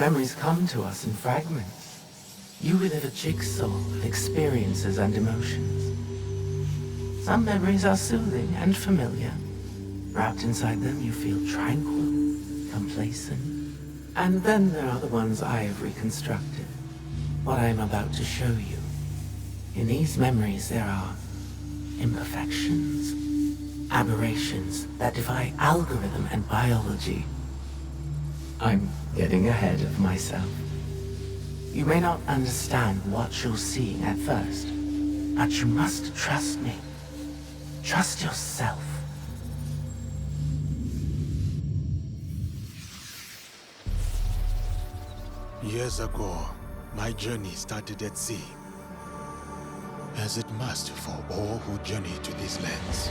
Memories come to us in fragments. You relive a jigsaw of experiences and emotions. Some memories are soothing and familiar. Wrapped inside them, you feel tranquil, complacent. And then there are the ones I have reconstructed. What I am about to show you. In these memories, there are imperfections, aberrations that defy algorithm and biology. I'm getting ahead of myself. You may not understand what you're seeing at first, but you must trust me. Trust yourself. Years ago, my journey started at sea, as it must for all who journey to these lands.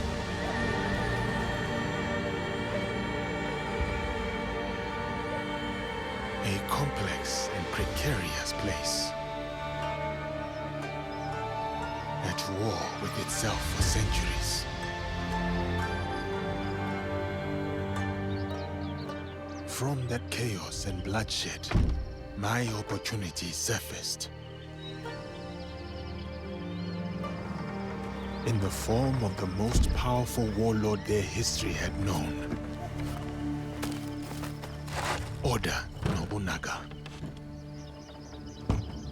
A complex and precarious place. At war with itself for centuries. From that chaos and bloodshed, my opportunity surfaced. In the form of the most powerful warlord their history had known. Oda Nobunaga.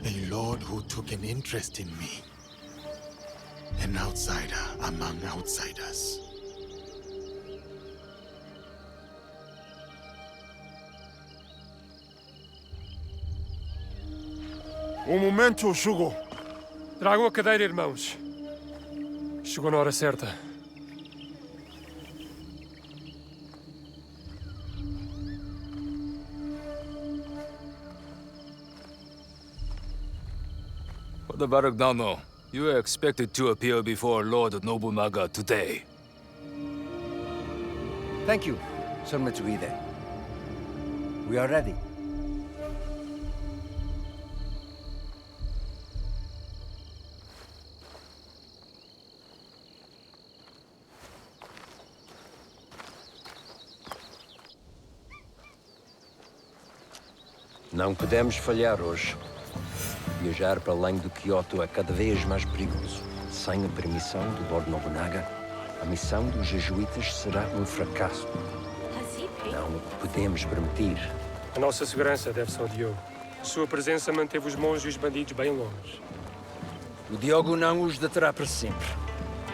A lord who took an interest in me. An outsider among outsiders. Momento, Shogun. Tragam a cadeira, irmãos. Chegou na hora certa. Oda Baruch, you are expected to appear before Lord Nobunaga today. Thank you, Sir Mitsuhide. We are ready. Não podemos falhar hoje. Viajar para além do Kyoto é cada vez mais perigoso. Sem a permissão do Lord Nobunaga, a missão dos jesuítas será um fracasso. Não podemos permitir. A nossa segurança deve-se ao Diogo. Sua presença manteve os monges e os bandidos bem longe. O Diogo não os deterá para sempre.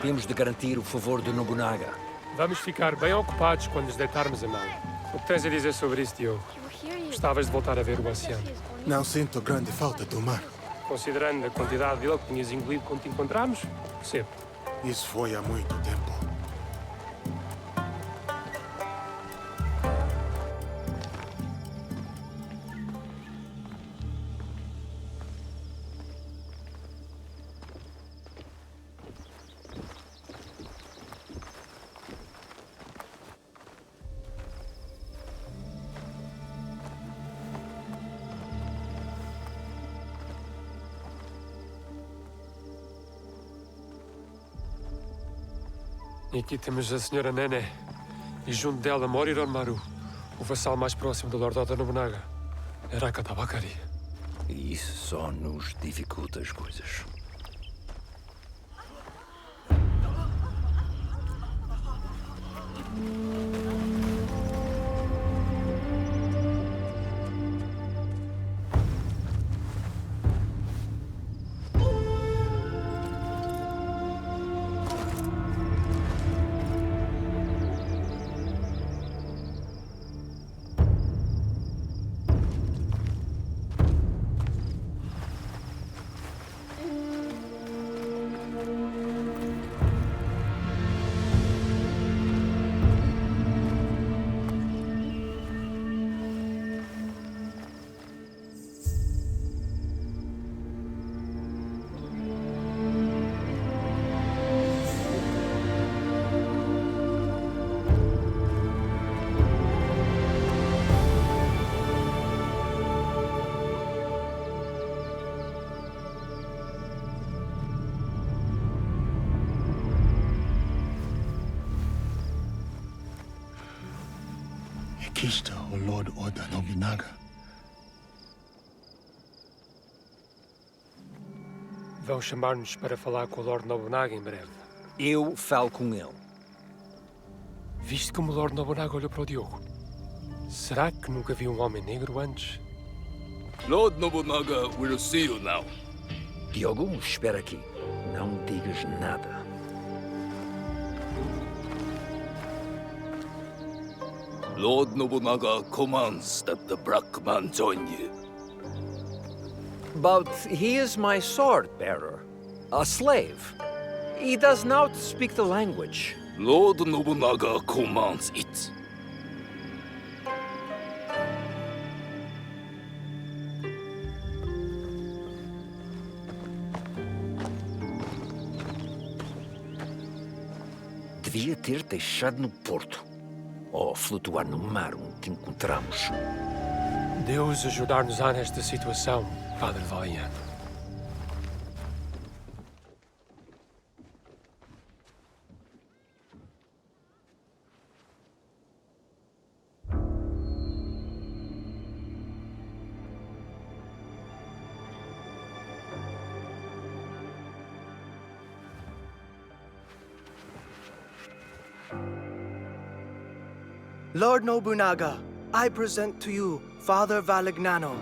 Temos de garantir o favor do Nobunaga. Vamos ficar bem ocupados quando lhes deitarmos a mão. O que tens a dizer sobre isso, Diogo? Gostavas de voltar a ver o oceano? Não sinto grande falta do mar. Considerando a quantidade dele que tinhas engolido quando te encontramos, percebo. Isso foi há muito tempo. E aqui temos a senhora Nene. E junto dela Moriron Maru, o vassal mais próximo do Lord Oda Nobunaga. Araka Tabakari. E isso só nos dificulta as coisas. Aqui está o Lord Oda Nobunaga. Vão chamar-nos para falar com o Lord Nobunaga em breve. Eu falo com ele. Viste como o Lord Nobunaga olhou para o Diogo? Será que nunca viu um homem negro antes? Lord Nobunaga will see you now. Diogo, espera aqui. Não digas nada. Lord Nobunaga commands that the black man join you. But he is my sword bearer. A slave. He does not speak the language. Lord Nobunaga commands it. Devia ter deixado no porto. Ou flutuar no mar onde te encontramos. Deus ajudar-nos-á nesta situação, Padre Valeriano. Lord Nobunaga, I present to you Father Valignano.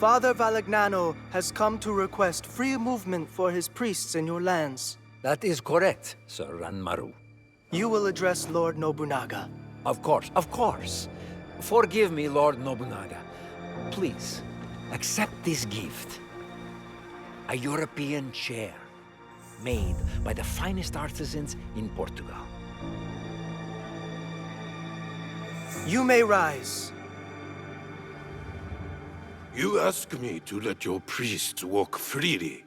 Father Valignano has come to request free movement for his priests in your lands. That is correct, Sir Ranmaru. You will address Lord Nobunaga. Of course, of course. Forgive me, Lord Nobunaga. Please, accept this gift. A European chair, made by the finest artisans in Portugal. You may rise. You ask me to let your priests walk freely.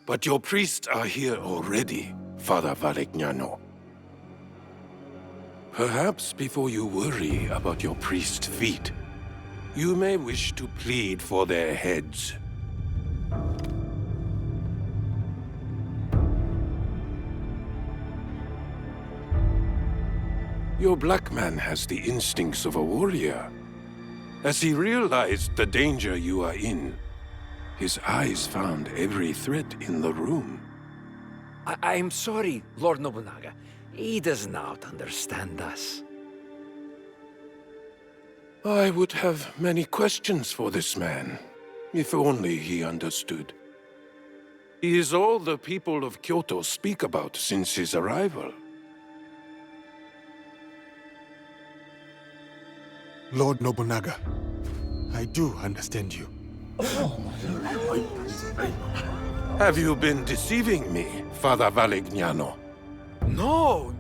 But your priests are here already, Father Valignano. Perhaps before you worry about your priest's feet, you may wish to plead for their heads. Your black man has the instincts of a warrior. As he realized the danger you are in, his eyes found every threat in the room. I'm sorry, Lord Nobunaga. He does not understand us. I would have many questions for this man, if only he understood. He is all the people of Kyoto speak about since his arrival. Lord Nobunaga, I do understand you. Have you been deceiving me, Father Valignano? No,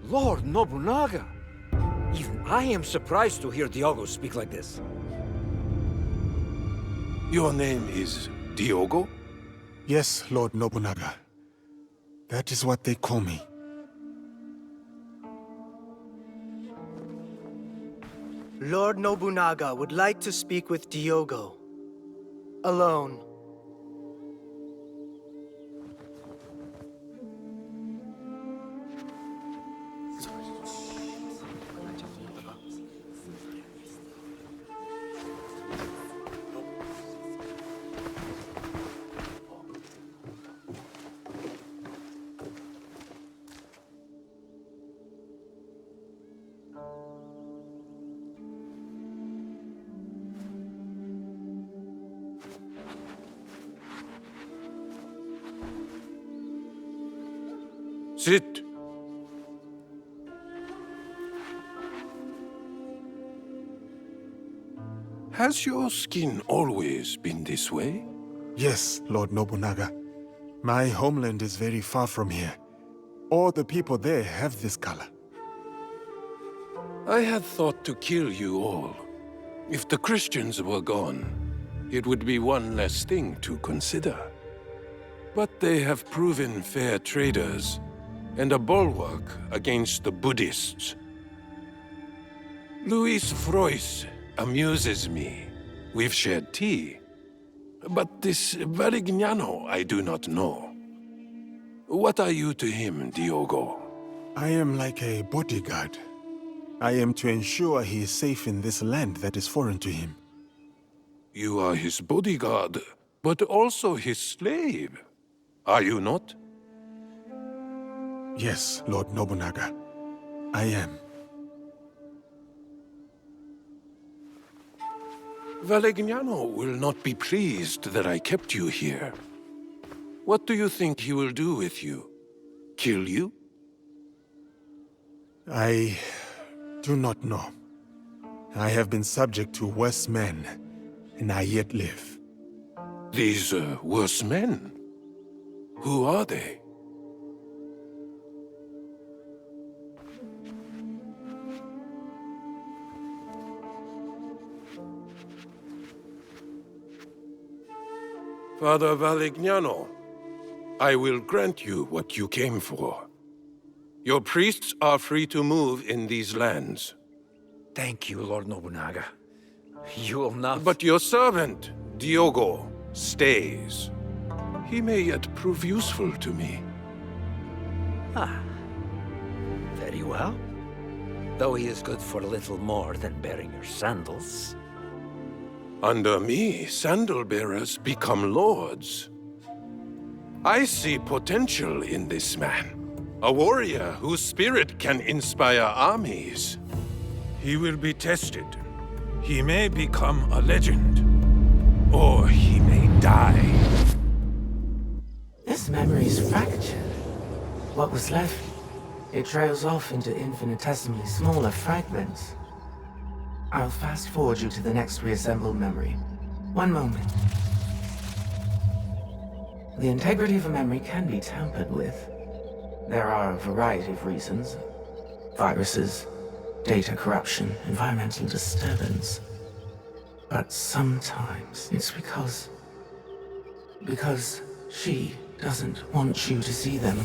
Lord Nobunaga. Even I am surprised to hear Diogo speak like this. Your name is Diogo? Yes, Lord Nobunaga. That is what they call me. Lord Nobunaga would like to speak with Diogo. Alone. Sit. Has your skin always been this way? Yes, Lord Nobunaga. My homeland is very far from here. All the people there have this color. I had thought to kill you all. If the Christians were gone, it would be one less thing to consider. But they have proven fair traders, and a bulwark against the Buddhists. Luis Frois amuses me. We've shared tea. But this Varignano I do not know. What are you to him, Diogo? I am like a bodyguard. I am to ensure he is safe in this land that is foreign to him. You are his bodyguard, but also his slave. Are you not? Yes, Lord Nobunaga. I am. Valegnano will not be pleased that I kept you here. What do you think he will do with you? Kill you? I do not know. I have been subject to worse men, and I yet live. These worse men? Who are they? Father Valegnano, I will grant you what you came for. Your priests are free to move in these lands. Thank you, Lord Nobunaga. You will not... But your servant, Diogo, stays. He may yet prove useful to me. Ah. Very well. Though he is good for little more than bearing your sandals. Under me, sandal bearers become lords. I see potential in this man. A warrior whose spirit can inspire armies. He will be tested. He may become a legend. Or he may die. This memory is fractured. What was left, it trails off into infinitesimally smaller fragments. I'll fast forward you to the next reassembled memory. One moment. The integrity of a memory can be tampered with. There are a variety of reasons. Viruses, data corruption, environmental disturbance. But sometimes it's because she doesn't want you to see them.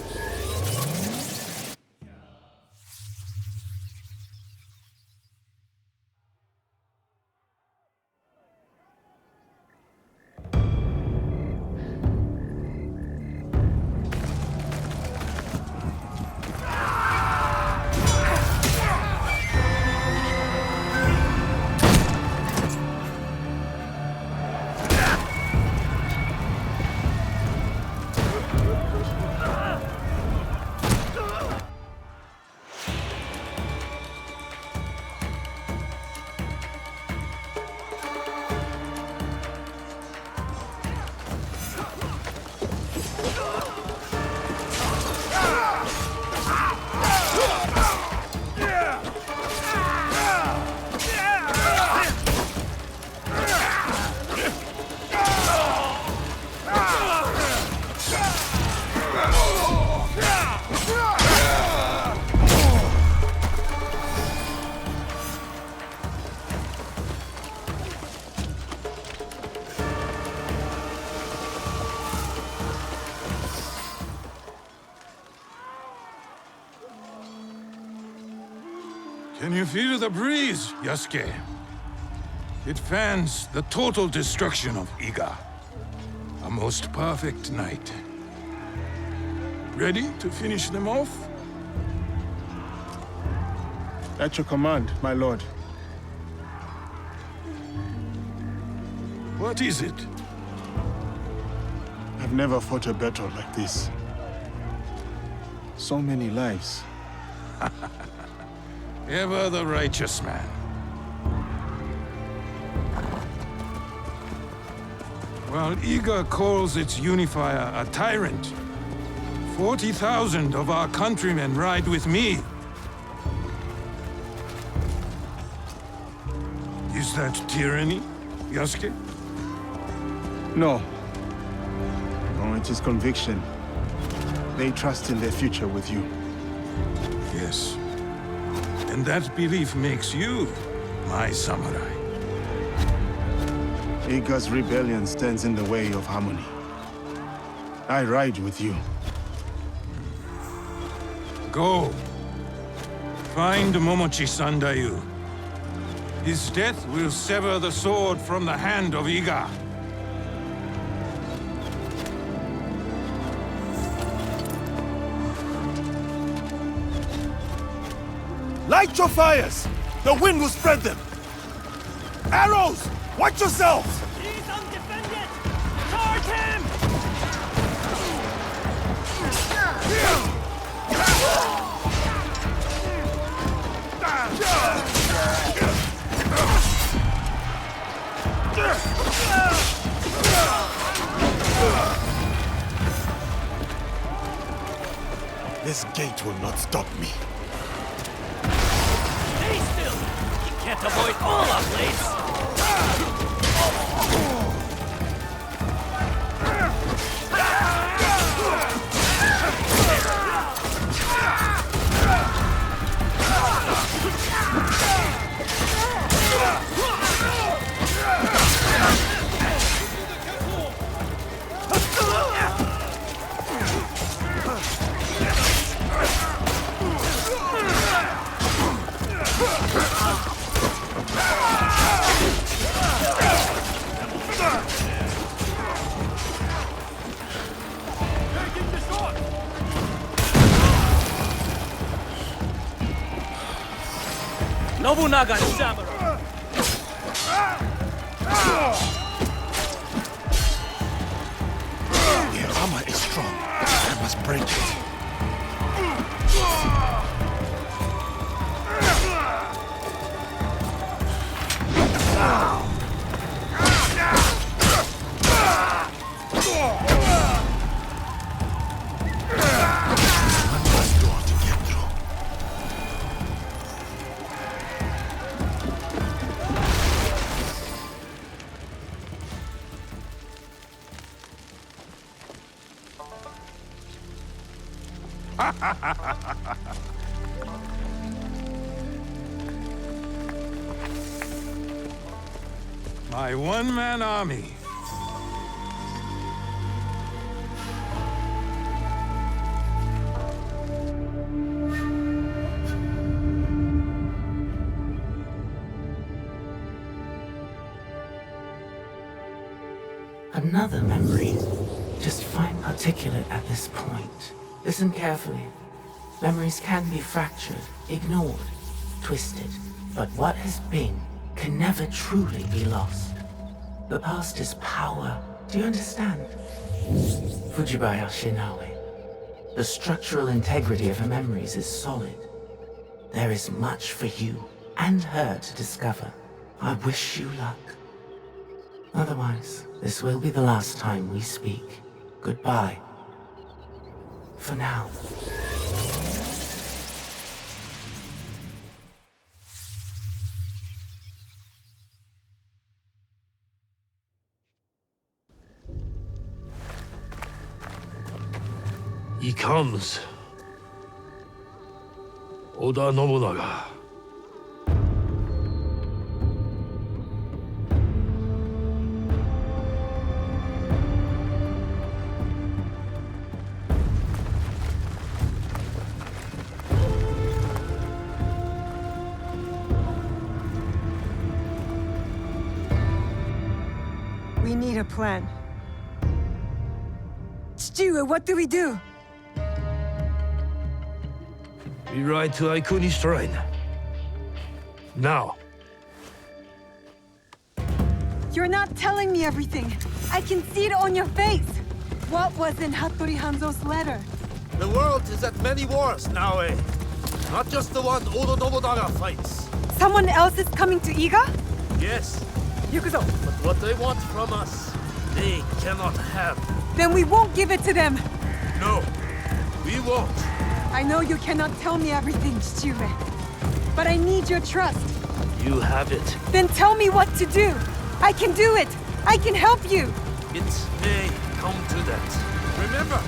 Can you feel the breeze, Yasuke? It fans the total destruction of Iga. A most perfect night. Ready to finish them off? At your command, my lord. What is it? I've never fought a battle like this. So many lives. Ever the righteous man. While Iga calls its unifier a tyrant, 40,000 of our countrymen ride with me. Is that tyranny, Yasuke? No. No, it is conviction. They trust in their future with you. Yes. And that belief makes you my samurai. Iga's rebellion stands in the way of harmony. I ride with you. Go. Find Momochi Sandayu. His death will sever the sword from the hand of Iga. Light your fires! The wind will spread them! Arrows! Watch yourselves! He's undefended! Charge This gate will not stop me. Stay still! You can't avoid all our blades! Nobunaga Samurai! Their armor is strong. I must break it. One last door to get through. My one-man army. Another memory. Just fine particulate at this point. Listen carefully. Memories can be fractured, ignored, twisted. But what has been can never truly be lost. The past is power. Do you understand? Fujibaya Shinawe. The structural integrity of her memories is solid. There is much for you and her to discover. I wish you luck. Otherwise, this will be the last time we speak. Goodbye. For now. He comes. Oda Nobunaga. We need a plan. Chichiue, what do we do? We ride to Aekuni Shrine. Now. You're not telling me everything. I can see it on your face. What was in Hattori Hanzo's letter? The world is at many wars now, eh? Not just the one Oda Nobunaga fights. Someone else is coming to Iga? Yes, Yakuzo. but what they want from us, they cannot have. Then we won't give it to them. No, we won't. I know you cannot tell me everything, Chichiue. But I need your trust. You have it. Then tell me what to do. I can do it. I can help you. It may come to that. Remember,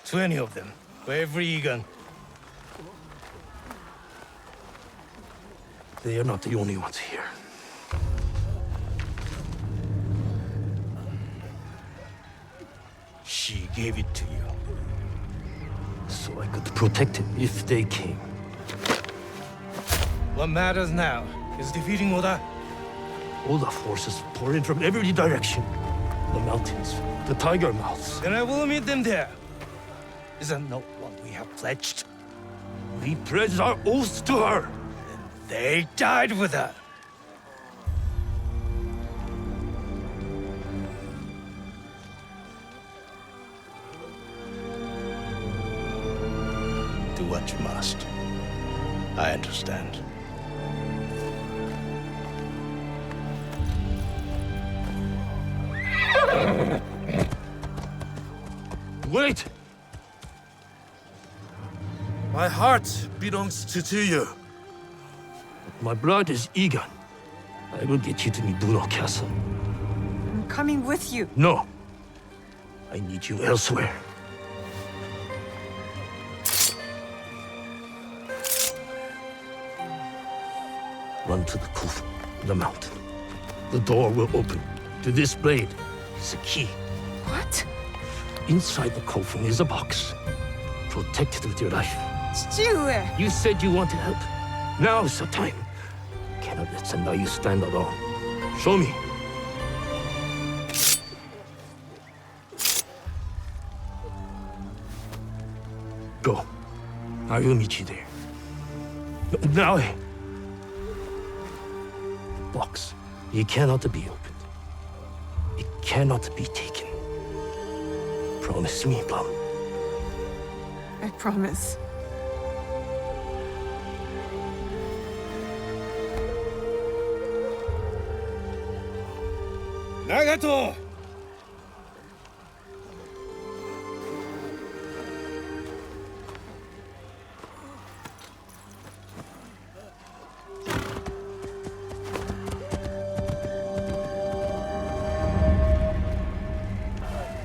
"20 of them, for every Egan." They are not the only ones here. She gave it to you. So I could protect him if they came. What matters now is defeating Oda. Oda forces pour in from every direction. The mountains, the tiger mouths. And I will meet them there. Is that not what we have pledged? We pledged our oaths to her. And they died with her. Do what you must. I understand. Wait! My heart belongs to you. My blood is eager. I will get you to Mibuno Castle. I'm coming with you. No. I need you elsewhere. Run to the Kufu, the mountain. The door will open. To this blade is a key. What? Inside the coffin is a box. Protect it with your life. Chichiue! You said you wanted help. Now is the time. Cannot let Sendayu stand alone. Show me. Go. I will meet you there. Now. Box. It cannot be opened. It cannot be taken. Promise me, Plum. I promise. Nagato!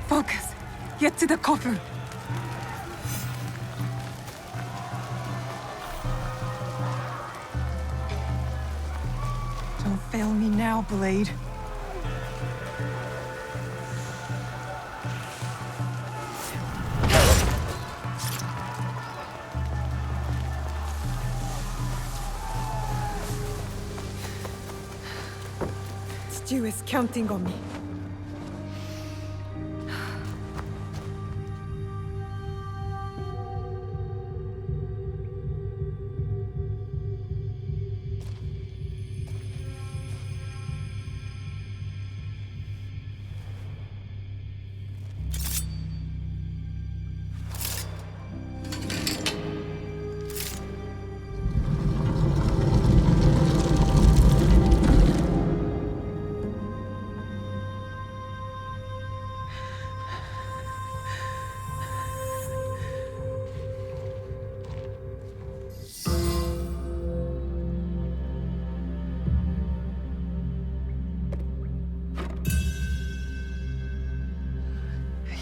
Focus. Get to the coffin. Don't fail me now, Blade. Stu is counting on me.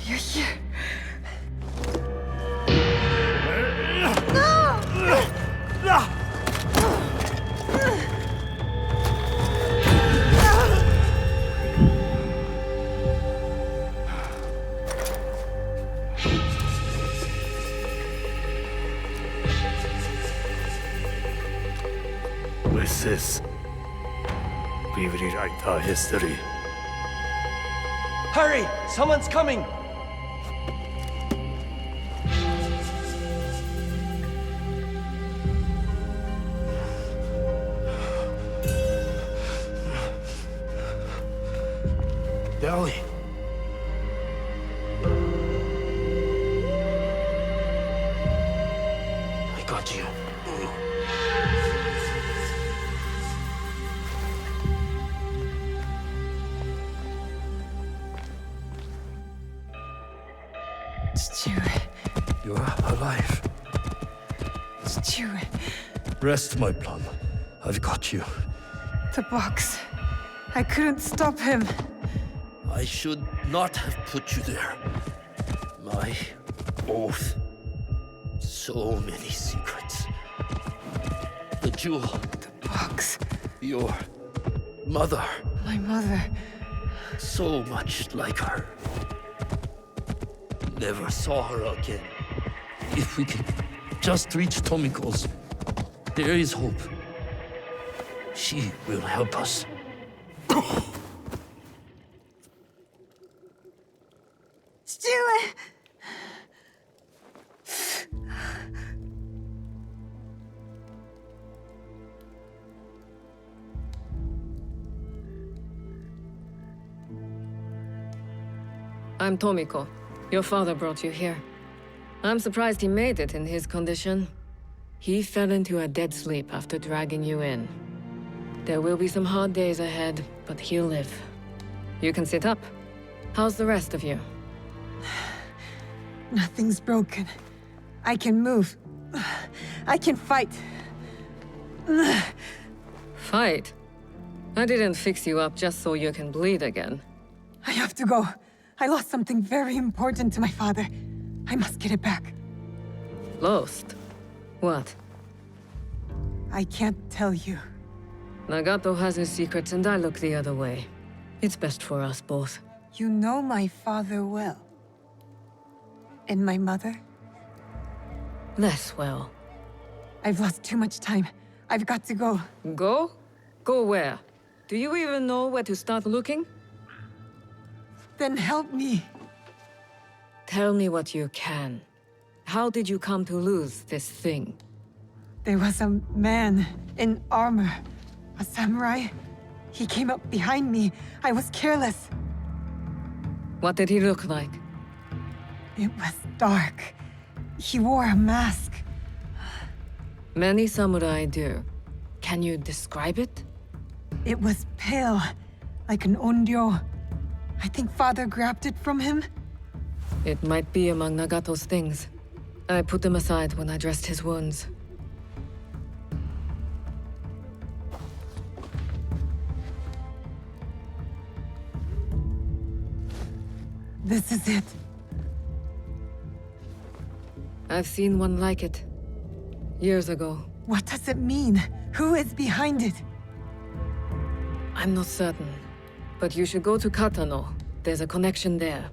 You're here. With this, we rewrite our history. Hurry! Someone's coming! Dali. I got you. You're alive. Rest, my plum. I've got you. The box. I couldn't stop him. I should not have put you there. My oath. So many secrets. The jewel. The box. Your mother. My mother. So much like her. never saw her again. If we can just reach Tomiko's, there is hope. She will help us. Stewie! I'm Tomiko. Your father brought you here. I'm surprised he made it in his condition. He fell into a dead sleep after dragging you in. There will be some hard days ahead, but he'll live. You can sit up. How's the rest of you? Nothing's broken. I can move. I can fight. Fight? I didn't fix you up just so you can bleed again. I have to go. I lost something very important to my father. I must get it back. Lost? What? I can't tell you. Nagato has his secrets and I look the other way. It's best for us both. You know my father well. And my mother? Less well. I've lost too much time. I've got to go. Go? Go where? Do you even know where to start looking? Then help me. Tell me what you can. How did you come to lose this thing? There was a man in armor. A samurai. He came up behind me. I was careless. What did he look like? It was dark. He wore a mask. Many samurai do. Can you describe it? It was pale, like an Onryo. I think father grabbed it from him. It might be among Nagato's things. I put them aside when I dressed his wounds. This is it. I've seen one like it. Years ago. What does it mean? Who is behind it? I'm not certain. But you should go to Katano. There's a connection there.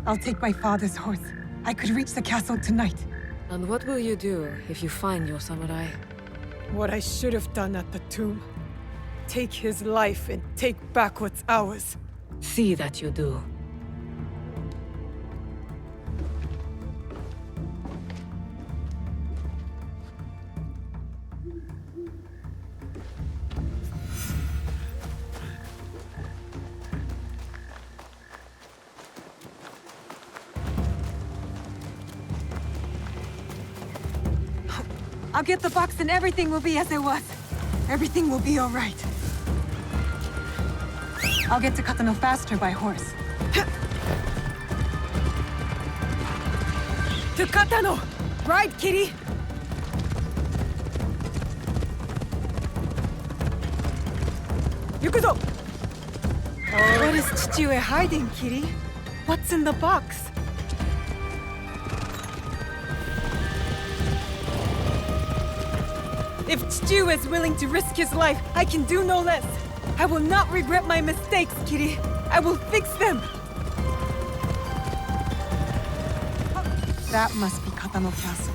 I'll take my father's horse. I could reach the castle tonight. And what will you do if you find your samurai? What I should have done at the tomb. Take his life and take back what's ours. See that you do. I'll get the box and everything will be as it was. Everything will be all right. I'll get to Katano faster by horse. To Katano! Ride, kitty! Yukuzo! What is Chichue hiding, kitty? What's in the box? If Chichue is willing to risk his life, I can do no less. I will not regret my mistakes, kitty. I will fix them. That must be Katano Castle.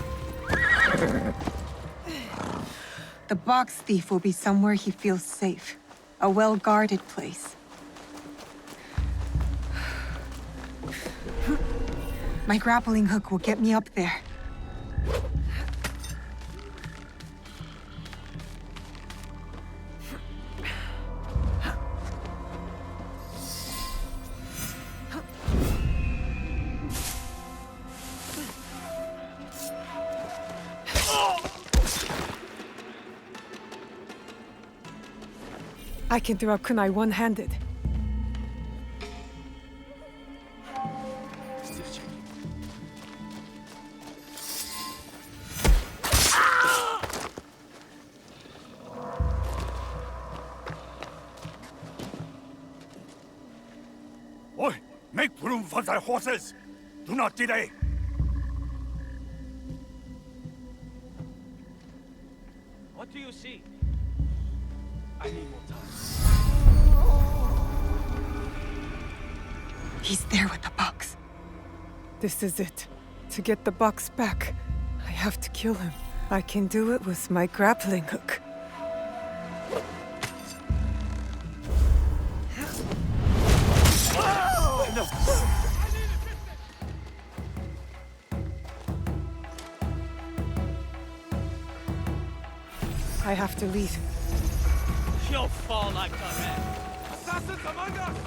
The box thief will be somewhere he feels safe. A well-guarded place. My grappling hook will get me up there. I can throw a kunai one-handed. Oi! Make room for their horses! Do not delay! What do you see? I need more time. He's there with the box. This is it. To get the box back, I have to kill him. I can do it with my grappling hook. I have to lead. You'll fall like the men. Assassins among us!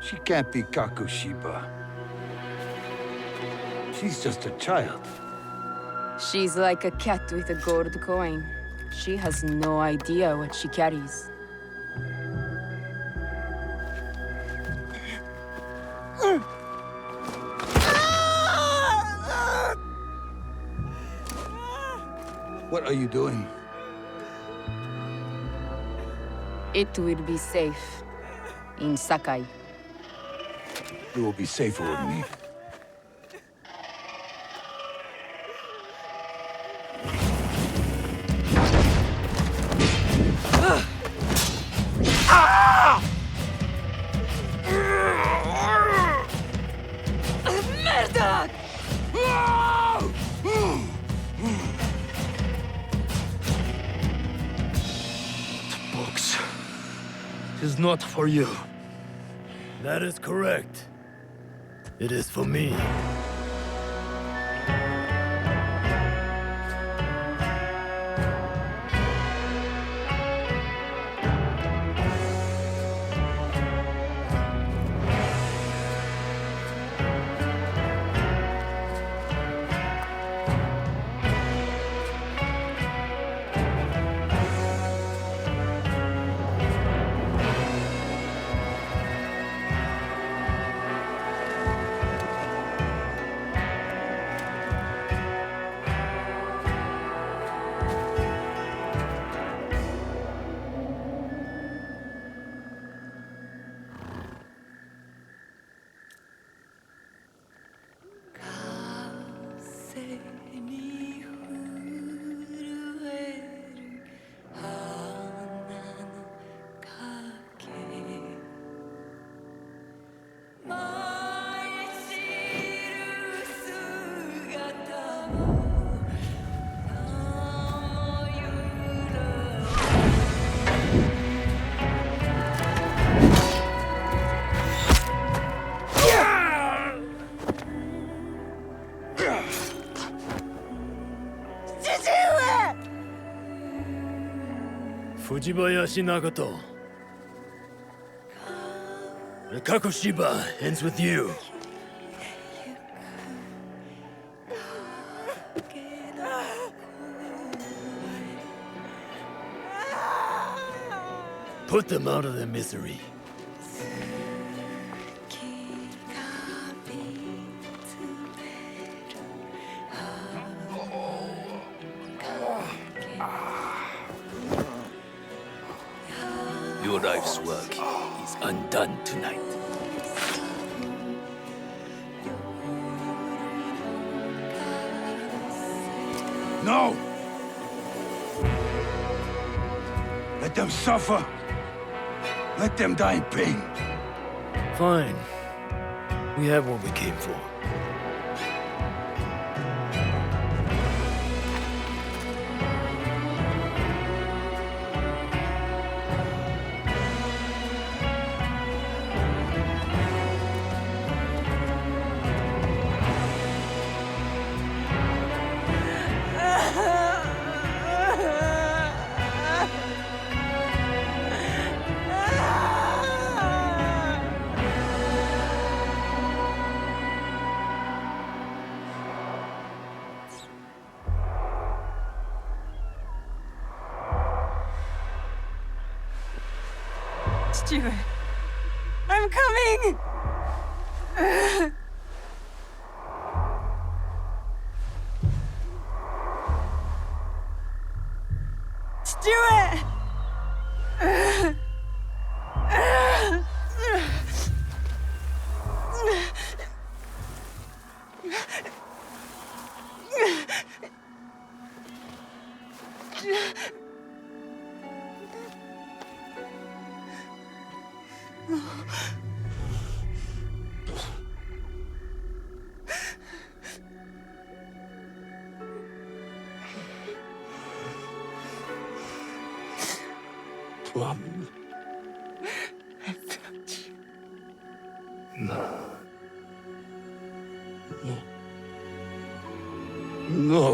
She can't be Kakushiba. She's just a child. She's like a cat with a gold coin. She has no idea what she carries. What are you doing? It will be safe in Sakai. You will be safer with me. Merda! The box is not for you. That is correct. It is for me. Fujibayashi Nagato. The Kakushiba ends with you. Put them out of their misery. Your life's work is undone tonight. No! Let them suffer. Let them die in pain. Fine. We have what we came for. I'm coming! Just do it! Plum. I found you. No. No. No.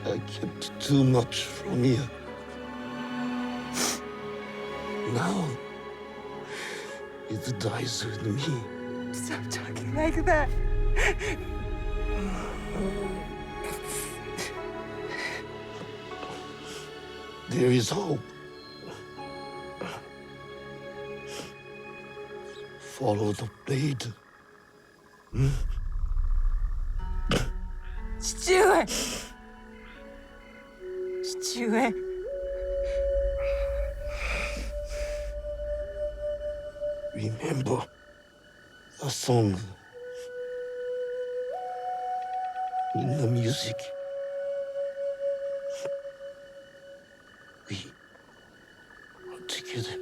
I kept too much from you. Now, it dies with me. Stop talking like that. There is hope. Follow the blade. Just do it. Just do it. Remember the song in the music. We are together.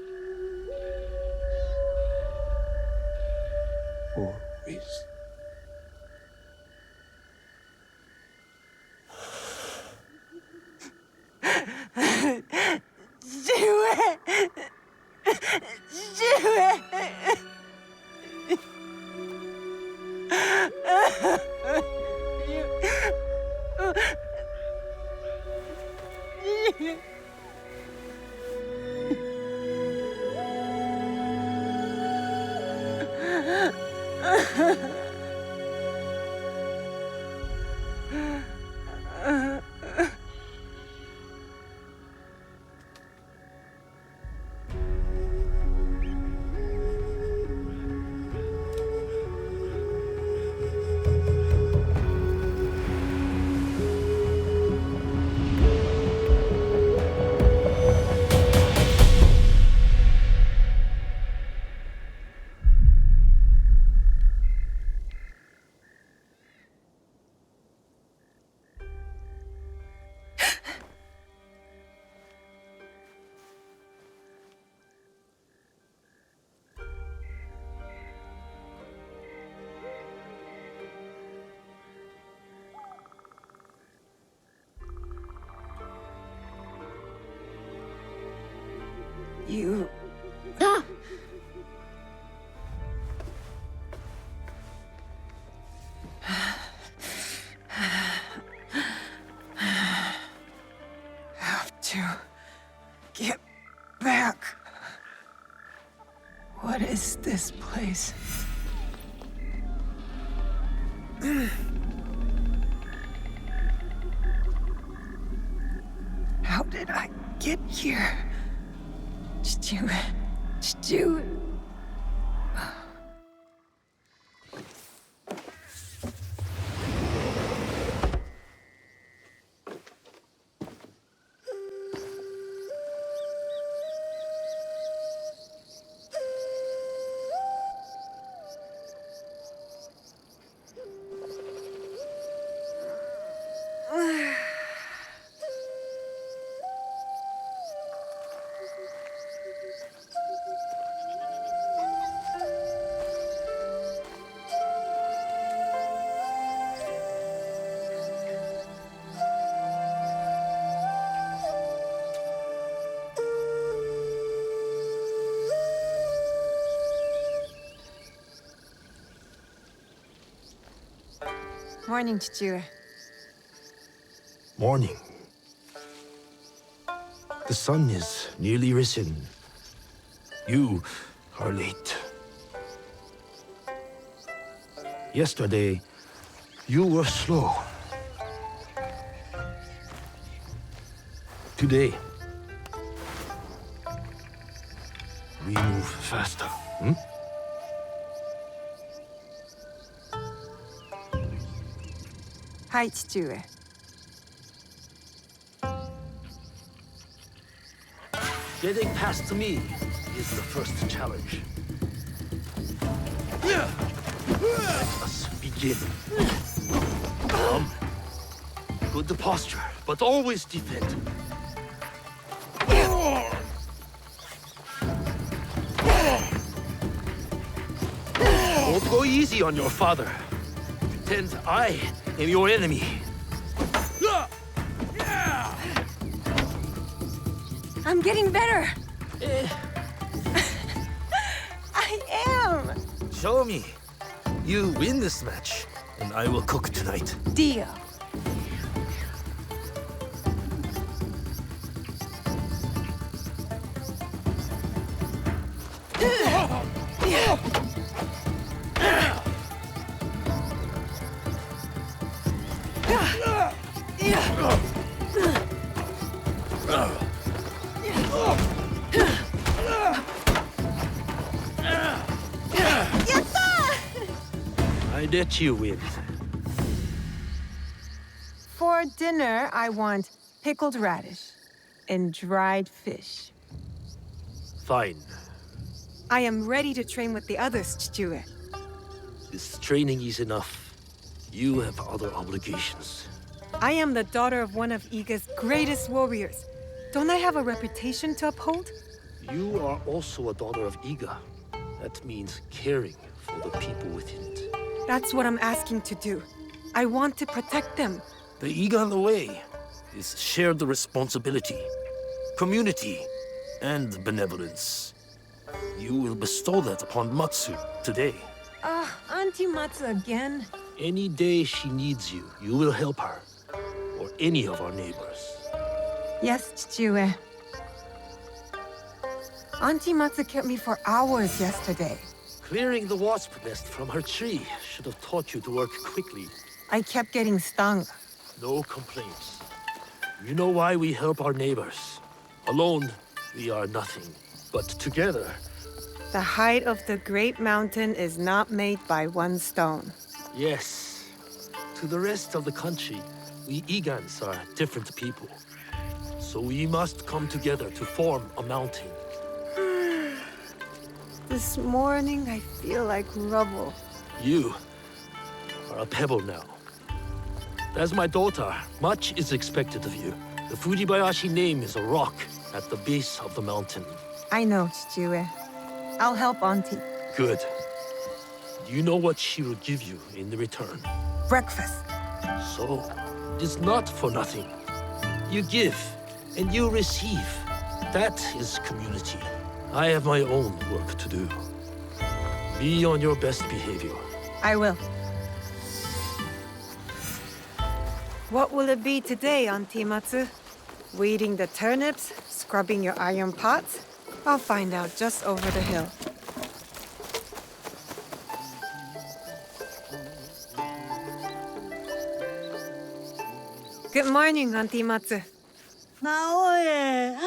Always. Do it. Do it. You... have to get back. What is this place? How did I get here? Just do it. Just do it. Morning, Chichiro. Morning. The sun is nearly risen. You are late. Yesterday, you were slow. Today, we move faster. Hai, Chichue. Getting past me is the first challenge. Let us begin. Good posture, but always defend. Don't go easy on your father. Pretend I am your enemy. I'm getting better. I am. Show me. You win this match, and I will cook tonight. Deal. I let you win. For dinner, I want pickled radish and dried fish. Fine. I am ready to train with the others, Chichue. This training is enough. You have other obligations. I am the daughter of one of Iga's greatest warriors. Don't I have a reputation to uphold? You are also a daughter of Iga. That means caring for the people within it. That's what I'm asking to do. I want to protect them. The Iga way is shared responsibility, community, and benevolence. You will bestow that upon Matsu today. Auntie Matsu again? Any day she needs you, you will help her. Or any of our neighbors. Yes, Chichue. Auntie Matsu kept me for hours yesterday. Clearing the wasp nest from her tree should have taught you to work quickly. I kept getting stung. No complaints. You know why we help our neighbors. Alone, we are nothing. But together... The height of the great mountain is not made by one stone. Yes. To the rest of the country, we Igans are different people. So we must come together to form a mountain. This morning, I feel like rubble. You are a pebble now. As my daughter, much is expected of you. The Fujibayashi name is a rock at the base of the mountain. I know, Chichue. I'll help Auntie. Good. Do you know what she will give you in return? Breakfast. So, it's not for nothing. You give, and you receive. That is community. I have my own work to do. Be on your best behavior. I will. What will it be today, Auntie Matsu? Weeding the turnips? Scrubbing your iron pots? I'll find out just over the hill. Good morning, Auntie Matsu. Naoe!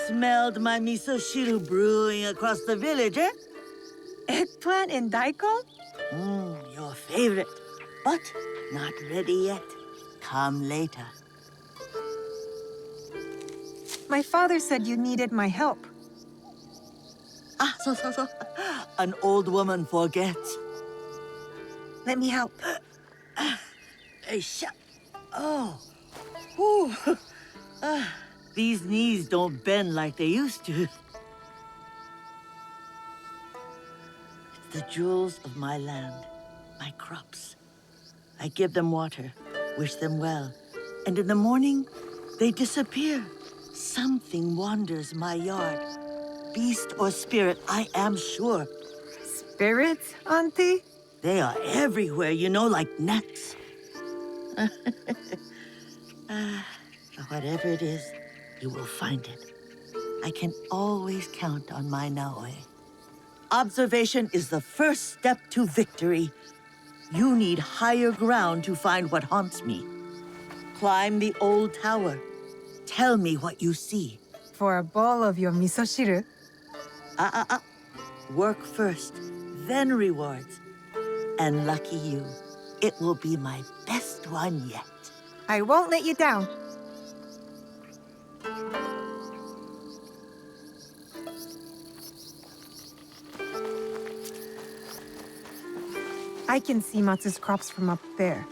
Smelled my miso shiru brewing across the village, eh? Eggplant and daikon? Your favorite. But not ready yet. Come later. My father said you needed my help. So. An old woman forgets. Let me help. Oh. Ooh. These knees don't bend like they used to. It's the jewels of my land, my crops. I give them water, wish them well, and in the morning, they disappear. Something wanders my yard. Beast or spirit, I am sure. Spirits, Auntie? They are everywhere, you know, like gnats. Whatever it is, you will find it. I can always count on my Naoe. Observation is the first step to victory. You need higher ground to find what haunts me. Climb the old tower. Tell me what you see. For a bowl of your miso shiru? Work first, then rewards. And lucky you, it will be my best best one yet. I won't let you down. I can see Matsu's crops from up there.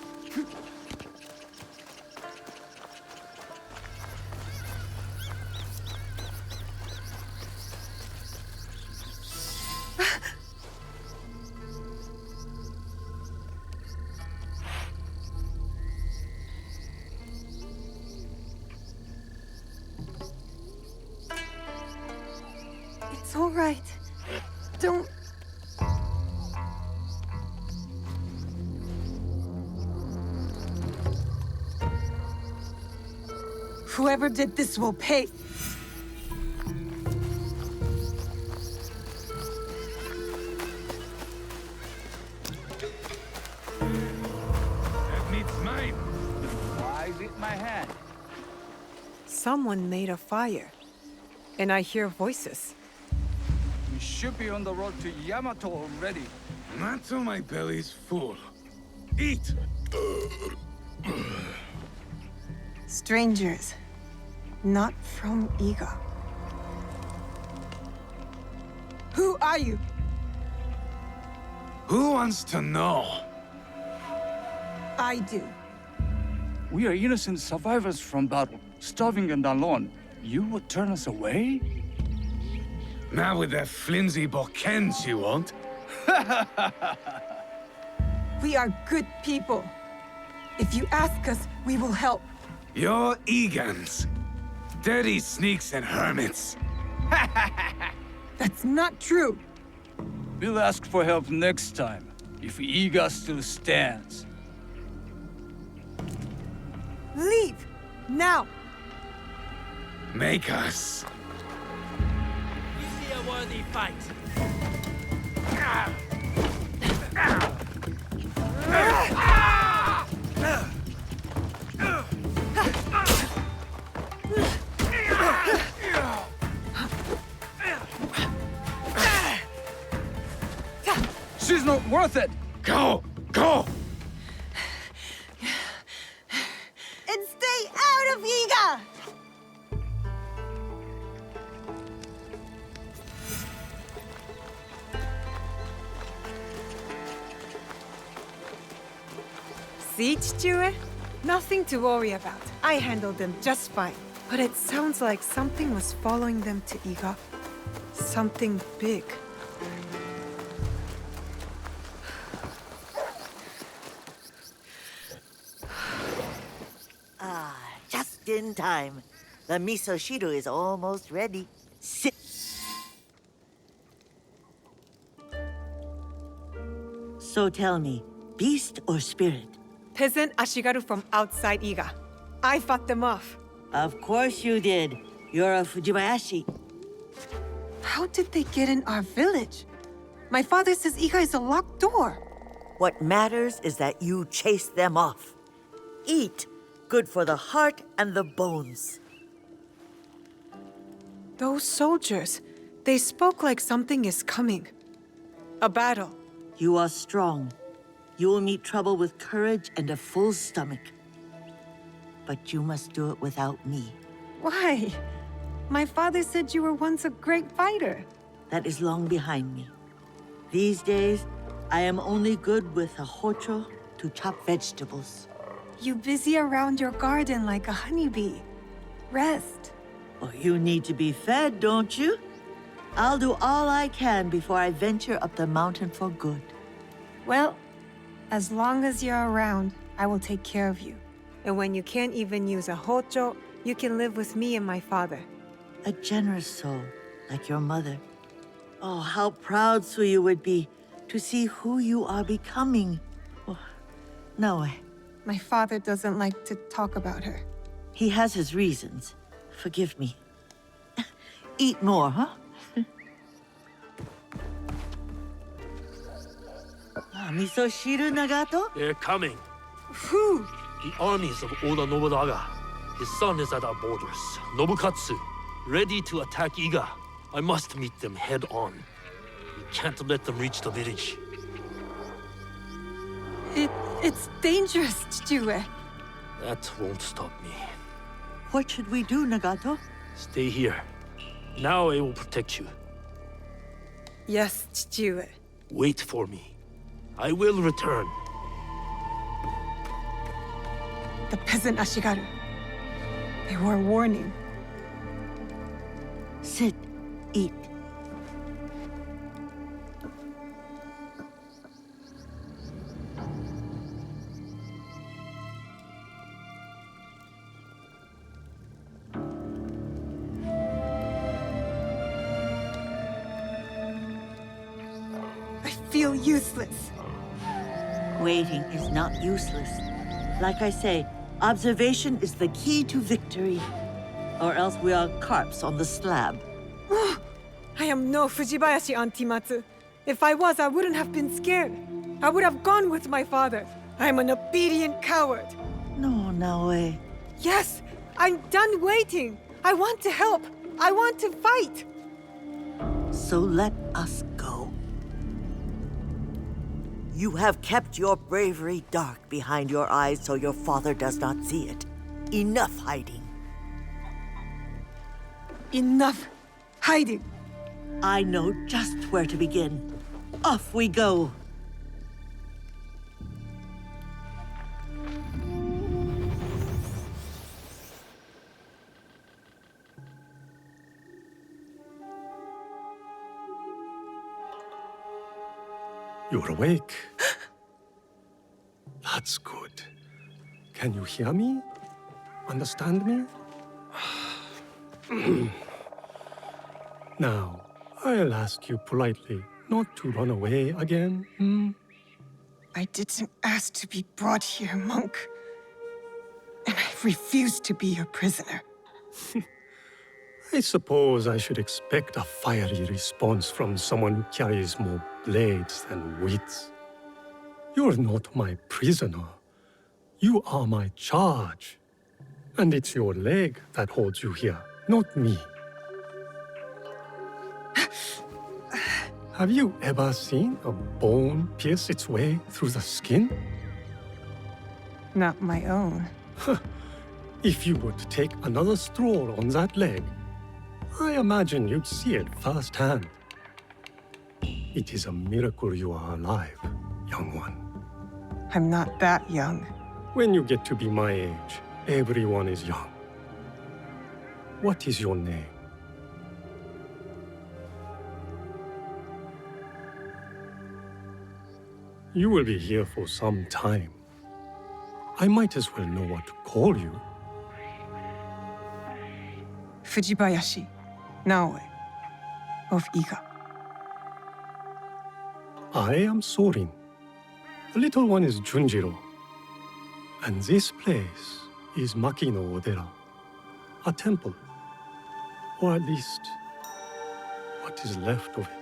It's all right. Don't... Whoever did this will pay. That meat's mine. Why is it in my hand? Someone made a fire. And I hear voices. We should be on the road to Yamato already. Not till my belly's full. Eat! Strangers. Not from Iga. Who are you? Who wants to know? I do. We are innocent survivors from battle, starving and alone. You would turn us away? Not with that flimsy Bokens, you won't. We are good people. If you ask us, we will help. You're Egans. Dirty sneaks and hermits. That's not true. We'll ask for help next time, if Iga still stands. Leave! Now! Make us. We see a worthy fight. She's not worth it! Go! Go! And stay out of Iga! See, Chichue? Nothing to worry about. I handled them just fine. But it sounds like something was following them to Iga. Something big. Just in time. The misoshiru is almost ready. Sit. So tell me, beast or spirit? Peasant Ashigaru from outside Iga. I fought them off. Of course you did. You're a Fujibayashi. How did they get in our village? My father says Iga is a locked door. What matters is that you chase them off. Eat. Good for the heart and the bones. Those soldiers, they spoke like something is coming. A battle. You are strong. You will meet trouble with courage and a full stomach. But you must do it without me. Why? My father said you were once a great fighter. That is long behind me. These days, I am only good with a hocho to chop vegetables. You busy around your garden like a honeybee. Rest. Oh, you need to be fed, don't you? I'll do all I can before I venture up the mountain for good. Well, as long as you're around, I will take care of you. And when you can't even use a hocho, you can live with me and my father. A generous soul, like your mother. Oh, how proud Suyu would be to see who you are becoming. Oh, no. My father doesn't like to talk about her. He has his reasons. Forgive me. Eat more, huh? Misoshiru Nagato? They're coming. Who? The armies of Oda Nobunaga. His son is at our borders. Nobukatsu, ready to attack Iga. I must meet them head on. We can't let them reach the village. It's dangerous, Chichue. That won't stop me. What should we do, Nagato? Stay here. Now I will protect you. Yes, Chichue. Wait for me. I will return. The peasant Ashigaru. They were a warning. Sit. Eat. I feel useless. Waiting is not useless. Like I say, observation is the key to victory. Or else we are carps on the slab. I am no Fujibayashi, Auntie Matsu. If I was, I wouldn't have been scared. I would have gone with my father. I am an obedient coward. No, Naoe. Yes, I'm done waiting. I want to help. I want to fight. So let us go. You have kept your bravery dark behind your eyes so your father does not see it. Enough hiding. Enough hiding. I know just where to begin. Off we go. You're awake. That's good. Can you hear me? Understand me? Now, I'll ask you politely not to run away again, I didn't ask to be brought here, monk. And I refuse to be your prisoner. I suppose I should expect a fiery response from someone who carries more blades than wits. You're not my prisoner. You are my charge. And it's your leg that holds you here, not me. Have you ever seen a bone pierce its way through the skin? Not my own. If you would take another stroll on that leg, I imagine you'd see it firsthand. It is a miracle you are alive, young one. I'm not that young. When you get to be my age, everyone is young. What is your name? You will be here for some time. I might as well know what to call you. Fujibayashi, Naoe, of Iga. I am Sorin. The little one is Junjiro. And this place is Makinoodera, a temple. Or at least, what is left of it.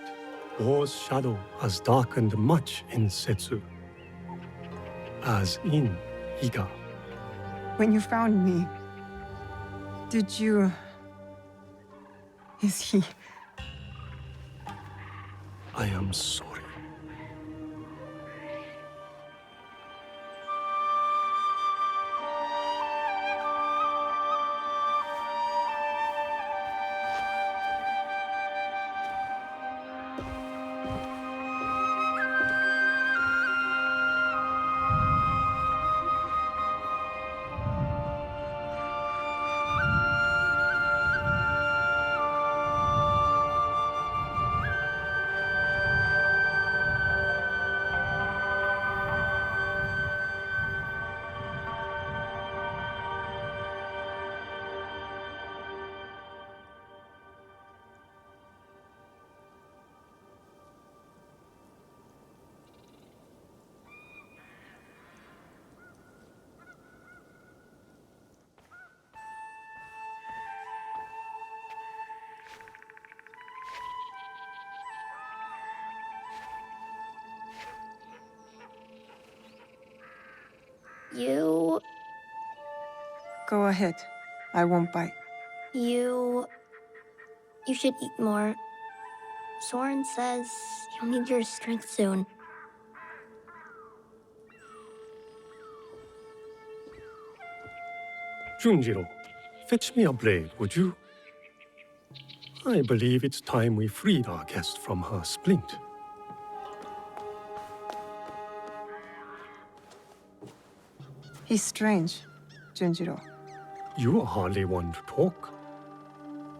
War's shadow has darkened much in Setsu, as in Iga. When you found me, did you... Is he... I am sorry. You... Go ahead. I won't bite. You should eat more. Soren says you'll need your strength soon. Junjiro, fetch me a blade, would you? I believe it's time we freed our guest from her splint. He's strange, Junjiro. You are hardly one to talk.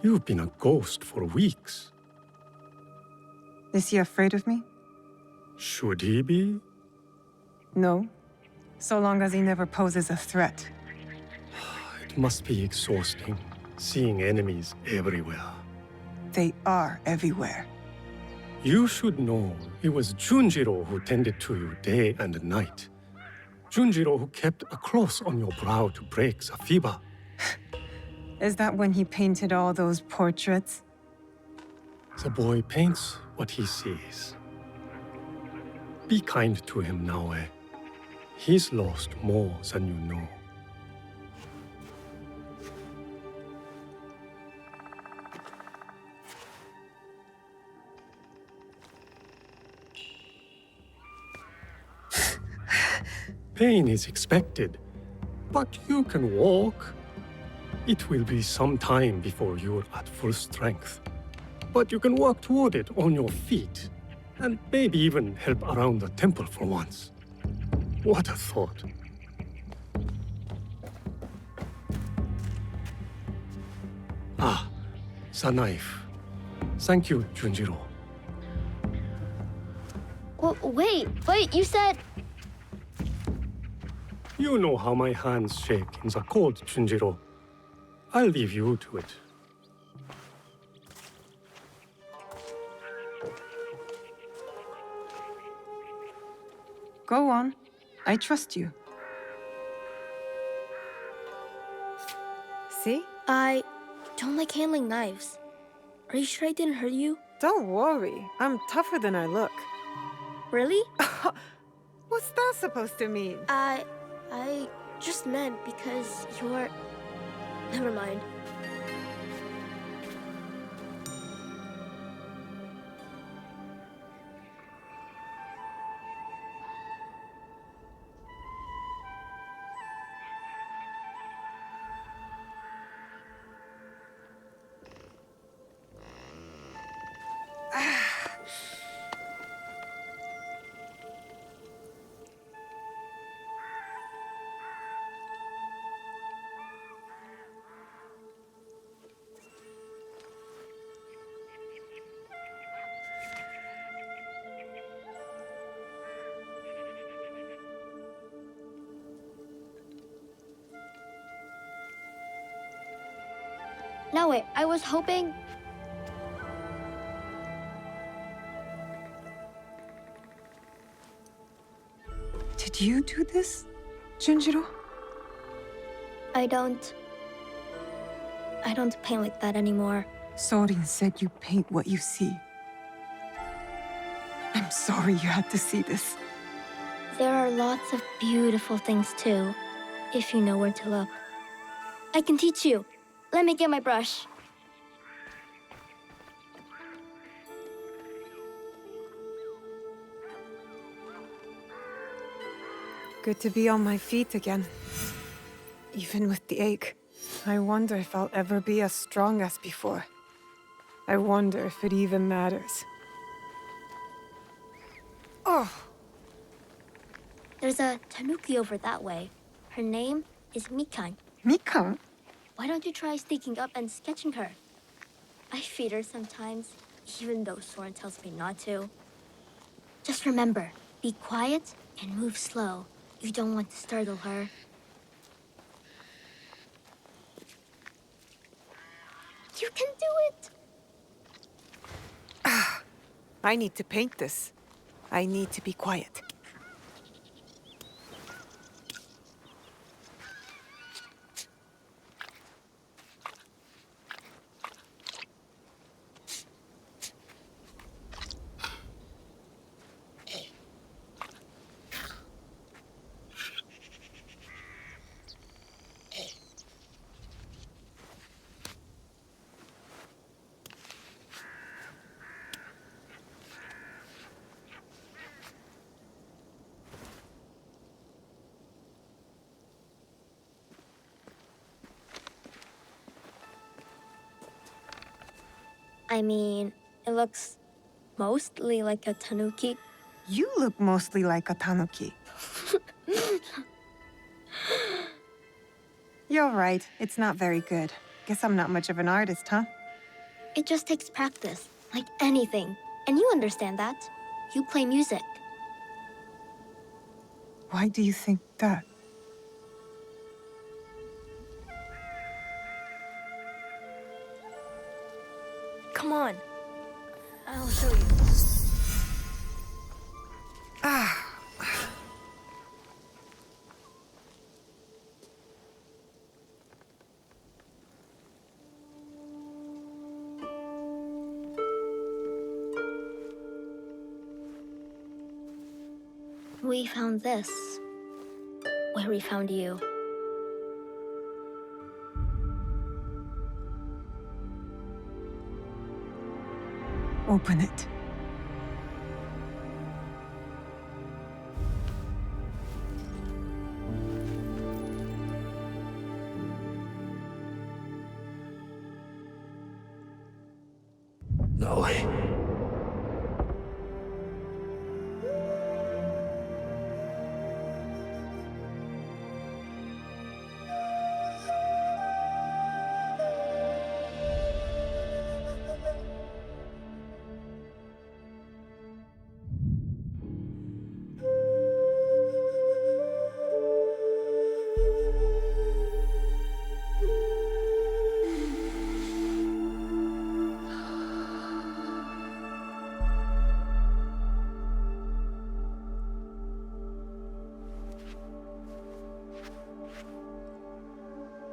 You've been a ghost for weeks. Is he afraid of me? Should he be? No. So long as he never poses a threat. It must be exhausting, seeing enemies everywhere. They are everywhere. You should know it was Junjiro who tended to you day and night. Junjiro who kept a cross on your brow to break the fever. Is that when he painted all those portraits? The boy paints what he sees. Be kind to him, Naoe. He's lost more than you know. Pain is expected, but you can walk. It will be some time before you're at full strength, but you can work toward it on your feet, and maybe even help around the temple for once. What a thought. Ah, the knife. Thank you, Junjiro. Wait, you said... You know how my hands shake in the cold, Junjiro. I'll leave you to it. Go on. I trust you. See? I don't like handling knives. Are you sure I didn't hurt you? Don't worry. I'm tougher than I look. Really? What's that supposed to mean? I just meant because you're... Never mind. No, wait, I was hoping... Did you do this, Junjiro? I don't paint like that anymore. Sorin said you paint what you see. I'm sorry you had to see this. There are lots of beautiful things too, if you know where to look. I can teach you. Let me get my brush. Good to be on my feet again. Even with the ache. I wonder if I'll ever be as strong as before. I wonder if it even matters. Oh! There's a tanuki over that way. Her name is Mikan. Mikan? Why don't you try sneaking up and sketching her? I feed her sometimes, even though Soren tells me not to. Just remember, be quiet and move slow. You don't want to startle her. You can do it! I need to paint this. I need to be quiet. I mean, it looks mostly like a tanuki. You look mostly like a tanuki. You're right, it's not very good. Guess I'm not much of an artist, huh? It just takes practice, like anything. And you understand that. You play music. Why do you think that? Come on. I'll show you. Ah. We found this. Where we found you. Open it. No way.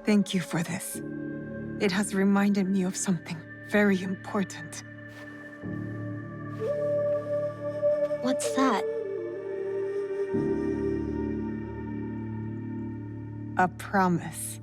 Thank you for this. It has reminded me of something very important. What's that? A promise.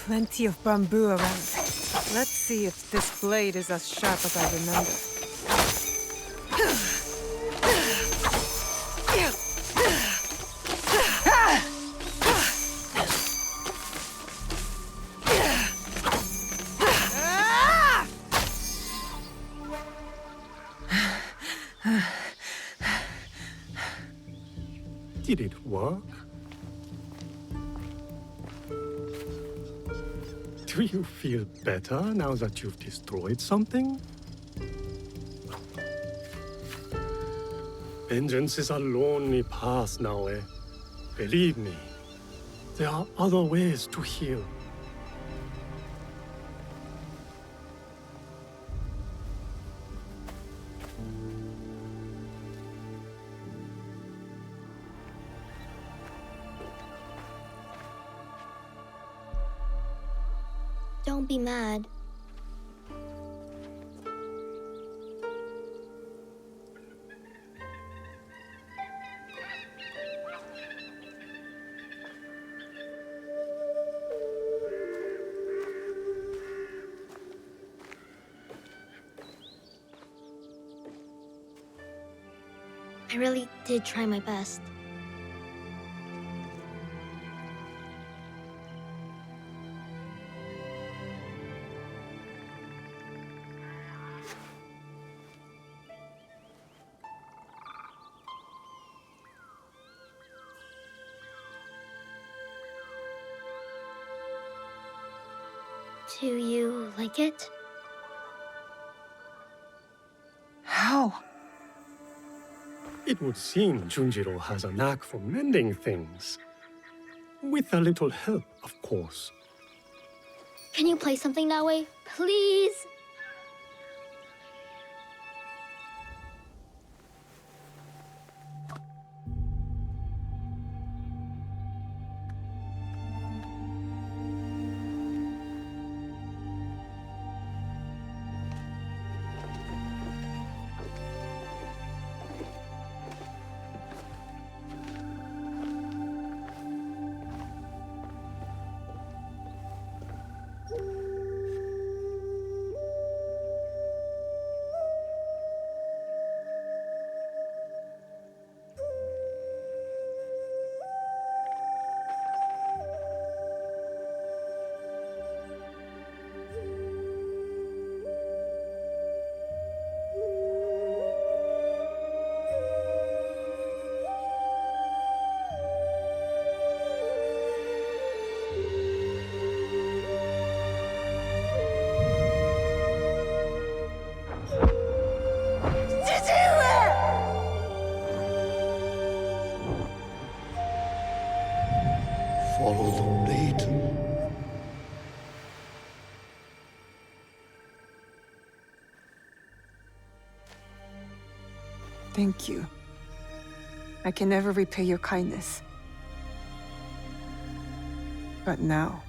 Plenty of bamboo around. Let's see if this blade is as sharp as I remember. Did it work? Do you feel better now that you've destroyed something? Vengeance is a lonely path now, eh? Believe me, there are other ways to heal. Don't be mad. I really did try my best. Do you like it? How? It would seem Junjiro has a knack for mending things. With a little help, of course. Can you play something that way, please? Follow the blade. Thank you. I can never repay your kindness. But now,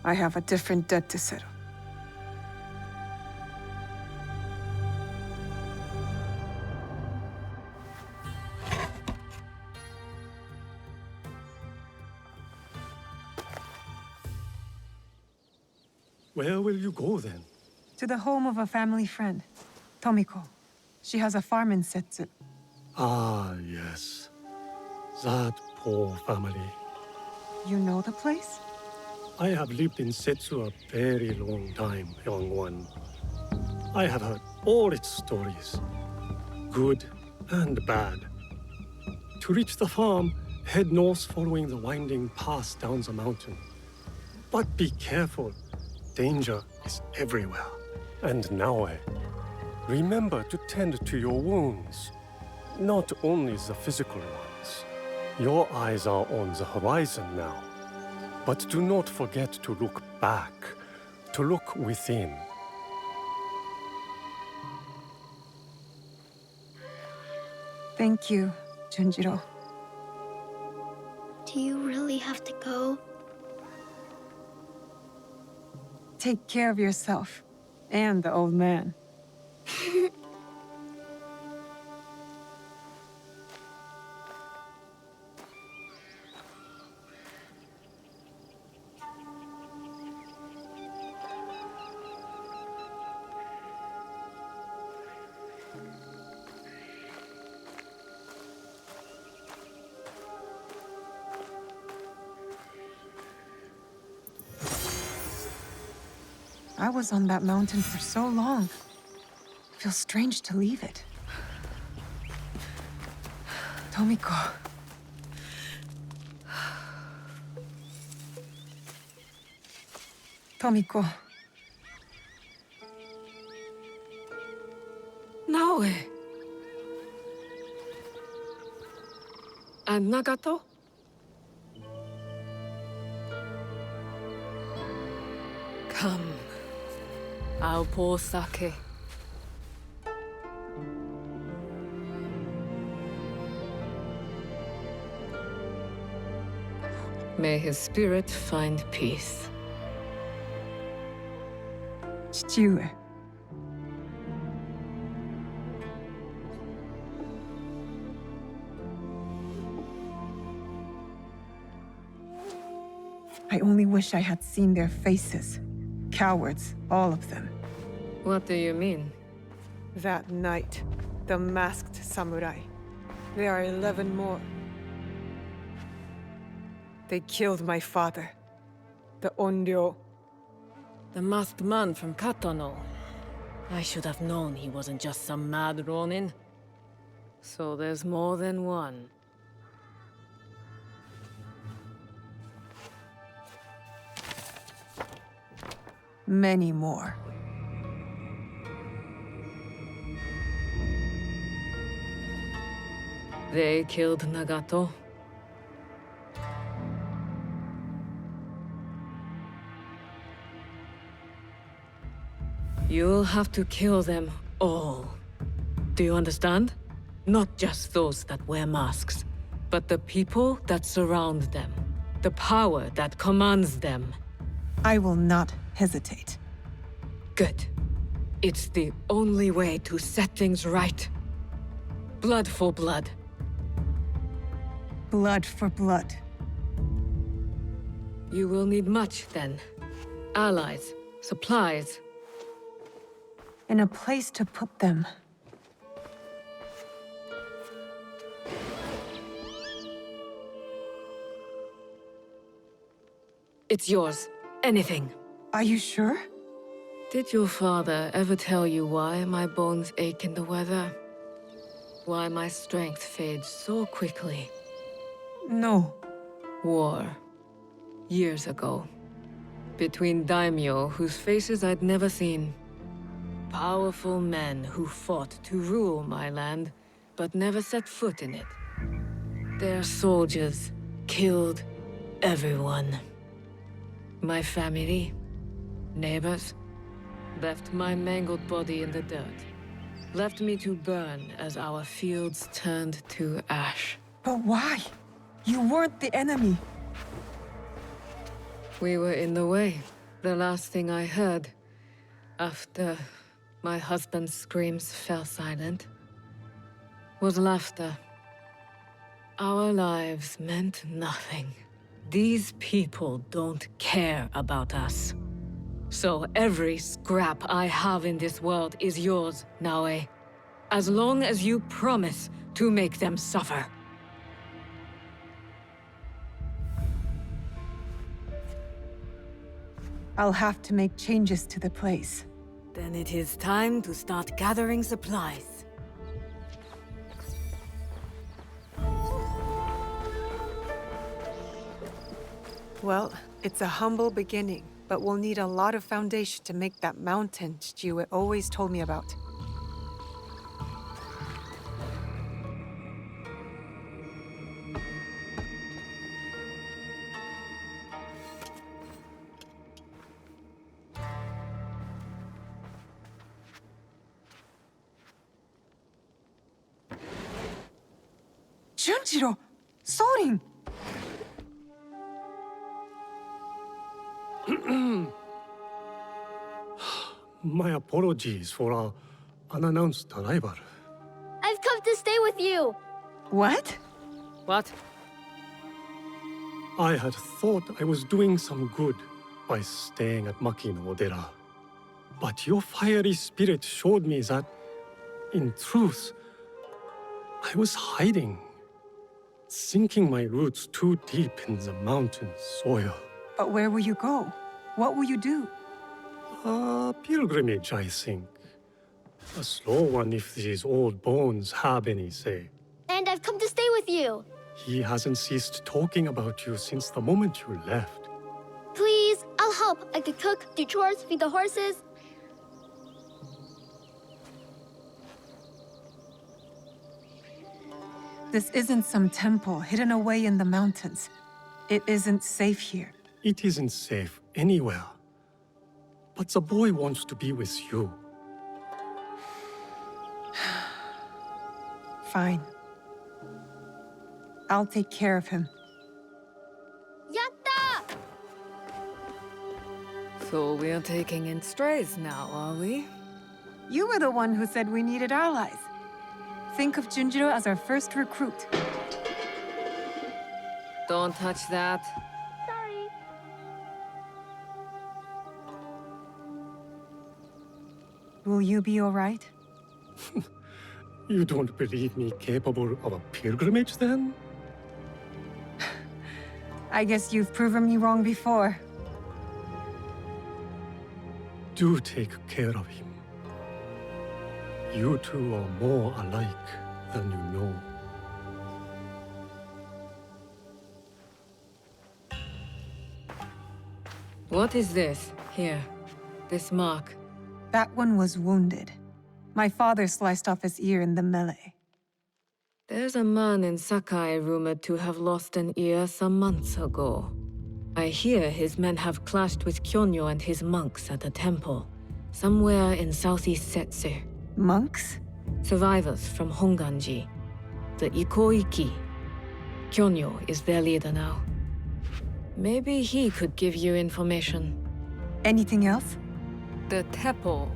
I have a different debt to settle. Where will you go then? To the home of a family friend, Tomiko. She has a farm in Setsu. Ah, yes. That poor family. You know the place? I have lived in Setsu a very long time, young one. I have heard all its stories, good and bad. To reach the farm, head north following the winding path down the mountain. But be careful. Danger is everywhere. And now, remember to tend to your wounds. Not only the physical ones. Your eyes are on the horizon now. But do not forget to look back, to look within. Thank you, Junjiro. Do you really have to go? Take care of yourself and the old man. I was on that mountain for so long. It feels strange to leave it. Tomiko. Tomiko. Naoe. And Nagato? Come. I'll pour sake. May his spirit find peace. 父上. I only wish I had seen their faces. Cowards, all of them. What do you mean? That night, The masked samurai. There are 11 more. They killed my father. The Onryo. The masked man from Katano. I should have known he wasn't just some mad ronin. So there's more than one. Many more. They killed Nagato. You'll have to kill them all. Do you understand? Not just those that wear masks, but the people that surround them. The power that commands them. I will not hesitate. Good. It's the only way to set things right. Blood for blood. Blood for blood. You will need much, then. Allies, supplies. And a place to put them. It's yours. Anything. Are you sure? Did your father ever tell you why my bones ache in the weather? Why my strength fades so quickly? No. War. Years ago. Between daimyo whose faces I'd never seen. Powerful men who fought to rule my land, but never set foot in it. Their soldiers killed everyone. My family, neighbors, left my mangled body in the dirt. Left me to burn as our fields turned to ash. But why? You weren't the enemy. We were in the way. The last thing I heard, after my husband's screams fell silent, was laughter. Our lives meant nothing. These people don't care about us. So every scrap I have in this world is yours, Naoe. As long as you promise to make them suffer. I'll have to make changes to the place. Then it is time to start gathering supplies. Well, it's a humble beginning, but we'll need a lot of foundation to make that mountain Chichiue always told me about. Junjiro! Sorin! My apologies for our unannounced arrival. I've come to stay with you! What? What? I had thought I was doing some good by staying at Makinoodera. But your fiery spirit showed me that, in truth, I was hiding. Sinking my roots too deep in the mountain soil. But where will you go? What will you do? A pilgrimage, I think. A slow one if these old bones have any say. And I've come to stay with you! He hasn't ceased talking about you since the moment you left. Please, I'll help. I could cook, do chores, feed the horses. This isn't some temple hidden away in the mountains. It isn't safe here. It isn't safe anywhere. But the boy wants to be with you. Fine. I'll take care of him. Yatta! So we're taking in strays now, are we? You were the one who said we needed allies. Think of Junjiro as our first recruit. Don't touch that. Sorry. Will you be all right? You don't believe me capable of a pilgrimage, then? I guess you've proven me wrong before. Do take care of him. You two are more alike than you know. What is this here? This mark? That one was wounded. My father sliced off his ear in the melee. There's a man in Sakai rumored to have lost an ear some months ago. I hear his men have clashed with Kyonyo and his monks at the temple, somewhere in southeast Setsu. Monks? Survivors from Honganji, the ikki. Kyonyo is their leader now. Maybe he could give you information. Anything else? The temple.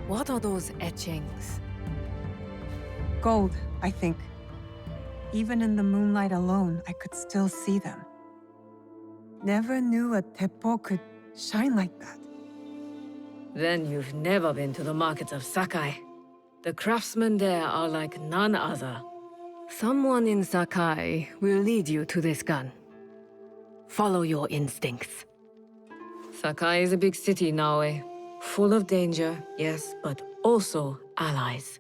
What are those etchings? Gold, I think. Even in the moonlight alone, I could still see them. Never knew a teppo could shine like that. Then you've never been to the markets of Sakai. The craftsmen there are like none other. Someone in Sakai will lead you to this gun. Follow your instincts. Sakai is a big city now, full of danger, yes, but also allies.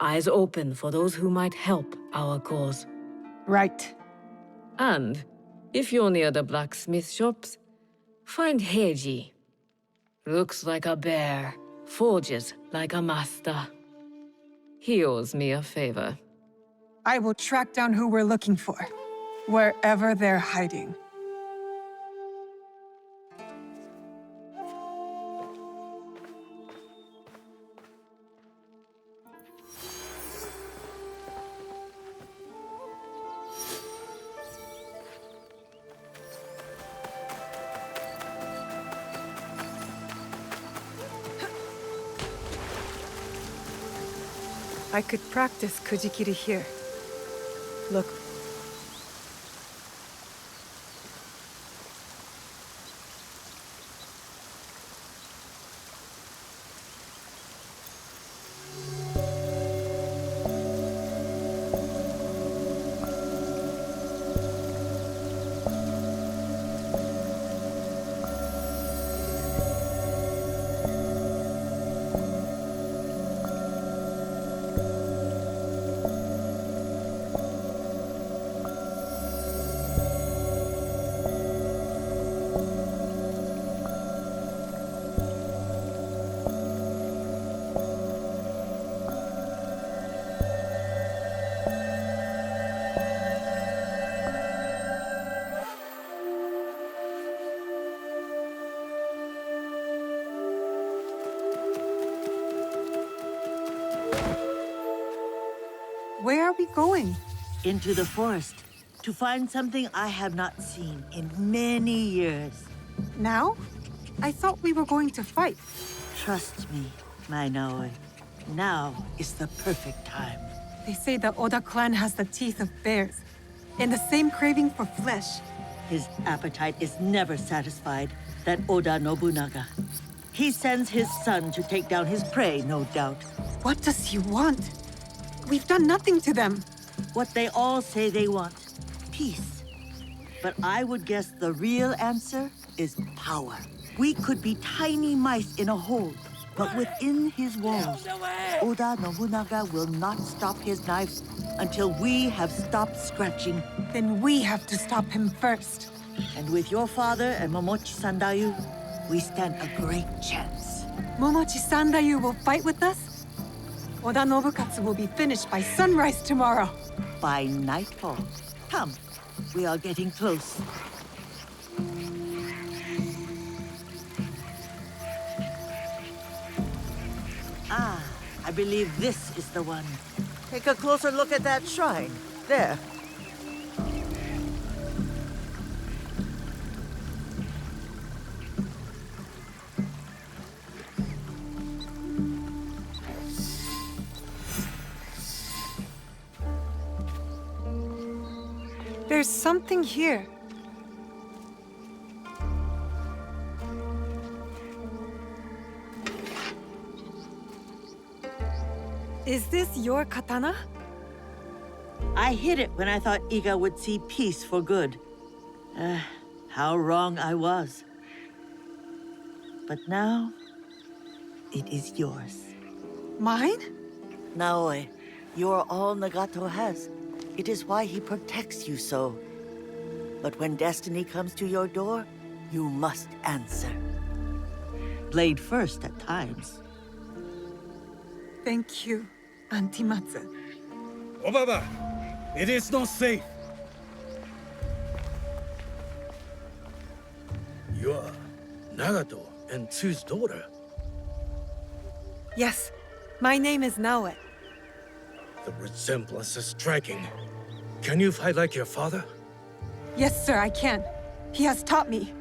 Eyes open for those who might help our cause. Right. And if you're near the blacksmith shops, find Heiji. Looks like a bear, forges like a master. He owes me a favor. I will track down who we're looking for, wherever they're hiding. I could practice Kujikiri here. Look. Where are we going? Into the forest, to find something I have not seen in many years. Now? I thought we were going to fight. Trust me, my Naoi. Now is the perfect time. They say the Oda clan has the teeth of bears, and the same craving for flesh. His appetite is never satisfied, that Oda Nobunaga. He sends his son to take down his prey, no doubt. What does he want? We've done nothing to them. What they all say they want. Peace. But I would guess the real answer is power. We could be tiny mice in a hole, but within his walls, Oda Nobunaga will not stop his knives until we have stopped scratching. Then we have to stop him first. And with your father and Momochi Sandayu, we stand a great chance. Momochi Sandayu will fight with us? Oda Nobukatsu will be finished by sunrise tomorrow. By nightfall. Come, we are getting close. Ah, I believe this is the one. Take a closer look at that shrine. There. There's something here. Is this your katana? I hid it when I thought Iga would see peace for good. How wrong I was. But now, it is yours. Mine? Naoi, you are all Nagato has. It is why he protects you so. But when destiny comes to your door, you must answer. Blade first at times. Thank you, Auntie Matsu. Obaba, it is not safe. You are Nagato and Tsu's daughter. Yes, my name is Naoe. The resemblance is striking. Can you fight like your father? Yes, sir, I can. He has taught me.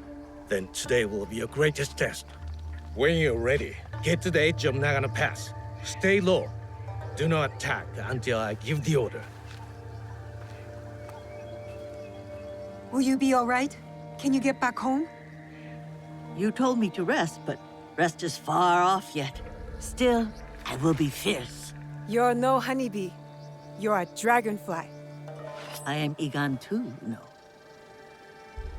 Then today will be your greatest test. When you're ready, get to the edge of Nagano Pass. Stay low. Do not attack until I give the order. Will you be all right? Can you get back home? You told me to rest, but rest is far off yet. Still, I will be fierce. You're no honeybee. You're a dragonfly. I am Igan too, you know.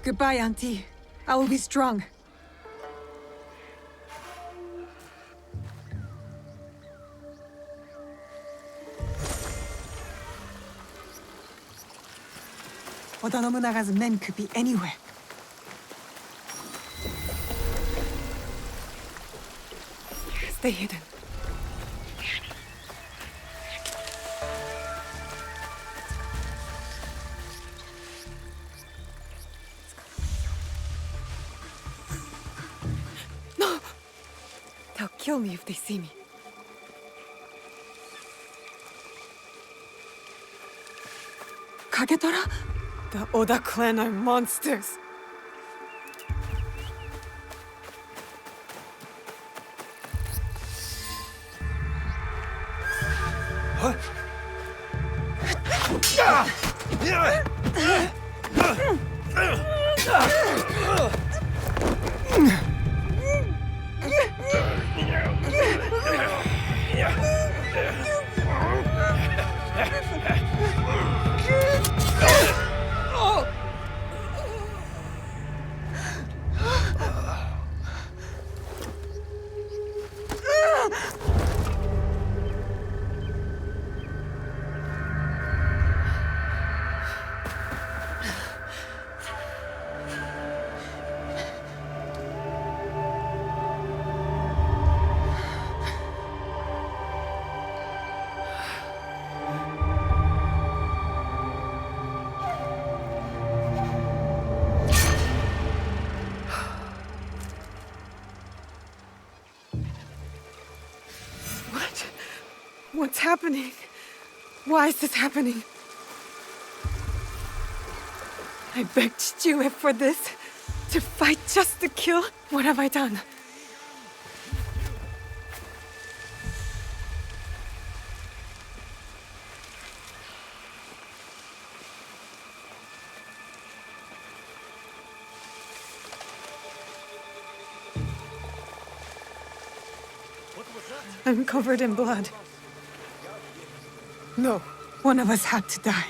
Goodbye, Auntie. I will be strong. Oda Nobunaga's men could be anywhere. Stay hidden. No! They'll kill me if they see me. Kagetora? The Oda clan are monsters. What? What's happening? Why is this happening? I begged Chichiue for this. To fight just to kill? What have I done? I'm covered in blood. No, one of us had to die.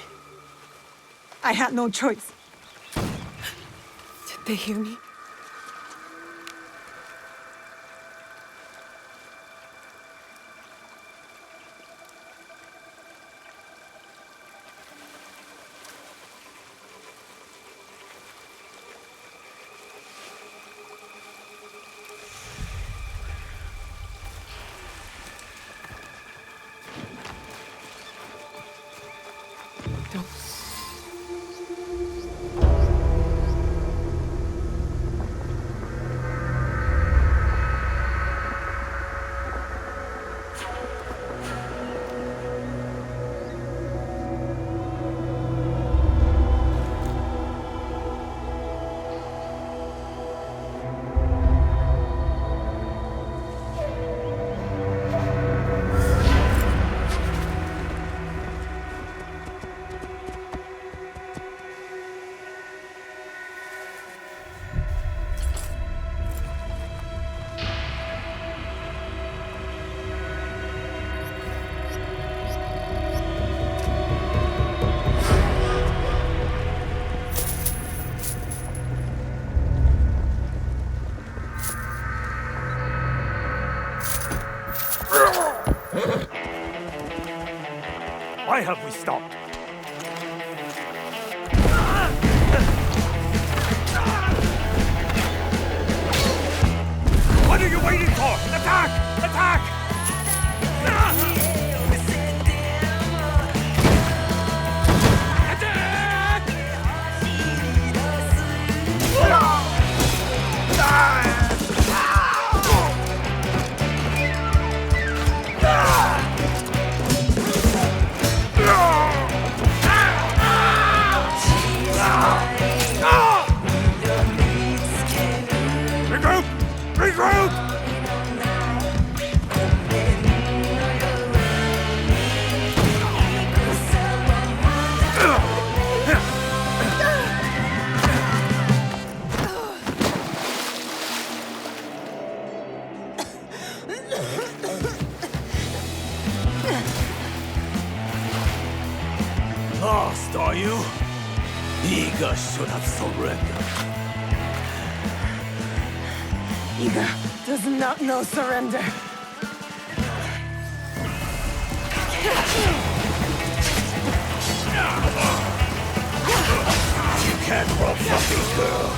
I had no choice. Did they hear me? Why have we stopped? What are you waiting for? Attack! Attack! Regroup! Regroup! Lost, are you? Iga should have surrendered. Iga does not know surrender. You can't run from this girl.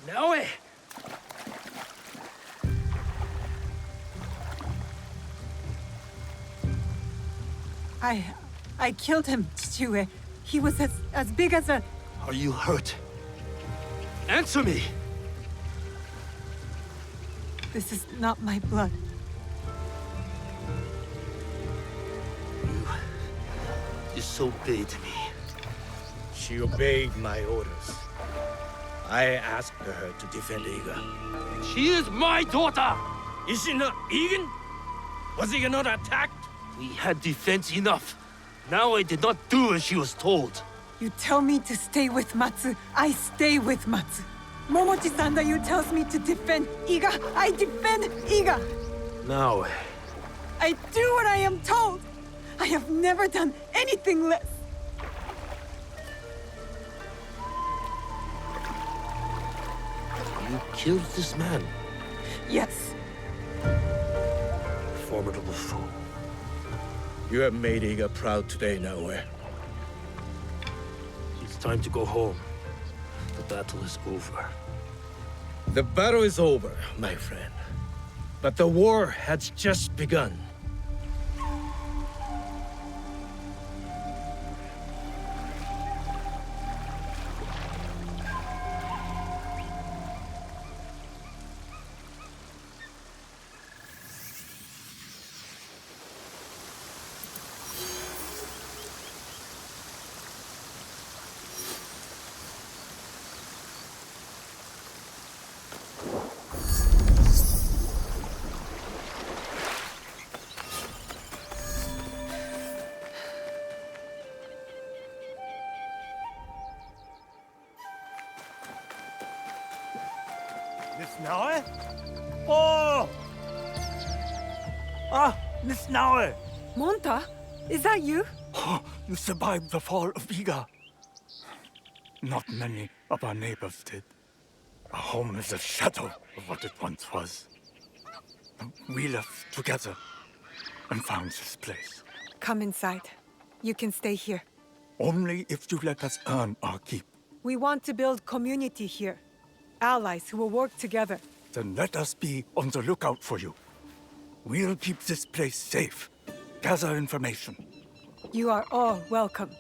Naoe! I killed him, Chichue. He was as big as a... Are you hurt? Answer me! This is not my blood. You disobeyed me. She obeyed my orders. I asked her to defend Iga. She is my daughter! Is she not Egan? Was Egan not attacked? We had defense enough. Now I did not do as she was told. You tell me to stay with Matsu, I stay with Matsu. Momochi-san you tells me to defend Iga, I defend Iga. Now, I do what I am told. I have never done anything less. you killed this man. Yes. Formidable foe. You have made Iga proud today, Naoe. It's time to go home. The battle is over. The battle is over, my friend. But the war has just begun. Miss Naoe? Oh! Ah, Miss Naoe! Monta? Is that you? Oh, you survived the fall of Iga. Not many of our neighbors did. Our home is a shadow of what it once was. We left together and found this place. Come inside. You can stay here. Only if you let us earn our keep. We want to build community here. Allies who will work together. Then let us be on the lookout for you. We'll keep this place safe. Gather information. You are all welcome.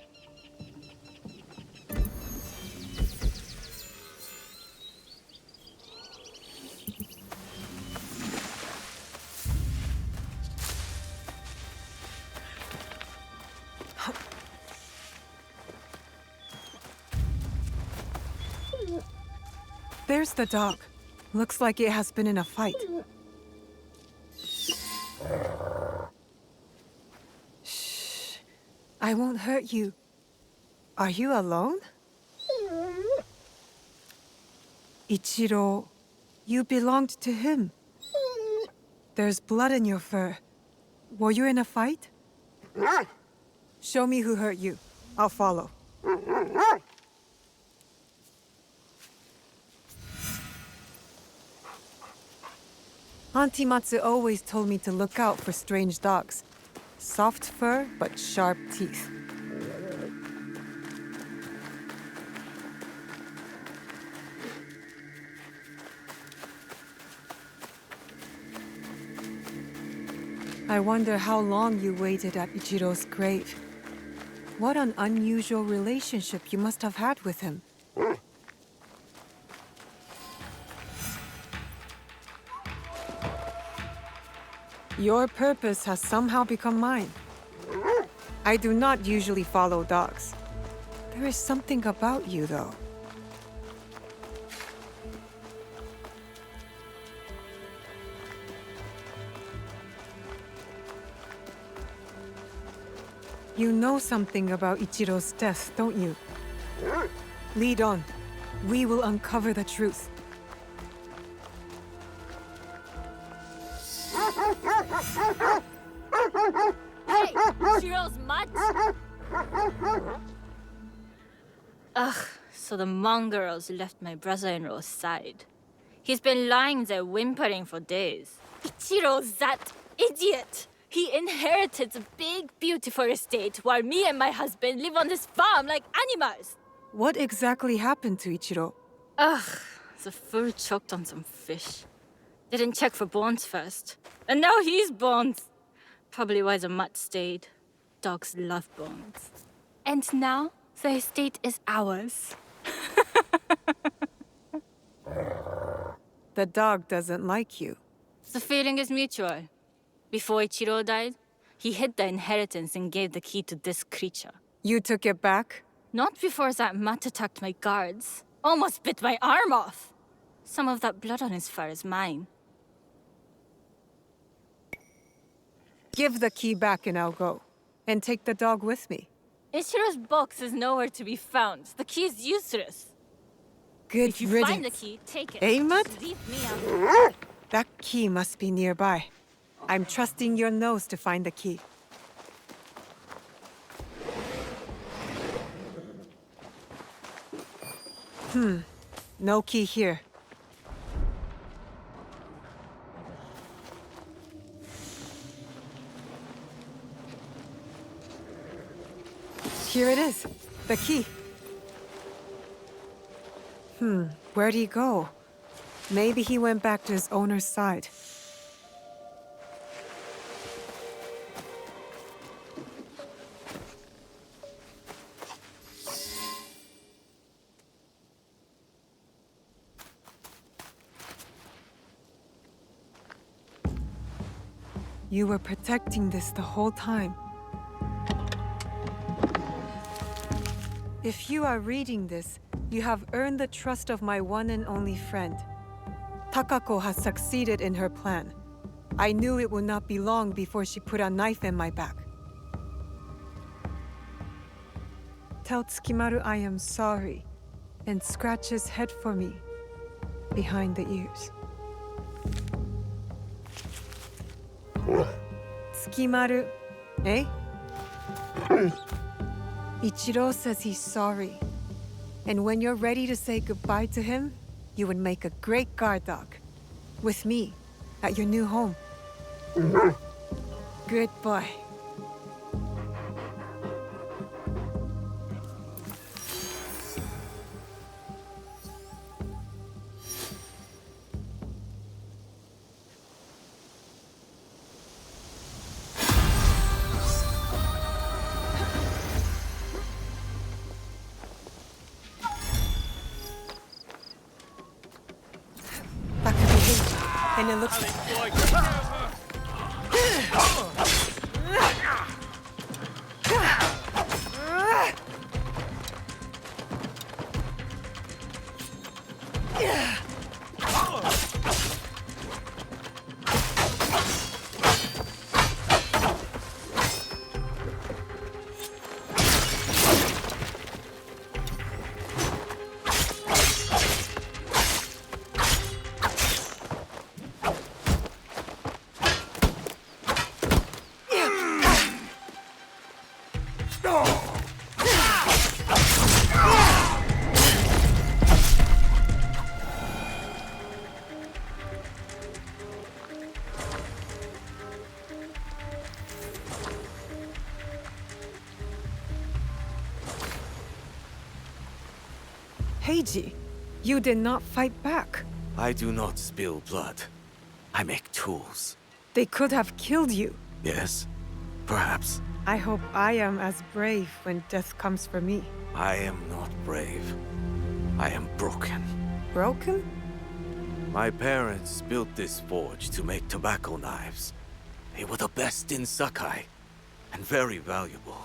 There's the dog. Looks like it has been in a fight. Shh. I won't hurt you. Are you alone? Ichiro, you belonged to him. There's blood in your fur. Were you in a fight? Show me who hurt you. I'll follow. Auntie Matsu always told me to look out for strange dogs. Soft fur, but sharp teeth. I wonder how long you waited at Ichiro's grave. What an unusual relationship you must have had with him. Your purpose has somehow become mine. I do not usually follow dogs. There is something about you, though. You know something about Ichiro's death, don't you? Lead on. We will uncover the truth. Hey, Ichiro's mutt? Ugh, so the mongrels left my brother-in-law's side. He's been lying there whimpering for days. Ichiro's that idiot! He inherited a big, beautiful estate while me and my husband live on this farm like animals. What exactly happened to Ichiro? Ugh, the fool choked on some fish. Didn't check for bones first. And now he's bones. Probably why the mutt stayed. Dogs love bones. And now the estate is ours. The dog doesn't like you. The feeling is mutual. Before Ichiro died, he hid the inheritance and gave the key to this creature. You took it back? Not before that mutt attacked my guards. Almost bit my arm off. Some of that blood on his fur is mine. Give the key back and I'll go. And take the dog with me. Ichiro's box is nowhere to be found. The key is useless. Good If you riddance. find the key, take it. Eh, Mutt? Just leave me out. That key must be nearby. I'm trusting your nose to find the key. No key here. Here it is. The key. Where'd he go? Maybe he went back to his owner's side. You were protecting this the whole time. If you are reading this, you have earned the trust of my one and only friend. Takako has succeeded in her plan. I knew it would not be long before she put a knife in my back. Tell Tsukimaru I am sorry, and scratch his head for me, behind the ears. Tsukimaru, eh? Ichiro says he's sorry. And when you're ready to say goodbye to him, you would make a great guard dog. With me, at your new home. Good boy. And it looks Heiji, you did not fight back. I do not spill blood. I make tools. They could have killed you. Yes, perhaps. I hope I am as brave when death comes for me. I am not brave. I am broken. Broken? My parents built this forge to make tobacco knives. They were the best in Sakai, and very valuable.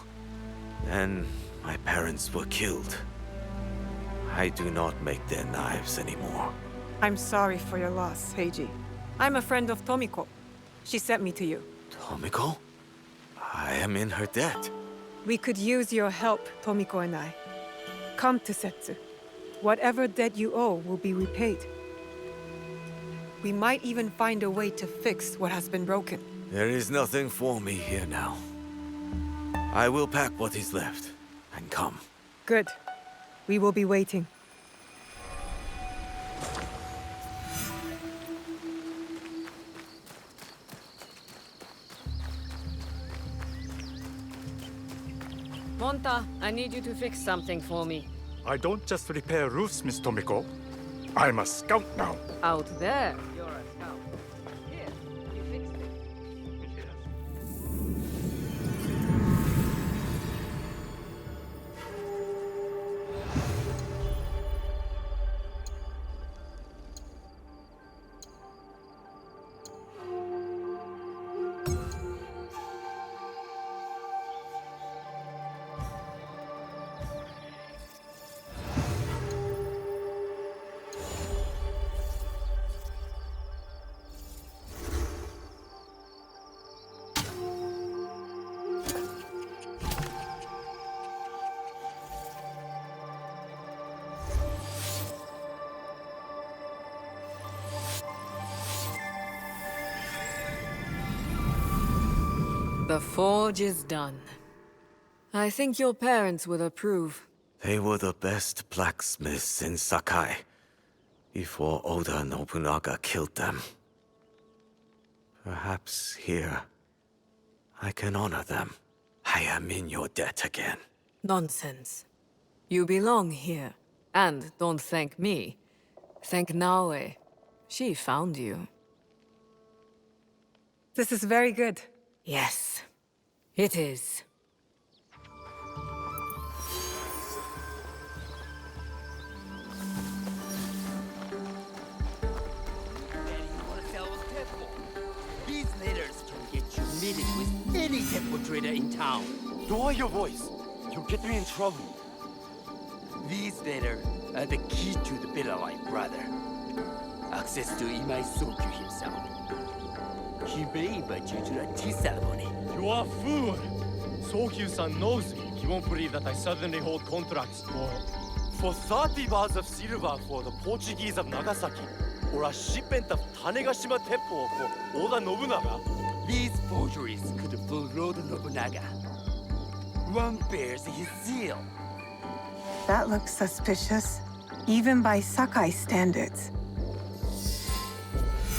Then my parents were killed. I do not make their knives anymore. I'm sorry for your loss, Heiji. I'm a friend of Tomiko. She sent me to you. Tomiko? I am in her debt. We could use your help, Tomiko and I. Come to Setsu. Whatever debt you owe will be repaid. We might even find a way to fix what has been broken. There is nothing for me here now. I will pack what is left and come. Good. We will be waiting. Monta, I need you to fix something for me. I don't just repair roofs, Miss Tomiko. I'm a scout now. Out there, you're a scout. Here, you fixed it. The forge is done. I think your parents will approve. They were the best blacksmiths in Sakai before Oda Nobunaga killed them. Perhaps here I can honor them. I am in your debt again. Nonsense. You belong here. And don't thank me. Thank Naoe. She found you. This is very good. Yes, it is. These letters can get you meeting with any temple trader in town. Lower your voice. You'll get me in trouble. These letters are the key to the Bellawai brother. Access to UBISOFT himself. He may invite you to a tea ceremony. You are a fool! Sokyu-san knows me. He won't believe that I suddenly hold contracts for 30 bars of silver for the Portuguese of Nagasaki, or a shipment of Tanegashima Temple for Oda Nobunaga. These forgeries could fool Lord Nobunaga. One bears his seal. That looks suspicious, even by Sakai standards.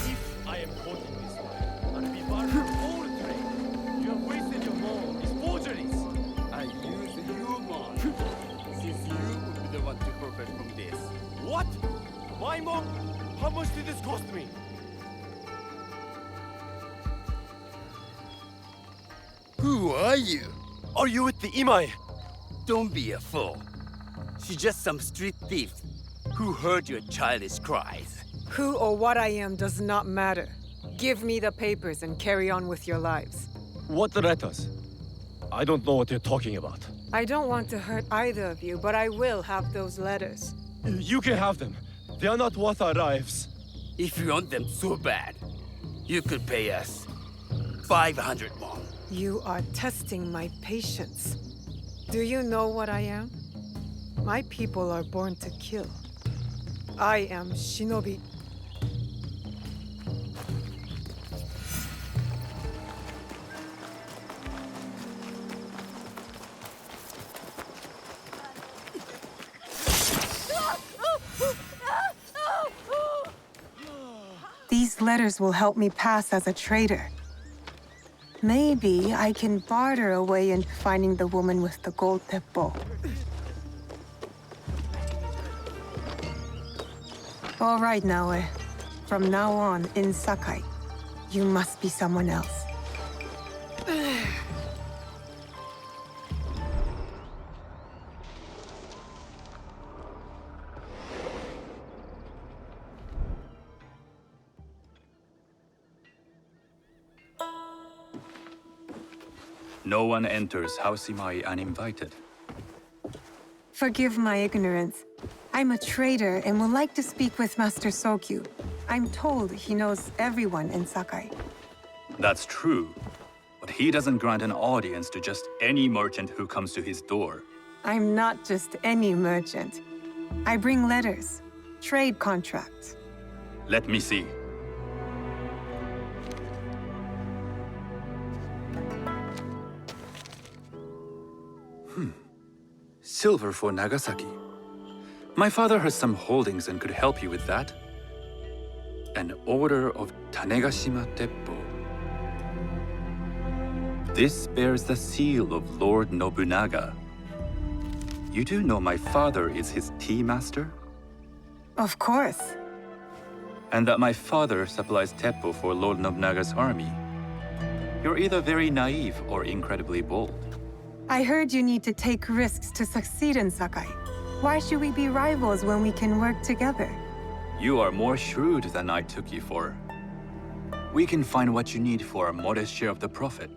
If I am caught in this lie, I'll be barred from all trade. You have wasted your money on these forgeries. I use you, Mon, since you will be the one to profit from this. What? My mom? How much did this cost me? Who are you? Are you with the Imai? Don't be a fool. She's just some street thief who heard your childish cries. Who or what I am does not matter. Give me the papers and carry on with your lives. What letters? I don't know what you're talking about. I don't want to hurt either of you, but I will have those letters. You can have them. They are not worth our lives. If you want them so bad, you could pay us 500 more. You are testing my patience. Do you know what I am? My people are born to kill. I am Shinobi. These letters will help me pass as a traitor. Maybe I can barter a way into finding the woman with the gold teppo. All right, Naoe. From now on, in Sakai, you must be someone else. No one enters House Imai uninvited. Forgive my ignorance. I'm a trader and would like to speak with Master Sokyu. I'm told he knows everyone in Sakai. That's true, but he doesn't grant an audience to just any merchant who comes to his door. I'm not just any merchant. I bring letters, trade contracts. Let me see. Silver for Nagasaki. My father has some holdings and could help you with that. An order of Tanegashima Teppo. This bears the seal of Lord Nobunaga. You do know my father is his tea master? Of course. And that my father supplies Teppo for Lord Nobunaga's army. You're either very naive or incredibly bold. I heard you need to take risks to succeed in Sakai. Why should we be rivals when we can work together? You are more shrewd than I took you for. We can find what you need for a modest share of the profit.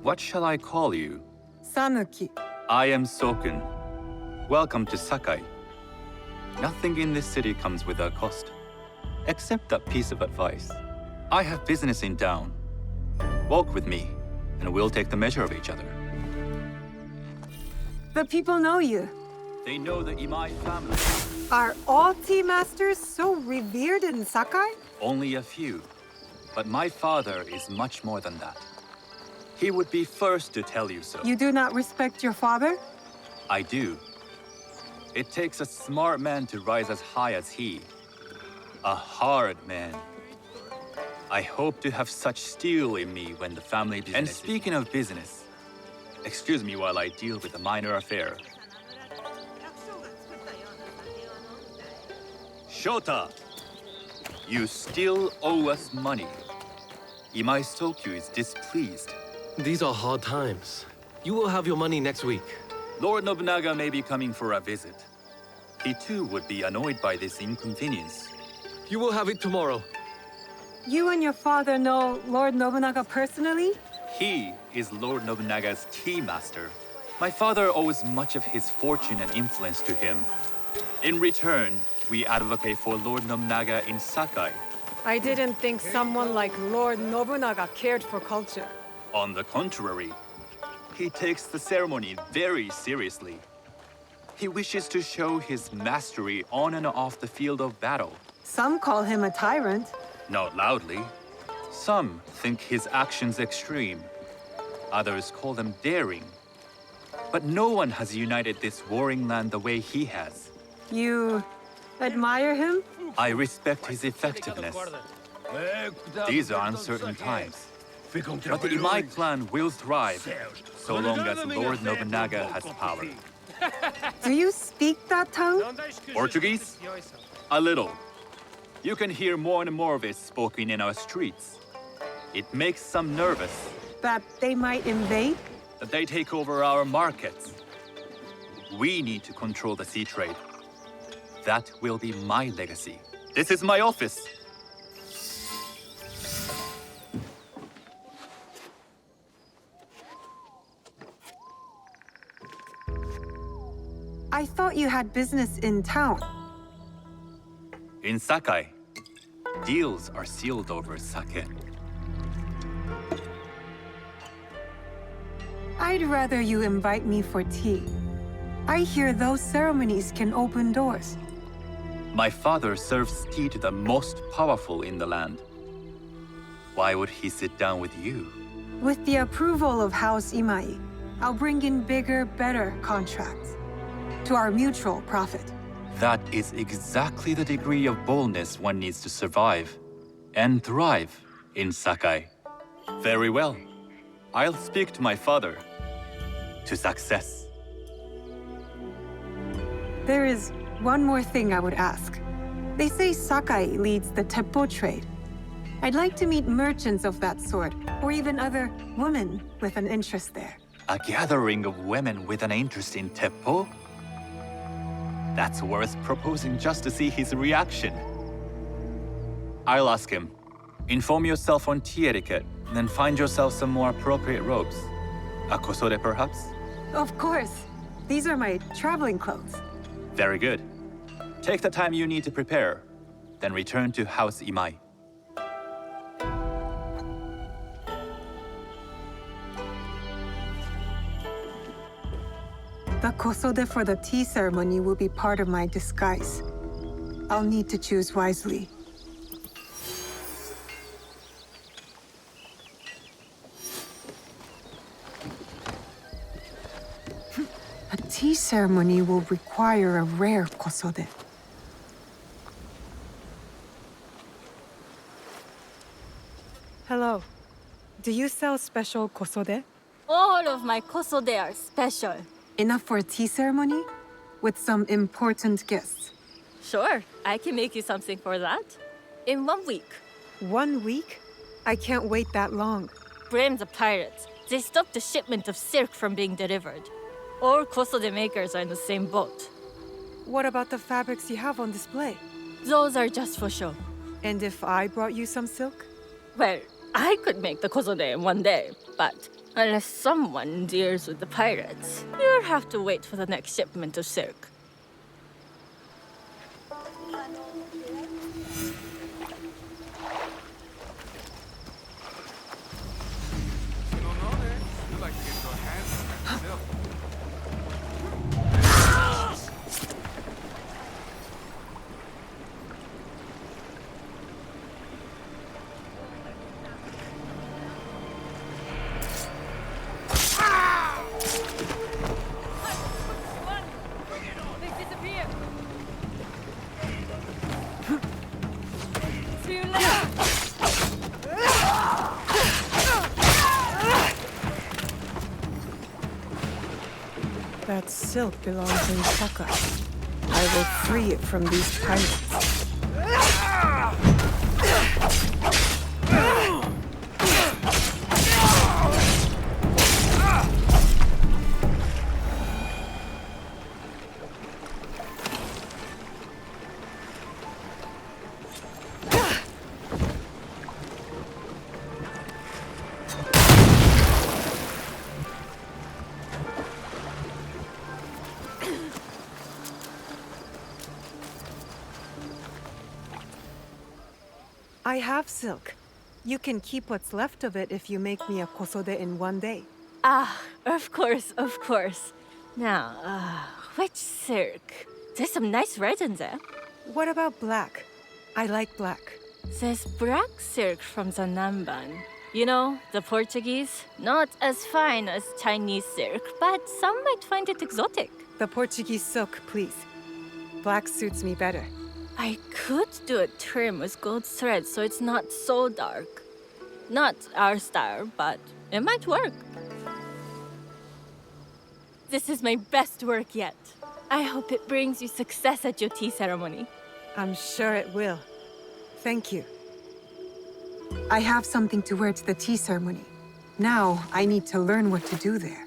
What shall I call you? Sanuki. I am Sokun. Welcome to Sakai. Nothing in this city comes without cost. Except that piece of advice. I have business in town. Walk with me, and we'll take the measure of each other. The people know you. They know the Imai family. Are all tea masters so revered in Sakai? Only a few. But my father is much more than that. He would be first to tell you so. You do not respect your father? I do. It takes a smart man to rise as high as he. A hard man. I hope to have such steel in me when the family business. And speaking of business, excuse me while I deal with a minor affair. Shota! You still owe us money. Imai Sokyu is displeased. These are hard times. You will have your money next week. Lord Nobunaga may be coming for a visit. He too would be annoyed by this inconvenience. You will have it tomorrow. You and your father know Lord Nobunaga personally? He is Lord Nobunaga's tea master. My father owes much of his fortune and influence to him. In return, we advocate for Lord Nobunaga in Sakai. I didn't think someone like Lord Nobunaga cared for culture. On the contrary, he takes the ceremony very seriously. He wishes to show his mastery on and off the field of battle. Some call him a tyrant. Not loudly. Some think his actions extreme. Others call them daring. But no one has united this warring land the way he has. You admire him? I respect his effectiveness. These are uncertain times. But the Imai clan will thrive, so long as Lord Nobunaga has power. Do you speak that tongue? Portuguese? A little. You can hear more and more of it spoken in our streets. It makes some nervous. That they might invade? That they take over our markets. We need to control the sea trade. That will be my legacy. This is my office. I thought you had business in town. In Sakai, deals are sealed over sake. I'd rather you invite me for tea. I hear those ceremonies can open doors. My father serves tea to the most powerful in the land. Why would he sit down with you? With the approval of House Imai, I'll bring in bigger, better contracts. To our mutual profit. That is exactly the degree of boldness one needs to survive and thrive in Sakai. Very well. I'll speak to my father. To success. There is one more thing I would ask. They say Sakai leads the teppo trade. I'd like to meet merchants of that sort, or even other women with an interest there. A gathering of women with an interest in teppo? That's worth proposing just to see his reaction. I'll ask him. Inform yourself on tea etiquette, then find yourself some more appropriate robes. A kosode, perhaps? Of course. These are my traveling clothes. Very good. Take the time you need to prepare, then return to House Imai. The kosode for the tea ceremony will be part of my disguise. I'll need to choose wisely. A tea ceremony will require a rare kosode. Hello. Do you sell special kosode? All of my kosode are special. Enough for a tea ceremony? With some important guests? Sure, I can make you something for that. In 1 week. 1 week? I can't wait that long. Blame the pirates. They stopped the shipment of silk from being delivered. All kosode makers are in the same boat. What about the fabrics you have on display? Those are just for show. And if I brought you some silk? Well, I could make the kosode in 1 day, but unless someone deals with the pirates, you'll have to wait for the next shipment of silk. That silk belongs in Sakai. I will free it from these pirates. I have silk. You can keep what's left of it if you make me a kosode in 1 day. Ah, of course, of course. Now, which silk? There's some nice red in there. What about black? I like black. There's black silk from the Namban. You know, the Portuguese. Not as fine as Chinese silk, but some might find it exotic. The Portuguese silk, please. Black suits me better. I could do a trim with gold thread so it's not so dark. Not our style, but it might work. This is my best work yet. I hope it brings you success at your tea ceremony. I'm sure it will. Thank you. I have something to wear to the tea ceremony. Now, I need to learn what to do there.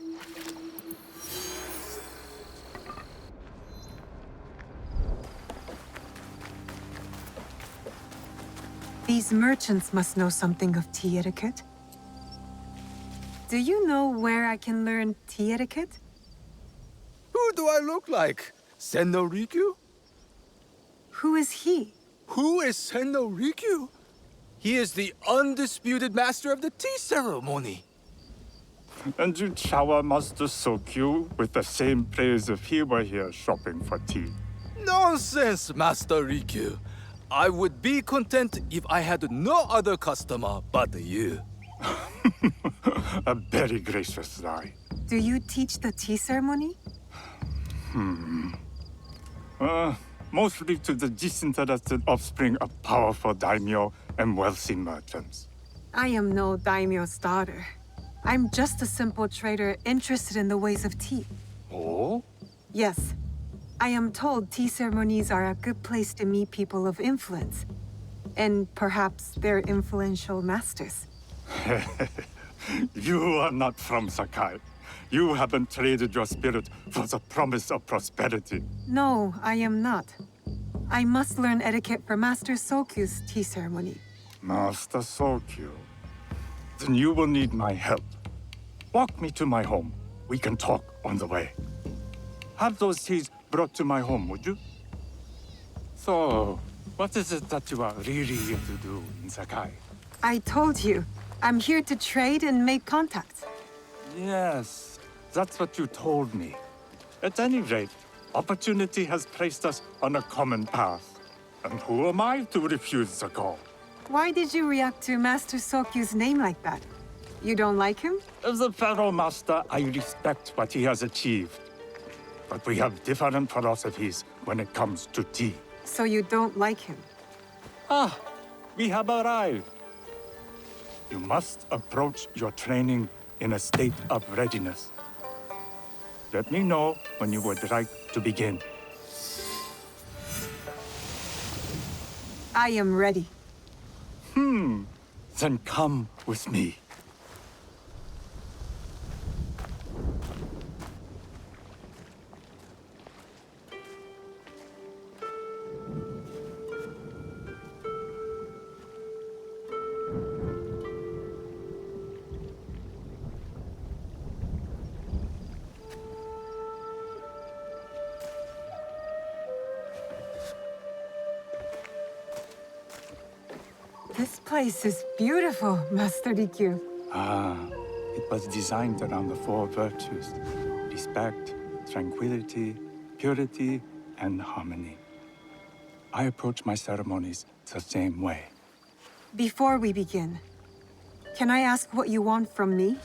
These merchants must know something of tea etiquette. Do you know where I can learn tea etiquette? Who do I look like? Senno Rikyu? Who is he? Who is Senno Rikyu? He is the undisputed master of the tea ceremony. And you shower Master Sokyu with the same praise if he were here shopping for tea. Nonsense, Master Rikyu. I would be content if I had no other customer but you. A very gracious lie. Do you teach the tea ceremony? Mostly to the disinterested offspring of powerful daimyo and wealthy merchants. I am no daimyo's daughter. I'm just a simple trader interested in the ways of tea. Oh? Yes. I am told tea ceremonies are a good place to meet people of influence. And perhaps their influential masters. You are not from Sakai. You haven't traded your spirit for the promise of prosperity. No, I am not. I must learn etiquette for Master Sokyu's tea ceremony. Master Sokyu. Then you will need my help. Walk me to my home. We can talk on the way. Have those teas brought to my home, would you? So, what is it that you are really here to do in Sakai? I told you, I'm here to trade and make contacts. Yes, that's what you told me. At any rate, opportunity has placed us on a common path. And who am I to refuse the call? Why did you react to Master Sokyu's name like that? You don't like him? As a Pharaoh Master, I respect what he has achieved. But we have different philosophies when it comes to tea. So you don't like him? Ah, we have arrived. You must approach your training in a state of readiness. Let me know when you would like to begin. I am ready. Then come with me. This place is beautiful, Master Rikyu. It was designed around the four virtues: respect, tranquility, purity, and harmony. I approach my ceremonies the same way. Before we begin, can I ask what you want from me?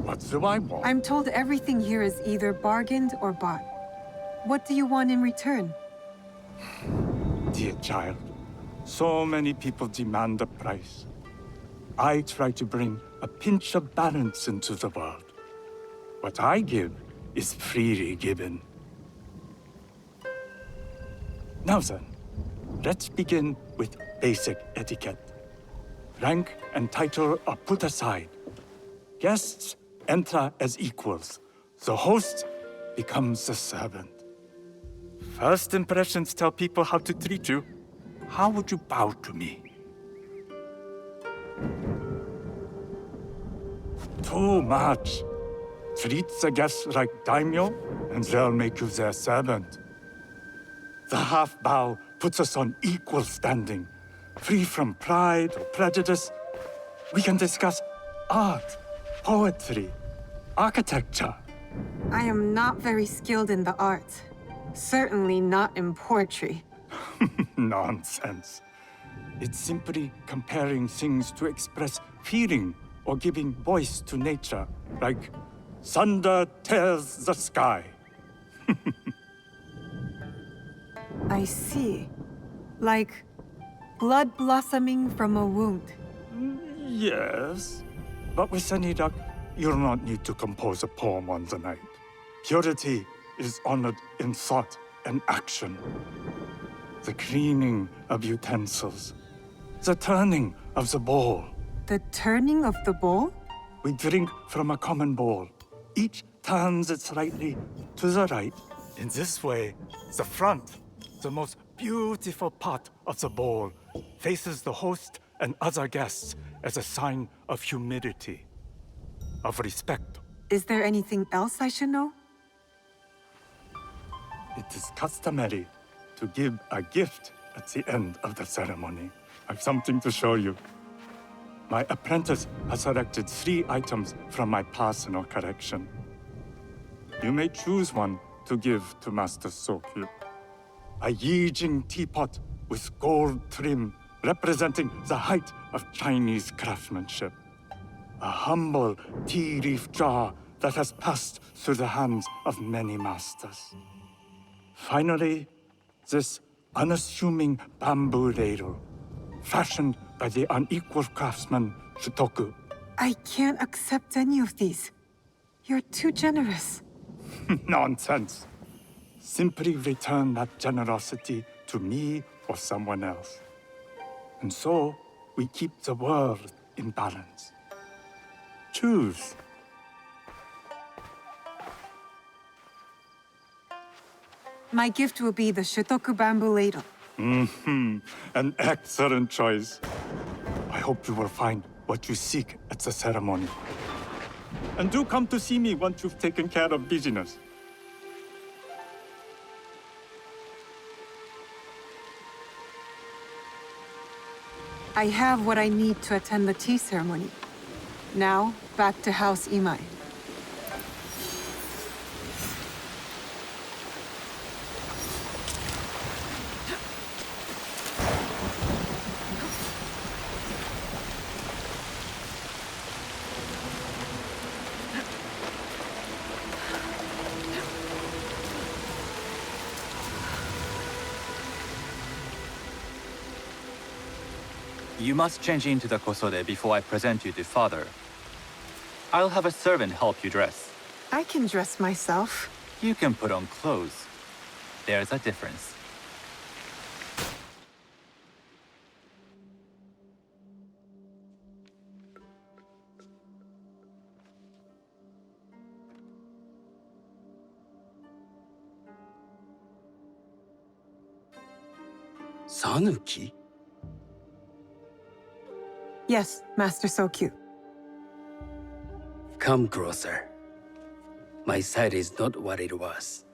What do I want? I'm told everything here is either bargained or bought. What do you want in return? Dear child, so many people demand a price. I try to bring a pinch of balance into the world. What I give is freely given. Now then, let's begin with basic etiquette. Rank and title are put aside. Guests enter as equals. The host becomes the servant. First impressions tell people how to treat you. How would you bow to me? Too much. Treat the guests like daimyo, and they'll make you their servant. The half bow puts us on equal standing, free from pride or prejudice. We can discuss art, poetry, architecture. I am not very skilled in the arts. Certainly not in poetry. Nonsense. It's simply comparing things to express feeling or giving voice to nature, like thunder tears the sky. I see. Like blood blossoming from a wound. Yes, but with any luck, you'll not need to compose a poem on the night. Purity is honored in thought and action. The cleaning of utensils. The turning of the bowl. The turning of the bowl? We drink from a common bowl. Each turns it slightly to the right. In this way, the front, the most beautiful part of the bowl, faces the host and other guests as a sign of humility, of respect. Is there anything else I should know? It is customary to give a gift at the end of the ceremony. I've something to show you. My apprentice has selected 3 items from my personal collection. You may choose one to give to Master Sokyu. A Yijing teapot with gold trim representing the height of Chinese craftsmanship. A humble tea leaf jar that has passed through the hands of many masters. Finally, this unassuming bamboo ladle, fashioned by the unequal craftsman Shutoku. I can't accept any of these. You're too generous. Nonsense. simply return that generosity to me or someone else. And so, we keep the world in balance. Choose. My gift will be the Shutoku bamboo ladle. An excellent choice. I hope you will find what you seek at the ceremony. And do come to see me once you've taken care of business. I have what I need to attend the tea ceremony. Now, back to House Imai. You must change into the kosode before I present you to father. I'll have a servant help you dress. I can dress myself. You can put on clothes. There's a difference. Sanuki? Yes, Master Sokyu. Come closer. My sight is not what it was,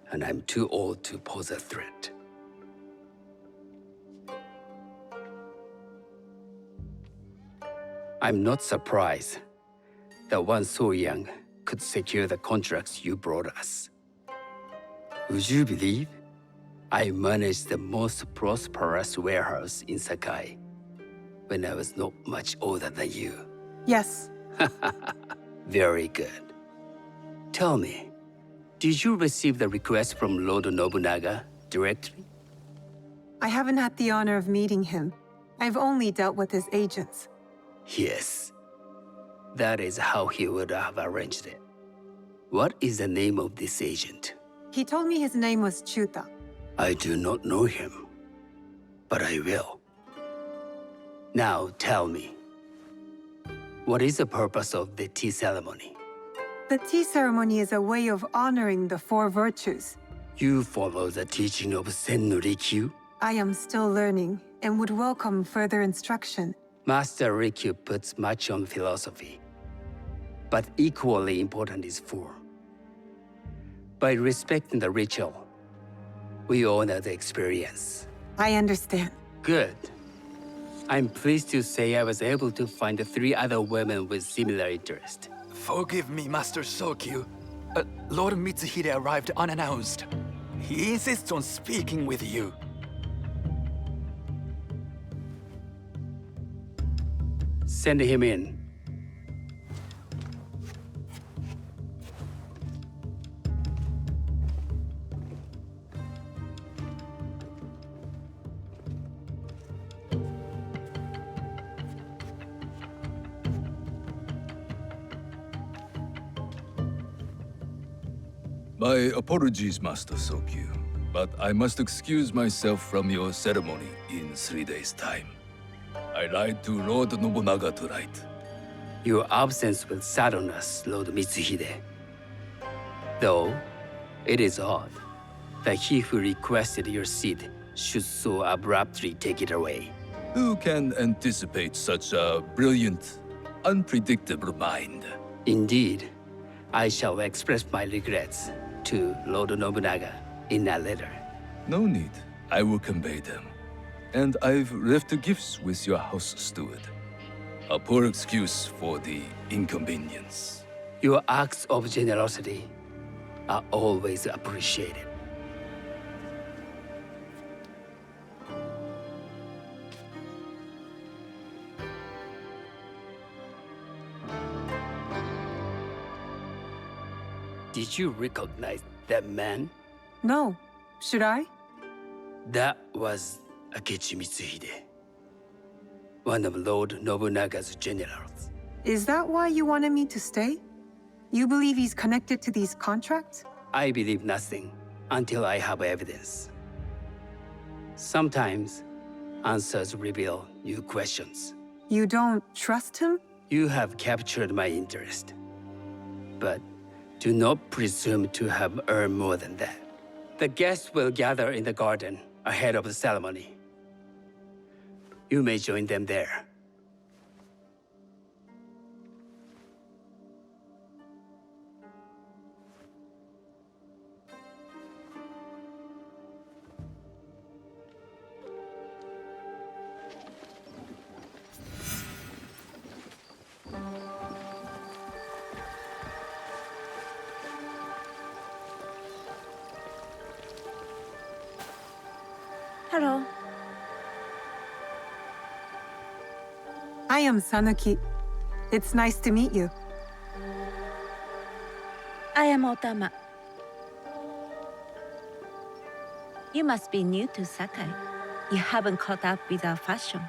and I'm too old to pose a threat. I'm not surprised that one so young could secure the contracts you brought us. Would you believe I managed the most prosperous warehouse in Sakai when I was not much older than you? Yes. Very good. Tell me, did you receive the request from Lord Nobunaga directly? I haven't had the honor of meeting him. I've only dealt with his agents. Yes. That is how he would have arranged it. What is the name of this agent? He told me his name was Chuta. I do not know him, but I will. Now tell me, what is the purpose of the tea ceremony? The tea ceremony is a way of honoring the four virtues. You follow the teaching of Sen no Rikyu? I am still learning and would welcome further instruction. Master Rikyu puts much on philosophy, but equally important is form. By respecting the ritual, we honor the experience. I understand. Good. I'm pleased to say I was able to find 3 other women with similar interest. Forgive me, Master Sokyu. Lord Mitsuhide arrived unannounced. He insists on speaking with you. Send him in. My apologies, Master Sokyu, but I must excuse myself from your ceremony in 3 days' time. I lied to Lord Nobunaga tonight. Your absence will sadden us, Lord Mitsuhide. Though, it is odd that he who requested your seat should so abruptly take it away. Who can anticipate such a brilliant, unpredictable mind? Indeed, I shall express my regrets to Lord Nobunaga in a letter. No need. I will convey them. And I've left the gifts with your house steward. A poor excuse for the inconvenience. Your acts of generosity are always appreciated. Did you recognize that man? No. Should I? That was Akechi Mitsuhide, one of Lord Nobunaga's generals. Is that why you wanted me to stay? You believe he's connected to these contracts? I believe nothing. until I have evidence. Sometimes, answers reveal new questions. You don't trust him? You have captured my interest. But do not presume to have earned more than that. The guests will gather in the garden ahead of the ceremony. You may join them there. Hello. I am Sanuki. It's nice to meet you. I am Otama. You must be new to Sakai. You haven't caught up with our fashion.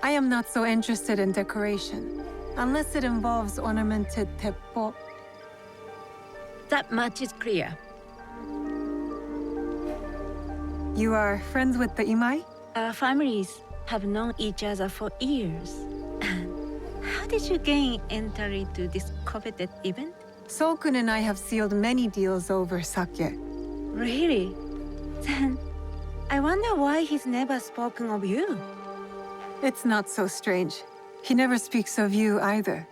I am not so interested in decoration, unless it involves ornamented teppo. That much is clear. You are friends with the Imai? Our families have known each other for years. How did you gain entry to this coveted event? Shogun and I have sealed many deals over sake. Really? Then I wonder why he's never spoken of you. It's not so strange. He never speaks of you either.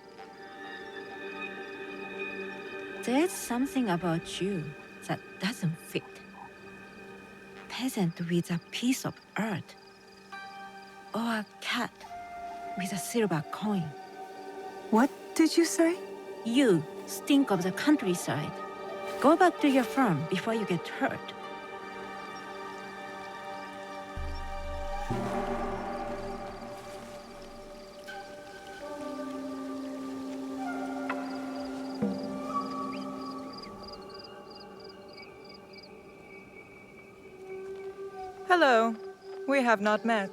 There's something about you that doesn't fit. Peasant with a piece of earth. Or a cat with a silver coin. What did you say? You stink of the countryside. Go back to your farm before you get hurt. Hello. We have not met.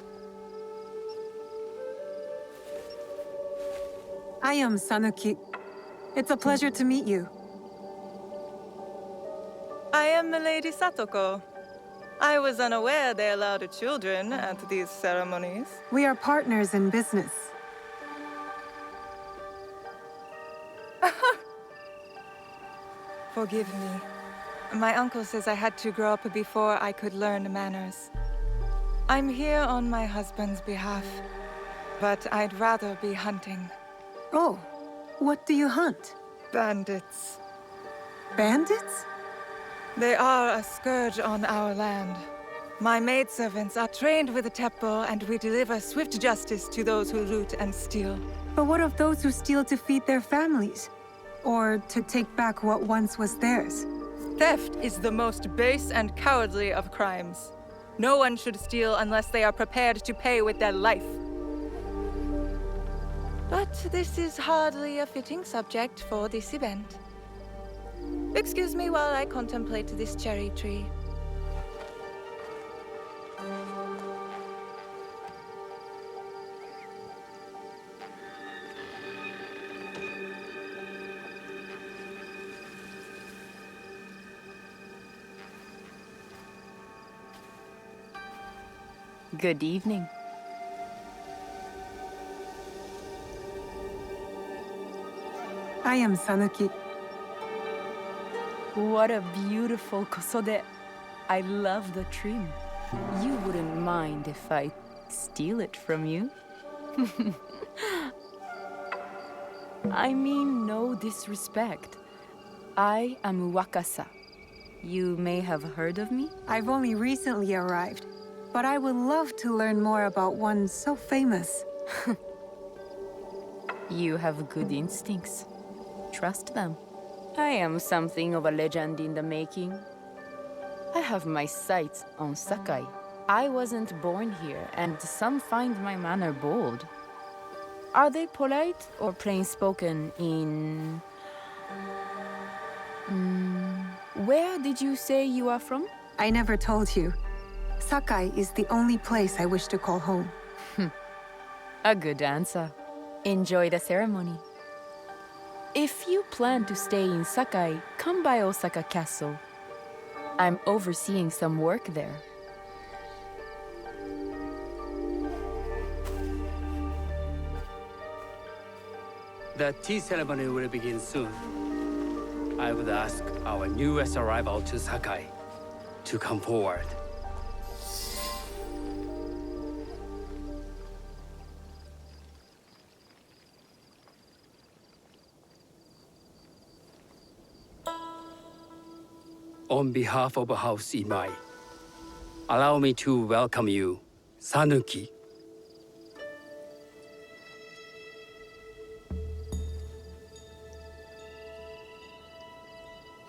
I am Sanuki. It's a pleasure to meet you. I am Milady Satoko. I was unaware they allowed children at these ceremonies. We are partners in business. Forgive me. My uncle says I had to grow up before I could learn manners. I'm here on my husband's behalf, but I'd rather be hunting. Oh, what do you hunt? Bandits. Bandits? They are a scourge on our land. My maidservants are trained with the Teppo, and we deliver swift justice to those who loot and steal. But what of those who steal to feed their families? Or to take back what once was theirs? Theft is the most base and cowardly of crimes. No one should steal unless they are prepared to pay with their life. But this is hardly a fitting subject for this event. Excuse me while I contemplate this cherry tree. Good evening. I am Sanuki. What a beautiful kosode. I love the trim. You wouldn't mind if I steal it from you? I mean no disrespect. I am Wakasa. You may have heard of me? I've only recently arrived, but I would love to learn more about one so famous. You have good instincts. Trust them. I am something of a legend in the making. I have my sights on Sakai. I wasn't born here, and some find my manner bold. Are they polite or plain-spoken in... Where did you say you are from? I never told you. Sakai is the only place I wish to call home. A good answer. Enjoy the ceremony. If you plan to stay in Sakai, come by Osaka Castle. I'm overseeing some work there. The tea ceremony will begin soon. I would ask our newest arrival to Sakai to come forward. On behalf of House Imai, allow me to welcome you, Sanuki.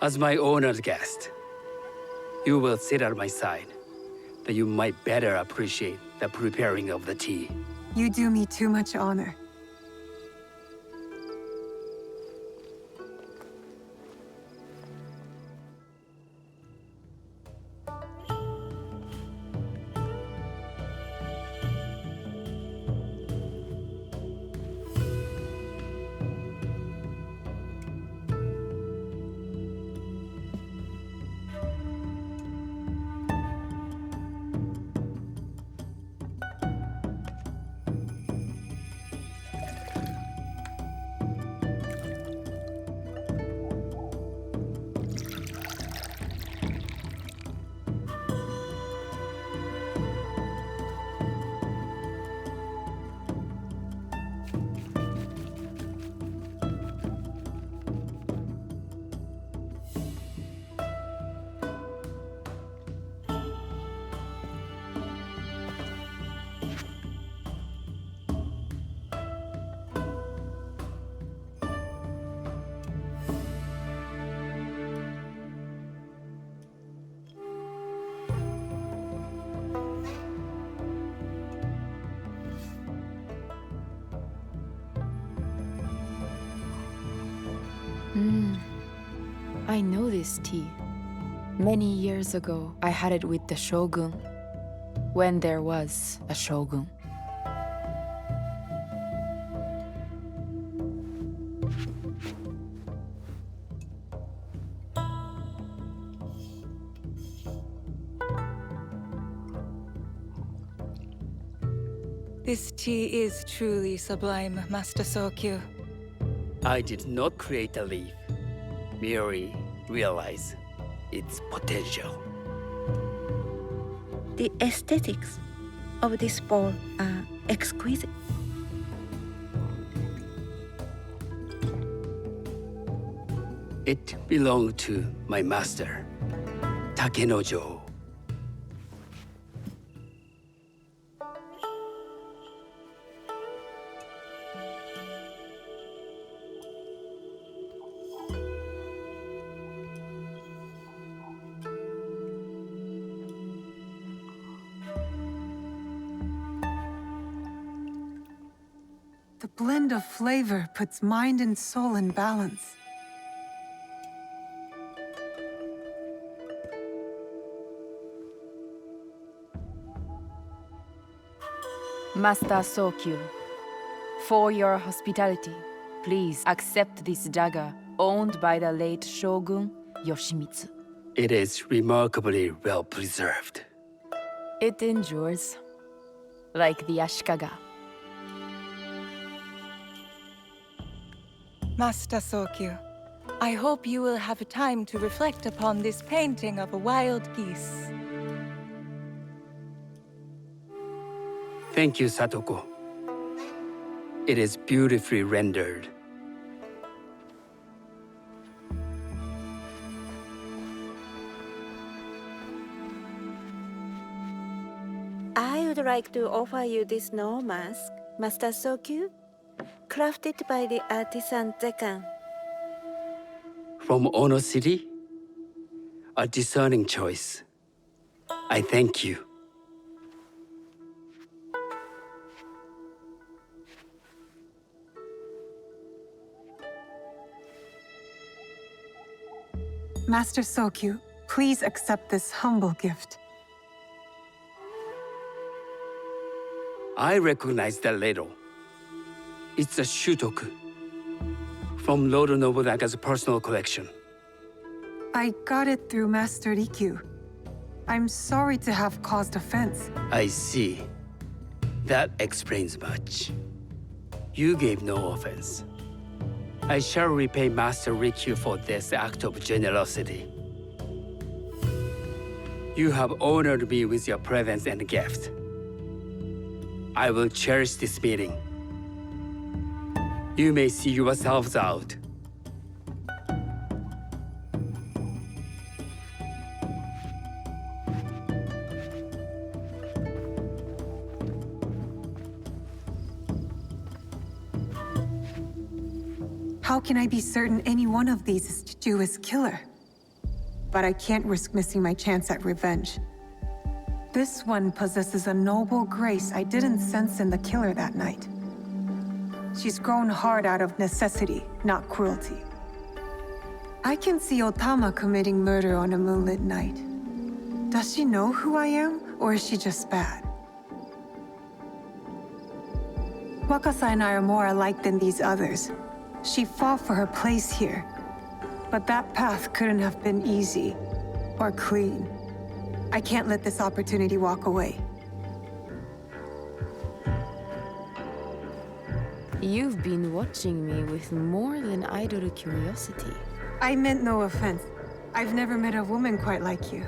As my honored guest, you will sit at my side, that you might better appreciate the preparing of the tea. You do me too much honor. I know this tea. Many years ago, I had it with the Shogun, when there was a Shogun. This tea is truly sublime, Master Sokyu. I did not create a leaf, merely realize its potential. The aesthetics of this bowl are exquisite. It belonged to my master, Takenojo. The blend of flavor puts mind and soul in balance. Master Sokyu, for your hospitality, please accept this dagger owned by the late Shogun Yoshimitsu. It is remarkably well preserved. It endures, like the Ashikaga. Master Sokyu, I hope you will have time to reflect upon this painting of a wild geese. Thank you, Satoko. It is beautifully rendered. I would like to offer you this snow mask, Master Sokyu, crafted by the artisan Zekan. From Ono City? A discerning choice. I thank you. Master Sokyu, please accept this humble gift. I recognize that ladle. It's a shutoku. from Lord Nobunaga's personal collection. I got it through Master Rikyu. I'm sorry to have caused offense. I see. That explains much. You gave no offense. I shall repay Master Rikyu for this act of generosity. You have honored me with your presence and gift. I will cherish this meeting. You may see yourselves out. How can I be certain any one of these is Chichiu's killer? But I can't risk missing my chance at revenge. This one possesses a noble grace I didn't sense in the killer that night. She's grown hard out of necessity, not cruelty. I can see Otama committing murder on a moonlit night. Does she know who I am, or is she just bad? Wakasa and I are more alike than these others. She fought for her place here. But that path couldn't have been easy or clean. I can't let this opportunity walk away. You've been watching me with more than idle curiosity. I meant no offense. I've never met a woman quite like you.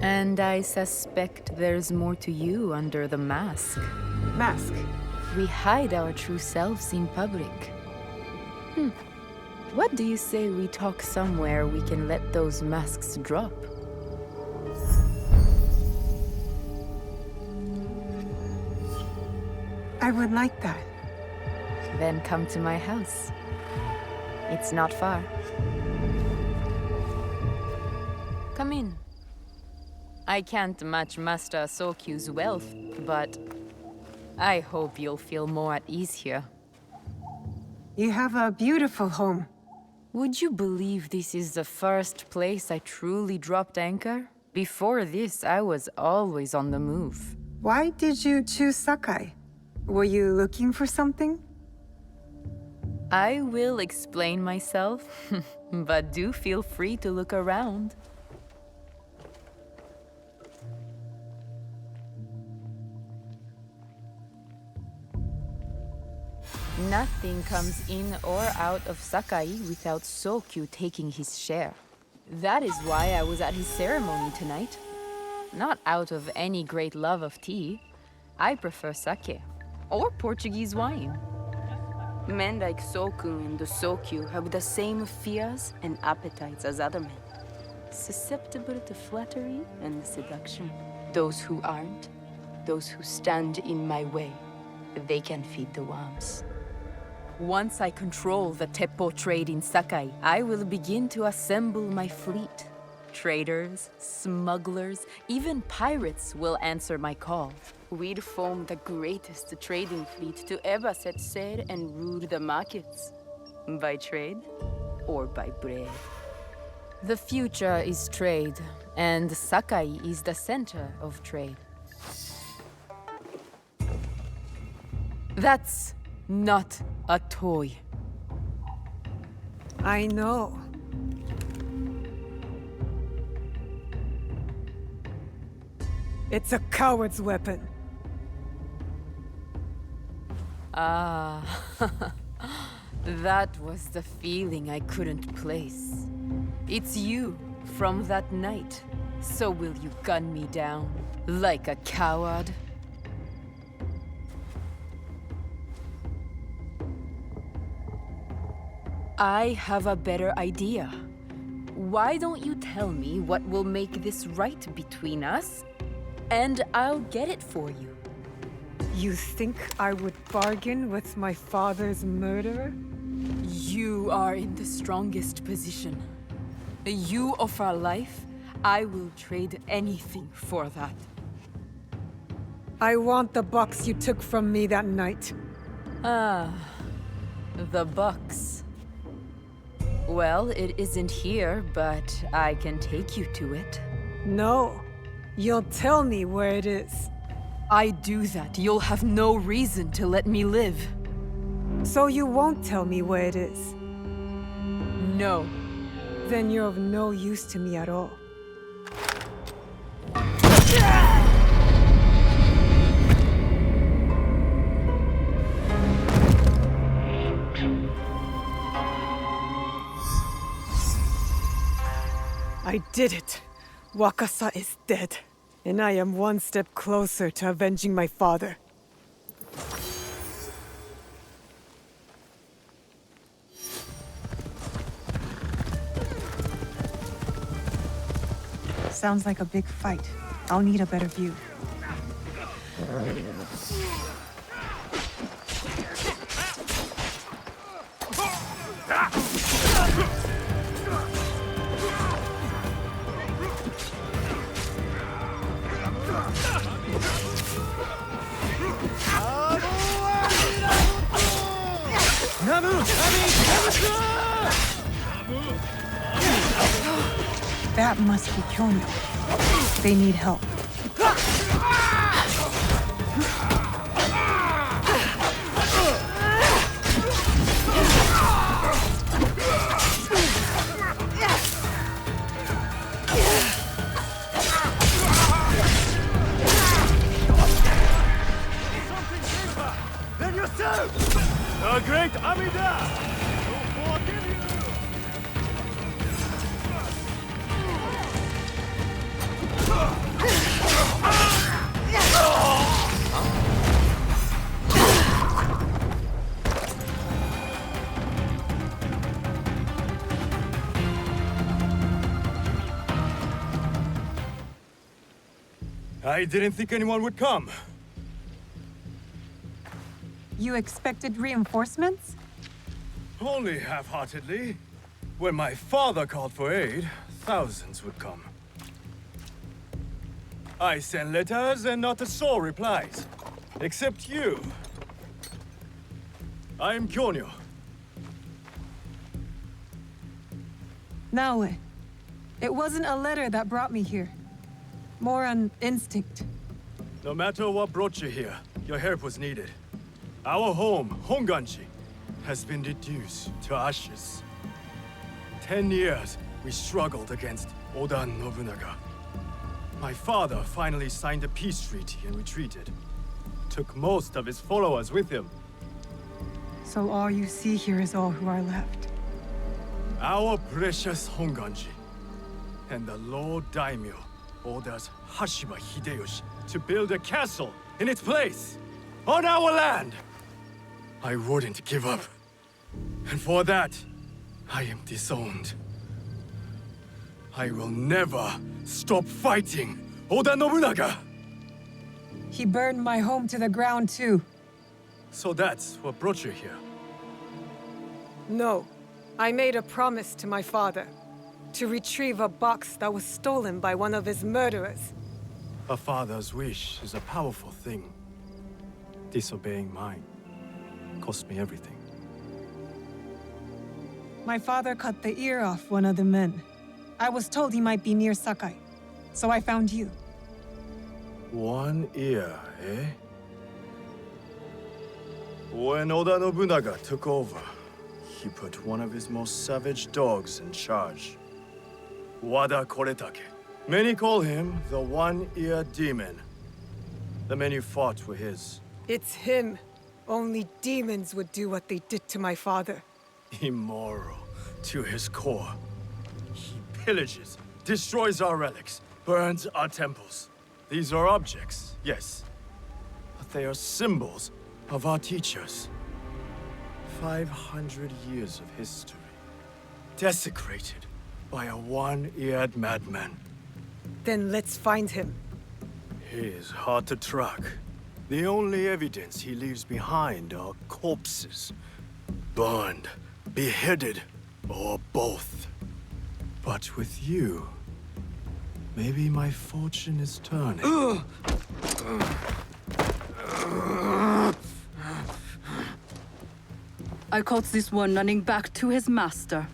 And I suspect there's more to you under the mask. Mask? We hide our true selves in public. What do you say we talk somewhere we can let those masks drop? I would like that. Then come to my house. It's not far. Come in. I can't match Master Sokyu's wealth, but I hope you'll feel more at ease here. You have a beautiful home. Would you believe this is the first place I truly dropped anchor? Before this, I was always on the move. Why did you choose Sakai? Were you looking for something? I will explain myself, but do feel free to look around. Nothing comes in or out of Sakai without Sokyu taking his share. That is why I was at his ceremony tonight. Not out of any great love of tea. I prefer sake, or Portuguese wine. Men like Soku and the Sokyu have the same fears and appetites as other men. Susceptible to flattery and seduction. Those who aren't, those who stand in my way, they can feed the worms. Once I control the Teppo trade in Sakai, I will begin to assemble my fleet. Traders, smugglers, even pirates will answer my call. We'd form the greatest trading fleet to ever set sail and rule the markets. By trade or by bread. The future is trade, and Sakai is the center of trade. That's not a toy. I know. It's a coward's weapon. Ah, that was the feeling I couldn't place. It's you from that night. So will you gun me down like a coward? I have a better idea. Why don't you tell me what will make this right between us? And I'll get it for you. You think I would bargain with my father's murderer? You are in the strongest position. You offer life, I will trade anything for that. I want the box you took from me that night. Ah, the box. Well, it isn't here, but I can take you to it. No. You'll tell me where it is. I do that, you'll have no reason to let me live. So you won't tell me where it is? No. Then you're of no use to me at all. I did it. Wakasa is dead. And I am one step closer to avenging my father. Sounds like a big fight. I'll need a better view. That must be Kyonyo. They need help. Then yourself! The great Amida! Who forgive you! I didn't think anyone would come. You expected reinforcements? Only half-heartedly. When my father called for aid, thousands would come. I sent letters and not a soul replies. Except you. I am Kyonyo. Naoe, it wasn't a letter that brought me here. More an instinct. No matter what brought you here, your help was needed. Our home, Honganji, has been reduced to ashes. 10 years, we struggled against Oda Nobunaga. My father finally signed a peace treaty and retreated. Took most of his followers with him. So all you see here is all who are left. Our precious Honganji. And the Lord Daimyo orders Hashiba Hideyoshi to build a castle in its place, on our land. I wouldn't give up. And for that, I am disowned. I will never stop fighting Oda Nobunaga! He burned my home to the ground too. So that's what brought you here? No. I made a promise to my father. To retrieve a box that was stolen by one of his murderers. A father's wish is a powerful thing. Disobeying mine cost me everything. My father cut the ear off one of the men. I was told he might be near Sakai, so I found you. One ear, eh? When Oda Nobunaga took over, he put one of his most savage dogs in charge. Wada Koretake. Many call him the One-Ear Demon. The men you fought were his. It's him. Only demons would do what they did to my father. Immoral to his core. He pillages, destroys our relics, burns our temples. These are objects, yes. But they are symbols of our teachers. 500 years of history. Desecrated by a one-eared madman. Then let's find him. He is hard to track. The only evidence he leaves behind are corpses. Burned, beheaded, or both. But with you, maybe my fortune is turning. I caught this one running back to his master.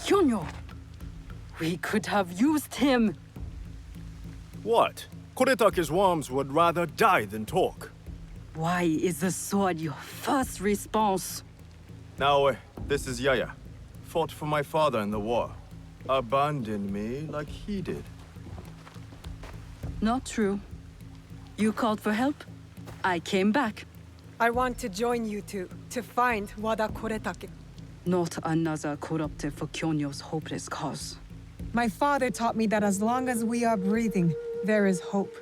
Kyonyo! We could have used him. What? Koretake's worms would rather die than talk. Why is the sword your first response? Now, this is Yaya. Fought for my father in the war. Abandoned me like he did. Not true. You called for help. I came back. I want to join you two to find Wada Koretake. Not another corrupted for Kyonyo's hopeless cause. My father taught me that as long as we are breathing, there is hope.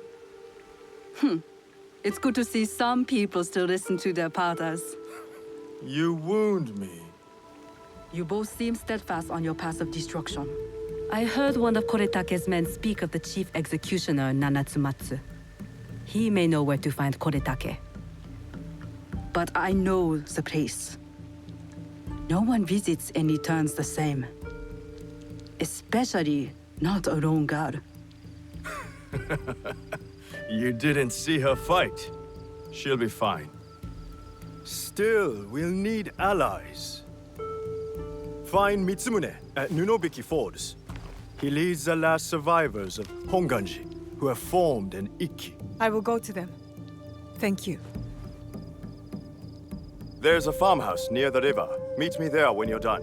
It's good to see some people still listen to their fathers. You wound me. You both seem steadfast on your path of destruction. I heard one of Koretake's men speak of the chief executioner, Nanatsumatsu. He may know where to find Koretake. But I know the place. No one visits and returns the same. Especially not a lone guard. You didn't see her fight. She'll be fine. Still, we'll need allies. Find Mitsumune at Nunobiki Fords. He leads the last survivors of Honganji, who have formed an ikki. I will go to them. Thank you. There's a farmhouse near the river. Meet me there when you're done.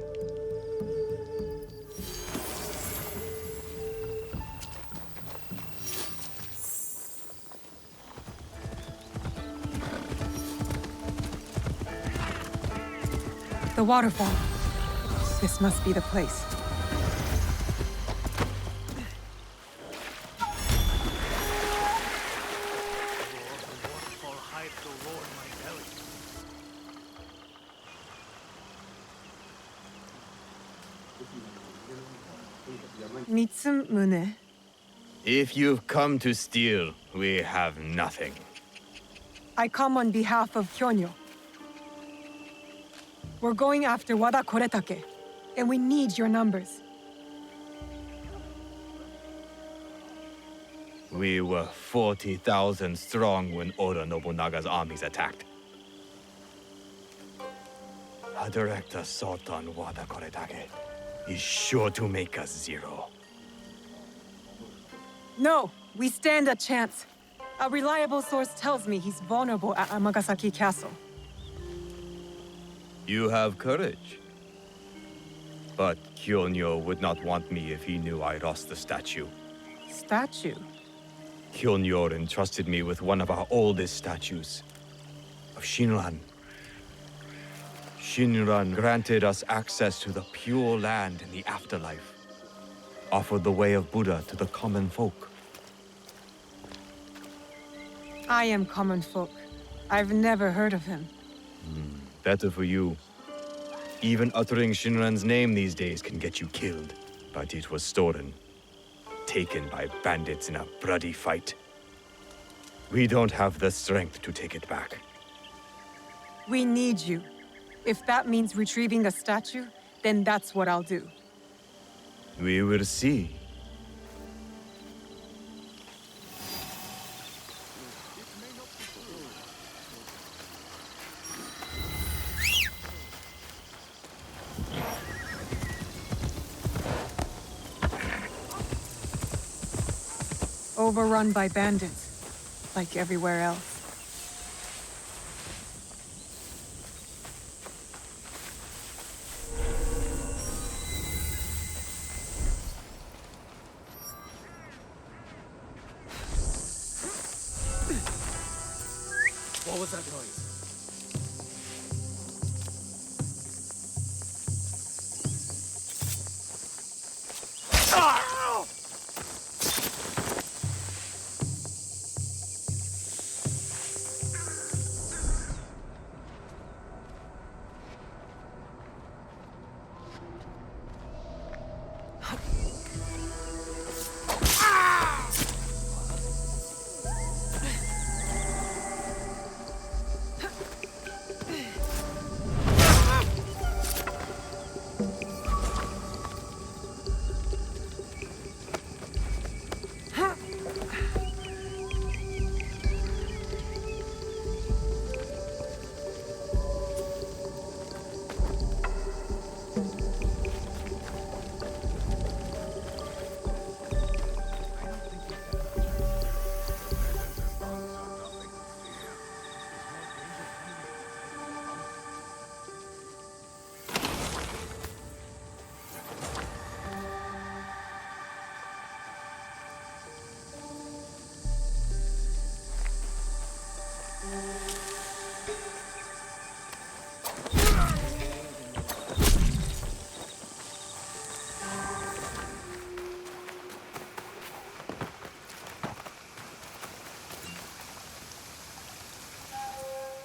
The waterfall. This must be the place. Mitsumune. If you've come to steal, we have nothing. I come on behalf of Kyonyo. We're going after Wada Koretake, and we need your numbers. We were 40,000 strong when Oda Nobunaga's armies attacked. A direct assault on Wada Koretake is sure to make us zero. No, we stand a chance. A reliable source tells me he's vulnerable at Amagasaki Castle. You have courage. But Kyonyo would not want me if he knew I lost the statue. Statue? Kyonyo entrusted me with one of our oldest statues, of Shinran. Shinran granted us access to the pure land in the afterlife, offered the way of Buddha to the common folk. I am common folk. I've never heard of him. Better for you. Even uttering Shinran's name these days can get you killed. But it was stolen. Taken by bandits in a bloody fight. We don't have the strength to take it back. We need you. If that means retrieving a statue, then that's what I'll do. We will see. Overrun by bandits, like everywhere else. What was that noise?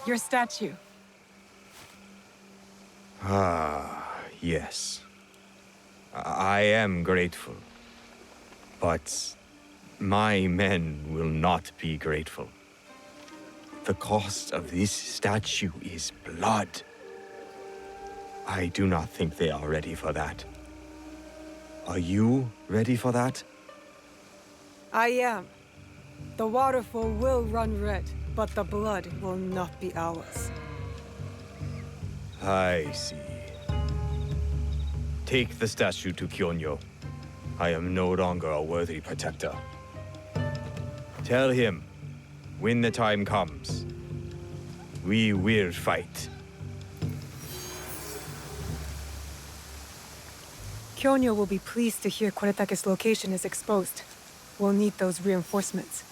Your statue. Ah, yes. I am grateful. But my men will not be grateful. The cost of this statue is blood. I do not think they are ready for that. Are you ready for that? I am. The waterfall will run red, but the blood will not be ours. I see. Take the statue to Kyonyo. I am no longer a worthy protector. Tell him, when the time comes, we will fight. Kyonyo will be pleased to hear Koretake's location is exposed. We'll need those reinforcements.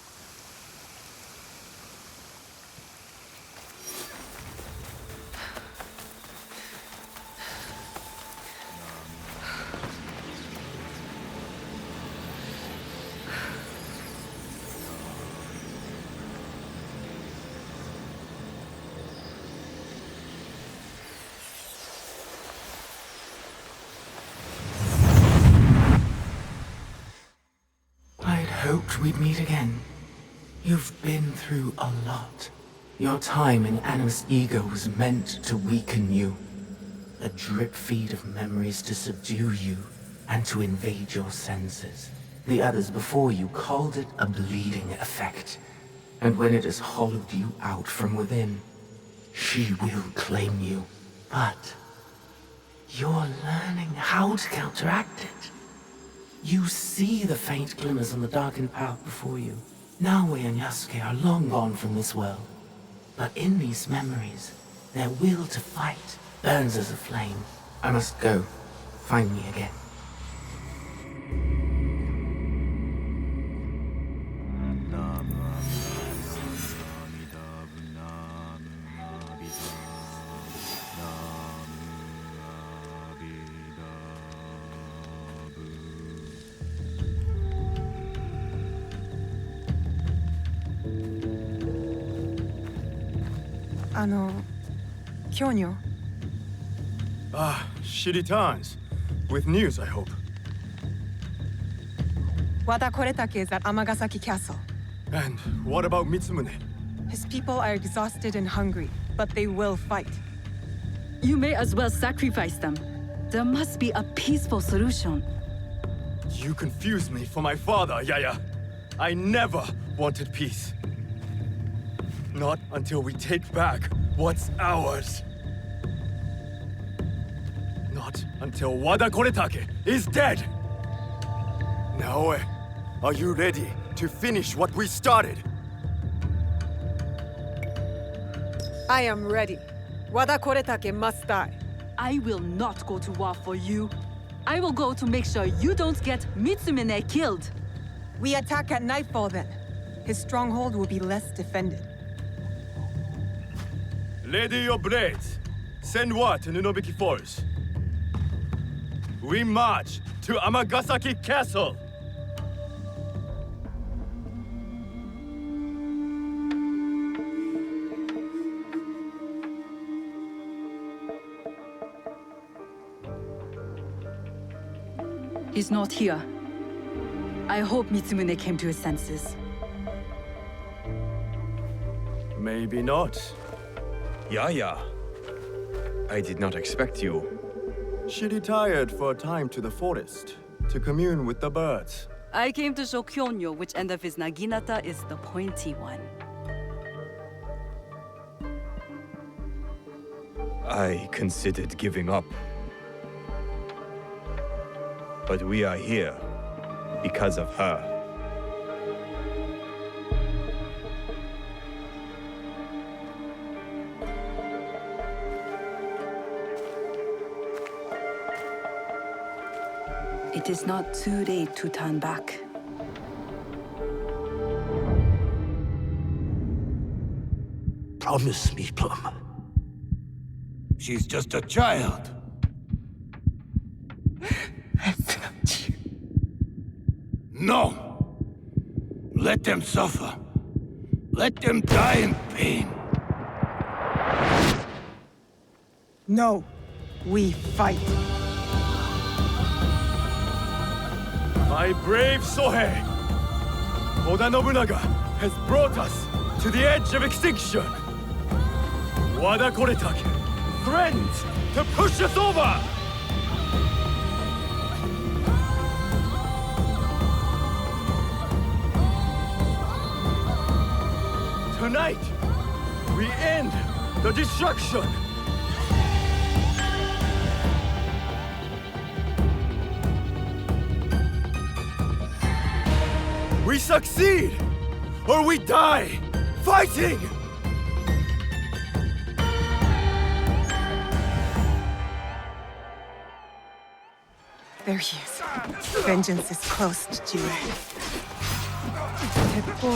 Hoped we'd meet again. You've been through a lot. Your time in Animus Ego was meant to weaken you. A drip feed of memories to subdue you and to invade your senses. The others before you called it a bleeding effect. And when it has hollowed you out from within, she will claim you. But you're learning how to counteract it. You see the faint glimmers on the darkened path before you. Naoe and Yasuke are long gone from this world. But in these memories, their will to fight burns as a flame. I must go. Find me again. Kyonyo. Ah, she returns. With news, I hope. Wada Koretake is at Amagasaki Castle. And what about Mitsumune? His people are exhausted and hungry, but they will fight. You may as well sacrifice them. There must be a peaceful solution. You confused me for my father, Yaya. I never wanted peace. Not until we take back what's ours. Not until Wada Koretake is dead. Naoe, are you ready to finish what we started? I am ready. Wada Koretake must die. I will not go to war for you. I will go to make sure you don't get Mitsumune killed. We attack at nightfall then. His stronghold will be less defended. Ready your blades. Send word to Nunobiki Falls. We march to Amagasaki Castle. He's not here. I hope Mitsumune came to his senses. Maybe not. Yaya. I did not expect you. She retired for a time to the forest, to commune with the birds. I came to show Kyonyo which end of his naginata is the pointy one. I considered giving up. But we are here because of her. It is not too late to turn back. Promise me, Plum. She's just a child. No! Let them suffer. Let them die in pain. No, we fight. My brave Sohei! Oda Nobunaga has brought us to the edge of extinction. Wada Koretake threatens to push us over! Tonight, we end the destruction! We succeed! Or we die! Fighting! There he is. Vengeance is close, Jire. Teppo.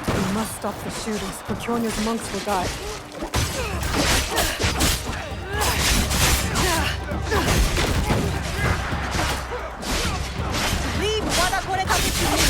We must stop the shooters, or Kyonya's monks will die. Leave Wada Koretake to me!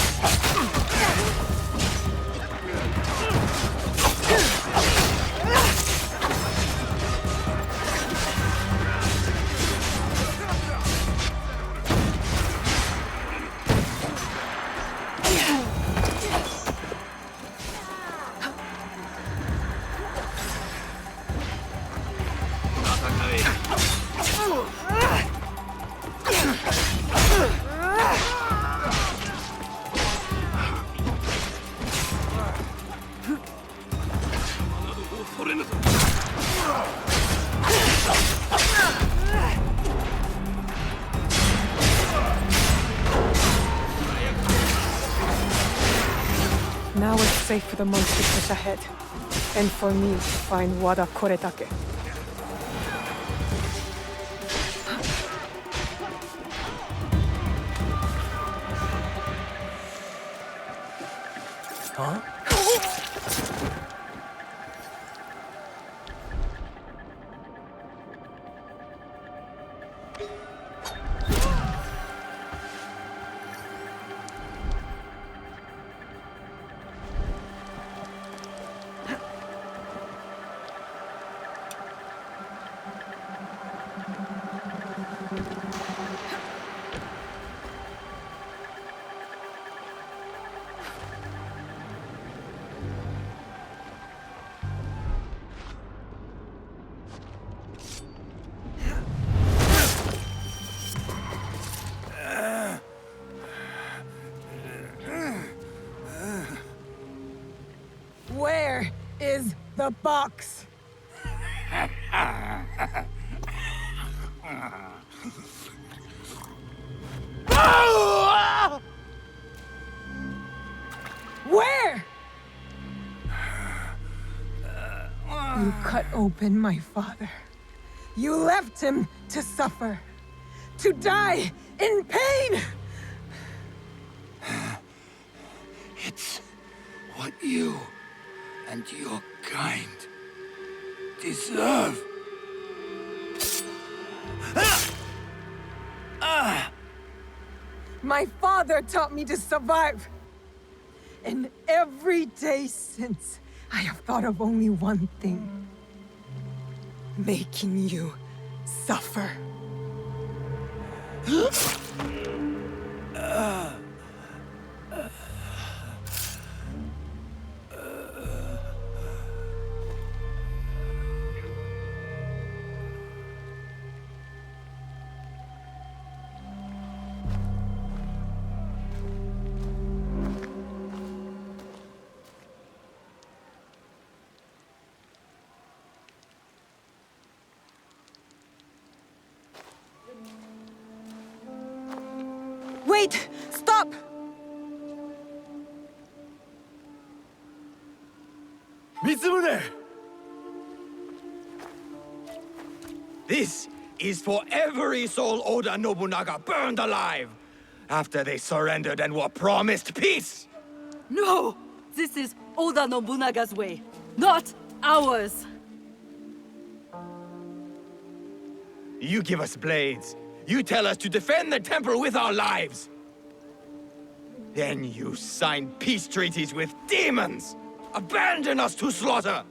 Now it's safe for the monks to push ahead, and for me to find Wada Koretake. Huh? Where is the box? Where? You cut open my father. You left him to suffer, to die in pain. It's what you and your kind deserve. My father taught me to survive. And every day since, I have thought of only one thing. Making you suffer. Wait! Stop! Mitsumune! This is for every soul Oda Nobunaga burned alive after they surrendered and were promised peace! No! This is Oda Nobunaga's way, not ours! You give us blades. You tell us to defend the temple with our lives. Then you sign peace treaties with demons. Abandon us to slaughter.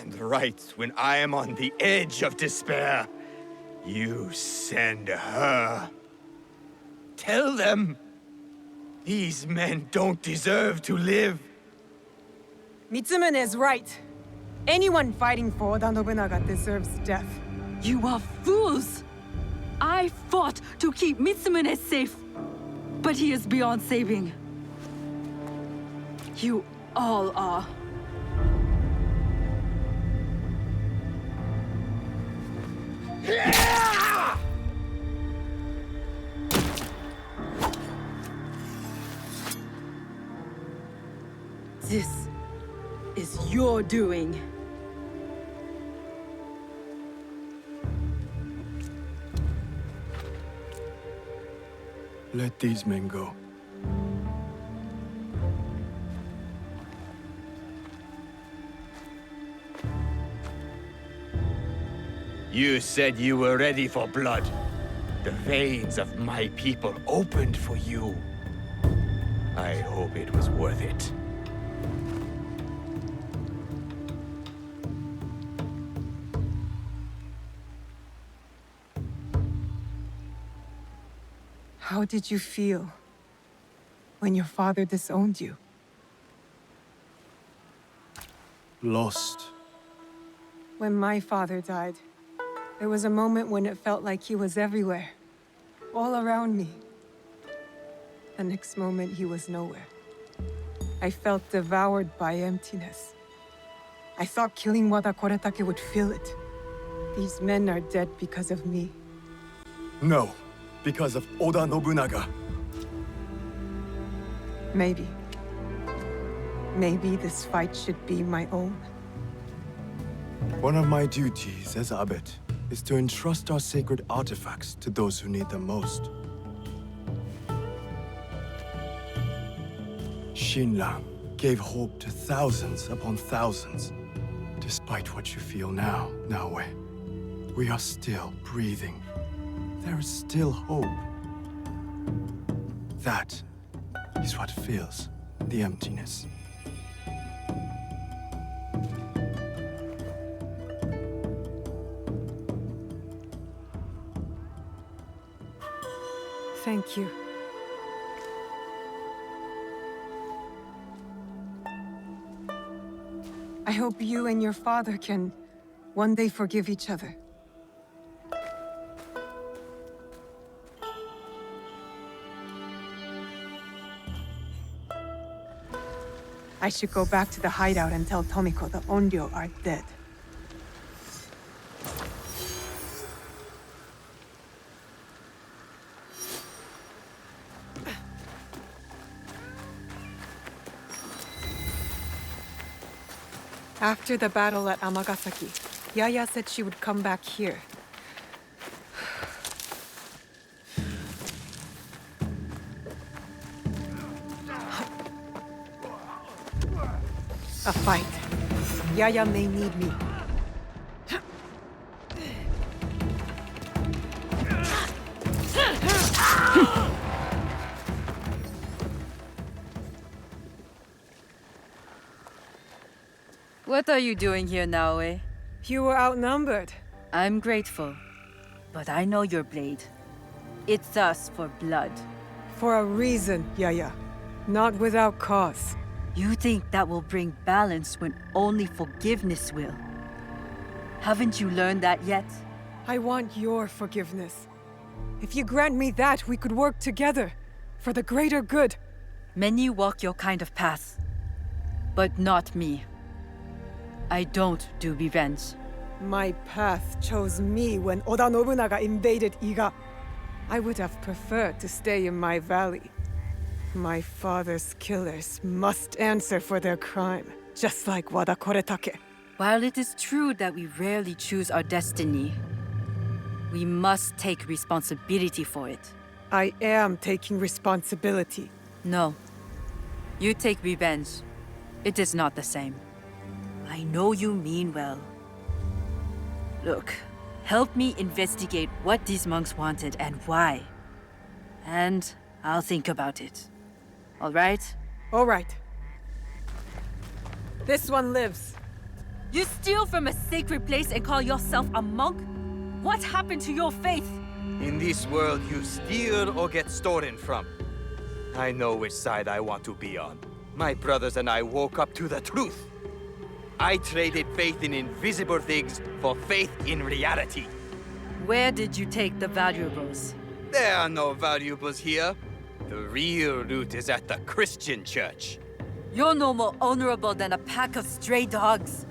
And right when I am on the edge of despair, you send her. Tell them, these men don't deserve to live. Mitsumune is right. Anyone fighting for Oda Nobunaga deserves death. You are fools! I fought to keep Mitsumune safe, but he is beyond saving. You all are. This is your doing. Let these men go. You said you were ready for blood. The veins of my people opened for you. I hope it was worth it. How did you feel when your father disowned you? Lost. When my father died, there was a moment when it felt like he was everywhere, all around me. The next moment, he was nowhere. I felt devoured by emptiness. I thought killing Wada Koretake would fill it. These men are dead because of me. No, because of Oda Nobunaga. Maybe. Maybe this fight should be my own. One of my duties as abbot is to entrust our sacred artifacts to those who need them most. Shinran gave hope to thousands upon thousands. Despite what you feel now, Naoe, we are still breathing. There is still hope. That is what fills the emptiness. Thank you. I hope you and your father can one day forgive each other. I should go back to the hideout and tell Tomiko the Onryo are dead. After the battle at Amagasaki, Yaya said she would come back here. A fight. Yaya may need me. What are you doing here, Naoe? You were outnumbered. I'm grateful, but I know your blade. It's thirst for blood. For a reason, Yaya. Not without cause. You think that will bring balance when only forgiveness will. Haven't you learned that yet? I want your forgiveness. If you grant me that, we could work together. For the greater good. Many walk your kind of path, but not me. I don't do revenge. My path chose me when Oda Nobunaga invaded Iga. I would have preferred to stay in my valley. My father's killers must answer for their crime, just like Wada Koretake. While it is true that we rarely choose our destiny, we must take responsibility for it. I am taking responsibility. No. You take revenge. It is not the same. I know you mean well. Look, help me investigate what these monks wanted and why. And I'll think about it. All right? All right. This one lives. You steal from a sacred place and call yourself a monk? What happened to your faith? In this world, you steal or get stolen from. I know which side I want to be on. My brothers and I woke up to the truth. I traded faith in invisible things for faith in reality. Where did you take the valuables? There are no valuables here. The real loot is at the Christian church. You're no more honorable than a pack of stray dogs.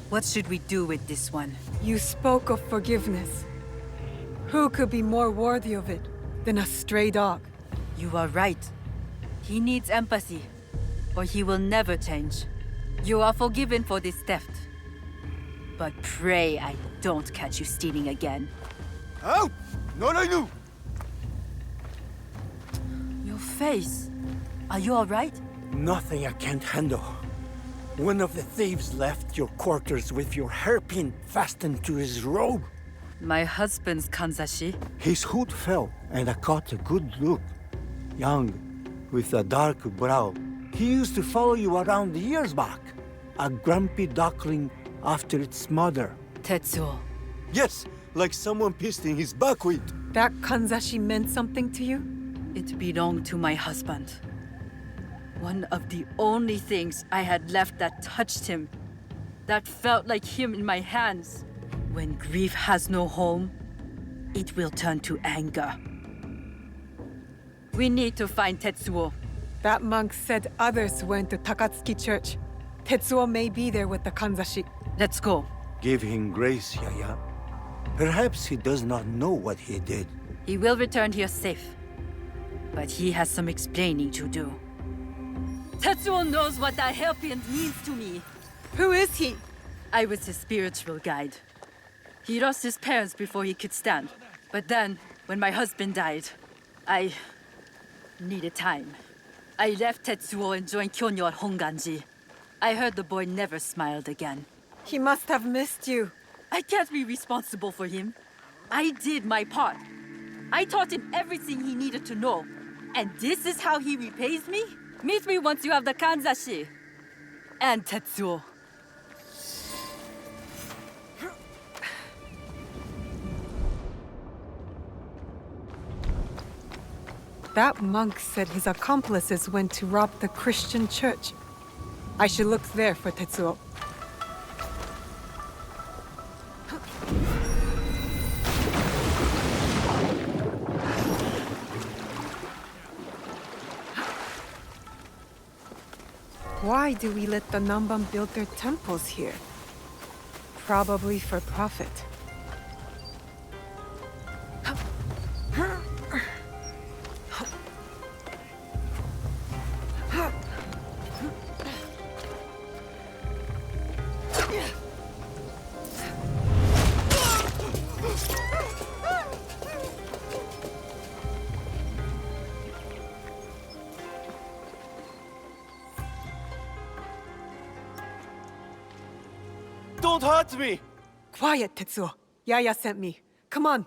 What should we do with this one? You spoke of forgiveness. Who could be more worthy of it than a stray dog? You are right. He needs empathy, or he will never change. You are forgiven for this theft. But pray I don't catch you stealing again. Oh! Not I knew! Your face. Are you alright? Nothing I can't handle. One of the thieves left your quarters with your hairpin fastened to his robe. My husband's kanzashi. His hood fell, and I caught a good look. Young, with a dark brow. He used to follow you around the years back. A grumpy duckling after its mother. Tetsuo. Yes, like someone pissed in his buckwheat. That kanzashi meant something to you? It belonged to my husband. One of the only things I had left that touched him. That felt like him in my hands. When grief has no home, it will turn to anger. We need to find Tetsuo. That monk said others went to Takatsuki Church. Tetsuo may be there with the kanzashi. Let's go. Give him grace, Yaya. Perhaps he does not know what he did. He will return here safe. But he has some explaining to do. Tetsuo knows what that hairpin means to me. Who is he? I was his spiritual guide. He lost his parents before he could stand. But then, when my husband died, I needed time. I left Tetsuo and joined Kyonyo at Honganji. I heard the boy never smiled again. He must have missed you. I can't be responsible for him. I did my part. I taught him everything he needed to know. And this is how he repays me? Meet me once you have the kanzashi. And Tetsuo. That monk said his accomplices went to rob the Christian church. I should look there for Tetsuo. Why do we let the Namban build their temples here? Probably for profit. Don't hurt me! Quiet, Tetsuo. Yaya sent me. Come on.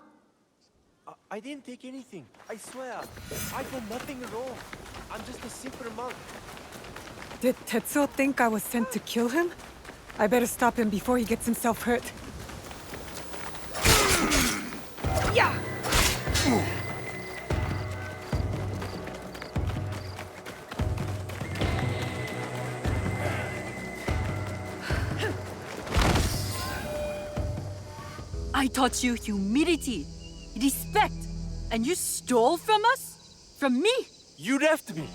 I didn't take anything. I swear. I did nothing wrong. I'm just a simple monk. Did Tetsuo think I was sent to kill him? I better stop him before he gets himself hurt. Yeah! I taught you humility, respect, and you stole from us? From me? You left me.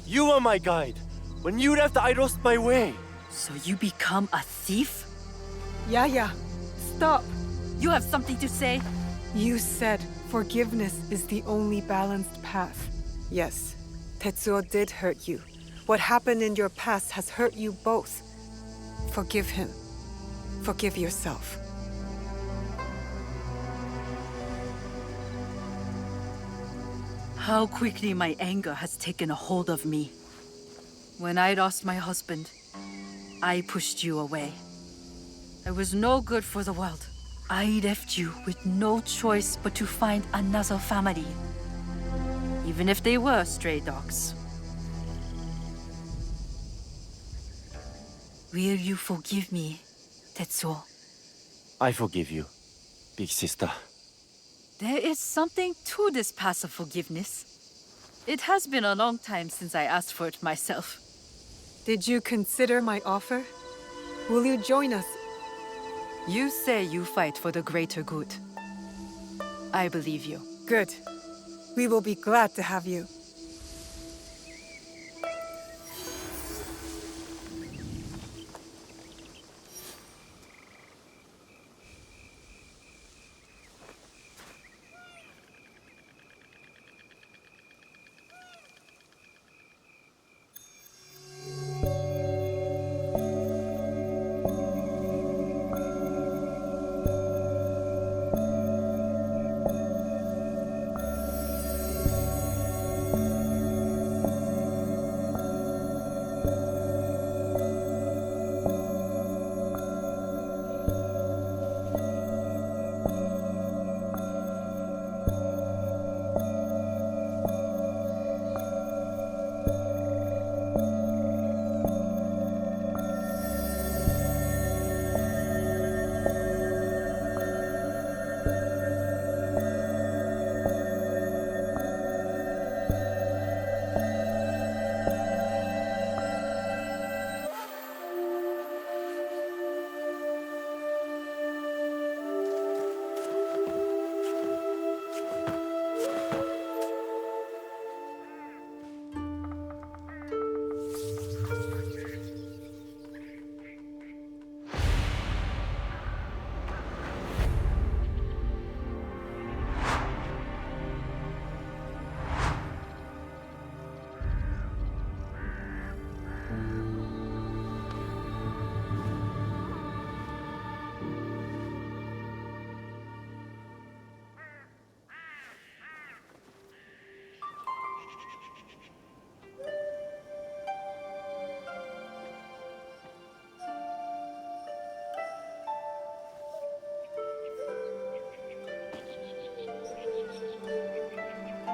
You were my guide. When you left, I lost my way. So you become a thief? Yaya, stop. You have something to say? You said forgiveness is the only balanced path. Yes, Tetsuo did hurt you. What happened in your past has hurt you both. Forgive him. Forgive yourself. How quickly my anger has taken a hold of me. When I lost my husband, I pushed you away. I was no good for the world. I left you with no choice but to find another family. Even if they were stray dogs. Will you forgive me, Tetsuo? I forgive you, big sister. There is something to this passive forgiveness. It has been a long time since I asked for it myself. Did you consider my offer? Will you join us? You say you fight for the greater good. I believe you. Good. We will be glad to have you.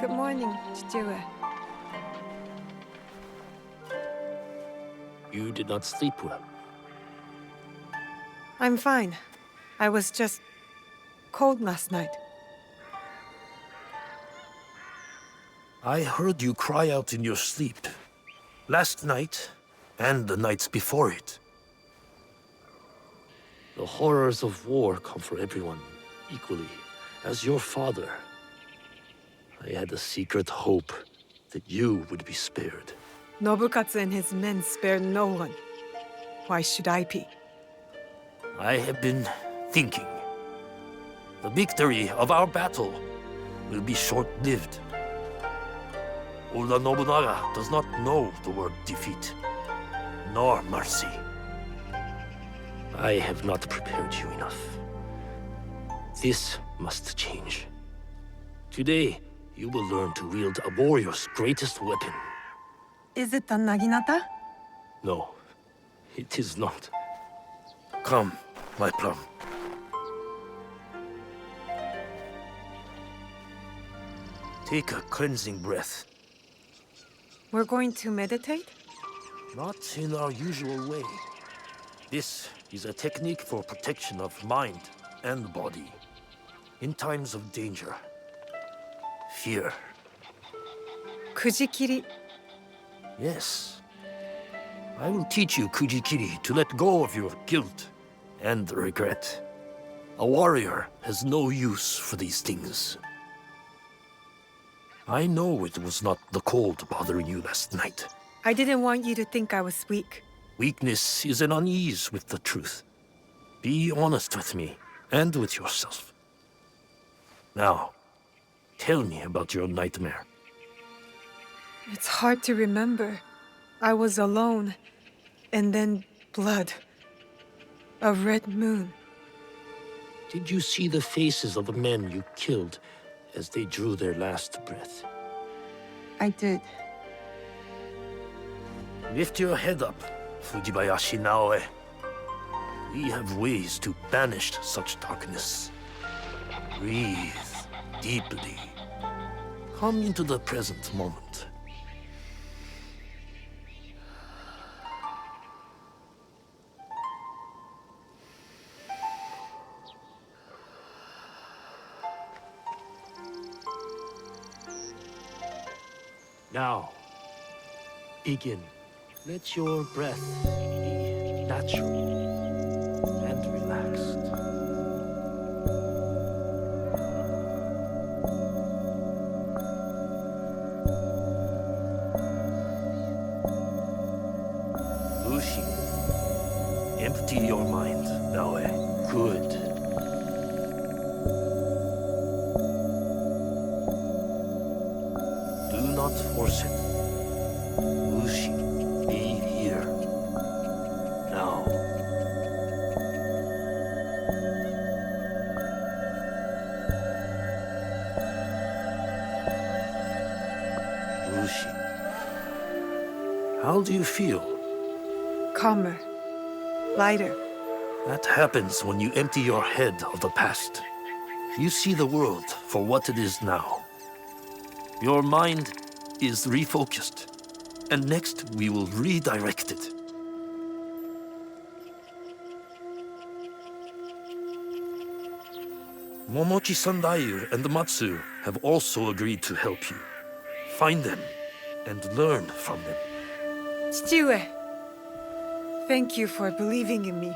Good morning, Chichiwe. You did not sleep well. I'm fine. I was just cold last night. I heard you cry out in your sleep. Last night, and the nights before it. The horrors of war come for everyone, equally. As your father, I had a secret hope that you would be spared. Nobukatsu and his men spared no one. Why should I be? I have been thinking. The victory of our battle will be short-lived. Oda Nobunaga does not know the word defeat, nor mercy. I have not prepared you enough. This must change. Today, you will learn to wield a warrior's greatest weapon. Is it the Naginata? No, it is not. Come, my plum. Take a cleansing breath. We're going to meditate? Not in our usual way. This is a technique for protection of mind and body. In times of danger. Fear. Kujikiri. Yes. I will teach you Kujikiri to let go of your guilt and regret. A warrior has no use for these things. I know it was not the cold bothering you last night. I didn't want you to think I was weak. Weakness is an unease with the truth. Be honest with me and with yourself. Now, tell me about your nightmare. It's hard to remember. I was alone, and then blood. A red moon. Did you see the faces of the men you killed as they drew their last breath? I did. Lift your head up, Fujibayashi Naoe. We have ways to banish such darkness. Breathe deeply. Come into the present moment. Now, begin. Let your breath be natural and relaxed. Lucy, empty your mind, Naoe. Good. Do not force it. Lucy, be here. Now. Lucy. How do you feel? Calmer. Lighter. That happens when you empty your head of the past. You see the world for what it is now. Your mind is refocused, and next we will redirect it. Momochi Sandayu and Matsu have also agreed to help you. Find them and learn from them. Chichiue, thank you for believing in me.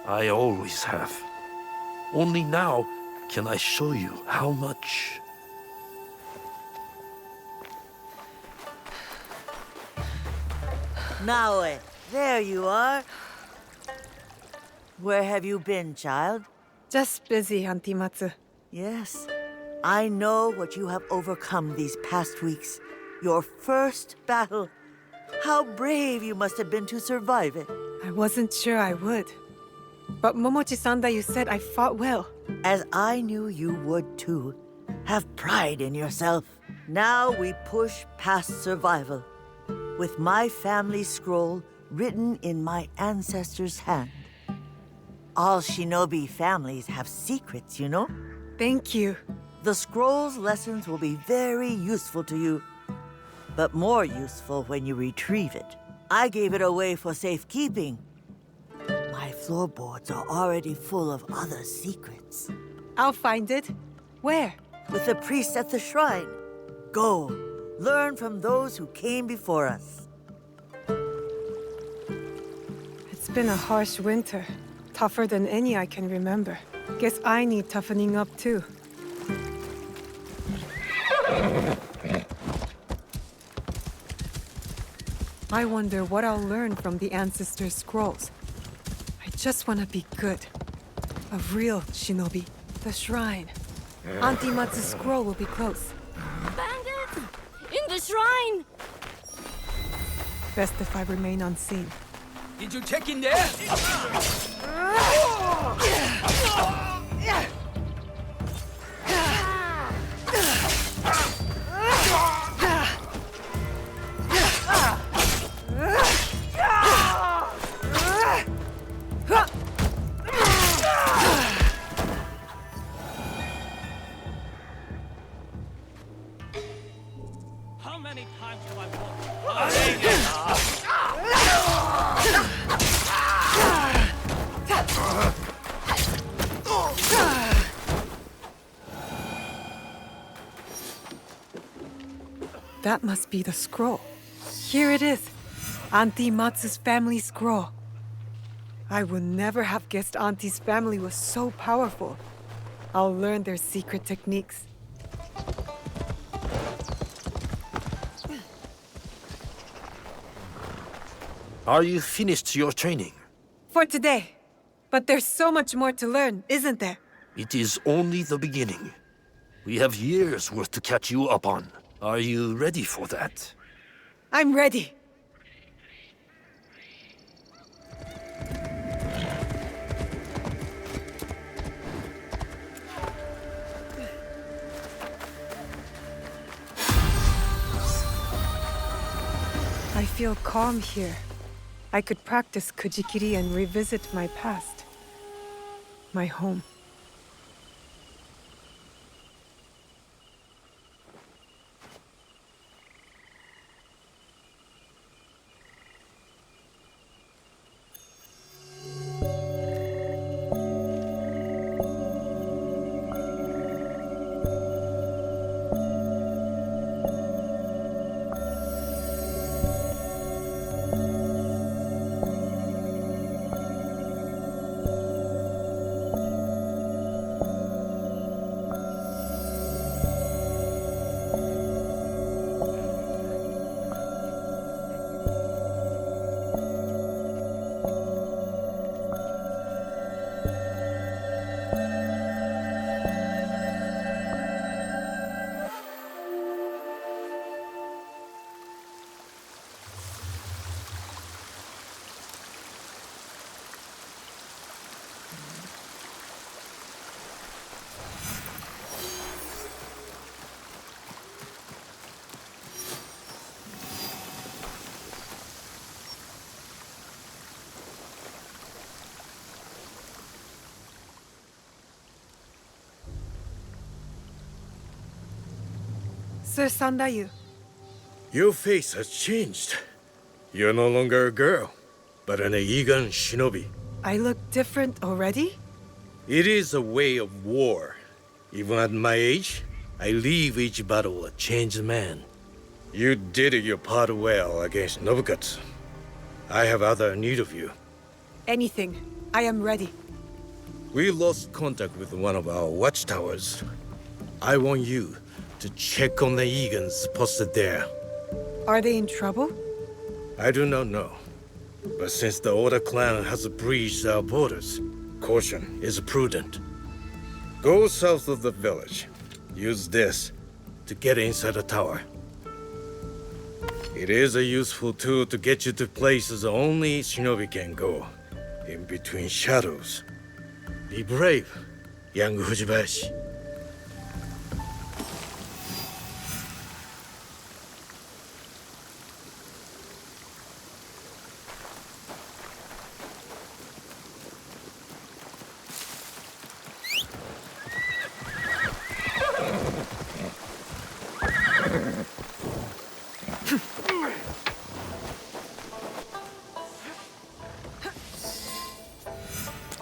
I always have. Only now can I show you how much. Naoe, there you are. Where have you been, child? Just busy, Auntie Matsu. Yes, I know what you have overcome these past weeks. Your first battle. How brave you must have been to survive it. I wasn't sure I would. But Momochi Sandayu said I fought well. As I knew you would too. Have pride in yourself. Now we push past survival. With my family scroll written in my ancestors' hand. All shinobi families have secrets, you know? Thank you. The scroll's lessons will be very useful to you. But more useful when you retrieve it. I gave it away for safekeeping. My floorboards are already full of other secrets. I'll find it. Where? With the priest at the shrine. Go. Learn from those who came before us. It's been a harsh winter. Tougher than any I can remember. Guess I need toughening up too. I wonder what I'll learn from the ancestors' scrolls. I just want to be good. A real shinobi. The shrine. Auntie Matsu's scroll will be close. Bandits! In the shrine! Best if I remain unseen. Did you check in there? How many times have I walked? That must be the scroll. Here it is. Auntie Matsu's family scroll. I would never have guessed Auntie's family was so powerful. I'll learn their secret techniques. Are you finished your training? For today. But there's so much more to learn, isn't there? It is only the beginning. We have years worth to catch you up on. Are you ready for that? I'm ready. I feel calm here. I could practice Kujikiri and revisit my past. My home. Sir Sandayu. Your face has changed. You're no longer a girl, but an Eigan shinobi. I look different already? It is a way of war. Even at my age, I leave each battle a changed man. You did your part well against Nobukatsu. I have other need of you. Anything. I am ready. We lost contact with one of our watchtowers. I want you to check on the Egans posted there. Are they in trouble? I do not know. But since the Oda clan has breached our borders, caution is prudent. Go south of the village. Use this to get inside the tower. It is a useful tool to get you to places only shinobi can go. In between shadows. Be brave, young Fujibayashi.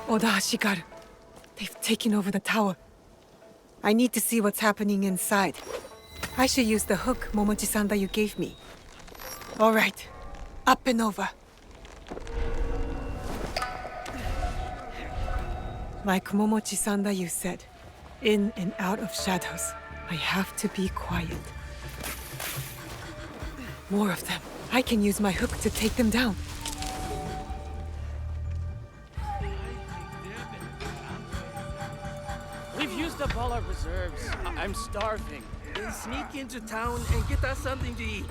Oda Ashigaru. They've taken over the tower. I need to see what's happening inside. I should use the hook Momochi-san that you gave me. All right. Up and over. Like Momochi-san that you said, in and out of shadows. I have to be quiet. More of them. I can use my hook to take them down. We've used up all our reserves. I'm starving. Then sneak into town and get us something to eat.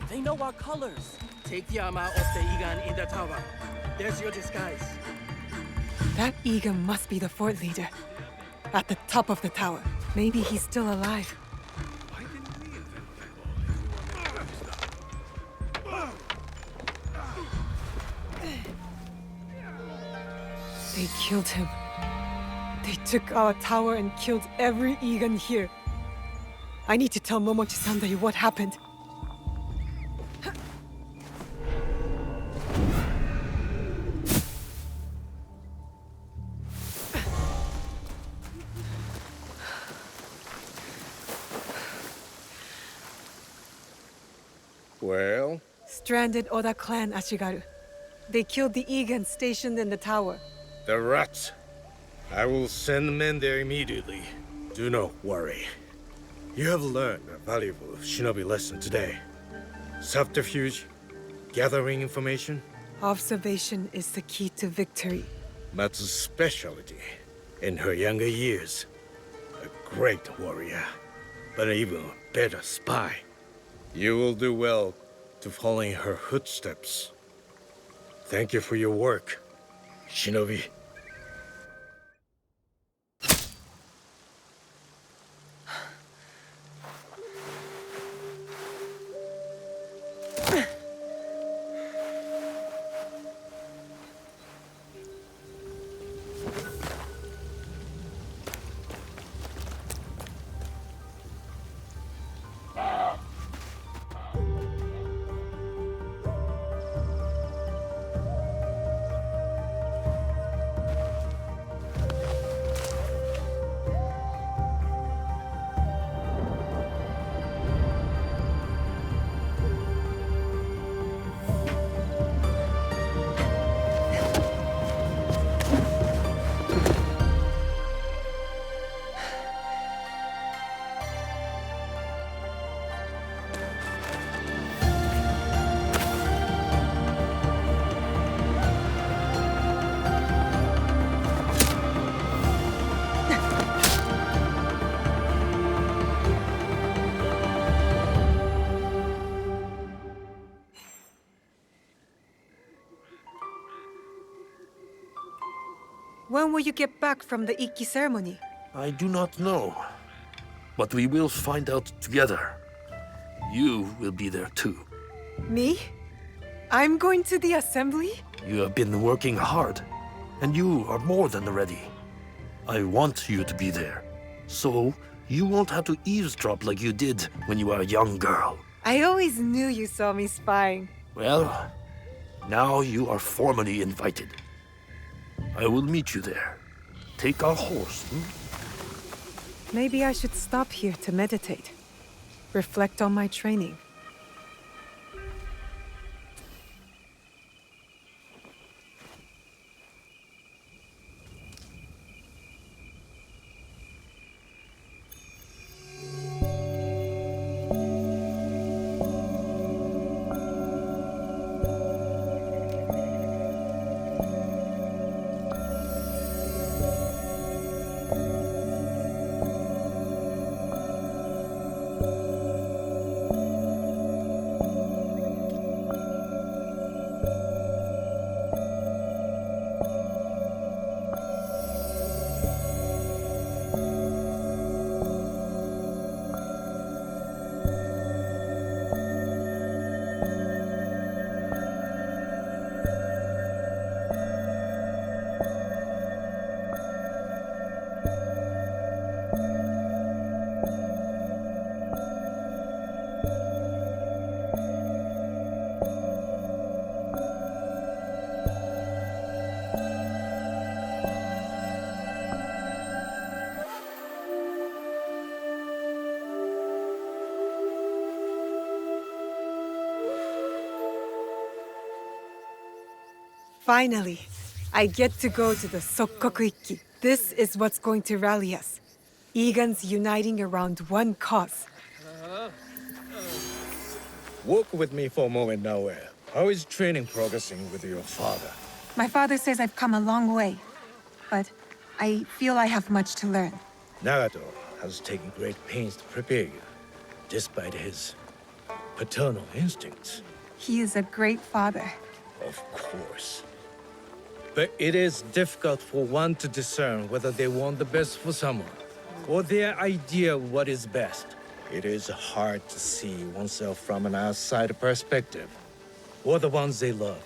They know our colors. Take the armor of the Egan in the tower. There's your disguise. That Egan must be the fort leader. At the top of the tower. Maybe he's still alive. They killed him. They took our tower and killed every Egan here. I need to tell Momochi-san what happened. Well? Stranded Oda clan, Ashigaru. They killed the Egan stationed in the tower. The rats. I will send men there immediately. Do not worry. You have learned a valuable shinobi lesson today. Subterfuge, gathering information. Observation is the key to victory. Matsu's specialty in her younger years. A great warrior, but an even better spy. You will do well to follow in her footsteps. Thank you for your work, shinobi. When will you get back from the Ikki ceremony? I do not know. But we will find out together. You will be there too. Me? I'm going to the assembly? You have been working hard, and you are more than ready. I want you to be there, so You won't have to eavesdrop like you did when you were a young girl. I always knew you saw me spying. Well, now you are formally invited. I will meet you there. Take our horse. Maybe I should stop here to meditate. Reflect on my training. Finally, I get to go to the Sokkoku Ikki. This is what's going to rally us. Egan's uniting around one cause. Walk with me for a moment, Naoe. How is training progressing with your father? My father says I've come a long way, but I feel I have much to learn. Nagato has taken great pains to prepare you, despite his paternal instincts. He is a great father. Of course. But it is difficult for one to discern whether they want the best for someone, or their idea of what is best. It is hard to see oneself from an outside perspective, or the ones they love.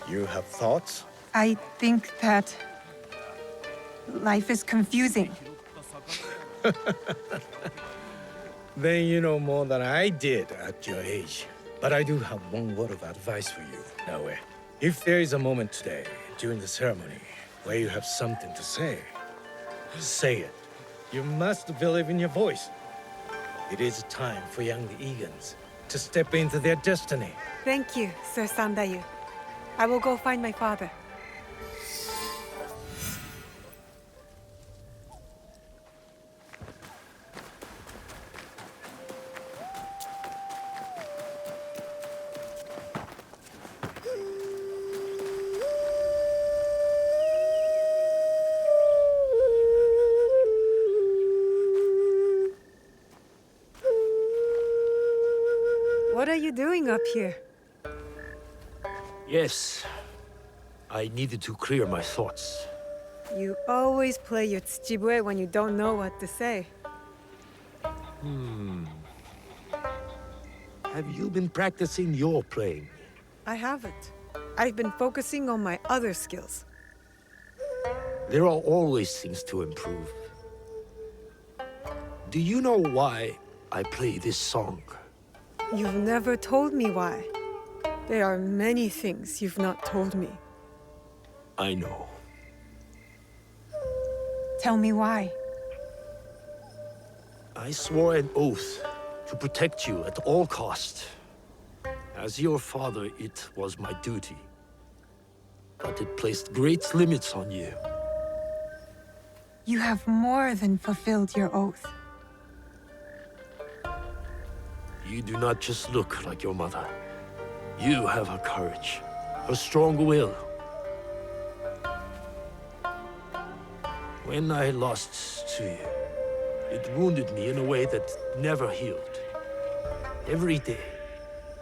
You have thoughts? I think that life is confusing. Then you know more than I did at your age. But I do have one word of advice for you, Naoe. If there is a moment today, during the ceremony, where you have something to say, say it. You must believe in your voice. It is time for young Egans to step into their destiny. Thank you, Sir Sandayu. I will go find my father. What are you doing up here? Yes, I needed to clear my thoughts. You always play your tsuchibue when you don't know what to say. Have you been practicing your playing? I haven't. I've been focusing on my other skills. There are always things to improve. Do you know why I play this song? You've never told me why. There are many things you've not told me. I know. Tell me why. I swore an oath to protect you at all costs. As your father, it was my duty. But it placed great limits on you. You have more than fulfilled your oath. You do not just look like your mother. You have her courage, her strong will. When I lost to you, it wounded me in a way that never healed. Every day,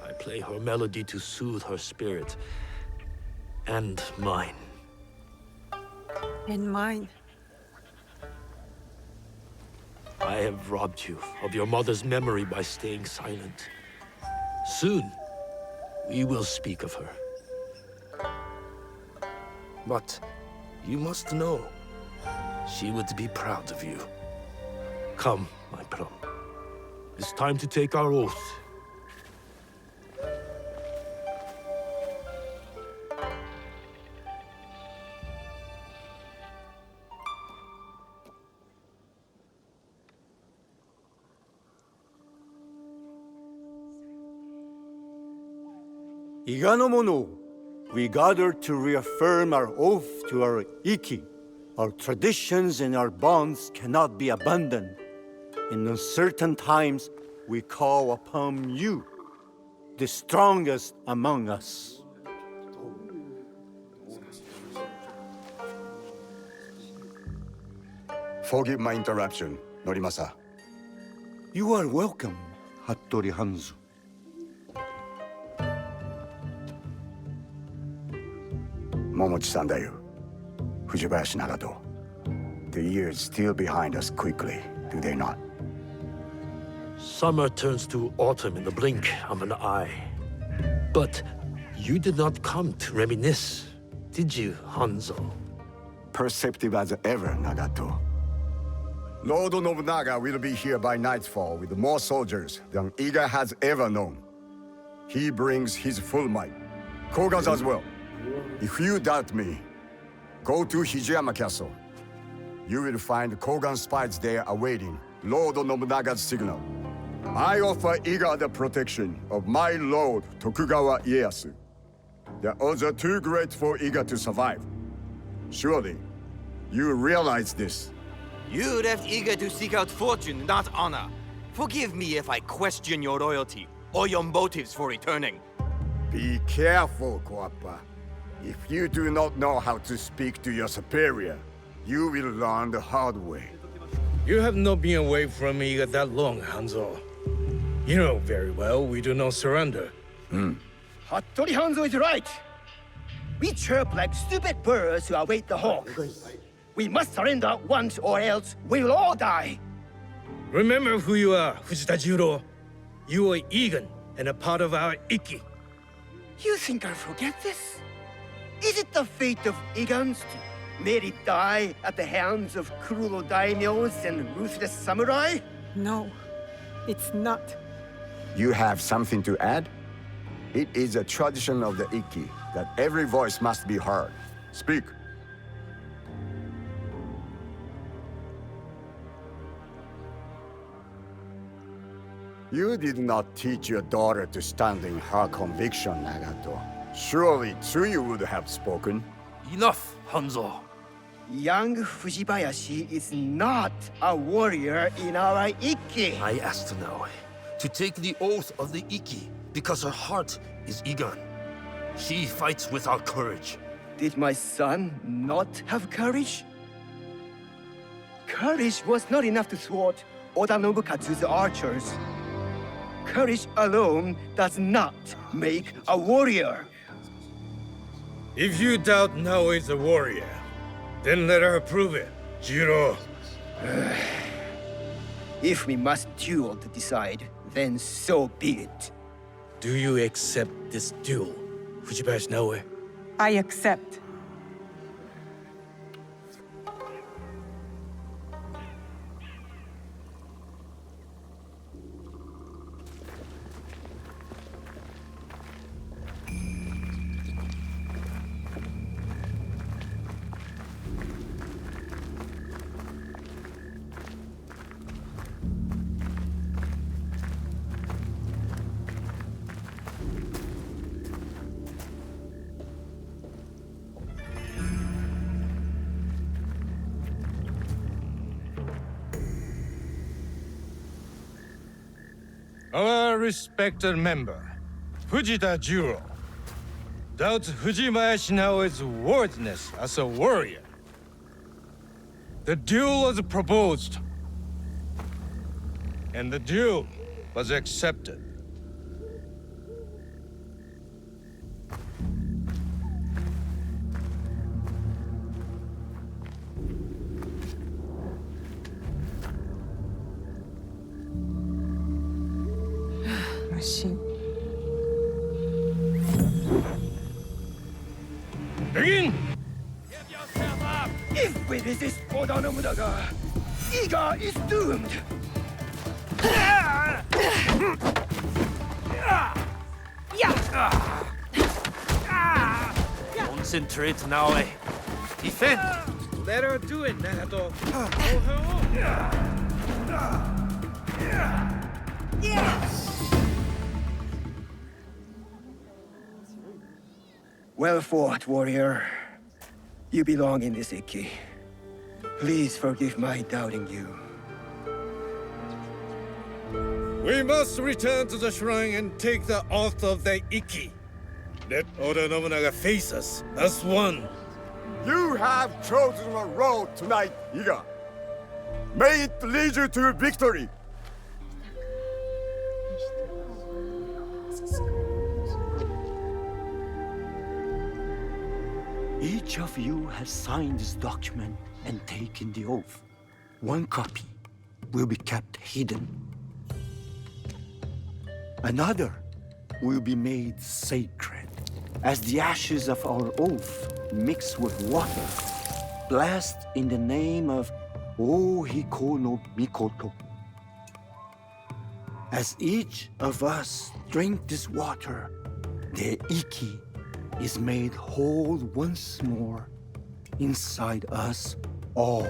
I play her melody to soothe her spirit. And mine. And mine. I have robbed you of your mother's memory by staying silent. Soon, we will speak of her. But you must know, she would be proud of you. Come. my plum. It's time to take our oath. Iga no mono, we gather to reaffirm our oath to our ikki. Our traditions and our bonds cannot be abandoned. In uncertain times, we call upon you, the strongest among us. Forgive my interruption, Norimasa. You are welcome, Hattori Hanzo. Momochi-san da yo. Fujibayashi Nagato. The years steal behind us quickly, do they not? Summer turns to autumn in the blink of an eye. But you did not come to reminisce, did you, Hanzo? Perceptive as ever, Nagato. Lord Nobunaga will be here by nightfall with more soldiers than Iga has ever known. He brings his full might. Koga's as well. If you doubt me, go to Hijiyama Castle. You will find Kogan spies there awaiting Lord Nobunaga's signal. I offer Iga the protection of my lord Tokugawa Ieyasu. The odds are too great for Iga to survive. Surely, you realize this. You left Iga to seek out fortune, not honor. Forgive me if I question your loyalty or your motives for returning. Be careful, Koappa. If you do not know how to speak to your superior, you will learn the hard way. You have not been away from Iga that long, Hanzo. You know very well we do not surrender. Hattori Hanzo is right. We chirp like stupid birds who await the hawk. We must surrender once or else we will all die. Remember who you are, Fujita Jiro. You are Egan and a part of our ikki. You think I forget this? Is it the fate of Igans to merely die at the hands of cruel daimyos and ruthless samurai? No, it's not. You have something to add? It is a tradition of the ikki that every voice must be heard. Speak. You did not teach your daughter to stand in her conviction, Nagato. Surely Tsuyu would have spoken. Enough, Hanzo. Young Fujibayashi is not a warrior in our ikki. I asked Naoe to take the oath of the ikki because her heart is Igan. She fights without courage. Did my son not have courage? Courage was not enough to thwart Oda Nobukatsu's archers. Courage alone does not make a warrior. If you doubt Naoe is a warrior, then let her prove it, Jiro. If we must duel to decide, then so be it. Do you accept this duel, Fujibayashi Naoe? I accept. Our respected member, Fujita Jiro, doubts Fujibayashi Naoe's worthiness as a warrior. The duel was proposed, and the duel was accepted. Machine. Begin! Give yourself up! If we resist Oda Nobunaga, Iga is doomed! Concentrate now, eh? Defend! Let her do it, Nagato. Well fought, warrior. You belong in this ikki. Please forgive my doubting you. We must return to the shrine and take the oath of the ikki. Let Oda Nobunaga face us as one. You have chosen a road tonight, Iga. May it lead you to victory. Each of you has signed this document and taken the oath. One copy will be kept hidden. Another will be made sacred. As the ashes of our oath mixed with water, blessed in the name of Ohiko no Mikoto. As each of us drink this water, the ikki is made whole once more inside us all.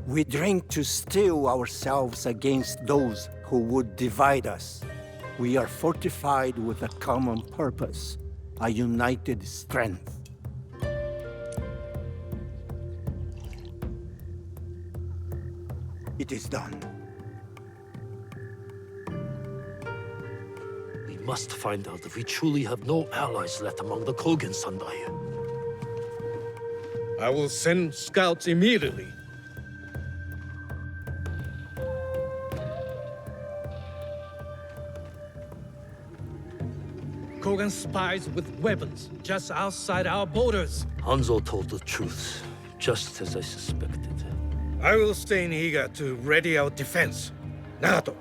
We drink to steel ourselves against those who would divide us. We are fortified with a common purpose, a united strength. It is done. We must find out if we truly have no allies left among the Kogen Sandai. I will send scouts immediately. Kogan spies with weapons just outside our borders. Hanzo told the truth, just as I suspected. I will stay in Iga to ready our defense. Nagato,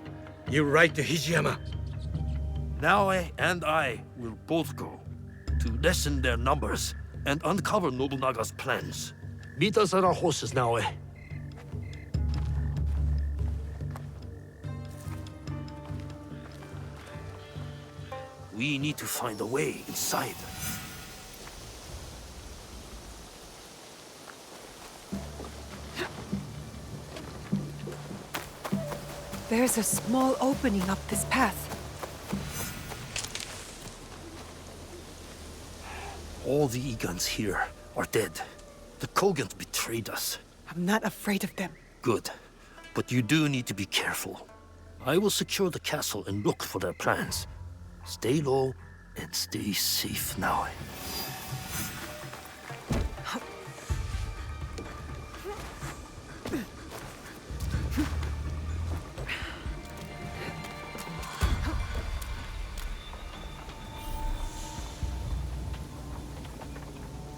you ride to Hijiyama. Naoe and I will both go to lessen their numbers and uncover Nobunaga's plans. Meet us at our horses, Naoe. We need to find a way inside. There's a small opening up this path. All the Igans here are dead. The Kogans betrayed us. I'm not afraid of them. Good. But you do need to be careful. I will secure the castle and look for their plans. Stay low and stay safe now.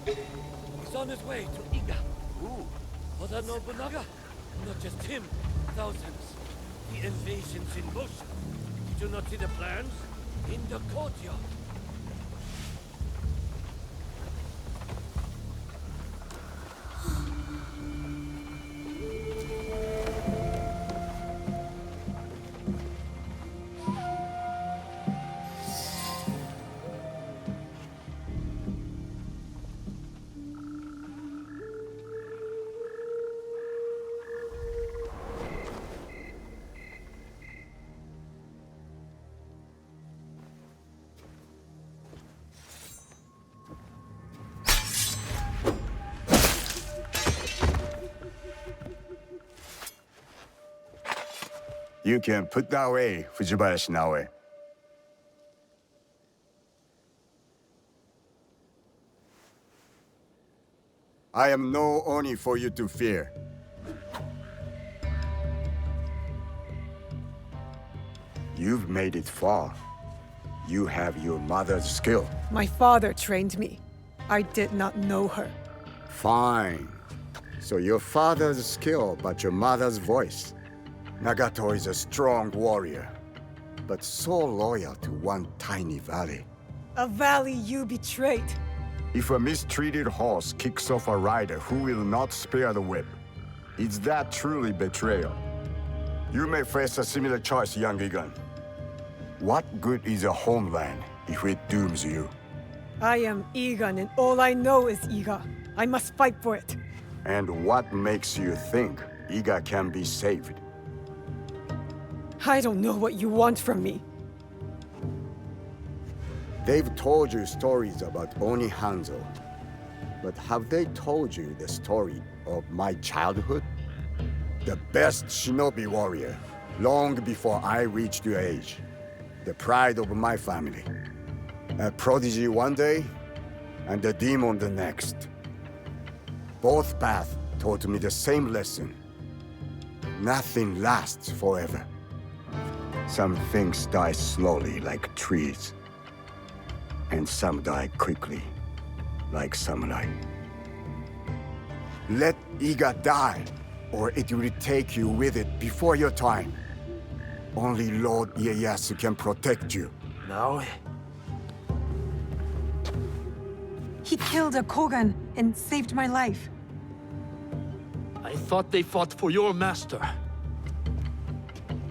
He's on his way to Iga. Ooh, Oda Nobunaga? Not just him, thousands. The invasion's in motion. You do not see the plans? In the courtyard. You can put that away, Fujibayashi Naoe. I am no Oni for you to fear. You've made it far. You have your mother's skill. My father trained me. I did not know her. Fine. So your father's skill, but your mother's voice. Nagato is a strong warrior, but so loyal to one tiny valley. A valley you betrayed. If a mistreated horse kicks off a rider who will not spare the whip, is that truly betrayal? You may face a similar choice, young Egan. What good is a homeland if it dooms you? I am Egan, and all I know is Iga. I must fight for it. And what makes you think Iga can be saved? I don't know what you want from me. They've told you stories about Oni Hanzo. But have they told you the story of my childhood? The best shinobi warrior, long before I reached your age. The pride of my family. A prodigy one day, and a demon the next. Both paths taught me the same lesson. Nothing lasts forever. Some things die slowly like trees. And some die quickly, like samurai. Let Iga die, or it will take you with it before your time. Only Lord Ieyasu can protect you. Now? He killed a Kogan and saved my life. I thought they fought for your master.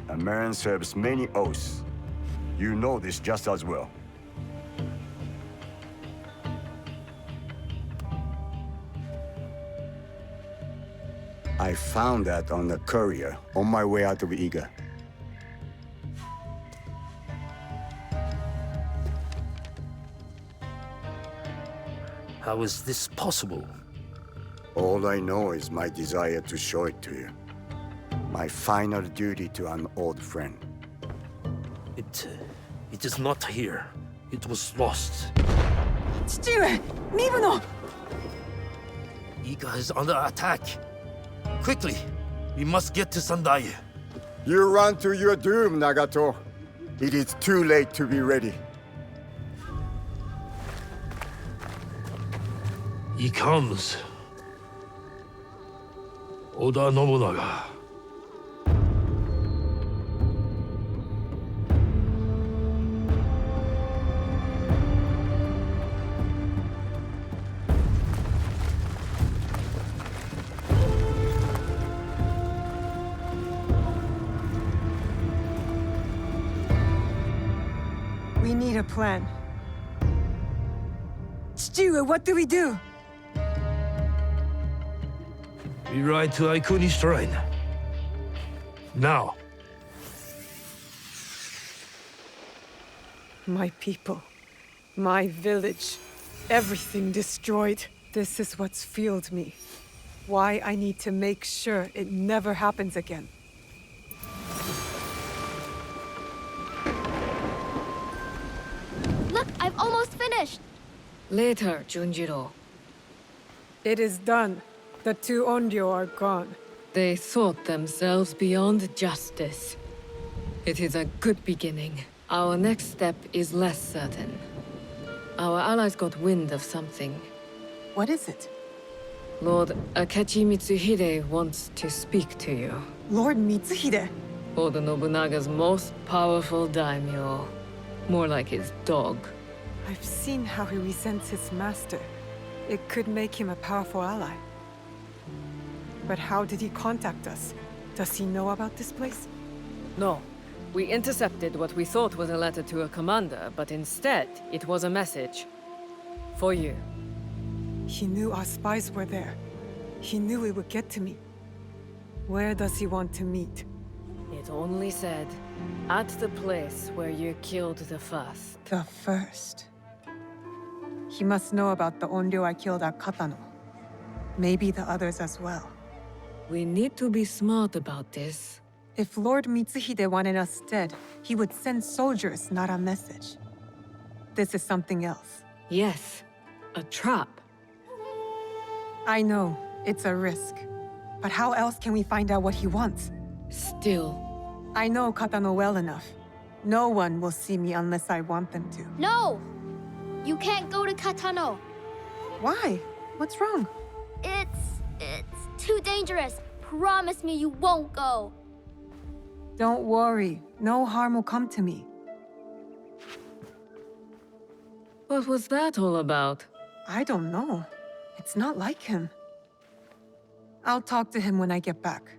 A man serves many oaths. You know this just as well. I found that on the courier on my way out of Iga. How is this possible? All I know is my desire to show it to you. My final duty to an old friend. It is not here. It was lost. 父上、身分の。Iga is under attack. Quickly, we must get to Sendai. You run to your doom, Nagato. It is too late to be ready. He comes. Oda Nobunaga. We need a plan. Chichiwa, what do we do? We ride to Aekuni Shrine. Now. My people, my village, everything destroyed. This is what's fueled me. Why I need to make sure it never happens again. Look, I've almost finished! Later, Junjiro. It is done. The two Onryo are gone. They thought themselves beyond justice. It is a good beginning. Our next step is less certain. Our allies got wind of something. What is it? Lord Akechi Mitsuhide wants to speak to you. Lord Mitsuhide? Oda Nobunaga's most powerful daimyo. More like his dog. I've seen how he resents his master. It could make him a powerful ally. But how did he contact us? Does he know about this place? No. We intercepted what we thought was a letter to a commander, but instead, it was a message. For you. He knew our spies were there. He knew it would get to me. Where does he want to meet? It only said, at the place where you killed the first. The first. He must know about the Onryo I killed at Katano. Maybe the others as well. We need to be smart about this. If Lord Mitsuhide wanted us dead, he would send soldiers, not a message. This is something else. Yes, a trap. I know, it's a risk. But how else can we find out what he wants? Still. I know Katano well enough. No one will see me unless I want them to. No! You can't go to Katano. Why? What's wrong? It's too dangerous. Promise me you won't go. Don't worry. No harm will come to me. What was that all about? I don't know. It's not like him. I'll talk to him when I get back.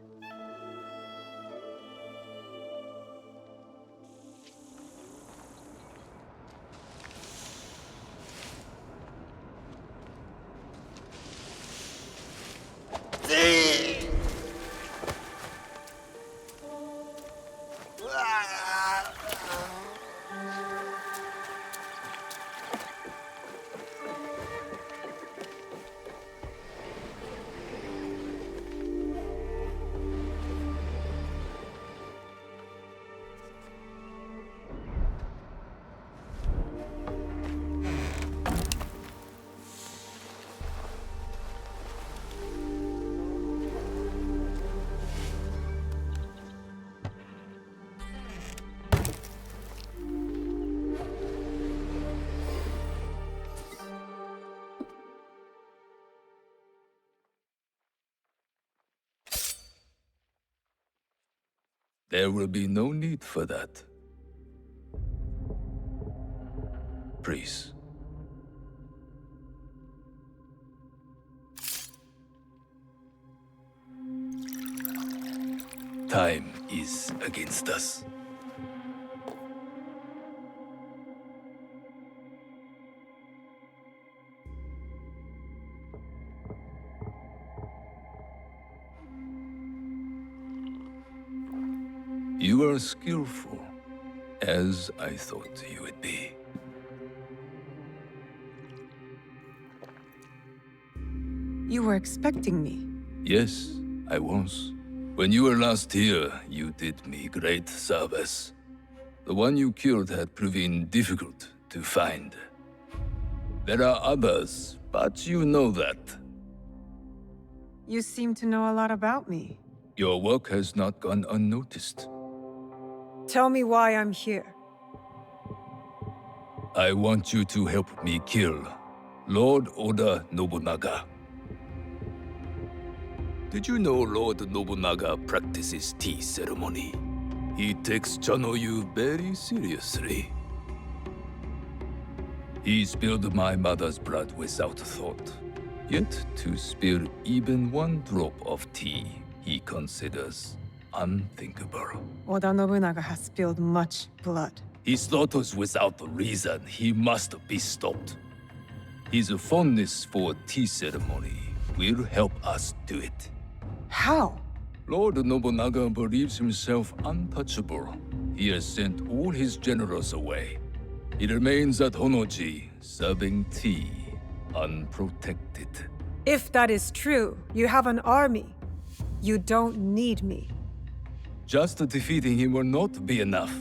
There will be no need for that. Please. Time is against us. You are skillful, as I thought you would be. You were expecting me. Yes, I was. When you were last here, you did me great service. The one you killed had proven difficult to find. There are others, but you know that. You seem to know a lot about me. Your work has not gone unnoticed. Tell me why I'm here. I want you to help me kill Lord Oda Nobunaga. Did you know Lord Nobunaga practices tea ceremony? He takes Chanoyu very seriously. He spilled my mother's blood without thought. Yet to spill even one drop of tea, he considers unthinkable. Oda Nobunaga has spilled much blood. He slaughters without reason. He must be stopped. His fondness for tea ceremony will help us do it. How? Lord Nobunaga believes himself untouchable. He has sent all his generals away. He remains at Honoji, serving tea, unprotected. If that is true, you have an army. You don't need me. Just defeating him will not be enough.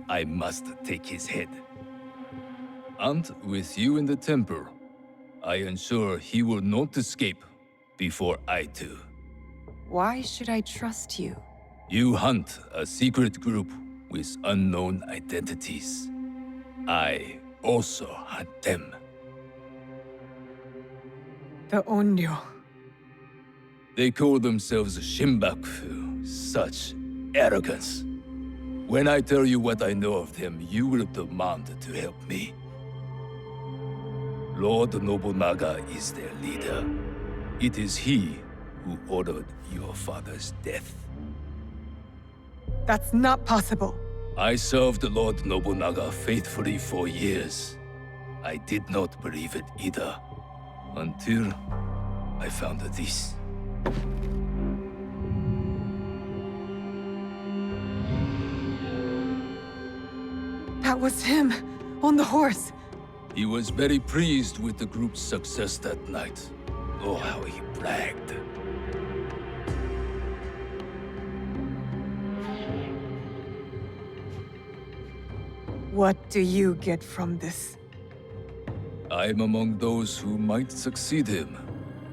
I must take his head. And with you in the temple, I ensure he will not escape before I do. Why should I trust you? You hunt a secret group with unknown identities. I also hunt them. The Onryo. They call themselves Shinbaku. Such arrogance. When I tell you what I know of them, you will demand to help me. Lord Nobunaga is their leader. It is he who ordered your father's death. That's not possible. I served Lord Nobunaga faithfully for years. I did not believe it either, until I found this. That was him, on the horse. He was very pleased with the group's success that night. Oh, how he bragged. What do you get from this? I'm among those who might succeed him.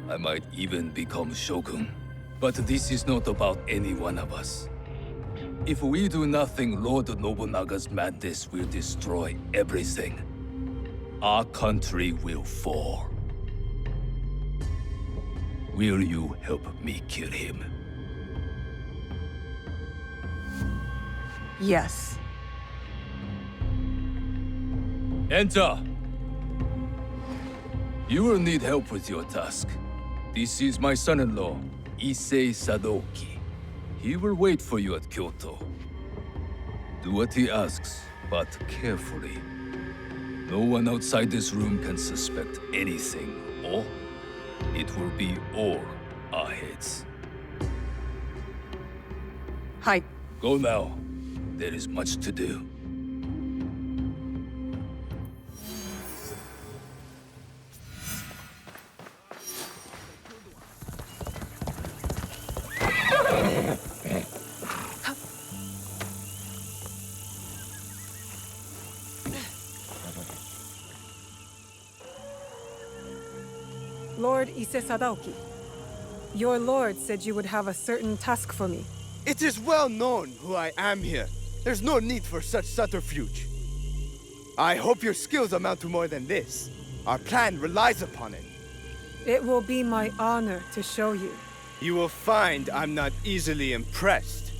I might even become Shogun. But this is not about any one of us. If we do nothing, Lord Nobunaga's madness will destroy everything. Our country will fall. Will you help me kill him? Yes. Enter! You will need help with your task. This is my son-in-law, Issei Sadoki. He will wait for you at Kyoto. Do what he asks, but carefully. No one outside this room can suspect anything, or it will be all our heads. Hi. Go now. There is much to do. Lord Issei Sadaoki, your lord said you would have a certain task for me. It is well known who I am here. There's no need for such subterfuge. I hope your skills amount to more than this. Our plan relies upon it. It will be my honor to show you. You will find I'm not easily impressed.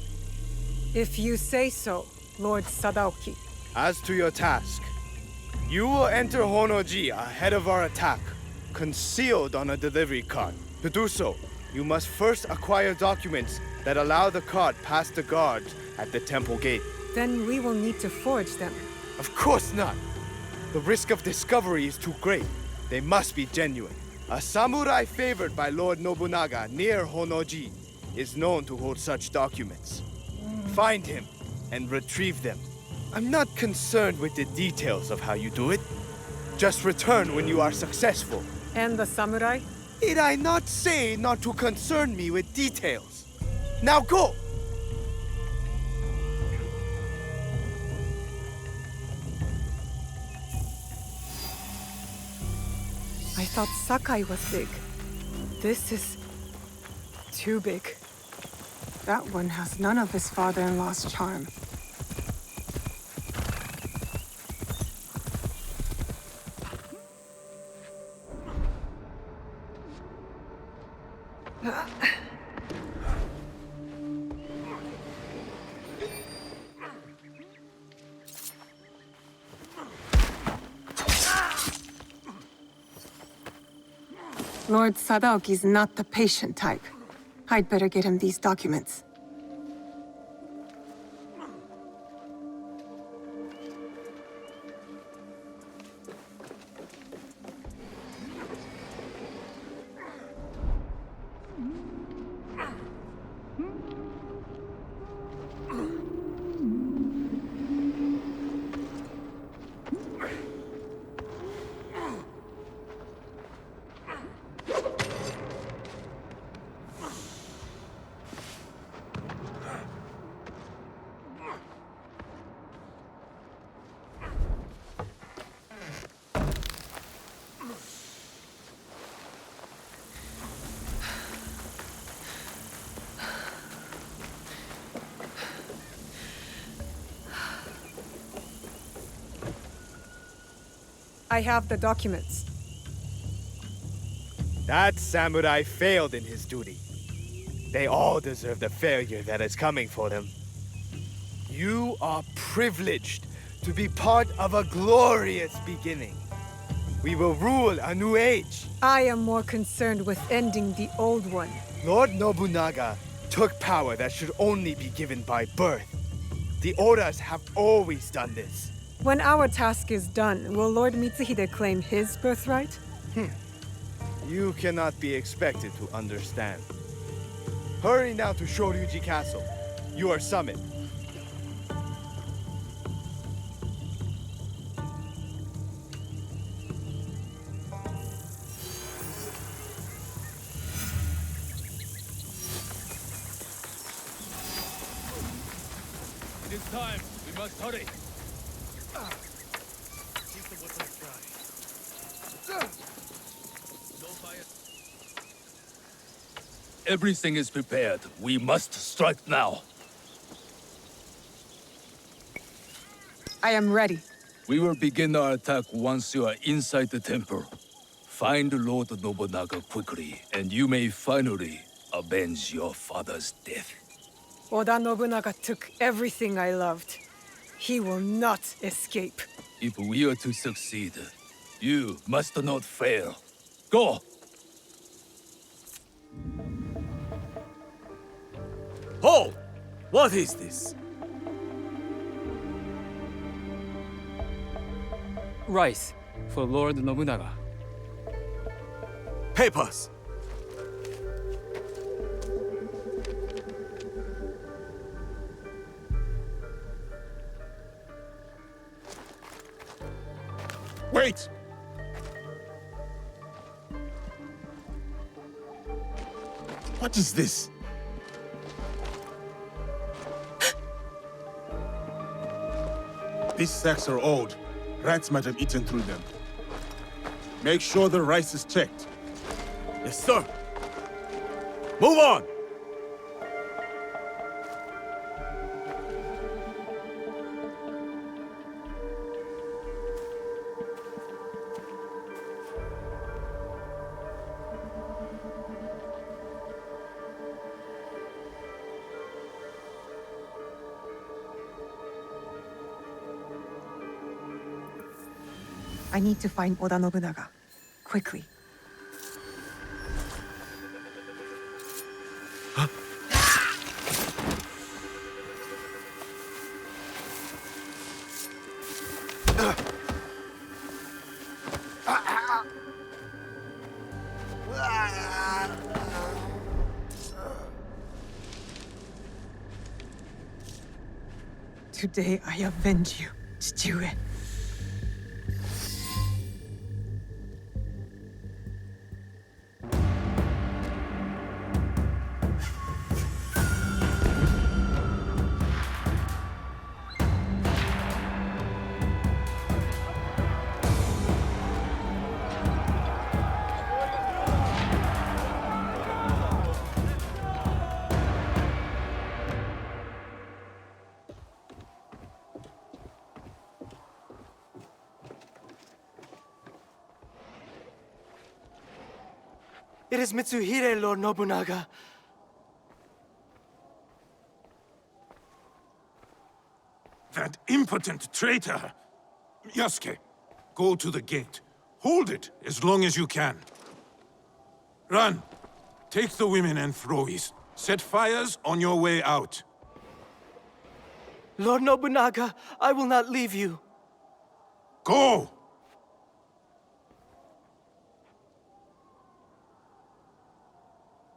If you say so, Lord Sadaoki. As to your task, you will enter Honoji ahead of our attack, concealed on a delivery cart. To do so, you must first acquire documents that allow the cart past the guards at the temple gate. Then we will need to forge them. Of course not! The risk of discovery is too great. They must be genuine. A samurai favored by Lord Nobunaga near Honoji is known to hold such documents. Find him and retrieve them. I'm not concerned with the details of how you do it. Just return when you are successful. And the samurai? Did I not say not to concern me with details? Now go! I thought Sakai was big. This is too big. That one has none of his father-in-law's charm. Lord Sadaoki's not the patient type. I'd better get him these documents. I have the documents. That samurai failed in his duty. They all deserve the failure that is coming for them. You are privileged to be part of a glorious beginning. We will rule a new age. I am more concerned with ending the old one. Lord Nobunaga took power that should only be given by birth. The Odas have always done this. When our task is done, will Lord Mitsuhide claim his birthright? You cannot be expected to understand. Hurry now to Shoryuji Castle. You are summoned. It is time. We must hurry. Everything is prepared. We must strike now. I am ready. We will begin our attack once you are inside the temple. Find Lord Nobunaga quickly, and you may finally avenge your father's death. Oda Nobunaga took everything I loved. He will not escape. If we are to succeed, you must not fail. Go! Hold! What is this? Rice for Lord Nobunaga. Papers! Wait! What is this? These sacks are old. Rats might have eaten through them. Make sure the rice is checked. Yes, sir. Move on! I need to find Oda Nobunaga. Quickly. Today I avenge you, Chichiue. It is Mitsuhide, Lord Nobunaga. That impotent traitor! Yasuke, go to the gate. Hold it as long as you can. Run! Take the women and Frois. Set fires on your way out. Lord Nobunaga, I will not leave you. Go!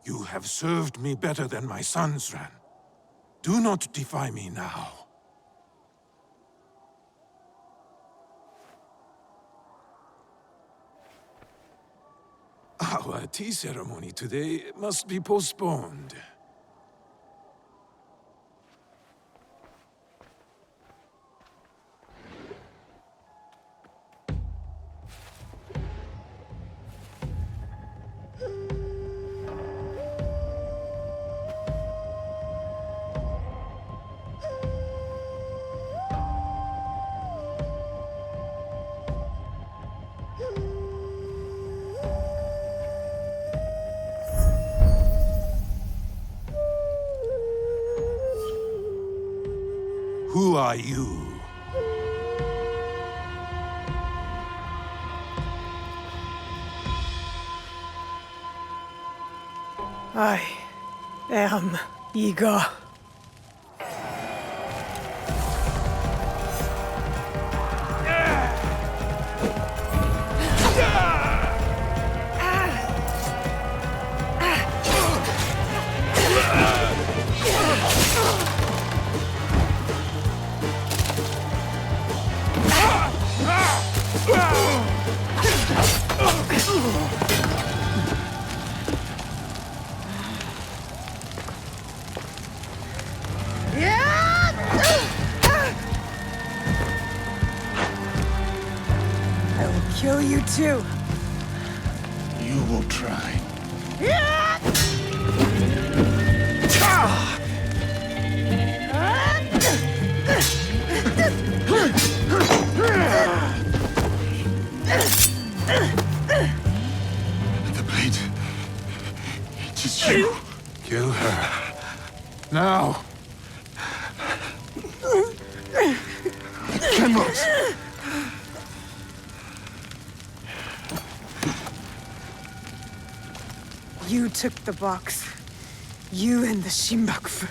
You have served me better than my sons ran. Do not defy me now. Our tea ceremony today must be postponed. Who are you? I am Iga. I will kill you too. You will try. The blade. It is you. Kill her. Now. I cannot. You took the box. You and the Shinbakufu.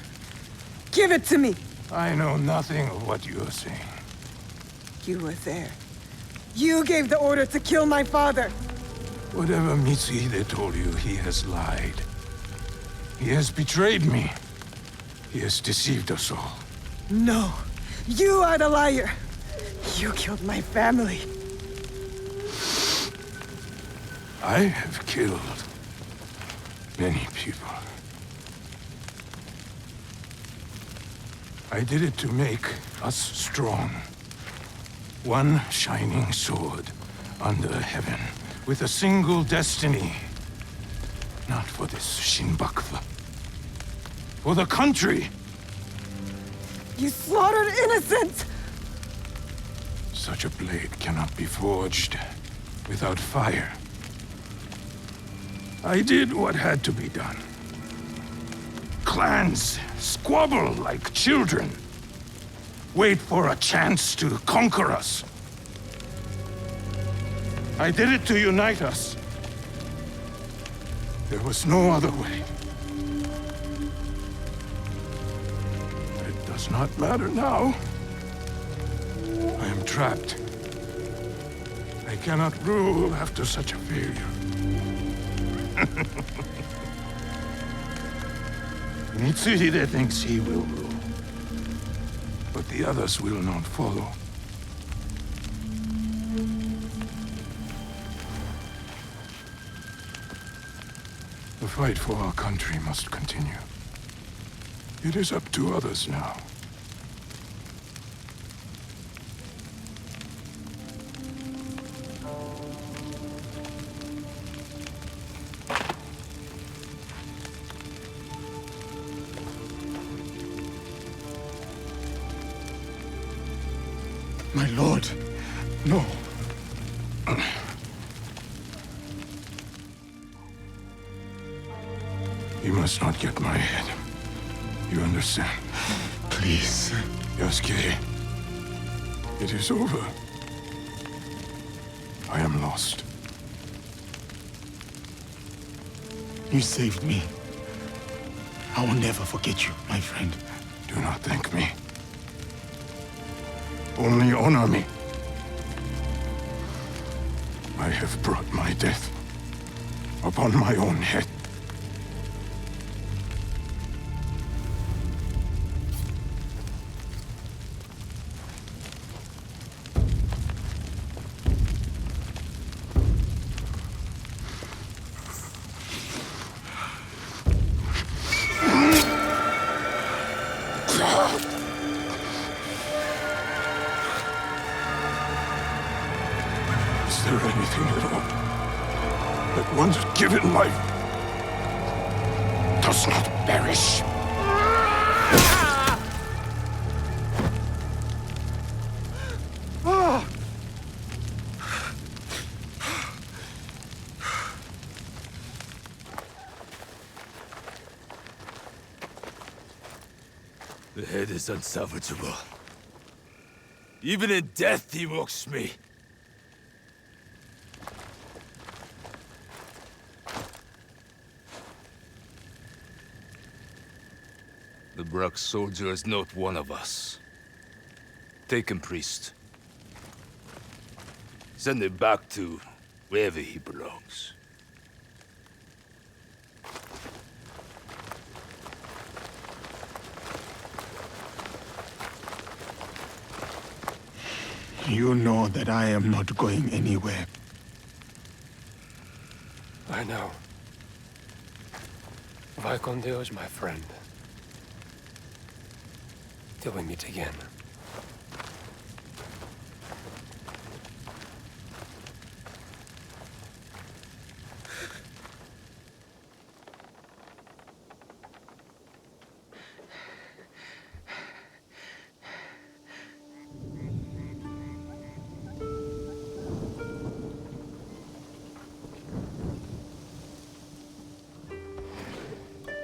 Give it to me! I know nothing of what you are saying. You were there. You gave the order to kill my father! Whatever Mitsuhide told you, he has lied. He has betrayed me. He has deceived us all. No! You are the liar! You killed my family! I have killed many people. I did it to make us strong. One shining sword under heaven, with a single destiny. Not for this Shinbakufu. For the country! You slaughtered innocents! Such a blade cannot be forged without fire. I did what had to be done. Clans squabble like children. Wait for a chance to conquer us. I did it to unite us. There was no other way. It does not matter now. I am trapped. I cannot rule after such a failure. Mitsuhide thinks he will rule, but the others will not follow. The fight for our country must continue. It is up to others now. My lord, no. You must not get my head. You understand? Please. Yasuke, it is over. I am lost. You saved me. I will never forget you, my friend. Do not thank me. Only honor me. I have brought my death upon my own head. Is there anything at all that once given life does not perish? The head is unsalvageable. Even in death, he mocks me. The Brack soldier is not one of us. Take him, priest. Send him back to wherever he belongs. You know that I am not going anywhere. I know. Vaikondeo is my friend. Till we meet again.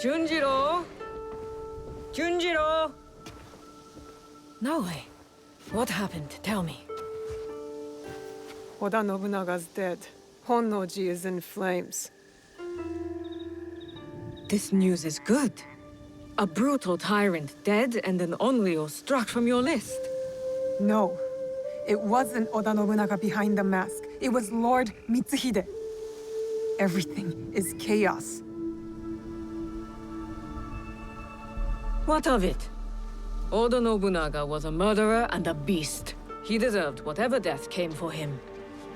Junjiro! Junjiro! Naoe, what happened? Tell me. Oda Nobunaga's dead. Honnoji is in flames. This news is good. A brutal tyrant dead and an Onryo struck from your list. No. It wasn't Oda Nobunaga behind the mask. It was Lord Mitsuhide. Everything is chaos. What of it? Oda Nobunaga was a murderer and a beast. He deserved whatever death came for him.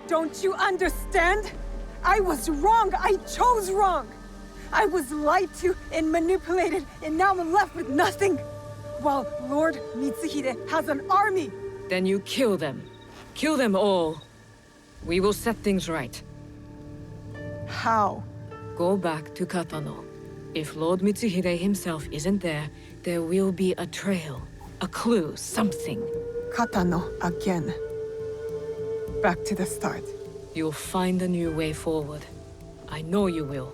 Don't you understand? I was wrong. I chose wrong. I was lied to and manipulated, and now I'm left with nothing. While Lord Mitsuhide has an army. Then you kill them. Kill them all. We will set things right. How? Go back to Katano. If Lord Mitsuhide himself isn't there, there will be a trail. A clue, something. Katano again. Back to the start. You'll find a new way forward. I know you will.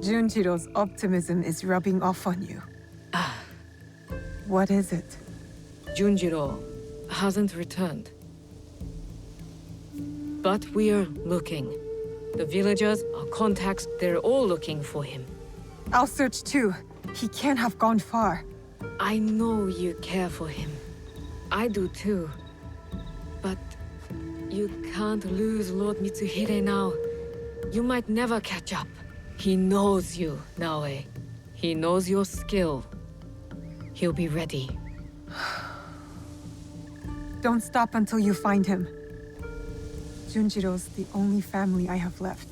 Junjiro's optimism is rubbing off on you. What is it? Junjiro hasn't returned. But we're looking. The villagers, our contacts, they're all looking for him. I'll search too. He can't have gone far. I know you care for him. I do too. But you can't lose Lord Mitsuhide now. You might never catch up. He knows you, Naoe. He knows your skill. He'll be ready. Don't stop until you find him. Junjiro's the only family I have left.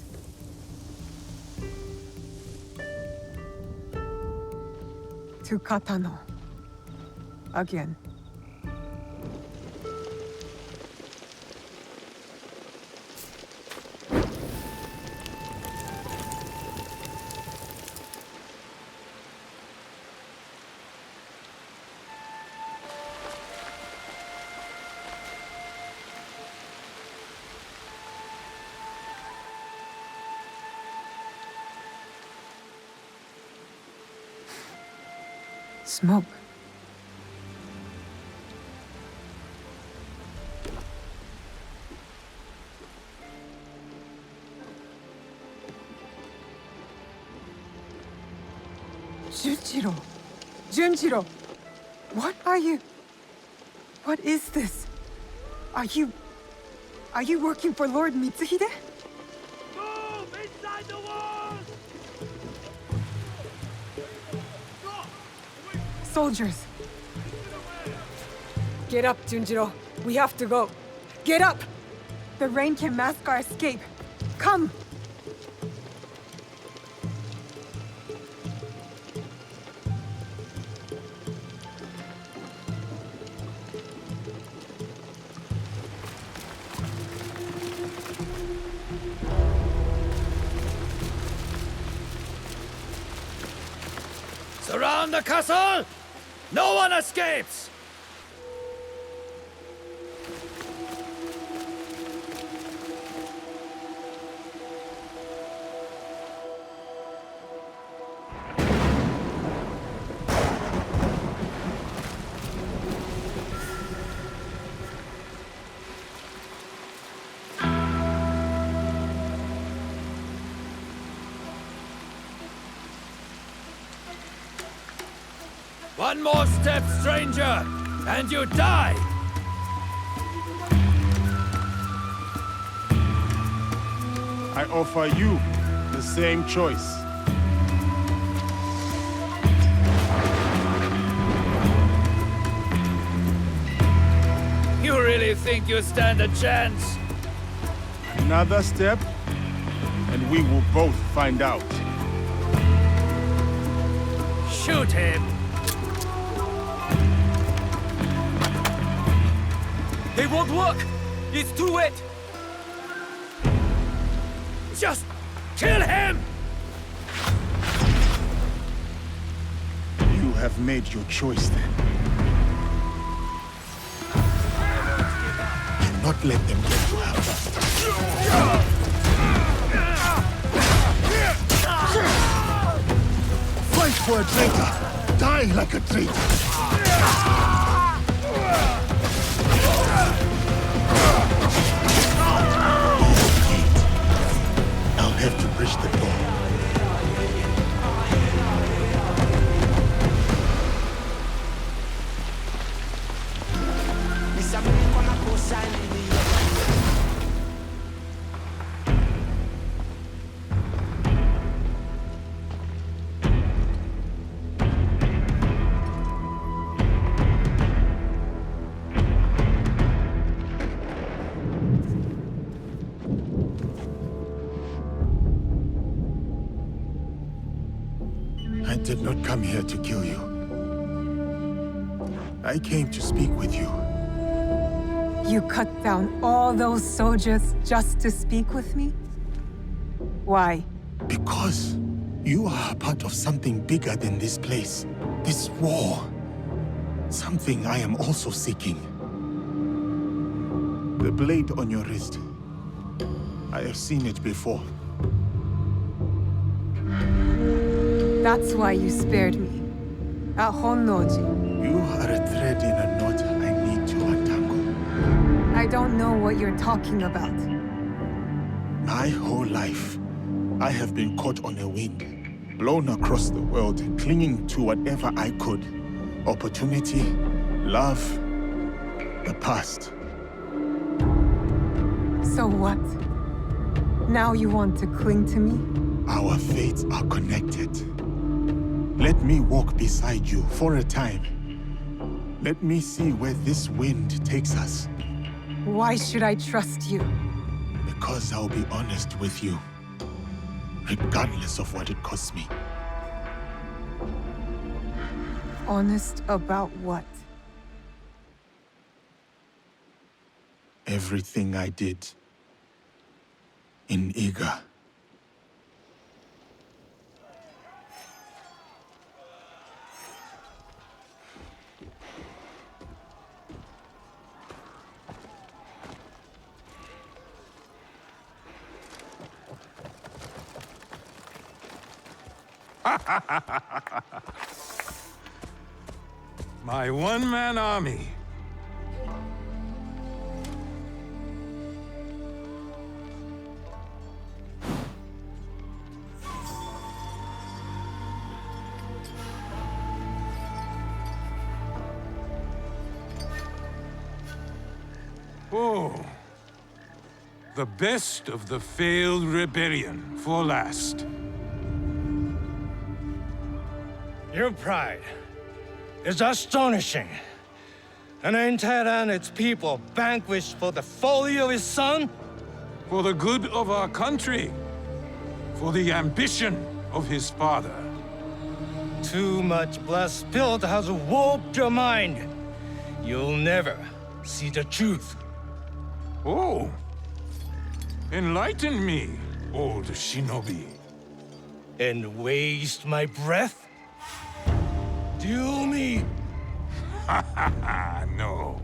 To Katano. Again. Smoke. Junjiro! Junjiro! What are you... What is this? Are you working for Lord Mitsuhide? Move inside the walls! Soldiers! Get up, Junjiro. We have to go. Get up! The rain can mask our escape. Come! Surround the castle! No one escapes! One more step, stranger, and you die! I offer you the same choice. You really think you stand a chance? Another step, and we will both find out. Shoot him! It won't work! It's too wet! Just kill him! You have made your choice then. Do not let them get you out. Fight for a traitor! Die like a traitor! I'll have to bridge the door. I did not come here to kill you. I came to speak with you. You cut down all those soldiers just to speak with me? Why? Because you are a part of something bigger than this place. This war. Something I am also seeking. The blade on your wrist. I have seen it before. That's why you spared me. At Honnoji. You are a thread in a knot I need to untangle. I don't know what you're talking about. My whole life, I have been caught on a wind, blown across the world, clinging to whatever I could. Opportunity, love, the past. So what? Now you want to cling to me? Our fates are connected. Let me walk beside you for a time. Let me see where this wind takes us. Why should I trust you? Because I'll be honest with you, regardless of what it costs me. Honest about what? Everything I did in Iga. My one-man army. Oh, the best of the failed rebellion for last. Your pride is astonishing. An entire and its people vanquished for the folly of his son? For the good of our country. For the ambition of his father. Too much blood spilled has warped your mind. You'll never see the truth. Oh. Enlighten me, old shinobi. And waste my breath? Duel me? No.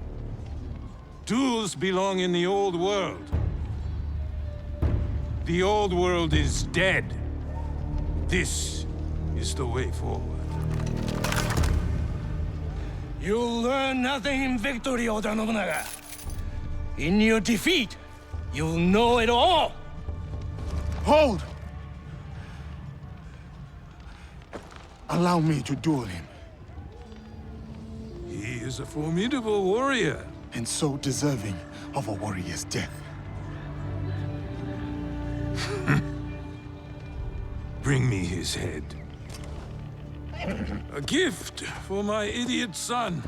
Duels belong in the old world. The old world is dead. This is the way forward. You'll learn nothing in victory, Oda Nobunaga. In your defeat, you'll know it all. Hold! Allow me to duel him. He is a formidable warrior. And so deserving of a warrior's death. Bring me his head. A gift for my idiot son.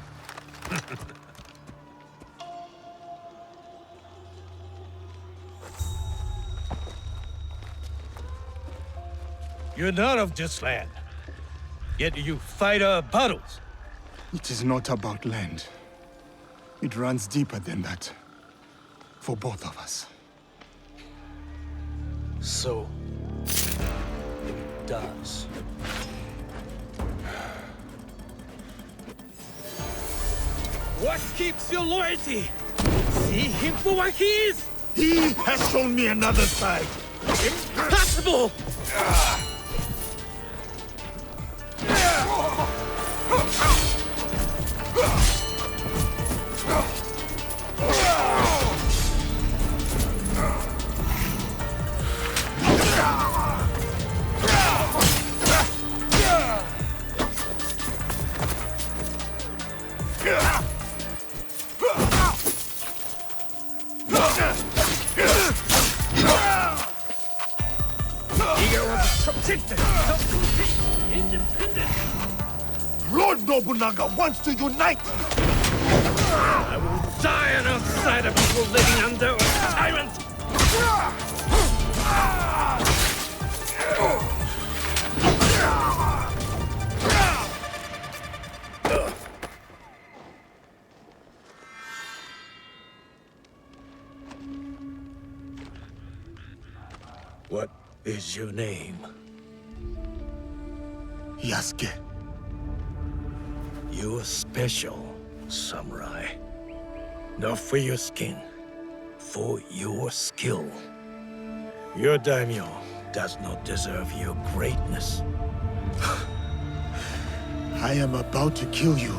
You're not of this land. Yet you fight our battles. It is not about land. It runs deeper than that. For both of us. So, it does. What keeps your loyalty? See him for what he is! He has shown me another side! Impossible! Lord Nobunaga wants to unite! I will die an outsider before living under a tyrant! What is your name? Yasuke. You're special, samurai. Not for your skin, for your skill. Your daimyo does not deserve your greatness. I am about to kill you,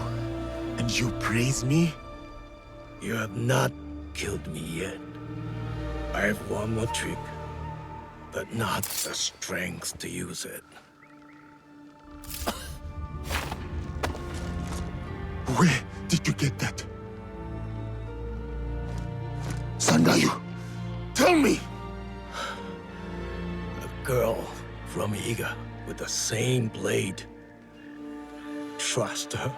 and you praise me? You have not killed me yet. I have one more trick. but not the strength to use it. Where did you get that? Sandayu, tell me! A girl from Iga with the same blade. Trust her.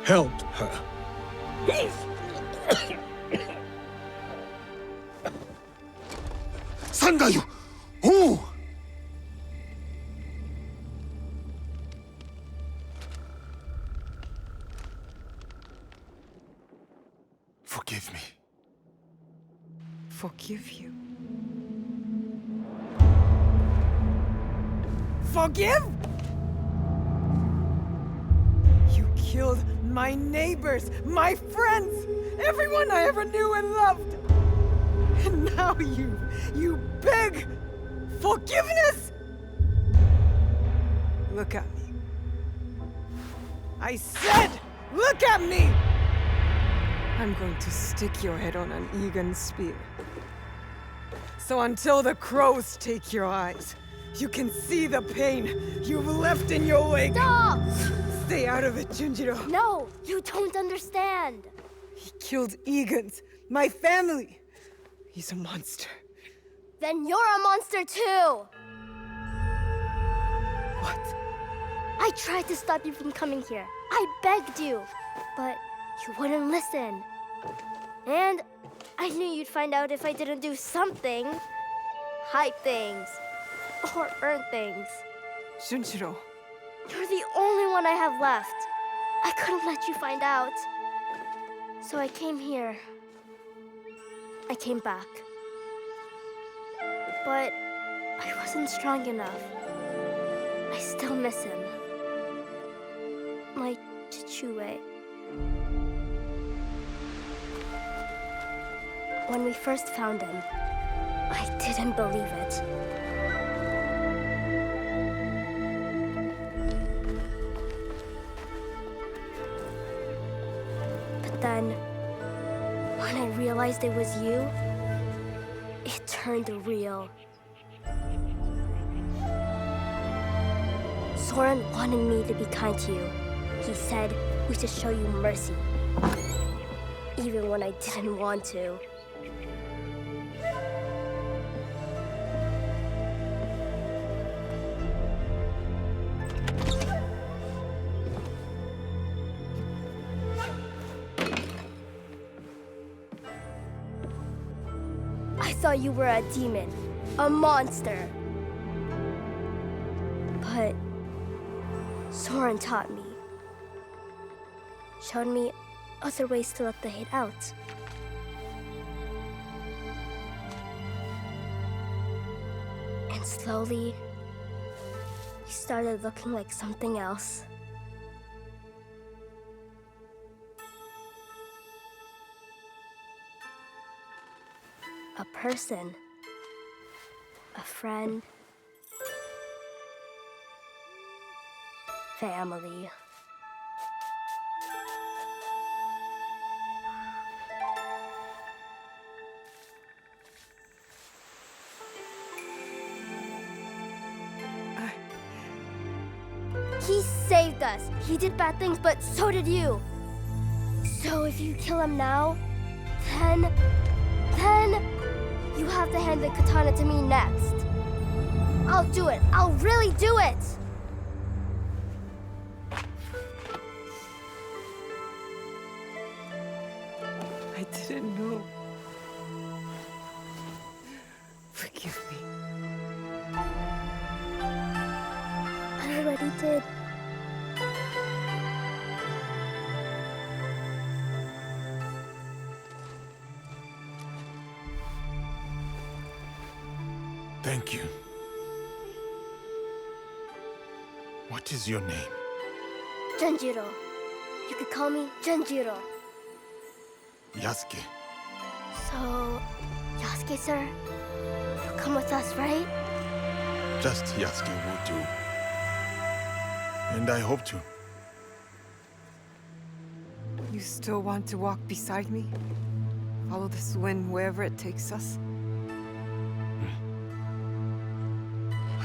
Help her. Sandayu! Who? Forgive me. Forgive you? Forgive? You killed my neighbors, my friends, everyone I ever knew and loved. And now you beg forgiveness? Look at me. I said, look at me! I'm going to stick your head on an Egan spear. So until the crows take your eyes, you can see the pain you've left in your wake. Stop! Stay out of it, Junjiro. No, you don't understand. He killed Egans, my family. He's a monster. Then you're a monster too. What? I tried to stop you from coming here. I begged you, but you wouldn't listen. And I knew you'd find out if I didn't do something. Hide things. Or earn things. Junjiro. You're the only one I have left. I couldn't let you find out. So I came here. I came back. But I wasn't strong enough. I still miss him. My Chichue. When we first found him, I didn't believe it. But then, when I realized it was you, it turned real. Soren wanted me to be kind to you. He said we should show you mercy. Even when I didn't want to. I thought you were a demon, a monster. But Soren taught me. Showed me other ways to let the hate out. And slowly, you started looking like something else. A person. A friend. Family. He saved us. He did bad things, but so did you. So if you kill him now, then you have to hand the katana to me next. I'll do it. I'll really do it. I didn't know. Forgive me. I already did. Thank you. What is your name? Genjiro. You could call me Genjiro. Yasuke. So, Yasuke, sir, you'll come with us, right? Just Yasuke will do. And I hope to. You still want to walk beside me? Follow this wind wherever it takes us?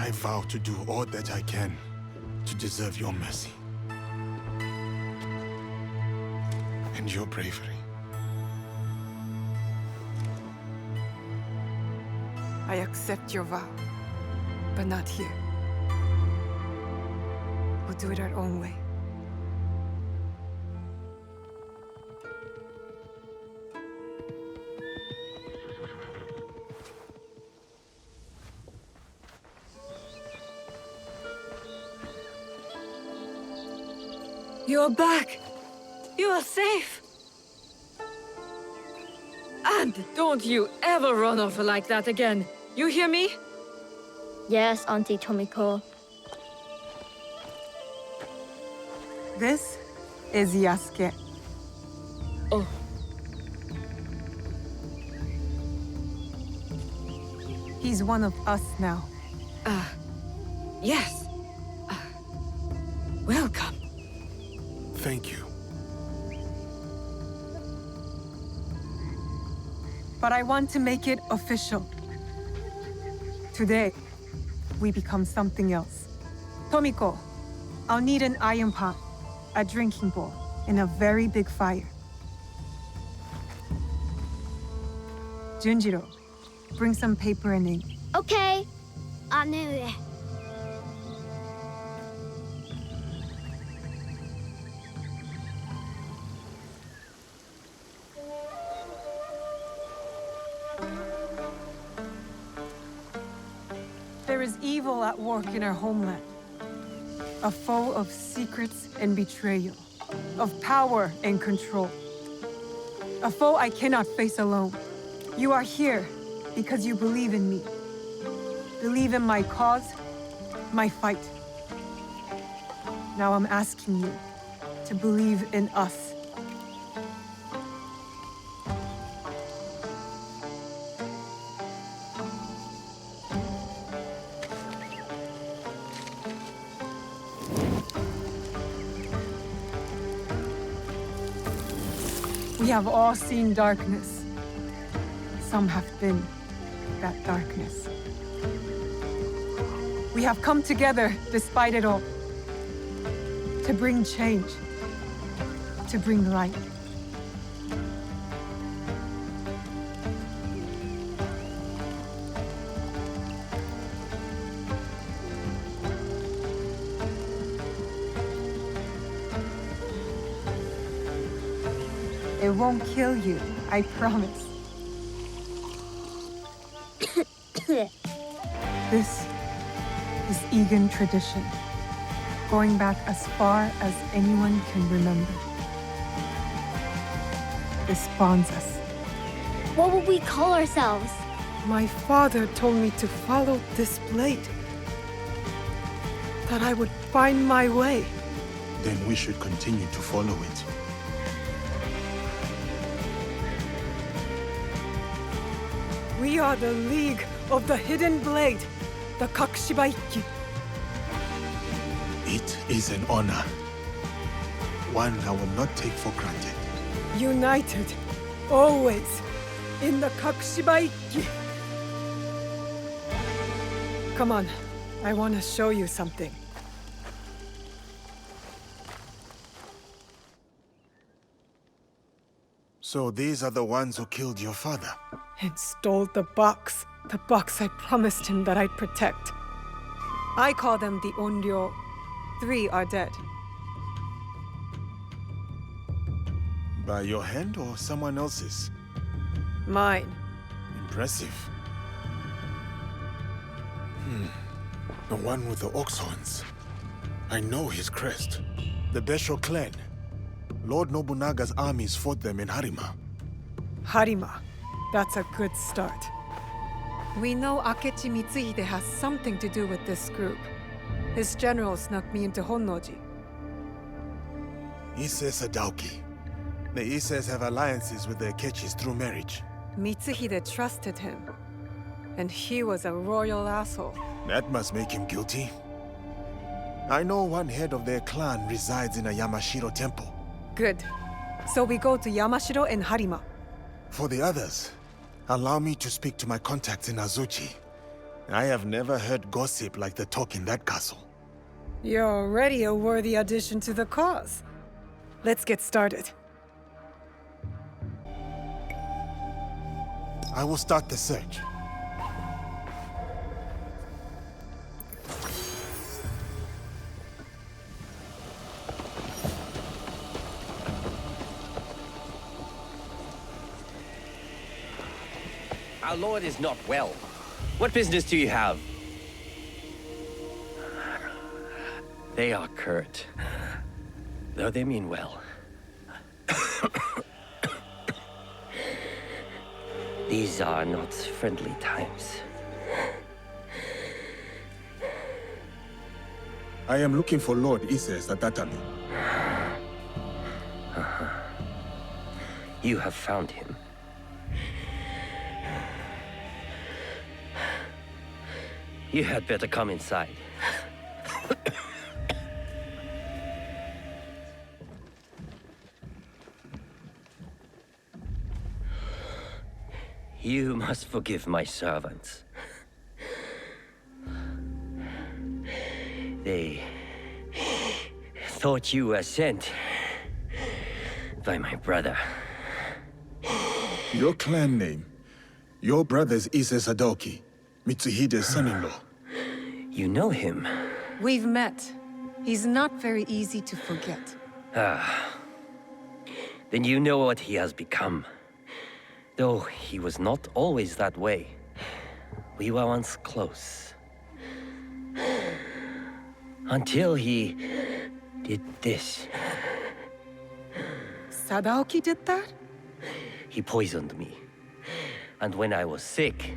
I vow to do all that I can to deserve your mercy. And your bravery. I accept your vow, but not here. We'll do it our own way. You're back! You are safe! And don't you ever run off like that again! You hear me? Yes, Auntie Tomiko. This is Yasuke. Oh. He's one of us now. Yes. Welcome. Thank you. But I want to make it official. Today, we become something else. Tomiko, I'll need an iron pot, a drinking bowl, and a very big fire. Junjiro, bring some paper and ink. Okay. Anu. There is evil at work in our homeland. A foe of secrets and betrayal. Of power and control. A foe I cannot face alone. You are here because you believe in me. Believe in my cause, my fight. Now I'm asking you to believe in us. We have all seen darkness. Some have been that darkness. We have come together despite it all. To bring change. To bring light. It won't kill you, I promise. This is Egan tradition, going back as far as anyone can remember. This bonds us. What will we call ourselves? My father told me to follow this blade. That I would find my way. Then we should continue to follow it. We are the League of the Hidden Blade, the Kakushiba Ikki. It is an honor. One I will not take for granted. United, always, in the Kakushiba Ikki. Come on, I want to show you something. So these are the ones who killed your father? And stole the box I promised him that I'd protect. I call them the Onryo. 3 are dead. By your hand or someone else's? Mine. Impressive. The one with the ox horns. I know his crest. The Besho clan. Lord Nobunaga's armies fought them in Harima. Harima. That's a good start. We know Akechi Mitsuhide has something to do with this group. His general snuck me into Honnoji. Ise Sadauki. The Ises have alliances with the Akechis through marriage. Mitsuhide trusted him. And he was a royal asshole. That must make him guilty. I know one head of their clan resides in a Yamashiro temple. Good. So we go to Yamashiro and Harima. For the others, allow me to speak to my contacts in Azuchi. I have never heard gossip like the talk in that castle. You're already a worthy addition to the cause. Let's get started. I will start the search. Our lord is not well. What business do you have? They are curt, though they mean well. These are not friendly times. I am looking for Lord Ise Satatami. You have found him. You had better come inside. You must forgive my servants. They thought you were sent by my brother. Your clan name. Your brother's Ise Sadoki, Mitsuhide's son-in-law. You know him? We've met. He's not very easy to forget. Ah. Then you know what he has become. Though he was not always that way. We were once close. Until he did this. Sadaoki did that? He poisoned me. And when I was sick,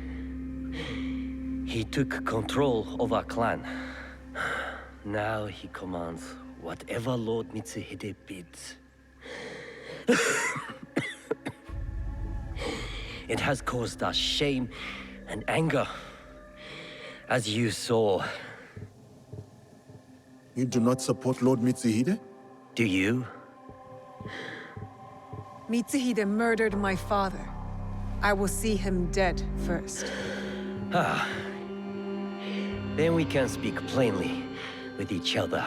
he took control of our clan. Now he commands whatever Lord Mitsuhide bids. It has caused us shame and anger, as you saw. You do not support Lord Mitsuhide? Do you? Mitsuhide murdered my father. I will see him dead first. Ah. Then we can speak plainly with each other.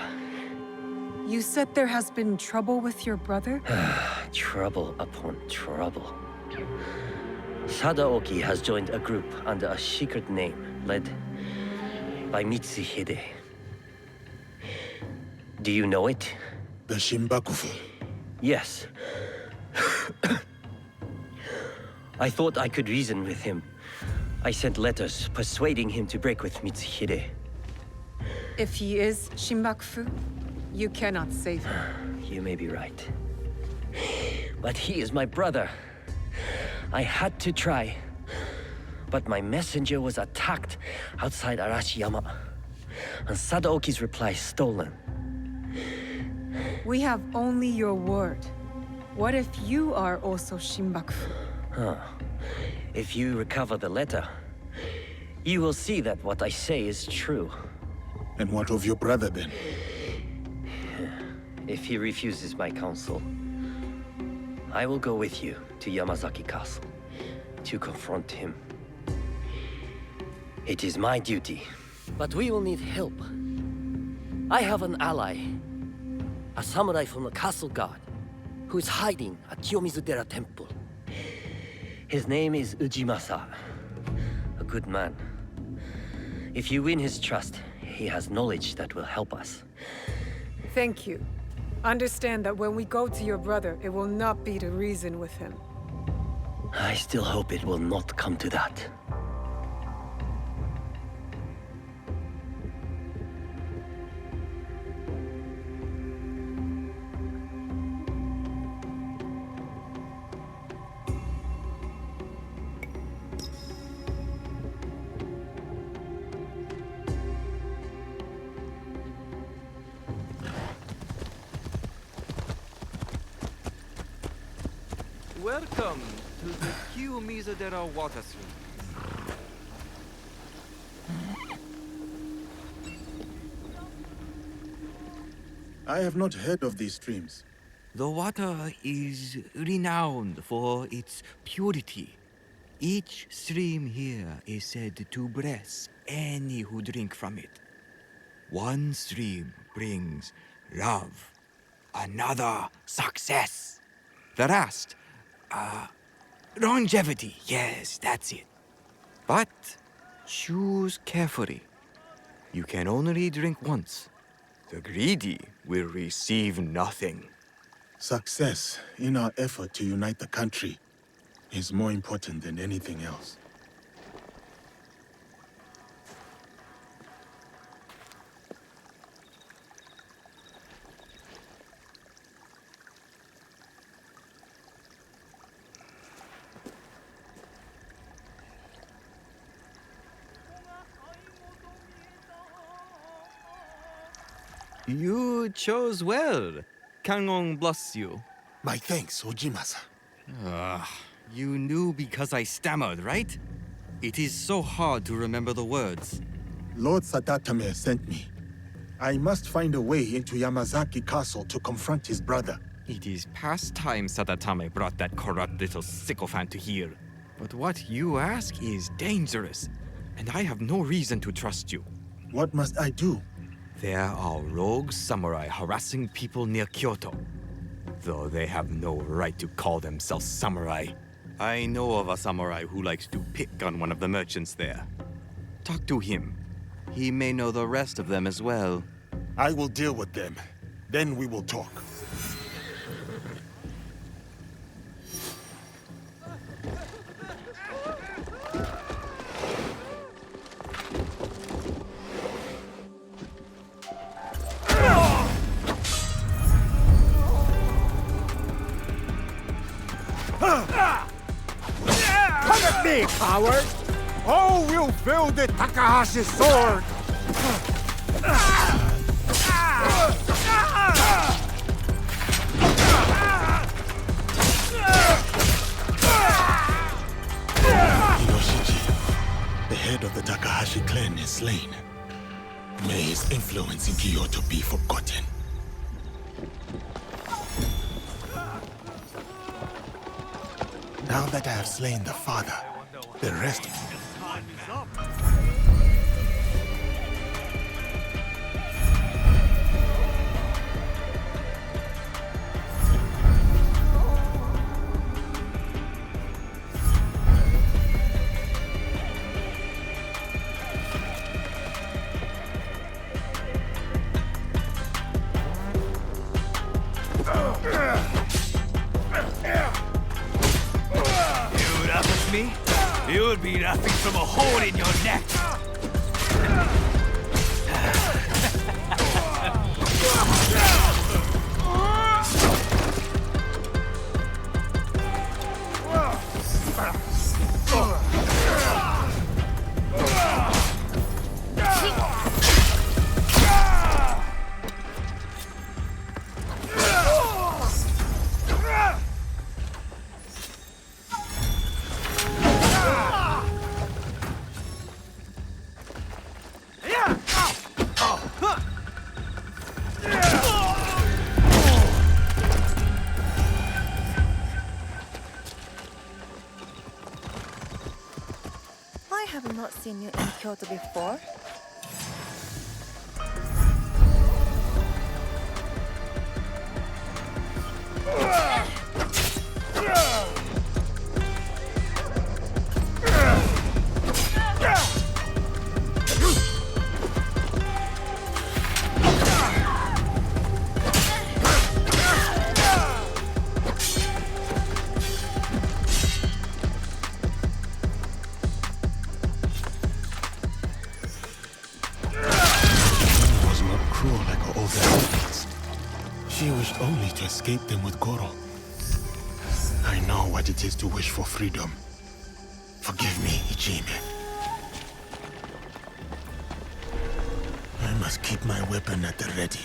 You said there has been trouble with your brother? Trouble upon trouble. Sadaoki has joined a group under a secret name, led by Mitsuhide. Do you know it? The Shinbakufu. Yes. I thought I could reason with him. I sent letters persuading him to break with Mitsuhide. If he is Shinbakufu, you cannot save him. You may be right. But he is my brother. I had to try. But my messenger was attacked outside Arashiyama. And Sadaoki's reply stolen. We have only your word. What if you are also Shinbakufu? Huh. If you recover the letter, you will see that what I say is true. And what of your brother then? If he refuses my counsel, I will go with you to Yamazaki Castle to confront him. It is my duty, but we will need help. I have an ally, a samurai from the castle guard, who is hiding at Kimura Temple. His name is Ujimasa, a good man. If you win his trust, he has knowledge that will help us. Thank you. Understand that when we go to your brother, it will not be to reason with him. I still hope it will not come to that. Welcome to the Kimura water stream. I have not heard of these streams. The water is renowned for its purity. Each stream here is said to bless any who drink from it. One stream brings love, another success, the rest, longevity. Yes, that's it. But choose carefully. You can only drink once. The greedy will receive nothing. Success in our effort to unite the country is more important than anything else. You chose well. Kangon bless you. My thanks, Ojimasa. You knew because I stammered, right? It is so hard to remember the words. Lord Sadatame sent me. I must find a way into Yamazaki Castle to confront his brother. It is past time Sadatame brought that corrupt little sycophant to here. But what you ask is dangerous, and I have no reason to trust you. What must I do? There are rogue samurai harassing people near Kyoto, though they have no right to call themselves samurai. I know of a samurai who likes to pick on one of the merchants there. Talk to him. He may know the rest of them as well. I will deal with them. Then we will talk. Come at me, coward! Oh, we'll wield the Takahashi's sword! Hiroshiji, the head of the Takahashi clan is slain. May his influence in Kyoto be forgotten. Now that I have slain the father, the rest... Me? You'll be nothing from a hole in your neck! I have not seen you in Kyoto before. Escape them with Goro. I know what it is to wish for freedom. Forgive me, Ichime. I must keep my weapon at the ready.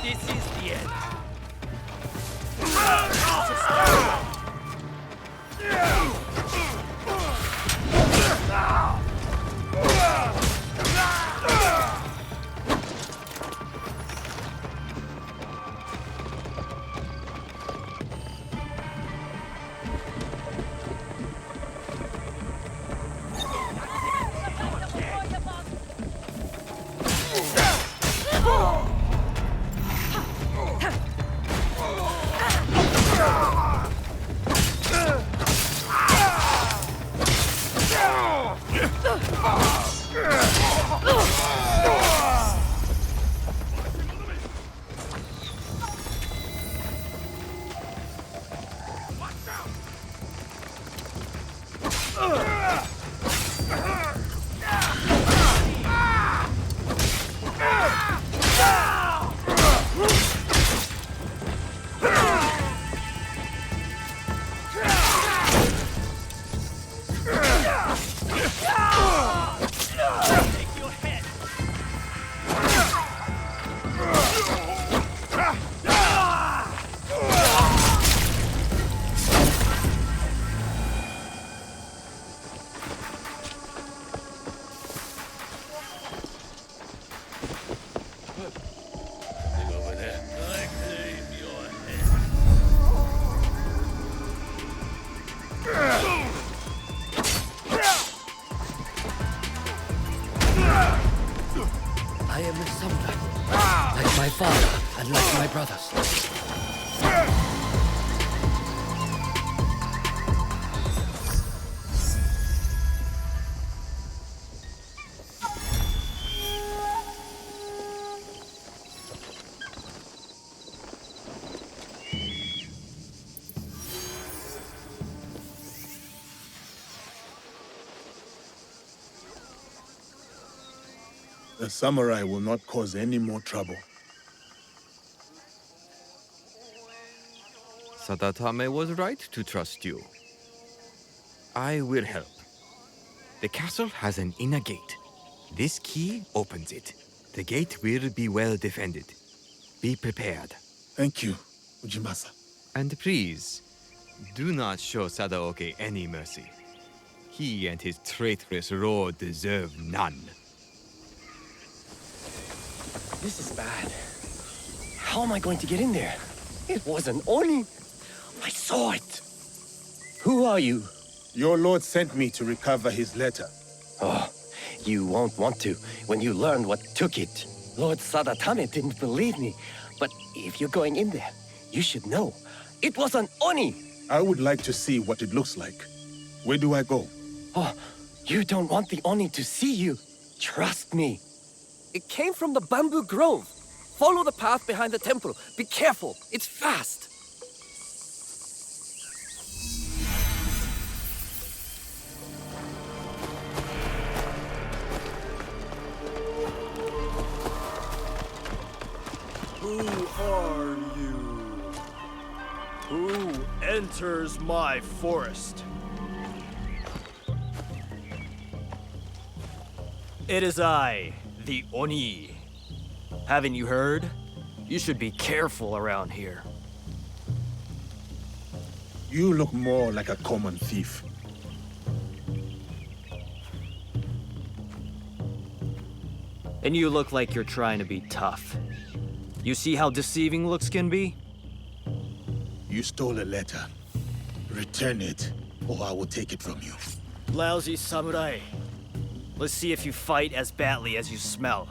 This is the end. I am a samurai, like my father and like my brothers. The samurai will not cause any more trouble. Sadatame was right to trust you. I will help. The castle has an inner gate. This key opens it. The gate will be well defended. Be prepared. Thank you, Ujimasa. And please, do not show Sadaoki any mercy. He and his traitorous lord deserve none. This is bad. How am I going to get in there? It was an Oni. I saw it. Who are you? Your lord sent me to recover his letter. Oh, you won't want to when you learn what took it. Lord Sadatame didn't believe me, but if you're going in there, you should know. It was an Oni! I would like to see what it looks like. Where do I go? Oh, you don't want the Oni to see you. Trust me. It came from the bamboo grove. Follow the path behind the temple. Be careful. It's fast. Who are you? Who enters my forest? It is I, the Oni. Haven't you heard? You should be careful around here. You look more like a common thief. And you look like you're trying to be tough. You see how deceiving looks can be? You stole a letter. Return it, or I will take it from you. Lousy samurai. Let's see if you fight as badly as you smell.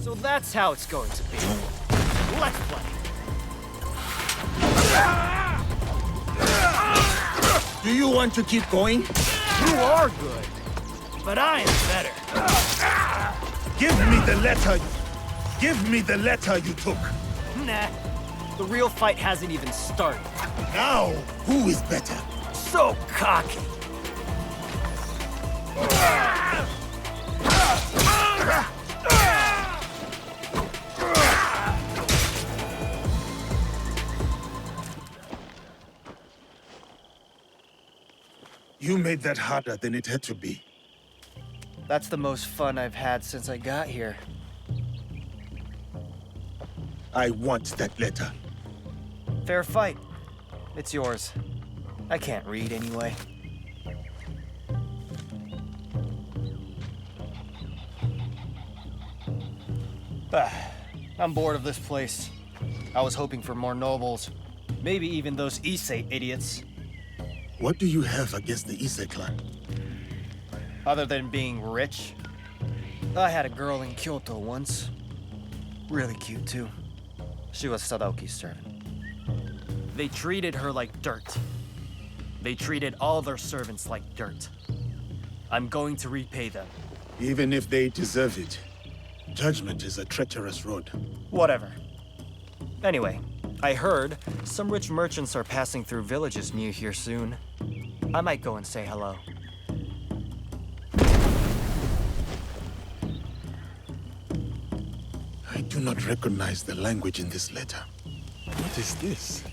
So that's how it's going to be. Let's play. Do you want to keep going? You are good, but I am better. Give me the letter. Give me the letter you took. Nah, the real fight hasn't even started. Now, who is better? So cocky. You made that harder than it had to be. That's the most fun I've had since I got here. I want that letter. Fair fight. It's yours. I can't read anyway. I'm bored of this place. I was hoping for more nobles. Maybe even those Issei idiots. What do you have against the Issei clan? Other than being rich, I had a girl in Kyoto once. Really cute, too. She was Sadaoki's servant. They treated her like dirt. They treated all their servants like dirt. I'm going to repay them. Even if they deserve it, judgment is a treacherous road. Whatever. Anyway, I heard some rich merchants are passing through villages near here soon. I might go and say hello. I do not recognize the language in this letter. What is this?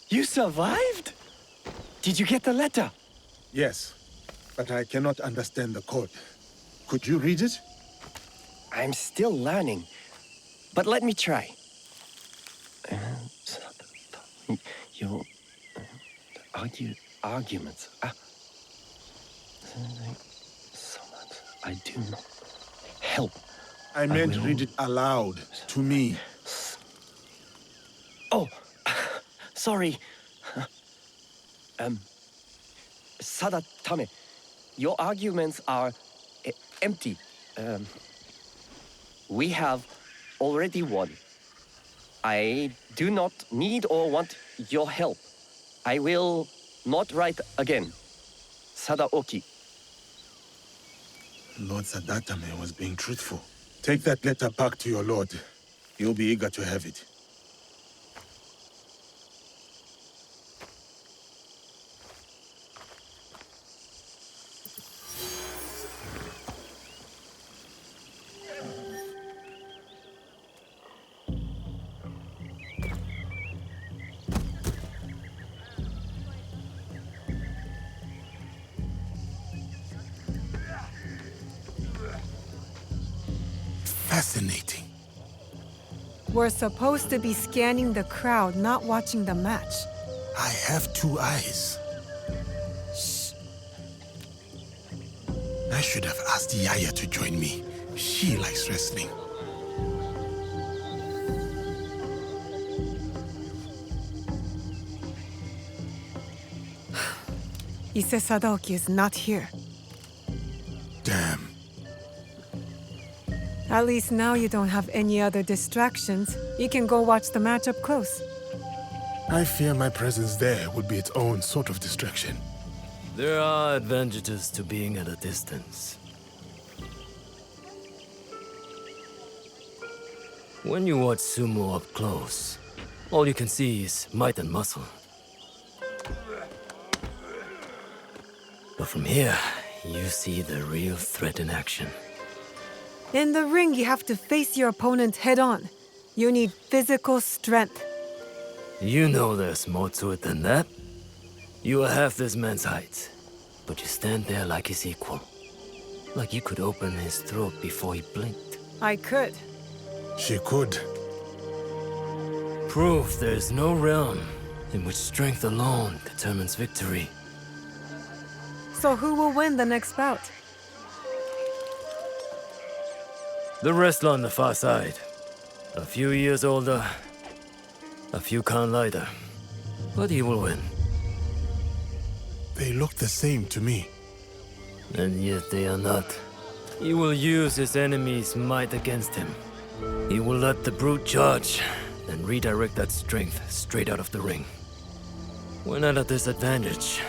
You survived? Did you get the letter? Yes, but I cannot understand the code. Could you read it? I'm still learning, but let me try. Your arguments. So much I do not help. I meant read it aloud to me. Oh, sorry. Sadatame, your arguments are empty. We have already won. I do not need or want your help. I will not write again. Sadaoki. Lord Sadatame was being truthful. Take that letter back to your lord. He'll be eager to have it. Fascinating. We're supposed to be scanning the crowd, not watching the match. I have two eyes. Shh. I should have asked Yaya to join me. She likes wrestling. Ise Sadaoki is not here. Damn. At least now you don't have any other distractions. You can go watch the match up close. I fear my presence there would be its own sort of distraction. There are advantages to being at a distance. When you watch sumo up close, all you can see is might and muscle. But from here, you see the real threat in action. In the ring, you have to face your opponent head-on. You need physical strength. You know there's more to it than that. You are half this man's height, but you stand there like his equal. Like you could open his throat before he blinked. I could. She could. Proof there's no realm in which strength alone determines victory. So who will win the next bout? The wrestler on the far side. A few years older, a few count lighter. But he will win. They look the same to me. And yet they are not. He will use his enemy's might against him. He will let the brute charge, then redirect that strength straight out of the ring. When at a disadvantage,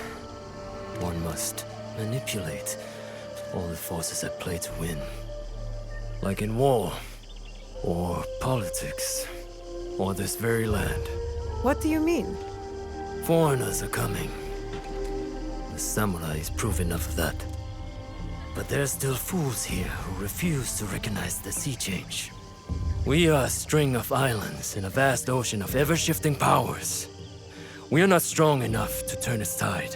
one must manipulate all the forces at play to win. Like in war, or politics, or this very land. What do you mean? Foreigners are coming. The samurai is proof enough of that. But there's still fools here who refuse to recognize the sea change. We are a string of islands in a vast ocean of ever-shifting powers. We are not strong enough to turn its tide.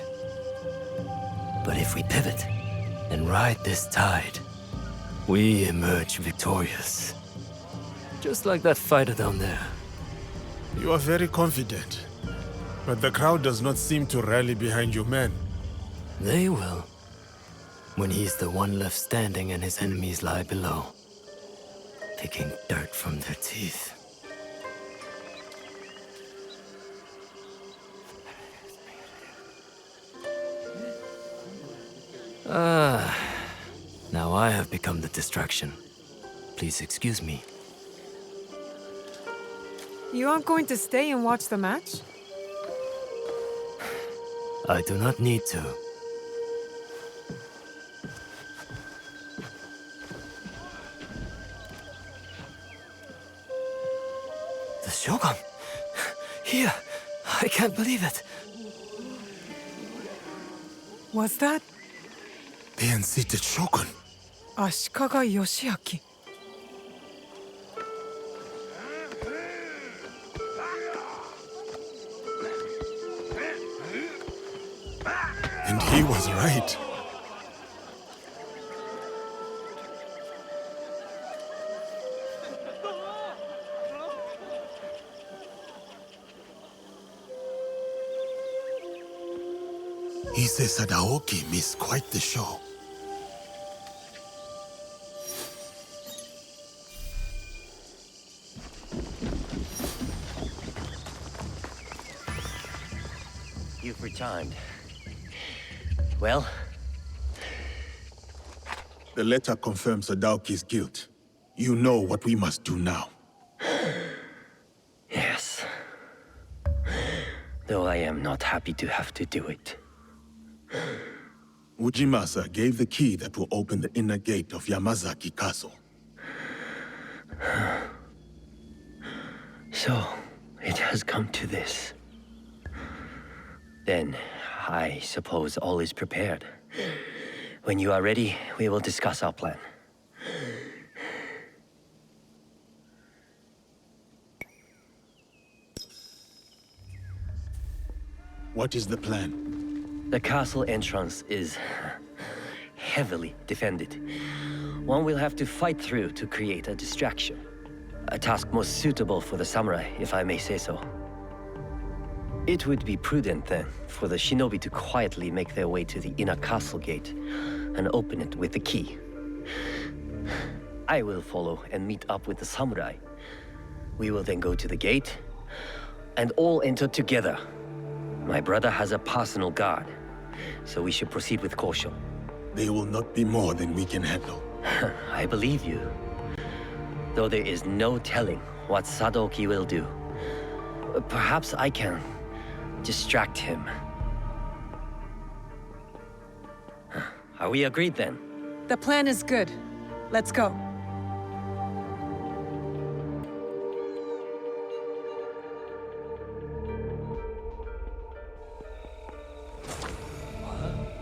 But if we pivot and ride this tide, we emerge victorious. Just like that fighter down there. You are very confident. But the crowd does not seem to rally behind your men. They will. When he's the one left standing and his enemies lie below, picking dirt from their teeth. Now I have become the distraction. Please excuse me. You aren't going to stay and watch the match? I do not need to. The Shogun! Here! I can't believe it! Was that The unseated Shogun. Ashikaga Yoshiaki? And he was right. Ise Sadaoki missed quite the show. You've returned. Well? The letter confirms Sadaoki's guilt. You know what we must do now. Yes. Though I am not happy to have to do it. Ujimasa gave the key that will open the inner gate of Yamazaki Castle. So, it has come to this. Then, I suppose all is prepared. When you are ready, we will discuss our plan. What is the plan? The castle entrance is heavily defended. One will have to fight through to create a distraction. A task most suitable for the samurai, if I may say so. It would be prudent then for the shinobi to quietly make their way to the inner castle gate and open it with the key. I will follow and meet up with the samurai. We will then go to the gate and all enter together. My brother has a personal guard, so we should proceed with caution. They will not be more than we can handle. I believe you. Though there is no telling what Sadoki will do. Perhaps I can distract him. Are we agreed then? The plan is good. Let's go.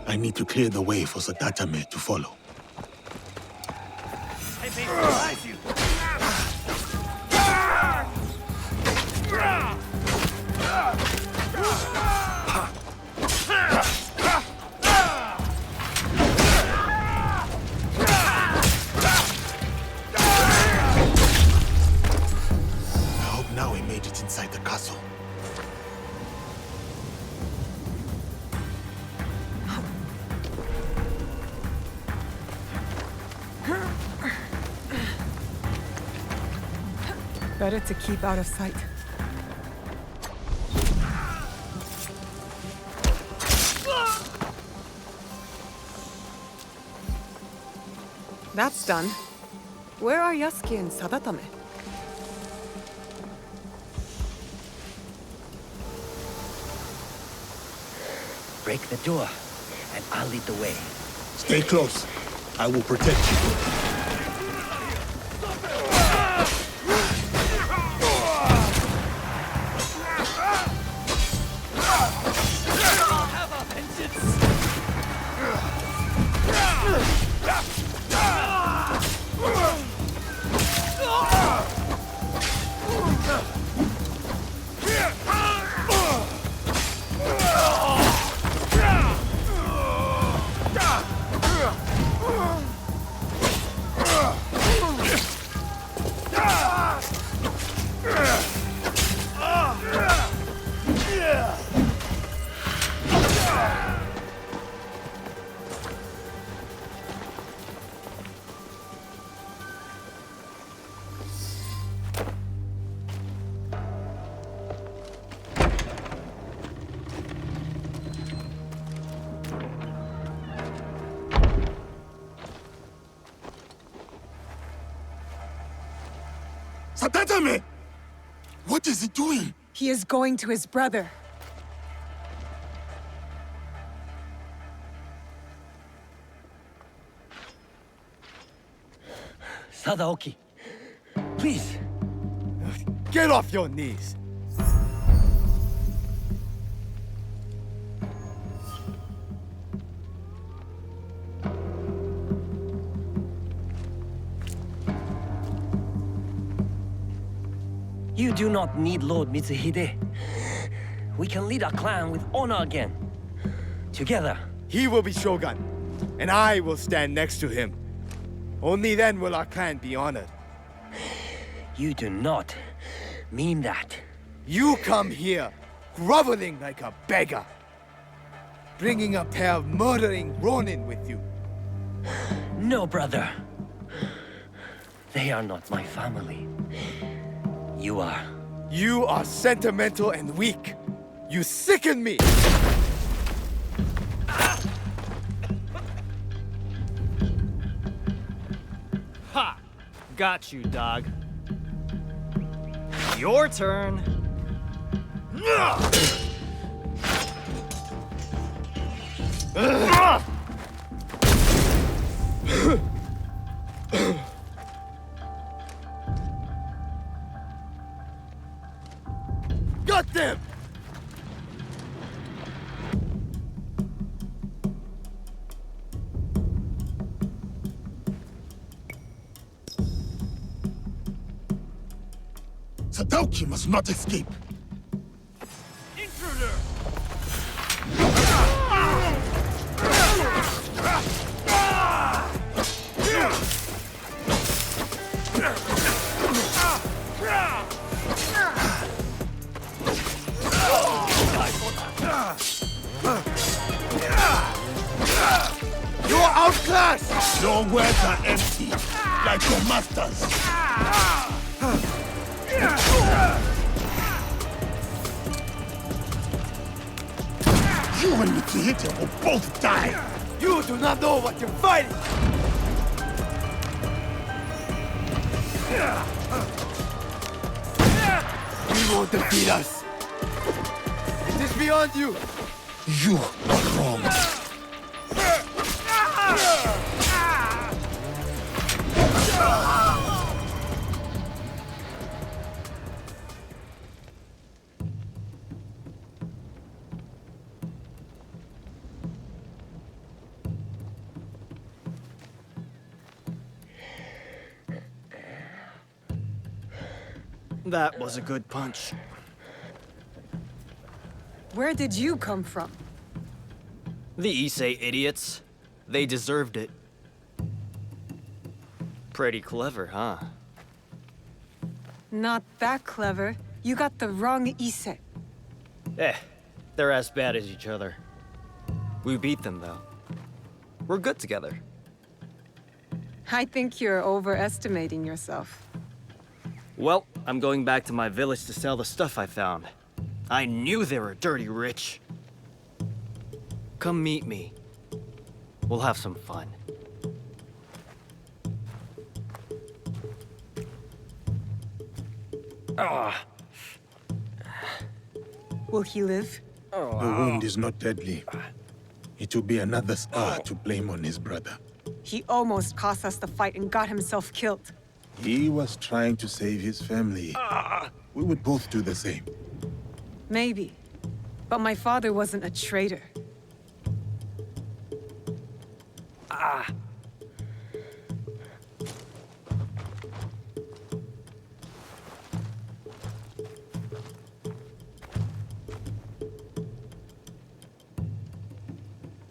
I need to clear the way for Sadatame to follow. I may surprise you! I hope now we made it inside the castle. Better to keep out of sight. That's done. Where are Yasuke and Sadatame? Break the door, and I'll lead the way. Stay close. I will protect you. Sadatame! What is he doing? He is going to his brother. Sadaoki, please. Get off your knees! You do not need Lord Mitsuhide. We can lead our clan with honor again. Together. He will be Shogun, and I will stand next to him. Only then will our clan be honored. You do not mean that. You come here, groveling like a beggar, bringing a pair of murdering Ronin with you. No, brother. They are not my family. You are. You are sentimental and weak. You sicken me! Ha! Got you, dog. Your turn. Got them! Sadaoki must not escape. Intruder! You're outclassed! Your words are empty, like your master's. You and Mitsuhide will both die! You do not know what you're fighting! You won't defeat us! It is beyond you! You are wrong. That was a good punch. Where did you come from? The Issei idiots. They deserved it. Pretty clever, huh? Not that clever. You got the wrong Issei. They're as bad as each other. We beat them, though. We're good together. I think you're overestimating yourself. Well, I'm going back to my village to sell the stuff I found. I knew they were dirty rich. Come meet me. We'll have some fun. Will he live? The wound is not deadly. It will be another scar to blame on his brother. He almost cost us the fight and got himself killed. He was trying to save his family. We would both do the same. Maybe. But my father wasn't a traitor.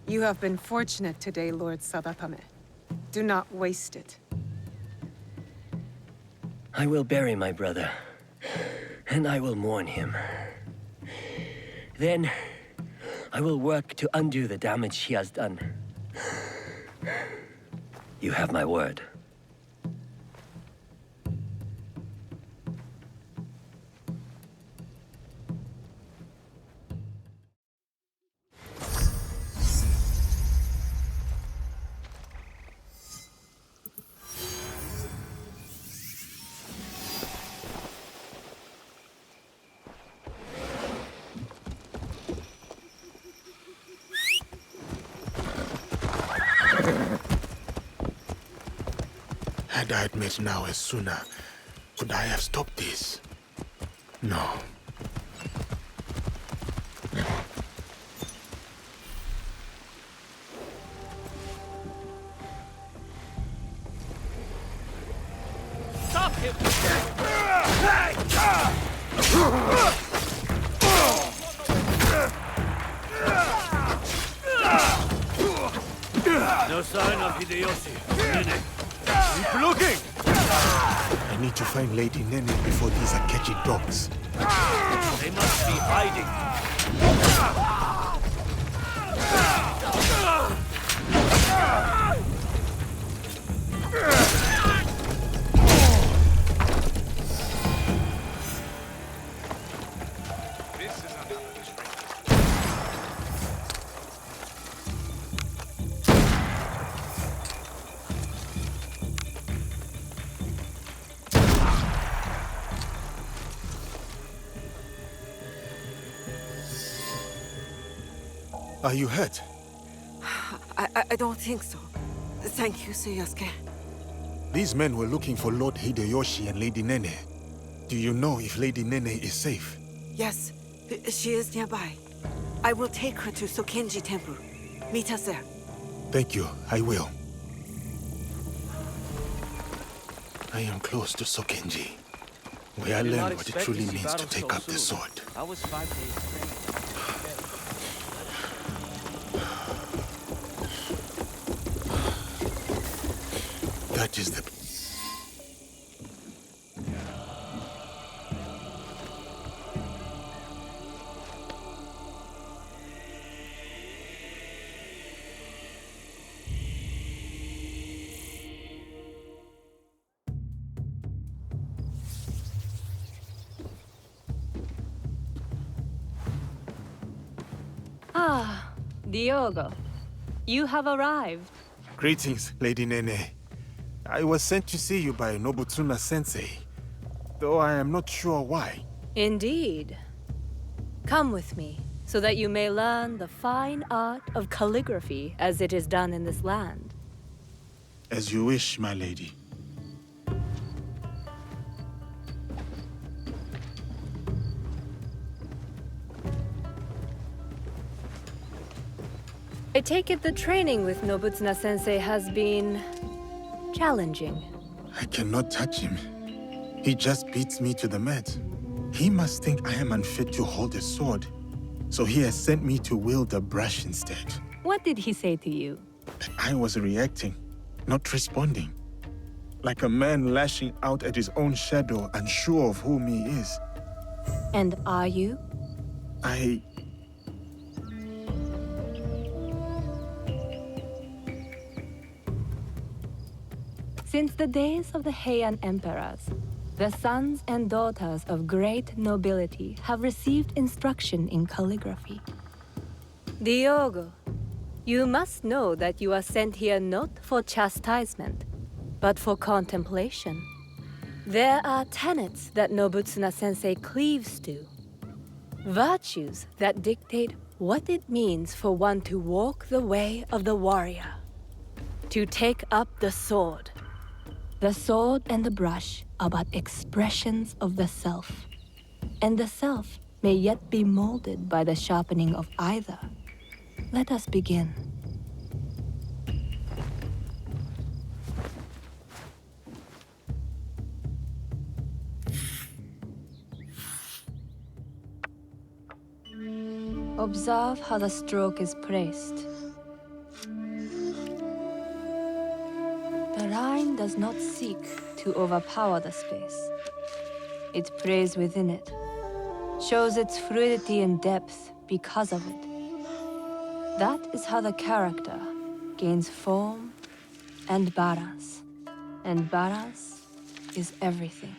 You have been fortunate today, Lord Sadatame. Do not waste it. I will bury my brother, and I will mourn him. Then, I will work to undo the damage he has done. You have my word. Had I met now as sooner, could I have stopped this? No. Stop him! No sign of Hideyoshi. Nene. Keep looking! I need to find Lady Nene before these are catchy dogs. They must be hiding. Are you hurt? I don't think so. Thank you, Suyasuke. These men were looking for Lord Hideyoshi and Lady Nene. Do you know if Lady Nene is safe? Yes, she is nearby. I will take her to Sokenji Temple. Meet us there. Thank you, I will. I am close to Sokenji, where I learned what it truly means to take up the sword. I was 5 days training. That is the... Ah, Diogo. You have arrived. Greetings, Lady Nene. I was sent to see you by Nobutsuna-sensei, though I am not sure why. Indeed. Come with me, so that you may learn the fine art of calligraphy as it is done in this land. As you wish, my lady. I take it the training with Nobutsuna-sensei has been... challenging. I cannot touch him. He just beats me to the mat. He must think I am unfit to hold a sword, so he has sent me to wield a brush instead. What did he say to you? I was reacting, not responding. Like a man lashing out at his own shadow, unsure of whom he is. And are you? Since the days of the Heian emperors, the sons and daughters of great nobility have received instruction in calligraphy. Diogo, you must know that you are sent here not for chastisement, but for contemplation. There are tenets that Nobutsuna-sensei cleaves to. Virtues that dictate what it means for one to walk the way of the warrior. To take up the sword. The sword and the brush are but expressions of the self. And the self may yet be molded by the sharpening of either. Let us begin. Observe how the stroke is placed. The line does not seek to overpower the space. It prays within it, shows its fluidity and depth because of it. That is how the character gains form and balance. And balance is everything.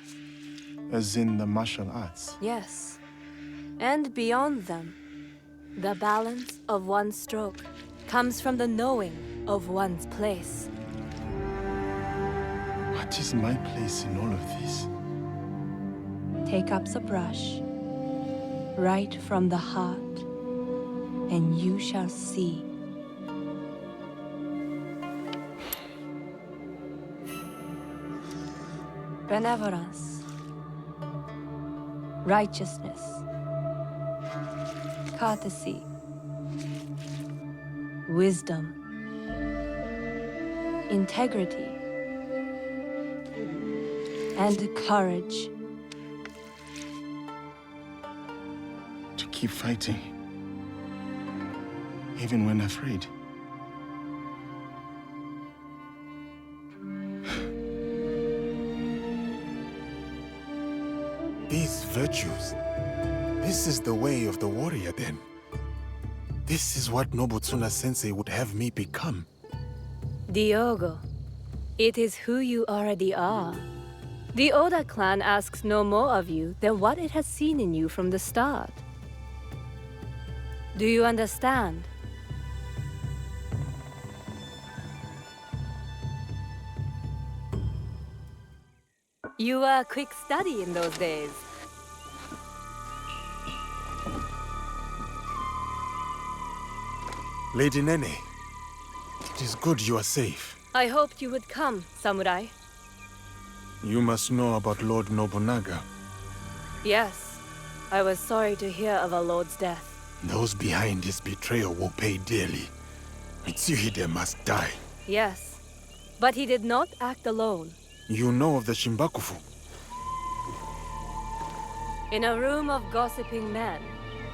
As in the martial arts? Yes. And beyond them, the balance of one's stroke comes from the knowing of one's place. What is my place in all of this? Take up the brush, right from the heart, and you shall see. benevolence, righteousness, courtesy, wisdom, integrity, and courage. To keep fighting, even when afraid. These virtues, this is the way of the warrior then. This is what Nobutsuna-sensei would have me become. Diogo, it is who you already are. The Oda clan asks no more of you than what it has seen in you from the start. Do you understand? You were a quick study in those days. Lady Nene, it is good you are safe. I hoped you would come, Samurai. You must know about Lord Nobunaga. Yes, I was sorry to hear of our lord's death. Those behind his betrayal will pay dearly. Mitsuhide must die. Yes, but he did not act alone. You know of the Shimbakufu? In a room of gossiping men,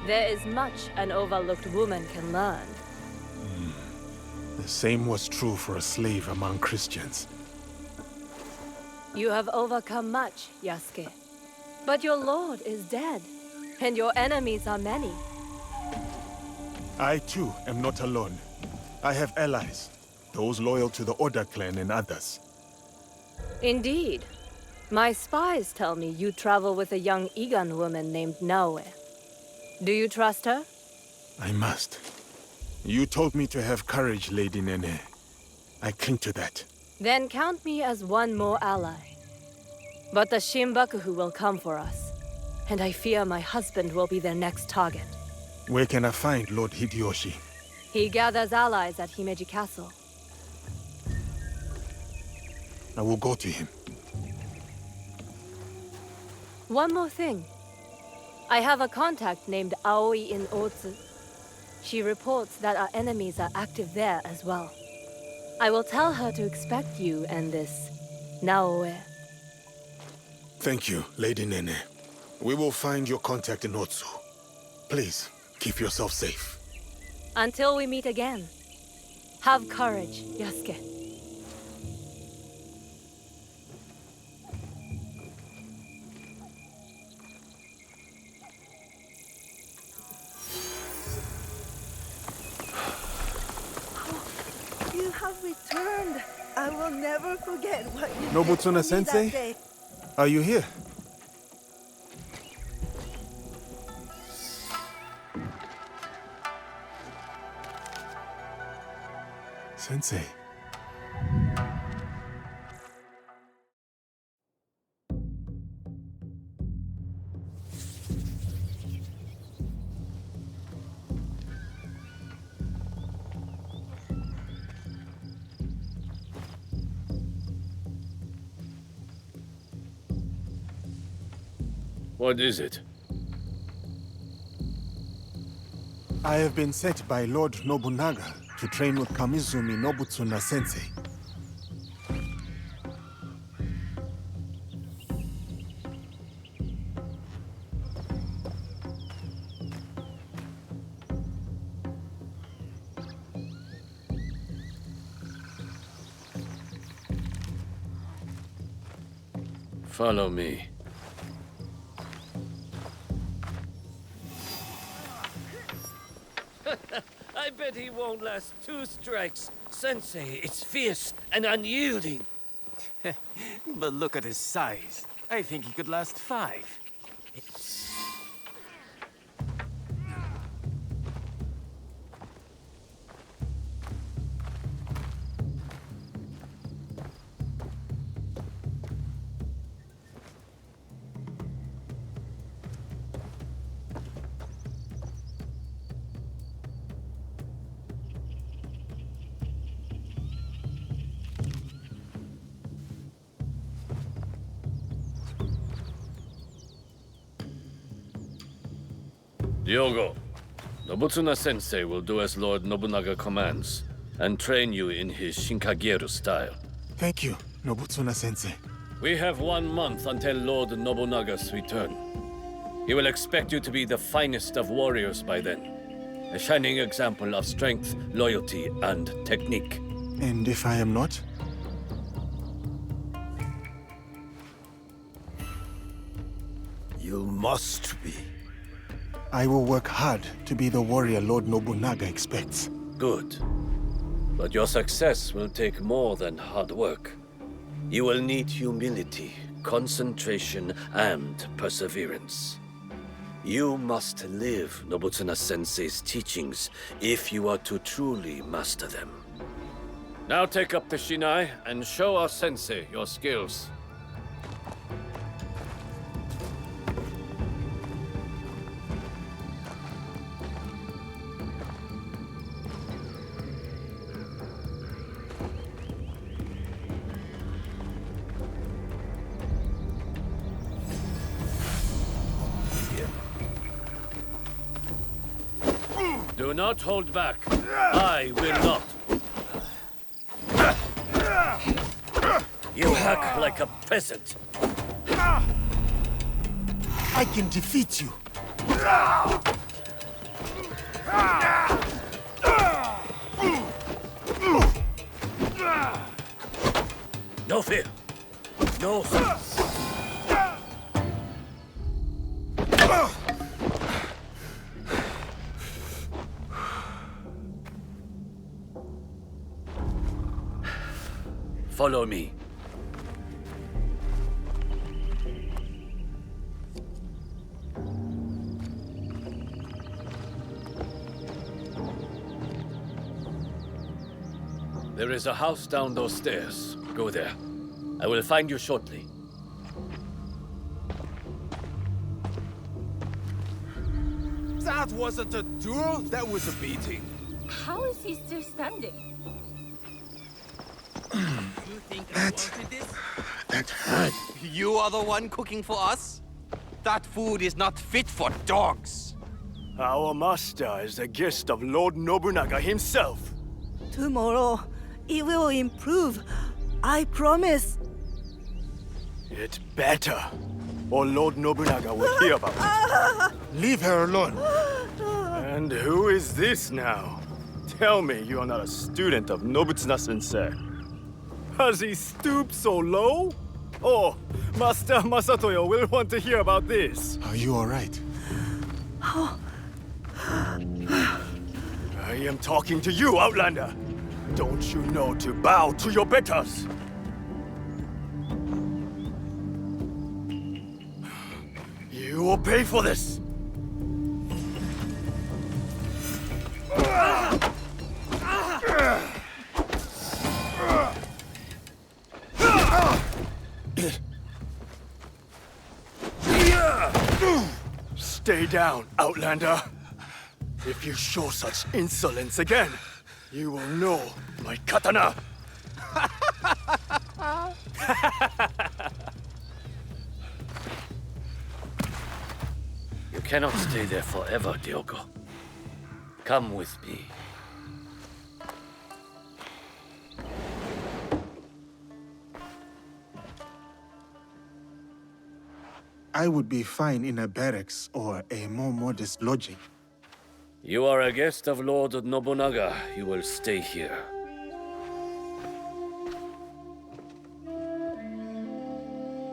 there is much an overlooked woman can learn. The same was true for a slave among Christians. You have overcome much, Yasuke. But your lord is dead, and your enemies are many. I too am not alone. I have allies, those loyal to the Oda clan and others. Indeed. My spies tell me you travel with a young Igan woman named Naoe. Do you trust her? I must. You told me to have courage, Lady Nene. I cling to that. Then count me as one more ally. But the Shimbakufu will come for us, and I fear my husband will be their next target. Where can I find Lord Hideyoshi? He gathers allies at Himeji Castle. I will go to him. One more thing. I have a contact named Aoi in Otsu. She reports that our enemies are active there as well. I will tell her to expect you and this Naoe. Thank you, Lady Nene. We will find your contact in Otsu. Please, keep yourself safe. Until we meet again, have courage, Yasuke. You have returned. I will never forget what you did Nobutsuna-sensei? that day. Are you here? Sensei. What is it? I have been sent by Lord Nobunaga to train with Kamizumi Nobutsuna-sensei. Follow me. I bet he won't last 2 strikes. Sensei, it's fierce and unyielding. But look at his size. I think he could last 5. Diogo, Nobutsuna-sensei will do as Lord Nobunaga commands and train you in his Shinkageru style. Thank you, Nobutsuna-sensei. We have 1 month until Lord Nobunaga's return. He will expect you to be the finest of warriors by then. A shining example of strength, loyalty, and technique. And if I am not? You must be. I will work hard to be the warrior Lord Nobunaga expects. Good. But your success will take more than hard work. You will need humility, concentration, and perseverance. You must live Nobutsuna-sensei's teachings if you are to truly master them. Now take up the shinai and show our sensei your skills. Do not hold back. I will not. You hack like a peasant. I can defeat you. No fear. No fear. Follow me. There is a house down those stairs. Go there. I will find you shortly. That wasn't a duel, that was a beating. How is he still standing? That hurt. You are the one cooking for us? That food is not fit for dogs. Our master is a guest of Lord Nobunaga himself. Tomorrow, it will improve. I promise. It better, or Lord Nobunaga will hear about it. Leave her alone. And who is this now? Tell me you are not a student of Nobutsuna-sensei. Has he stooped so low? Oh, Master Masatoyo will want to hear about this. Are you all right? I am talking to you, Outlander. Don't you know to bow to your betters? You will pay for this. Stay down, Outlander. If you show such insolence again, you will know my katana. You cannot stay there forever, Diogo. Come with me. I would be fine in a barracks or a more modest lodging. You are a guest of Lord Nobunaga. You will stay here.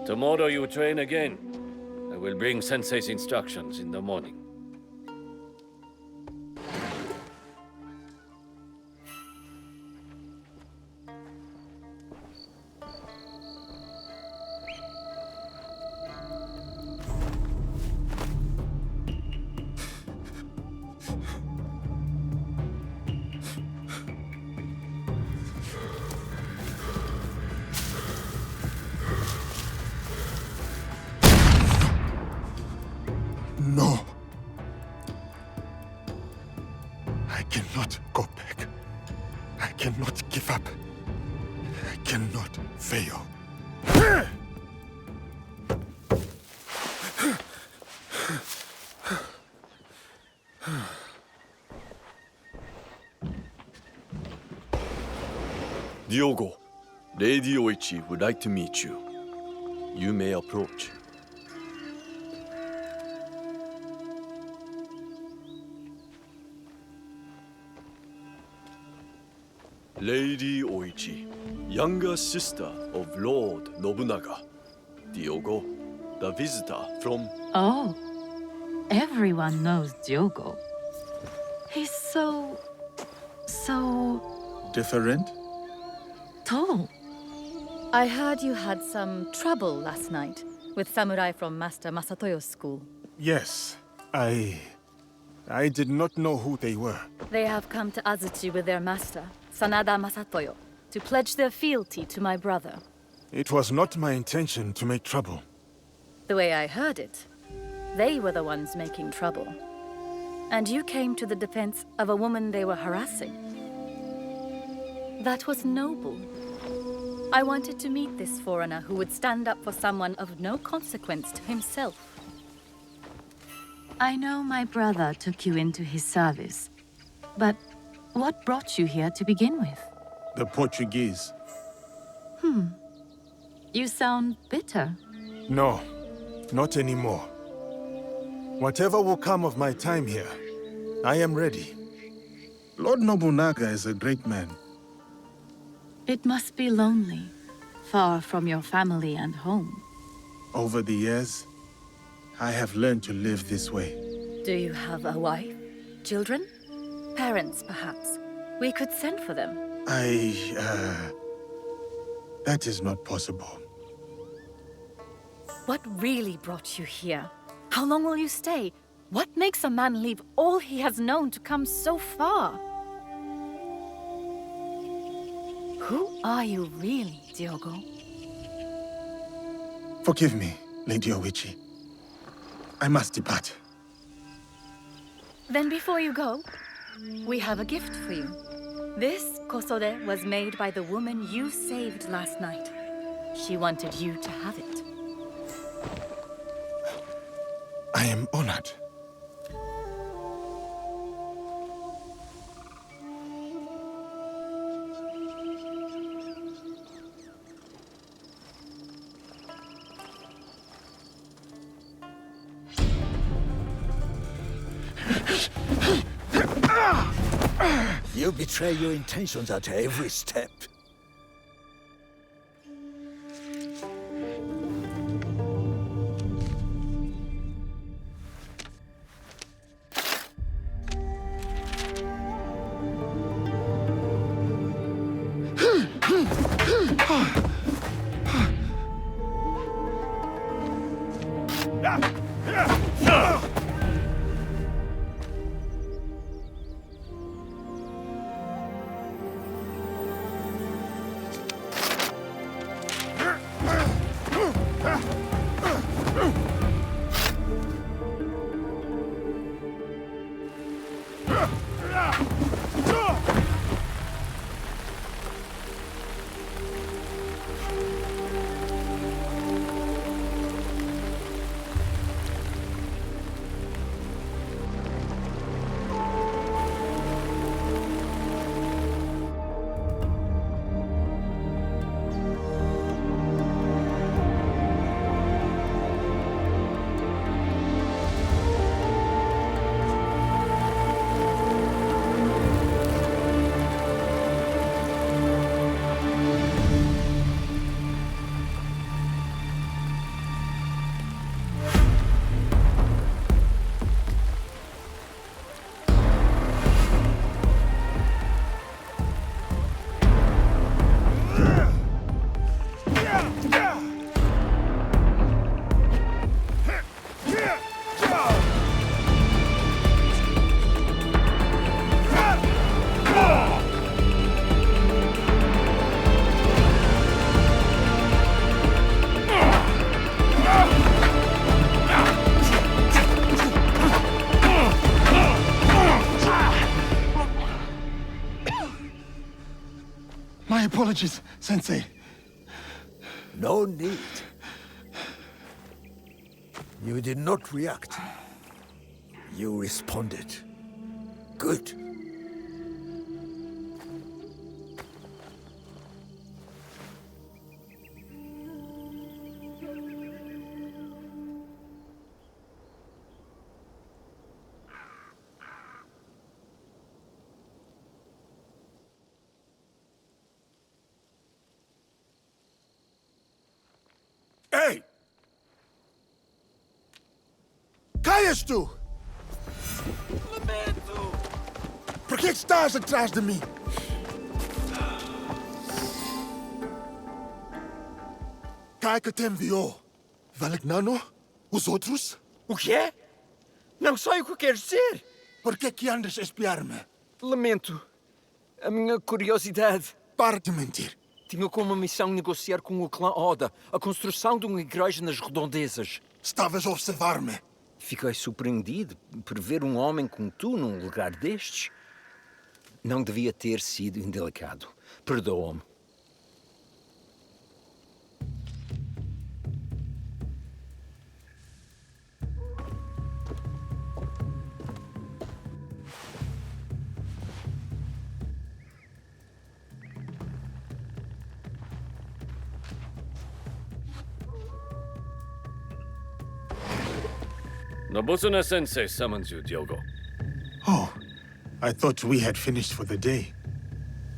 Tomorrow you train again. I will bring Sensei's instructions in the morning. No. I cannot go back. I cannot give up. I cannot fail. Diogo, Lady Oichi would like to meet you. You may approach. Lady Oichi, younger sister of Lord Nobunaga. Diogo, the visitor from... Oh, everyone knows Diogo. He's so Different? tall. I heard you had some trouble last night with samurai from Master Masatoyo's school. Yes. I did not know who they were. They have come to Azuchi with their master, Sanada Masatoyo, to pledge their fealty to my brother. It was not my intention to make trouble. The way I heard it, they were the ones making trouble. And you came to the defense of a woman they were harassing. That was noble. I wanted to meet this foreigner who would stand up for someone of no consequence to himself. I know my brother took you into his service, but what brought you here to begin with? The Portuguese. You sound bitter. No, not anymore. Whatever will come of my time here, I am ready. Lord Nobunaga is a great man. It must be lonely, far from your family and home. Over the years, I have learned to live this way. Do you have a wife? Children? Parents, perhaps? We could send for them. That is not possible. What really brought you here? How long will you stay? What makes a man leave all he has known to come so far? Who are you really, Diogo? Forgive me, Lady Oichi. I must depart. Then before you go, we have a gift for you. This kosode was made by the woman you saved last night. She wanted you to have it. I am honored. You betray your intentions at every step. My apologies, Sensei. No need. You did not react. You responded. Good. Ei! Caias tu! Lamento! Por que estás atrás de mim? Kai que te enviou. Valignano? Os outros? O quê? Não sei o que queres dizer. Por que andas a espiar-me? Lamento. A minha curiosidade. Para de mentir. Tinha como missão negociar com o clã Oda a construção de uma igreja nas redondezas. Estavas a observar-me. Fiquei surpreendido por ver um homem como tu num lugar destes. Não devia ter sido indelicado. Perdoa-me. Nobunaga-sensei summons you, Diogo. Oh, I thought we had finished for the day.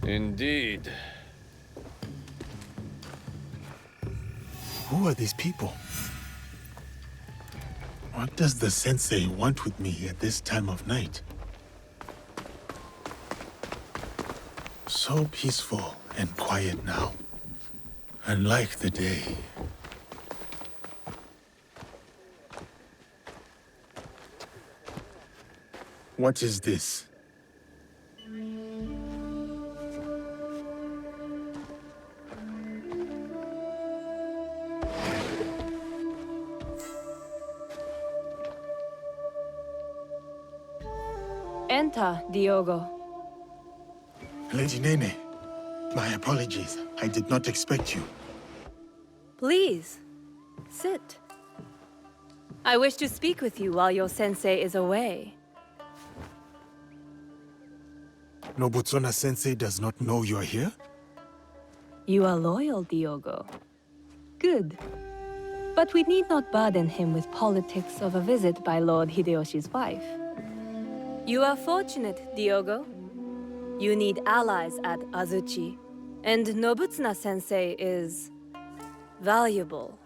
Indeed. Who are these people? What does the sensei want with me at this time of night? So peaceful and quiet now. Unlike the day. What is this? Enter, Diogo. Lady Nene, my apologies. I did not expect you. Please, sit. I wish to speak with you while your sensei is away. Nobunaga-sensei does not know you are here? You are loyal, Diogo. Good. But we need not burden him with politics of a visit by Lord Hideyoshi's wife. You are fortunate, Diogo. You need allies at Azuchi. And Nobunaga-sensei is valuable.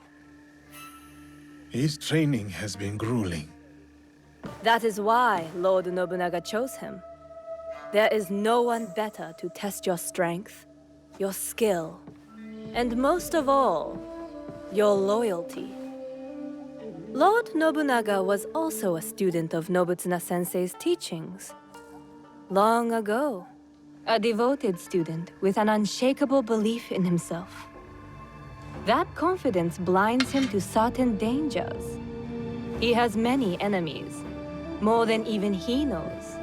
His training has been grueling. That is why Lord Nobunaga chose him. There is no one better to test your strength, your skill, and most of all, your loyalty. Lord Nobunaga was also a student of Nobunaga-sensei's teachings. Long ago. A devoted student with an unshakable belief in himself. That confidence blinds him to certain dangers. He has many enemies, more than even he knows.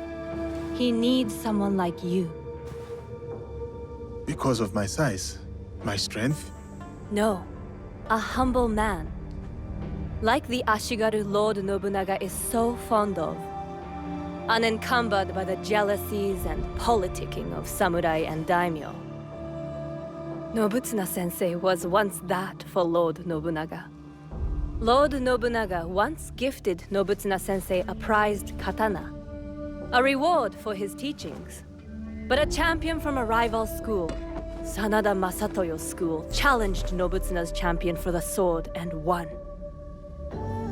He needs someone like you. Because of my size? My strength? No, a humble man. Like the Ashigaru Lord Nobunaga is so fond of. Unencumbered by the jealousies and politicking of samurai and daimyo. Nobunaga-sensei was once that for Lord Nobunaga. Lord Nobunaga once gifted Nobunaga-sensei a prized katana, a reward for his teachings. But a champion from a rival school, Sanada Masatoyo's school, challenged Nobunaga's champion for the sword and won.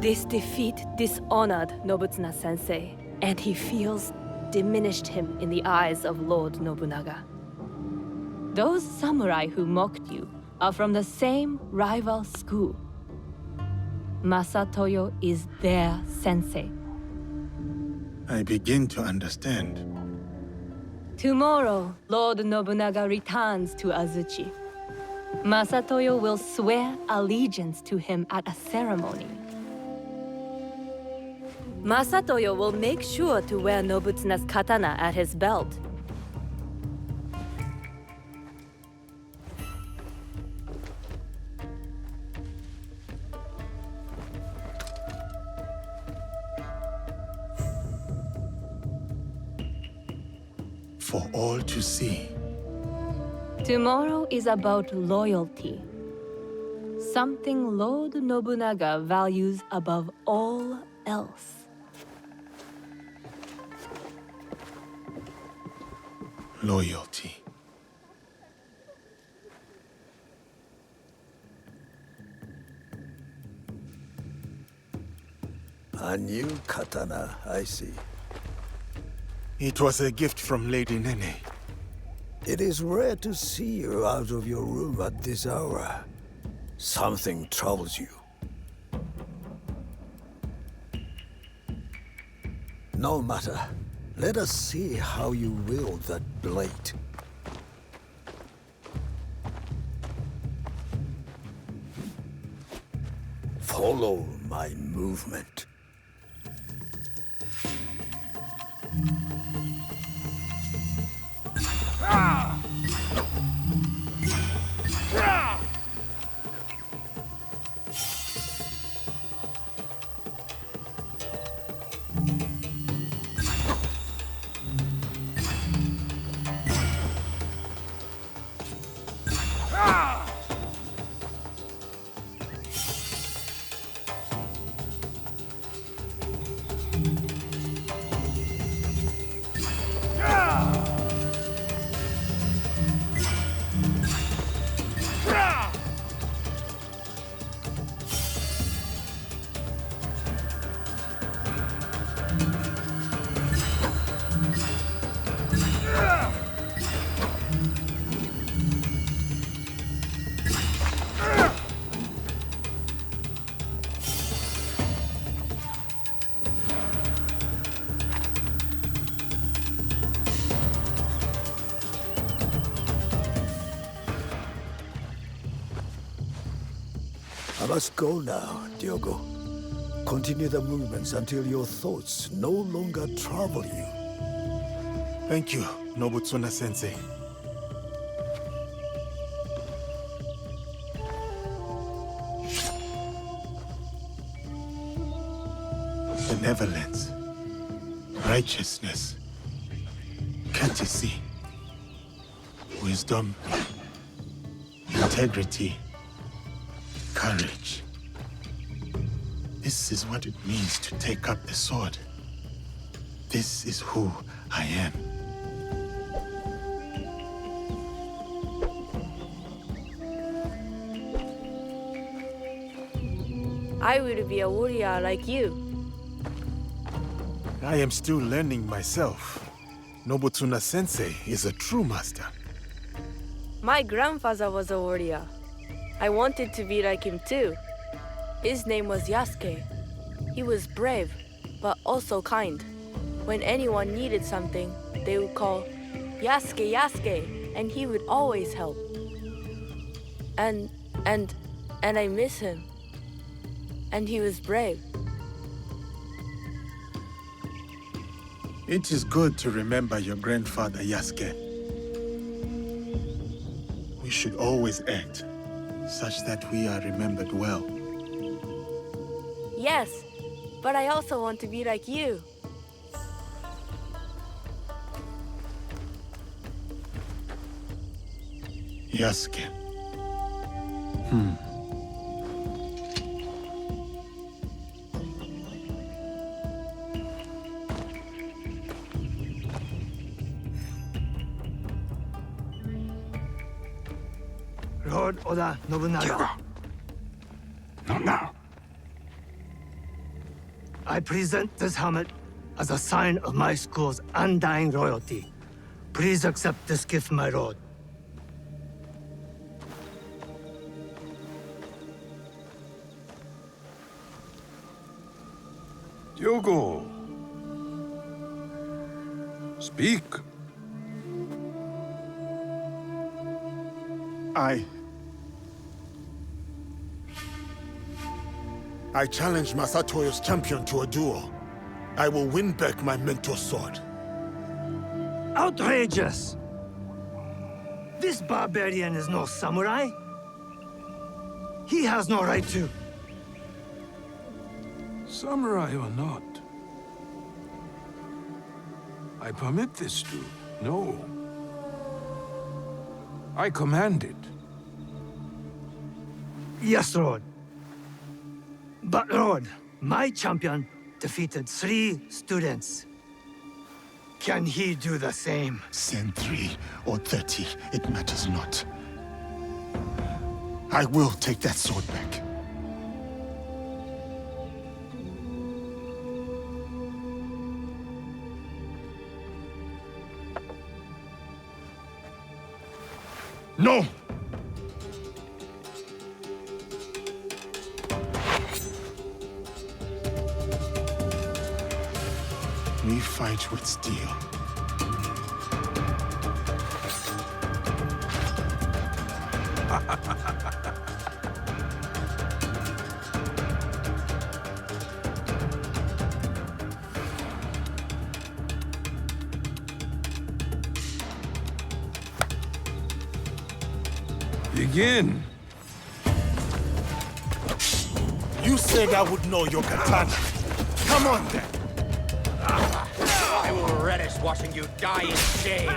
This defeat dishonored Nobunaga-sensei, and he feels diminished him in the eyes of Lord Nobunaga. Those samurai who mocked you are from the same rival school. Masatoyo is their sensei. I begin to understand. Tomorrow, Lord Nobunaga returns to Azuchi. Masatoyo will swear allegiance to him at a ceremony. Masatoyo will make sure to wear Nobunaga's katana at his belt. For all to see. Tomorrow is about loyalty. Something Lord Nobunaga values above all else. Loyalty. A new katana, I see. It was a gift from Lady Nene. It is rare to see you out of your room at this hour. Something troubles you. No matter. Let us see how you wield that blade. Follow my movement. I must go now, Diogo. Continue the movements until your thoughts no longer trouble you. Thank you, Nobutsuna-sensei. Benevolence, righteousness, courtesy, wisdom, integrity, courage. This is what it means to take up the sword. This is who I am. I will be a warrior like you. I am still learning myself. Nobutsuna-sensei is a true master. My grandfather was a warrior. I wanted to be like him too. His name was Yasuke. He was brave, but also kind. When anyone needed something, they would call, Yasuke, Yasuke, and he would always help. And I miss him. And he was brave. It is good to remember your grandfather, Yasuke. We should always act such that we are remembered well. Yes, but I also want to be like you. Yasuke. Lord Oda Nobunaga. Not now. I present this helmet as a sign of my school's undying loyalty. Please accept this gift, my lord. Diogo. Speak. I challenge Masatoyo's champion to a duel. I will win back my mentor's sword. Outrageous! This barbarian is no samurai. He has no right to. Samurai or not, I permit this to. No. I command it. Yes, Lord. But, Lord, my champion defeated 3 students. Can he do the same? Send 3 or 30, it matters not. I will take that sword back. No! We fight with steel. Begin. You said I would know your katana. Come on then. I will relish watching you die in shame.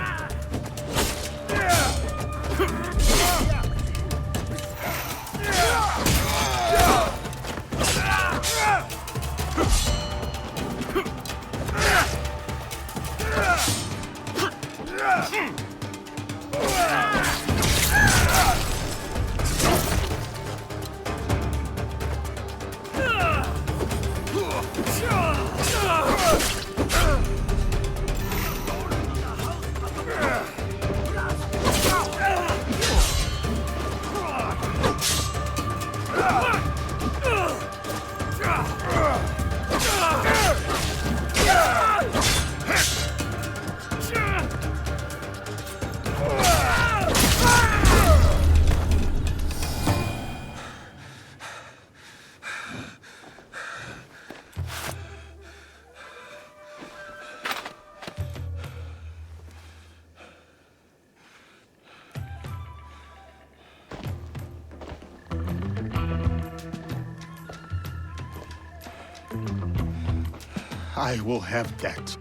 I will have that.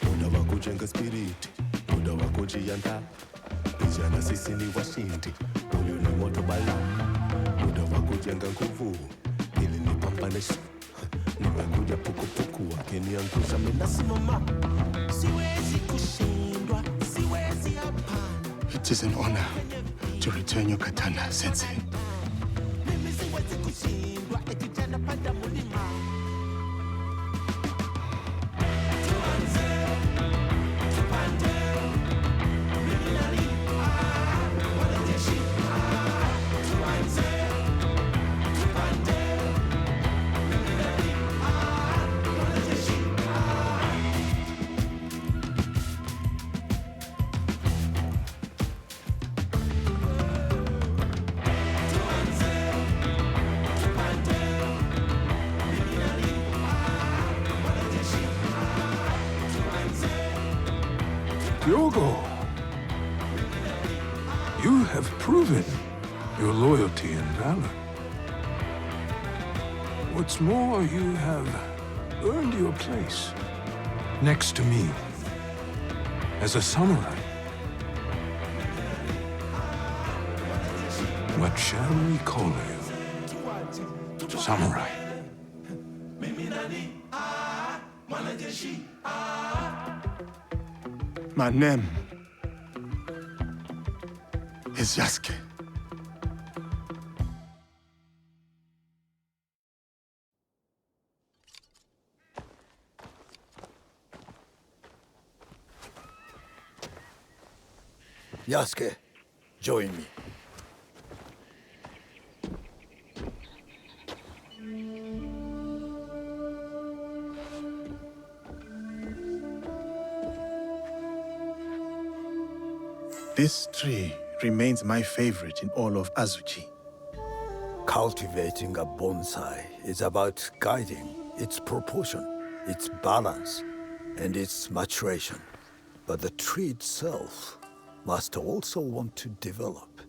Muda wa kujenga spirit, muda wa kujiandaa. Vijana sisi ni washindi, huyu ni moto bala. Muda wa kujenga nguvu, ili nipambane. Nimekuja pukupuku, wakiniangusha mimi nasimama. Siwezi kushindwa, siwezi hapana. It is an honor to return your katana, Sensei. Mimi siwezi kushindwa, kijana panda mulima. Yogo, you have proven your loyalty and valor. What's more, you have earned your place next to me as a samurai. What shall we call you? Samurai. My name is Yasuke. Yasuke, join me. This tree remains my favorite in all of Azuchi. Cultivating a bonsai is about guiding its proportion, its balance, and its maturation. But the tree itself must also want to develop.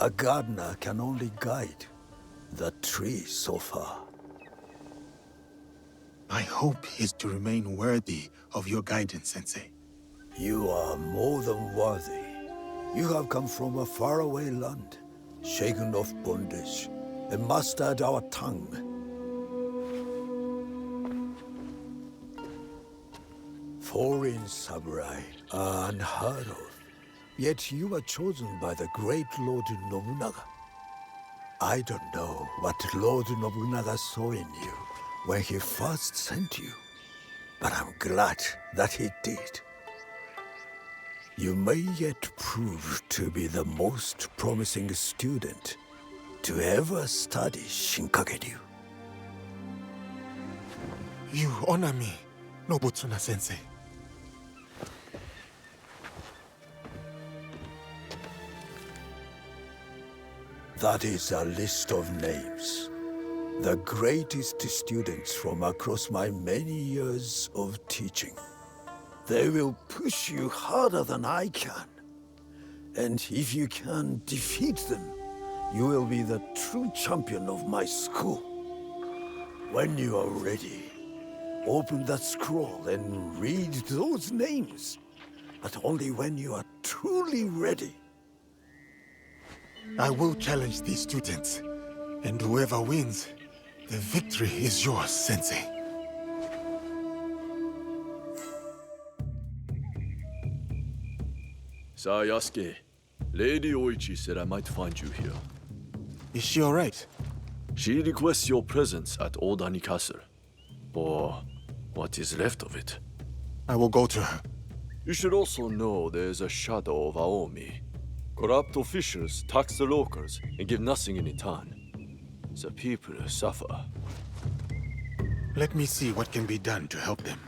A gardener can only guide the tree so far. My hope is to remain worthy of your guidance, Sensei. You are more than worthy. You have come from a faraway land, shaken of bondage, and mastered our tongue. Foreign samurai are unheard of, yet you were chosen by the great Lord Nobunaga. I don't know what Lord Nobunaga saw in you when he first sent you, but I'm glad that he did. You may yet prove to be the most promising student to ever study Shinkage-ryu. You honor me, Nobutsuna-sensei. That is a list of names. The greatest students from across my many years of teaching. They will push you harder than I can. And if you can defeat them, you will be the true champion of my school. When you are ready, open that scroll and read those names. But only when you are truly ready. I will challenge these students, and whoever wins, the victory is yours, Sensei. Yasuke, Lady Oichi said I might find you here. Is she alright? She requests your presence at Odani Castle. Or what is left of it. I will go to her. You should also know there's a shadow of Aomi. Corrupt officials tax the locals and give nothing in return. The people suffer. Let me see what can be done to help them.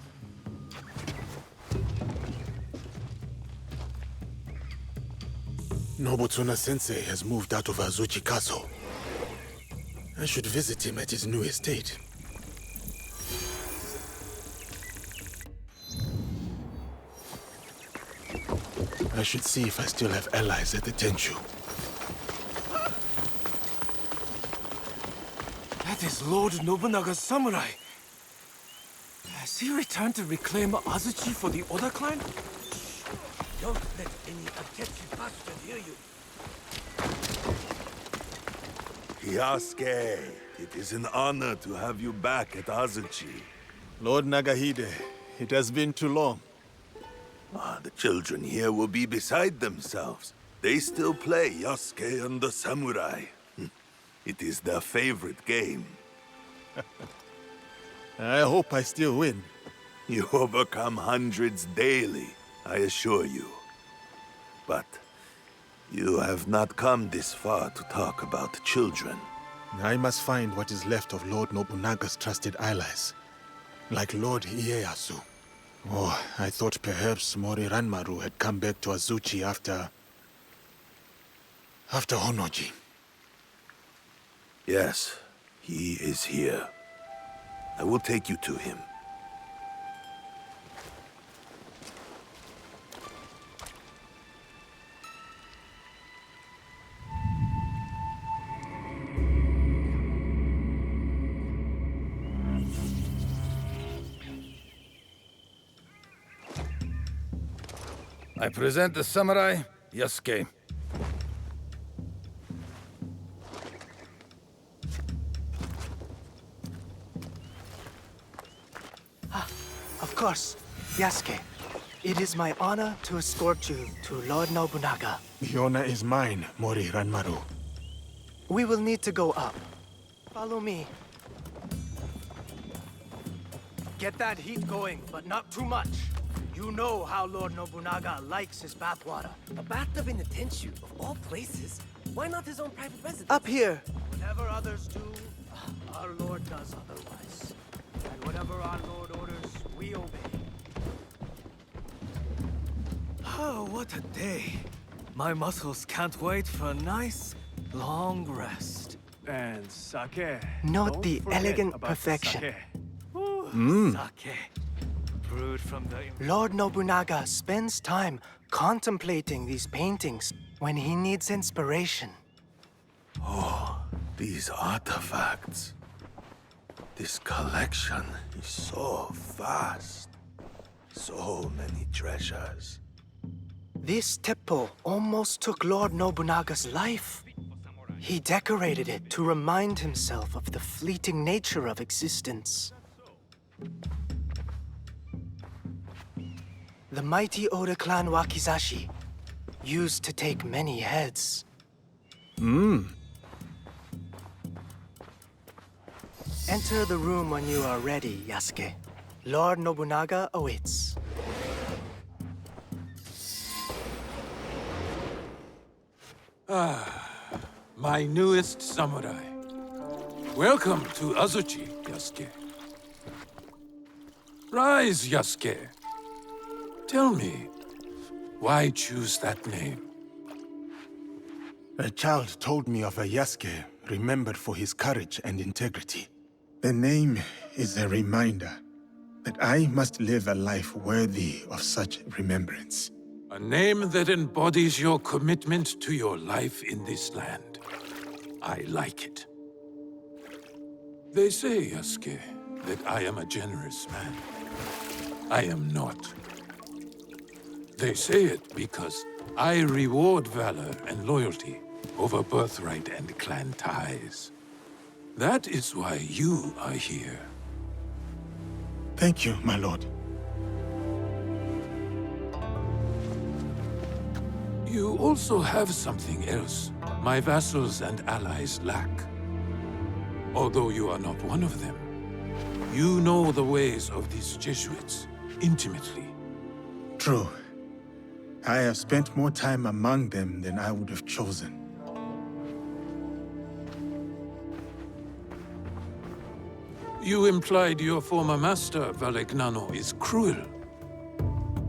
Nobutsuna-sensei has moved out of Azuchi Castle. I should visit him at his new estate. I should see if I still have allies at the Tenshu. That is Lord Nobunaga's samurai. Has he returned to reclaim Azuchi for the Oda clan? Don't let any Akechi bastard hear you. Yasuke, it is an honor to have you back at Azuchi. Lord Nagahide, it has been too long. The children here will be beside themselves. They still play Yasuke and the Samurai. It is their favorite game. I hope I still win. You overcome hundreds daily, I assure you. But you have not come this far to talk about children. I must find what is left of Lord Nobunaga's trusted allies, like Lord Ieyasu. Oh, I thought perhaps Mori Ranmaru had come back to Azuchi after Honoji. Yes, he is here. I will take you to him. I present the samurai, Yasuke. Of course, Yasuke. It is my honor to escort you to Lord Nobunaga. The honor is mine, Mori Ranmaru. We will need to go up. Follow me. Get that heat going, but not too much. You know how Lord Nobunaga likes his bathwater. A bathtub in the Tenshu, of all places? Why not his own private residence? Up here. Whatever others do, our Lord does otherwise. And whatever our Lord orders, we obey. Oh, what a day. My muscles can't wait for a nice, long rest. And sake. Note the elegant perfection. Sake. Brewed from the... Lord Nobunaga spends time contemplating these paintings when he needs inspiration. Oh, these artifacts. This collection is so vast. So many treasures. This teppo almost took Lord Nobunaga's life. He decorated it to remind himself of the fleeting nature of existence. The mighty Oda clan wakizashi, used to take many heads. Enter the room when you are ready, Yasuke. Lord Nobunaga awaits. My newest samurai. Welcome to Azuchi, Yasuke. Rise, Yasuke. Tell me, why choose that name? A child told me of a Yasuke remembered for his courage and integrity. The name is a reminder that I must live a life worthy of such remembrance. A name that embodies your commitment to your life in this land. I like it. They say, Yasuke, that I am a generous man. I am not. They say it because I reward valor and loyalty over birthright and clan ties. That is why you are here. Thank you, my lord. You also have something else my vassals and allies lack. Although you are not one of them, you know the ways of these Jesuits intimately. True. I have spent more time among them than I would have chosen. You implied your former master, Valegnano, is cruel.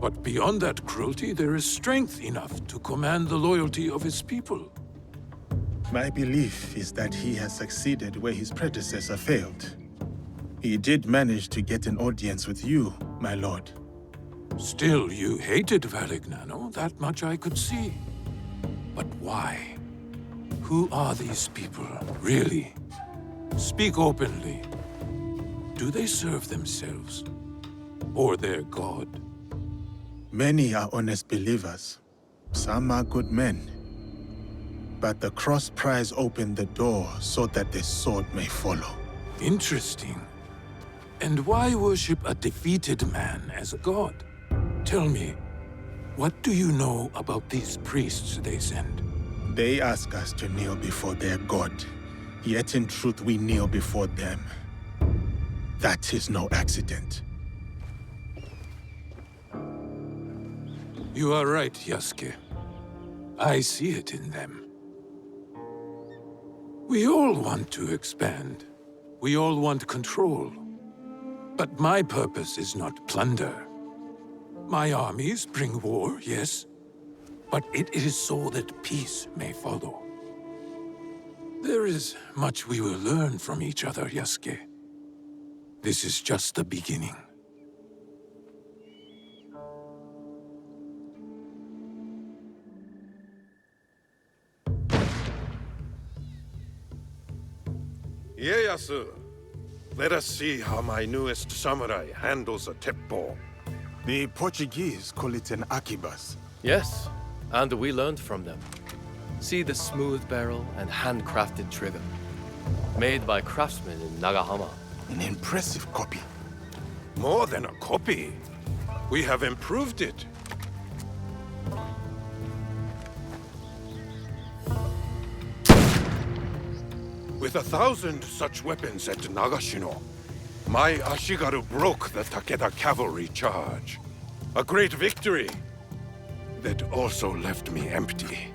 But beyond that cruelty, there is strength enough to command the loyalty of his people. My belief is that he has succeeded where his predecessor failed. He did manage to get an audience with you, my lord. Still, you hated Valegnano, that much I could see. But why? Who are these people, really? Speak openly. Do they serve themselves? Or their god? Many are honest believers. Some are good men. But the cross prize opened the door so that the sword may follow. Interesting. And why worship a defeated man as a god? Tell me, what do you know about these priests they send? They ask us to kneel before their god. Yet in truth we kneel before them. That is no accident. You are right, Yasuke. I see it in them. We all want to expand. We all want control. But my purpose is not plunder. My armies bring war, yes, but it is so that peace may follow. There is much we will learn from each other, Yasuke. This is just the beginning. Ieyasu, let us see how my newest samurai handles a teppo. The Portuguese call it an arquebus. Yes, and we learned from them. See the smooth barrel and handcrafted trigger. Made by craftsmen in Nagahama. An impressive copy. More than a copy. We have improved it. With 1,000 such weapons at Nagashino, my Ashigaru broke the Takeda cavalry charge. A great victory that also left me empty.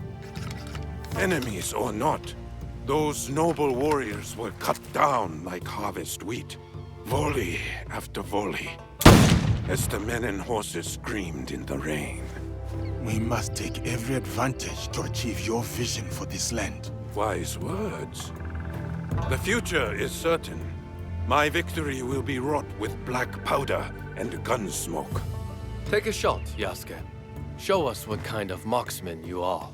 Enemies or not, those noble warriors were cut down like harvest wheat, volley after volley, as the men and horses screamed in the rain. We must take every advantage to achieve your vision for this land. Wise words. The future is certain. My victory will be wrought with black powder and gun smoke. Take a shot, Yasuke. Show us what kind of marksman you are.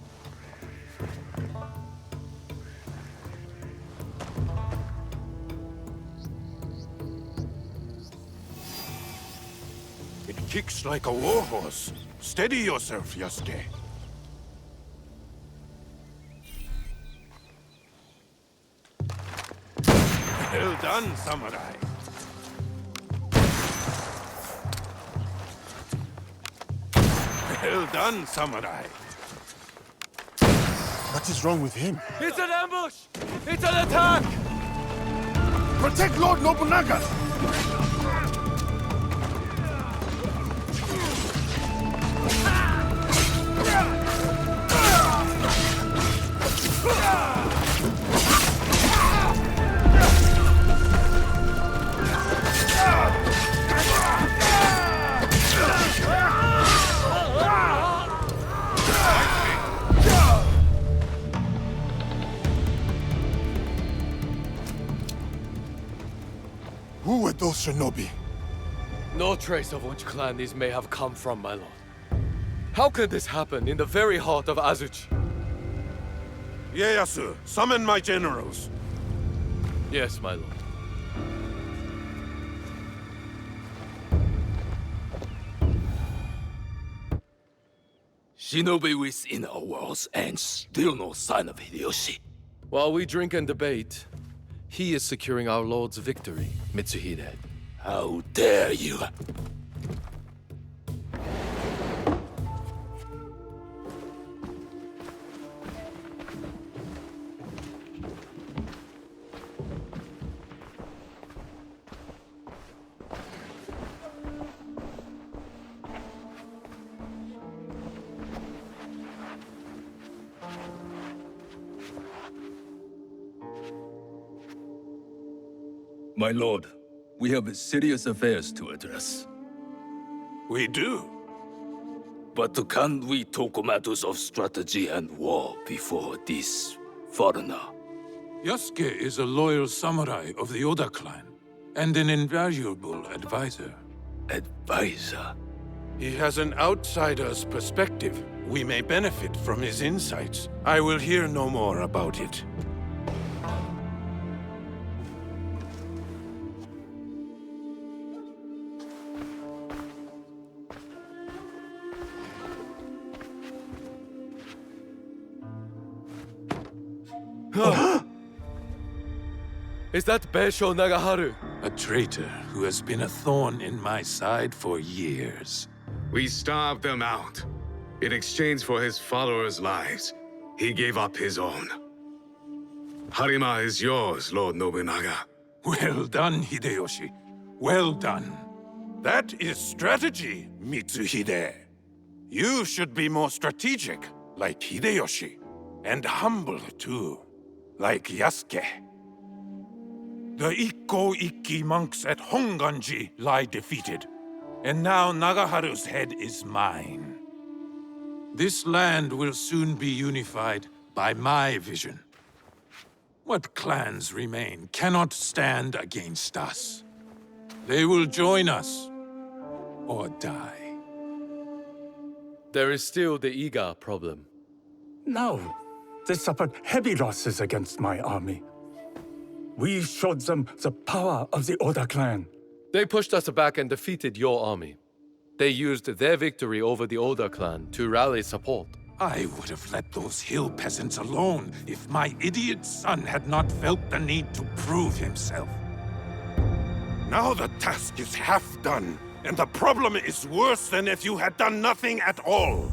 It kicks like a warhorse. Steady yourself, Yasuke. Well done, samurai. Well done, samurai. What is wrong with him? It's an ambush! It's an attack! Protect Lord Nobunaga! those shinobi? No trace of which clan these may have come from, my lord. How could this happen in the very heart of Azuchi? Ieyasu, summon my generals. Yes, my lord. Shinobi within our walls and still no sign of Hideyoshi. While we drink and debate, he is securing our lord's victory, Mitsuhide. How dare you! My lord, we have serious affairs to address. We do. But can we talk matters of strategy and war before this foreigner? Yasuke is a loyal samurai of the Oda clan, and an invaluable advisor. Advisor? He has an outsider's perspective. We may benefit from his insights. I will hear no more about it. Is that Beisho Nagaharu? A traitor who has been a thorn in my side for years. We starved them out. In exchange for his followers' lives, he gave up his own. Harima is yours, Lord Nobunaga. Well done, Hideyoshi. Well done. That is strategy, Mitsuhide. You should be more strategic, like Hideyoshi. And humble, too, like Yasuke. The ikki monks at Honganji lie defeated. And now Nagaharu's head is mine. This land will soon be unified by my vision. What clans remain cannot stand against us. They will join us, or die. There is still the Iga problem. No, they suffered heavy losses against my army. We showed them the power of the Oda clan. They pushed us back and defeated your army. They used their victory over the Oda clan to rally support. I would have let those hill peasants alone if my idiot son had not felt the need to prove himself. Now the task is half done, and the problem is worse than if you had done nothing at all.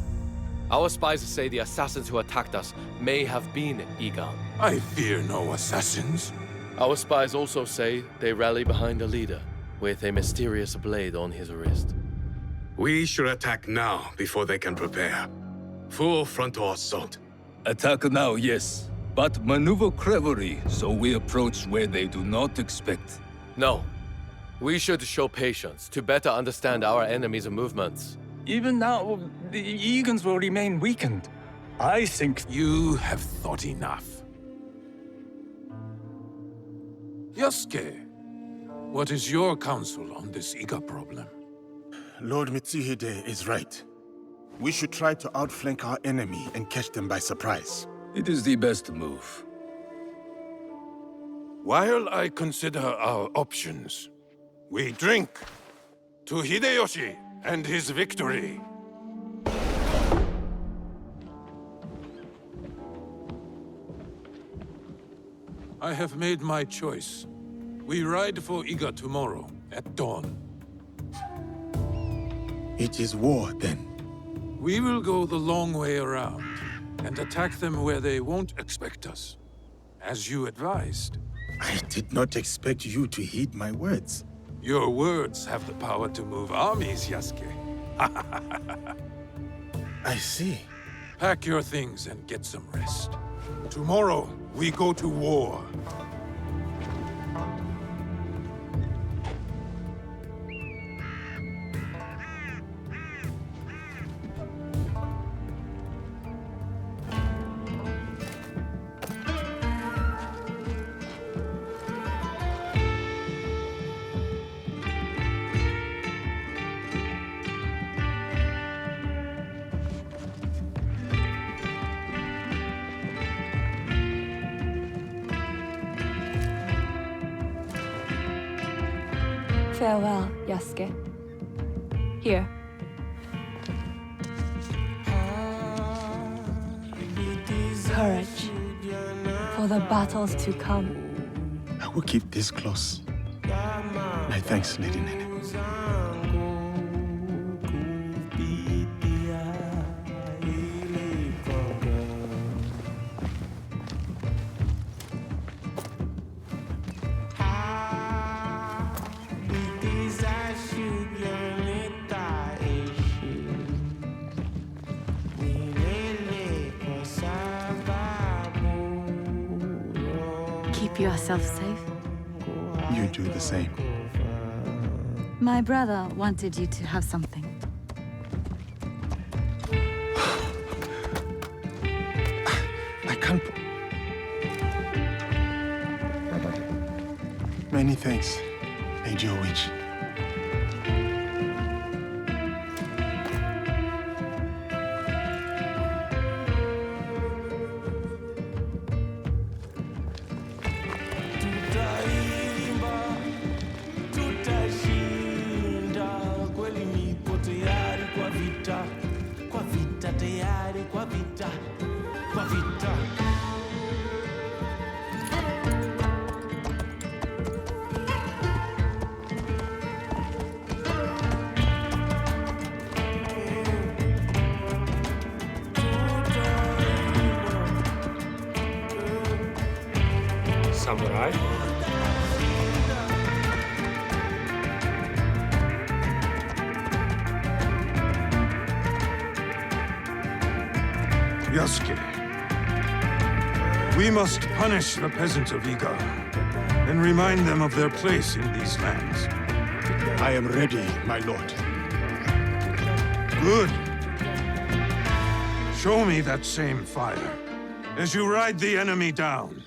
Our spies say the assassins who attacked us may have been Iga. I fear no assassins. Our spies also say they rally behind a leader with a mysterious blade on his wrist. We should attack now before they can prepare. Full frontal assault. Attack now, yes. But maneuver cleverly so we approach where they do not expect. No. We should show patience to better understand our enemy's movements. Even now, the Egans will remain weakened. I think... You have thought enough. Yasuke, what is your counsel on this Iga problem? Lord Mitsuhide is right. We should try to outflank our enemy and catch them by surprise. It is the best move. While I consider our options, we drink to Hideyoshi and his victory. I have made my choice. We ride for Iga tomorrow at dawn. It is war, then. We will go the long way around and attack them where they won't expect us, as you advised. I did not expect you to heed my words. Your words have the power to move armies, Yasuke. I see. Pack your things and get some rest. Tomorrow, we go to war. Farewell, Yasuke. Here. Courage for the battles to come. I will keep this close. My thanks, Lady Nene. Keep yourself safe. You do the same. My brother wanted you to have something. I can't... Many thanks, Lady Witch. Samurai? Yasuke, we must punish the peasants of Iga and remind them of their place in these lands. I am ready, my lord. Good. Show me that same fire as you ride the enemy down.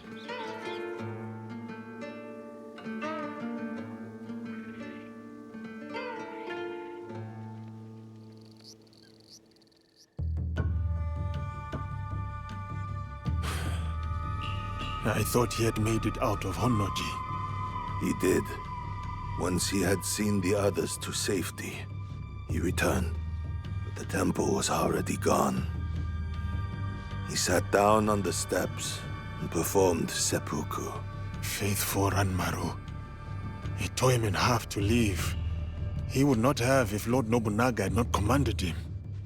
I thought he had made it out of Honnoji. He did. Once he had seen the others to safety, he returned. But the temple was already gone. He sat down on the steps and performed seppuku. Faithful Ranmaru. He tore him in half to leave. He would not have if Lord Nobunaga had not commanded him.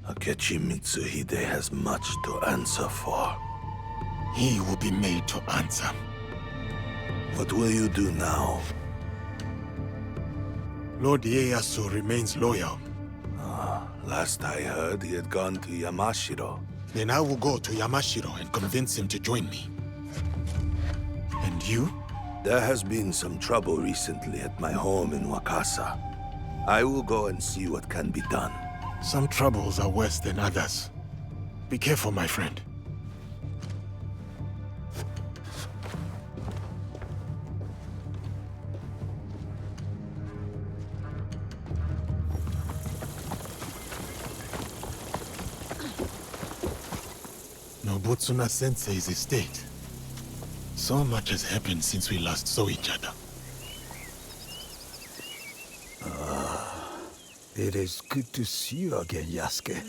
Akechi Mitsuhide has much to answer for. He will be made to answer. What will you do now? Lord Ieyasu remains loyal. Last I heard, he had gone to Yamashiro. Then I will go to Yamashiro and convince him to join me. And you? There has been some trouble recently at my home in Wakasa. I will go and see what can be done. Some troubles are worse than others. Be careful, my friend. Nobutsuna Sensei's estate. So much has happened since we last saw each other. It is good to see you again, Yasuke.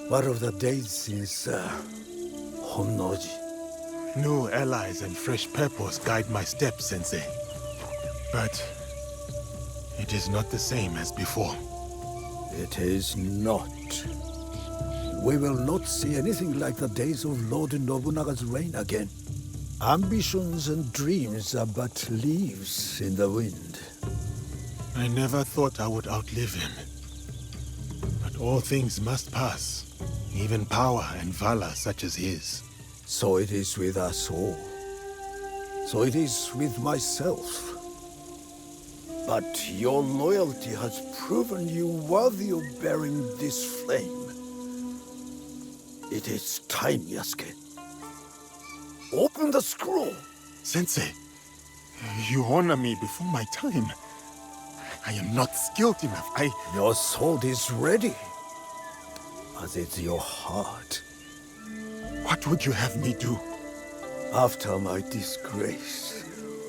What of the days since Honnoji? New allies and fresh purpose guide my steps, Sensei. But it is not the same as before. It is not. We will not see anything like the days of Lord Nobunaga's reign again. Ambitions and dreams are but leaves in the wind. I never thought I would outlive him. But all things must pass. Even power and valor such as his. So it is with us all. So it is with myself. But your loyalty has proven you worthy of bearing this flame. It is time, Yasuke. Open the scroll! Sensei, you honor me before my time. I am not skilled enough. Your sword is ready. As is your heart. What would you have me do? After my disgrace,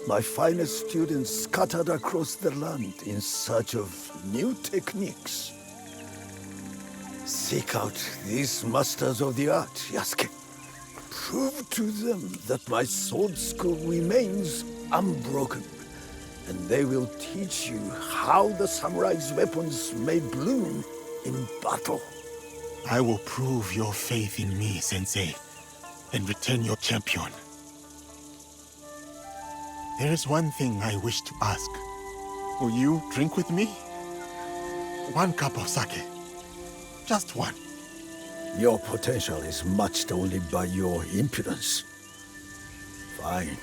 my finest students scattered across the land in search of new techniques. Seek out these masters of the art, Yasuke. Prove to them that my sword school remains unbroken, and they will teach you how the samurai's weapons may bloom in battle. I will prove your faith in me, Sensei, and return your champion. There is one thing I wish to ask. Will you drink with me? 1 cup of sake. Just one. Your potential is matched only by your impudence. Fine.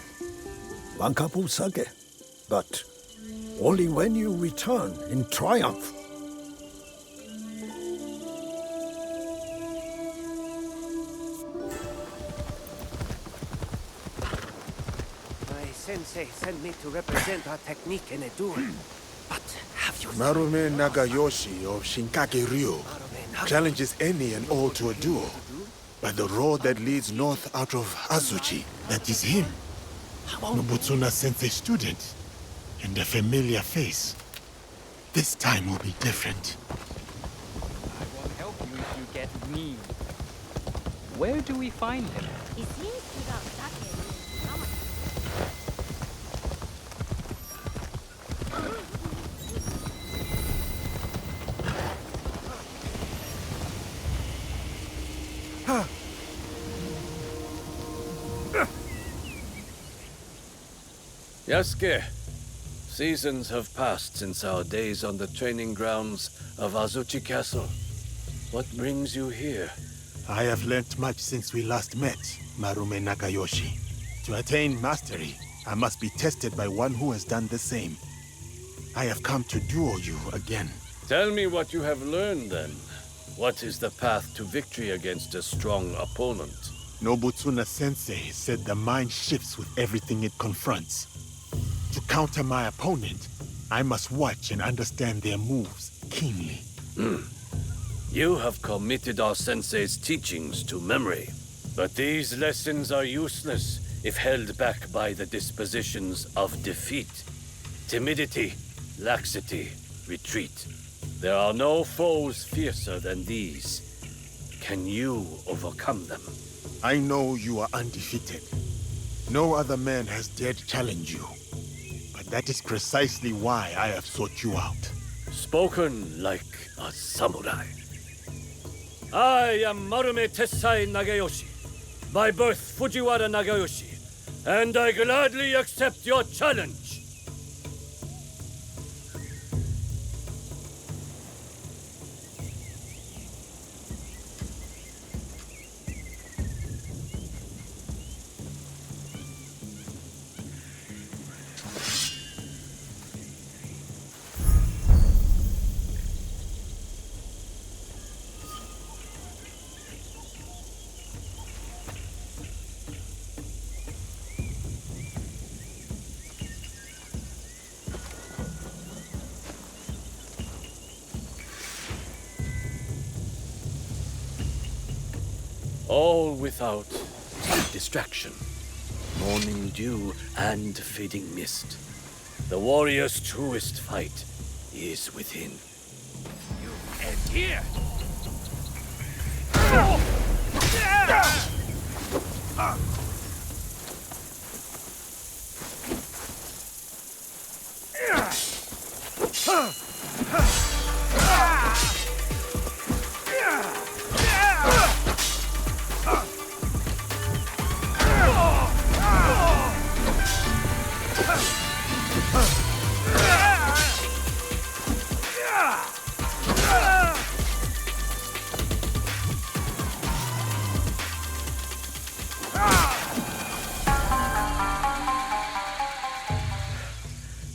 1 cup of sake. But only when you return in triumph. My sensei sent me to represent our technique in a duel. But have you... Marume Nagayoshi of Shinkake-ryo challenges any and all to a duel. By the road that leads north out of Azuchi. That is him. Nobutsuna Sensei's student. And a familiar face. This time will be different. I will help you if you get me. Where do we find him? It seems without sake. Yasuke, seasons have passed since our days on the training grounds of Azuchi Castle. What brings you here? I have learnt much since we last met, Marume Nagayoshi. To attain mastery, I must be tested by one who has done the same. I have come to duel you again. Tell me what you have learned, then. What is the path to victory against a strong opponent? Nobutsuna Sensei said the mind shifts with everything it confronts. To counter my opponent, I must watch and understand their moves keenly. You have committed our sensei's teachings to memory. But these lessons are useless if held back by the dispositions of defeat. Timidity, laxity, retreat. There are no foes fiercer than these. Can you overcome them? I know you are undefeated. No other man has dared challenge you. But that is precisely why I have sought you out. Spoken like a samurai. I am Marume Tessai Nagayoshi, by birth Fujiwara Nagayoshi, and I gladly accept your challenge. All without distraction, morning dew and fading mist. The warrior's truest fight is within. You end here!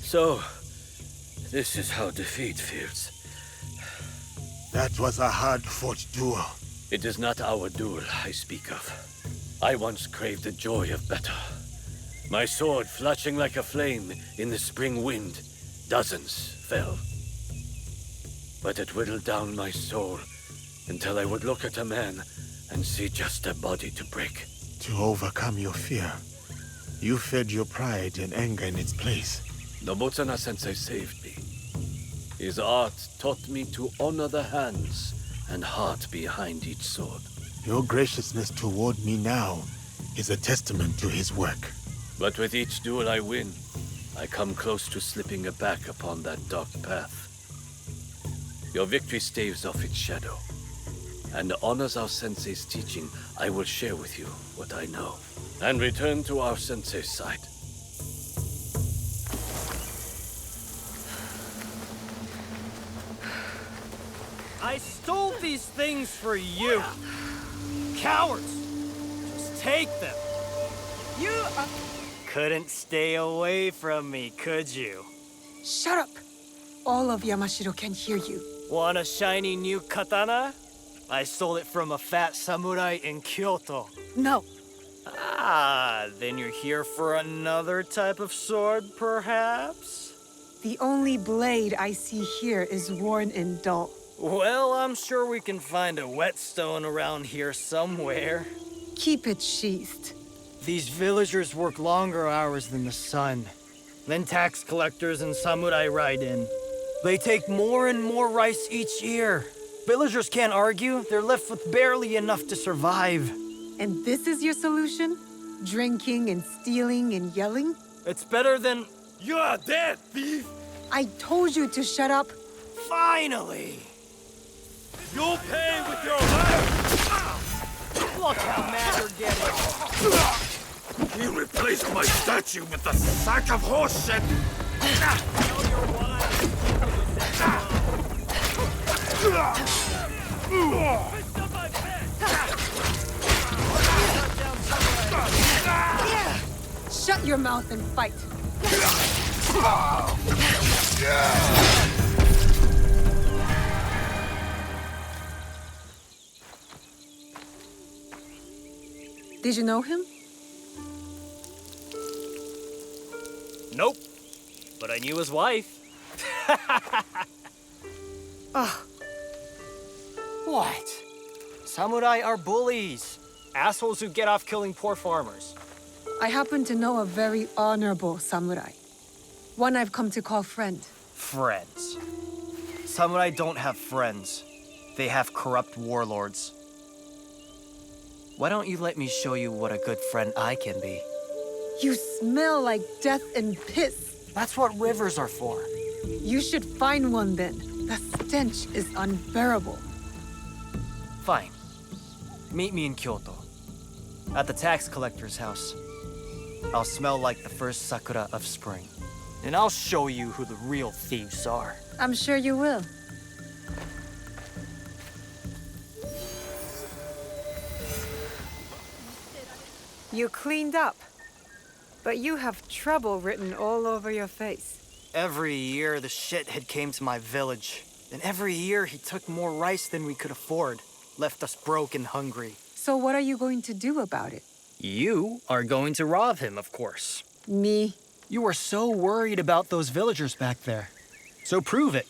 So, this is how defeat feels. That was a hard-fought duel. It is not our duel I speak of. I once craved the joy of battle. My sword flashing like a flame in the spring wind. Dozens fell. But it whittled down my soul until I would look at a man and see just a body to break. To overcome your fear, You fed your pride and anger in its place. Nobunaga-sensei saved me. His art taught me to honor the hands and heart behind each sword. Your graciousness toward me now is a testament to his work. But with each duel I win, I come close to slipping back upon that dark path. Your victory staves off its shadow, and honors our sensei's teaching. I will share with you what I know, and return to our sensei's side. I stole these things for you. Cowards! Just take them. You couldn't stay away from me, could you? Shut up! All of Yamashiro can hear you. Want a shiny new katana? I stole it from a fat samurai in Kyoto. No. Ah, then you're here for another type of sword, perhaps? The only blade I see here is worn and dull. Well, I'm sure we can find a whetstone around here somewhere. Keep it sheathed. These villagers work longer hours than the sun. Then tax collectors and samurai ride in. They take more and more rice each year. Villagers can't argue. They're left with barely enough to survive. And this is your solution? Drinking and stealing and yelling? It's better than... You're dead, thief! I told you to shut up. Finally! You'll pay with your life! Look how mad you're getting. You replaced my statue with a sack of horse shit! Shut your mouth and fight. Did you know him? Nope. But I knew his wife. What? Samurai are bullies. Assholes who get off killing poor farmers. I happen to know a very honorable samurai. One I've come to call friend. Friends. Samurai don't have friends. They have corrupt warlords. Why don't you let me show you what a good friend I can be? You smell like death and piss. That's what rivers are for. You should find one then. The stench is unbearable. Fine. Meet me in Kyoto. At the tax collector's house. I'll smell like the first sakura of spring. And I'll show you who the real thieves are. I'm sure you will. You cleaned up. But you have trouble written all over your face. Every year, the shithead came to my village. And every year, he took more rice than we could afford. Left us broke and hungry. So what are you going to do about it? You are going to rob him, of course. Me? You were so worried about those villagers back there. So prove it.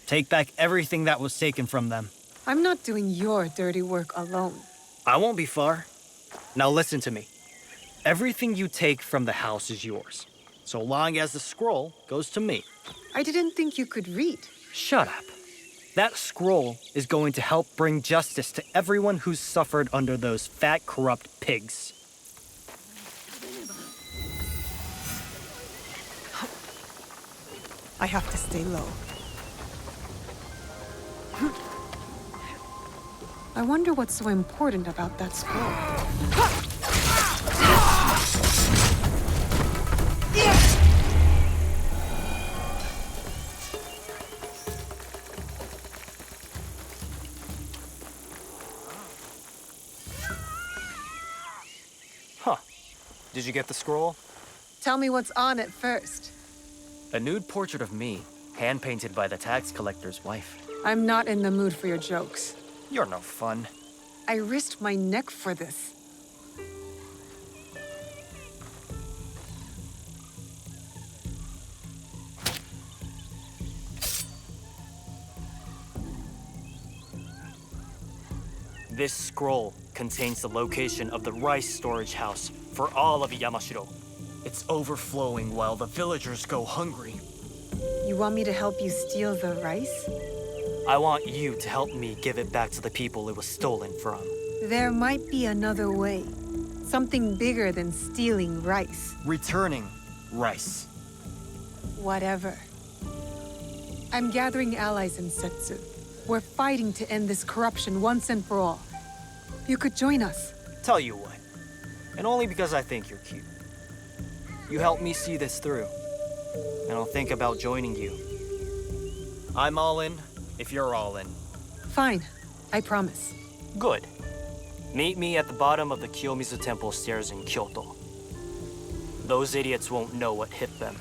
Take back everything that was taken from them. I'm not doing your dirty work alone. I won't be far. Now listen to me. Everything you take from the house is yours. So long as the scroll goes to me. I didn't think you could read. Shut up. That scroll is going to help bring justice to everyone who's suffered under those fat, corrupt pigs. I have to stay low. I wonder what's so important about that scroll. Huh. Did you get the scroll? Tell me what's on it first. A nude portrait of me, hand-painted by the tax collector's wife. I'm not in the mood for your jokes. You're no fun. I risked my neck for this. This scroll contains the location of the rice storage house for all of Yamashiro. It's overflowing while the villagers go hungry. You want me to help you steal the rice? I want you to help me give it back to the people it was stolen from. There might be another way. Something bigger than stealing rice. Returning rice. Whatever. I'm gathering allies in Setsu. We're fighting to end this corruption once and for all. You could join us. Tell you what, and only because I think you're cute. You help me see this through, and I'll think about joining you. I'm all in, if you're all in. Fine, I promise. Good. Meet me at the bottom of the Kiyomizu Temple stairs in Kyoto. Those idiots won't know what hit them.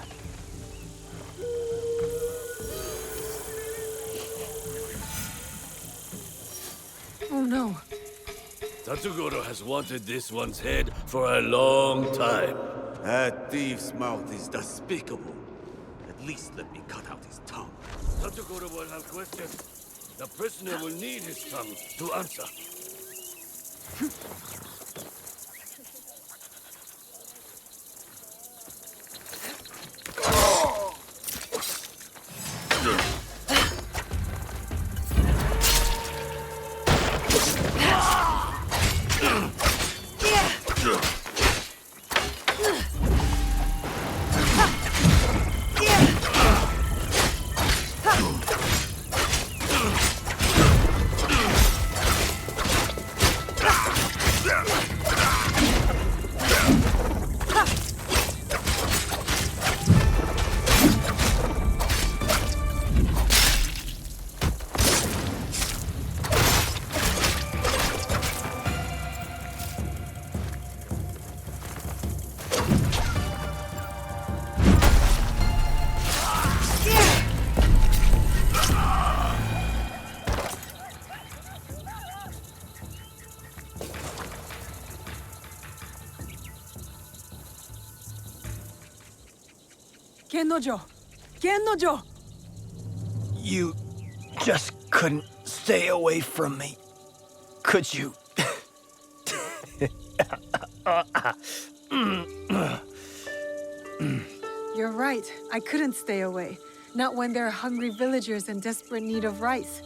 Oh no. Tatsugoro has wanted this one's head for a long time. That thief's mouth is despicable. At least let me cut out his tongue. Tatsugoro will have questions. The prisoner will need his tongue to answer. Gennojo! Gennojo! You just couldn't stay away from me, could you? You're right. I couldn't stay away. Not when there are hungry villagers in desperate need of rice.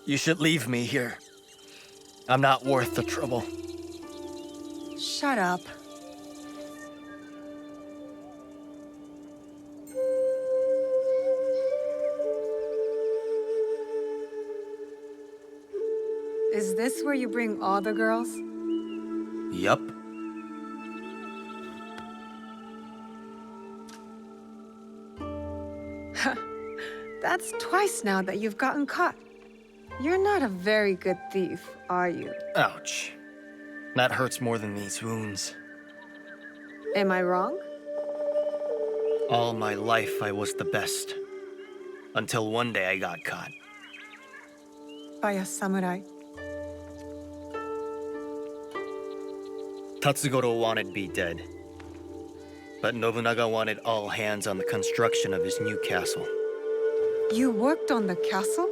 You should leave me here. I'm not worth the trouble. Shut up. Is this where you bring all the girls? Yup. That's twice now that you've gotten caught. You're not a very good thief, are you? Ouch. That hurts more than these wounds. Am I wrong? All my life I was the best. Until one day I got caught. By a samurai. Tatsugoro wanted me dead. But Nobunaga wanted all hands on the construction of his new castle. You worked on the castle?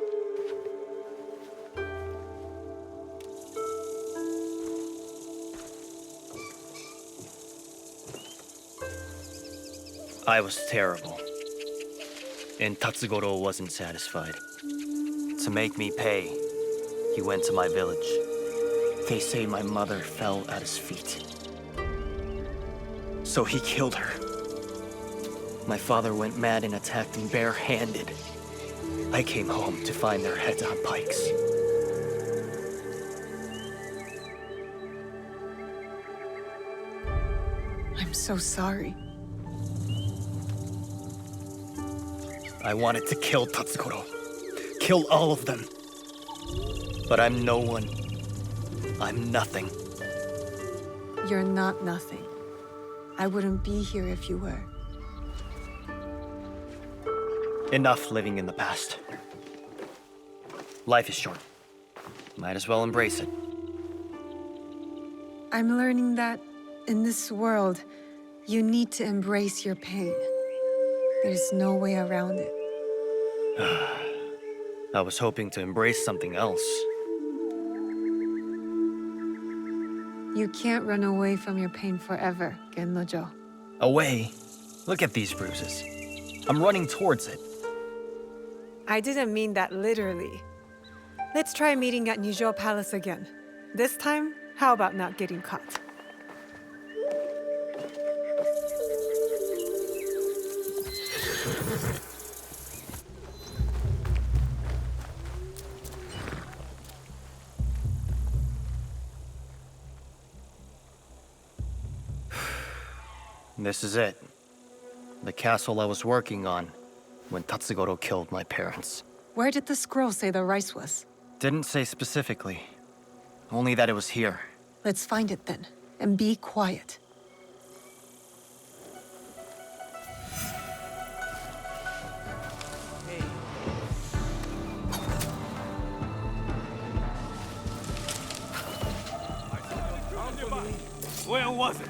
I was terrible. And Tatsugoro wasn't satisfied. To make me pay, he went to my village. They say my mother fell at his feet. So he killed her. My father went mad and attacked them bare-handed. I came home to find their heads on pikes. I'm so sorry. I wanted to kill Tatsugoro. Kill all of them. But I'm no one. I'm nothing. You're not nothing. I wouldn't be here if you were. Enough living in the past. Life is short. Might as well embrace it. I'm learning that in this world, you need to embrace your pain. There's no way around it. I was hoping to embrace something else. You can't run away from your pain forever, Gennojo. Away? Look at these bruises. I'm running towards it. I didn't mean that literally. Let's try meeting at Nijo Palace again. This time, how about not getting caught? This is it. The castle I was working on when Tatsugoro killed my parents. Where did the scroll say the rice was? Didn't say specifically. Only that it was here. Let's find it then, and be quiet. Where was it?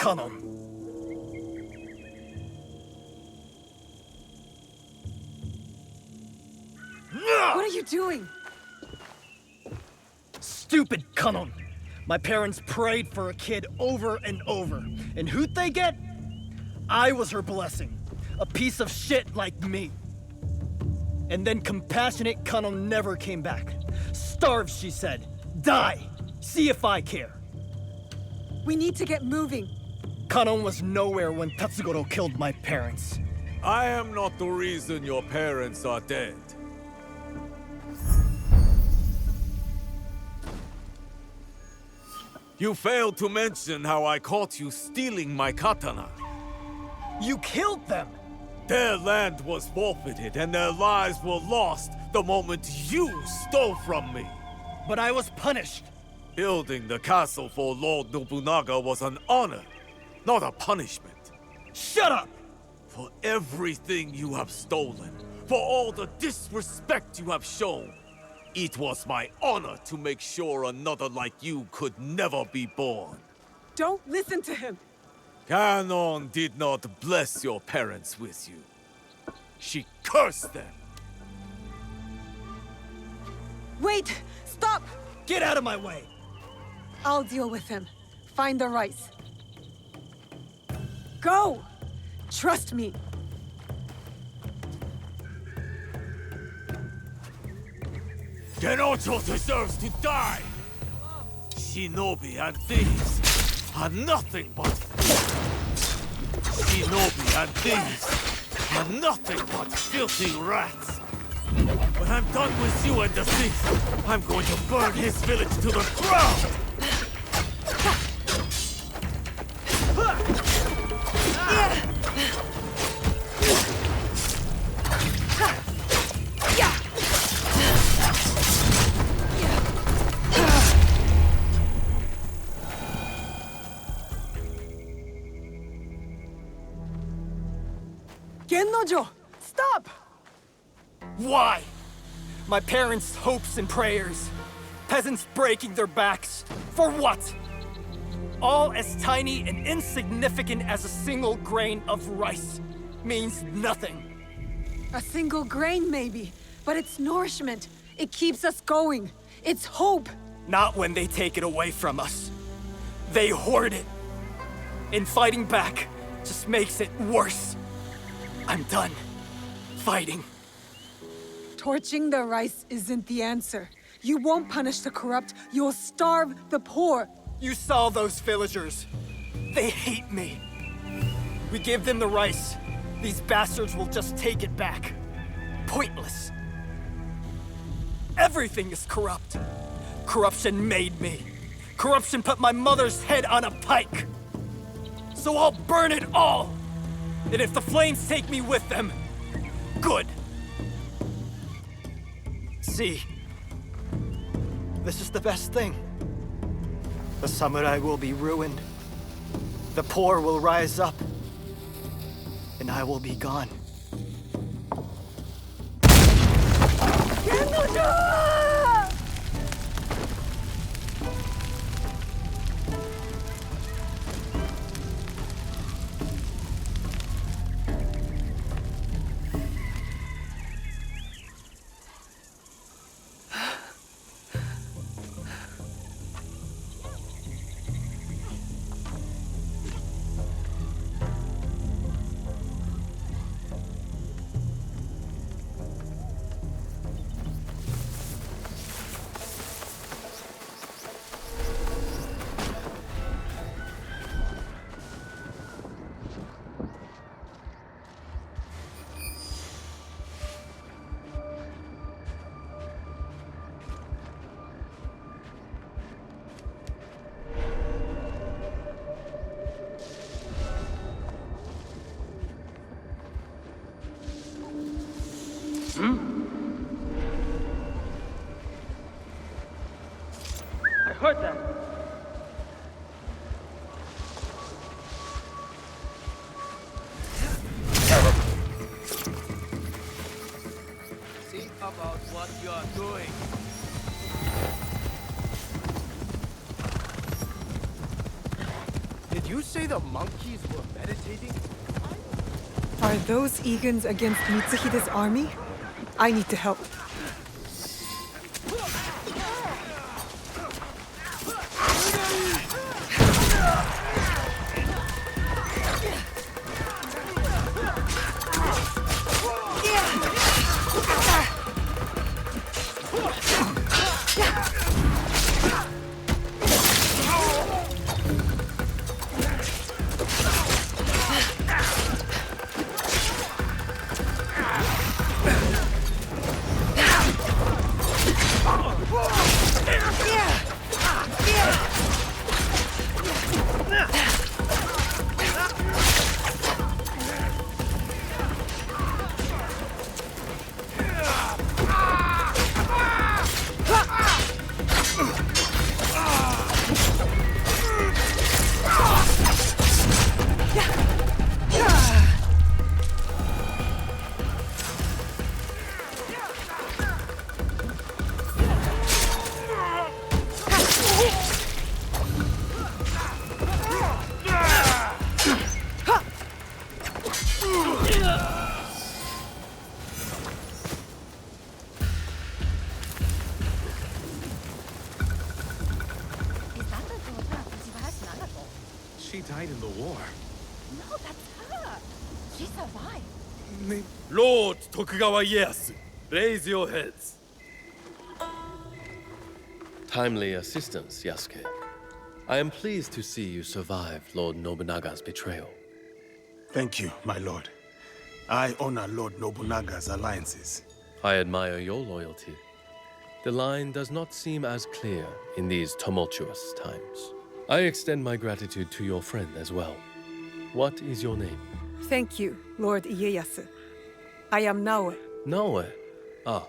Kanon. What are you doing? Stupid Kanon. My parents prayed for a kid over and over. And who'd they get? I was her blessing. A piece of shit like me. And then compassionate Kanon never came back. Starve, she said. Die. See if I care. We need to get moving. Kanon was nowhere when Tatsugoro killed my parents. I am not the reason your parents are dead. You failed to mention how I caught you stealing my katana. You killed them! Their land was forfeited and their lives were lost the moment you stole from me. But I was punished. Building the castle for Lord Nobunaga was an honor, not a punishment. Shut up! For everything you have stolen, for all the disrespect you have shown, it was my honor to make sure another like you could never be born. Don't listen to him! Kanon did not bless your parents with you. She cursed them. Wait! Stop! Get out of my way! I'll deal with him. Find the rice. Go! Trust me. Genojo deserves to die! Shinobi and thieves are nothing but... Shinobi and thieves are nothing but filthy rats! When I'm done with you and the thief, I'm going to burn his village to the ground! Gennojo! Stop! Why? My parents' hopes and prayers. Peasants breaking their backs. For what? All as tiny and insignificant as a single grain of rice. Means nothing. A single grain, maybe. But it's nourishment. It keeps us going. It's hope. Not when they take it away from us. They hoard it. And fighting back just makes it worse. I'm done. fighting. Torching the rice isn't the answer. You won't punish the corrupt, you'll starve the poor. You saw those villagers. They hate me. We give them the rice. These bastards will just take it back. Pointless. Everything is corrupt. Corruption made me. Corruption put my mother's head on a pike. So I'll burn it all. And if the flames take me with them, good. See, this is the best thing. The samurai will be ruined. The poor will rise up. And I will be gone. I heard that. Think about what you are doing. Did you say the monkeys were meditating? Are those Egans against Mitsuhide's army? I need to help. She died in the war. No, that's her. She survived. Lord Tokugawa Ieyasu, raise your heads. Timely assistance, Yasuke. I am pleased to see you survived Lord Nobunaga's betrayal. Thank you, my lord. I honor Lord Nobunaga's alliances. I admire your loyalty. The line does not seem as clear in these tumultuous times. I extend my gratitude to your friend as well. What is your name? Thank you, Lord Ieyasu. I am Naoe. Naoe? Ah,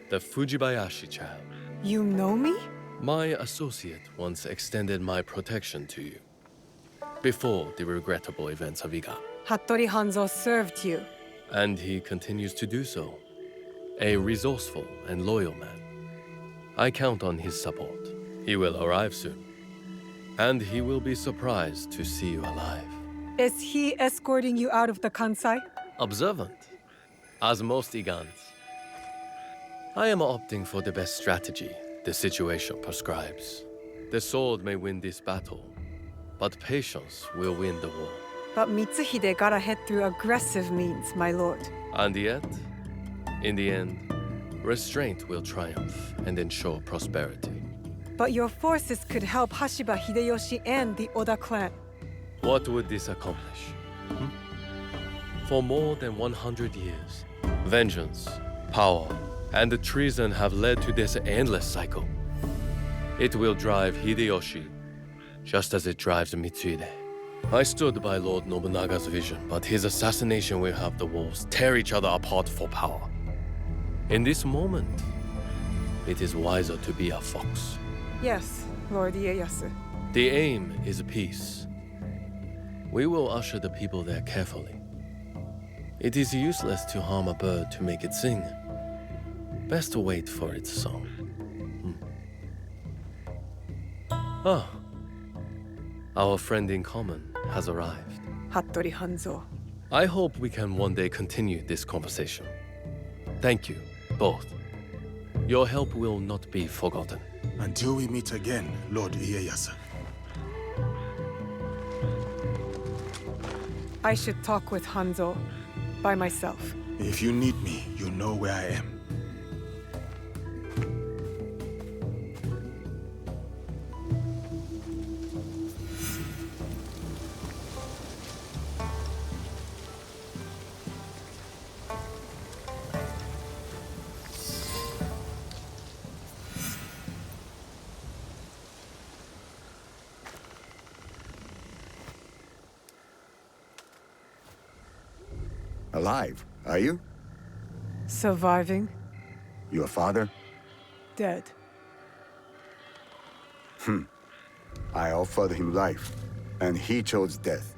the Fujibayashi child. You know me? My associate once extended my protection to you. Before the regrettable events of Iga. Hattori Hanzo served you. And he continues to do so. A resourceful and loyal man. I count on his support. He will arrive soon. And he will be surprised to see you alive. Is he escorting you out of the Kansai? Observant, as most Igans. I am opting for the best strategy the situation prescribes. The sword may win this battle, but patience will win the war. But Mitsuhide got ahead through aggressive means, my lord. And yet, in the end, restraint will triumph and ensure prosperity. But your forces could help Hashiba Hideyoshi and the Oda clan. What would this accomplish? For more than 100 years, vengeance, power, and treason have led to this endless cycle. It will drive Hideyoshi, just as it drives Mitsuhide. I stood by Lord Nobunaga's vision, but his assassination will have the wolves tear each other apart for power. In this moment, it is wiser to be a fox. Yes, Lord Ieyasu. The aim is peace. We will usher the people there carefully. It is useless to harm a bird to make it sing. Best to wait for its song. Our friend in common has arrived. Hattori Hanzo. I hope we can one day continue this conversation. Thank you, both. Your help will not be forgotten. Until we meet again, Lord Ieyasu. I should talk with Hanzo by myself. If you need me, you know where I am. Alive, are you? Surviving? Your father? Dead. I offered him life, and he chose death.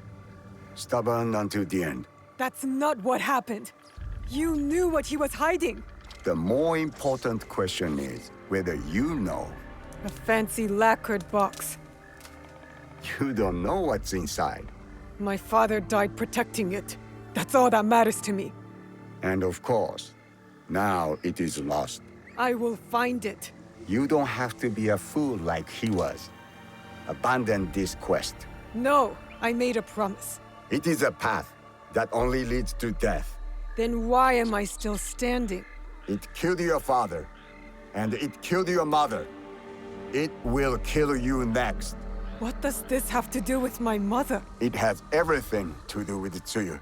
Stubborn until the end. That's not what happened. You knew what he was hiding. The more important question is whether you know. A fancy lacquered box. You don't know what's inside. My father died protecting it. That's all that matters to me. And of course, now it is lost. I will find it. You don't have to be a fool like he was. Abandon this quest. No, I made a promise. It is a path that only leads to death. Then why am I still standing? It killed your father, and it killed your mother. It will kill you next. What does this have to do with my mother? It has everything to do with Tsuyu.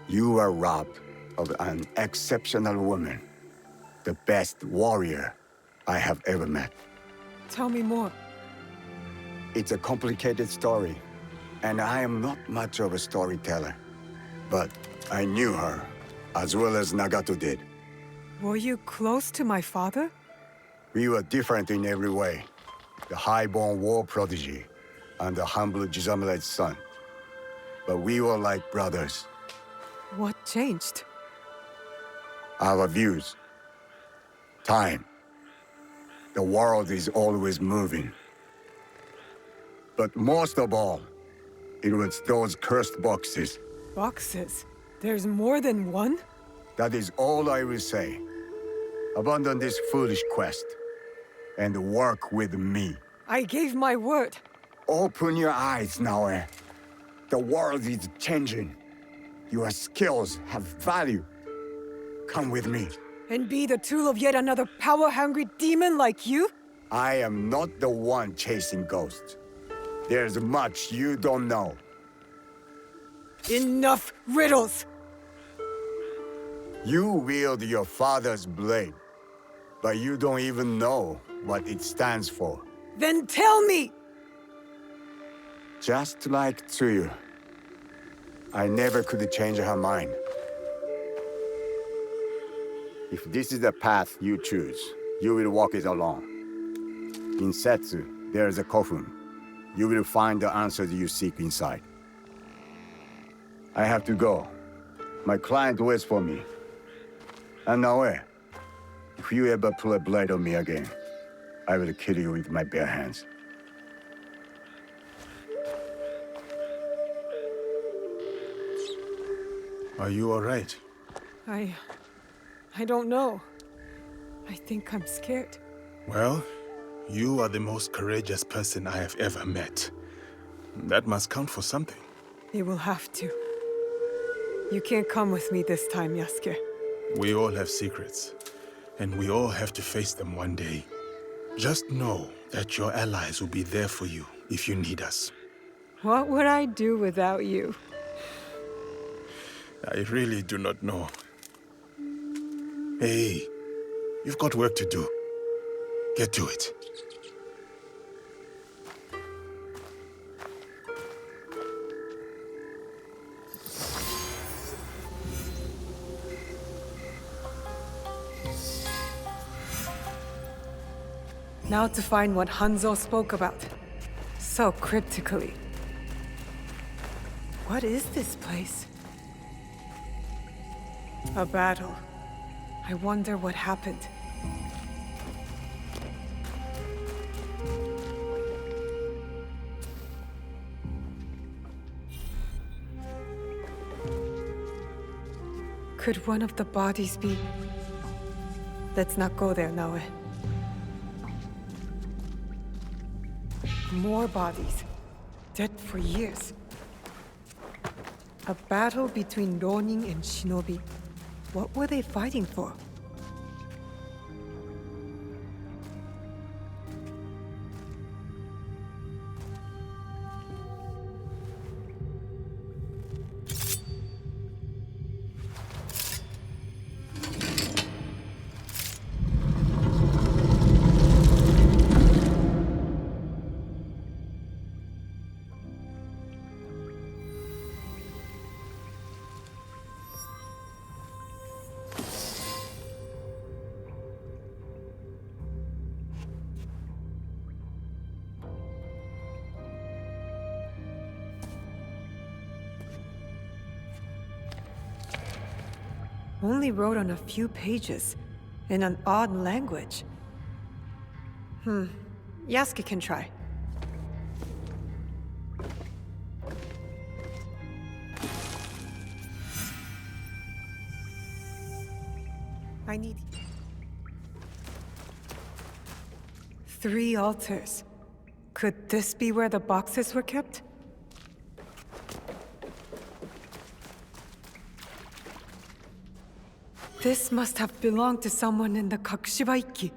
You are robbed of an exceptional woman. The best warrior I have ever met. Tell me more. It's a complicated story, and I am not much of a storyteller. But I knew her, as well as Nagato did. Were you close to my father? We were different in every way. The high-born war prodigy, and the humble Jisamura's son. But we were like brothers. What changed? Our views. Time. The world is always moving. But most of all, it was those cursed boxes. Boxes? There's more than one? That is all I will say. Abandon this foolish quest, and work with me. I gave my word. Open your eyes, Naoe. The world is changing. Your skills have value. Come with me. And be the tool of yet another power-hungry demon like you? I am not the one chasing ghosts. There's much you don't know. Enough riddles! You wield your father's blade, but you don't even know what it stands for. Then tell me! Just like Tsuyu, I never could change her mind. If this is the path you choose, you will walk it alone. In Setsu, there is a coffin. You will find the answers you seek inside. I have to go. My client waits for me. And Naoe, if you ever pull a blade on me again, I will kill you with my bare hands. Are you all right? I don't know. I think I'm scared. Well, you are the most courageous person I have ever met. That must count for something. You will have to. You can't come with me this time, Yasuke. We all have secrets, and we all have to face them one day. Just know that your allies will be there for you if you need us. What would I do without you? I really do not know. Hey, you've got work to do. Get to it. Now to find what Hanzo spoke about. So cryptically. What is this place? A battle. I wonder what happened. Could one of the bodies be... Let's not go there, Naoe. More bodies. Dead for years. A battle between Ronin and Shinobi. What were they fighting for? Only wrote on a few pages, in an odd language. Yasuke can try. I need... 3 altars. Could this be where the boxes were kept? This must have belonged to someone in the Kakushiba Ikki.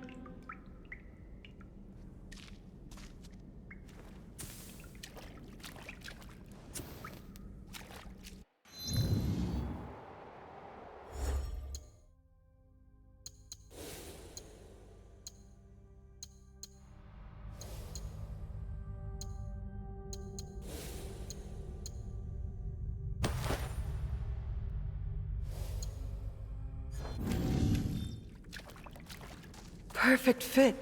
Perfect fit.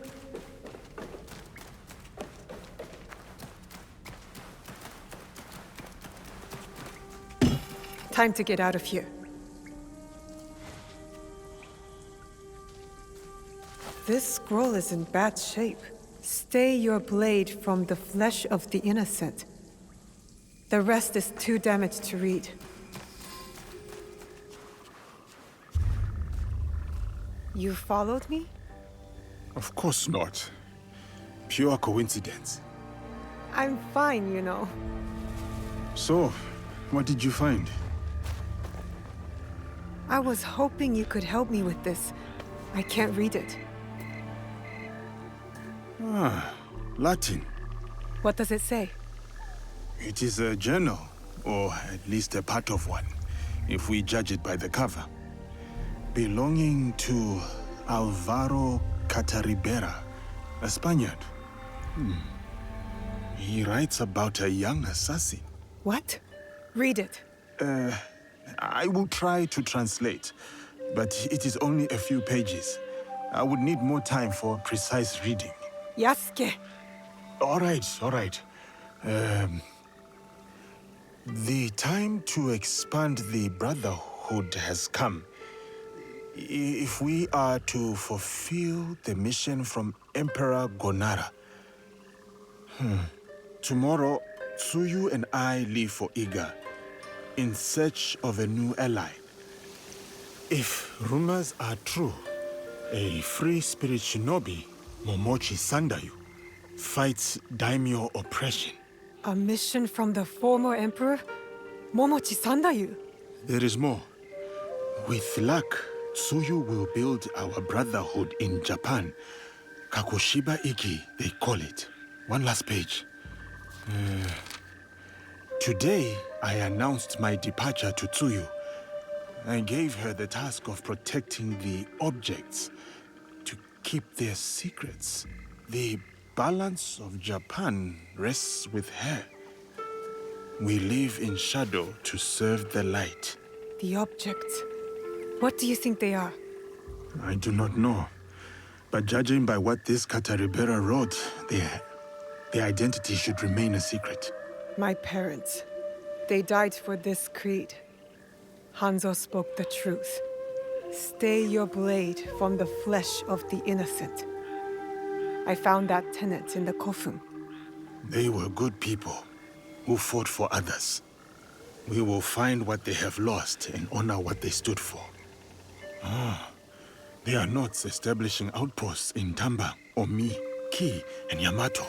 Time to get out of here. This scroll is in bad shape. Stay your blade from the flesh of the innocent. The rest is too damaged to read. You followed me? Of course not. Pure coincidence. I'm fine, you know. So, what did you find? I was hoping you could help me with this. I can't read it. Ah, Latin. What does it say? It is a journal, or at least a part of one, if we judge it by the cover. Belonging to Alvaro Cataribera, a Spaniard. He writes about a young assassin. What? Read it. I will try to translate, but it is only a few pages. I would need more time for precise reading. Yasuke! All right. The time to expand the Brotherhood has come. If we are to fulfill the mission from Emperor Gonara. Tomorrow, Tsuyu and I leave for Iga, in search of a new ally. If rumors are true, a free spirit shinobi Momochi Sandayu fights daimyo oppression. A mission from the former emperor? Momochi Sandayu? There is more. With luck, Tsuyu will build our brotherhood in Japan. Kakoshiba Ikki, they call it. One last page. Today, I announced my departure to Tsuyu. I gave her the task of protecting the objects, to keep their secrets. The balance of Japan rests with her. We live in shadow to serve the light. The objects. What do you think they are? I do not know. But judging by what this Kataribera wrote, their identity should remain a secret. My parents. They died for this creed. Hanzo spoke the truth. Stay your blade from the flesh of the innocent. I found that tenet in the Kofun. They were good people who fought for others. We will find what they have lost and honor what they stood for. They are not establishing outposts in Tamba, Omi, Ki, and Yamato.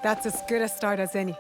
That's as good a start as any.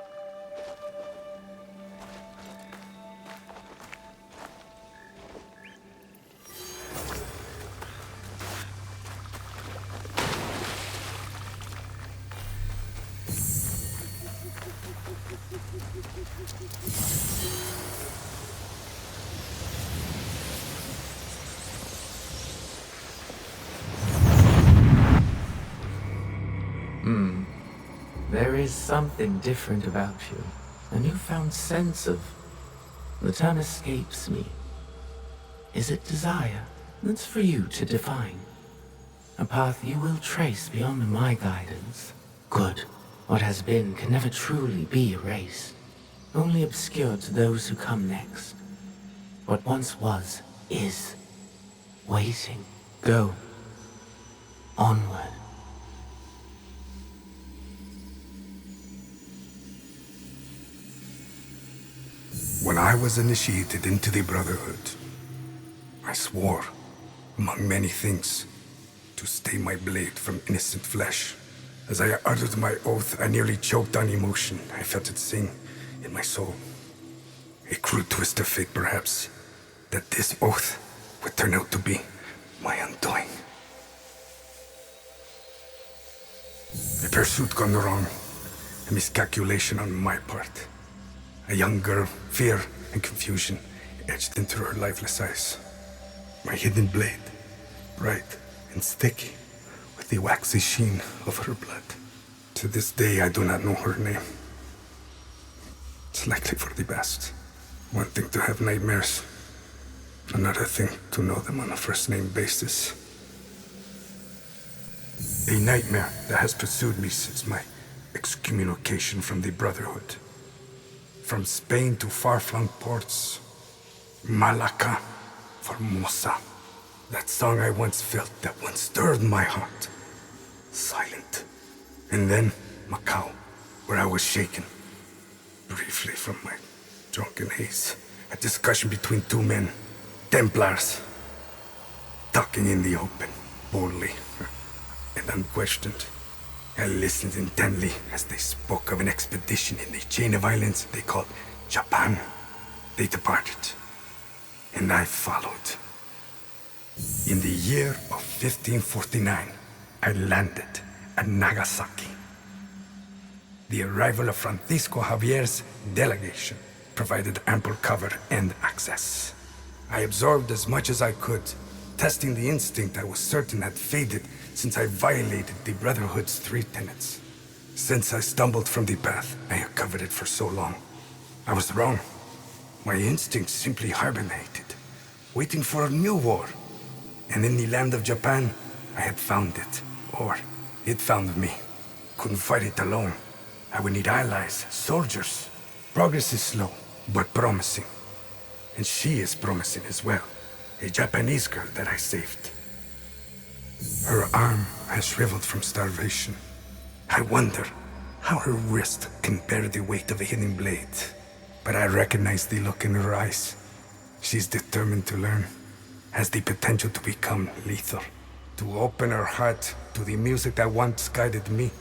There is something different about you. A newfound sense of... The term escapes me. Is it desire? That's for you to define. A path you will trace beyond my guidance. Good. What has been can never truly be erased. Only obscured to those who come next. What once was, is. Waiting. Go. Onward. When I was initiated into the Brotherhood, I swore, among many things, to stay my blade from innocent flesh. As I uttered my oath, I nearly choked on emotion. I felt it sing in my soul. A crude twist of fate, perhaps, that this oath would turn out to be my undoing. A pursuit gone wrong, a miscalculation on my part. A young girl, fear and confusion etched into her lifeless eyes. My hidden blade, bright and sticky, with the waxy sheen of her blood. To this day, I do not know her name. It's likely for the best. One thing to have nightmares, another thing to know them on a first-name basis. A nightmare that has pursued me since my excommunication from the Brotherhood. From Spain to far-flung ports, Malacca, Formosa. That song I once felt, that once stirred my heart. Silent. And then Macau, where I was shaken. Briefly from my drunken haze. A discussion between two men, Templars. Talking in the open, boldly, and unquestioned. I listened intently as they spoke of an expedition in the chain of islands they called Japan. They departed, and I followed. In the year of 1549, I landed at Nagasaki. The arrival of Francisco Javier's delegation provided ample cover and access. I absorbed as much as I could, testing the instinct I was certain had faded since I violated the Brotherhood's 3 tenets. Since I stumbled from the path, I had covered it for so long. I was wrong. My instinct simply hibernated, waiting for a new war. And in the land of Japan, I had found it. Or, it found me. Couldn't fight it alone. I would need allies, soldiers. Progress is slow, but promising. And she is promising as well. A Japanese girl that I saved. Her arm has shriveled from starvation. I wonder how her wrist can bear the weight of a hidden blade. But I recognize the look in her eyes. She's determined to learn. Has the potential to become lethal. to open her heart to the music that once guided me.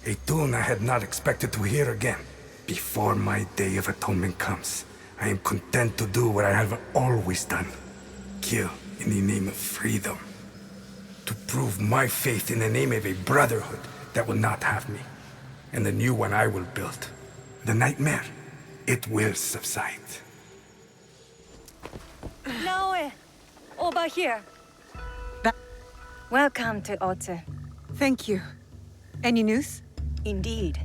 A tune I had not expected to hear again. Before my day of atonement comes, I am content to do what I have always done. Kill in the name of freedom. To prove my faith in the name of a brotherhood that will not have me. And the new one I will build. The nightmare, it will subside. Naoe, over here. Welcome to Otsu. Thank you. Any news? Indeed.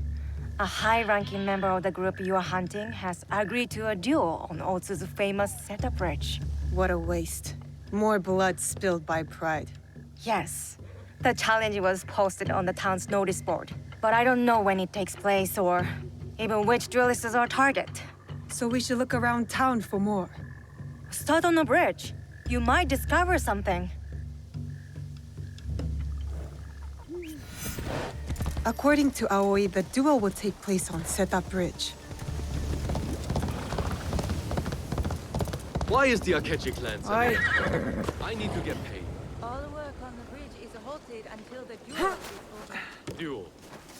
A high-ranking member of the group you are hunting has agreed to a duel on Otsu's famous setup bridge. What a waste. More blood spilled by pride. Yes. The challenge was posted on the town's notice board, but I don't know when it takes place or even which duelists are our target. So we should look around town for more. Start on the bridge. You might discover something. According to Aoi, the duel will take place on Setup Bridge. Why is the Akechi clan sending I need to get paid. All work on the bridge is halted until the duel is over. Duel?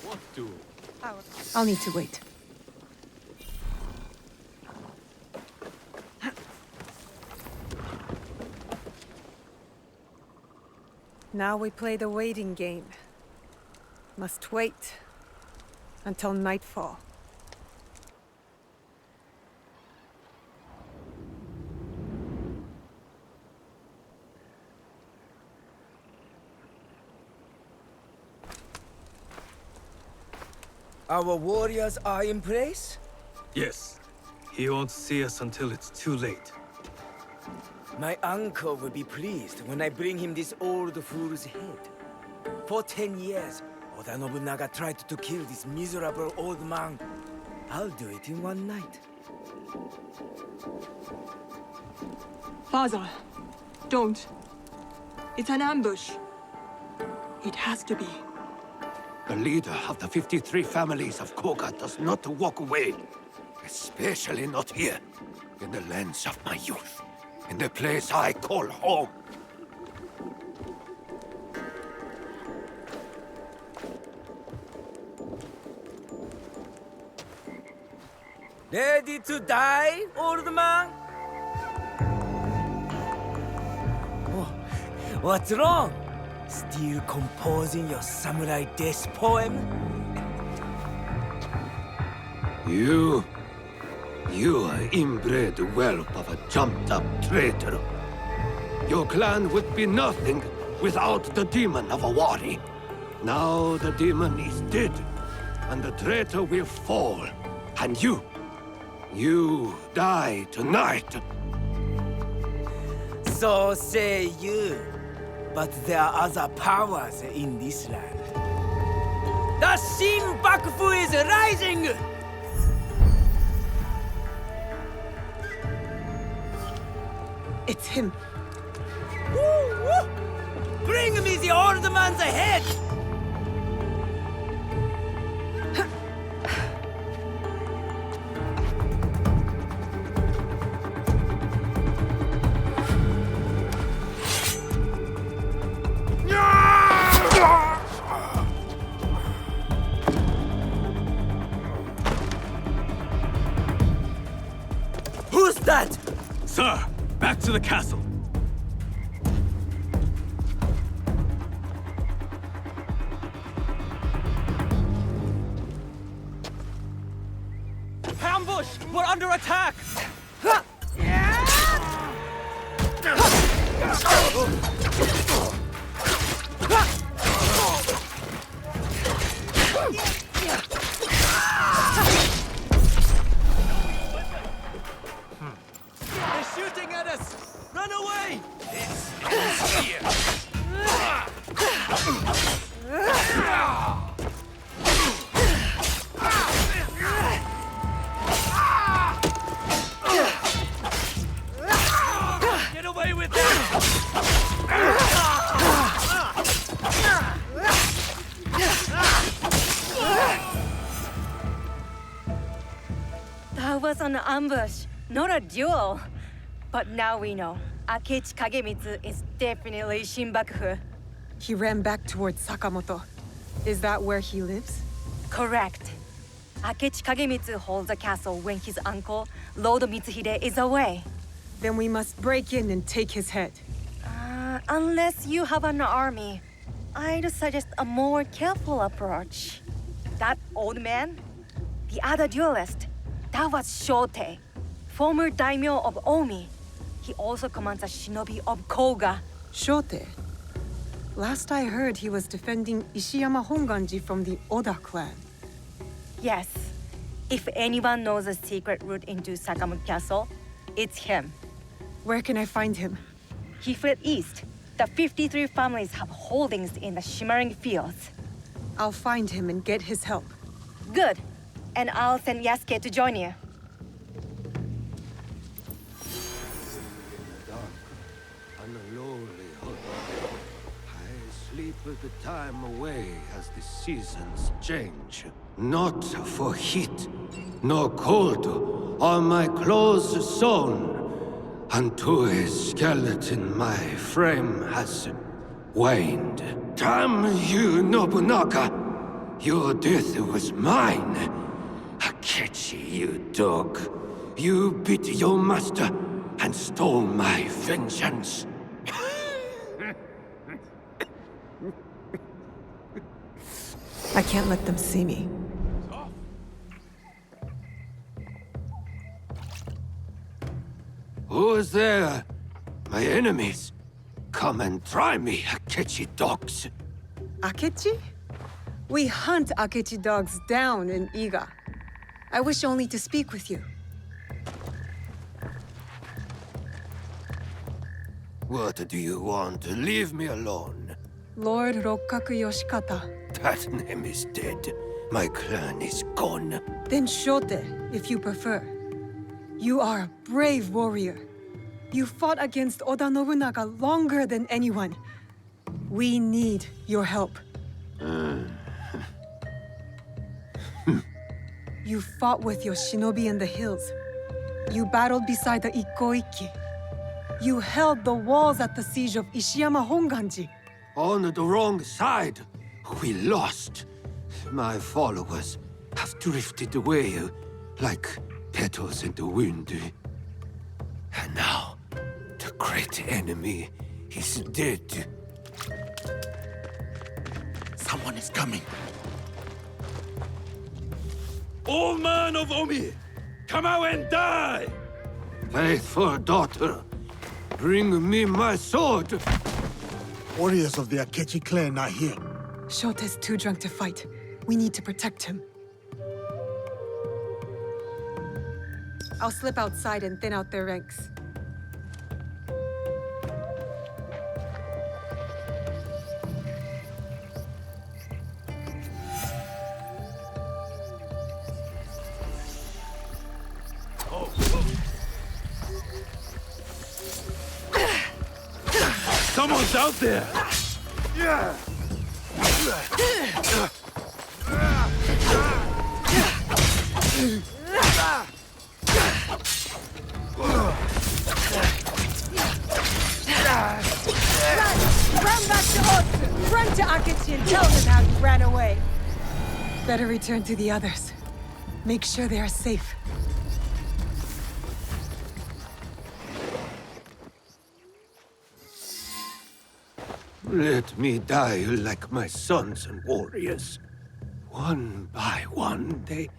What duel? I'll need to wait. Now we play the waiting game. Must wait until nightfall. Our warriors are in place? Yes. He won't see us until it's too late. My uncle will be pleased when I bring him this old fool's head. For 10 years, Oda Nobunaga tried to kill this miserable old man. I'll do it in one night. Father, don't. It's an ambush. It has to be. The leader of the 53 families of Koga does not walk away. Especially not here, in the lands of my youth. In the place I call home. Ready to die, old man? Oh, what's wrong? Still composing your samurai death poem? You are inbred whelp of a jumped-up traitor. Your clan would be nothing without the demon of a wari. Now the demon is dead, and the traitor will fall. And you die tonight. So say you. But there are other powers in this land. The Shin Bakufu is rising! It's him. Woo, woo. Bring me the old man's head! Who's that? Sir, back to the castle. Ambush! We're under attack! They're shooting at us! Run away! Get away with that! That was an ambush, not a duel. But now we know. Akechi Kagemitsu is definitely Shin Bakufu. He ran back towards Sakamoto. Is that where he lives? Correct. Akechi Kagemitsu holds a castle when his uncle, Lord Mitsuhide, is away. Then we must break in and take his head. Unless you have an army, I'd suggest a more careful approach. That old man? The other duelist? That was Shote, former daimyo of Omi. He also commands a shinobi of Koga. Shote? Last I heard, he was defending Ishiyama Honganji from the Oda clan. Yes. If anyone knows a secret route into Sakamoto Castle, it's him. Where can I find him? He fled east. The 53 families have holdings in the shimmering fields. I'll find him and get his help. Good. And I'll send Yasuke to join you. Sleep the time away as the seasons change. Not for heat, nor cold, are my clothes sewn. Unto a skeleton my frame has waned. Damn you, Nobunaga! Your death was mine. Akechi, you dog. You beat your master and stole my vengeance. I can't let them see me. Who is there? My enemies. Come and try me, Akechi dogs. Akechi? We hunt Akechi dogs down in Iga. I wish only to speak with you. What do you want? Leave me alone. Lord Rokkaku Yoshikata. That name is dead. My clan is gone. Then Shote, if you prefer. You are a brave warrior. You fought against Oda Nobunaga longer than anyone. We need your help. You fought with your shinobi in the hills. You battled beside the ikki. You held the walls at the siege of Ishiyama Honganji. On the wrong side. We lost. My followers have drifted away like petals in the wind. And now, the great enemy is dead. Someone is coming. Old man of Omi, come out and die! Faithful daughter, bring me my sword. Warriors of the Akechi clan are here. Shote's too drunk to fight. We need to protect him. I'll slip outside and thin out their ranks. Someone's out there! Yeah! Run back to Otsu! Run to Akechi and tell him how you ran away! Better return to the others. Make sure they are safe. Let me die like my sons and warriors. One by one, they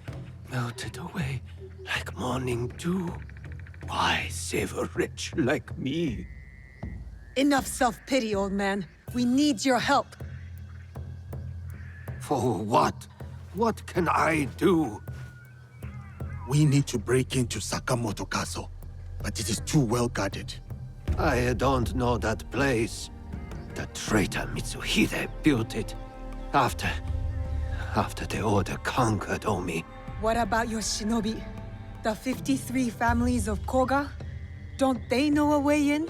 melted away like morning dew. Why save a wretch like me? Enough self-pity, old man. We need your help. For what? What can I do? We need to break into Sakamoto Castle, but it is too well guarded. I don't know that place. The traitor Mitsuhide built it after the Order conquered Omi. What about your shinobi? The 53 families of Koga? Don't they know a way in?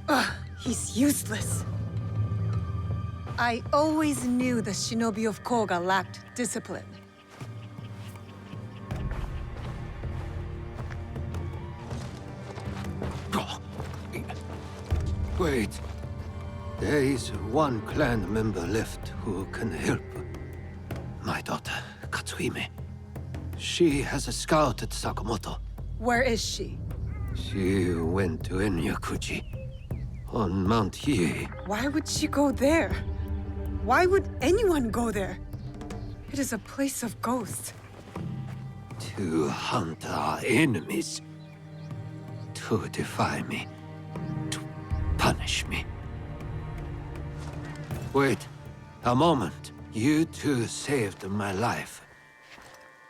Ugh, he's useless. I always knew the shinobi of Koga lacked discipline. Wait. There is one clan member left who can help. My daughter, Katsuhime. She has scouted Sakamoto. Where is she? She went to Enyakuji on Mount Hiei. Why would she go there? Why would anyone go there? It is a place of ghosts. To hunt our enemies. To defy me. To punish me. Wait, a moment. You two saved my life.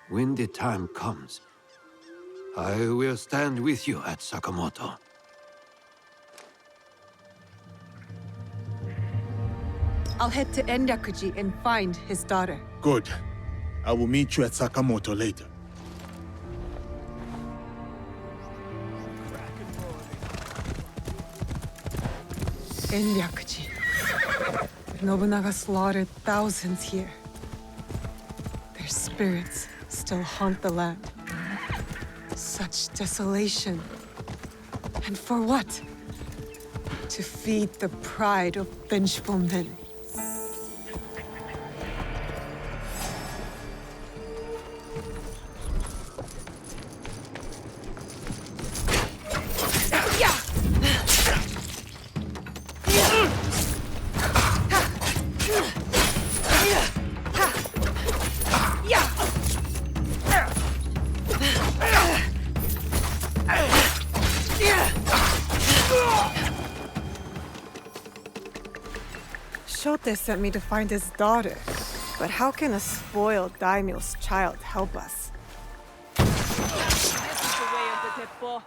When the time comes, I will stand with you at Sakamoto. I'll head to Enyakuji and find his daughter. Good. I will meet you at Sakamoto later. Enyakuji. Nobunaga slaughtered thousands here. Their spirits still haunt the land. Such desolation. And for what? To feed the pride of vengeful men. Shote sent me to find his daughter. But how can a spoiled daimyo's child help us? This is the way of the Teppo.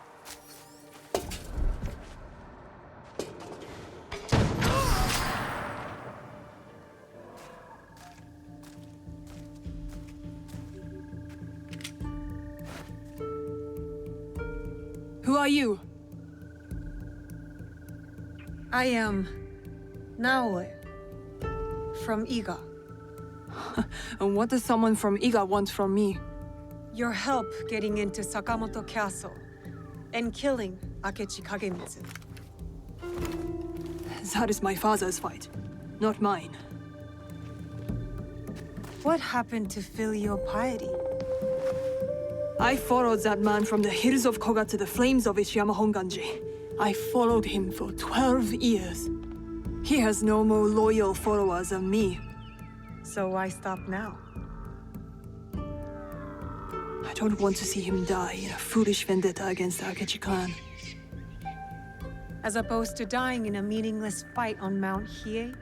Who are you? I am Naoe from Iga. And what does someone from Iga want from me? Your help getting into Sakamoto Castle and killing Akechi Kagemitsu. That is my father's fight, not mine. What happened to filial piety? I followed that man from the hills of Koga to the flames of Ishiyama Honganji. I followed him for 12 years. He has no more loyal followers than me. So why stop now? I don't want to see him die in a foolish vendetta against the Akechi clan. As opposed to dying in a meaningless fight on Mount Hiei?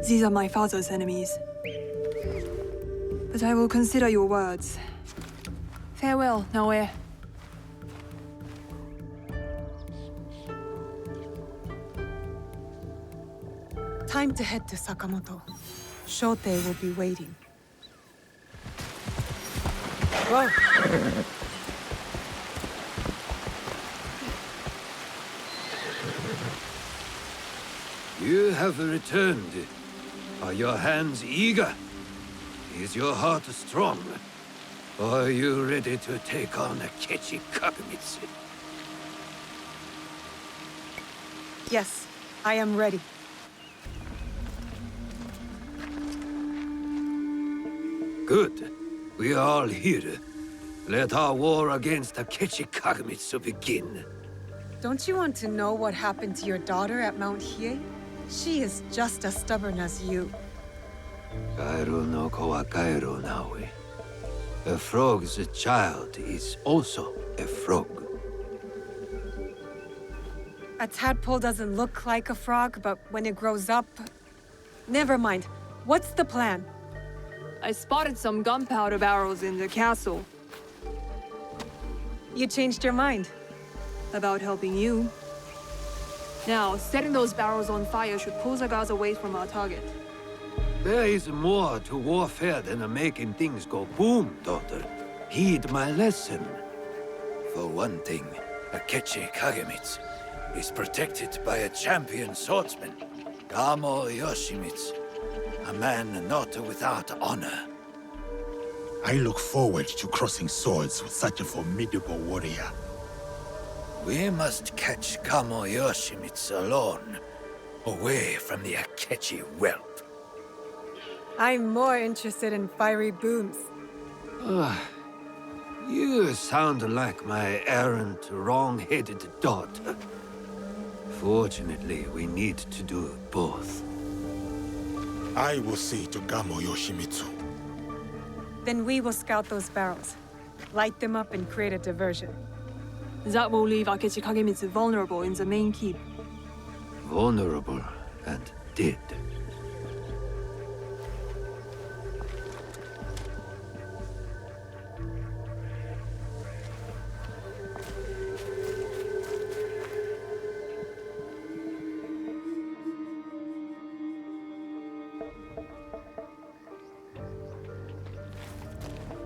These are my father's enemies. But I will consider your words. Farewell, Naoe. Time to head to Sakamoto. Shote will be waiting. Whoa! You have returned. Are your hands eager? Is your heart strong? Or are you ready to take on Akechi Kagemitsu? Yes, I am ready. Good. We are all here. Let our war against Akechi Kagemitsu begin. Don't you want to know what happened to your daughter at Mount Hiei? She is just as stubborn as you. Kairo no ko wa kairo, Naoe. A frog's child is also a frog. A tadpole doesn't look like a frog, but when it grows up... Never mind. What's the plan? I spotted some gunpowder barrels in the castle. You changed your mind? About helping you. Now, setting those barrels on fire should pull the guards away from our target. There is more to warfare than making things go boom, daughter. Heed my lesson. For one thing, Akechi Kagemitsu is protected by a champion swordsman, Gamo Yoshimitsu, a man not without honor. I look forward to crossing swords with such a formidable warrior. We must catch Kamo Yoshimitsu alone, away from the Akechi whelp. I'm more interested in fiery booms. You sound like my errant, wrong-headed daughter. Fortunately, we need to do both. I will see to Kamo Yoshimitsu. Then we will scout those barrels, light them up and create a diversion. That will leave Akechi Kagemitsu vulnerable in the main keep. Vulnerable and dead.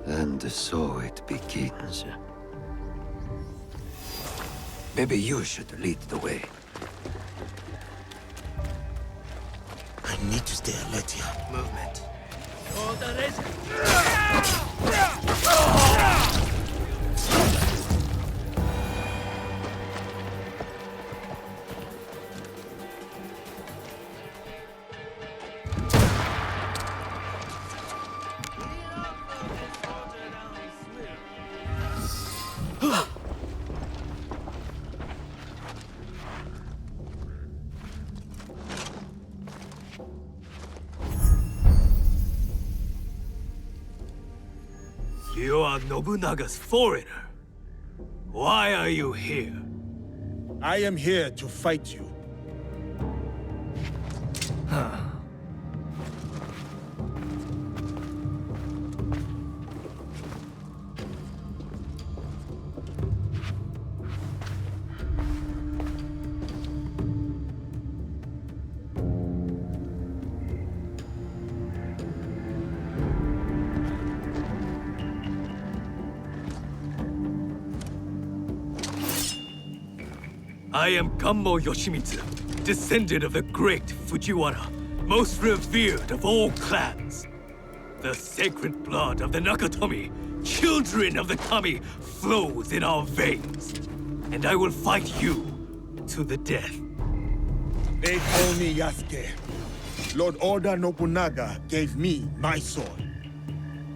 And so it begins. Maybe you should lead the way. I need to stay alert here. Movement. You are Nobunaga's foreigner. Why are you here? I am here to fight you. I am Kamo Yoshimitsu, descendant of the great Fujiwara, most revered of all clans. The sacred blood of the Nakatomi, children of the Kami, flows in our veins. And I will fight you to the death. They call me Yasuke. Lord Oda Nobunaga gave me my sword.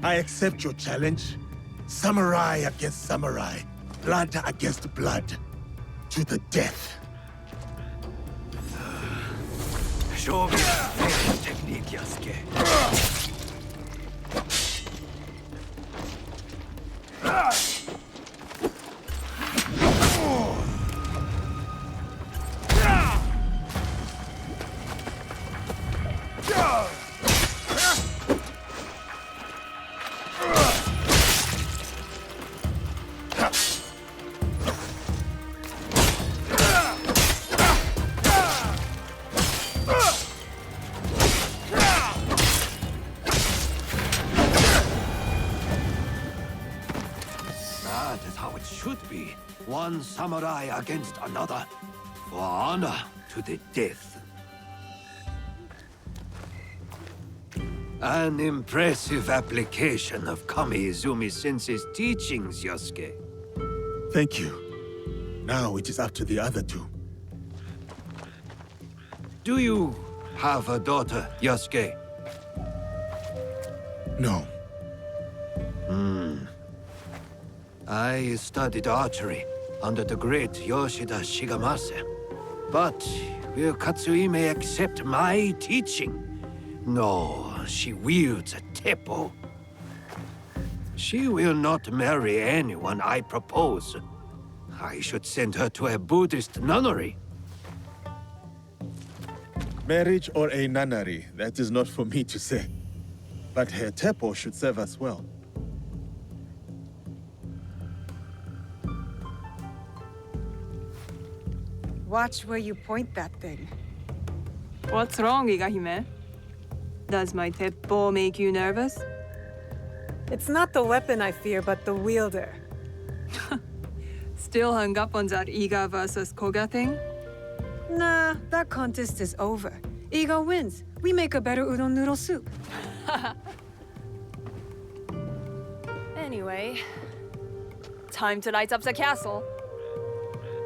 I accept your challenge. Samurai against samurai. Blood against blood. To the death. Show me your technique, Yasuke. That is how it should be. One samurai against another. For honor to the death. An impressive application of Kami-Izumi-sensei's teachings, Yosuke. Thank you. Now it is up to the other two. Do you have a daughter, Yosuke? No. I studied archery under the great Yoshida Shigemasa. But will Katsuhime accept my teaching? No, she wields a teppo. She will not marry anyone I propose. I should send her to a Buddhist nunnery. Marriage or a nunnery, that is not for me to say. But her teppo should serve us well. Watch where you point that thing. What's wrong, Igahime? Does my teppo make you nervous? It's not the weapon I fear, but the wielder. Still hung up on that Iga versus Koga thing? Nah, that contest is over. Iga wins. We make a better udon noodle soup. Anyway, time to light up the castle.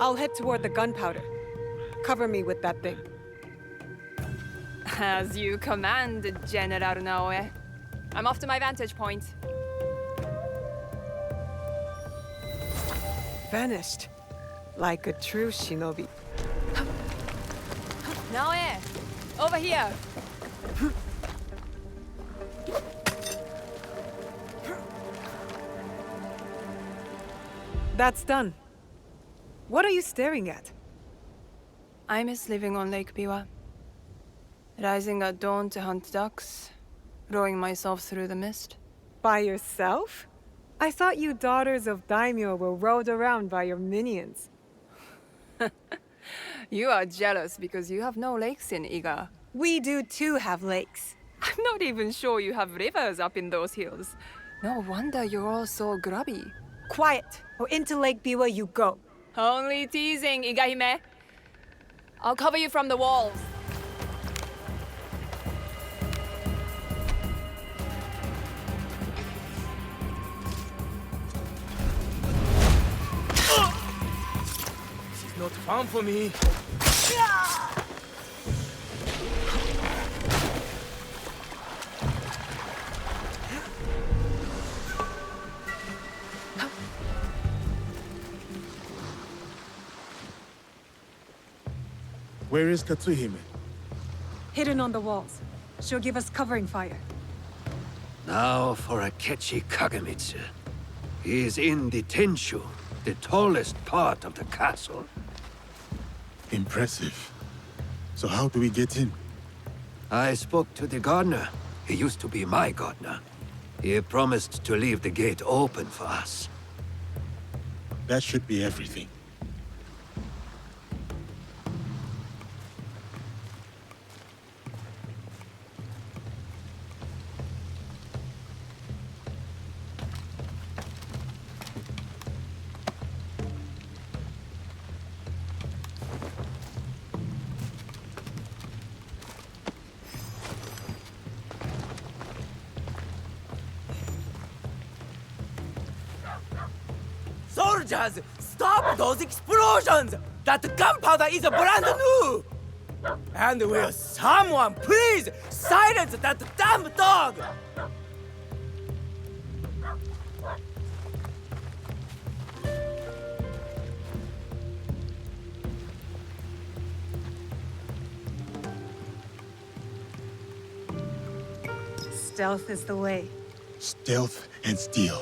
I'll head toward the gunpowder. Cover me with that thing. As you command, General Naoe. I'm off to my vantage point. Vanished. Like a true shinobi. Naoe! Over here! That's done. What are you staring at? I miss living on Lake Biwa. Rising at dawn to hunt ducks, rowing myself through the mist. By yourself? I thought you daughters of daimyo were rowed around by your minions. You are jealous because you have no lakes in Iga. We do too have lakes. I'm not even sure you have rivers up in those hills. No wonder you're all so grubby. Quiet, or into Lake Biwa you go. Only teasing, Igahime. I'll cover you from the walls. This is not fun for me. Where is Katsuhime? Hidden on the walls. She'll give us covering fire. Now for Akechi Kagemitsu. He is in the Tenshu, the tallest part of the castle. Impressive. So how do we get in? I spoke to the gardener. He used to be my gardener. He promised to leave the gate open for us. That should be everything. Soldiers, stop those explosions! That gunpowder is brand new! And will someone please silence that damn dog? Stealth is the way. Stealth and steel.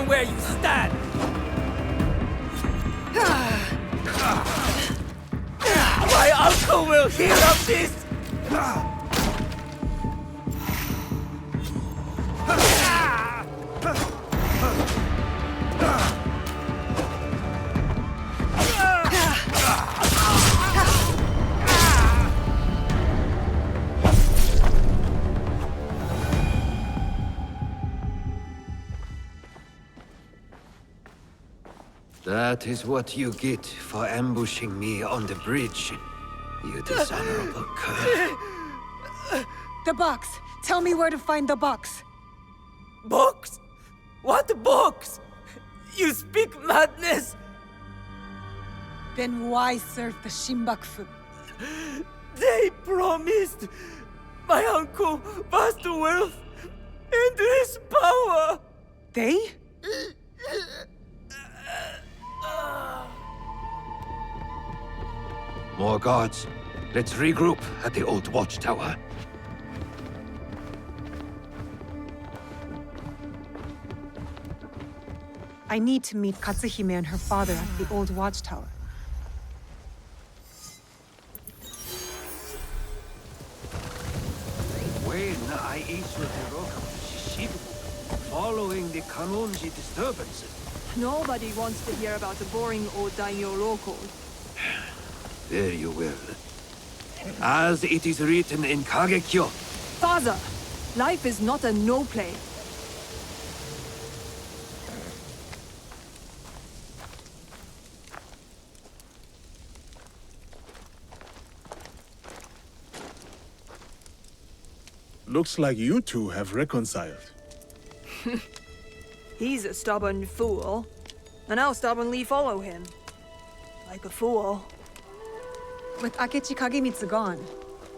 Where you stand! My uncle will hear of this! That is what you get for ambushing me on the bridge, you dishonorable cur. The box! Tell me where to find the box! Box? What box? You speak madness! Then why serve the Shinbakufu? They promised my uncle vast wealth and his power! They? More guards. Let's regroup at the old watchtower. I need to meet Katsuhime and her father at the old watchtower. following the Kanonji disturbances. Nobody wants to hear about the boring old daimyo local. Very well. As it is written in Kagekyo. Father, life is not a no-play. Looks like you two have reconciled. He's a stubborn fool, and I'll stubbornly follow him. Like a fool. With Akechi Kagemitsu gone,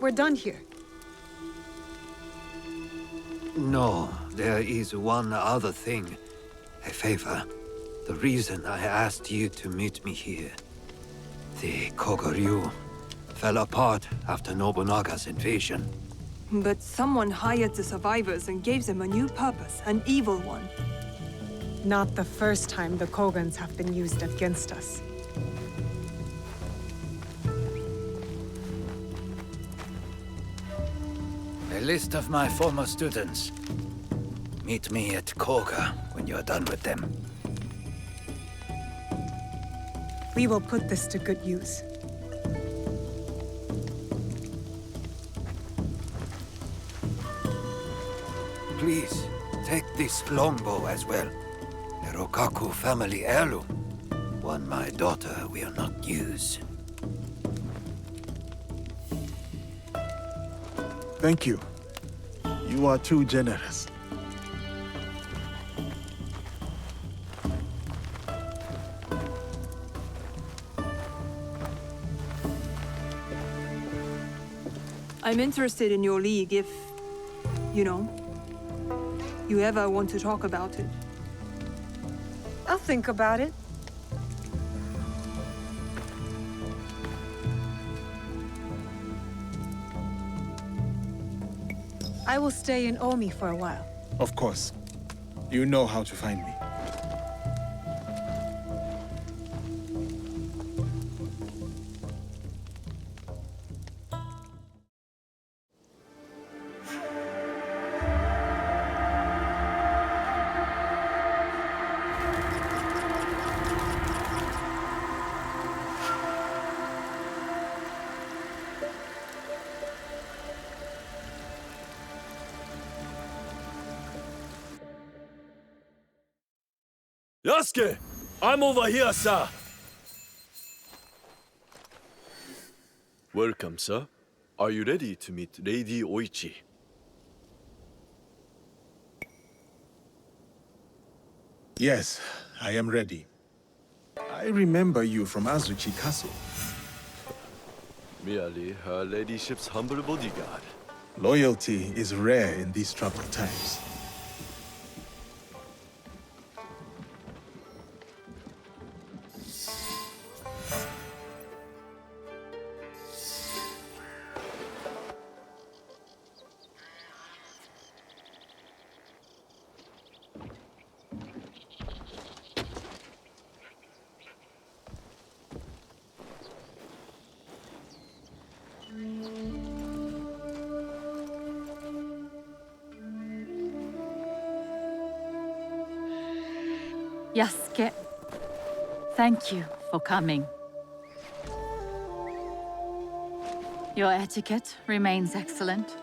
we're done here. No, there is one other thing. A favor. The reason I asked you to meet me here. The Kogoryu fell apart after Nobunaga's invasion. But someone hired the survivors and gave them a new purpose, an evil one. Not the first time the Kogans have been used against us. A list of my former students. Meet me at Koga when you're done with them. We will put this to good use. Please, take this longbow as well. A Rokaku family heirloom. One my daughter will not use. Thank you. You are too generous. I'm interested in your league if, you know, you ever want to talk about it. I'll think about it. I will stay in Omi for a while. Of course. You know how to find me. Yasuke! I'm over here, sir! Welcome, sir. Are you ready to meet Lady Oichi? Yes, I am ready. I remember you from Azuchi Castle. Merely her ladyship's humble bodyguard. Loyalty is rare in these troubled times. Yasuke, thank you for coming. Your etiquette remains excellent.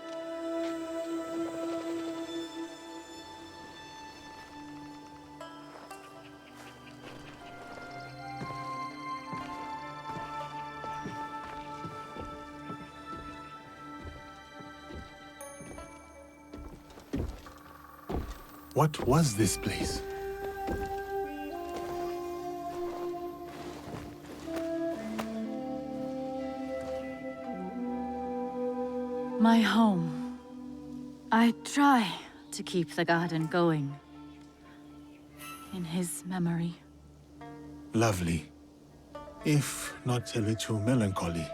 What was this place? My home. I try to keep the garden going. In his memory. Lovely. If not a little melancholy.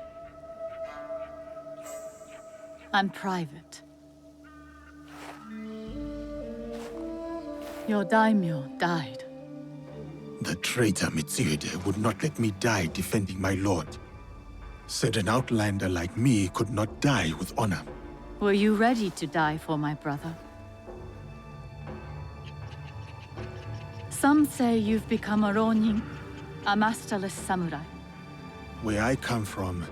I'm private. Your daimyo died. The traitor Mitsuhide would not let me die defending my lord. Said an outlander like me could not die with honor. Were you ready to die for my brother? Some say you've become a ronin, a masterless samurai. Where I come from,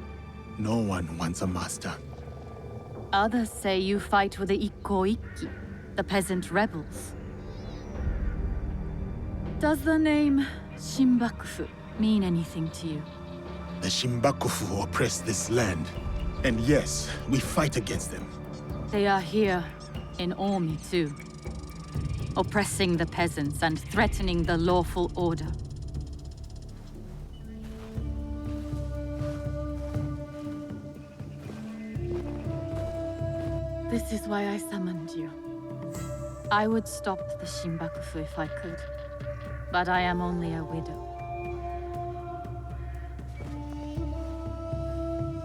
no one wants a master. Others say you fight with the ikki, the peasant rebels. Does the name Shinbakufu mean anything to you? The Shinbakufu oppress this land. And yes, we fight against them. They are here, in Omi too. Oppressing the peasants and threatening the lawful order. This is why I summoned you. I would stop the Shinbakufu if I could. But I am only a widow.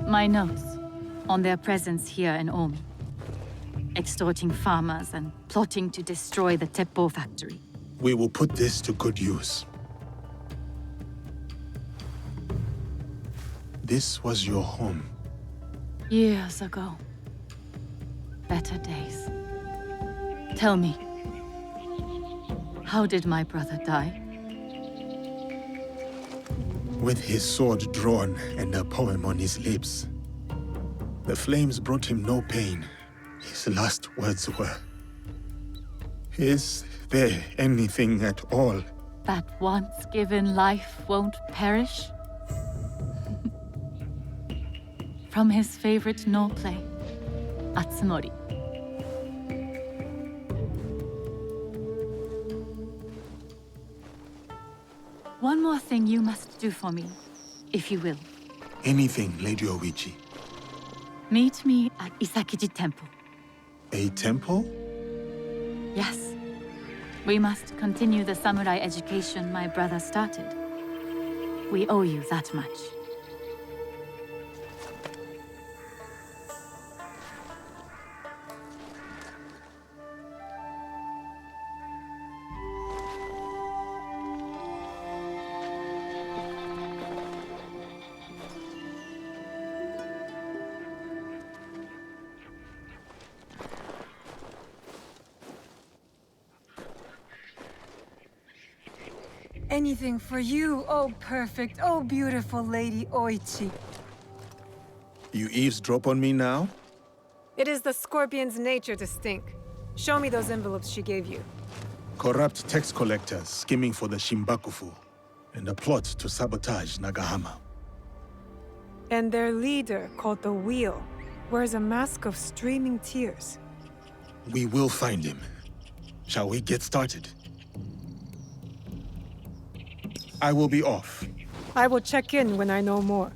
My notes on their presence here in Omi. Extorting farmers and plotting to destroy the Teppo factory. We will put this to good use. This was your home. Years ago. Better days. Tell me, how did my brother die? With his sword drawn and a poem on his lips. The flames brought him no pain. His last words were, "Is there anything at all that once given life won't perish?" From his favorite no play, Atsumori. One more thing you must do for me, if you will. Anything, Lady Oichi. Meet me at Isakiji Temple. A temple? Yes. We must continue the samurai education my brother started. We owe you that much. Anything for you, oh perfect, oh beautiful Lady Oichi. You eavesdrop on me now? It is the scorpion's nature to stink. Show me those envelopes she gave you. Corrupt tax collectors skimming for the Shinbakufu, and a plot to sabotage Nagahama. And their leader, called the Wheel, wears a mask of streaming tears. We will find him. Shall we get started? I will be off. I will check in when I know more.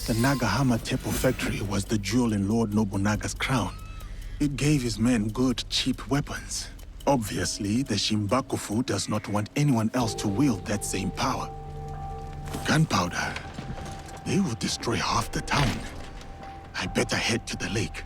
The Nagahama Teppo factory was the jewel in Lord Nobunaga's crown. It gave his men good, cheap weapons. Obviously, the Shinbakufu does not want anyone else to wield that same power. Gunpowder. They will destroy half the town. I better head to the lake.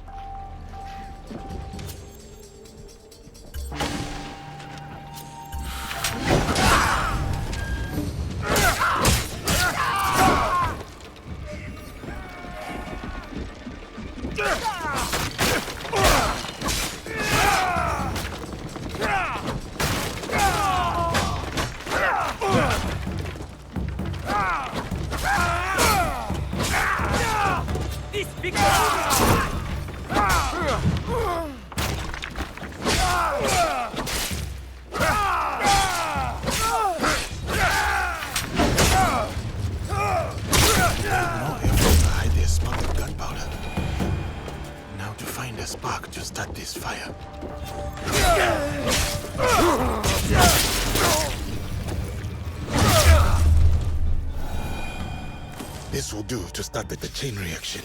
This will do to start the chain reaction.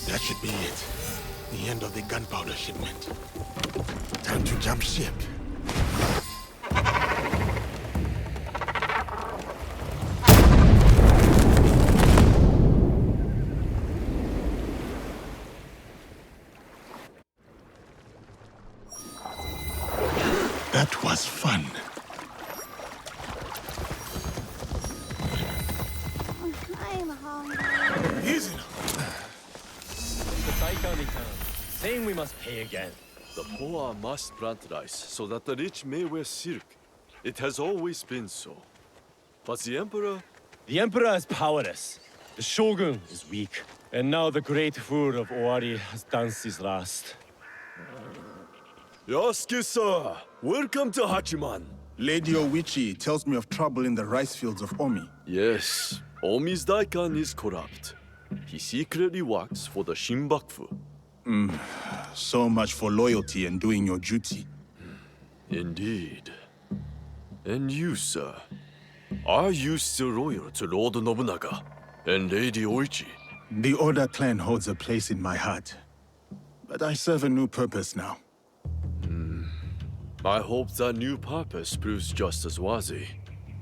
That should be it. The end of the gunpowder shipment. Time to jump ship. That was fun. I'm hungry. Easy. The Daikon return, saying we must pay again. The poor must plant rice so that the rich may wear silk. It has always been so. But the Emperor? The Emperor is powerless. The Shogun is weak. And now the great fool of Owari has danced his last. Yasuke-san! Welcome to Hachiman! Lady Oichi tells me of trouble in the rice fields of Omi. Yes, Omi's Daikon is corrupt. He secretly works for the Shinbakufu. So much for loyalty and doing your duty. Indeed. And you, sir? Are you still loyal to Lord Nobunaga and Lady Oichi? The Oda clan holds a place in my heart. But I serve a new purpose now. I hope that new purpose proves just as worthy.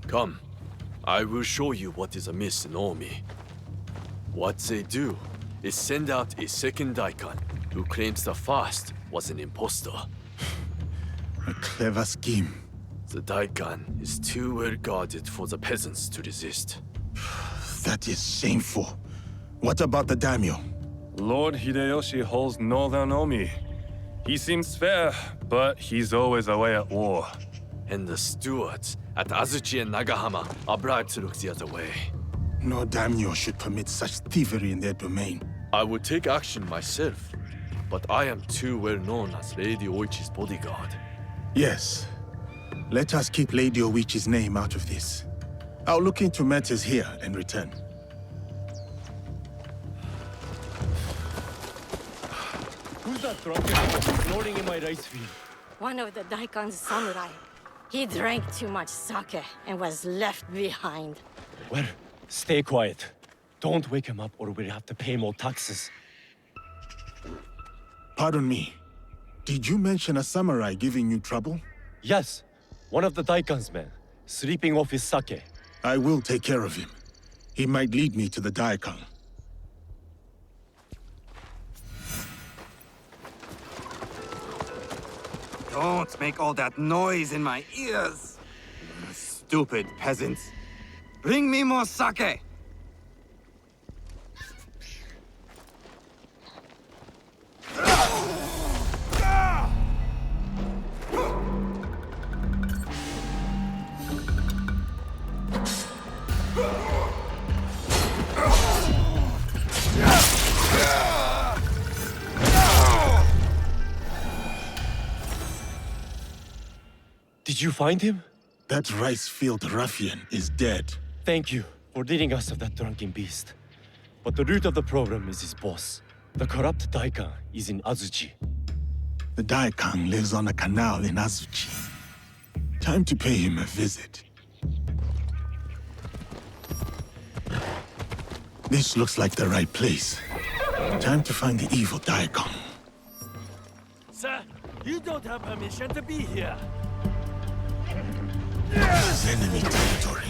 Come, I will show you what is amiss in Omi. What they do is send out a second Daikon who claims the first was an impostor. A clever scheme. The Daikon is too well guarded for the peasants to resist. That is shameful. What about the daimyo? Lord Hideyoshi holds northern Omi. He seems fair, but he's always away at war. And the stewards at Azuchi and Nagahama are bribed to look the other way. No daimyo should permit such thievery in their domain. I would take action myself, but I am too well known as Lady Oichi's bodyguard. Yes. Let us keep Lady Oichi's name out of this. I'll look into matters here and return. Who's that drunken snoring in my rice field? One of the Daikon's samurai. He drank too much sake and was left behind. Well, stay quiet. Don't wake him up or we'll have to pay more taxes. Pardon me. Did you mention a samurai giving you trouble? Yes. One of the Daikon's men, sleeping off his sake. I will take care of him. He might lead me to the Daikon. Don't make all that noise in my ears. Stupid peasants. Bring me more sake! Did you find him? That rice field ruffian is dead. Thank you for ridding us of that drunken beast. But the root of the problem is his boss. The corrupt Daikon is in Azuchi. The Daikon lives on a canal in Azuchi. Time to pay him a visit. This looks like the right place. Time to find the evil Daikon. Sir, you don't have permission to be here. This is enemy territory.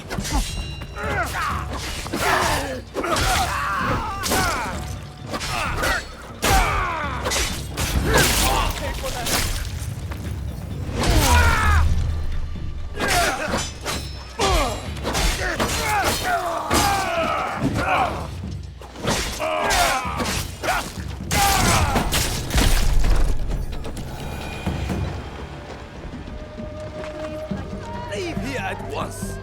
Leave here at once.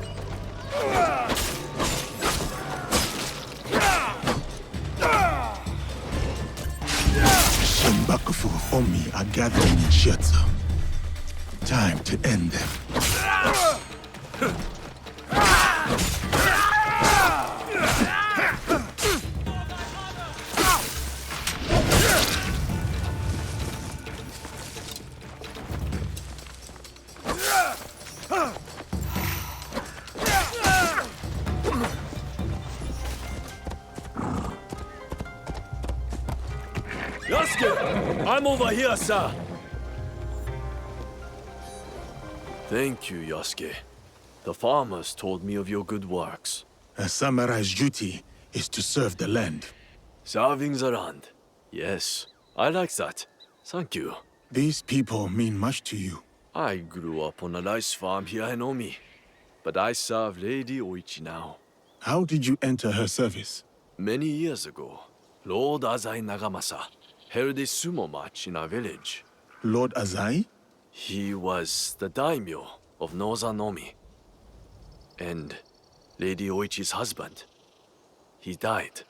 Shinbakufu of Omi are gathering in Shiatsu. Time to end them. Yasuke! I'm over here, sir! Thank you, Yasuke. The farmers told me of your good works. A samurai's duty is to serve the land. Serving the land. Yes, I like that. Thank you. These people mean much to you. I grew up on a rice farm here in Omi, but I serve Lady Oichi now. How did you enter her service? Many years ago, Lord Azai Nagamasa held a sumo match in our village. Lord Azai? He was the daimyo of Northern Omi. And Lady Oichi's husband. He died.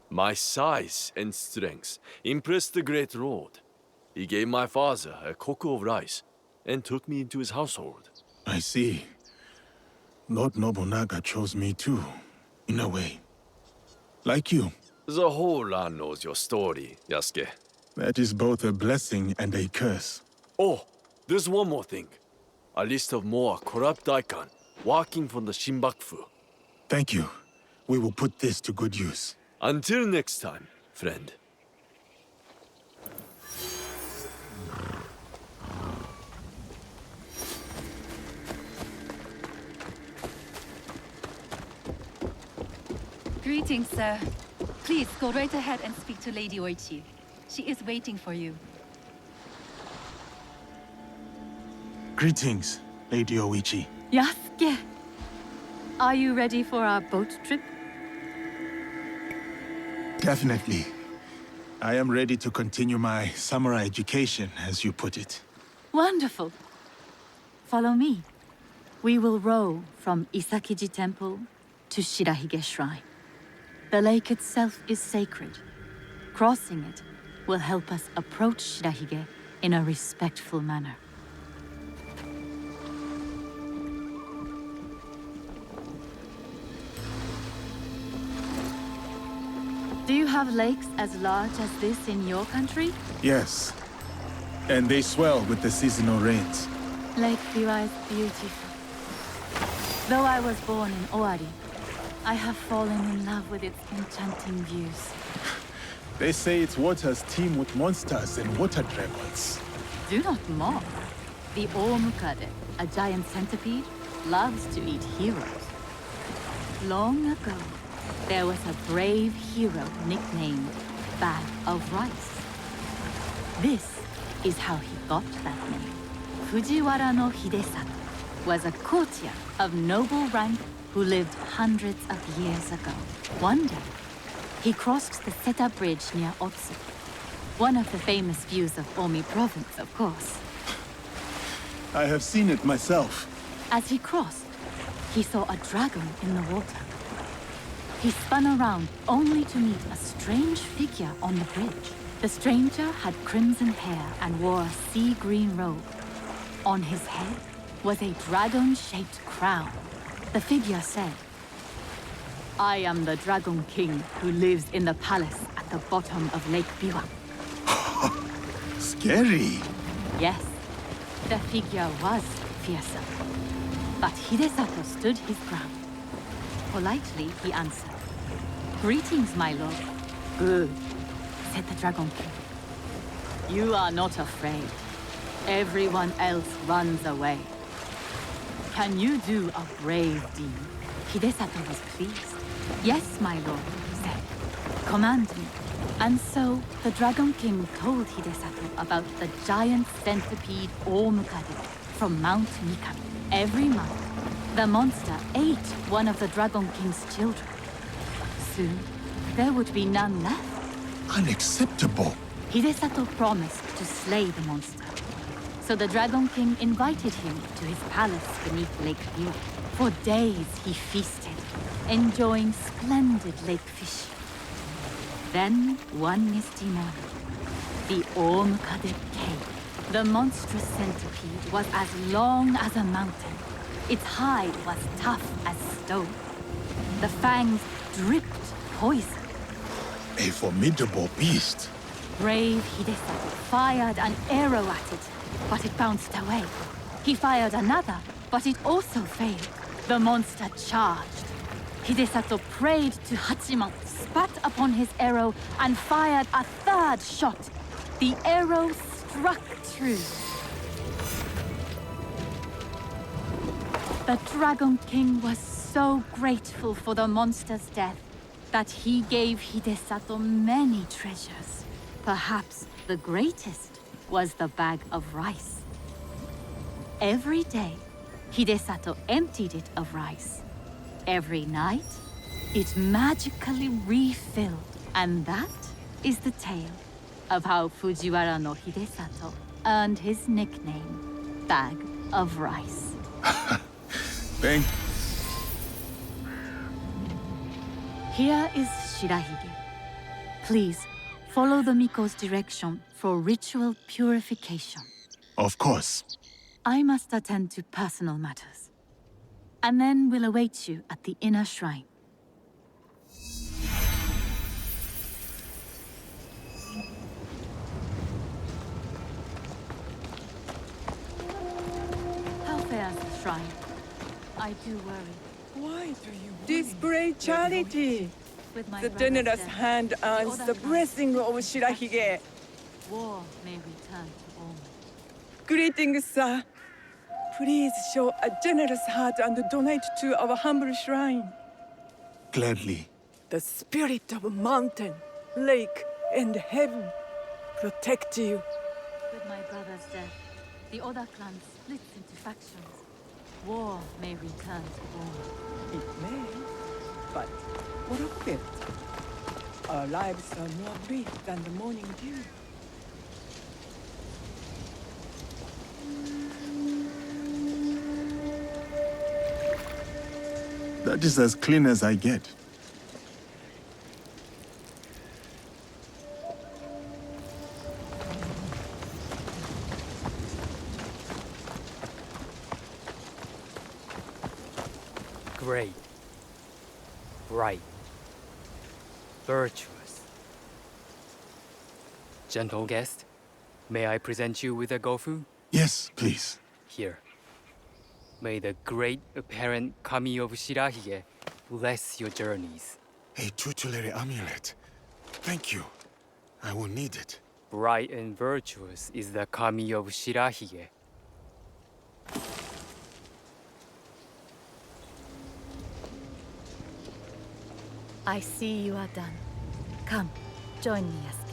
My size and strength impressed the great lord. He gave my father a koku of rice and took me into his household. I see. Lord Nobunaga chose me too, in a way. Like you. The whole land knows your story, Yasuke. That is both a blessing and a curse. Oh, there's one more thing. A list of more corrupt daikon working for the Shinbakufu. Thank you. We will put this to good use. Until next time, friend. Greetings, sir. Please go right ahead and speak to Lady Oichi. She is waiting for you. Greetings, Lady Oichi. Yasuke! Are you ready for our boat trip? Definitely. I am ready to continue my samurai education, as you put it. Wonderful. Follow me. We will row from Aekuni Temple to Shirahige Shrine. The lake itself is sacred. Crossing it will help us approach Shirahige in a respectful manner. Do you have lakes as large as this in your country? Yes. And they swell with the seasonal rains. Lake Biwa is beautiful. Though I was born in Owari, I have fallen in love with its enchanting views. They say its waters teem with monsters and water dragons. Do not mock. The Omukade, a giant centipede, loves to eat heroes. Long ago, there was a brave hero nicknamed Bag of Rice. This is how he got that name. Fujiwara no Hidesato was a courtier of noble rank who lived hundreds of years ago. One day, he crossed the Seta Bridge near Otsu, one of the famous views of Omi province, of course. I have seen it myself. As he crossed, he saw a dragon in the water. He spun around only to meet a strange figure on the bridge. The stranger had crimson hair and wore a sea green robe. On his head was a dragon-shaped crown. The figure said, "I am the Dragon King who lives in the palace at the bottom of Lake Biwa." Scary. Yes, the figure was fearsome. But Hidesato stood his ground. Politely, he answered, "Greetings, my lord." "Good," said the Dragon King. "You are not afraid. Everyone else runs away. Can you do a brave deed?" Hidesato was pleased. "Yes, my lord," he said. "Command me." And so the Dragon King told Hidesato about the giant centipede Omukade from Mount Mikami. Every month, the monster ate one of the Dragon King's children. Soon, there would be none left. Unacceptable. Hidesato promised to slay the monster. So the Dragon King invited him to his palace beneath Lake Biwa. For days he feasted, enjoying splendid lake fish. Then, one misty morning, the Omukade came. The monstrous centipede was as long as a mountain. Its hide was tough as stone. The fangs dripped poison. A formidable beast. Brave Hidesato fired an arrow at it, but it bounced away. He fired another, but it also failed. The monster charged. Hidesato prayed to Hachiman, spat upon his arrow, and fired a third shot. The arrow struck true. The Dragon King was so grateful for the monster's death that he gave Hidesato many treasures. Perhaps the greatest was the bag of rice. Every day, Hidesato emptied it of rice. Every night, it magically refilled. And that is the tale of how Fujiwara no Hidesato earned his nickname, Bag of Rice. Thank Here is Shirahige. Please, follow the Miko's direction for ritual purification. Of course. I must attend to personal matters. And then we'll await you at the inner shrine. How fares the shrine? I do worry. Why do you display charity? With my The brother's generous death, hand earns the blessing of Shirahige. war may return to all. Greetings, sir. Please show a generous heart and donate to our humble shrine. Gladly. The spirit of mountain, lake, and heaven protect you. With my brother's death, the Oda clan splits into factions. War may return to all. It may, but what of it? Our lives are more brief than the morning dew. That is as clean as I get. Great. Bright. Virtuous. Gentle guest, may I present you with a gofu? Yes, please. Here. May the great apparent Kami of Shirahige bless your journeys. A tutelary amulet. Thank you. I will need it. Bright and virtuous is the Kami of Shirahige. I see you are done. Come, join me, Yasuke.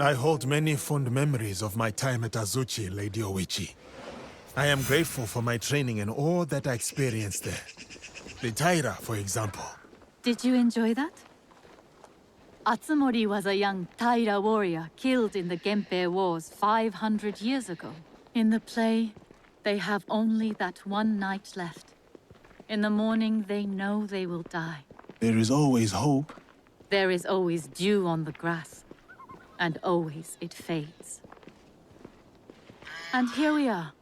I hold many fond memories of my time at Azuchi, Lady Oichi. I am grateful for my training and all that I experienced there. The Taira, for example. Did you enjoy that? Atsumori was a young Taira warrior killed in the Genpei Wars 500 years ago. In the play, they have only that one night left. In the morning, they know they will die. There is always hope. There is always dew on the grass, and always it fades. And here we are.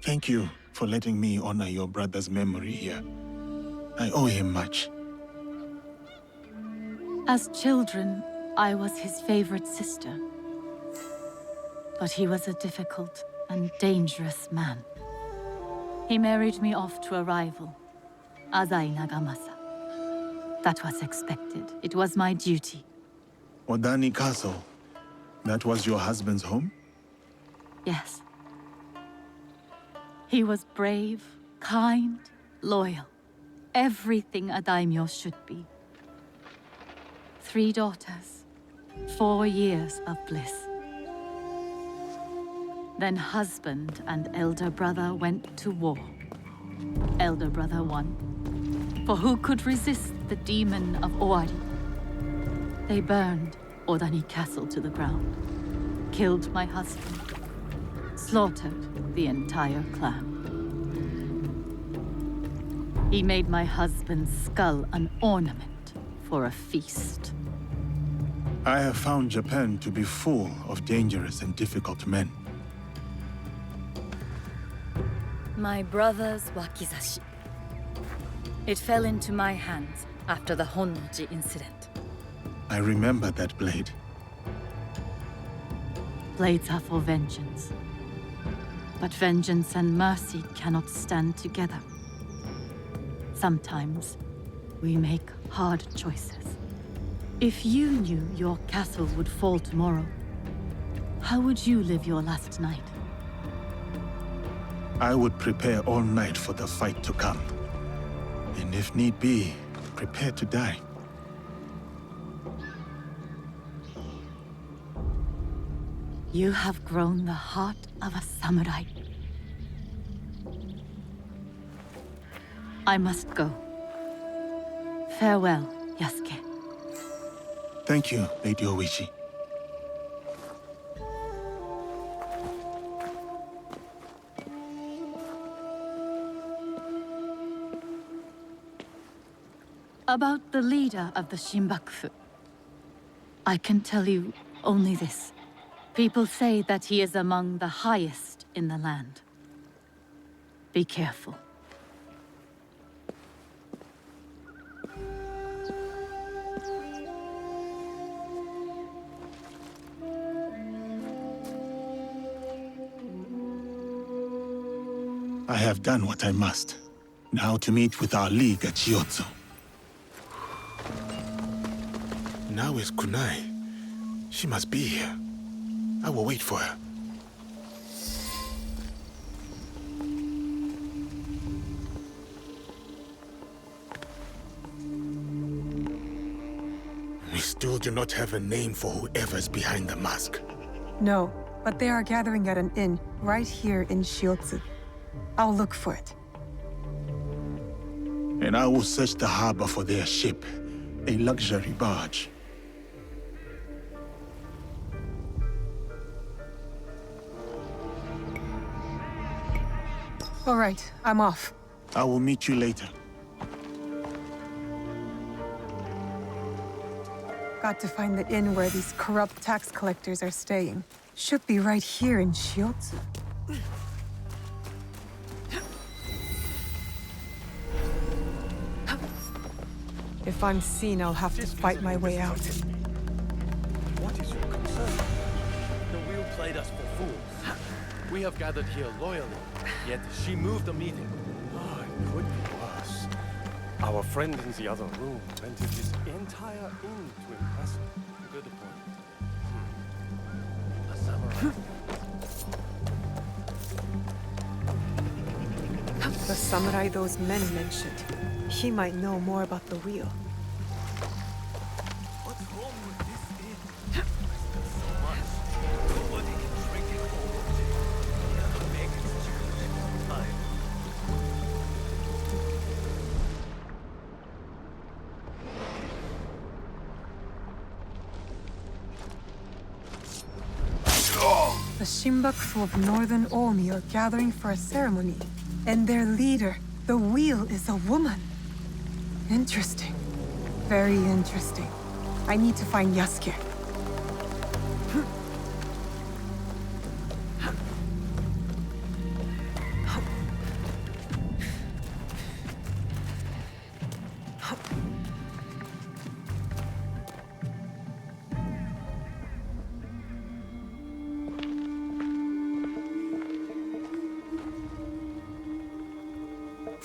Thank you for letting me honor your brother's memory here. I owe him much. As children, I was his favorite sister. But he was a difficult and dangerous man. He married me off to a rival, Azai Nagamasa. That was expected. It was my duty. Odani Castle. That was your husband's home? Yes. He was brave, kind, loyal. Everything a daimyo should be. 3 daughters, 4 years of bliss. Then husband and elder brother went to war. Elder brother won. For who could resist the demon of Owari? They burned Odani Castle to the ground, killed my husband, slaughtered the entire clan. He made my husband's skull an ornament for a feast. I have found Japan to be full of dangerous and difficult men. My brother's wakizashi. It fell into my hands after the Honnoji incident. I remember that blade. Blades are for vengeance. But vengeance and mercy cannot stand together. Sometimes, we make hard choices. If you knew your castle would fall tomorrow, how would you live your last night? I would prepare all night for the fight to come. And if need be, prepare to die. You have grown the heart of a samurai. I must go. Farewell, Yasuke. Thank you, Lady Oishi. About the leader of the Shinbakufu, I can tell you only this. People say that he is among the highest in the land. Be careful. I have done what I must. Now to meet with our league at Chiyozu. Now is Kunai. She must be here. I will wait for her. We still do not have a name for whoever's behind the mask. No, but they are gathering at an inn right here in Shiotsu. I'll look for it. And I will search the harbor for their ship, a luxury barge. All right, I'm off. I will meet you later. Got to find the inn where these corrupt tax collectors are staying. Should be right here in Shiotsu. If I'm seen, I'll have to fight my way out. What is your concern? The wheel played us for fools. We have gathered here loyally, yet she moved the meeting. Oh, it could be worse. Our friend in the other room rented his entire inn to impress her. Good point. A samurai. The samurai those men mentioned. He might know more about the wheel. What's wrong with this inn? I spent so much. Nobody can drink it all. Never make it to time. The Shinbakufu of Northern Omi are gathering for a ceremony. And their leader, the wheel, is a woman. Interesting. Very interesting. I need to find Yasuke.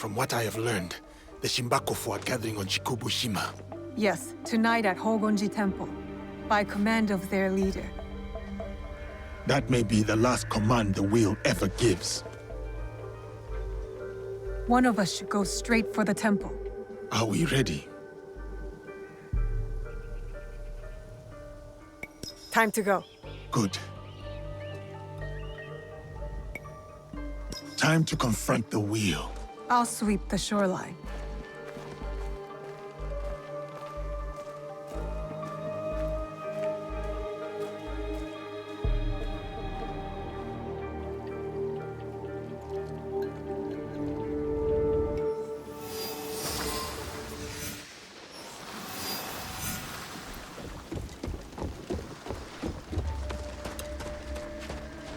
From what I have learned, the Shimbakofu are gathering on Shikubushima. Yes, tonight at Hogonji Temple, by command of their leader. That may be the last command the wheel ever gives. One of us should go straight for the temple. Are we ready? Time to go. Good. Time to confront the wheel. I'll sweep the shoreline.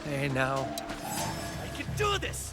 Hey, now. I can do this!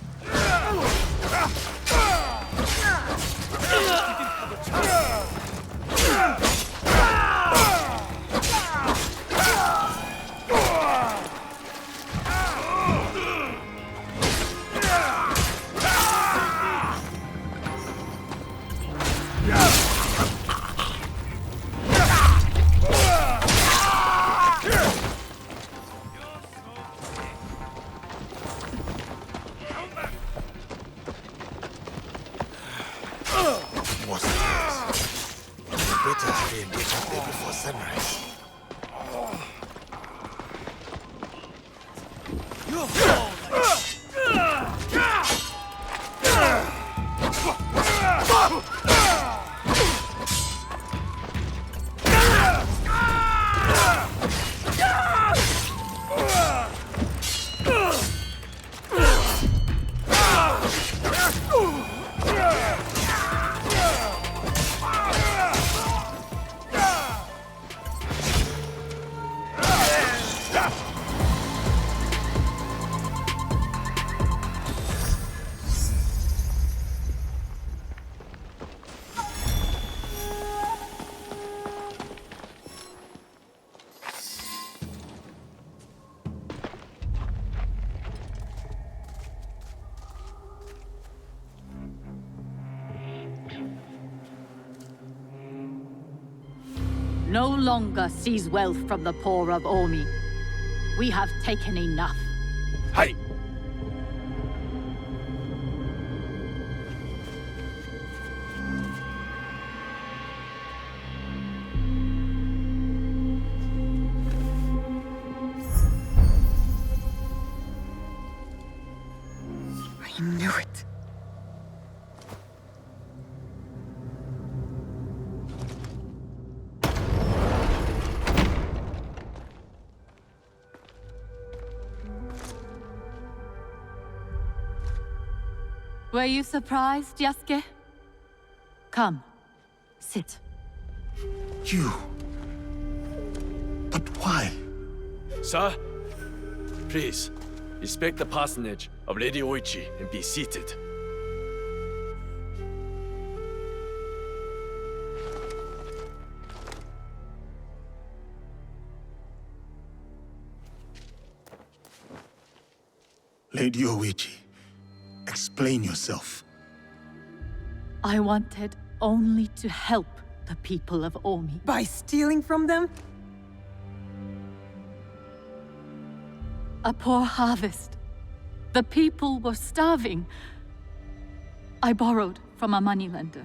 No longer seize wealth from the poor of Omi. We have taken enough. Hey! I knew it. Were you surprised, Yasuke? Come, sit. You... But why? Sir, please, respect the parsonage of Lady Oichi and be seated. Lady Oichi, explain yourself. I wanted only to help the people of Omi. By stealing from them? A poor harvest. The people were starving. I borrowed from a moneylender.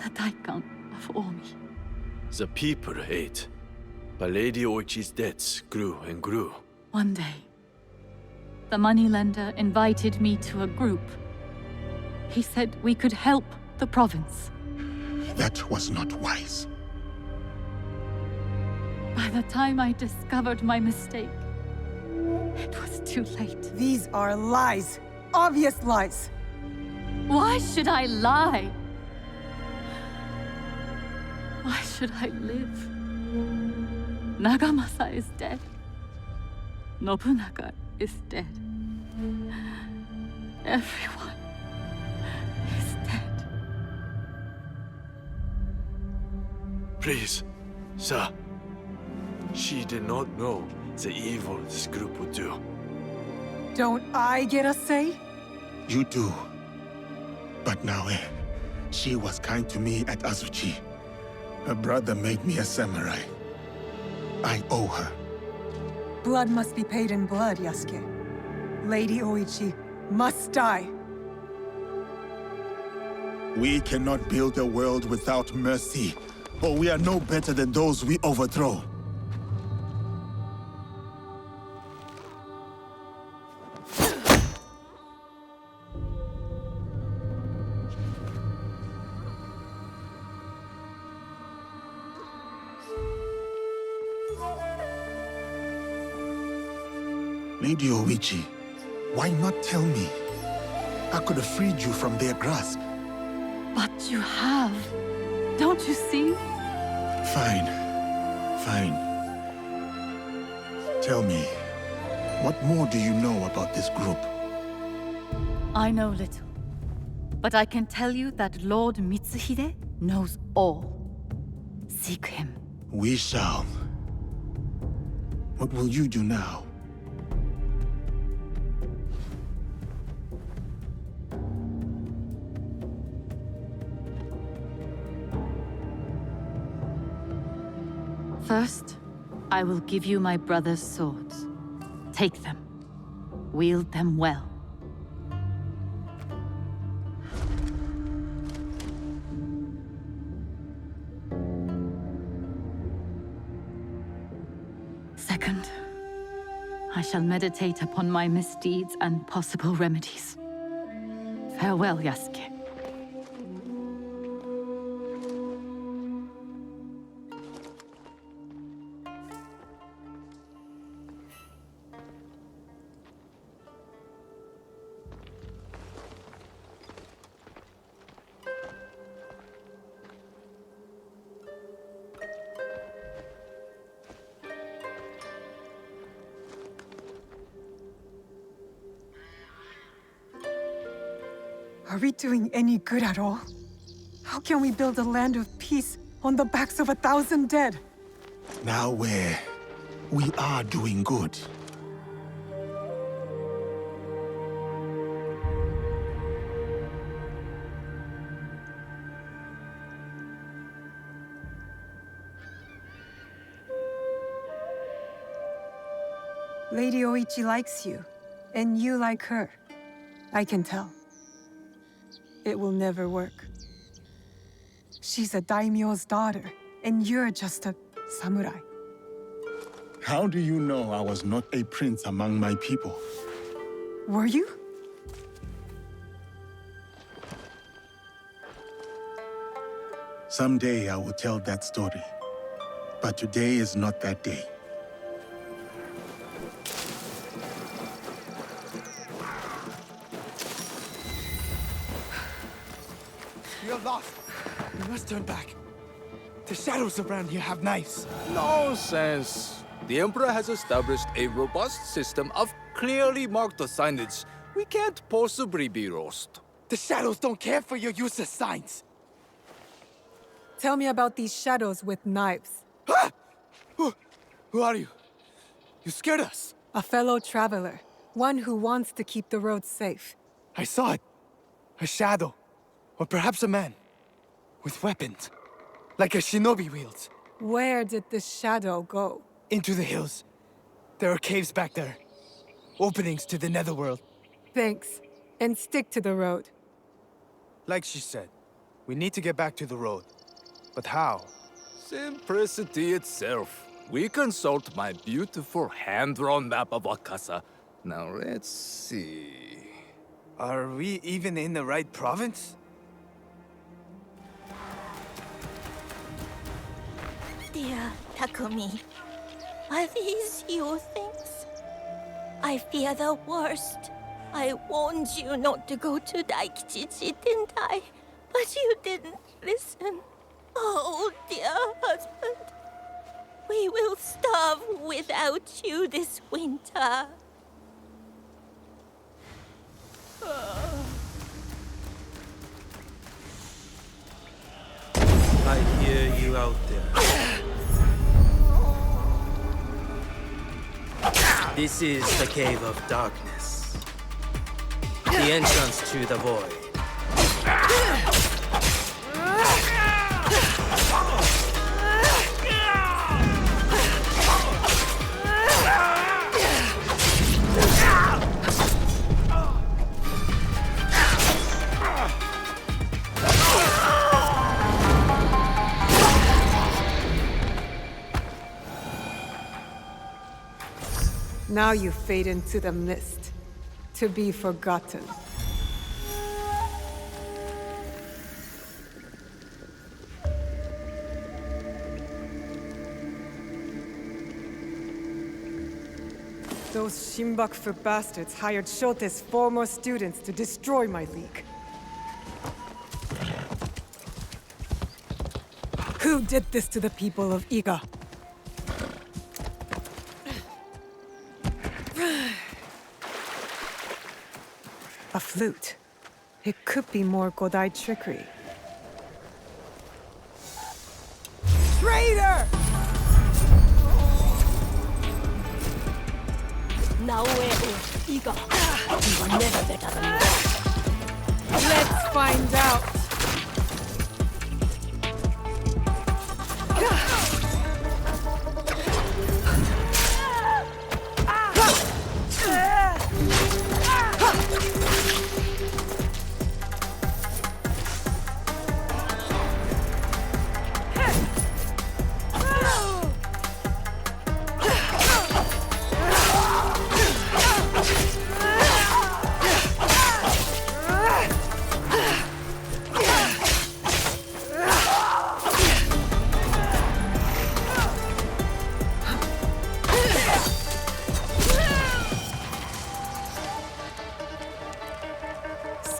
The Daikon of Omi. The people ate, but Lady Oichi's debts grew and grew. One day, the moneylender invited me to a group. He said we could help the province. That was not wise. By the time I discovered my mistake, it was too late. These are lies. Obvious lies. Why should I lie? Why should I live? Nagamasa is dead. Nobunaga is dead. Everyone is dead. Please, sir. She did not know the evil this group would do. Don't I get a say? You do. But Naoe, she was kind to me at Azuchi. Her brother made me a samurai. I owe her. Blood must be paid in blood, Yasuke. Lady Oichi must die. We cannot build a world without mercy, or we are no better than those we overthrow. Lady Oichi, why not tell me? I could have freed you from their grasp. But you have. Don't you see? Fine. Fine. Tell me, what more do you know about this group? I know little. But I can tell you that Lord Mitsuhide knows all. Seek him. We shall. What will you do now? First, I will give you my brother's swords. Take them. Wield them well. Second, I shall meditate upon my misdeeds and possible remedies. Farewell, Yasuke. Are we doing any good at all? How can we build a land of peace on the backs of 1,000 dead? Now we are doing good. Lady Oichi likes you, and you like her. I can tell. It will never work. She's a daimyo's daughter, and you're just a samurai. How do you know I was not a prince among my people? Were you? Someday I will tell that story. But today is not that day. You're lost. You must turn back. The shadows around here have knives. Nonsense. The Emperor has established a robust system of clearly marked signage. We can't possibly be lost. The shadows don't care for your useless signs. Tell me about these shadows with knives. Ah! Who are you? You scared us. A fellow traveler. One who wants to keep the road safe. I saw it. A shadow. Or perhaps a man. With weapons. Like a shinobi wields. Where did the shadow go? Into the hills. There are caves back there. Openings to the netherworld. Thanks. And stick to the road. Like she said, we need to get back to the road. But how? Simplicity itself. We consult my beautiful hand-drawn map of Wakasa. Now let's see. Are we even in the right province? Dear Takumi, are these your things? I fear the worst. I warned you not to go to Daikichi, didn't I? But you didn't listen. Oh, dear husband. We will starve without you this winter. I hear you out there. This is the Cave of Darkness. The entrance to the void. Now you fade into the mist, to be forgotten. Those Shinbakufu bastards hired Shote's former students to destroy my league. Who did this to the people of Iga? A flute. It could be more Godai trickery. Traitor! Now Iga, you are never better than me. Let's find out.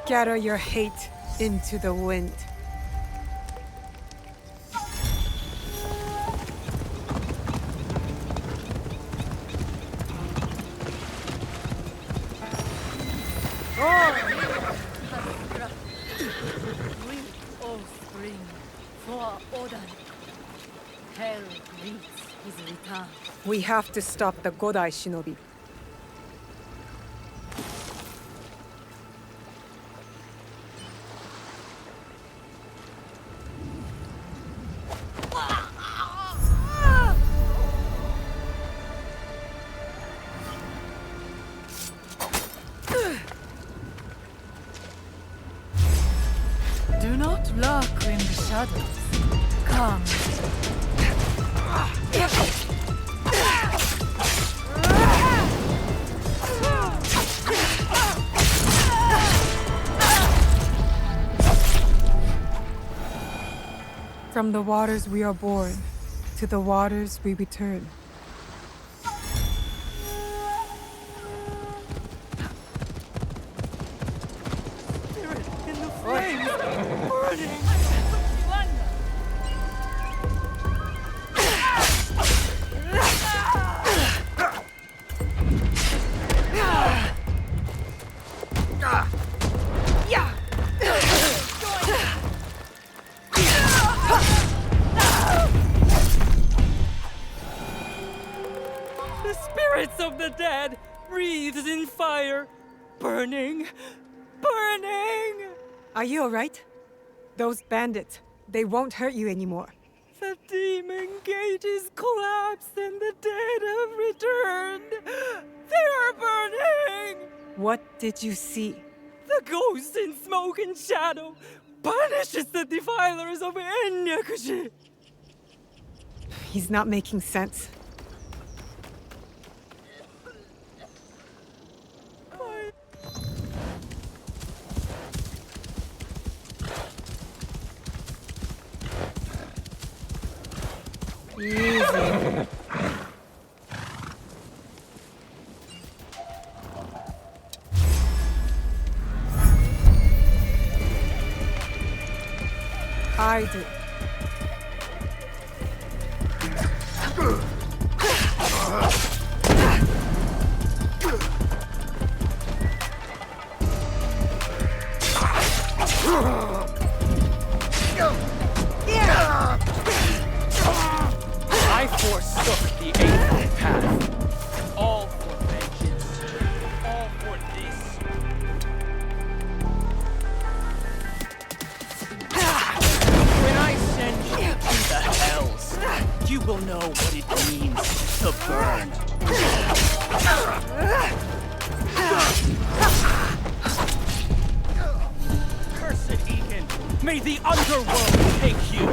Scatter your hate into the wind. We all spring for Oda. Hell greets his return. We have to stop the Godai shinobi. Do not lurk in the shadows. Come. From the waters we are born, to the waters we return. The spirits of the dead breathes in fire, burning, burning. Are you alright? Those bandits, they won't hurt you anymore. The demon gate is collapsed and the dead have returned. They are burning. What did you see? The ghost in smoke and shadow punishes the defilers of Ennyakuji. He's not making sense. Easy. I do. I forsook the You will know what it means to burn. Cursed Egan, may the underworld take you!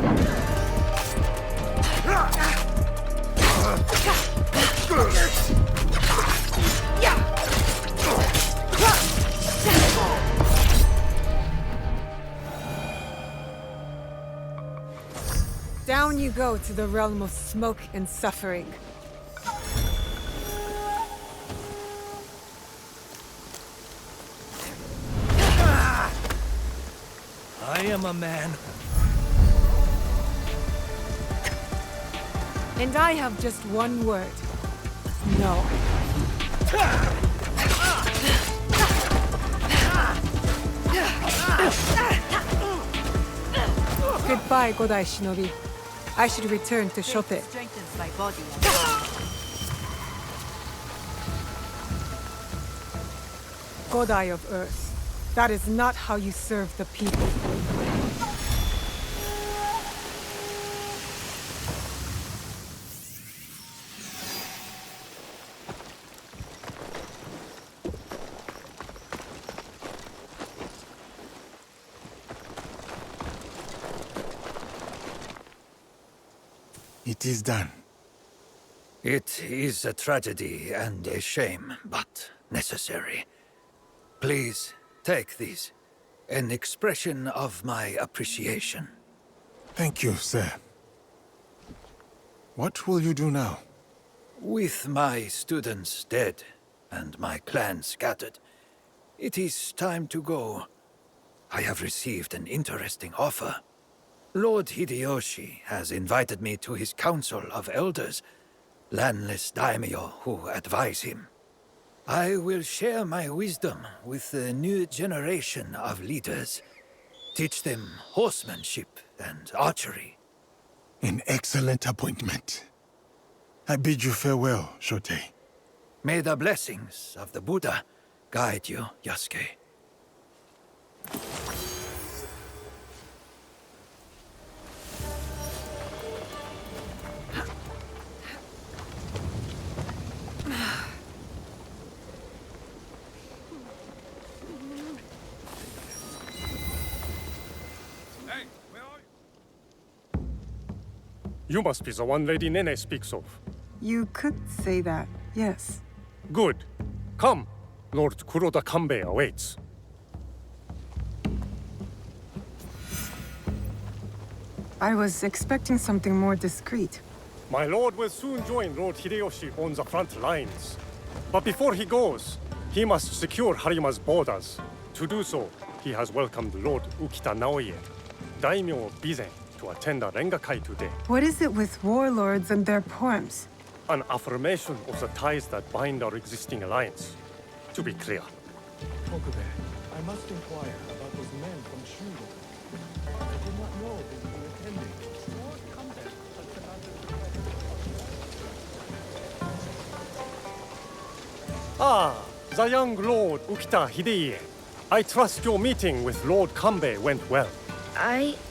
Down you go to the realm of smoke and suffering. I am a man. And I have just one word. No. Goodbye, Godai Shinobi. I should return to Shote. Strengthens my body. Godai of Earth. That is not how you serve the people. It is done. It is a tragedy and a shame, but necessary. Please, take these. An expression of my appreciation. Thank you, sir. What will you do now? With my students dead and my clan scattered, it is time to go. I have received an interesting offer. Lord Hideyoshi has invited me to his council of elders, landless daimyo who advise him. I will share my wisdom with the new generation of leaders, teach them horsemanship and archery. An excellent appointment. I bid you farewell, Shote. May the blessings of the Buddha guide you, Yasuke. You must be the one Lady Nene speaks of. You could say that, yes. Good. Come. Lord Kuroda Kanbei awaits. I was expecting something more discreet. My lord will soon join Lord Hideyoshi on the front lines. But before he goes, he must secure Harima's borders. To do so, he has welcomed Lord Ukita Naoye, daimyo of Bizen, to attend a Rengakai today. What is it with warlords and their poems? An affirmation of the ties that bind our existing alliance. To be clear. Kokube, I must inquire about those men from Shogun. I did not know they would be attending. Lord Kanbei has commanded Ah, the young Lord Ukita Hideye. I trust your meeting with Lord Kanbei went well.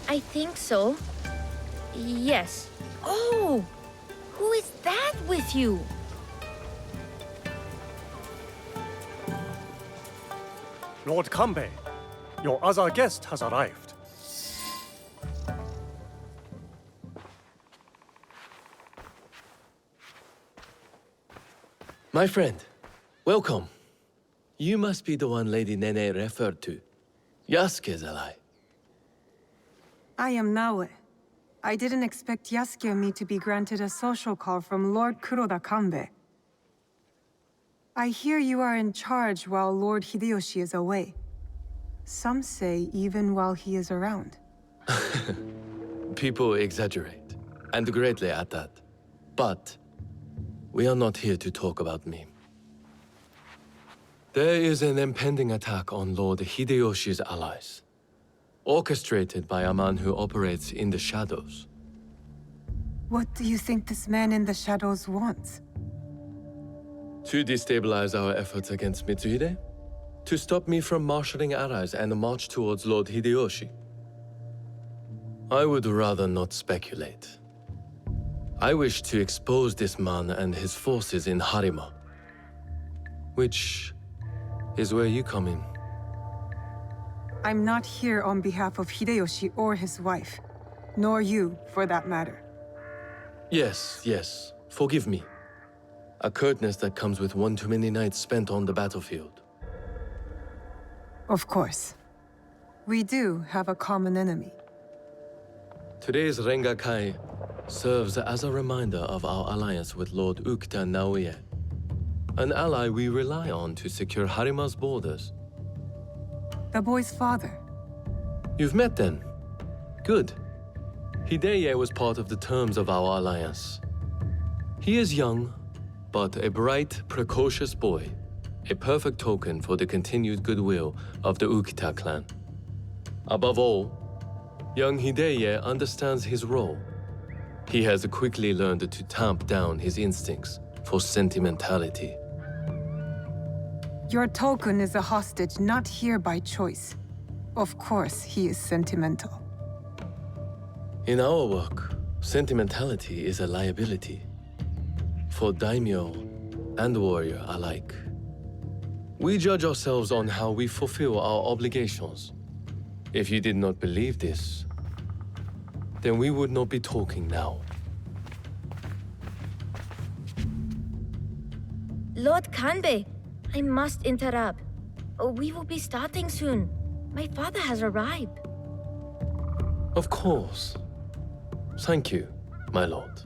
I think so. Yes. Oh! Who is that with you? Lord Kanbei, your other guest has arrived. My friend, welcome. You must be the one Lady Nene referred to. Yasuke's ally. I am Naoe. I didn't expect Yasuke and me to be granted a social call from Lord Kuroda Kanbei. I hear you are in charge while Lord Hideyoshi is away. Some say even while he is around. People exaggerate, and greatly at that. But we are not here to talk about me. There is an impending attack on Lord Hideyoshi's allies, orchestrated by a man who operates in the shadows. What do you think this man in the shadows wants? To destabilize our efforts against Mitsuhide? To stop me from marshalling allies and march towards Lord Hideyoshi? I would rather not speculate. I wish to expose this man and his forces in Harima. Which is where you come in. I'm not here on behalf of Hideyoshi or his wife. Nor you, for that matter. Yes. Forgive me. A curtness that comes with one too many nights spent on the battlefield. Of course. We do have a common enemy. Today's Renga Kai serves as a reminder of our alliance with Lord Ukita Naoye, an ally we rely on to secure Harima's borders. The boy's father. You've met then? Good. Hideye was part of the terms of our alliance. He is young, but a bright, precocious boy, a perfect token for the continued goodwill of the Ukita clan. Above all, young Hideye understands his role. He has quickly learned to tamp down his instincts for sentimentality. Your token is a hostage not here by choice. Of course, he is sentimental. In our work, sentimentality is a liability. For daimyo and warrior alike. We judge ourselves on how we fulfill our obligations. If you did not believe this, then we would not be talking now. Lord Kanbei, I must interrupt. We will be starting soon. My father has arrived. Of course. Thank you, my lord.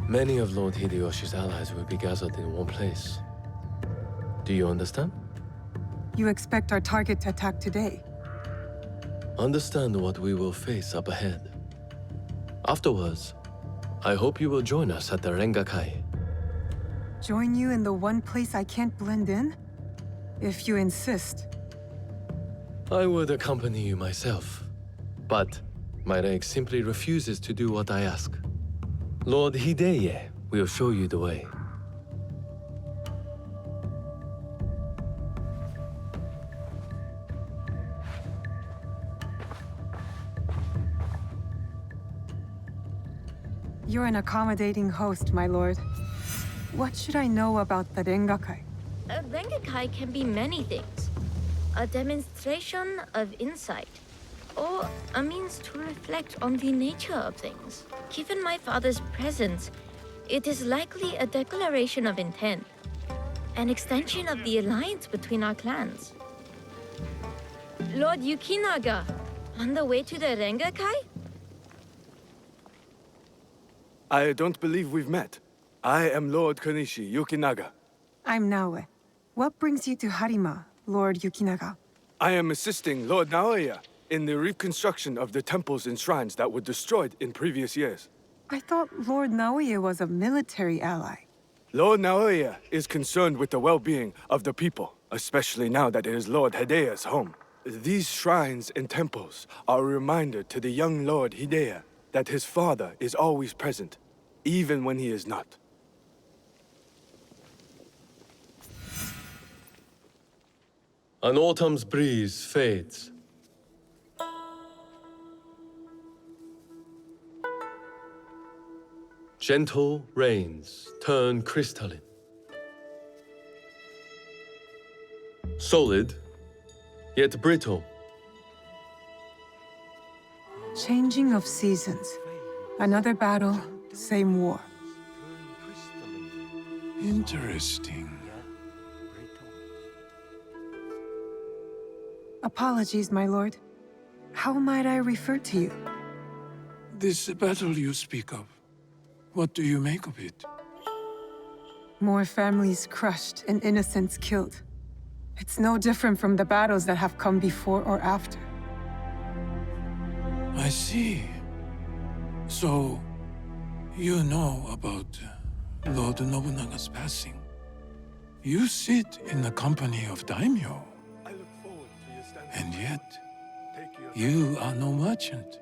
Many of Lord Hideyoshi's allies will be gathered in one place. Do you understand? You expect our target to attack today? Understand what we will face up ahead. Afterwards, I hope you will join us at the Renga Kai. Join you in the one place I can't blend in? If you insist. I would accompany you myself, but my rank simply refuses to do what I ask. Lord Hideye will show you the way. You're an accommodating host, my lord. What should I know about the Rengakai? A Rengakai can be many things. A demonstration of insight, or a means to reflect on the nature of things. Given my father's presence, it is likely a declaration of intent, an extension of the alliance between our clans. Lord Yukinaga, on the way to the Rengakai? I don't believe we've met. I am Lord Konishi Yukinaga. I'm Naoe. What brings you to Harima, Lord Yukinaga? I am assisting Lord Naoya in the reconstruction of the temples and shrines that were destroyed in previous years. I thought Lord Naoya was a military ally. Lord Naoya is concerned with the well-being of the people, especially now that it is Lord Hideya's home. These shrines and temples are a reminder to the young Lord Hidea that his father is always present, even when he is not. An autumn's breeze fades. Gentle rains turn crystalline. Solid, yet brittle. Changing of seasons. Another battle, same war. Interesting. Apologies, my lord. How might I refer to you? This battle you speak of, what do you make of it? More families crushed and innocents killed. It's no different from the battles that have come before or after. I see. So, you know about Lord Nobunaga's passing. You sit in the company of daimyo. And yet, you are no merchant,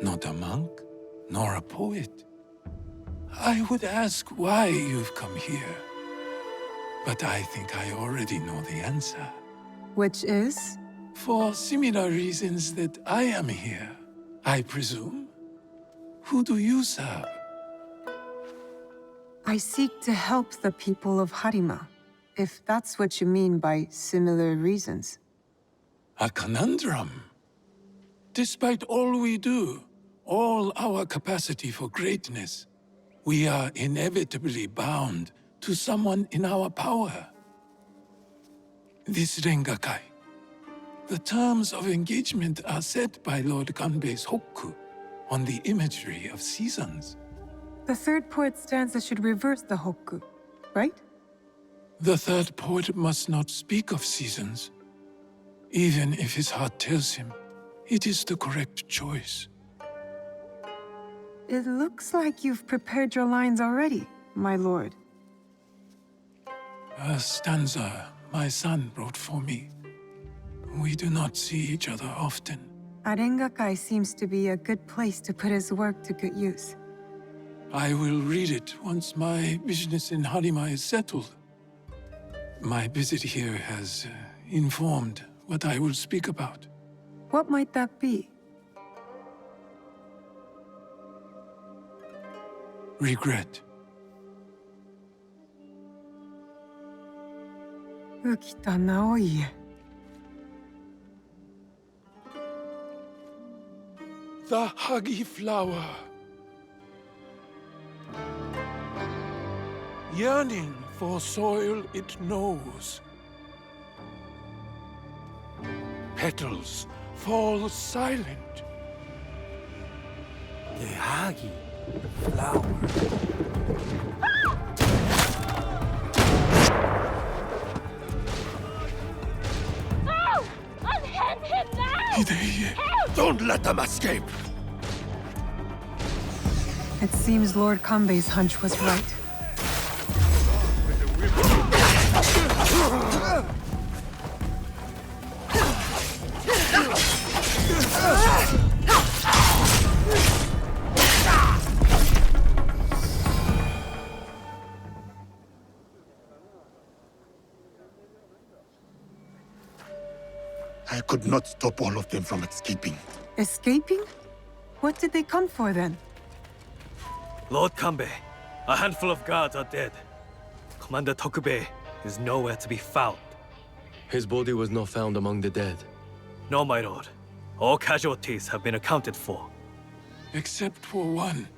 not a monk, nor a poet. I would ask why you've come here. But I think I already know the answer. Which is? For similar reasons that I am here, I presume. Who do you serve? I seek to help the people of Harima, if that's what you mean by similar reasons. A conundrum. Despite all we do, all our capacity for greatness, we are inevitably bound to someone in our power. This Rengakai. The terms of engagement are set by Lord Kanbei's Hokku on the imagery of seasons. The third poet stanza should reverse the Hokku, right? The third poet must not speak of seasons. Even if his heart tells him, it is the correct choice. It looks like you've prepared your lines already, my lord. A stanza my son wrote for me. We do not see each other often. Arengakai seems to be a good place to put his work to good use. I will read it once my business in Harima is settled. My visit here has informed what I will speak about. What might that be? Regret. Ukita Naoie. The Hagi flower. Yearning for soil it knows. Petals fall silent. The Hagi flower. No! Unhand him now! Hideye! Don't let them escape! It seems Lord Kanbei's hunch was right. I could not stop all of them from escaping. Escaping? What did they come for then? Lord Kanbei, a handful of guards are dead. Commander Tokubei is nowhere to be found. His body was not found among the dead. No, my lord. All casualties have been accounted for. Except for one.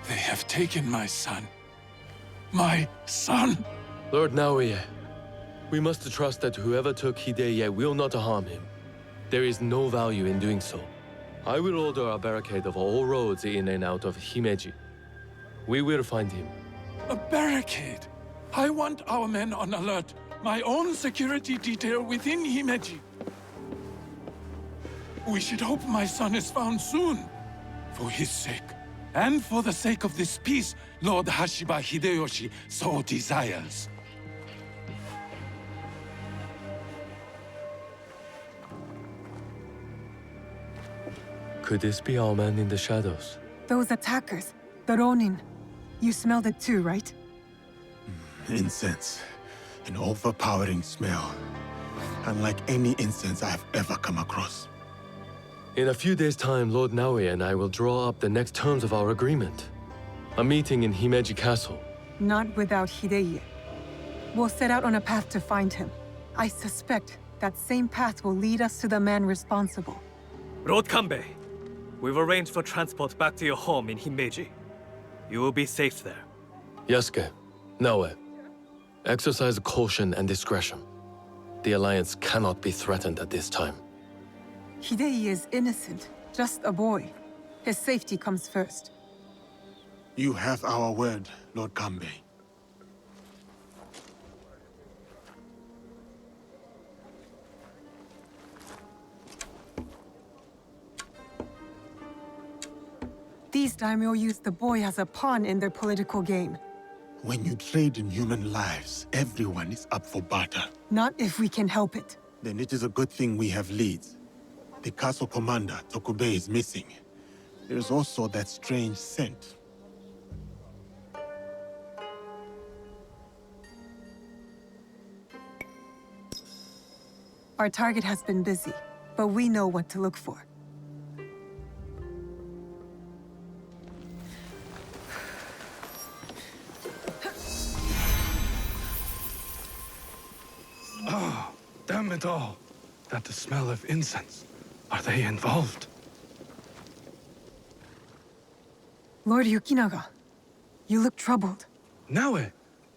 They have taken my son. My son! Lord Naoye, we must trust that whoever took Hideye will not harm him. There is no value in doing so. I will order a barricade of all roads in and out of Himeji. We will find him. A barricade? I want our men on alert. My own security detail within Himeji. We should hope my son is found soon. For his sake. And for the sake of this peace, Lord Hashiba Hideyoshi so desires. Could this be our man in the shadows? Those attackers, the Ronin. You smelled it too, right? Incense. An overpowering smell. Unlike any incense I have ever come across. In a few days' time, Lord Naoye and I will draw up the next terms of our agreement. A meeting in Himeji Castle. Not without Hideye. We'll set out on a path to find him. I suspect that same path will lead us to the man responsible. Lord Kanbei, we've arranged for transport back to your home in Himeji. You will be safe there. Yasuke, Naoye, exercise caution and discretion. The Alliance cannot be threatened at this time. Hideye is innocent, just a boy. His safety comes first. You have our word, Lord Kanbei. These daimyo use the boy as a pawn in their political game. When you trade in human lives, everyone is up for barter. Not if we can help it. Then it is a good thing we have leads. The castle commander, Tokubei, is missing. There's also that strange scent. Our target has been busy, but we know what to look for. Oh, damn it all. That the smell of incense. Are they involved? Lord Yukinaga, you look troubled. Naoe,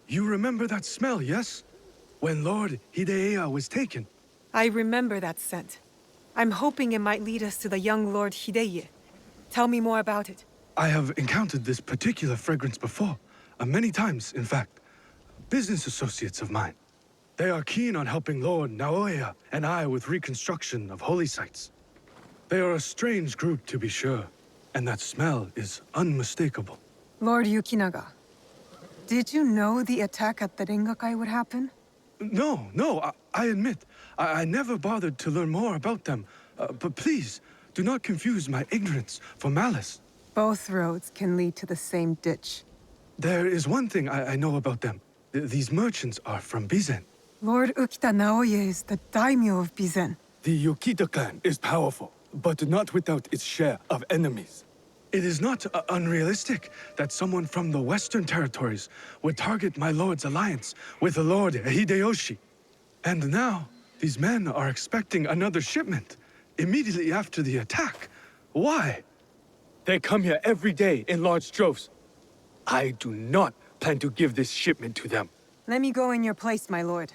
you remember that smell, yes? When Lord Hideya was taken. I remember that scent. I'm hoping it might lead us to the young Lord Hideye. Tell me more about it. I have encountered this particular fragrance before. Many times, in fact. Business associates of mine. They are keen on helping Lord Naoya and I with reconstruction of holy sites. They are a strange group, to be sure, and that smell is unmistakable. Lord Yukinaga, did you know the attack at the Rengakai would happen? No, I admit, I never bothered to learn more about them. But please, do not confuse my ignorance for malice. Both roads can lead to the same ditch. There is one thing I know about them. These merchants are from Bizen. Lord Ukita Naoye is the daimyo of Bizen. The Yukita clan is powerful, but not without its share of enemies. It is not unrealistic that someone from the Western territories would target my lord's alliance with the Lord Hideyoshi. And now, these men are expecting another shipment immediately after the attack. Why? They come here every day in large droves. I do not plan to give this shipment to them. Let me go in your place, my lord.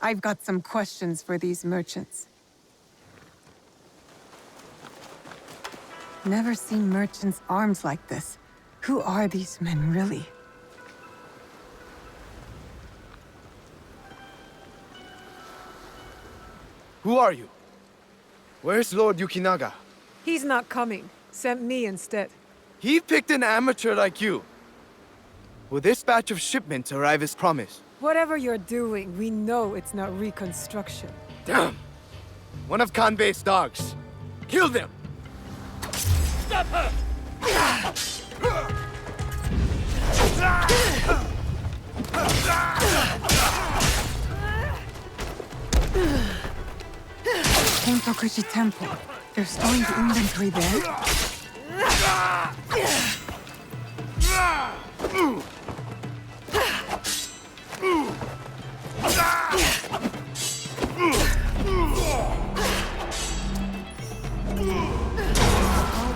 I've got some questions for these merchants. Never seen merchants' arms like this. Who are these men, really? Who are you? Where's Lord Yukinaga? He's not coming. Sent me instead. He picked an amateur like you. Will this batch of shipments arrive as promised? Whatever you're doing, we know it's not reconstruction. Damn! One of Kanbei's dogs. Kill them! Stop her! Confrontation Temple. They're storing the inventory there?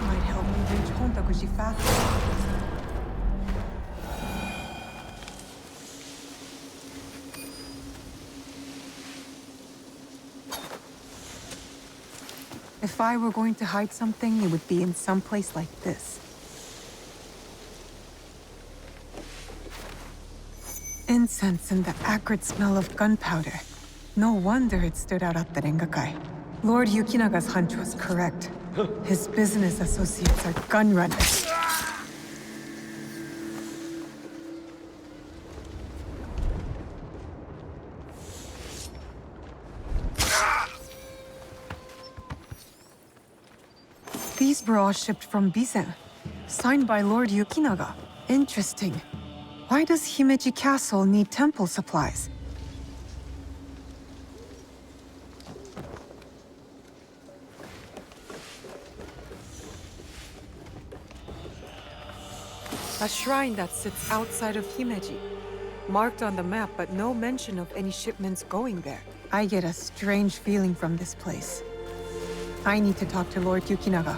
Might help me reach Hontakushi faster. If I were going to hide something, it would be in some place like this. Incense and the acrid smell of gunpowder. No wonder it stood out at the Rengakai. Lord Yukinaga's hunch was correct. His business associates are gun runners. These were all shipped from Bizen, signed by Lord Yukinaga. Interesting. Why does Himeji Castle need temple supplies? A shrine that sits outside of Himeji. Marked on the map, but no mention of any shipments going there. I get a strange feeling from this place. I need to talk to Lord Yukinaga.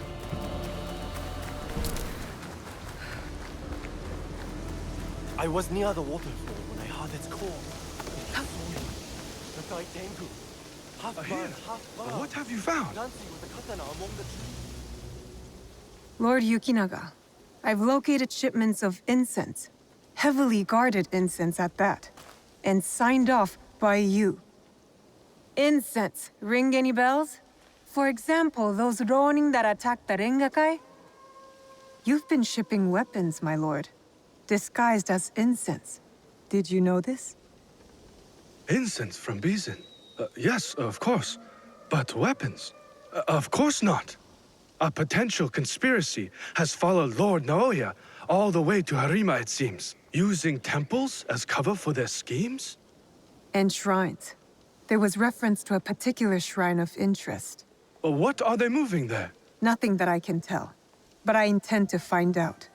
I was near the waterfall when I heard its call. It came for me. The Dai Tengu. Half man, half bird. What have you found? Dancing with the katana among the trees. Lord Yukinaga, I've located shipments of incense. Heavily guarded incense at that. And signed off by you. Incense, ring any bells? For example, those Ronin that attacked the Rengakai? You've been shipping weapons, my lord. Disguised as incense. Did you know this? Incense from Bizen? Yes, of course. But weapons? Of course not. A potential conspiracy has followed Lord Naoya all the way to Harima, it seems. Using temples as cover for their schemes? And shrines. There was reference to a particular shrine of interest. What are they moving there? Nothing that I can tell, but I intend to find out.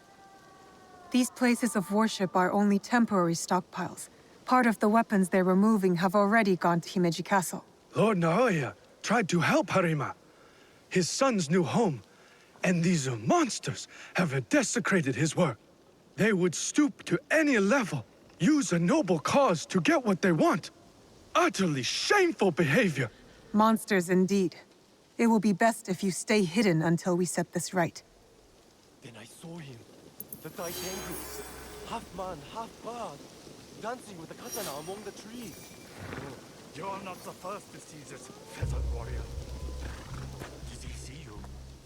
These places of worship are only temporary stockpiles. Part of the weapons they're removing have already gone to Himeji Castle. Lord Naoya tried to help Harima, his son's new home, and these monsters have desecrated his work. They would stoop to any level, use a noble cause to get what they want. Utterly shameful behavior. Monsters indeed. It will be best if you stay hidden until we set this right. Then I saw him, the Daitengu, half man, half bird, dancing with the katana among the trees. You're not the first to see this, feathered warrior. Did he see you?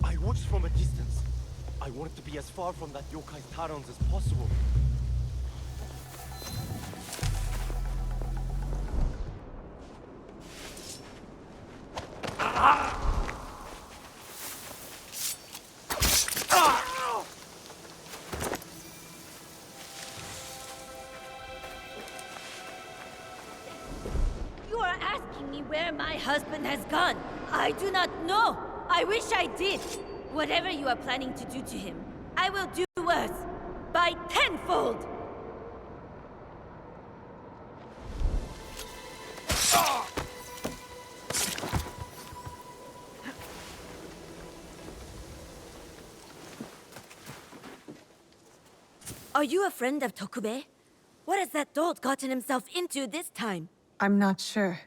I watched from a distance. I wanted to be as far from that yokai's talons as possible. You are asking me where my husband has gone. I do not know. I wish I did. Whatever you are planning to do to him, I will do worse. By tenfold! Are you a friend of Tokube? What has that dolt gotten himself into this time? I'm not sure.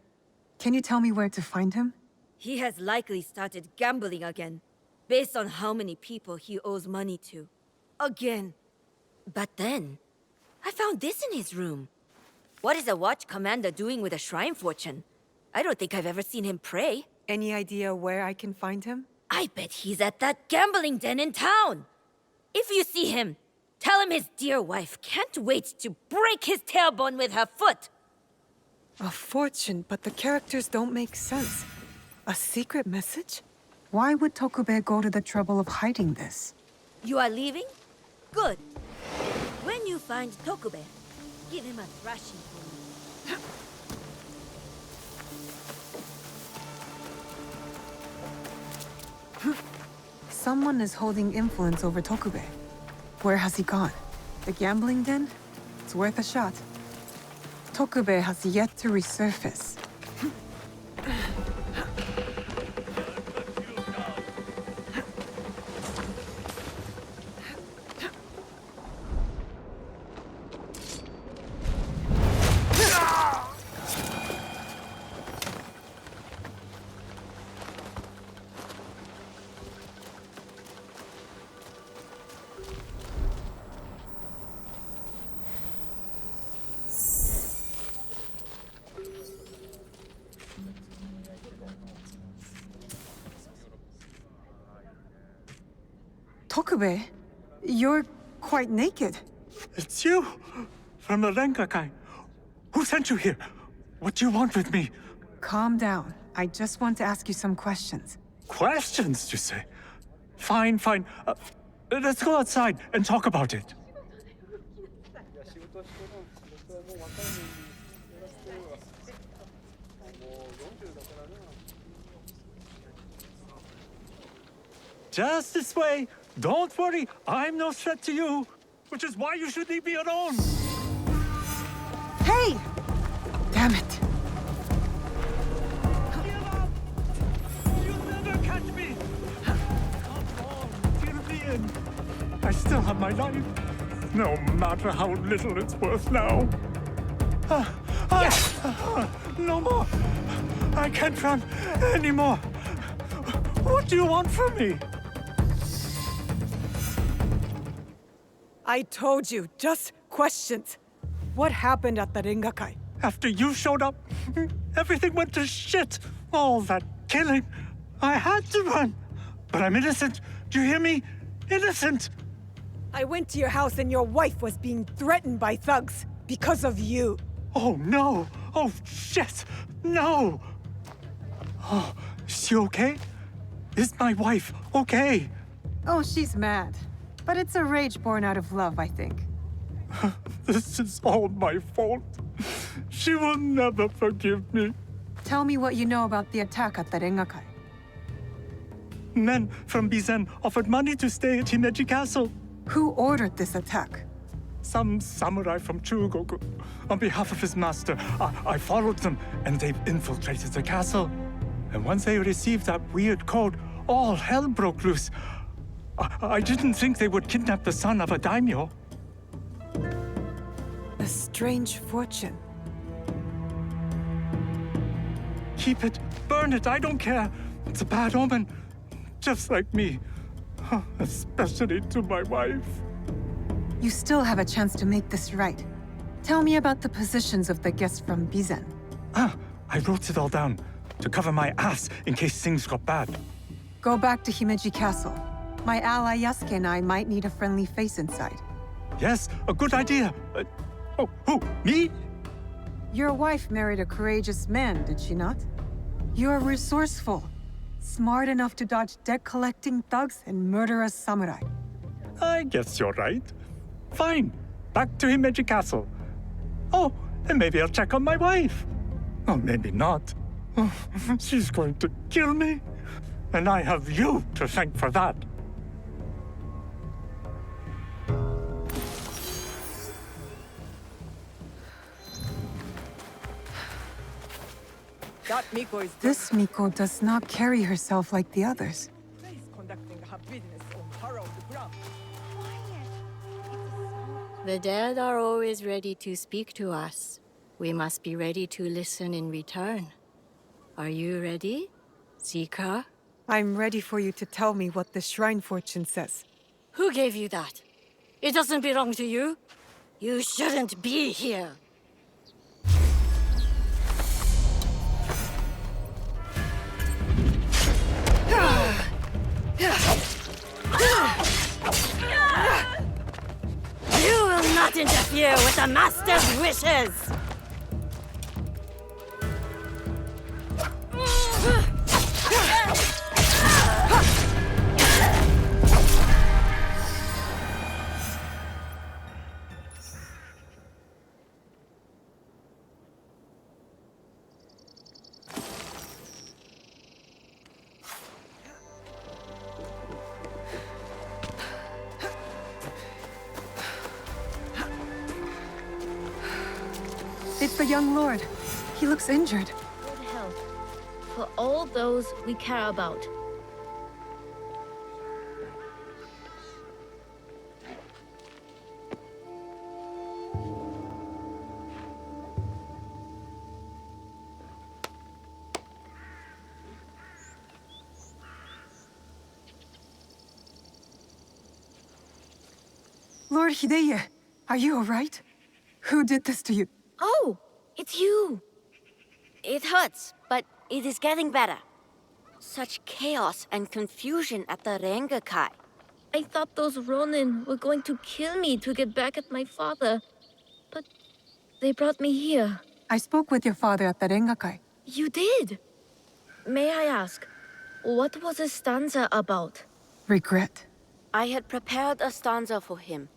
Can you tell me where to find him? He has likely started gambling again, based on how many people he owes money to. Again. But then, I found this in his room. What is a watch commander doing with a shrine fortune? I don't think I've ever seen him pray. Any idea where I can find him? I bet he's at that gambling den in town. If you see him, tell him his dear wife can't wait to break his tailbone with her foot. A fortune, but the characters don't make sense. A secret message? Why would Tokube go to the trouble of hiding this? You are leaving? Good. When you find Tokube, give him a thrashing for me. Someone is holding influence over Tokube. Where has he gone? The gambling den? It's worth a shot. Tokube has yet to resurface. Tokube, you're quite naked. It's you! From the Rengakai. Who sent you here? What do you want with me? Calm down. I just want to ask you some questions. Questions, you say? Fine, fine. Let's go outside and talk about it. Just this way. Don't worry, I'm no threat to you. Which is why you should leave me alone. Hey! Damn it. Give up! You'll never catch me! Come on, fill me in. I still have my life. No matter how little it's worth now. No more. I can't run anymore. What do you want from me? I told you, just questions. What happened at the Rengakai? After you showed up, everything went to shit. All that killing. I had to run. But I'm innocent. Do you hear me? Innocent. I went to your house and your wife was being threatened by thugs because of you. Oh, no. Oh, shit. No. Oh, is she okay? Is my wife okay? Oh, she's mad. But it's a rage born out of love, I think. This is all my fault. She will never forgive me. Tell me what you know about the attack at the Rengakai. Men from Bizen offered money to stay at Himeji Castle. Who ordered this attack? Some samurai from Chugoku. On behalf of his master, I followed them, and they've infiltrated the castle. And once they received that weird code, all hell broke loose. I didn't think they would kidnap the son of a daimyo. A strange fortune. Keep it, burn it, I don't care. It's a bad omen, just like me. Especially to my wife. You still have a chance to make this right. Tell me about the positions of the guests from Bizen. I wrote it all down, to cover my ass in case things got bad. Go back to Himeji Castle. My ally Yasuke and I might need a friendly face inside. Yes, a good idea. Who, me? Your wife married a courageous man, did she not? You're resourceful. Smart enough to dodge debt-collecting thugs and murderous samurai. I guess you're right. Fine, back to Himeji Castle. Oh, and maybe I'll check on my wife. Or maybe not. She's going to kill me. And I have you to thank for that. This Miko does not carry herself like the others. The dead are always ready to speak to us. We must be ready to listen in return. Are you ready, Zika? I'm ready for you to tell me what the shrine fortune says. Who gave you that? It doesn't belong to you. You shouldn't be here. You will not interfere with the Master's wishes! It's the young lord. He looks injured. Good health for all those we care about. Lord Hideye, are you all right? Who did this to you? Oh, it's you. It hurts, but it is getting better. Such chaos and confusion at the Rengakai. I thought those Ronin were going to kill me to get back at my father. But they brought me here. I spoke with your father at the Rengakai. You did? May I ask, what was the stanza about? Regret. I had prepared a stanza for him.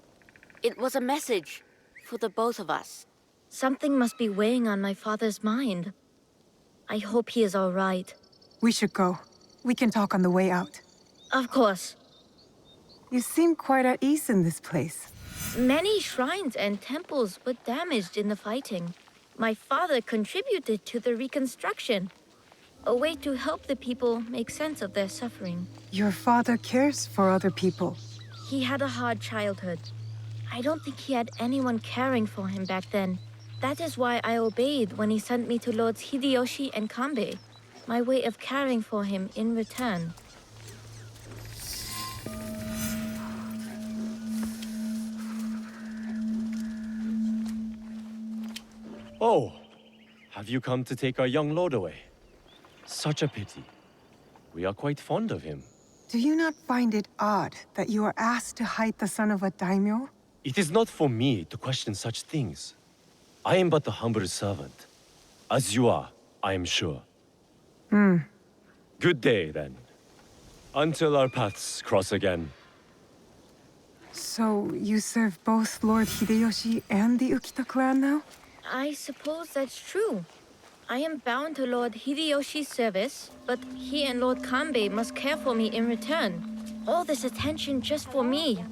It was a message for the both of us. Something must be weighing on my father's mind. I hope he is all right. We should go. We can talk on the way out. Of course. You seem quite at ease in this place. Many shrines and temples were damaged in the fighting. My father contributed to the reconstruction. A way to help the people make sense of their suffering. Your father cares for other people. He had a hard childhood. I don't think he had anyone caring for him back then. That is why I obeyed when he sent me to Lords Hideyoshi and Kanbei. My way of caring for him in return. Oh, have you come to take our young lord away? Such a pity. We are quite fond of him. Do you not find it odd that you are asked to hide the son of a daimyo? It is not for me to question such things. I am but a humble servant. As you are, I am sure. Good day, then. Until our paths cross again. So, you serve both Lord Hideyoshi and the Ukita clan now? I suppose that's true. I am bound to Lord Hideyoshi's service, but he and Lord Kanbei must care for me in return. All this attention just for me.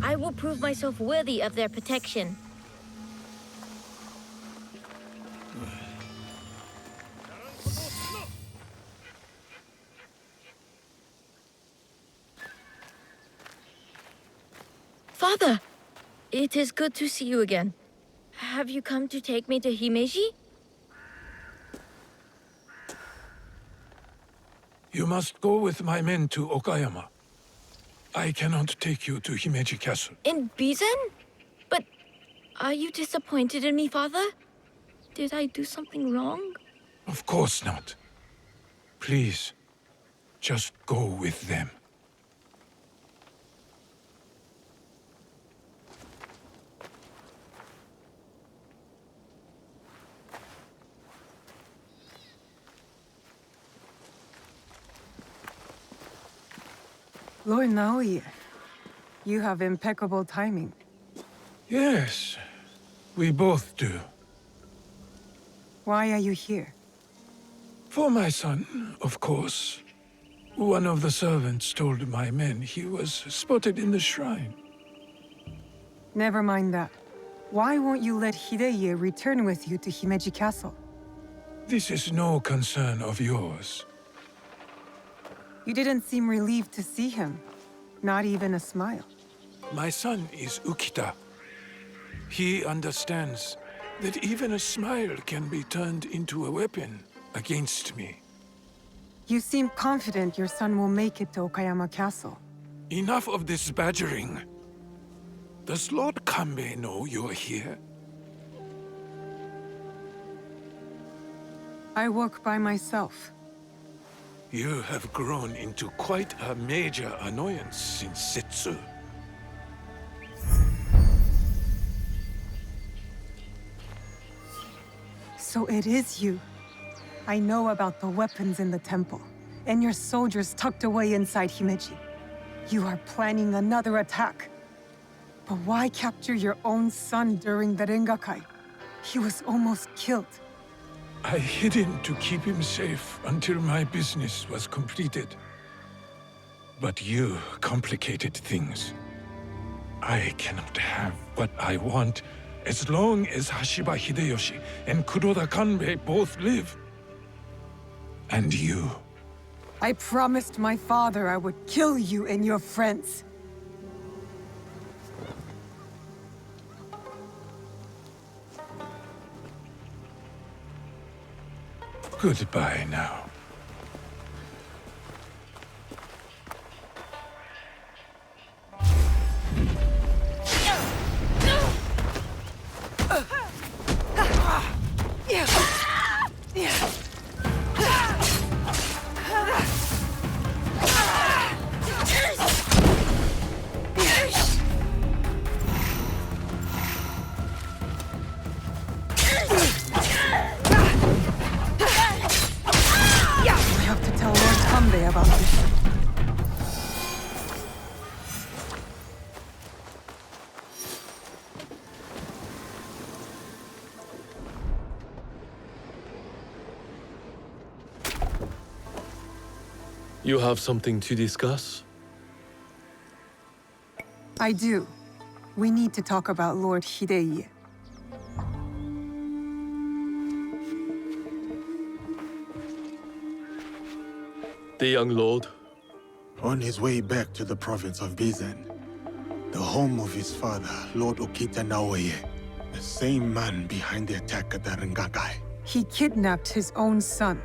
I will prove myself worthy of their protection. Father! It is good to see you again. Have you come to take me to Himeji? You must go with my men to Okayama. I cannot take you to Himeji Castle. In Bizen? But are you disappointed in me, Father? Did I do something wrong? Of course not. Please, just go with them. Lord Naoya, you have impeccable timing. Yes, we both do. Why are you here? For my son, of course. One of the servants told my men he was spotted in the shrine. Never mind that. Why won't you let Hideye return with you to Himeji Castle? This is no concern of yours. You didn't seem relieved to see him. Not even a smile. My son is Ukita. He understands that even a smile can be turned into a weapon against me. You seem confident your son will make it to Okayama Castle. Enough of this badgering. Does Lord Kanbei know you're here? I work by myself. You have grown into quite a major annoyance since Setsu. So it is you. I know about the weapons in the temple, and your soldiers tucked away inside Himeji. You are planning another attack. But why capture your own son during the Rengakai? He was almost killed. I hid him to keep him safe until my business was completed. But you complicated things. I cannot have what I want as long as Hashiba Hideyoshi and Kuroda Kanbei both live. And you. I promised my father I would kill you and your friends. Goodbye now. About this. You have something to discuss? I do. We need to talk about Lord Hideye. The young lord? On his way back to the province of Bizen, the home of his father, Lord Okita Naoye, the same man behind the attack at the Rengakai. He kidnapped his own son.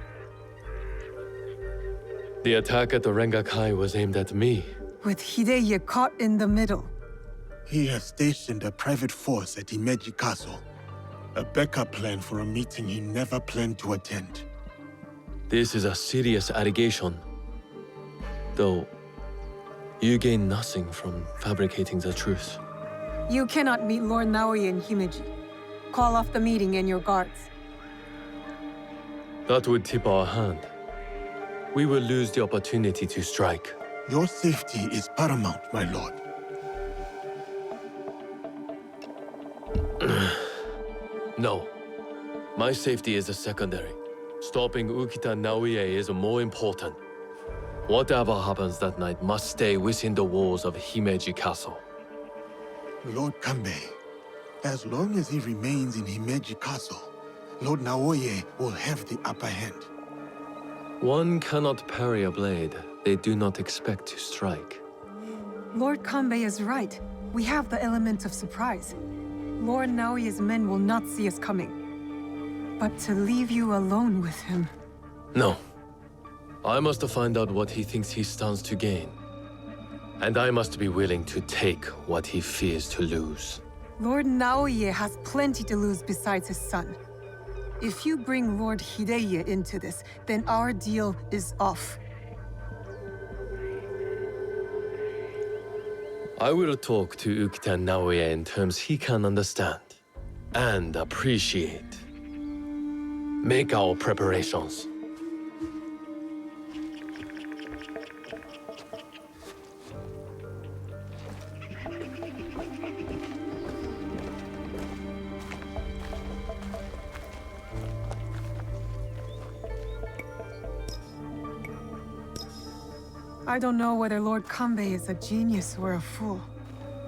The attack at the Rengakai was aimed at me. With Hideye caught in the middle. He has stationed a private force at Himeji Castle, a backup plan for a meeting he never planned to attend. This is a serious allegation. Though, you gain nothing from fabricating the truth. You cannot meet Lord Naoya in Himeji. Call off the meeting and your guards. That would tip our hand. we will lose the opportunity to strike. Your safety is paramount, my lord. No. My safety is a secondary. Stopping Ukita Naoye is more important. Whatever happens that night must stay within the walls of Himeji Castle. Lord Kanbei, as long as he remains in Himeji Castle, Lord Naoye will have the upper hand. One cannot parry a blade they do not expect to strike. Lord Kanbei is right. We have the element of surprise. Lord Naoye's men will not see us coming. But to leave you alone with him... No. I must find out what he thinks he stands to gain. And I must be willing to take what he fears to lose. Lord Naoye has plenty to lose besides his son. If you bring Lord Hideye into this, then our deal is off. I will talk to Ukita Naoye in terms he can understand and appreciate. Make our preparations. I don't know whether Lord Kanbei is a genius or a fool.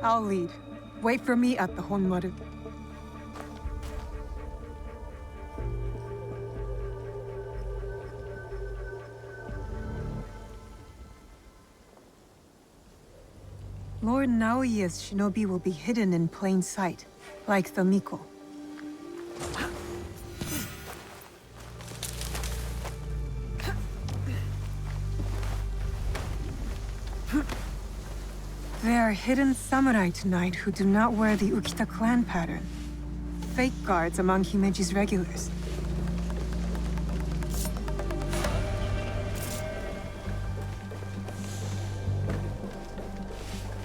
I'll lead. Wait for me at the Honmaru. Lord Naoye's shinobi will be hidden in plain sight, like the Miko. There are hidden samurai tonight who do not wear the Ukita clan pattern. Fake guards among Himeji's regulars.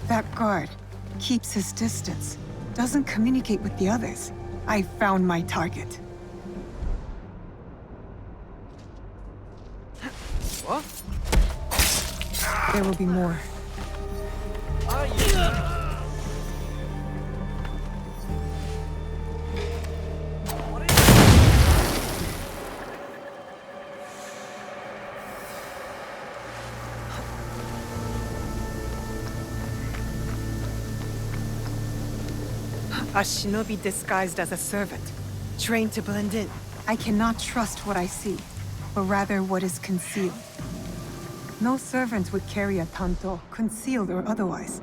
That guard keeps his distance, doesn't communicate with the others. I found my target. What? There will be more. A shinobi disguised as a servant, trained to blend in. I cannot trust what I see, but rather what is concealed. No servant would carry a tanto, concealed or otherwise.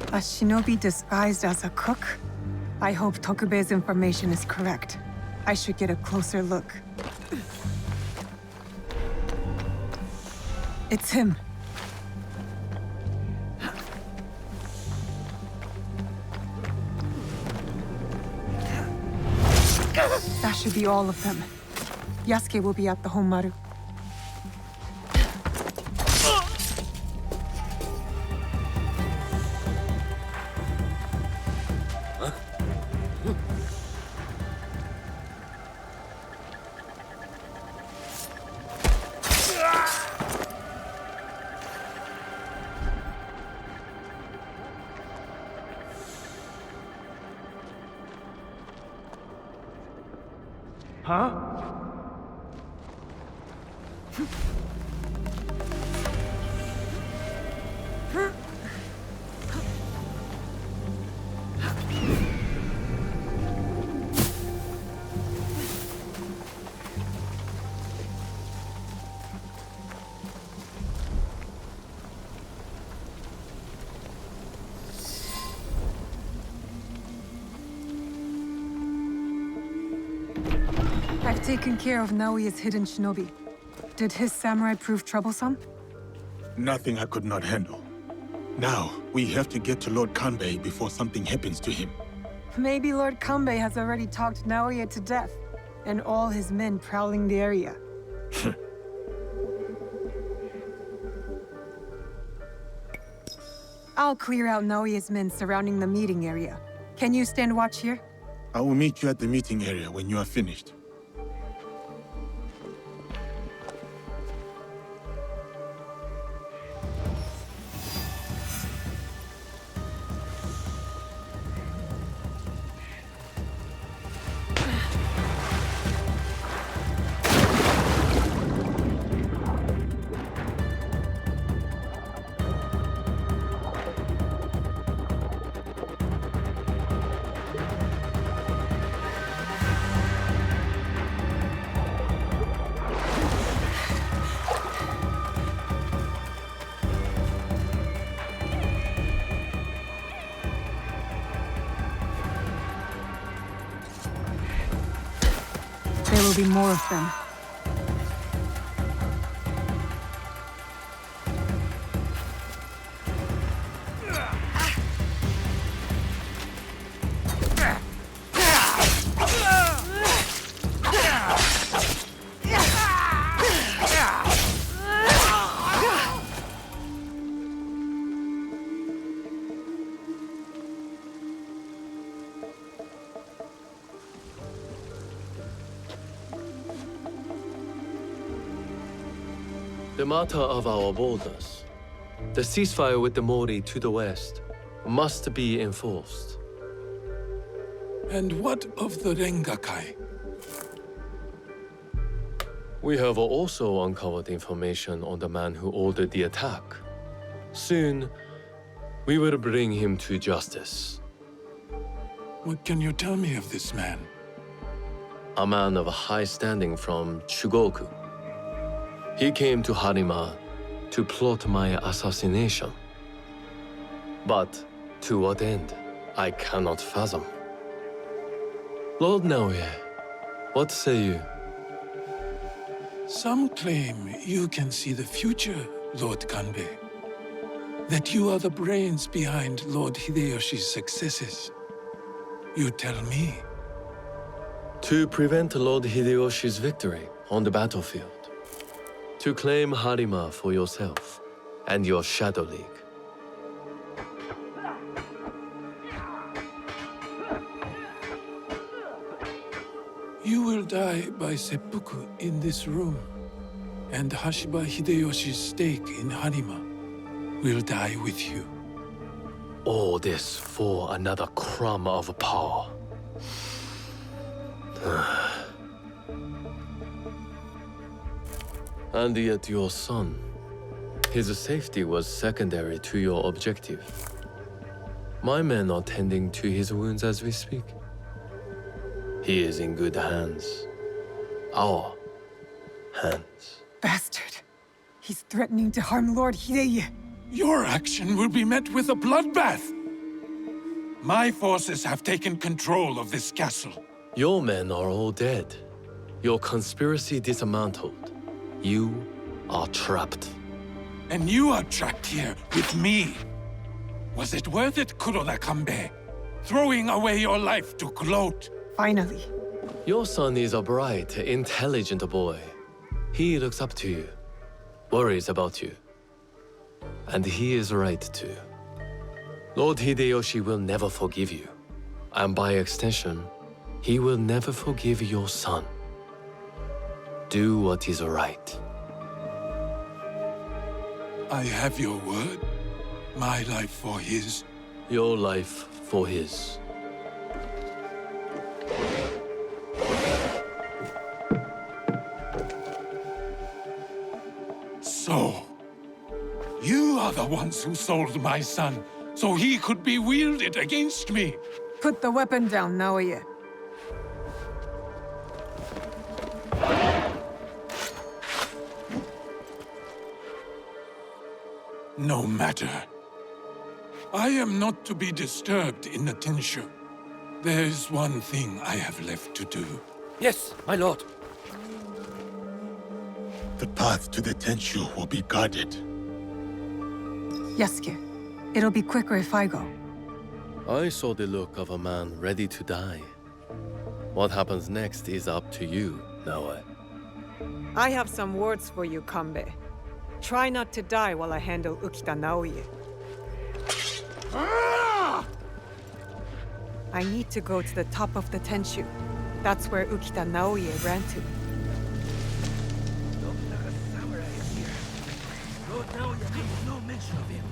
A shinobi disguised as a cook? I hope Tokubei's information is correct. I should get a closer look. It's him. That should be all of them. Yasuke will be at the Honmaru. Huh? I've taken care of Naoye's hidden shinobi. Did his samurai prove troublesome? Nothing I could not handle. Now, we have to get to Lord Kanbei before something happens to him. Maybe Lord Kanbei has already talked Naoye to death, and all his men prowling the area. I'll clear out Naoye's men surrounding the meeting area. Can you stand watch here? I will meet you at the meeting area when you are finished. There will be more of them. The matter of our borders, the ceasefire with the Mori to the west, must be enforced. And what of the Rengakai? We have also uncovered information on the man who ordered the attack. Soon, we will bring him to justice. What can you tell me of this man? A man of high standing from Shogun. He came to Harima to plot my assassination. But to what end, I cannot fathom. Lord Naoye, what say you? Some claim you can see the future, Lord Kanbei. That you are the brains behind Lord Hideyoshi's successes. You tell me. To prevent Lord Hideyoshi's victory on the battlefield. To claim Harima for yourself and your Shadow League. You will die by seppuku in this room, and Hashiba Hideyoshi's stake in Harima will die with you. All this for another crumb of power. And yet your son, his safety was secondary to your objective. My men are tending to his wounds as we speak. He is in good hands. Our hands. Bastard. He's threatening to harm Lord Hideye. Your action will be met with a bloodbath. My forces have taken control of this castle. Your men are all dead. Your conspiracy dismantled. You are trapped. And you are trapped here with me. Was it worth it, Kuroda Kanbei? Throwing away your life to gloat? Finally. Your son is a bright, intelligent boy. He looks up to you, worries about you. And he is right too. Lord Hideyoshi will never forgive you. And by extension, he will never forgive your son. Do what is right. I have your word. My life for his. Your life for his. So, you are the ones who sold my son, so he could be wielded against me. Put the weapon down, Naoye. No matter. I am not to be disturbed in the Tenshu. There is one thing I have left to do. Yes, my lord. The path to the Tenshu will be guarded. Yasuke, it'll be quicker if I go. I saw the look of a man ready to die. What happens next is up to you, Naoe. I have some words for you, Kanbei. Try not to die while I handle Ukita Naoye. I need to go to the top of the Tenshu. That's where Ukita Naoye ran to. Nobunaga Samurai is here. Lord Naoya made no mention of him.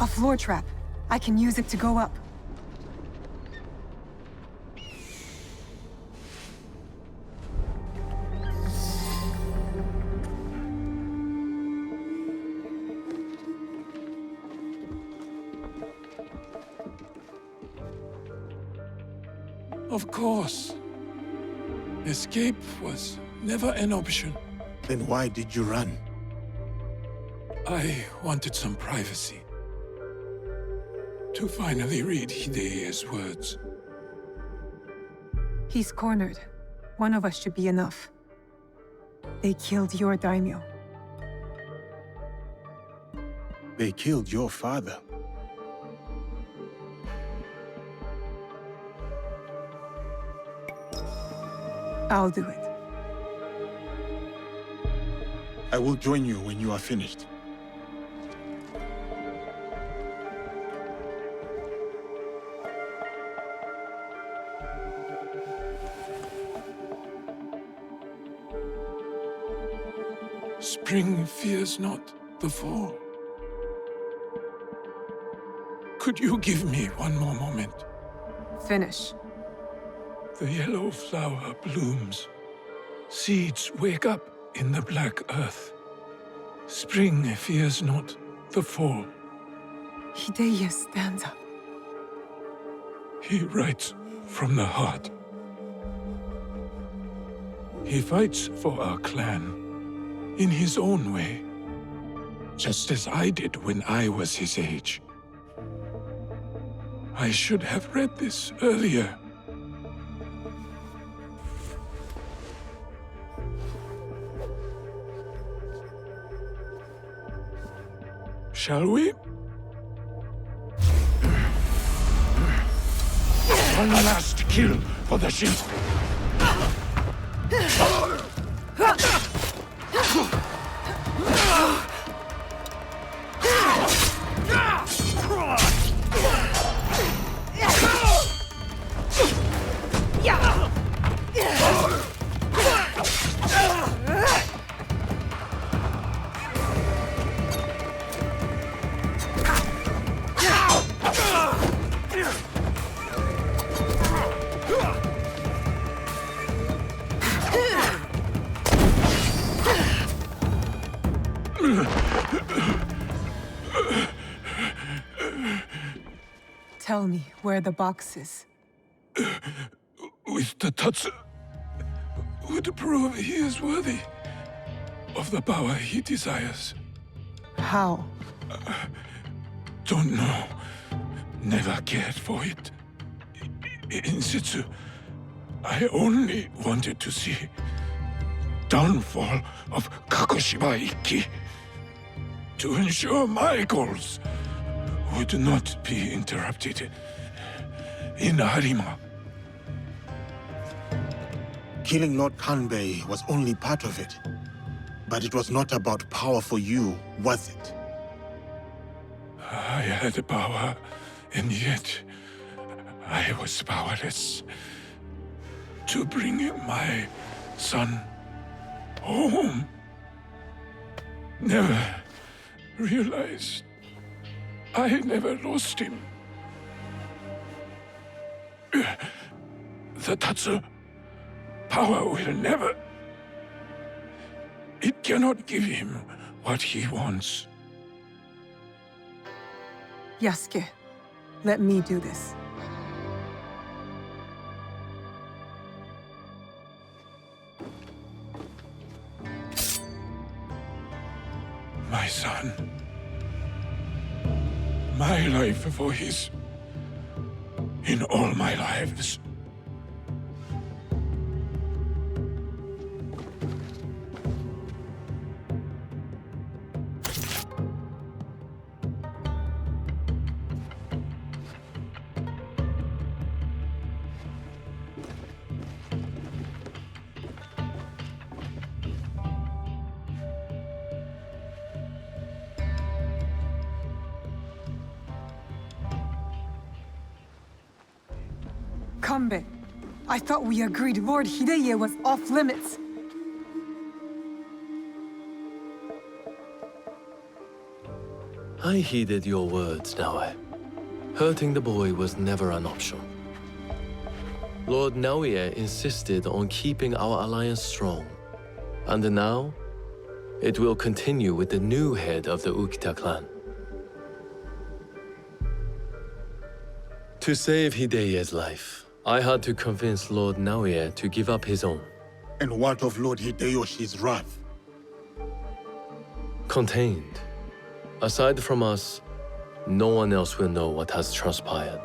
A floor trap. I can use it to go up. Of course. Escape was never an option. Then why did you run? I wanted some privacy. To finally read Hideya's words. He's cornered. One of us should be enough. They killed your daimyo. They killed your father. I'll do it. I will join you when you are finished. Spring fears not the fall. Could you give me one more moment? Finish. The yellow flower blooms. Seeds wake up in the black earth. Spring fears not the fall. Hideya stands up. He writes from the heart. He fights for our clan in his own way, just as I did when I was his age. I should have read this earlier. Shall we? One last kill for the ship. Tell me where the box is. With the Tatsu, would prove he is worthy of the power he desires. How? Don't know. Never cared for it. In Setsu, I only wanted to see downfall of Kakushiba Ikki to ensure my goals would not be interrupted in Harima. Killing Lord Kanbei was only part of it. But it was not about power for you, was it? I had power, and yet I was powerless to bring my son home. Never realized I never lost him. The Tatsu power will never. It cannot give him what he wants. Yasuke, let me do this. My son. My life for his. In all my lives. Kanbei, I thought we agreed Lord Hideye was off limits. I heeded your words, Naoe. Hurting the boy was never an option. Lord Naoe insisted on keeping our alliance strong. And now, it will continue with the new head of the Ukita clan. To save Hideye's life, I had to convince Lord Naoe to give up his own. And what of Lord Hideyoshi's wrath? Contained. Aside from us, no one else will know what has transpired.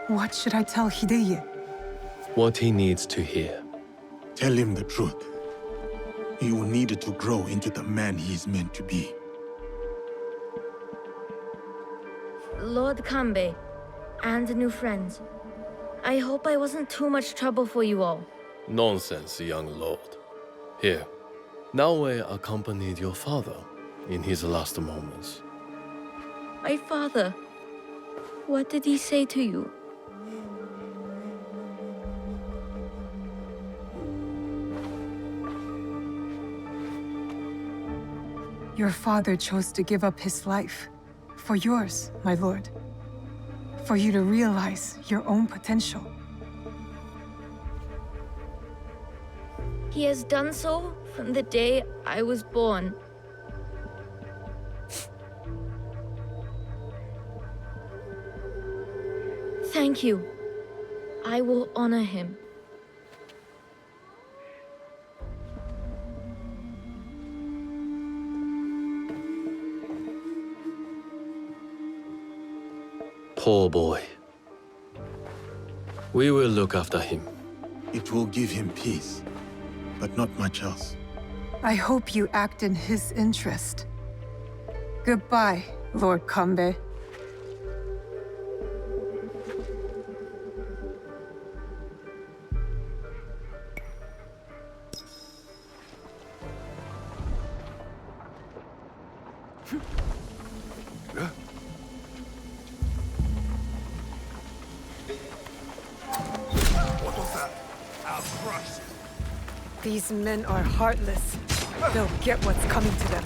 What should I tell Hideye? What he needs to hear. Tell him the truth. He will need to grow into the man he is meant to be. Lord Kanbei, and new friends. I hope I wasn't too much trouble for you all. Nonsense, young lord. Here, Naoe accompanied your father in his last moments. My father, what did he say to you? Your father chose to give up his life. For yours, my lord. For you to realize your own potential. He has done so from the day I was born. Thank you. I will honor him. Poor boy. We will look after him. It will give him peace, but not much else. I hope you act in his interest. Goodbye, Lord Kanbei. These men are heartless. They'll get what's coming to them.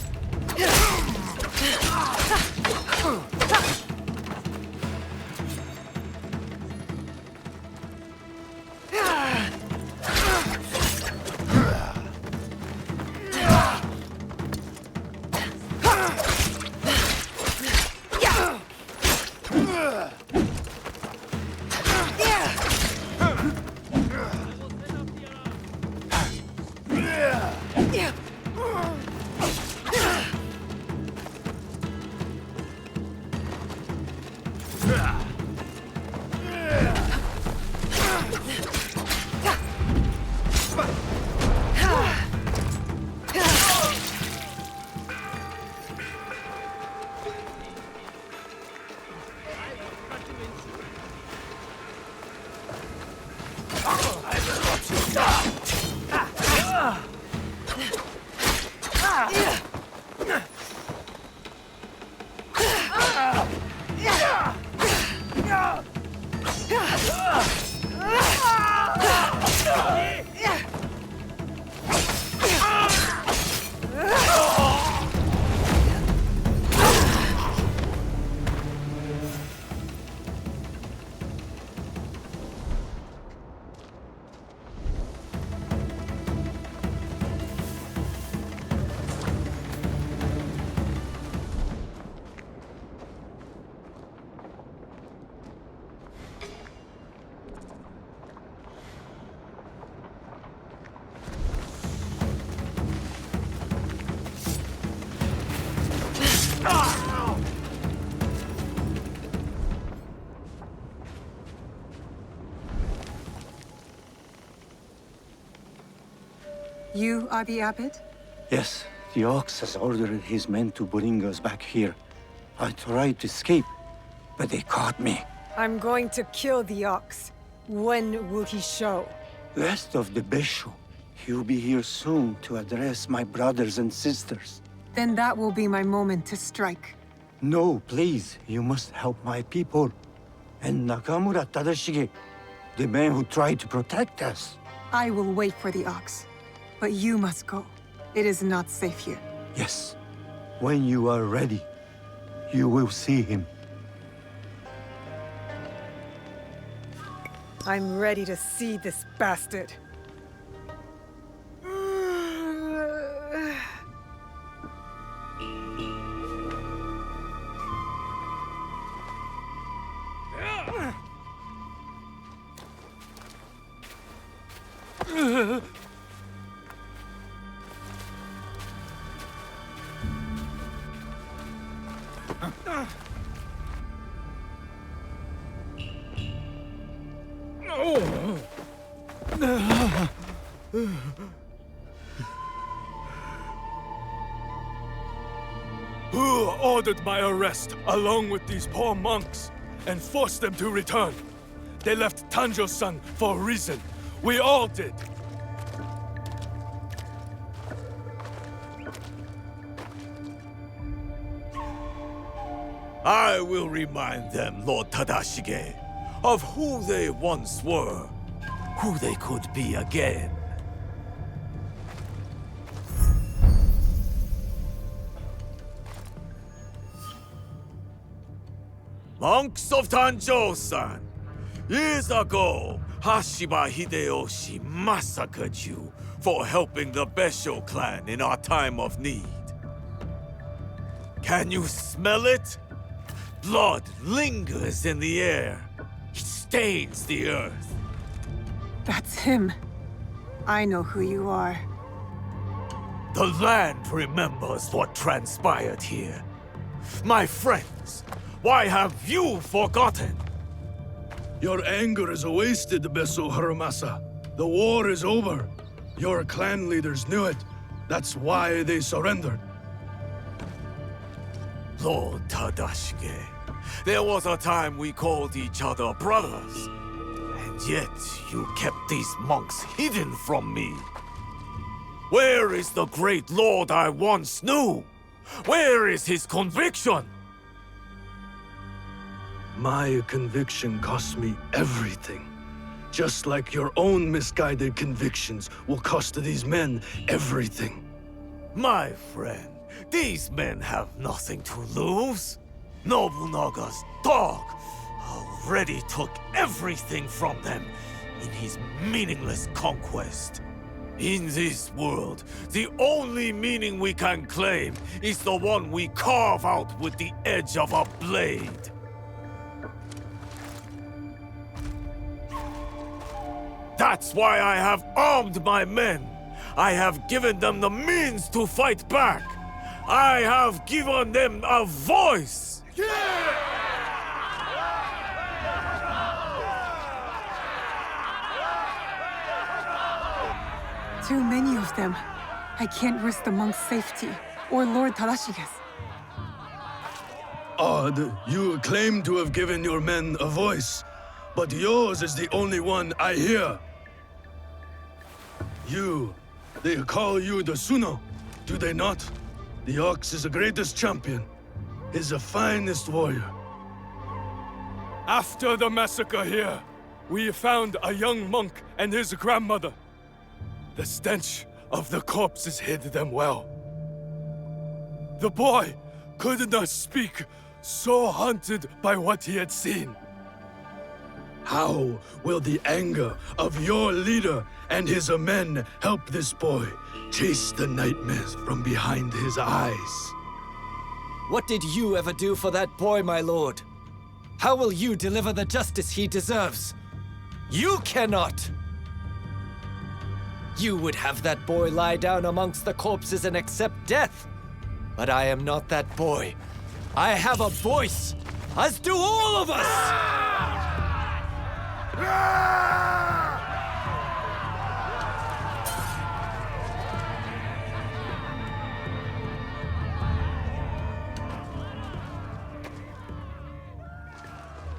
You are the abbot? Yes, the ox has ordered his men to bring us back here. I tried to escape, but they caught me. I'm going to kill the ox. When will he show? West of the Besho, He'll be here soon to address my brothers and sisters. Then that will be my moment to strike. No, please. You must help my people. And Nakamura Tadashige, the man who tried to protect us. I will wait for the ox. But you must go. It is not safe here. Yes. When you are ready, you will see him. I'm ready to see this bastard. Who ordered my arrest, along with these poor monks, and forced them to return? They left Tanjo-san for a reason. We all did. I will remind them, Lord Tadashige, of who they once were, who they could be again. Monks of Tanjo-san, years ago, Hashiba Hideyoshi massacred you for helping the Besho clan in our time of need. Can you smell it? Blood lingers in the air. It stains the earth. That's him. I know who you are. The land remembers what transpired here. My friends, why have you forgotten? Your anger is wasted, Beso Harumasa. The war is over. Your clan leaders knew it. That's why they surrendered. Lord Tadashige, there was a time we called each other brothers. And yet, you kept these monks hidden from me. Where is the great lord I once knew? Where is his conviction? My conviction cost me everything. Just like your own misguided convictions will cost these men everything. My friend, these men have nothing to lose. Nobunaga's dog already took everything from them in his meaningless conquest. In this world, the only meaning we can claim is the one we carve out with the edge of a blade. That's why I have armed my men. I have given them the means to fight back. I have given them a voice. Too many of them. I can't risk the monk's safety, or Lord Tadashige's. Odd, you claim to have given your men a voice, but yours is the only one I hear. They call you the Suno, do they not? The Ox is the greatest champion. He's the finest warrior. After the massacre here, we found a young monk and his grandmother. The stench of the corpses hid them well. The boy could not speak, so haunted by what he had seen. How will the anger of your leader and his men help this boy chase the nightmares from behind his eyes? What did you ever do for that boy, my lord? How will you deliver the justice he deserves? You cannot! You would have that boy lie down amongst the corpses and accept death. But I am not that boy. I have a voice, as do all of us!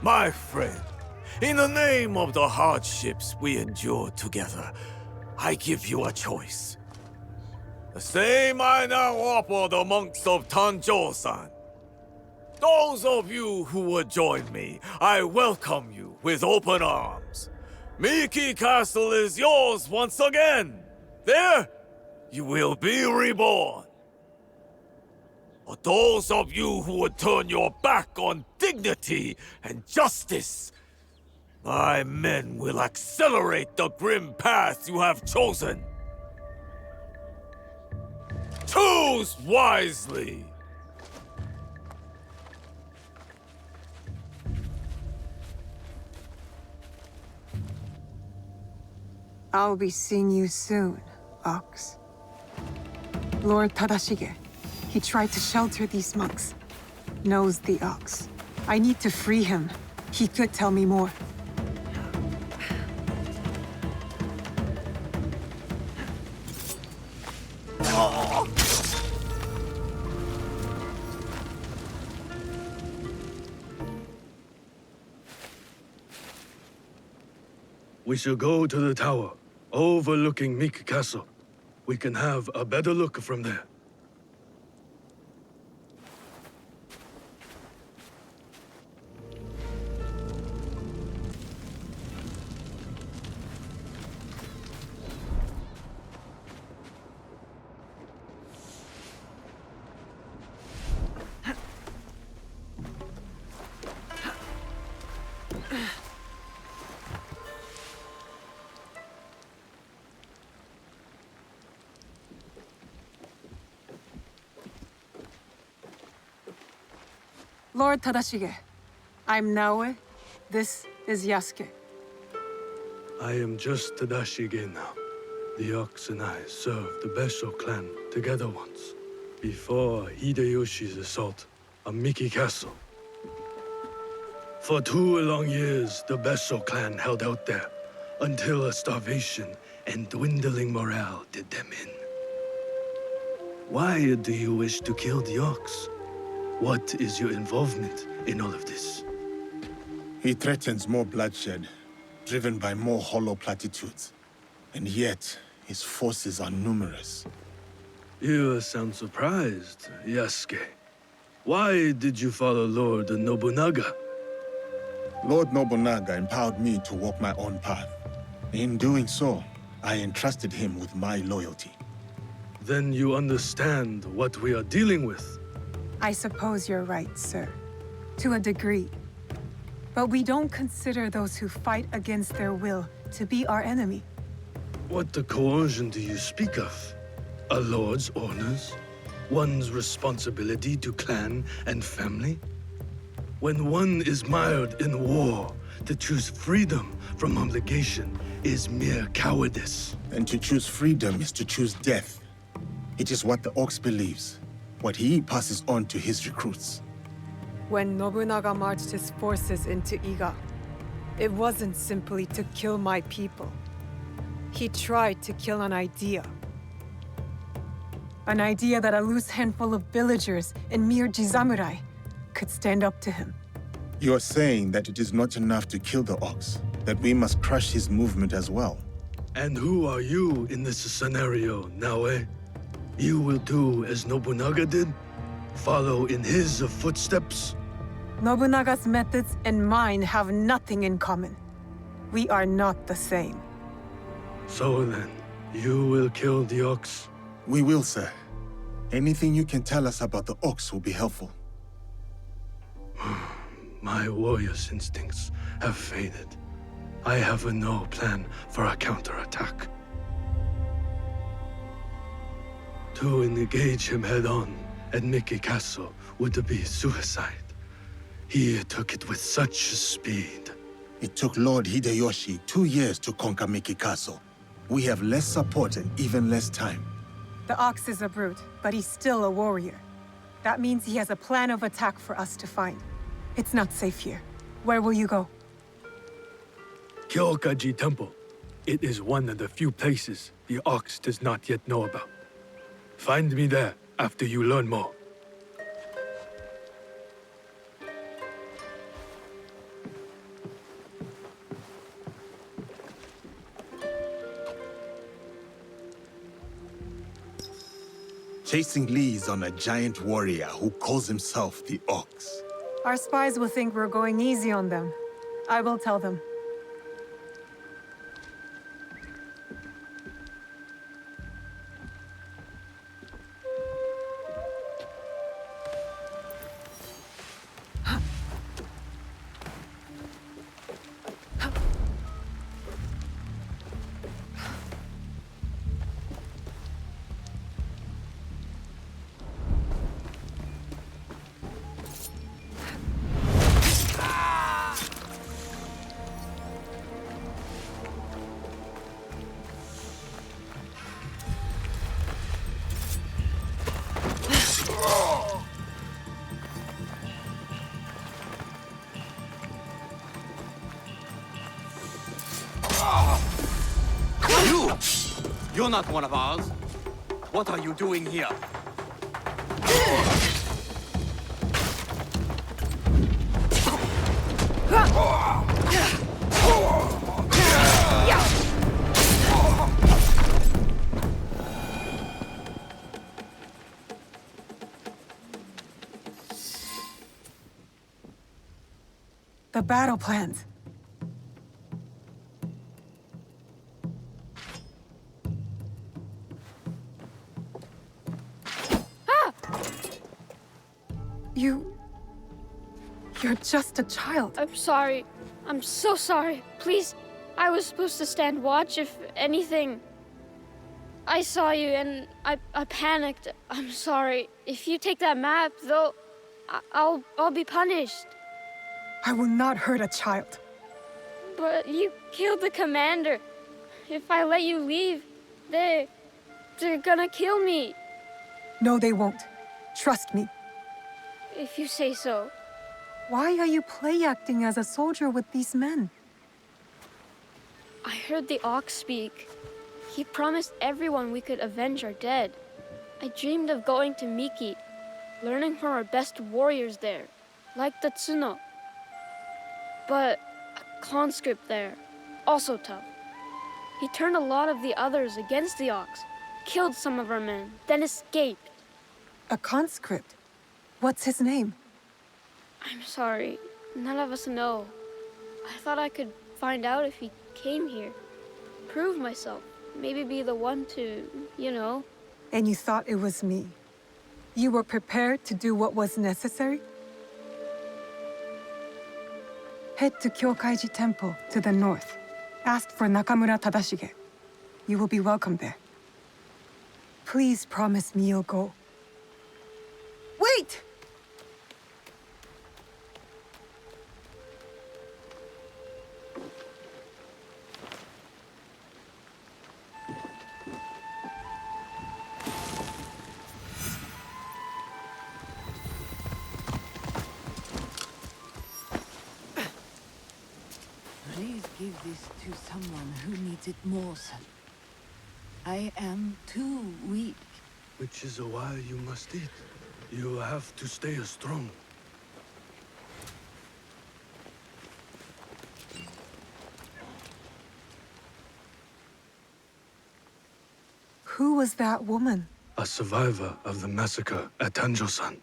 My friend, in the name of the hardships we endured together, I give you a choice. The same I now offer the monks of Tanjo-san. Those of you who would join me, I welcome you with open arms. Miki Castle is yours once again. There, you will be reborn. But those of you who would turn your back on dignity and justice, my men will accelerate the grim path you have chosen. Choose wisely! I'll be seeing you soon, Ox. Lord Tadashige, he tried to shelter these monks. Knows the Ox. I need to free him. He could tell me more. We shall go to the tower, overlooking Miki Castle. We can have a better look from there. Lord Tadashige, I'm Naoe. This is Yasuke. I am just Tadashige now. The Ox and I served the Besho clan together once, before Hideyoshi's assault on Miki Castle. For 2 long years, the Besho clan held out there, until a starvation and dwindling morale did them in. Why do you wish to kill the Ox? What is your involvement in all of this? He threatens more bloodshed, driven by more hollow platitudes. And yet, his forces are numerous. You sound surprised, Yasuke. Why did you follow Lord Nobunaga? Lord Nobunaga empowered me to walk my own path. In doing so, I entrusted him with my loyalty. Then you understand what we are dealing with. I suppose you're right, sir. To a degree. But we don't consider those who fight against their will to be our enemy. What coercion do you speak of? A lord's orders? One's responsibility to clan and family? When one is mired in war, to choose freedom from obligation is mere cowardice. And to choose freedom is to choose death. It is what the Ox believes. What he passes on to his recruits. When Nobunaga marched his forces into Iga, it wasn't simply to kill my people. He tried to kill an idea. An idea that a loose handful of villagers and mere Samurai could stand up to him. You are saying that it is not enough to kill the Ox, that we must crush his movement as well. And who are you in this scenario, Naoe? You will do as Nobunaga did? Follow in his footsteps? Nobunaga's methods and mine have nothing in common. We are not the same. So then, you will kill the Ox? We will, sir. Anything you can tell us about the Ox will be helpful. My warrior's instincts have faded. I have no plan for a counterattack. To engage him head-on at Miki Castle would be suicide. He took it with such speed. It took Lord Hideyoshi 2 years to conquer Miki Castle. We have less support and even less time. The Ox is a brute, but he's still a warrior. That means he has a plan of attack for us to find. It's not safe here. Where will you go? Kyokaji Temple. It is one of the few places the Ox does not yet know about. Find me there after you learn more. chasing leads on a giant warrior who calls himself the Ox. Our spies will think we're going easy on them. I will tell them. You're not one of ours. What are you doing here? The battle plans. You're just a child. I'm sorry. I'm so sorry. Please, I was supposed to stand watch if anything. I saw you and I panicked. I'm sorry. If you take that map, though, I'll be punished. I will not hurt a child. But you killed the commander. If I let you leave, they're gonna kill me. No, they won't. Trust me. If you say so. Why are you play-acting as a soldier with these men? I heard the Ox speak. He promised everyone we could avenge our dead. I dreamed of going to Miki, learning from our best warriors there, like the Tsuno. But a conscript there, also tough. He turned a lot of the others against the Ox, killed some of our men, then escaped. A conscript? What's his name? I'm sorry. None of us know. I thought I could find out if he came here. Prove myself. Maybe be the one to, you know. And you thought it was me? You were prepared to do what was necessary? Head to Kyokaiji Temple to the north. Ask for Nakamura Tadashige. You will be welcome there. Please promise me you'll go. Wait! Please give this to someone who needs it more, son. I am too weak. Which is why you must eat. You have to stay strong. Who was that woman? A survivor of the massacre at Tanjo-san.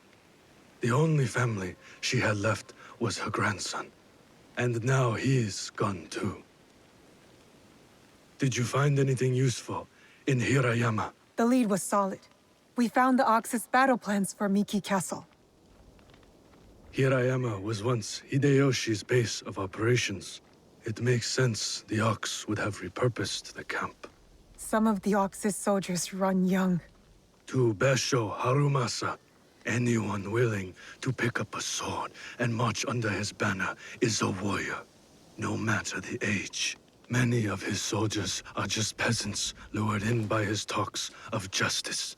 The only family she had left was her grandson. And now he's gone too. Did you find anything useful in Hirayama? The lead was solid. We found the Ox's battle plans for Miki Castle. Hirayama was once Hideyoshi's base of operations. It makes sense the Ox would have repurposed the camp. Some of the Ox's soldiers run young. To Basho Harumasa, anyone willing to pick up a sword and march under his banner is a warrior, no matter the age. Many of his soldiers are just peasants lured in by his talks of justice.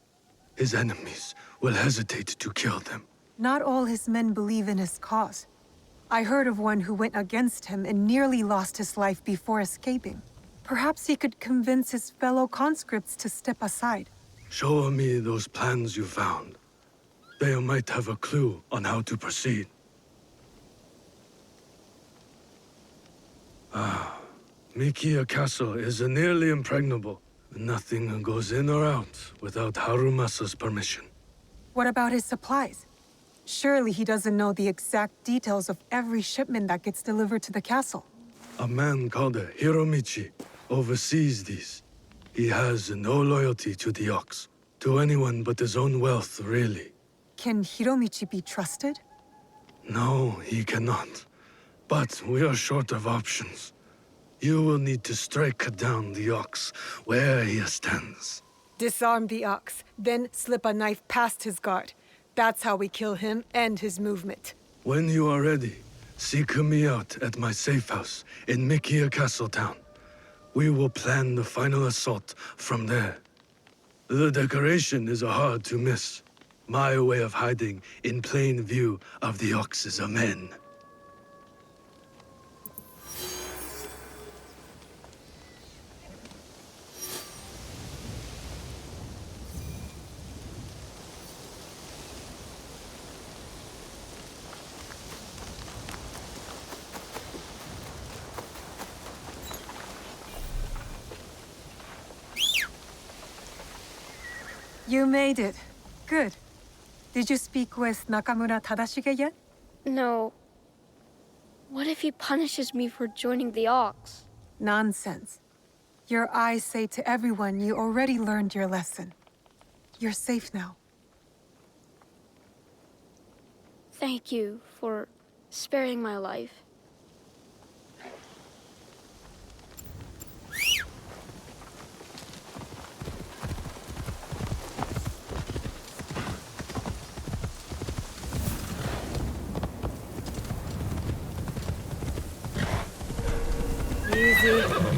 His enemies will hesitate to kill them. Not all his men believe in his cause. I heard of one who went against him and nearly lost his life before escaping. Perhaps he could convince his fellow conscripts to step aside. Show me those plans you found. They might have a clue on how to proceed. Mikiya Castle is nearly impregnable. Nothing goes in or out without Harumasa's permission. What about his supplies? Surely he doesn't know the exact details of every shipment that gets delivered to the castle. A man called Hiromichi oversees these. He has no loyalty to the Ox, to anyone but his own wealth, really. Can Hiromichi be trusted? No, he cannot. But we are short of options. You will need to strike down the Ox where he stands. Disarm the Ox, then slip a knife past his guard. That's how we kill him and his movement. When you are ready, seek me out at my safe house in Mikia Castle Town. We will plan the final assault from there. The decoration is hard to miss. My way of hiding in plain view of the Ox's men. You made it. Good. Did you speak with Nakamura Tadashige yet? No. What if he punishes me for joining the Ox? Nonsense. Your eyes say to everyone you already learned your lesson. You're safe now. Thank you for sparing my life. Easy.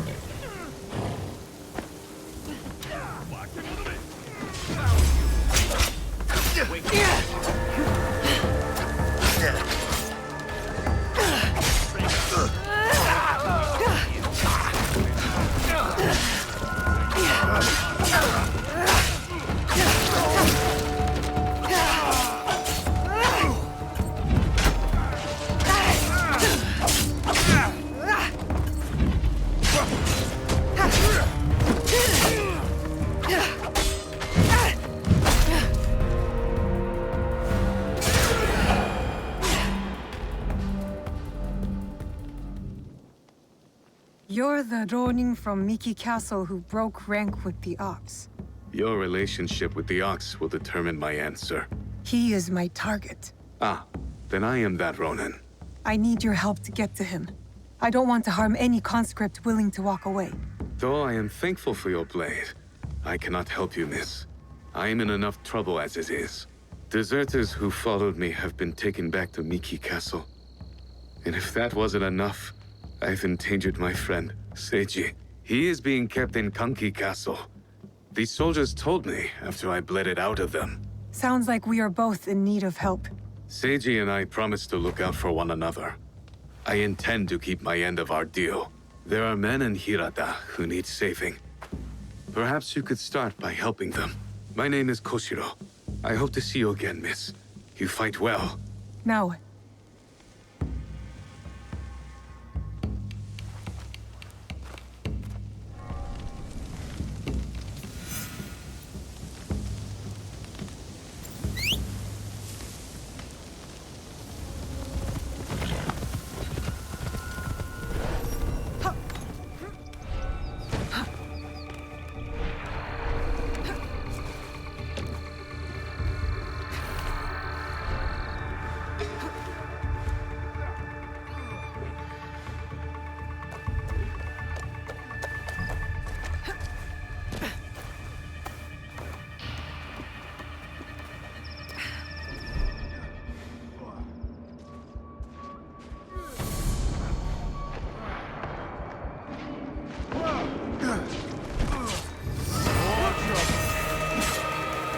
You're the Ronin from Miki Castle who broke rank with the Ox. Your relationship with the Ox will determine my answer. He is my target. Ah, then I am that Ronin. I need your help to get to him. I don't want to harm any conscript willing to walk away. Though I am thankful for your blade, I cannot help you, miss. I am in enough trouble as it is. Deserters who followed me have been taken back to Miki Castle. And if that wasn't enough, I've endangered my friend, Seiji. He is being kept in Kanki Castle. These soldiers told me after I bled it out of them. Sounds like we are both in need of help. Seiji and I promised to look out for one another. I intend to keep my end of our deal. There are men in Hirata who need saving. Perhaps you could start by helping them. My name is Koshiro. I hope to see you again, miss. You fight well. Now what?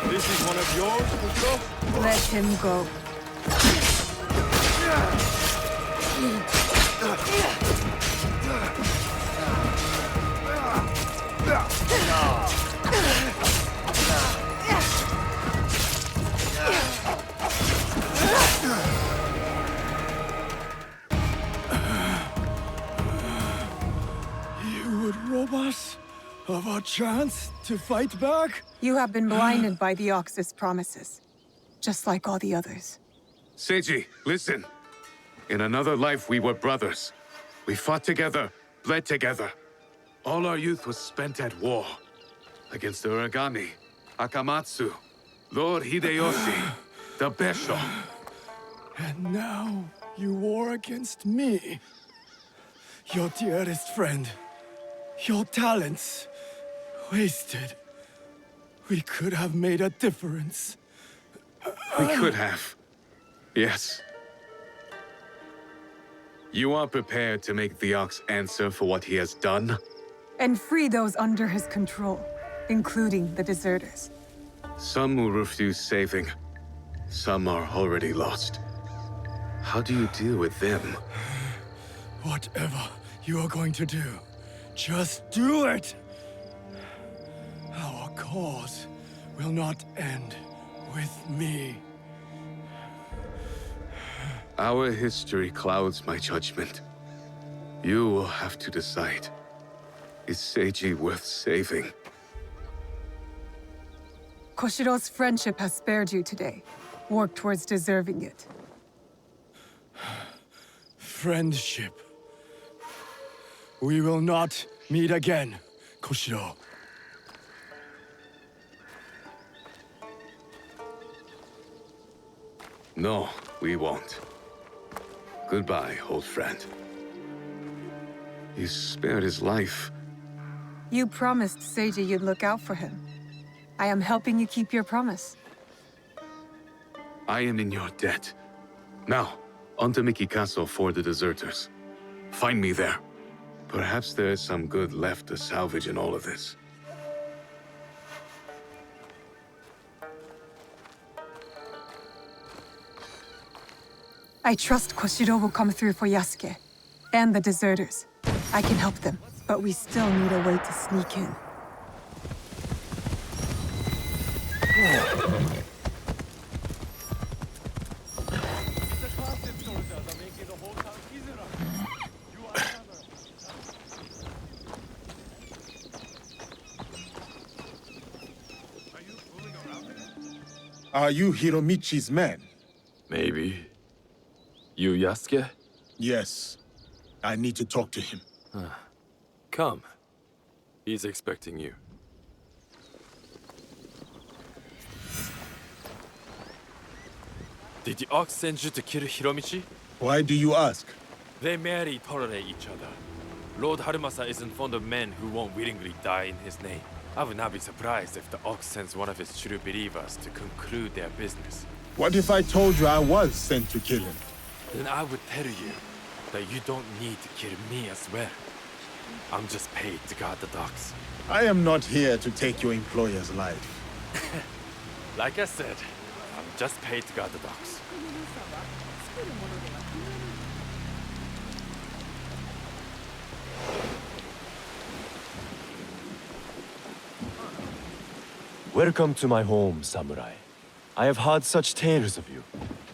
This is one of yours, Koshiro? Let him go. You would rob us of our chance to fight back? You have been blinded by the Ox's promises, just like all the others. Seiji, listen. In another life, we were brothers. We fought together, bled together. All our youth was spent at war. Against the Uragami, Akamatsu, Lord Hideyoshi, the Besho. And now you war against me. Your dearest friend. Your talents. Wasted. We could have made a difference. We could have. Yes. You are prepared to make the Ox answer for what he has done? And free those under his control, including the deserters. Some will refuse saving. Some are already lost. How do you deal with them? Whatever you are going to do, just do it! Our cause will not end with me. Our history clouds my judgment. You will have to decide. Is Seiji worth saving? Koshiro's friendship has spared you today. Work towards deserving it. Friendship. We will not meet again, Koshiro. No, we won't. Goodbye, old friend. You spared his life. You promised Seiji you'd look out for him. I am helping you keep your promise. I am in your debt. Now, on to Miki Castle for the deserters. Find me there. Perhaps there is some good left to salvage in all of this. I trust Koshiro will come through for Yasuke and the deserters. I can help them, but we still need a way to sneak in. Are you Hiromichi's man? Maybe. You Yasuke? Yes. I need to talk to him. Come. He's expecting you. Did the Ox send you to kill Hiromichi? Why do you ask? They merely tolerate each other. Lord Harumasa isn't fond of men who won't willingly die in his name. I would not be surprised if the Ox sends one of his true believers to conclude their business. What if I told you I was sent to kill him? Then I would tell you that you don't need to kill me as well. I'm just paid to guard the docks. I am not here to take your employer's life. Like I said, I'm just paid to guard the docks. Welcome to my home, Samurai. I have heard such tales of you.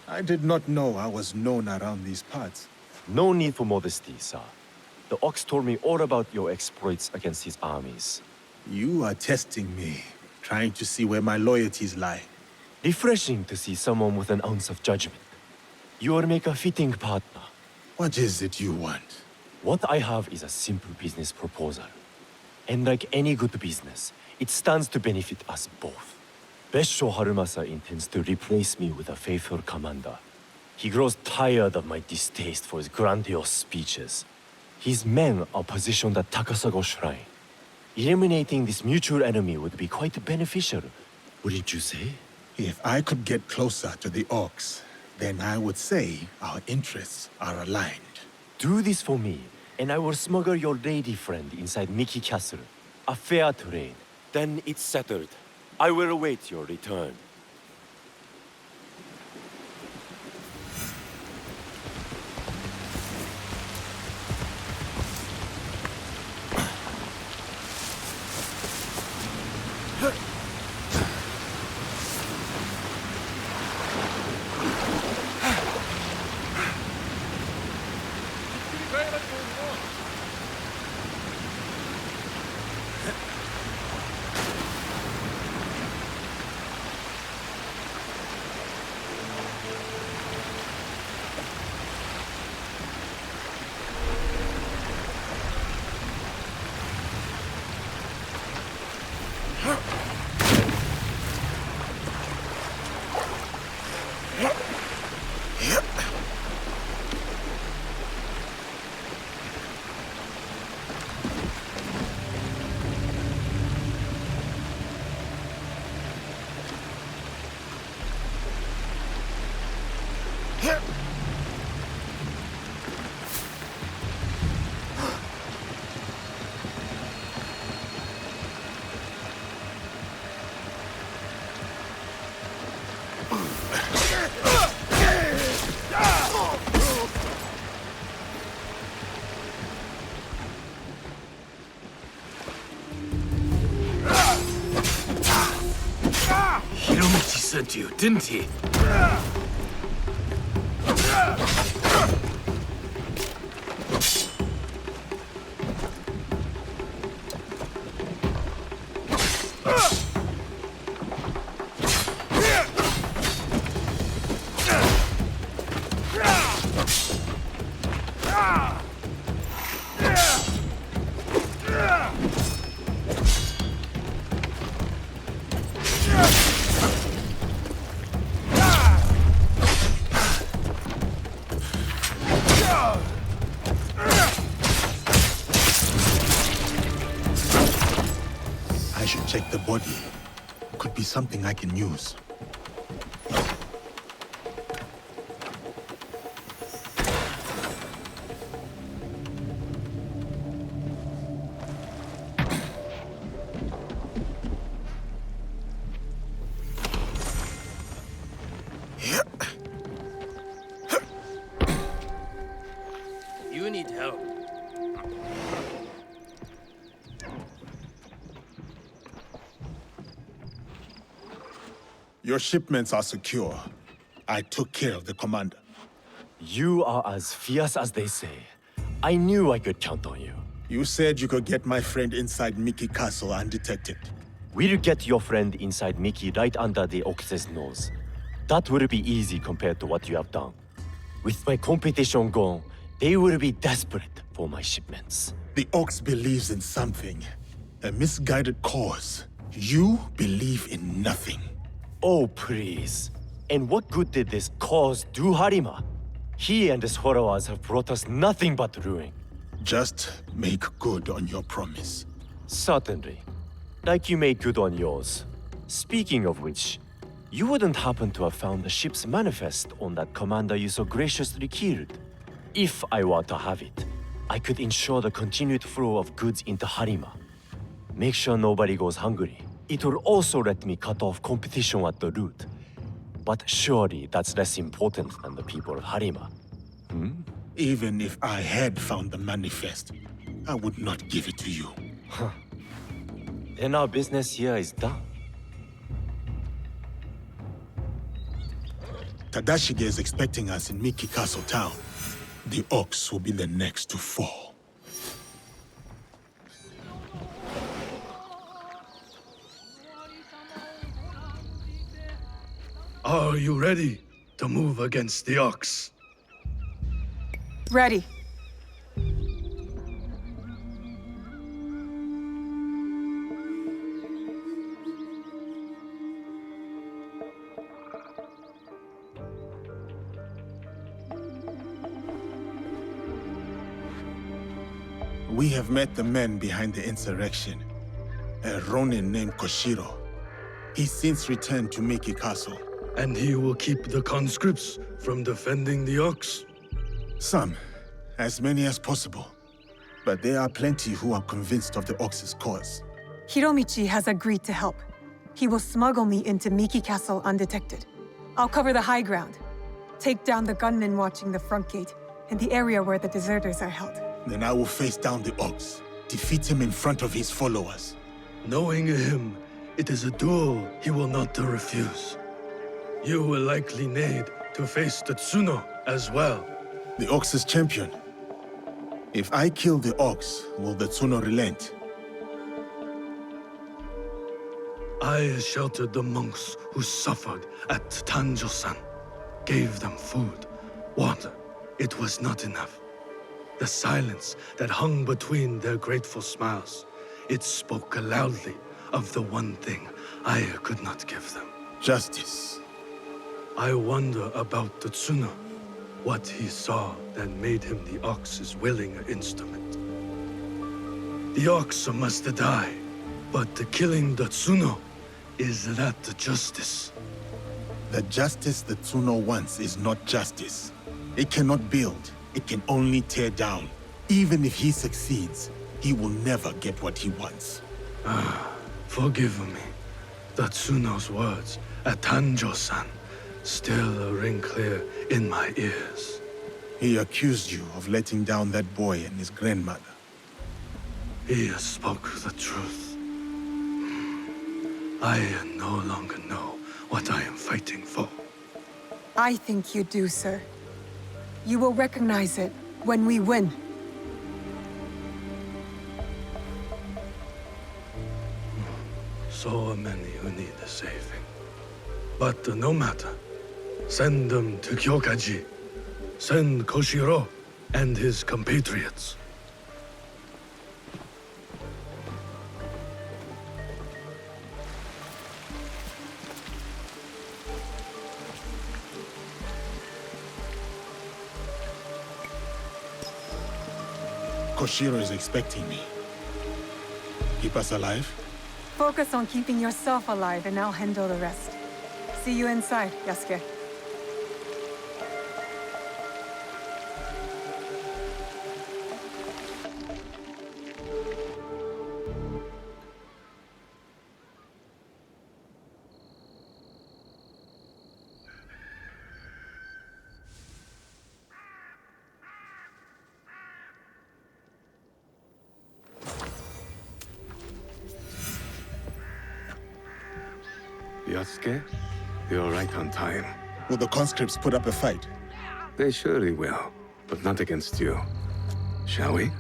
I did not know I was known around these parts. No need for modesty, sir. The Ox told me all about your exploits against his armies. You are testing me, trying to see where my loyalties lie. Refreshing to see someone with an ounce of judgment. You will make a fitting partner. What is it you want? What I have is a simple business proposal. And like any good business, it stands to benefit us both. Besho Harumasa intends to replace me with a faithful commander. He grows tired of my distaste for his grandiose speeches. His men are positioned at Takasago Shrine. Eliminating this mutual enemy would be quite beneficial, wouldn't you say? If I could get closer to the Ox, then I would say our interests are aligned. Do this for me, and I will smuggle your lady friend inside Miki Castle. A fair trade. Then it's settled. I will await your return. sent you, didn't he? I should check the body. Could be something I can use. You need help. Your shipments are secure. I took care of the commander. You are as fierce as they say. I knew I could count on you. You said you could get my friend inside Miki Castle undetected. We'll get your friend inside Miki right under the Ox's nose. That will be easy compared to what you have done. With my competition gone, they will be desperate for my shipments. The Ox believes in something. A misguided cause. You believe in nothing. Oh, please. And what good did this cause do Harima? He and his followers have brought us nothing but ruin. Just make good on your promise. Certainly. Like you made good on yours. Speaking of which, you wouldn't happen to have found the ship's manifest on that commander you so graciously killed. If I were to have it, I could ensure the continued flow of goods into Harima. Make sure nobody goes hungry. It will also let me cut off competition at the root. But surely that's less important than the people of Harima. Even if I had found the manifest, I would not give it to you. Then our business here is done. Tadashige is expecting us in Miki Castle town. The Ox will be the next to fall. Are you ready to move against the Ox? Ready. We have met the men behind the insurrection. A Ronin named Koshiro. He's since returned to Miki Castle. And he will keep the conscripts from defending the Ox? Some. As many as possible. But there are plenty who are convinced of the Ox's cause. Hiromichi has agreed to help. He will smuggle me into Miki Castle undetected. I'll cover the high ground. Take down the gunmen watching the front gate and the area where the deserters are held. Then I will face down the Ox. Defeat him in front of his followers. Knowing him, it is a duel he will not refuse. You will likely need to face the Tsuno as well. The Ox's champion. If I kill the Ox, will the Tsuno relent? I sheltered the monks who suffered at Tanjo-san. Gave them food, water. It was not enough. The silence that hung between their grateful smiles, it spoke loudly of the one thing I could not give them. Justice. I wonder about the Tsuno. What he saw that made him the Ox's willing instrument. The Ox must die, but killing the Tsuno, is that justice? The justice the Tsuno wants is not justice. It cannot build, it can only tear down. Even if he succeeds, he will never get what he wants. Forgive me. The Tsuno's words at Tanjo-san still ring clear in my ears. He accused you of letting down that boy and his grandmother. He spoke the truth. I no longer know what I am fighting for. I think you do, sir. You will recognize it when we win. So many who need a saving. But no matter. Send them to Kyokaji. Send Koshiro and his compatriots. Koshiro is expecting me. Keep us alive? Focus on keeping yourself alive and I'll handle the rest. See you inside, Yasuke. Yasuke, you're right on time. Will the conscripts put up a fight? They surely will, but not against you. Shall we?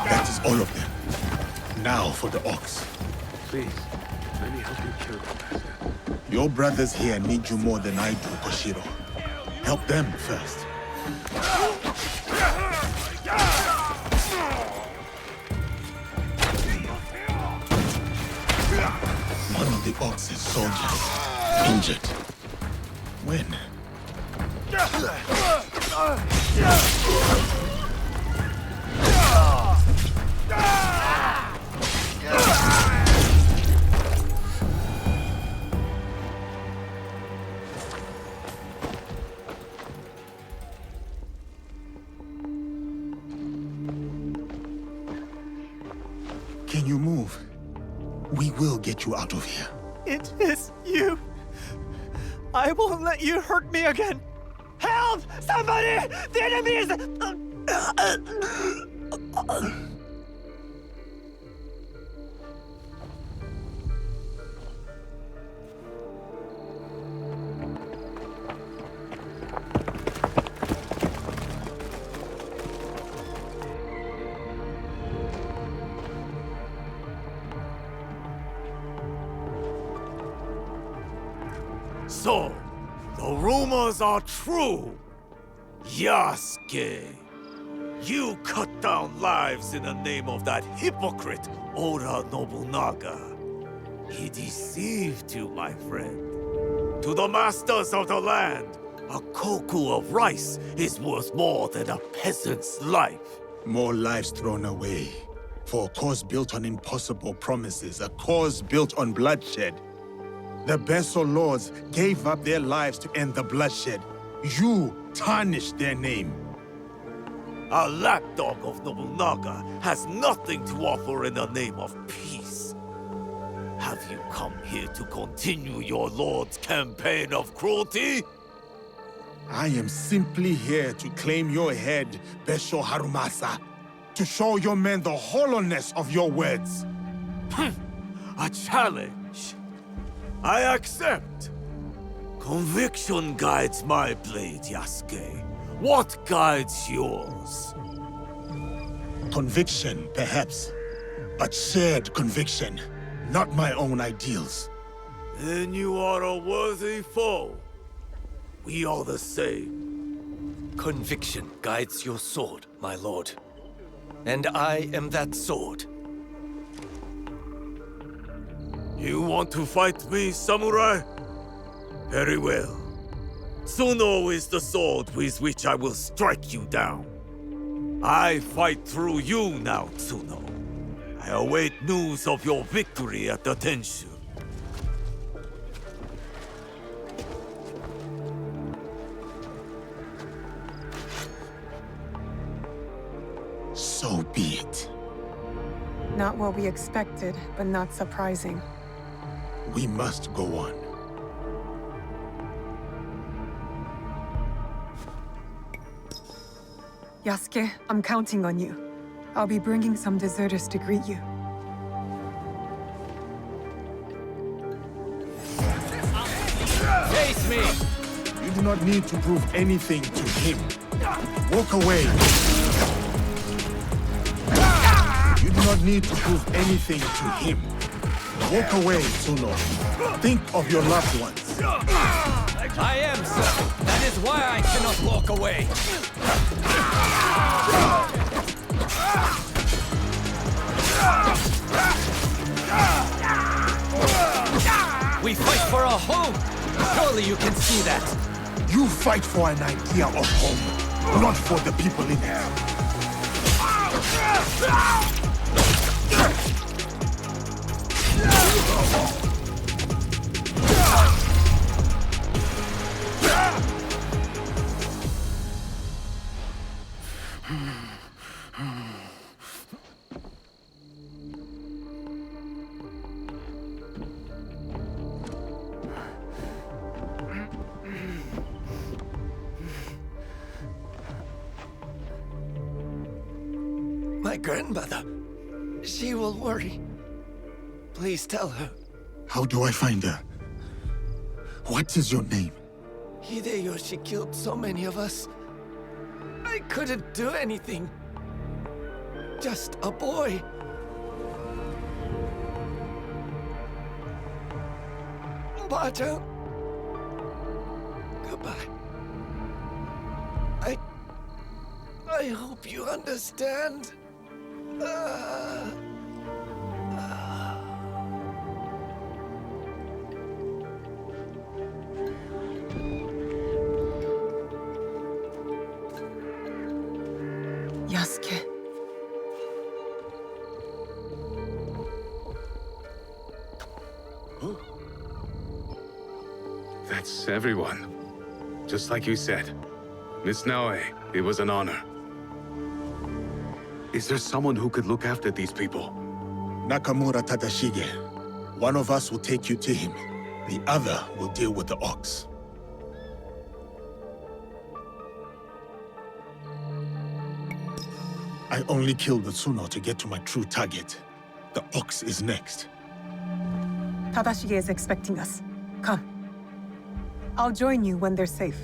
That is all of them. Now for the ox. Please, let me help you kill them, Master. Your brothers here need you more than I do, Koshiro. Help them first. One of the ox's soldiers injured. When? Can you move? We will get you out of here. It is you. I won't let you hurt me again. Help! Somebody! The enemy is... So, the rumors are true. Yasuke, you cut down lives in the name of that hypocrite, Oda Nobunaga. He deceived you, my friend. To the masters of the land, a koku of rice is worth more than a peasant's life. More lives thrown away. For a cause built on impossible promises, a cause built on bloodshed. The Besso lords gave up their lives to end the bloodshed. You tarnished their name. A lapdog of Nobunaga has nothing to offer in the name of peace. Have you come here to continue your lord's campaign of cruelty? I am simply here to claim your head, Besho Harumasa. To show your men the hollowness of your words. A challenge. I accept. Conviction guides my blade, Yasuke. What guides yours? Conviction, perhaps. But shared conviction, not my own ideals. Then you are a worthy foe. We are the same. Conviction guides your sword, my lord. And I am that sword. You want to fight me, samurai? Very well. Tsuno is the sword with which I will strike you down. I fight through you now, Tsuno. I await news of your victory at the Tenshu. So be it. Not what we expected, but not surprising. We must go on. Yasuke, I'm counting on you. I'll be bringing some deserters to greet you. Face me! You do not need to prove anything to him. Walk away. You do not need to prove anything to him. Walk away, Tsuno. Think of your loved ones. I am, sir. That is why I cannot walk away. We fight for a home. Surely you can see that. You fight for an idea of home, not for the people in it. My grandmother. She will worry. Please tell her. How do I find her? What is your name? Hideyoshi killed so many of us. I couldn't do anything. Just a boy. Ba-chan. Goodbye. I hope you understand. Yasuke. That's everyone. Just like you said. Miss Naoe, it was an honor. Is there someone who could look after these people? Nakamura Tadashige. One of us will take you to him. The other will deal with the ox. I only killed the Tsuno to get to my true target. The ox is next. Tadashige is expecting us. Come. I'll join you when they're safe.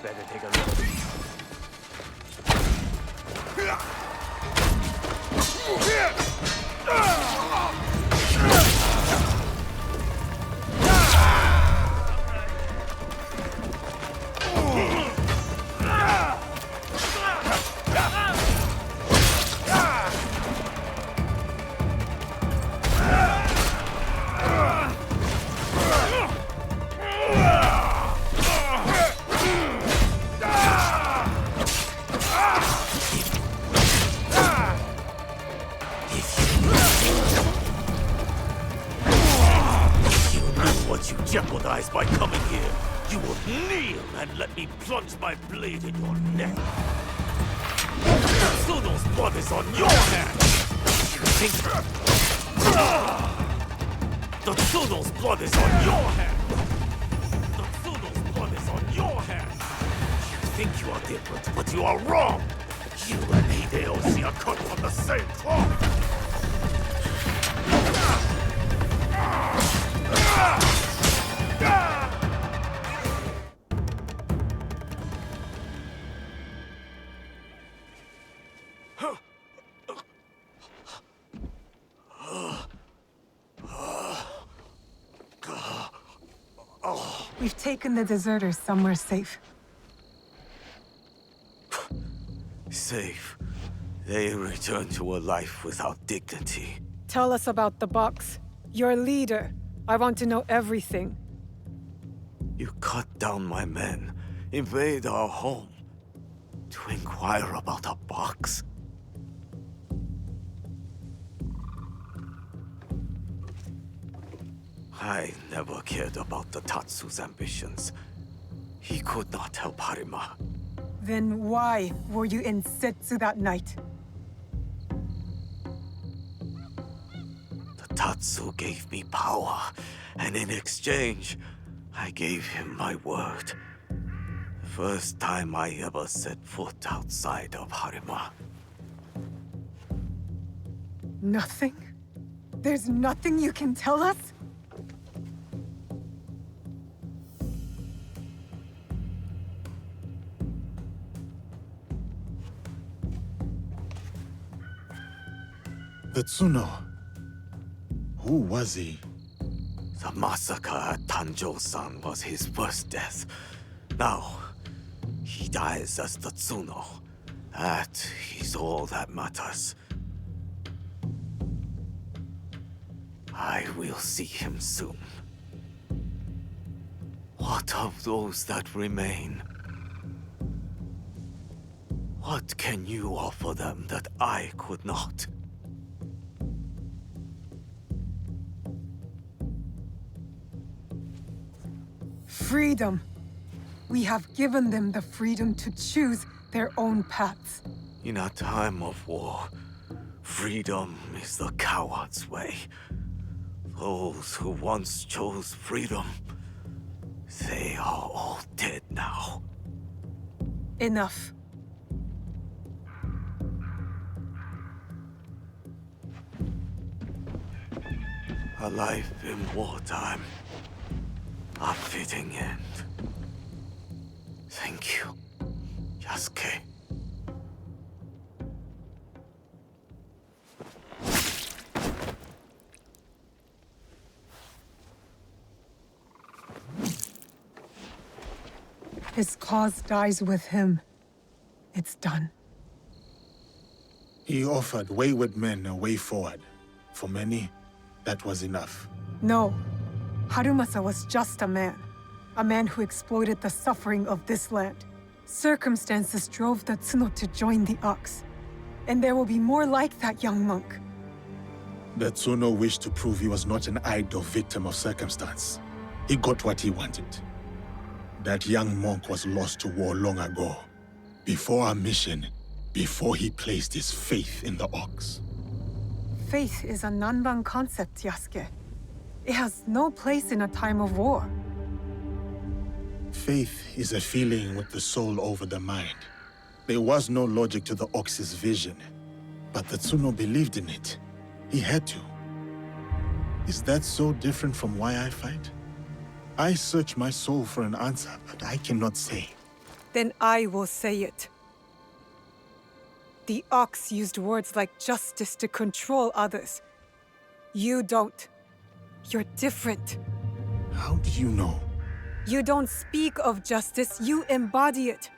Better take a look. Jeopardize by coming here. You will kneel and let me plunge my blade in your neck. Tsuno's blood is on your hands. The Tsuno's blood is on your hands. The Tsuno's blood is on your hands. You think you are different, but you are wrong. You and Hideyoshi are cut from the same cloth. We've taken the deserters somewhere safe. Safe. They return to a life without dignity. Tell us about the box. Your leader. I want to know everything. You cut down my men, invade our home, to inquire about a box? I never cared about the Tatsu's ambitions. He could not help Harima. Then why were you in Setsu that night? The Tatsu gave me power, and in exchange, I gave him my word. The first time I ever set foot outside of Harima. Nothing? There's nothing you can tell us? The Tsuno. Who was he? The massacre at Tanjo-san was his first death. Now, he dies as the Tsuno. That is all that matters. I will see him soon. What of those that remain? What can you offer them that I could not? Freedom. We have given them the freedom to choose their own paths. In a time of war, freedom is the coward's way. Those who once chose freedom, they are all dead now. Enough. A life in wartime. A fitting end. Thank you, Yasuke. His cause dies with him. It's done. He offered wayward men a way forward. For many, that was enough. No. Harumasa was just a man. A man who exploited the suffering of this land. Circumstances drove the Tsuno to join the Ox. And there will be more like that young monk. The Tsuno wished to prove he was not an idle victim of circumstance. He got what he wanted. That young monk was lost to war long ago. Before our mission, before he placed his faith in the Ox. Faith is a Nanban concept, Yasuke. It has no place in a time of war. Faith is a feeling with the soul over the mind. There was no logic to the Ox's vision, but the Tsuno believed in it. He had to. Is that so different from why I fight? I search my soul for an answer, but I cannot say. Then I will say it. The Ox used words like justice to control others. You don't. You're different. How do you know? You don't speak of justice, you embody it.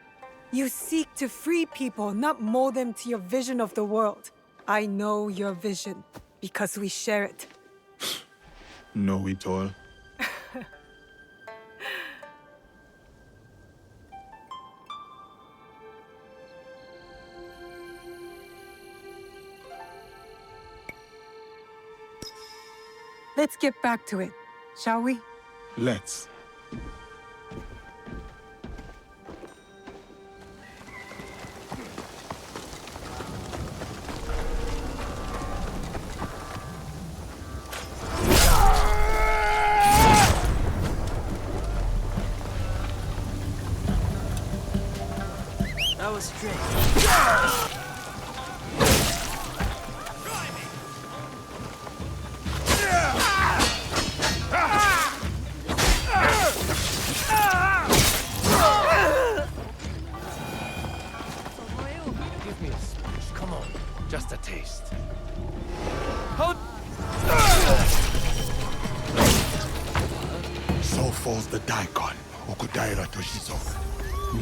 You seek to free people, not mold them to your vision of the world. I know your vision, because we share it. Know it all? Let's get back to it, shall we? Let's. That was strange. Give me a sponge, come on. Just a taste. So falls the daikon, Okudaira Toshizo.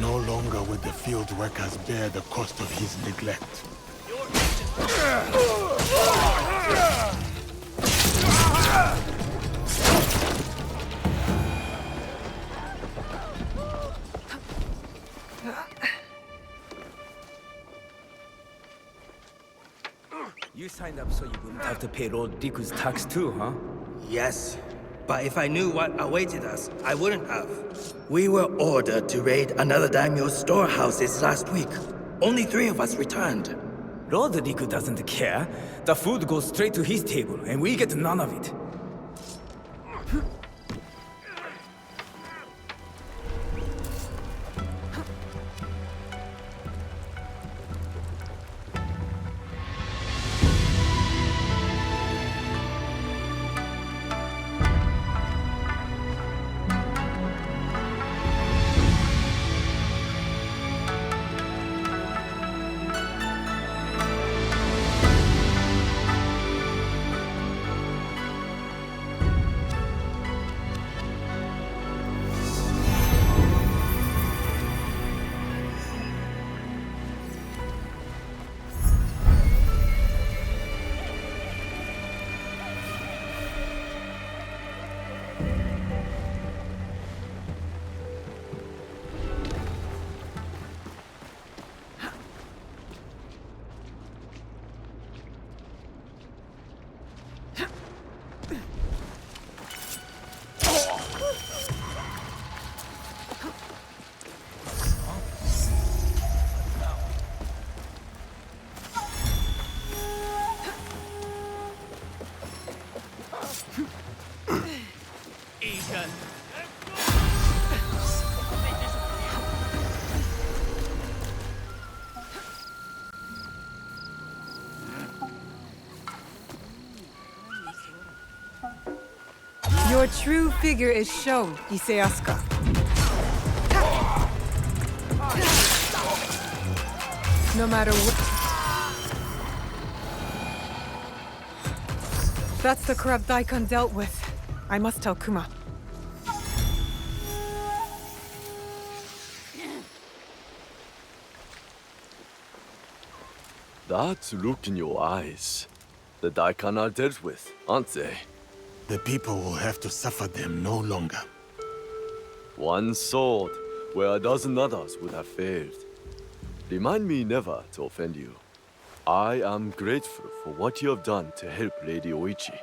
No longer would the field workers bear the cost of his neglect. You signed up so you wouldn't have to pay Lord Riku's tax too, huh? Yes, but if I knew what awaited us, I wouldn't have. We were ordered to raid another daimyo's storehouses last week. Only 3 of us returned. Lord Riku doesn't care. The food goes straight to his table, and we get none of it. Your true figure is shown, Issei Asuka. No matter what... That's the corrupt daikon dealt with. I must tell Kuma. That look in your eyes. The daikon are dealt with, aren't they? The people will have to suffer them no longer. One sword, where a dozen others would have failed. Remind me never to offend you. I am grateful for what you have done to help Lady Oichi.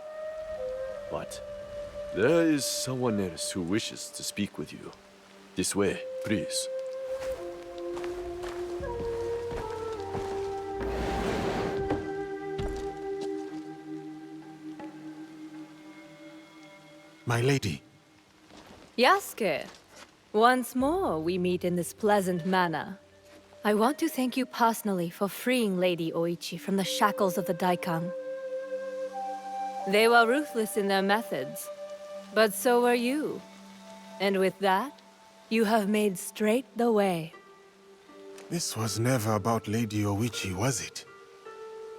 But there is someone else who wishes to speak with you. This way, please. My lady. Yasuke, once more we meet in this pleasant manner. I want to thank you personally for freeing Lady Oichi from the shackles of the daikon. They were ruthless in their methods, but so were you. And with that, you have made straight the way. This was never about Lady Oichi, was it?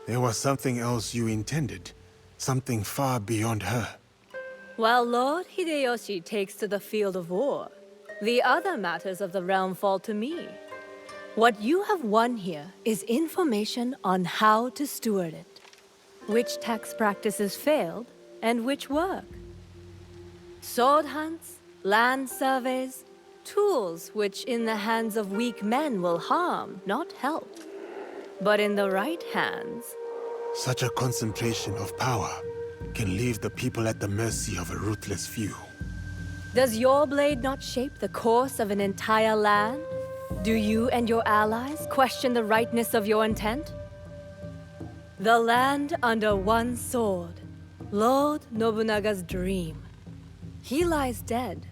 There was something else you intended. Something far beyond her. While Lord Hideyoshi takes to the field of war, the other matters of the realm fall to me. What you have won here is information on how to steward it. Which tax practices failed, and which work. Sword hunts, land surveys, tools which in the hands of weak men will harm, not help. But in the right hands... Such a concentration of power can leave the people at the mercy of a ruthless few. Does your blade not shape the course of an entire land? Do you and your allies question the rightness of your intent? The land under one sword, Lord Nobunaga's dream. He lies dead,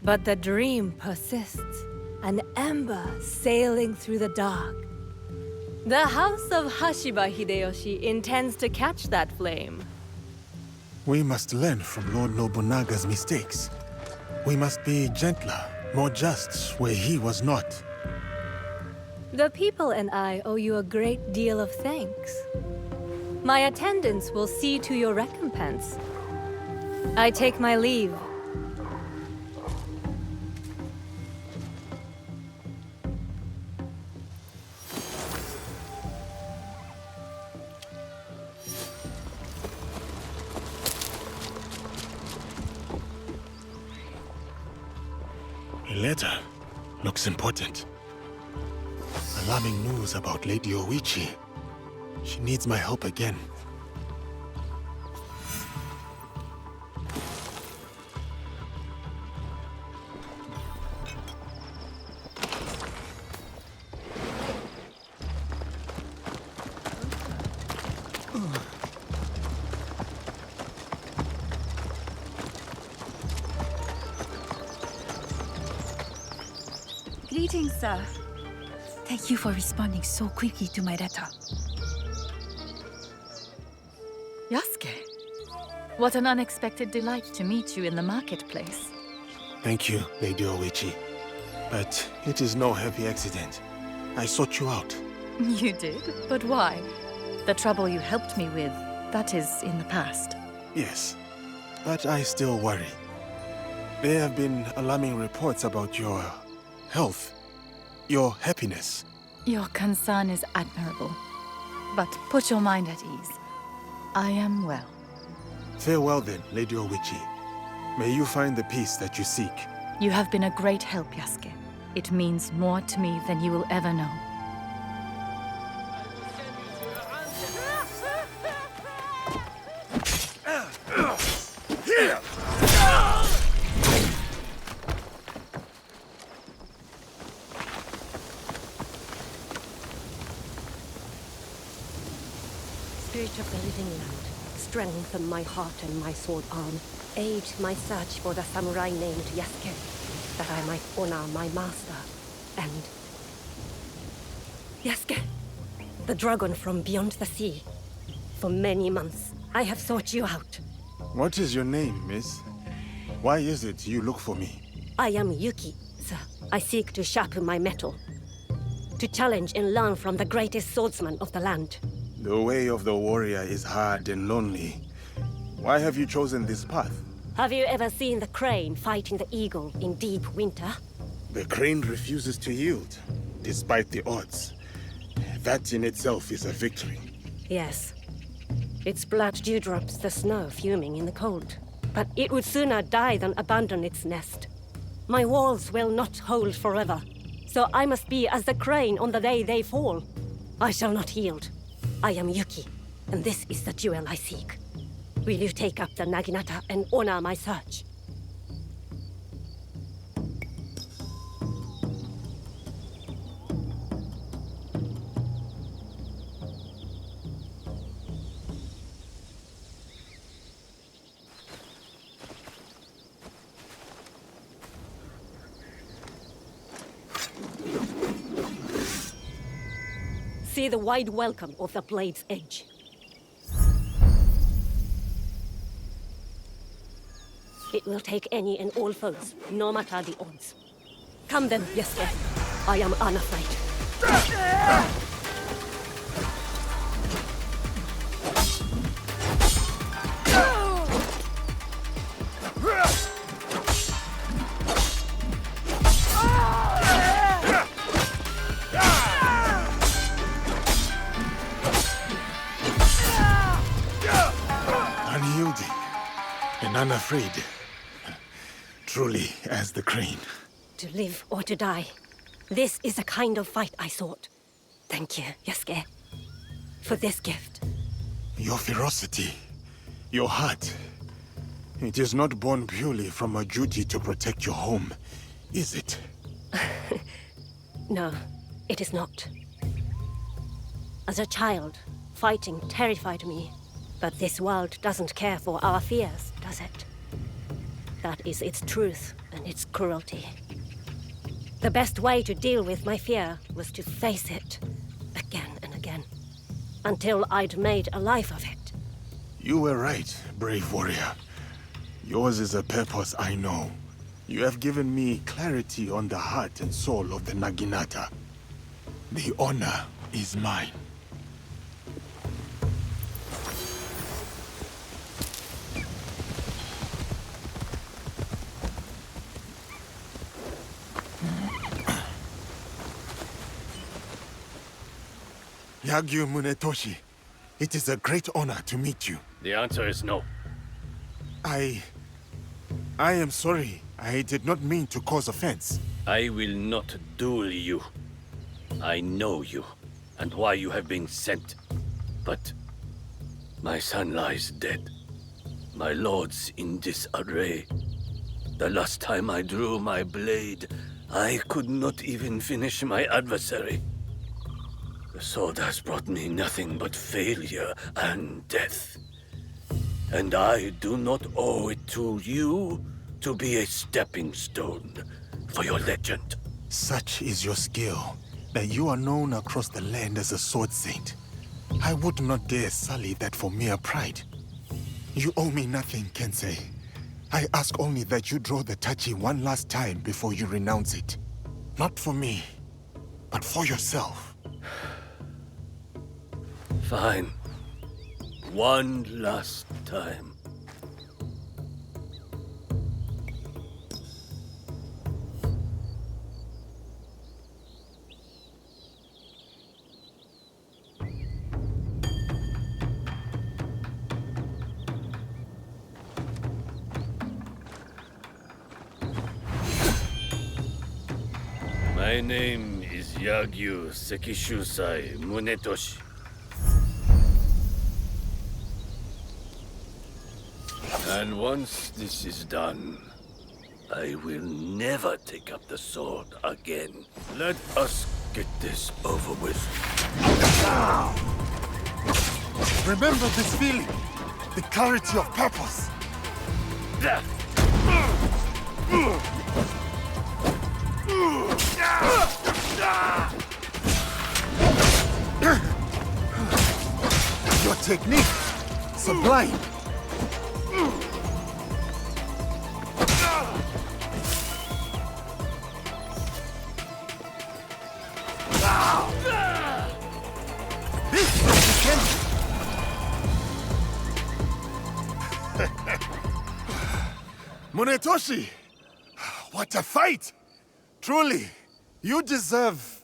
but the dream persists, an ember sailing through the dark. The House of Hashiba Hideyoshi intends to catch that flame. We must learn from Lord Nobunaga's mistakes. We must be gentler, more just where he was not. The people and I owe you a great deal of thanks. My attendants will see to your recompense. I take my leave. A letter. Looks important. Alarming news about Lady Oichi. She needs my help again. Greetings, sir. Thank you for responding so quickly to my letter. Yasuke, what an unexpected delight to meet you in the marketplace. Thank you, Lady Oichi. But it is no heavy accident. I sought you out. You did? But why? The trouble you helped me with, that is in the past. Yes, but I still worry. There have been alarming reports about your health, your happiness. Your concern is admirable. But put your mind at ease. I am well. Farewell then, Lady Oichi. May you find the peace that you seek. You have been a great help, Yasuke. It means more to me than you will ever know. Spirit of the living land, strengthen my heart and my sword arm. Aid my search for the samurai named Yasuke, that I might honor my master, and... Yasuke, the dragon from beyond the sea. For many months, I have sought you out. What is your name, miss? Why is it you look for me? I am Yuki, sir. I seek to sharpen my mettle. To challenge and learn from the greatest swordsman of the land. The way of the warrior is hard and lonely. Why have you chosen this path? Have you ever seen the crane fighting the eagle in deep winter? The crane refuses to yield, despite the odds. That in itself is a victory. Yes. Its blood dewdrops the snow fuming in the cold. But it would sooner die than abandon its nest. My walls will not hold forever. So I must be as the crane on the day they fall. I shall not yield. I am Yuki, and this is the jewel I seek. Will you take up the naginata and honor my search? See the wide welcome of the blade's edge. It will take any and all foes, no matter the odds. Come then, Yasuke. I am unafraid. Unyielding and unafraid. Truly as the crane. To live or to die. This is the kind of fight I sought. Thank you, Yasuke, for this gift. Your ferocity, your heart. It is not born purely from a duty to protect your home, is it? No, it is not. As a child, fighting terrified me. But this world doesn't care for our fears, does it? That is its truth and its cruelty. The best way to deal with my fear was to face it, again and again, until I'd made a life of it. You were right, brave warrior. Yours is a purpose I know. You have given me clarity on the heart and soul of the Naginata. The honor is mine. Yagyu Munetoshi, it is a great honor to meet you. The answer is no. I am sorry. I did not mean to cause offense. I will not duel you. I know you, and why you have been sent. But my son lies dead. My lord's in disarray. The last time I drew my blade, I could not even finish my adversary. The sword has brought me nothing but failure and death. And I do not owe it to you to be a stepping stone for your legend. Such is your skill, that you are known across the land as a sword saint. I would not dare sully that for mere pride. You owe me nothing, Kensei. I ask only that you draw the tachi one last time before you renounce it. Not for me, but for yourself. Fine. One last time. My name is Yagyu Sekishusai Munetoshi. And once this is done, I will never take up the sword again. Let us get this over with. Remember this feeling, the clarity of purpose. Your technique, sublime. Munetoshi! What a fight! Truly, you deserve...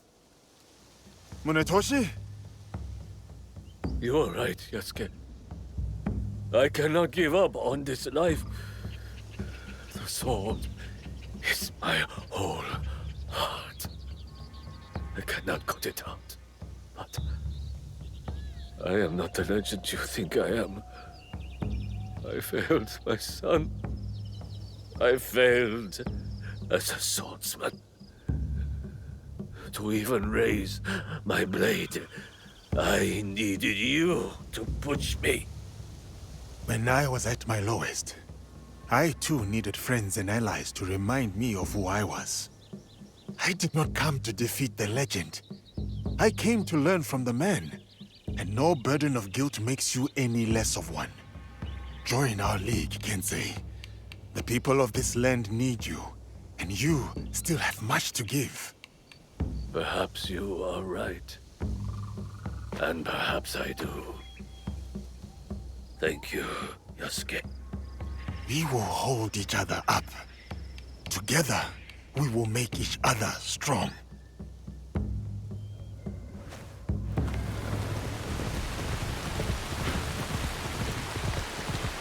Munetoshi? You are right, Yasuke. I cannot give up on this life. The sword is my whole heart. I cannot cut it out. But I am not the legend you think I am. I failed my son. I failed as a swordsman. To even raise my blade, I needed you to push me. When I was at my lowest, I too needed friends and allies to remind me of who I was. I did not come to defeat the legend. I came to learn from the man, and no burden of guilt makes you any less of one. Join our league, Kensei. The people of this land need you, and you still have much to give. Perhaps you are right. And perhaps I do. Thank you, Yasuke. We will hold each other up. Together, we will make each other strong.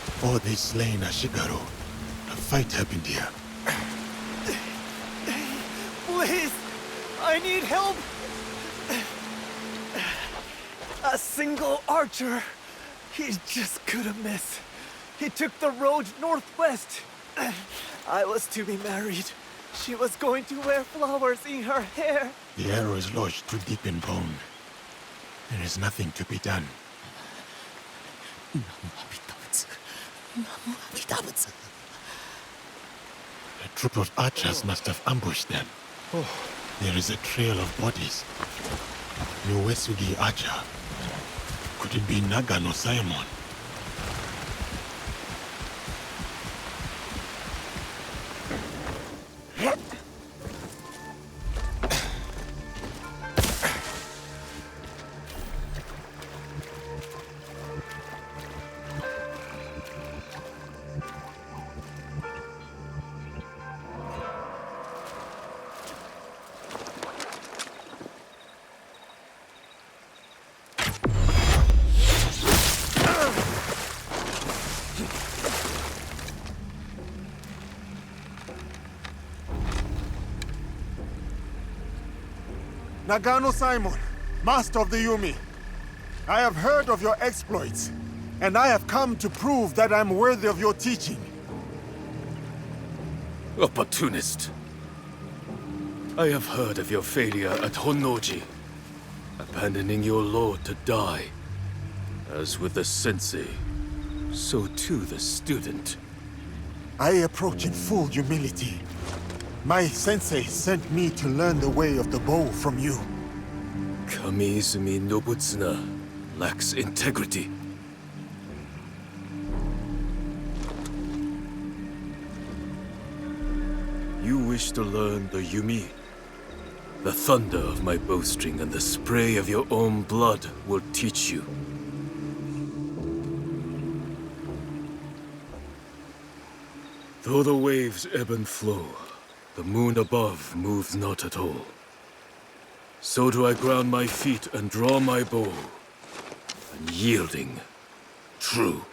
Before they slain Ashigaru, a fight happened here. Please! I need help! A single archer. He just couldn't miss. He took the road northwest. I was to be married. She was going to wear flowers in her hair. The arrow is lodged too deep in bone. There is nothing to be done. A troop of archers must have ambushed them. There is a trail of bodies. No Uesugi archer. Could it be Nagano Simon? Nagano Simon, master of the Yumi. I have heard of your exploits, and I have come to prove that I'm worthy of your teaching. Opportunist. I have heard of your failure at Honnoji, abandoning your lord to die. As with the sensei, so too the student. I approach in full humility. My sensei sent me to learn the way of the bow from you. Kamiizumi Nobutsuna lacks integrity. You wish to learn the Yumi? The thunder of my bowstring and the spray of your own blood will teach you. Though the waves ebb and flow, the moon above moves not at all. So do I ground my feet and draw my bow, unyielding, true.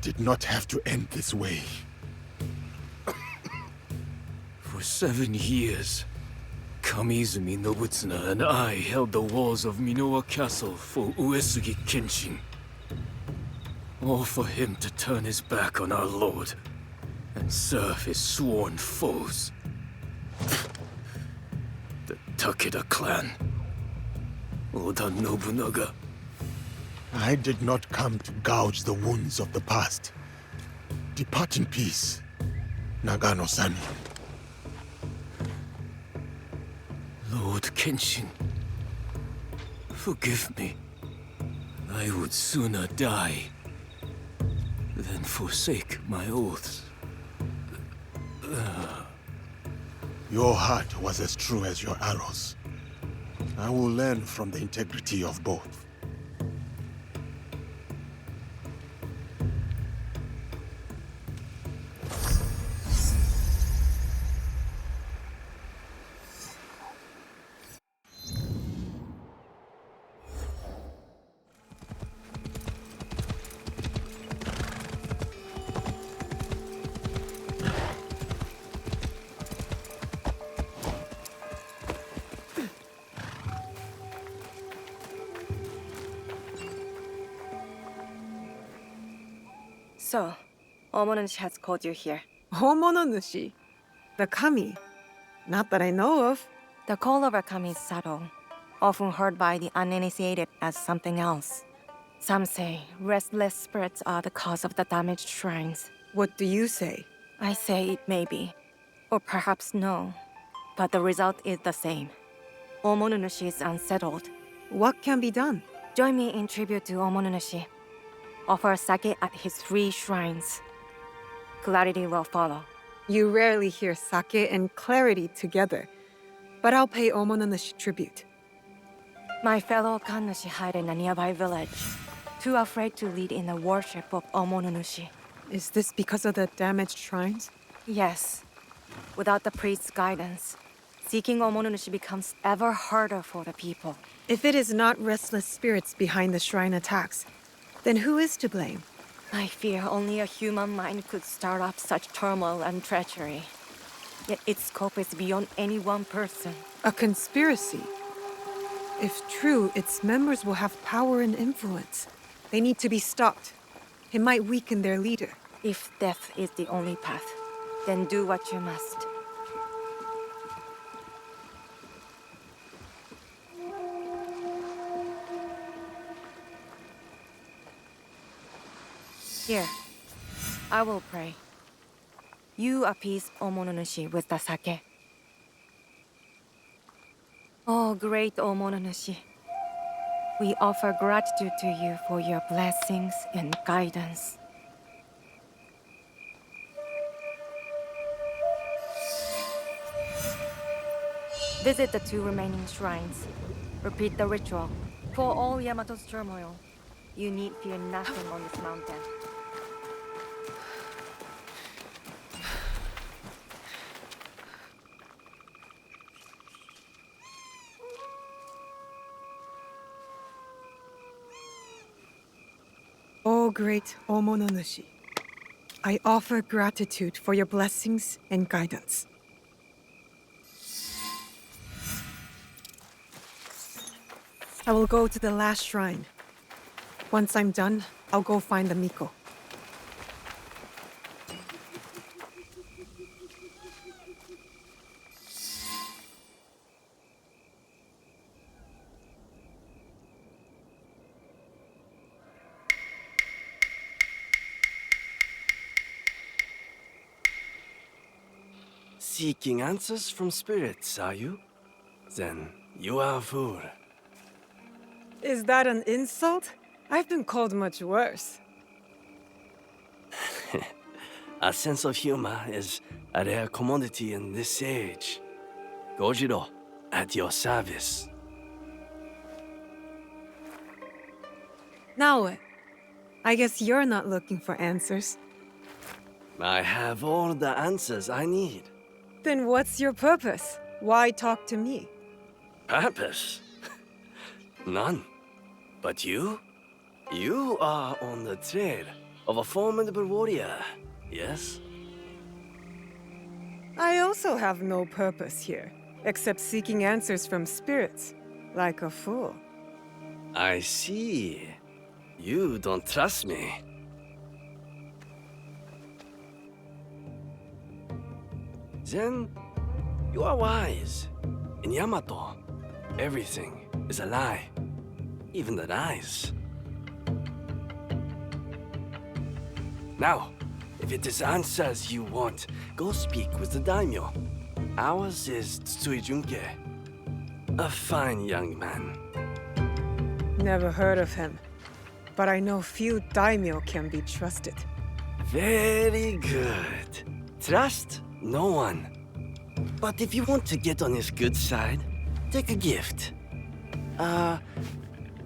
Did not have to end this way. For 7 years, Kamiizumi Nobutsuna and I held the walls of Minowa Castle for Uesugi Kenshin. All for him to turn his back on our lord and serve his sworn foes. The Takeda clan. Oda Nobunaga. I did not come to gouge the wounds of the past. Depart in peace, Nagano-san. Lord Kenshin, forgive me. I would sooner die than forsake my oaths. Your heart was as true as your arrows. I will learn from the integrity of both. So, Omonushi has called you here. Omonushi? The kami? Not that I know of. The call of a kami is subtle, often heard by the uninitiated as something else. Some say restless spirits are the cause of the damaged shrines. What do you say? I say it may be, or perhaps no, but the result is the same. Omonushi is unsettled. What can be done? Join me in tribute to Omonushi. Offer sake at his 3 shrines. Clarity will follow. You rarely hear sake and clarity together, but I'll pay Omonushi tribute. My fellow kannushi hide in a nearby village, too afraid to lead in the worship of Omonushi. Is this because of the damaged shrines? Yes. Without the priest's guidance, seeking Omonushi becomes ever harder for the people. If it is not restless spirits behind the shrine attacks, then who is to blame? I fear only a human mind could start up such turmoil and treachery. Yet its scope is beyond any one person. A conspiracy? If true, its members will have power and influence. They need to be stopped. It might weaken their leader. If death is the only path, then do what you must. Here, I will pray. You appease Omononushi with the sake. Oh, great Omononushi. We offer gratitude to you for your blessings and guidance. Visit the 2 remaining shrines. Repeat the ritual. For all Yamato's turmoil, you need fear nothing on this mountain. O great Omononushi, I offer gratitude for your blessings and guidance. I will go to the last shrine. Once I'm done, I'll go find the Miko. Seeking answers from spirits, are you? Then you are a fool. Is that an insult? I've been called much worse. A sense of humor is a rare commodity in this age. Gojiro, at your service. Now what? I guess you're not looking for answers. I have all the answers I need. Then what's your purpose? Why talk to me? Purpose? None. But you? You are on the trail of a formidable warrior, yes? I also have no purpose here, except seeking answers from spirits, like a fool. I see. You don't trust me. Then, you are wise. In Yamato, everything is a lie. Even the lies. Now, if it is answers you want, go speak with the daimyo. Ours is Tsui Junke. A fine young man. Never heard of him. But I know few daimyo can be trusted. Very good. Trust no one. But if you want to get on his good side, take a gift.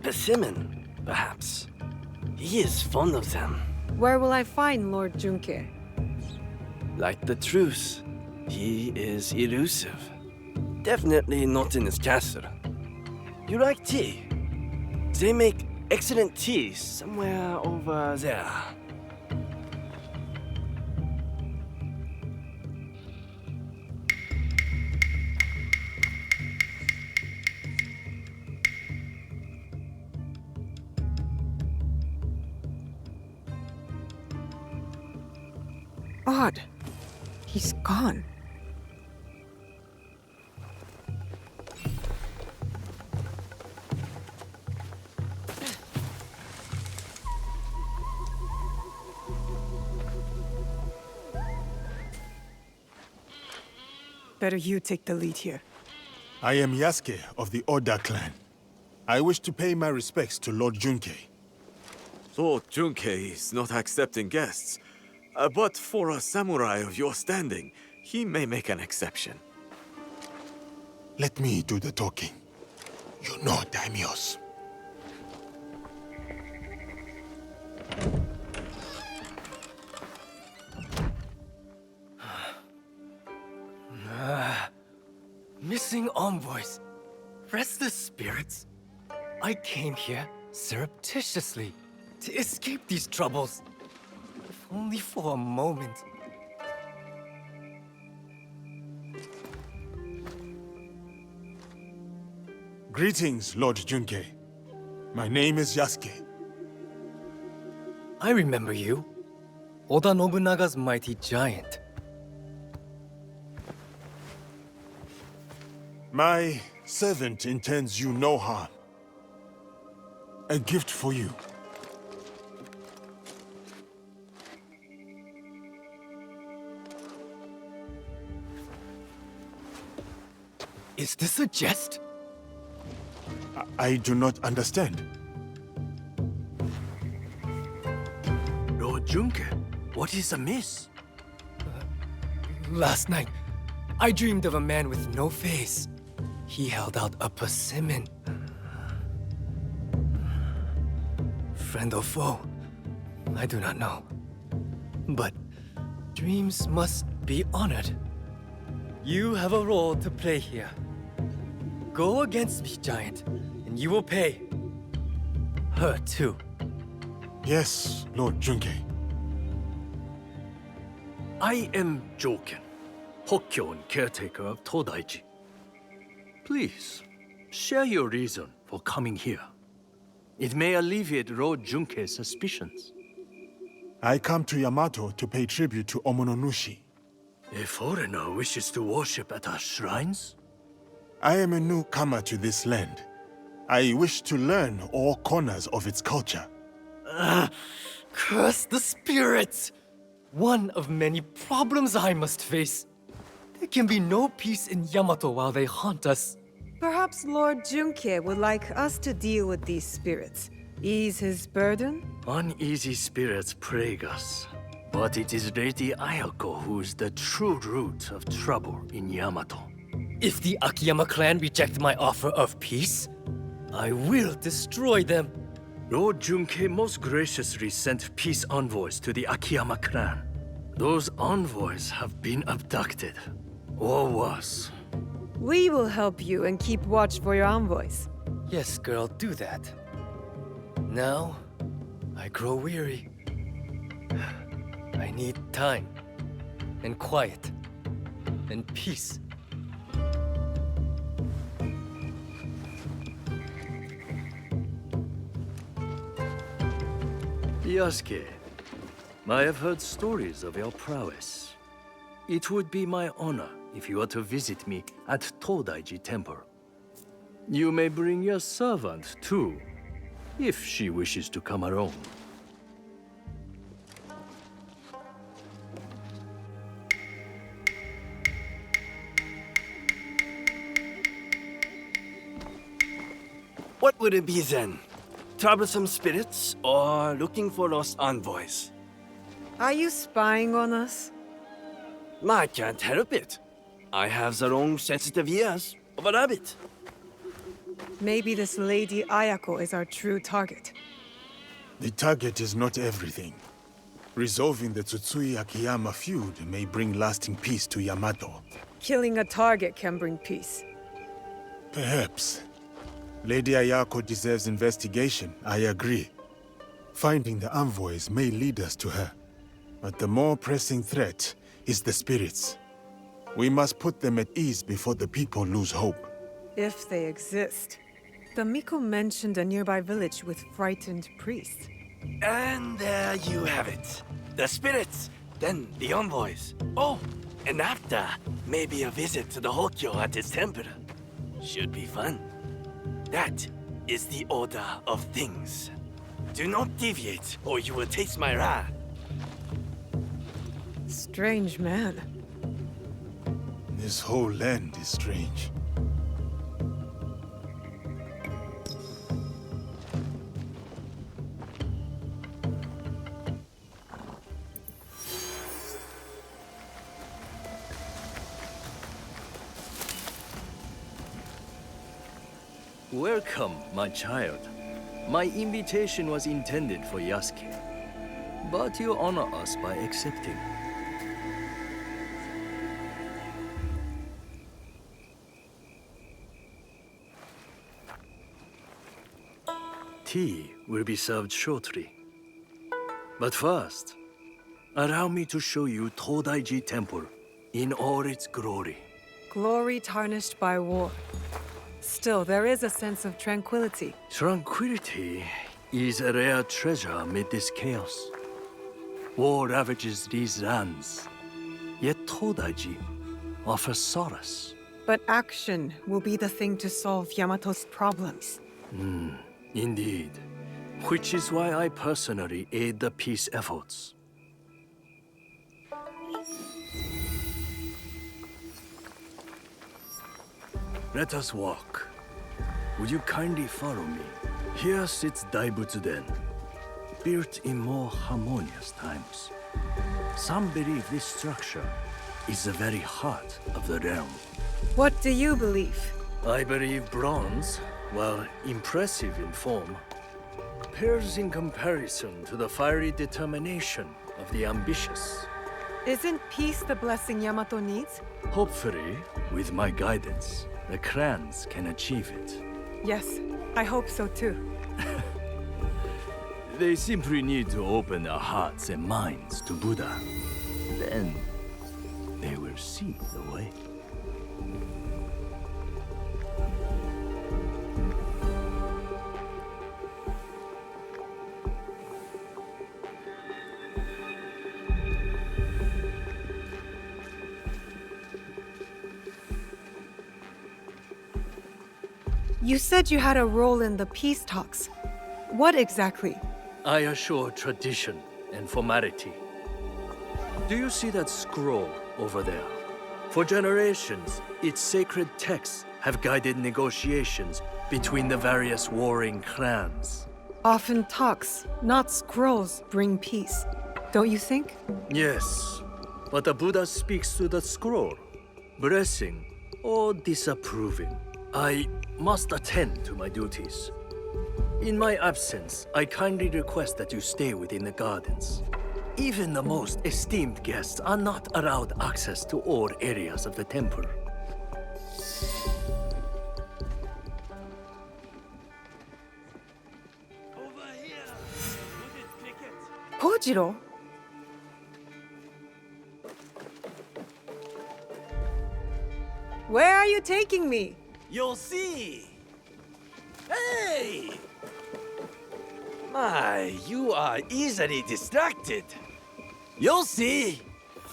Persimmon, perhaps. He is fond of them. Where will I find Lord Junke? Like the truth, he is elusive. Definitely not in his castle. You like tea? They make excellent tea somewhere over there. Odd. He's gone. Better you take the lead here. I am Yasuke of the Oda clan. I wish to pay my respects to Lord Junke. Lord Junke is not accepting guests. But for a samurai of your standing, he may make an exception. Let me do the talking. You know daimyos. Missing envoys. Restless spirits. I came here surreptitiously to escape these troubles. If only for a moment. Greetings, Lord Junke. My name is Yasuke. I remember you. Oda Nobunaga's mighty giant. My servant intends you no harm. A gift for you. Is this a jest? I do not understand. Lord Junke, what is amiss? Last night, I dreamed of a man with no face. He held out a persimmon. Friend or foe, I do not know. But dreams must be honored. You have a role to play here. Go against me, Giant, and you will pay. Her too. Yes, Lord Junke. I am Joken, Hokkyo and caretaker of Todaiji. Please, share your reason for coming here. It may alleviate Lord Junke's suspicions. I come to Yamato to pay tribute to Omononushi. A foreigner wishes to worship at our shrines? I am a newcomer to this land. I wish to learn all corners of its culture. Curse the spirits! One of many problems I must face. There can be no peace in Yamato while they haunt us. Perhaps Lord Junke would like us to deal with these spirits. Ease his burden? Uneasy spirits plague us. But it is Lady Ayako who is the true root of trouble in Yamato. If the Akiyama clan reject my offer of peace, I will destroy them. Lord Junke most graciously sent peace envoys to the Akiyama clan. Those envoys have been abducted, or worse. We will help you and keep watch for your envoys. Yes, girl, do that. Now, I grow weary. I need time, and quiet, and peace. Yasuke, I have heard stories of your prowess. It would be my honor if you were to visit me at Todaiji Temple. You may bring your servant, too, if she wishes to come alone. What would it be then? Troublesome spirits or looking for lost envoys? Are you spying on us? I can't help it. I have the long, sensitive ears of a rabbit. Maybe this Lady Ayako is our true target. The target is not everything. Resolving the Tsutsui Akiyama feud may bring lasting peace to Yamato. Killing a target can bring peace. Perhaps. Lady Ayako deserves investigation, I agree. Finding the envoys may lead us to her. But the more pressing threat is the spirits. We must put them at ease before the people lose hope. If they exist. The Miko mentioned a nearby village with frightened priests. And there you have it. The spirits, then the envoys. Oh, and after, maybe a visit to the Hokkyo at his temple. Should be fun. That is the order of things. Do not deviate, or you will taste my wrath. Strange man. This whole land is strange. Welcome, my child. My invitation was intended for Yasuke, but you honor us by accepting. Tea will be served shortly. But first, allow me to show you Todaiji Temple in all its glory. Glory tarnished by war. Still, there is a sense of tranquility. Tranquility is a rare treasure amid this chaos. War ravages these lands, yet Todaiji offers solace. But action will be the thing to solve Yamato's problems. Indeed. Which is why I personally aid the peace efforts. Let us walk. Would you kindly follow me? Here sits Daibutsu-den, built in more harmonious times. Some believe this structure is the very heart of the realm. What do you believe? I believe bronze, while impressive in form, pales in comparison to the fiery determination of the ambitious. Isn't peace the blessing Yamato needs? Hopefully, with my guidance, the clans can achieve it. Yes, I hope so too. They simply need to open their hearts and minds to Buddha. Then, they will see the way. You said you had a role in the peace talks. What exactly? I assure tradition and formality. Do you see that scroll over there? For generations, its sacred texts have guided negotiations between the various warring clans. Often talks, not scrolls, bring peace. Don't you think? Yes, but the Buddha speaks to the scroll, blessing or disapproving. I must attend to my duties. In my absence, I kindly request that you stay within the gardens. Even the most esteemed guests are not allowed access to all areas of the temple. Kojiro? Where are you taking me? You'll see. Hey! My, you are easily distracted. You'll see.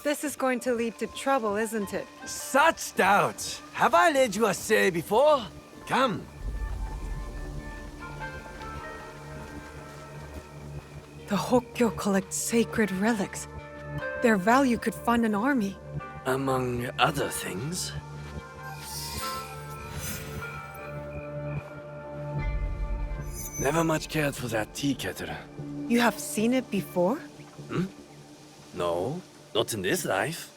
This is going to lead to trouble, isn't it? Such doubts. Have I led you astray before? Come. The Hokkyo collect sacred relics. Their value could fund an army. Among other things. Never much cared for that tea kettle. You have seen it before? No, not in this life.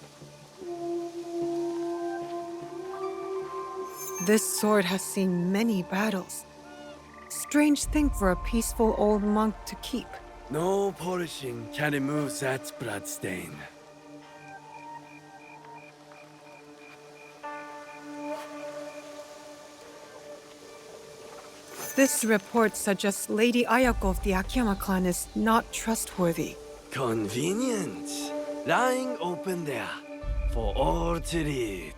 This sword has seen many battles. Strange thing for a peaceful old monk to keep. No polishing can remove that bloodstain. This report suggests Lady Ayako of the Akiyama clan is not trustworthy. Convenient. Lying open there for all to read.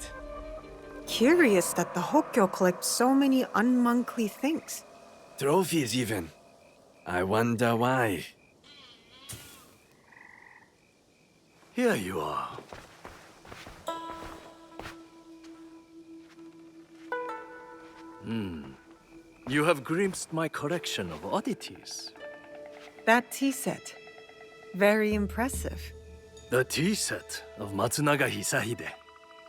Curious that the Hokkyo collect so many unmonkly things. Trophies even. I wonder why. Here you are. You have glimpsed my collection of oddities. That tea set. Very impressive. The tea set of Matsunaga Hisahide.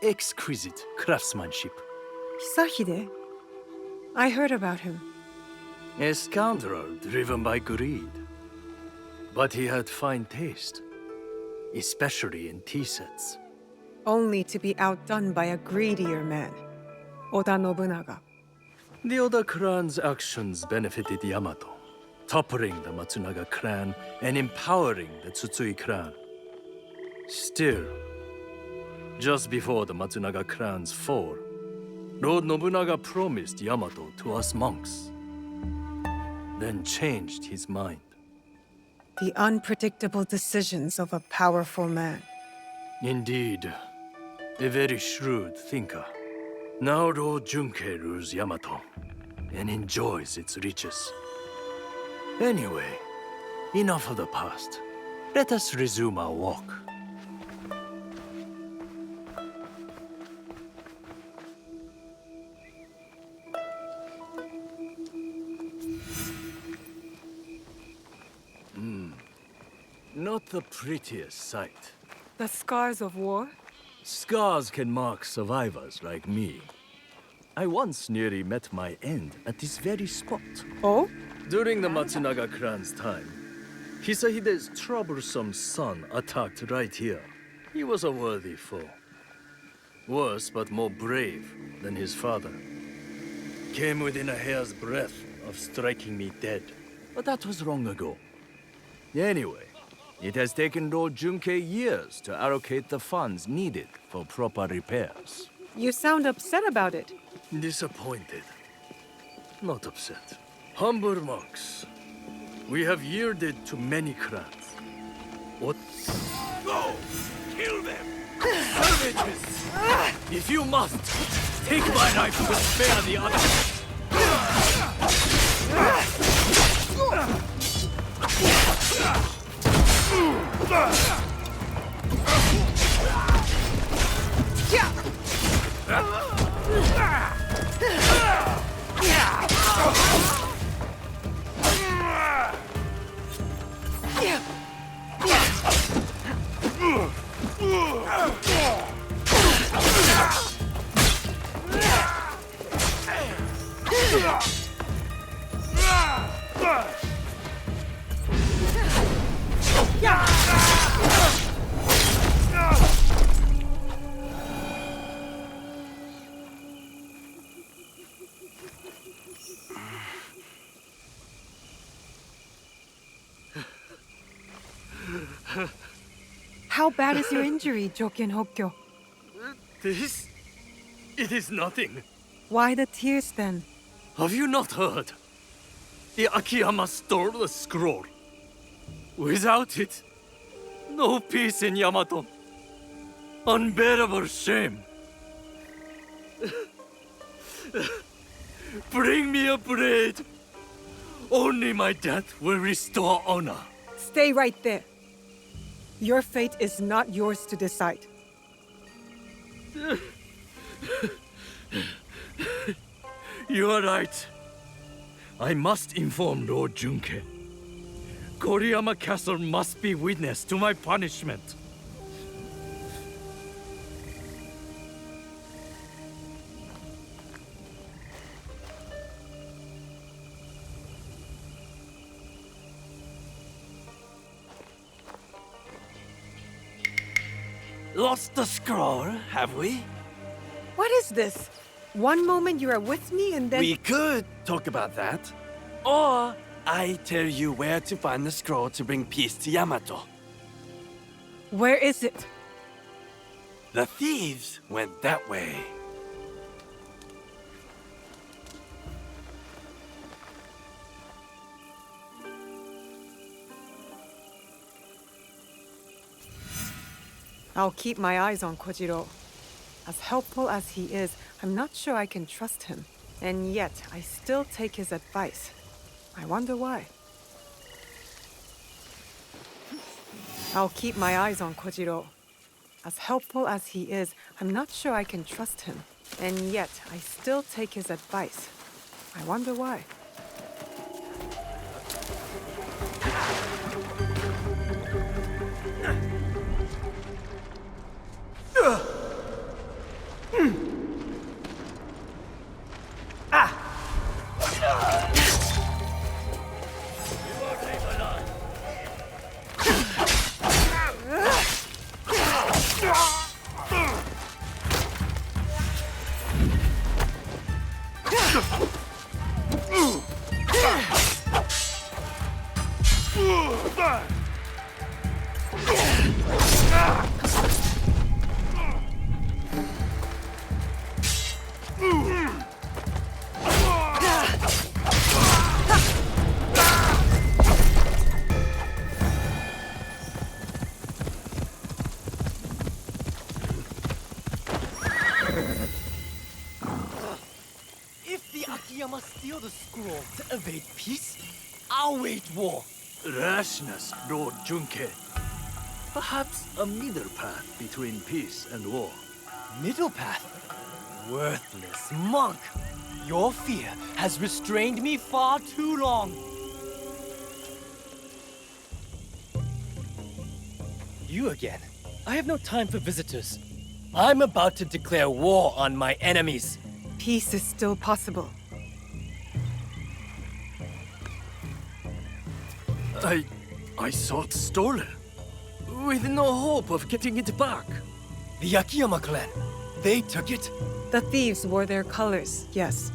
Exquisite craftsmanship. Hisahide? I heard about him. A scoundrel driven by greed. But he had fine taste, especially in tea sets. Only to be outdone by a greedier man. Oda Nobunaga. The Oda clan's actions benefited Yamato, toppling the Matsunaga clan and empowering the Tsutsui clan. Still, just before the Matsunaga clan's fall, Lord Nobunaga promised Yamato to us monks, then changed his mind. The unpredictable decisions of a powerful man. Indeed, a very shrewd thinker. Now Lord Junkei rules Yamato and enjoys its riches. Anyway, enough of the past. Let us resume our walk. Not the prettiest sight. The scars of war? Scars can mark survivors like me. I once nearly met my end at this very spot. Oh? During the Matsunaga clan's time, Hisahide's troublesome son attacked right here. He was a worthy foe. Worse but more brave than his father. Came within a hair's breadth of striking me dead. But that was long ago. Anyway, it has taken Lord Junkei years to allocate the funds needed for proper repairs. You sound upset about it. Disappointed. Not upset. Humble monks. We have yielded to many clans. What? Go! Kill them! Savages! If you must, take my knife to spare the others. How bad is your injury, Joken Hokkyo? This? It is nothing. Why the tears then? Have you not heard? The Akiyama stole the scroll. Without it, no peace in Yamato. Unbearable shame. Bring me a blade. Only my death will restore honor. Stay right there. Your fate is not yours to decide. You are right. I must inform Lord Junkei. Koriyama Castle must be witness to my punishment. Lost the scroll, have we? What is this? One moment you are with me and then... We could talk about that. Or I tell you where to find the scroll to bring peace to Yamato. Where is it? The thieves went that way. I'll keep my eyes on Kojiro. As helpful as he is, I'm not sure I can trust him. And yet, I still take his advice. I wonder why. I'll keep my eyes on Kojiro. As helpful as he is, I'm not sure I can trust him. And yet, I still take his advice. I wonder why. Steal the scroll to evade peace? I'll wage war. Rashness, Lord Junkei. Perhaps a middle path between peace and war. Middle path? Worthless monk! Your fear has restrained me far too long. You again. I have no time for visitors. I'm about to declare war on my enemies. Peace is still possible. I saw it stolen, with no hope of getting it back. The Akiyama clan, they took it? The thieves wore their colors, yes.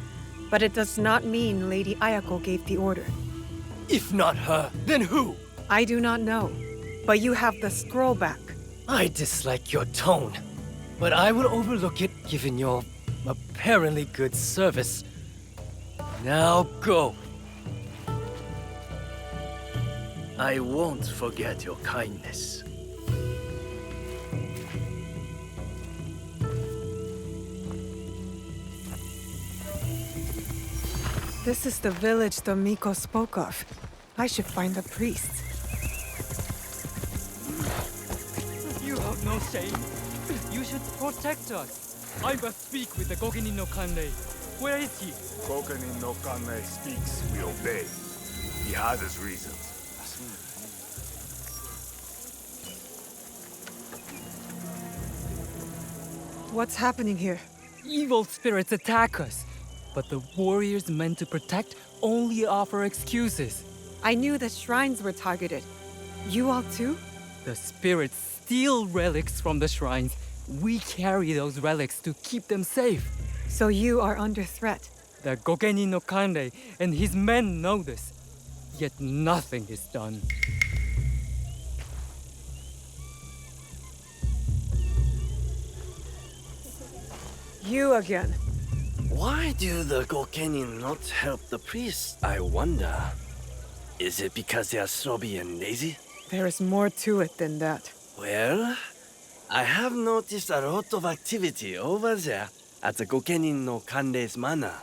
But it does not mean Lady Ayako gave the order. If not her, then who? I do not know. But you have the scroll back. I dislike your tone, but I will overlook it given your apparently good service. Now go. I won't forget your kindness. This is the village the Miko spoke of. I should find the priest. You have no shame. You should protect us. I must speak with the Gogenin no Kanrei. Where is he? Gogenin no Kanrei speaks, we obey. He has his reasons. What's happening here? Evil spirits attack us, but the warriors meant to protect only offer excuses. I knew the shrines were targeted. You all too? The spirits steal relics from the shrines. We carry those relics to keep them safe. So you are under threat? The Gogenin no Kanrei and his men know this, yet nothing is done. You again. Why do the Gokenin not help the priests, I wonder? Is it because they are snobby and lazy? There is more to it than that. Well, I have noticed a lot of activity over there at the Gokenin no Kanrei's manor.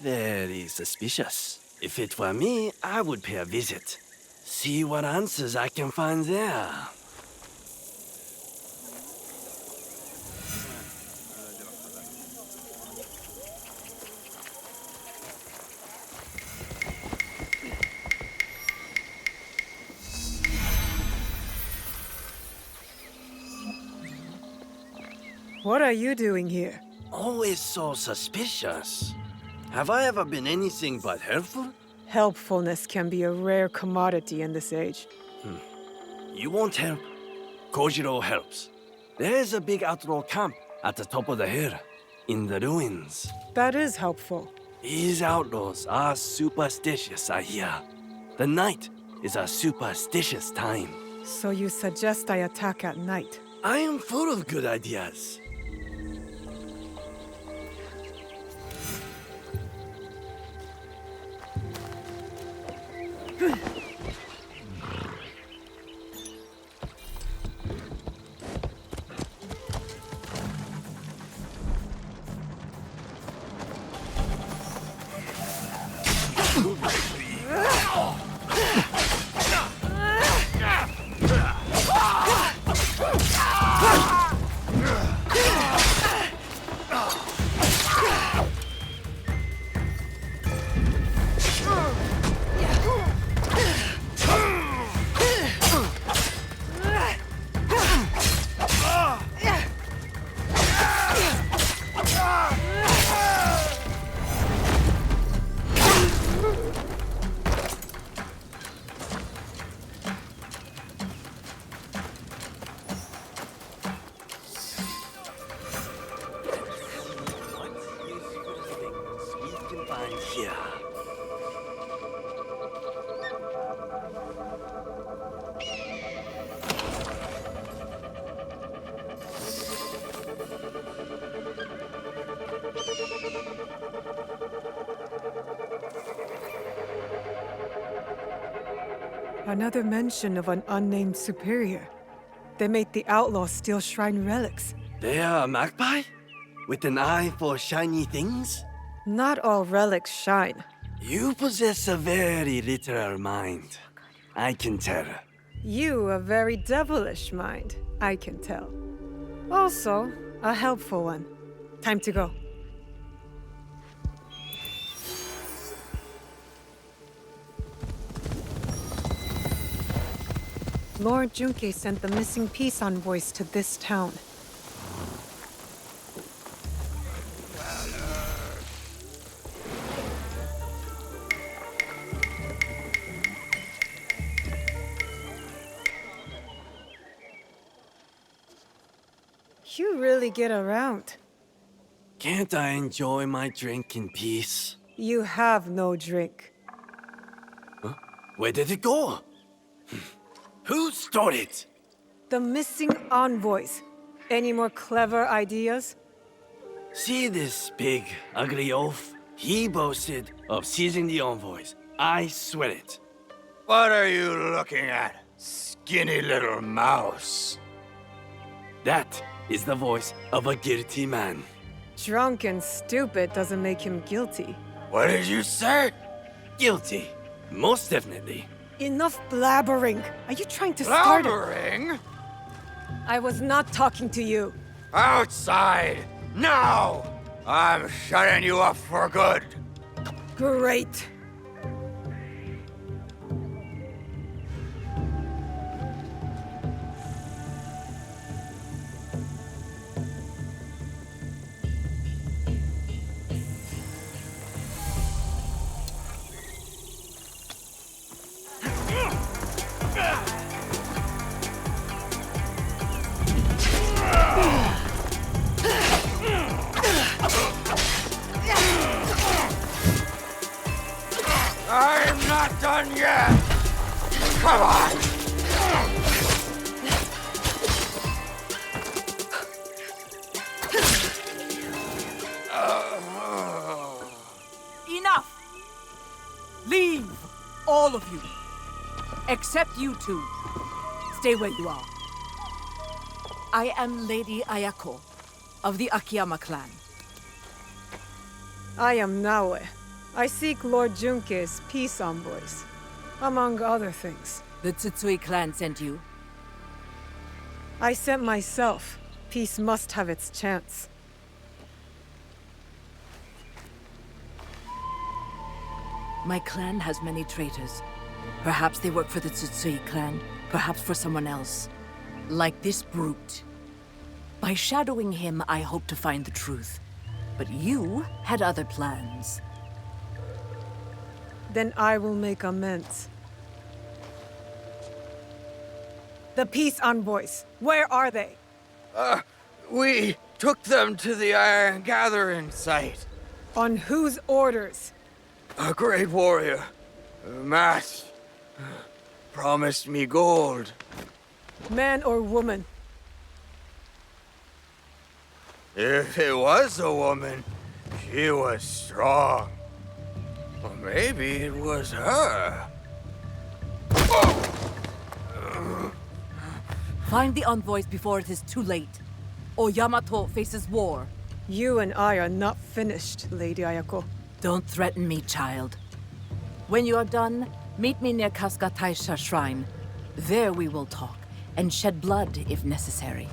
Very suspicious. If it were me, I would pay a visit. See what answers I can find there. What are you doing here? Always so suspicious. Have I ever been anything but helpful? Helpfulness can be a rare commodity in this age. You won't help. Kojiro helps. There's a big outlaw camp at the top of the hill, in the ruins. That is helpful. These outlaws are superstitious, I hear. The night is a superstitious time. So you suggest I attack at night? I am full of good ideas. Another mention of an unnamed superior. They made the outlaws steal shrine relics. They are a magpie? With an eye for shiny things? Not all relics shine. You possess a very literal mind. I can tell. You a very devilish mind, I can tell. Also, a helpful one. Time to go. Lord Junke sent the missing peace envoys to this town. You really get around. Can't I enjoy my drink in peace? You have no drink. Huh? Where did it go? Who stole it? The missing envoys. Any more clever ideas? See this big, ugly oaf? He boasted of seizing the envoys. I swear it. What are you looking at, skinny little mouse? That is the voice of a guilty man. Drunk and stupid doesn't make him guilty. What did you say? Guilty. Most definitely. Enough blabbering. Are you trying to start it? Blabbering? I was not talking to you. Outside! Now! I'm shutting you up for good. Great. I'm not done yet! Come on! Enough! Leave, all of you. Except you two. Stay where you are. I am Lady Ayako of the Akiyama clan. I am Naoe. I seek Lord Junke's peace envoys, among other things. The Tsutsui clan sent you? I sent myself. Peace must have its chance. My clan has many traitors. Perhaps they work for the Tsutsui clan, perhaps for someone else. Like this brute. By shadowing him, I hope to find the truth. But you had other plans. Then I will make amends. The peace envoys, where are they? We took them to the Iron Gathering site. On whose orders? A great warrior, Matt, promised me gold. Man or woman? If it was a woman, she was strong. Or maybe it was her. Find the envoys before it is too late, or Yamato faces war. You and I are not finished, Lady Ayako. Don't threaten me, child. When you are done, meet me near Kasuga Taisha Shrine. There we will talk, and shed blood if necessary.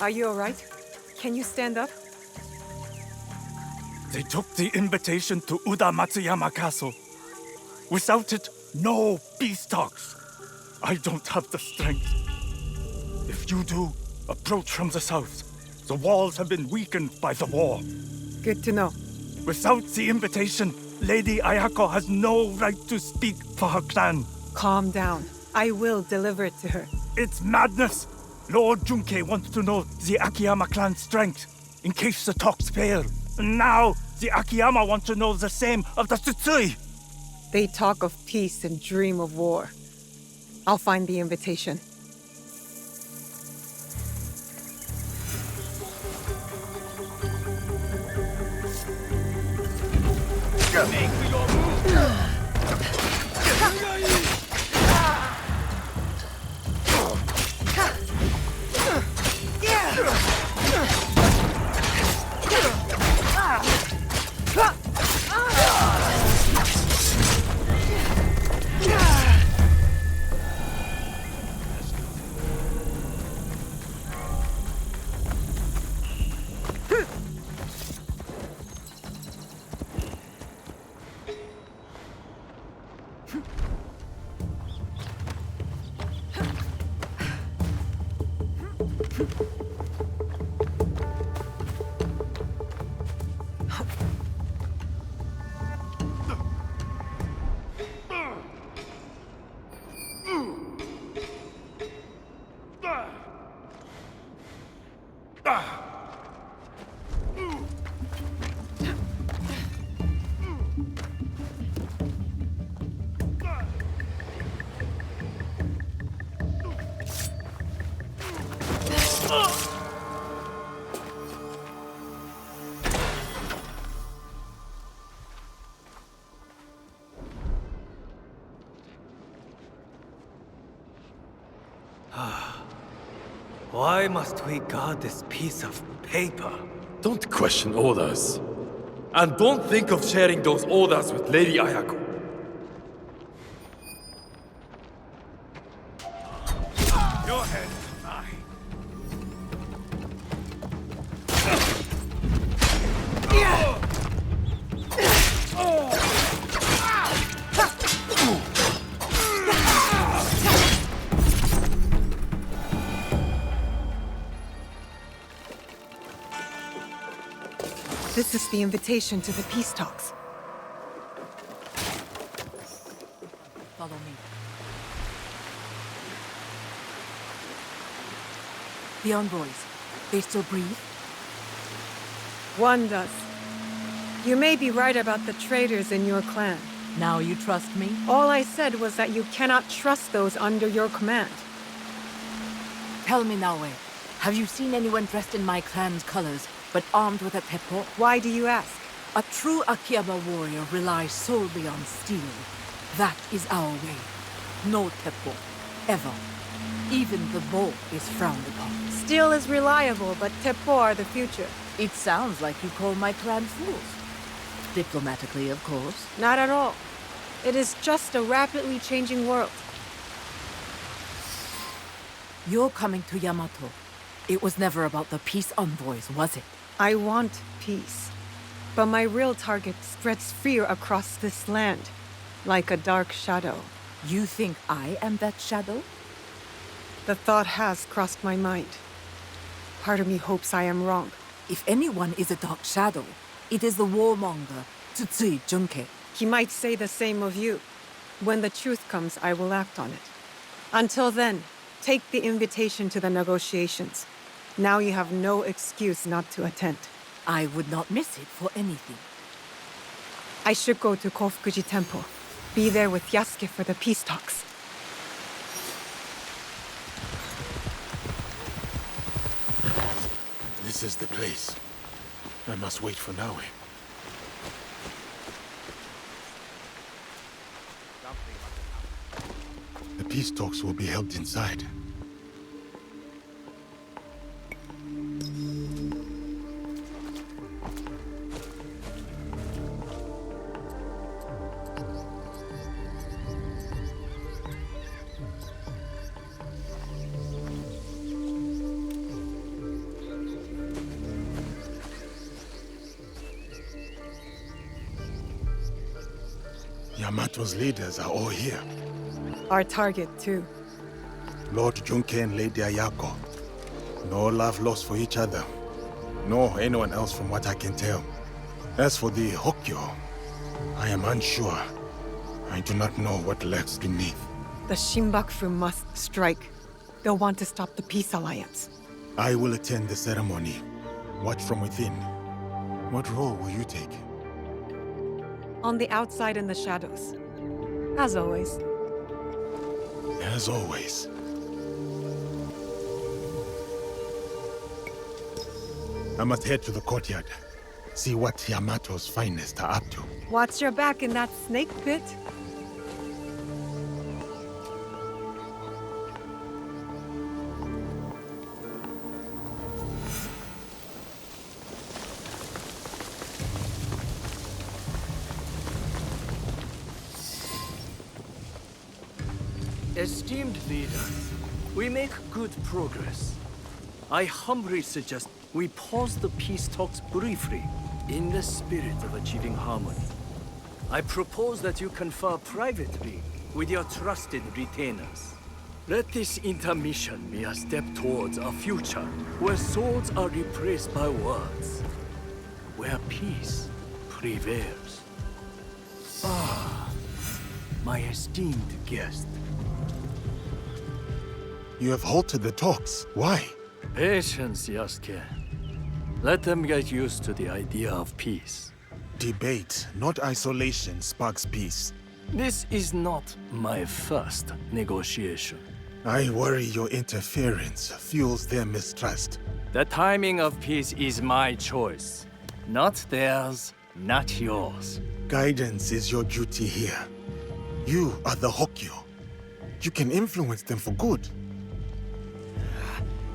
Are you all right? Can you stand up? They took the invitation to Uda Matsuyama Castle. Without it, no peace talks. I don't have the strength. If you do, approach from the south. The walls have been weakened by the war. Good to know. Without the invitation, Lady Ayako has no right to speak for her clan. Calm down. I will deliver it to her. It's madness. Lord Junke wants to know the Akiyama clan's strength, in case the talks fail. And now, the Akiyama want to know the same of the Tsutsui. They talk of peace and dream of war. I'll find the invitation. Make your move! Why must we guard this piece of paper? Don't question orders. And don't think of sharing those orders with Lady Ayako. Your head is mine. This is the invitation to the peace talks. Follow me. The envoys, they still breathe? One does. You may be right about the traitors in your clan. Now you trust me? All I said was that you cannot trust those under your command. Tell me, Naoe, have you seen anyone dressed in my clan's colors, but armed with a teppo? Why do you ask? A true Akiyama warrior relies solely on steel. That is our way. No teppo. Ever. Even the bow is frowned upon. Steel is reliable, but teppo are the future. It sounds like you call my clan fools. Diplomatically, of course. Not at all. It is just a rapidly changing world. You're coming to Yamato. It was never about the peace envoys, was it? I want peace. But my real target spreads fear across this land, like a dark shadow. You think I am that shadow? The thought has crossed my mind. Part of me hopes I am wrong. If anyone is a dark shadow, it is the warmonger, Tsutsui Junke. He might say the same of you. When the truth comes, I will act on it. Until then, take the invitation to the negotiations. Now you have no excuse not to attend. I would not miss it for anything. I should go to Kofukuji Temple. Be there with Yasuke for the peace talks. This is the place. I must wait for Naoe. The peace talks will be held inside. Yamato's leaders are all here. Our target, too. Lord Junke and Lady Ayako. No love lost for each other. Nor anyone else from what I can tell. As for the Hokyo, I am unsure. I do not know what lurks beneath. The Shinbakufu must strike. They'll want to stop the peace alliance. I will attend the ceremony. Watch from within. What role will you take? On the outside in the shadows. As always. As always. I must head to the courtyard. See what Yamato's finest are up to. Watch your back in that snake pit. Esteemed leaders, we make good progress. I humbly suggest we pause the peace talks briefly in the spirit of achieving harmony. I propose that you confer privately with your trusted retainers. Let this intermission be a step towards a future where swords are replaced by words, where peace prevails. Ah, my esteemed guest. You have halted the talks. Why? Patience, Yasuke. Let them get used to the idea of peace. Debate, not isolation, sparks peace. This is not my first negotiation. I worry your interference fuels their mistrust. The timing of peace is my choice. Not theirs, not yours. Guidance is your duty here. You are the Hokyo. You can influence them for good.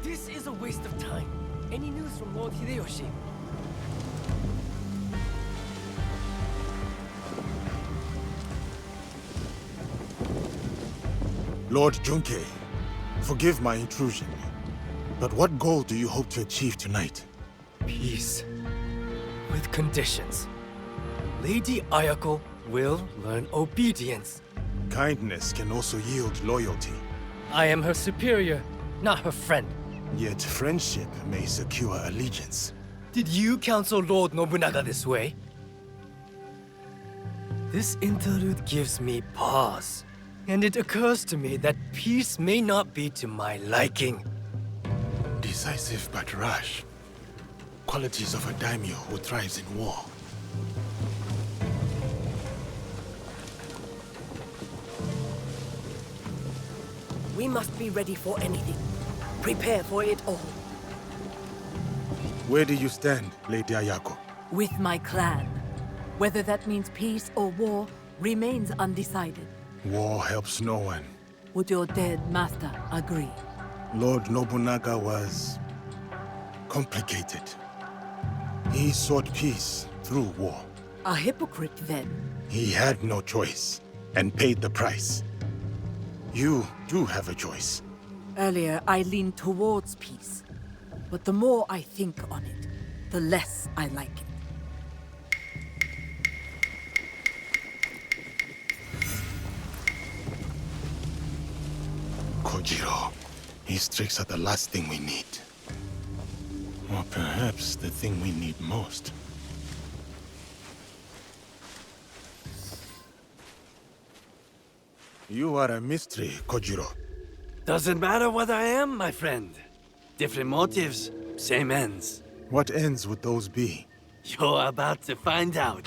This is a waste of time. Any news from Lord Hideyoshi? Lord Junkei, forgive my intrusion, but what goal do you hope to achieve tonight? Peace. With conditions. Lady Ayako will learn obedience. Kindness can also yield loyalty. I am her superior, not her friend. Yet friendship may secure allegiance. Did you counsel Lord Nobunaga this way? This interlude gives me pause. And it occurs to me that peace may not be to my liking. Decisive but rash. Qualities of a daimyo who thrives in war. We must be ready for anything. Prepare for it all. Where do you stand, Lady Ayako? With my clan. Whether that means peace or war remains undecided. War helps no one. Would your dead master agree? Lord Nobunaga was complicated. He sought peace through war. A hypocrite, then. He had no choice, and paid the price. You do have a choice. Earlier, I leaned towards peace. But the more I think on it, the less I like it. Kojiro, his tricks are the last thing we need. Or perhaps the thing we need most. You are a mystery, Kojiro. Doesn't matter what I am, my friend. Different motives, same ends. What ends would those be? You're about to find out.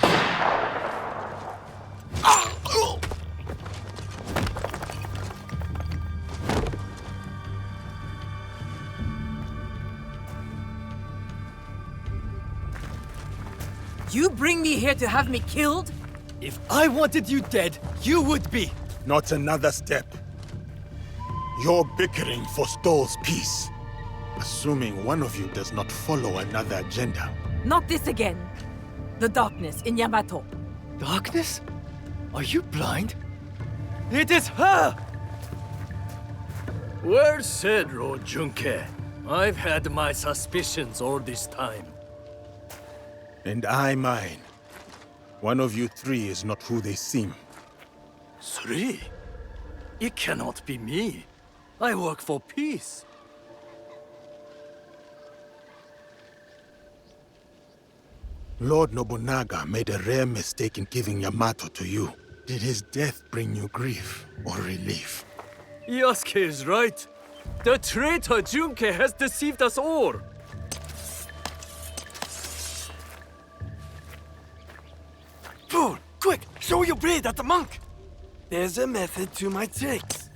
You bring me here to have me killed? If I wanted you dead, you would be. Not another step. Your bickering forestalls peace. Assuming one of you does not follow another agenda. Not this again. The darkness in Yamato. Darkness? Are you blind? It is her! Well said, Lord Junkei. I've had my suspicions all this time. And I mine. One of you three is not who they seem. Three? It cannot be me. I work for peace. Lord Nobunaga made a rare mistake in giving Yamato to you. Did his death bring you grief or relief? Yasuke is right. The traitor Junkei has deceived us all. Fool! Quick! Show your blade at the monk! There's a method to my tricks.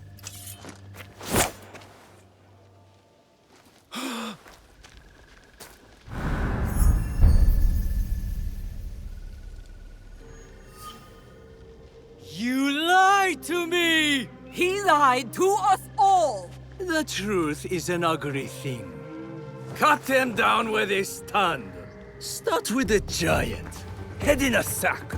You lied to me! He lied to us all! The truth is an ugly thing. Cut them down where they stand. Start with the giant. Head in a sack.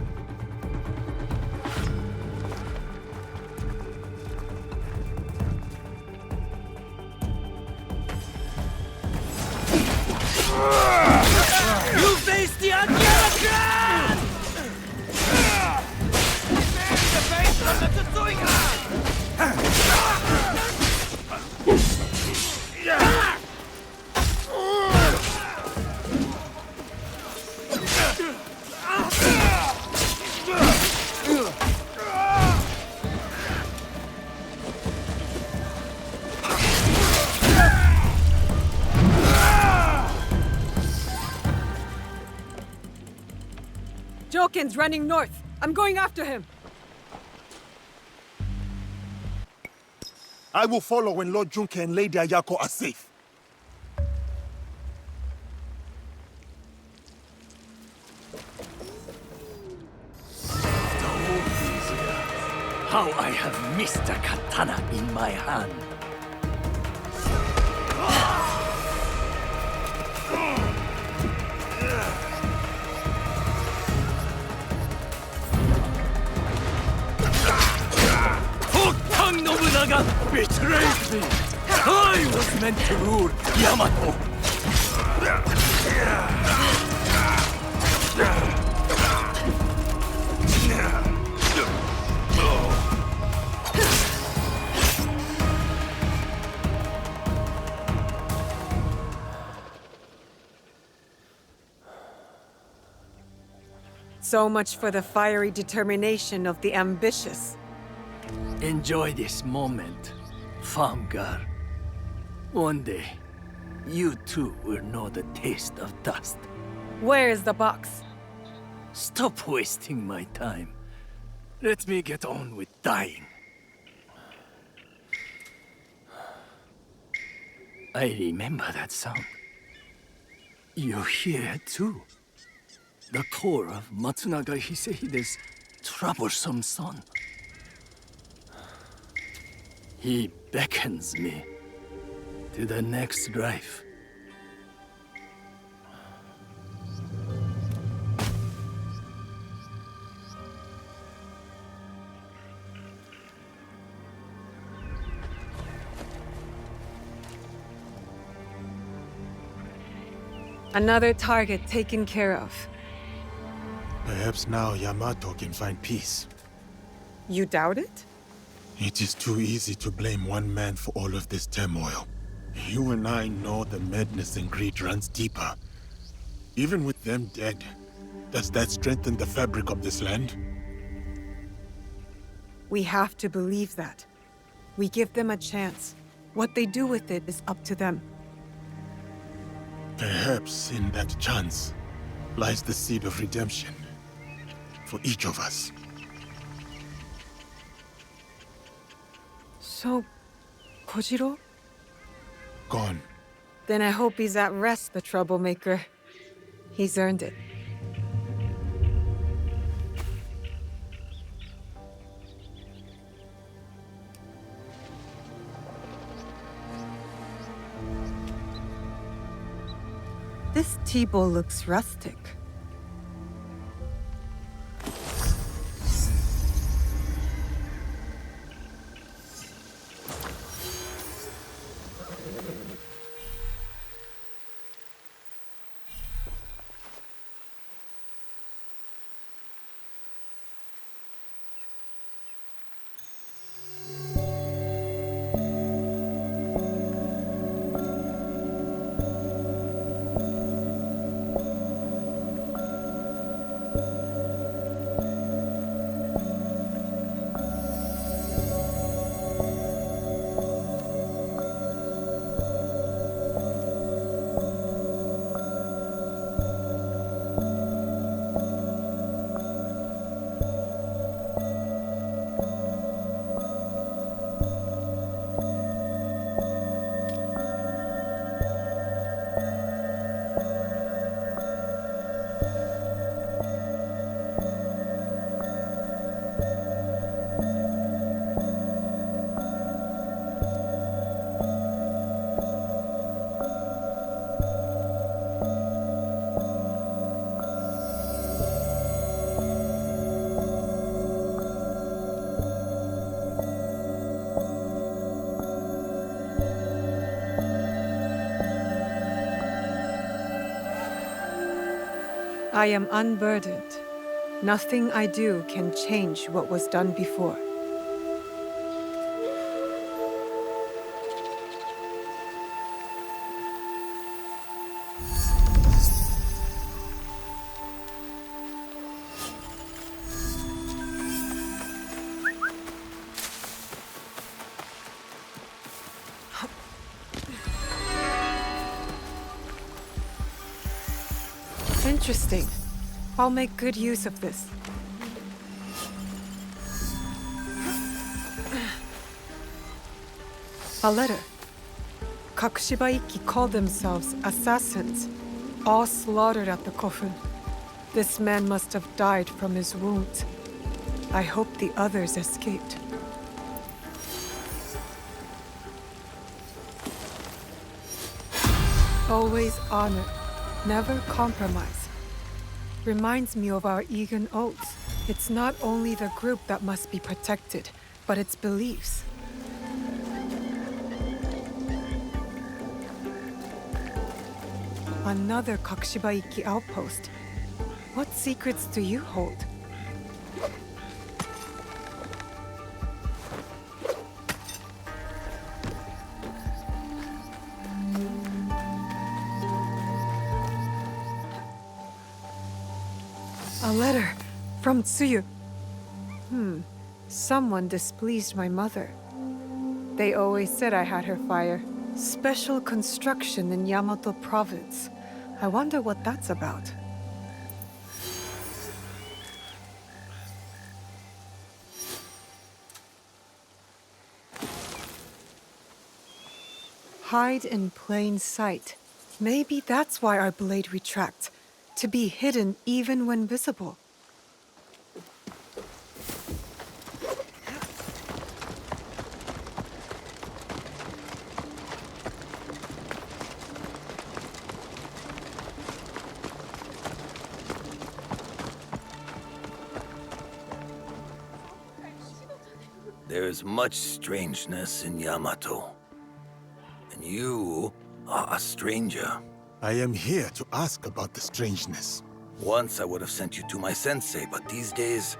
You face the Akira Clan! seconds running north. I'm going after him. I will follow when Lord Junke and Lady Ayako are safe. After all these years, how I have missed a katana in my hand. Oda Nobunaga betrayed me! I was meant to rule Yamato! So much for the fiery determination of the ambitious. Enjoy this moment, farm girl. One day, you too will know the taste of dust. Where is the box? Stop wasting my time. Let me get on with dying. I remember that sound. You hear it too. The call of Matsunaga Hisehide's troublesome son. He beckons me to the next life. Another target taken care of. Perhaps now Yamato can find peace. You doubt it? It is too easy to blame one man for all of this turmoil. You and I know the madness and greed runs deeper. Even with them dead, does that strengthen the fabric of this land? We have to believe that. We give them a chance. What they do with it is up to them. Perhaps in that chance lies the seed of redemption for each of us. So, Kojiro? Gone. Then I hope he's at rest, the troublemaker. He's earned it. This tea-bowl looks rustic. I am unburdened. Nothing I do can change what was done before. Interesting. I'll make good use of this. A letter. Kakushiba Ikki called themselves assassins, all slaughtered at the coffin. This man must have died from his wounds. I hope the others escaped. Always honor, never compromise. Reminds me of our Egan oaths. It's not only the group that must be protected, but its beliefs. Another Kakushiba Ikki outpost. What secrets do you hold? A letter from Tsuyu. Someone displeased my mother. They always said I had her fire. Special construction in Yamato province. I wonder what that's about. Hide in plain sight. Maybe that's why our blade retracts. To be hidden even when visible. There is much strangeness in Yamato. And you are a stranger. I am here to ask about the strangeness. Once I would have sent you to my sensei, but these days,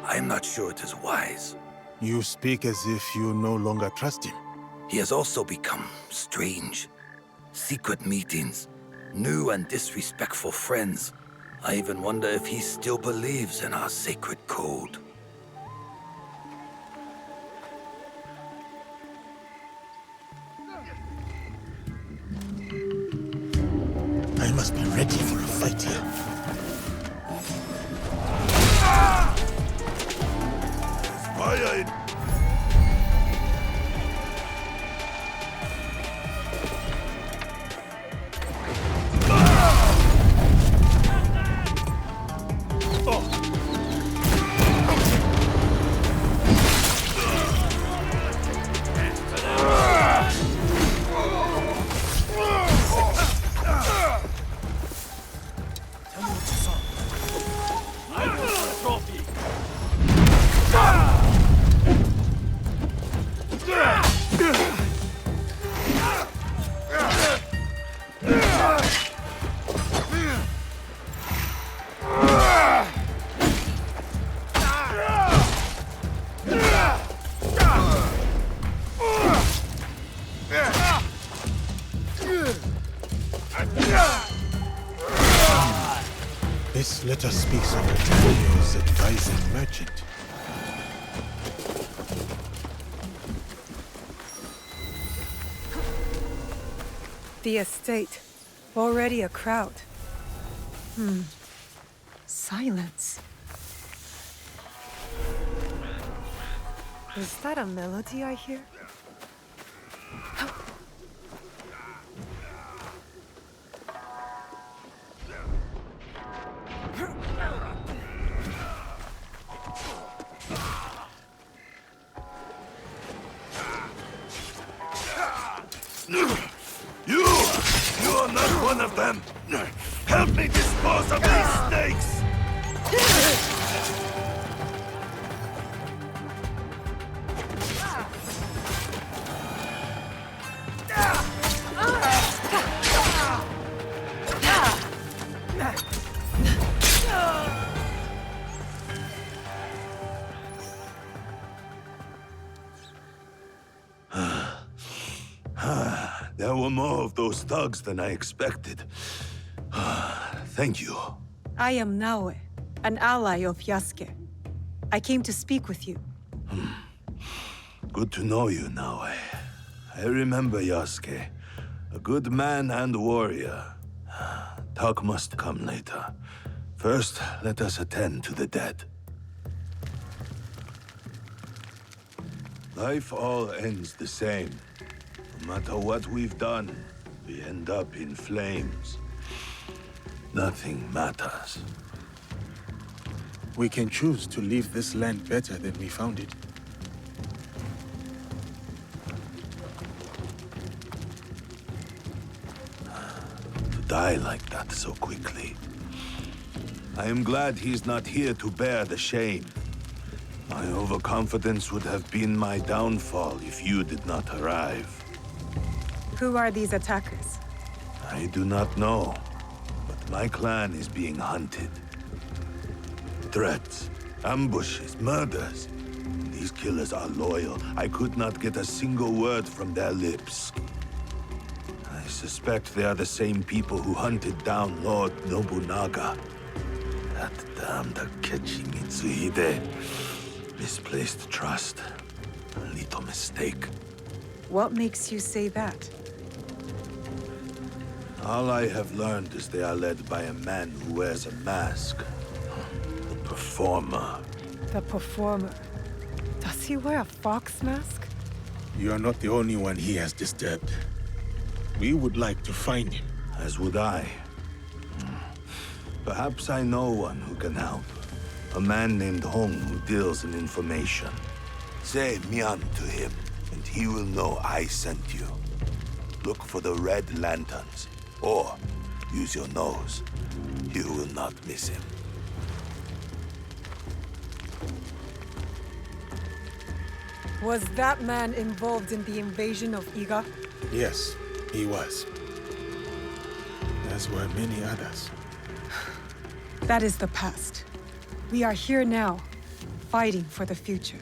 I am not sure it is wise. You speak as if you no longer trust him. He has also become strange. Secret meetings, new and disrespectful friends. I even wonder if he still believes in our sacred code. I must be ready for a fight here. Fire! This letter speaks of Antonio's advising merchant. The estate. Already a crowd. Silence. Is that a melody I hear? You are not one of them! Help me dispose of these snakes! There were more of those thugs than I expected. Thank you. I am Naoe, an ally of Yasuke. I came to speak with you. Good to know you, Naoe. I remember Yasuke. A good man and warrior. Talk must come later. First, let us attend to the dead. Life all ends the same. No matter what we've done, we end up in flames. Nothing matters. We can choose to leave this land better than we found it. To die like that so quickly. I am glad he's not here to bear the shame. My overconfidence would have been my downfall if you did not arrive. Who are these attackers? I do not know, but my clan is being hunted. Threats, ambushes, murders. These killers are loyal. I could not get a single word from their lips. I suspect they are the same people who hunted down Lord Nobunaga. That damned Akechi Mitsuhide. Misplaced trust. A little mistake. What makes you say that? All I have learned is they are led by a man who wears a mask. The Performer. The Performer. Does he wear a fox mask? You are not the only one he has disturbed. We would like to find him. As would I. Perhaps I know one who can help. A man named Hong who deals in information. Say Mian to him, and he will know I sent you. Look for the red lanterns, or use your nose. You will not miss him. Was that man involved in the invasion of Iga? Yes, he was. As were many others. That is the past. We are here now, fighting for the future.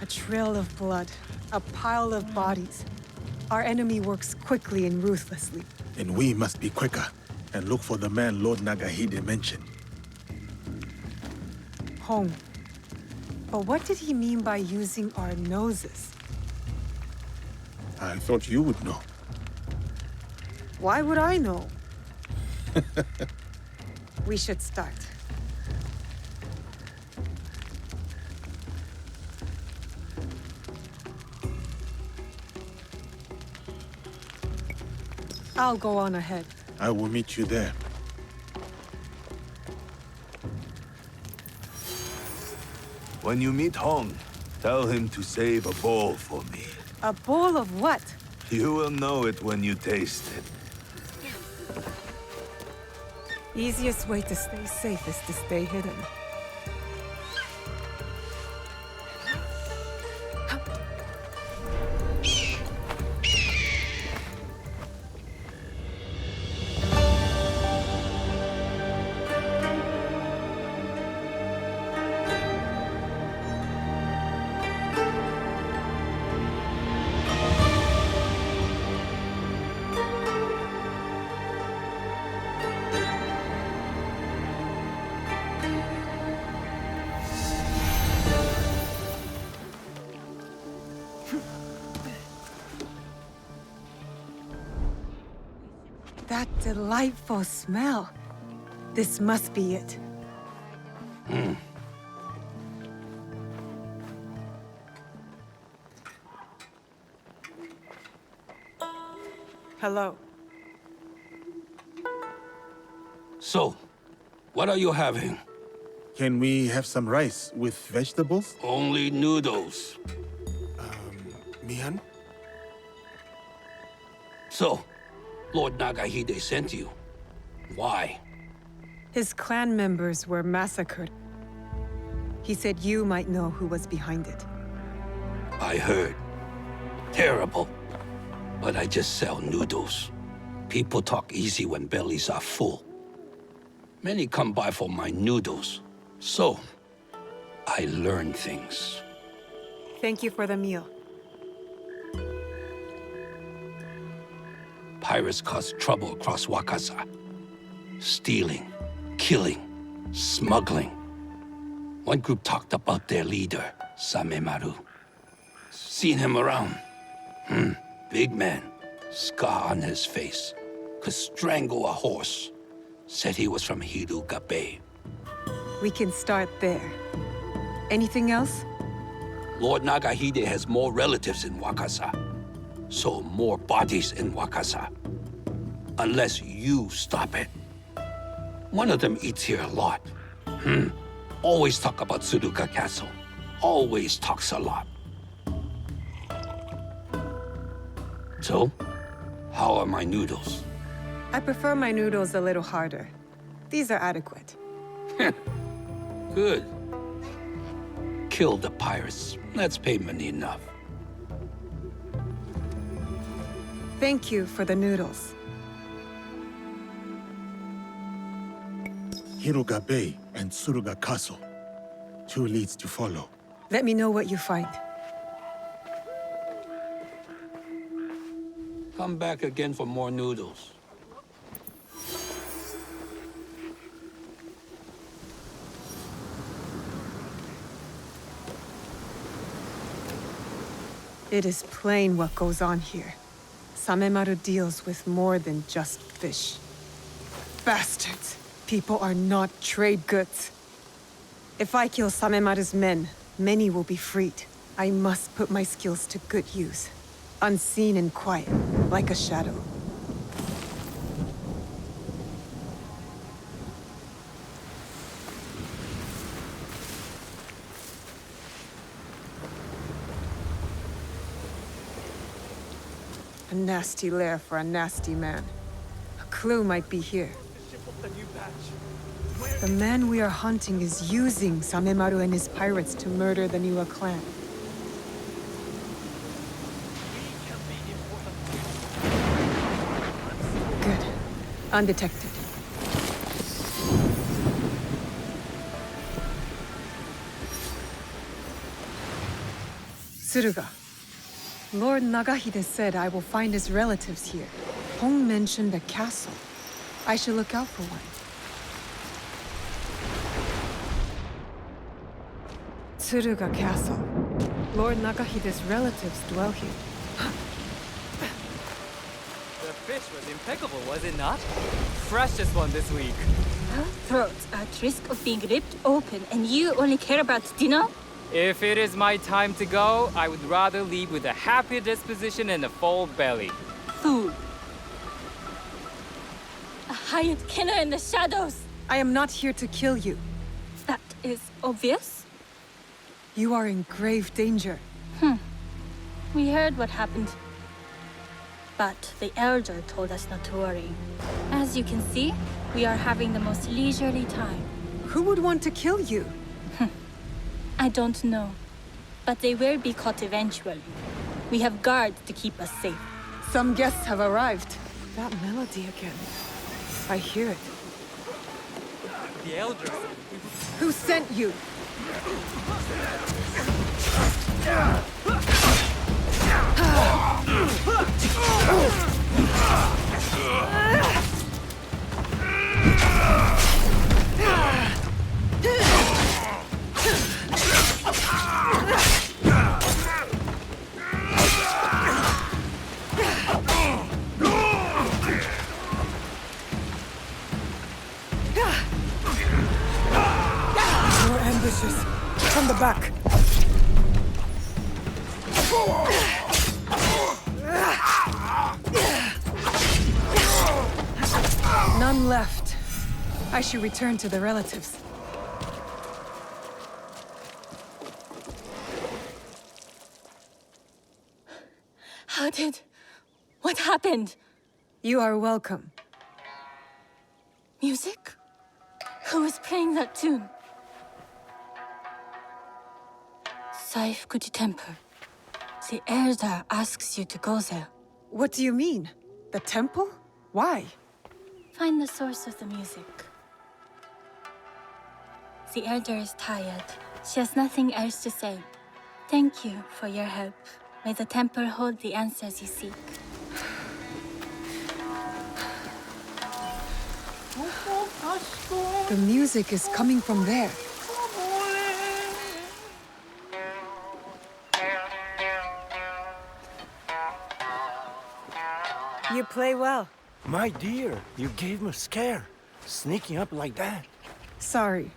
A trail of blood, a pile of bodies. Our enemy works quickly and ruthlessly. And we must be quicker, and look for the man Lord Nagahide mentioned. Hong. But what did he mean by using our noses? I thought you would know. Why would I know? We should start. I'll go on ahead. I will meet you there. When you meet Hong, tell him to save a bowl for me. A bowl of what? You will know it when you taste it. Easiest way to stay safe is to stay hidden. That delightful smell. This must be it. Hello. So, what are you having? Can we have some rice with vegetables? Only noodles. Mian? So, Lord Nagahide sent you. Why? His clan members were massacred. He said you might know who was behind it. I heard. Terrible. But I just sell noodles. People talk easy when bellies are full. Many come by for my noodles. So, I learn things. Thank you for the meal. Pirates cause trouble across Wakasa. Stealing, killing, smuggling. One group talked about their leader, Samemaru. Seen him around. Big man, scar on his face. Could strangle a horse. Said he was from Hiruga Bay. We can start there. Anything else? Lord Nagahide has more relatives in Wakasa. So more bodies in Wakasa. Unless you stop it. One of them eats here a lot. Always talk about Tsuruga Castle. Always talks a lot. So, how are my noodles? I prefer my noodles a little harder. These are adequate. Good. Kill the pirates. That's payment enough. Thank you for the noodles. Hiruga Bay and Tsuruga Castle. 2 leads to follow. Let me know what you find. Come back again for more noodles. It is plain what goes on here. Samemaru deals with more than just fish. Bastards! People are not trade goods. If I kill Samemaru's men, many will be freed. I must put my skills to good use. Unseen and quiet, like a shadow. A nasty lair for a nasty man. A clue might be here. The man we are hunting is using Samemaru and his pirates to murder the Niwa clan. Good. Undetected. Tsuruga. Lord Nagahide said I will find his relatives here. Hong mentioned a castle. I should look out for one. Tsuruga Castle. Lord Nagahide's relatives dwell here. The fish was impeccable, was it not? Freshest one this week. Our throats are at risk of being ripped open, and you only care about dinner? If it is my time to go, I would rather leave with a happy disposition and a full belly. Food. A hired killer in the shadows. I am not here to kill you. That is obvious. You are in grave danger. We heard what happened. But the elder told us not to worry. As you can see, we are having the most leisurely time. Who would want to kill you? I don't know. But they will be caught eventually. We have guards to keep us safe. Some guests have arrived. That melody again. I hear it. The elders. Who sent you? More ambushes. From the back. None left. I should return to the relatives. What happened? You are welcome. Music? Who is playing that tune? Aekuni Temple. The elder asks you to go there. What do you mean? The temple? Why? Find the source of the music. The elder is tired. She has nothing else to say. Thank you for your help. May the temple hold the answers you seek. The music is coming from there. You play well. My dear, you gave me a scare. Sneaking up like that? Sorry.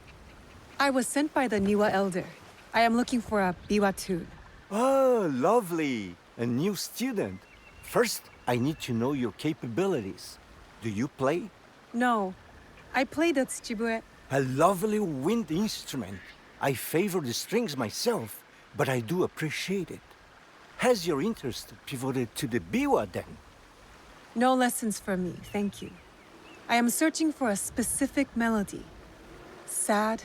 I was sent by the Niwa Elder. I am looking for a biwa tune. Oh, lovely. A new student. First, I need to know your capabilities. Do you play? No. I play the tsujibue. A lovely wind instrument. I favor the strings myself, but I do appreciate it. Has your interest pivoted to the biwa then? No lessons for me, thank you. I am searching for a specific melody. Sad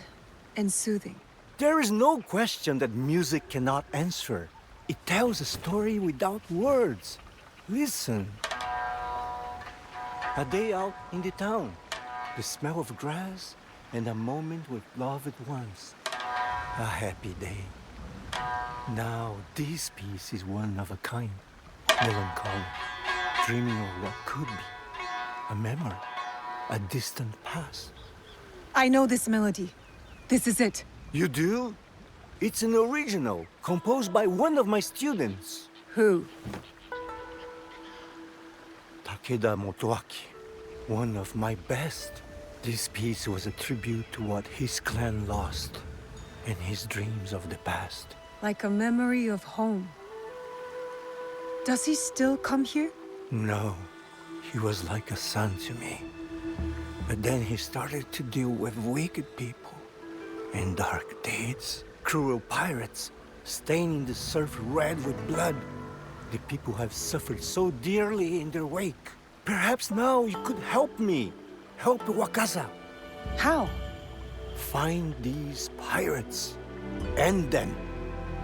and soothing. There is no question that music cannot answer. It tells a story without words. Listen. A day out in the town. The smell of grass and a moment with loved ones. A happy day. Now this piece is one of a kind. Melancholy. Dreaming of what could be. A memory. A distant past. I know this melody. This is it. You do? It's an original, composed by one of my students. Who? Takeda Motoaki. One of my best. This piece was a tribute to what his clan lost, and his dreams of the past. Like a memory of home. Does he still come here? No. He was like a son to me. But then he started to deal with wicked people. And dark deeds. Cruel pirates. Staining the surf red with blood. The people have suffered so dearly in their wake. Perhaps now you could help me. Help Wakasa. How? Find these pirates. End them.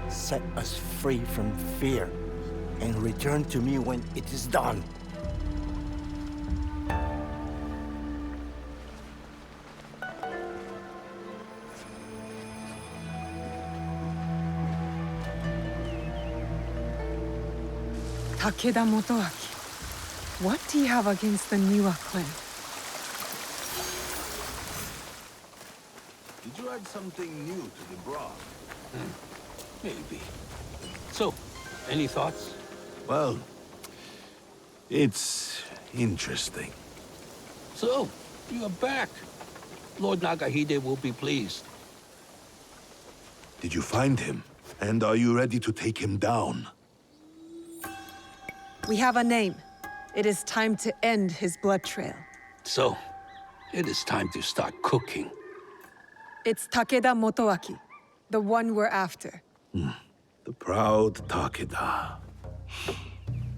Set us free from fear. And return to me when it is done. Takeda Motoaki. What do you have against the Niwa clan? Did you add something new to the broth? Maybe. So, any thoughts? Well, it's interesting. So, you're back. Lord Nagahide will be pleased. Did you find him? And are you ready to take him down? We have a name. It is time to end his blood trail. So, it is time to start cooking. It's Takeda Motoaki, the one we're after. The proud Takeda.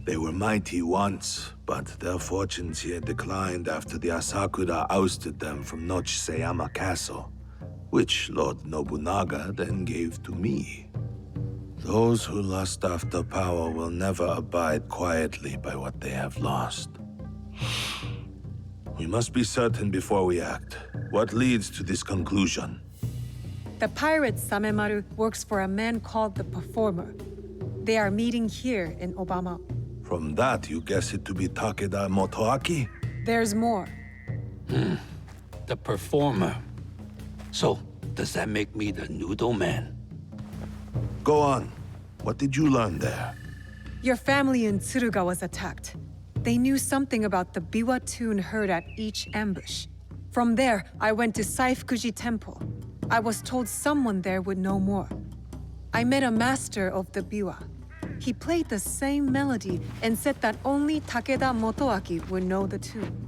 They were mighty once, but their fortunes here declined after the Asakura ousted them from Nochiseyama Castle, which Lord Nobunaga then gave to me. Those who lust after power will never abide quietly by what they have lost. We must be certain before we act. What leads to this conclusion? The pirate Samemaru works for a man called the Performer. They are meeting here in Obama. From that, you guess it to be Takeda Motoaki? There's more. The Performer. So, does that make me the Noodle Man? Go on. What did you learn there? Your family in Tsuruga was attacked. They knew something about the biwa tune heard at each ambush. From there, I went to Saifkuji Temple. I was told someone there would know more. I met a master of the biwa. He played the same melody and said that only Takeda Motoaki would know the tune.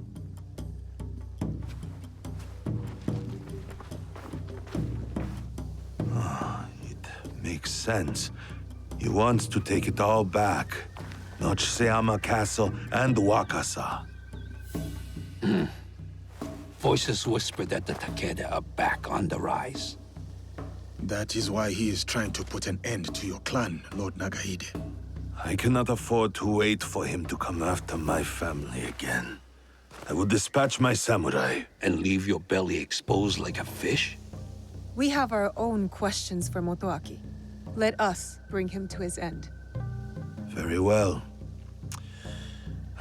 Makes sense. He wants to take it all back. Nochiseyama Castle and Wakasa. Voices whisper that the Takeda are back on the rise. That is why he is trying to put an end to your clan, Lord Nagahide. I cannot afford to wait for him to come after my family again. I will dispatch my samurai. And leave your belly exposed like a fish? We have our own questions for Motoaki. Let us bring him to his end. Very well.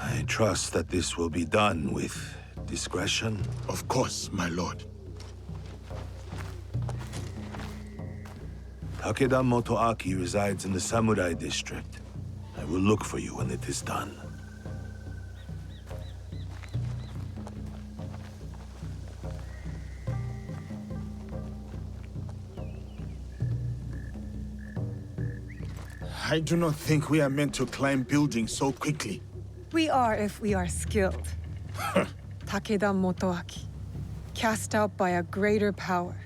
I trust that this will be done with discretion. Of course, my lord. Takeda Motoaki resides in the Samurai District. I will look for you when it is done. I do not think we are meant to climb buildings so quickly. We are if we are skilled. Takeda Motoaki, cast out by a greater power,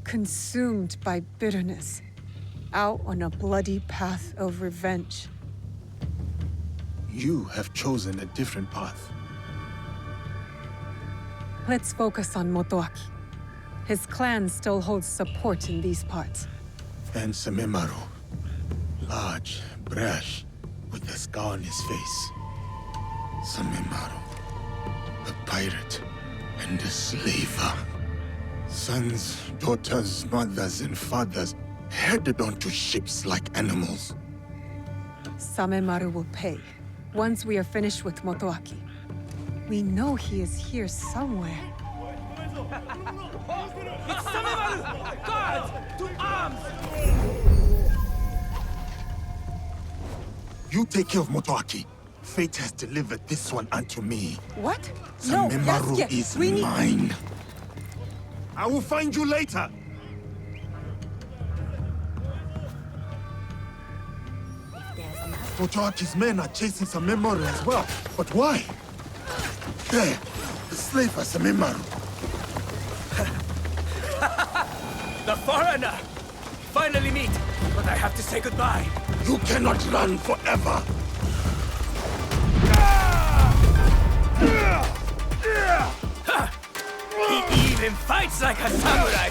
consumed by bitterness, out on a bloody path of revenge. You have chosen a different path. Let's focus on Motoaki. His clan still holds support in these parts. And Samemaru, large, brash, with a scar on his face. Samemaru, a pirate and a slaver. Sons, daughters, mothers, and fathers headed onto ships like animals. Samemaru will pay, once we are finished with Motoaki. We know he is here somewhere. It's Samemaru! Guards! To arms! You take care of Motoaki. Fate has delivered this one unto me. What? No, Samemaru is mine. I will find you later. Motoaki's men are chasing Samemaru as well. But why? There, the slaver Samemaru. The foreigner! Finally meet, but I have to say goodbye. You cannot run forever. He even fights like a samurai!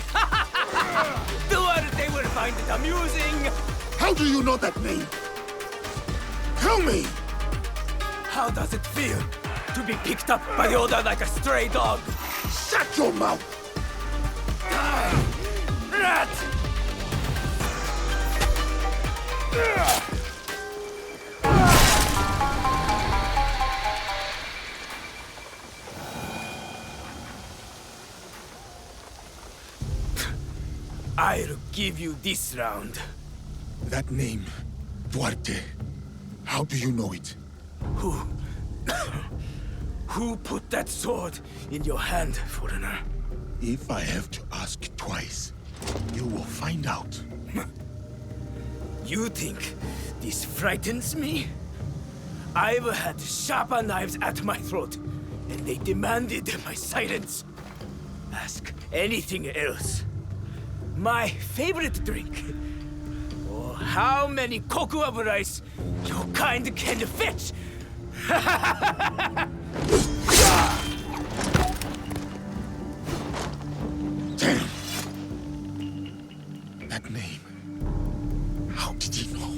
They will find it amusing! How do you know that name? Tell me! How does it feel to be picked up by the Oda like a stray dog? Shut your mouth! Rat! I'll give you this round. That name, Duarte. How do you know it? Who put that sword in your hand, foreigner? If I have to ask twice, you will find out. You think this frightens me? I've had sharper knives at my throat, and they demanded my silence. Ask anything else. My favorite drink, or how many cocoa rice your kind can fetch. Damn! That name. How did he know?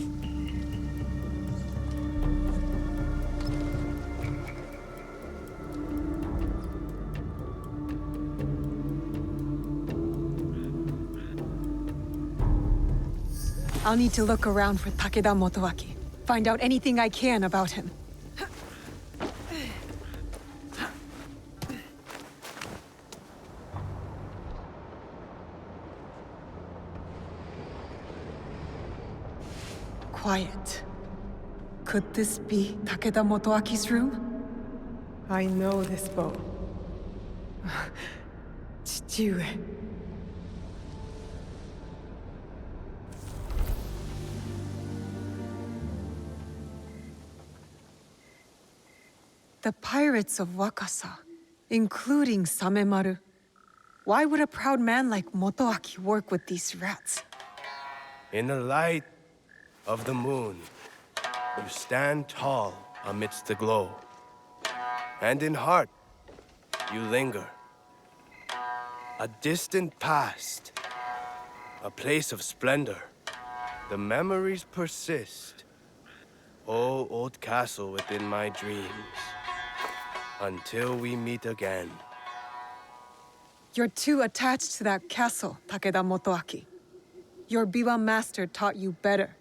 I'll need to look around for Takeda Motoaki. Find out anything I can about him. Quiet. Could this be Takeda Motoaki's room? I know this bow. Chichiue. The pirates of Wakasa, including Samemaru. Why would a proud man like Motoaki work with these rats? In the light of the moon, you stand tall amidst the glow. And in heart, you linger. A distant past, a place of splendor. The memories persist. Oh, old castle within my dreams. Until we meet again. You're too attached to that castle, Takeda Motoaki. Your Biwa master taught you better.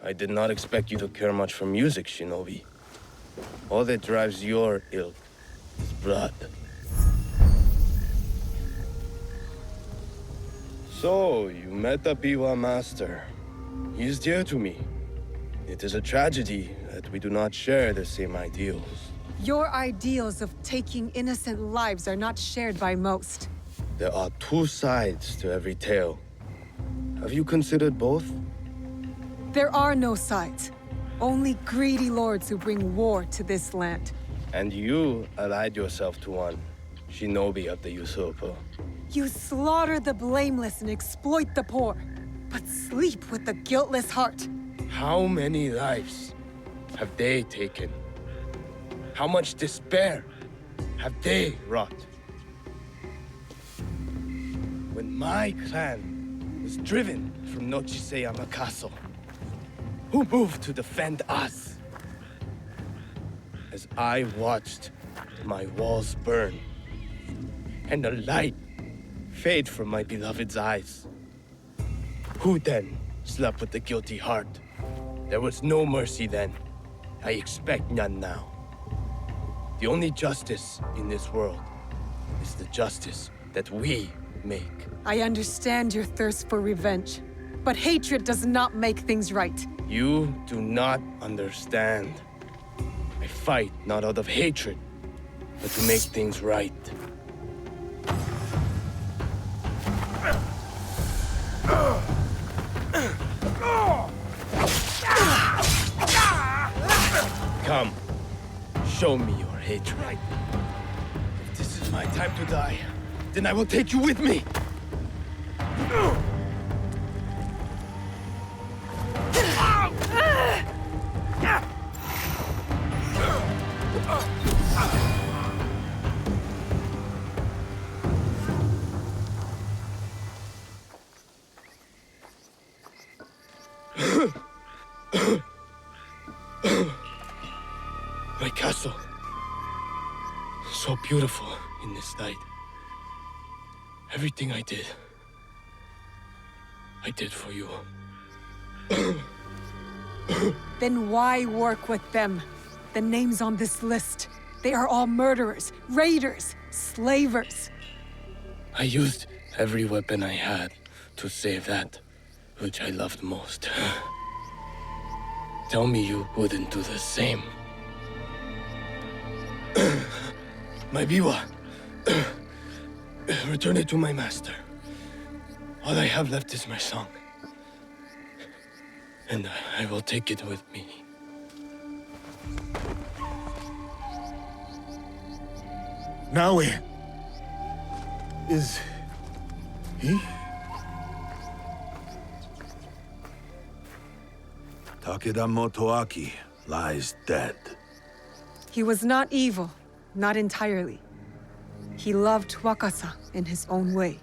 I did not expect you to care much for music, Shinobi. All that drives your ilk is blood. So, you met the Biwa master. He is dear to me. It is a tragedy that we do not share the same ideals. Your ideals of taking innocent lives are not shared by most. There are two sides to every tale. Have you considered both? There are no sides. Only greedy lords who bring war to this land. And you allied yourself to one, shinobi of the usurper. You slaughter the blameless and exploit the poor, but sleep with the guiltless heart. How many lives have they taken? How much despair have they wrought? When my clan was driven from Nochiseyama Castle, who moved to defend us? As I watched my walls burn and the light fade from my beloved's eyes, who then slept with the guilty heart? There was no mercy then. I expect none now. The only justice in this world is the justice that we make. I understand your thirst for revenge, but hatred does not make things right. You do not understand. I fight not out of hatred, but to make things right. Come, show me your hatred. If this is my time to die, then I will take you with me. My castle. So beautiful in this light. Everything I did for you. Then why work with them? The names on this list, they are all murderers, raiders, slavers. I used every weapon I had to save that which I loved most. Tell me you wouldn't do the same. My biwa. Return it to my master. All I have left is my song. And I will take it with me. Now where? Is he? Takeda Motoaki lies dead. He was not evil, not entirely. He loved Wakasa in his own way.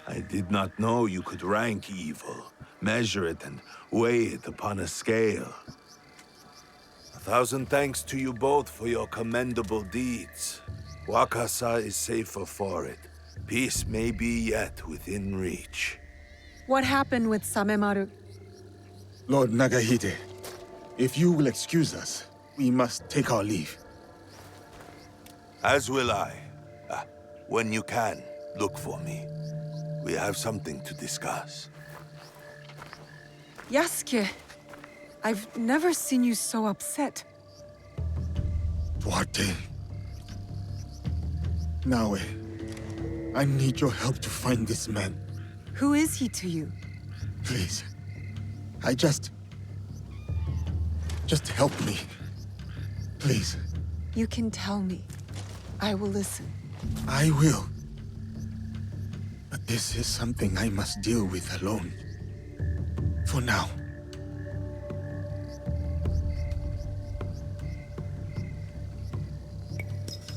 I did not know you could rank evil, measure it, and weigh it upon a scale. 1,000 thanks to you both for your commendable deeds. Wakasa is safer for it. Peace may be yet within reach. What happened with Samemaru? Lord Nagahide, if you will excuse us, we must take our leave. As will I. When you can, look for me. We have something to discuss. Yasuke, I've never seen you so upset. Duarte. Naue, I need your help to find this man. Who is he to you? Please. Just help me. Please. You can tell me. I will listen. I will. But this is something I must deal with alone. For now.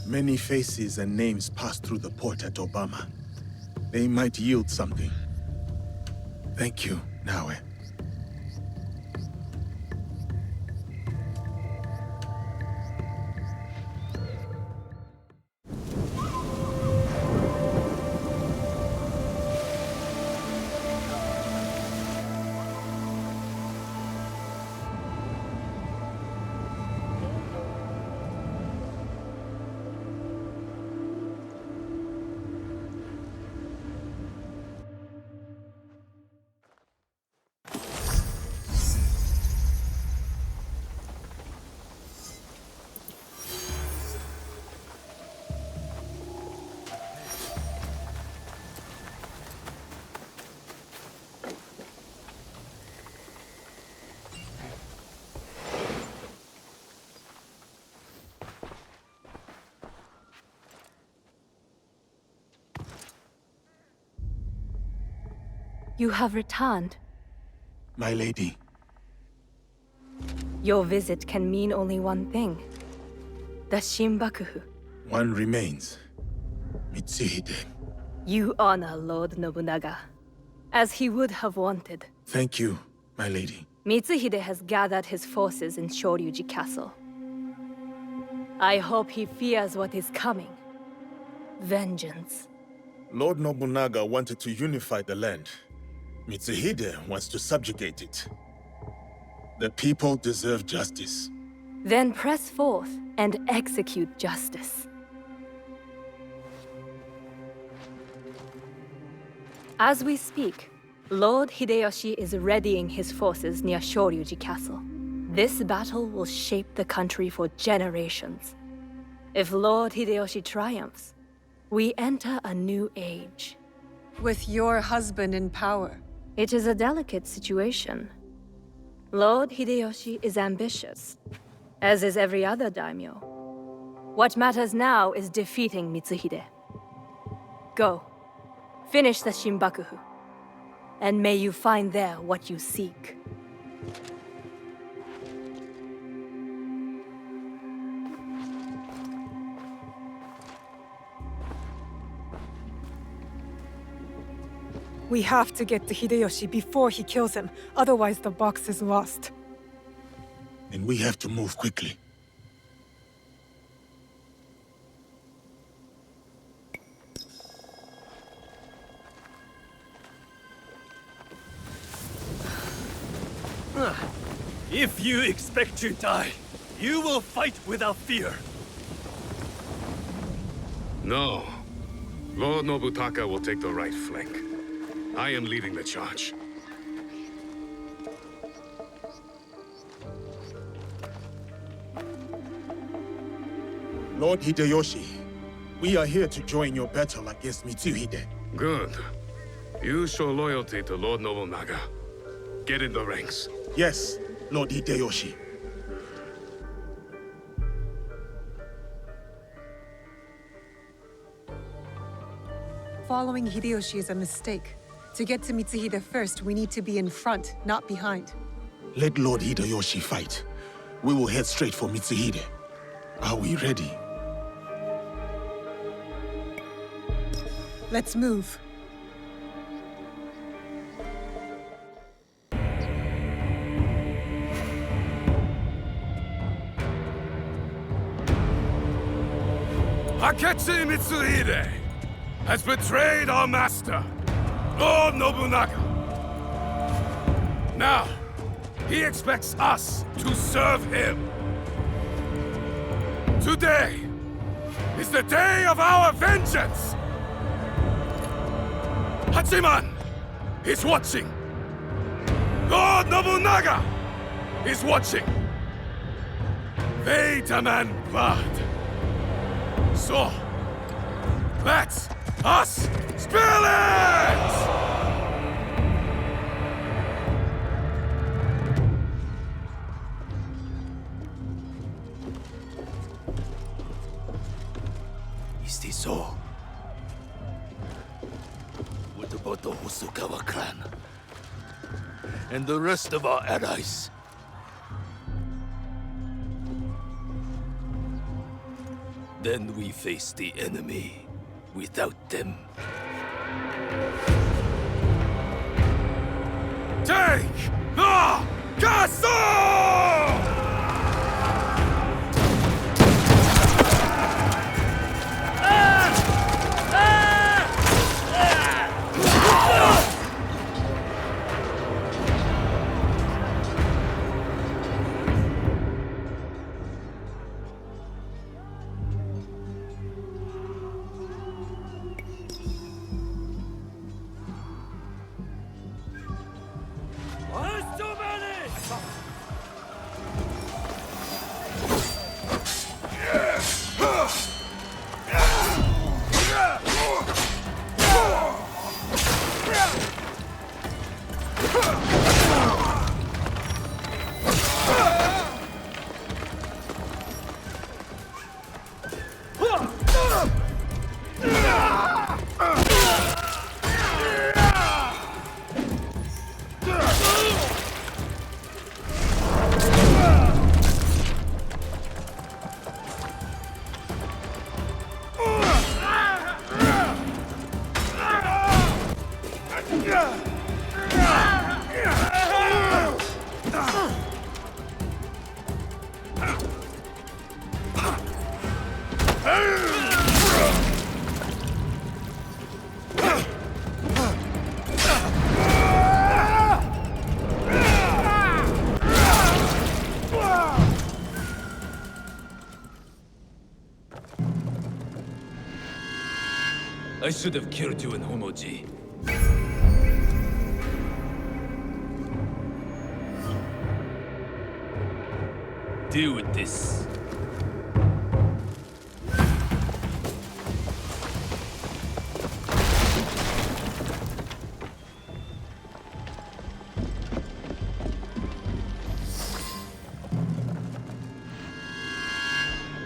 Many faces and names pass through the port at Obama. They might yield something. Thank you, Naue. You have returned. My lady. Your visit can mean only one thing. The Shinbakufu. One remains. Mitsuhide. You honor Lord Nobunaga, as he would have wanted. Thank you, my lady. Mitsuhide has gathered his forces in Shoryuji Castle. I hope he fears what is coming. Vengeance. Lord Nobunaga wanted to unify the land. Mitsuhide wants to subjugate it. The people deserve justice. Then press forth and execute justice. As we speak, Lord Hideyoshi is readying his forces near Shoryuji Castle. This battle will shape the country for generations. If Lord Hideyoshi triumphs, we enter a new age. With your husband in power. It is a delicate situation. Lord Hideyoshi is ambitious, as is every other daimyo. What matters now is defeating Mitsuhide. Go. Finish the Shinbakufu, and may you find there what you seek. We have to get to Hideyoshi before he kills him, otherwise the box is lost. And we have to move quickly. If you expect to die, you will fight without fear. No. Lord Nobutaka will take the right flank. I am leading the charge. Lord Hideyoshi, we are here to join your battle against Mitsuhide. Good. You show loyalty to Lord Nobunaga. Get in the ranks. Yes, Lord Hideyoshi. Following Hideyoshi is a mistake. To get to Mitsuhide first, we need to be in front, not behind. Let Lord Hideyoshi fight. We will head straight for Mitsuhide. Are we ready? Let's move. Akechi Mitsuhide has betrayed our master, Lord Nobunaga. Now, he expects us to serve him. Today is the day of our vengeance! Hachiman is watching. Lord Nobunaga is watching. They demand blood. So, let us spill it! Is this all? What about the Hosokawa clan? And the rest of our allies? Then we face the enemy without them. Take the castle! There's too many! I should have killed you in Homoji. Deal with this.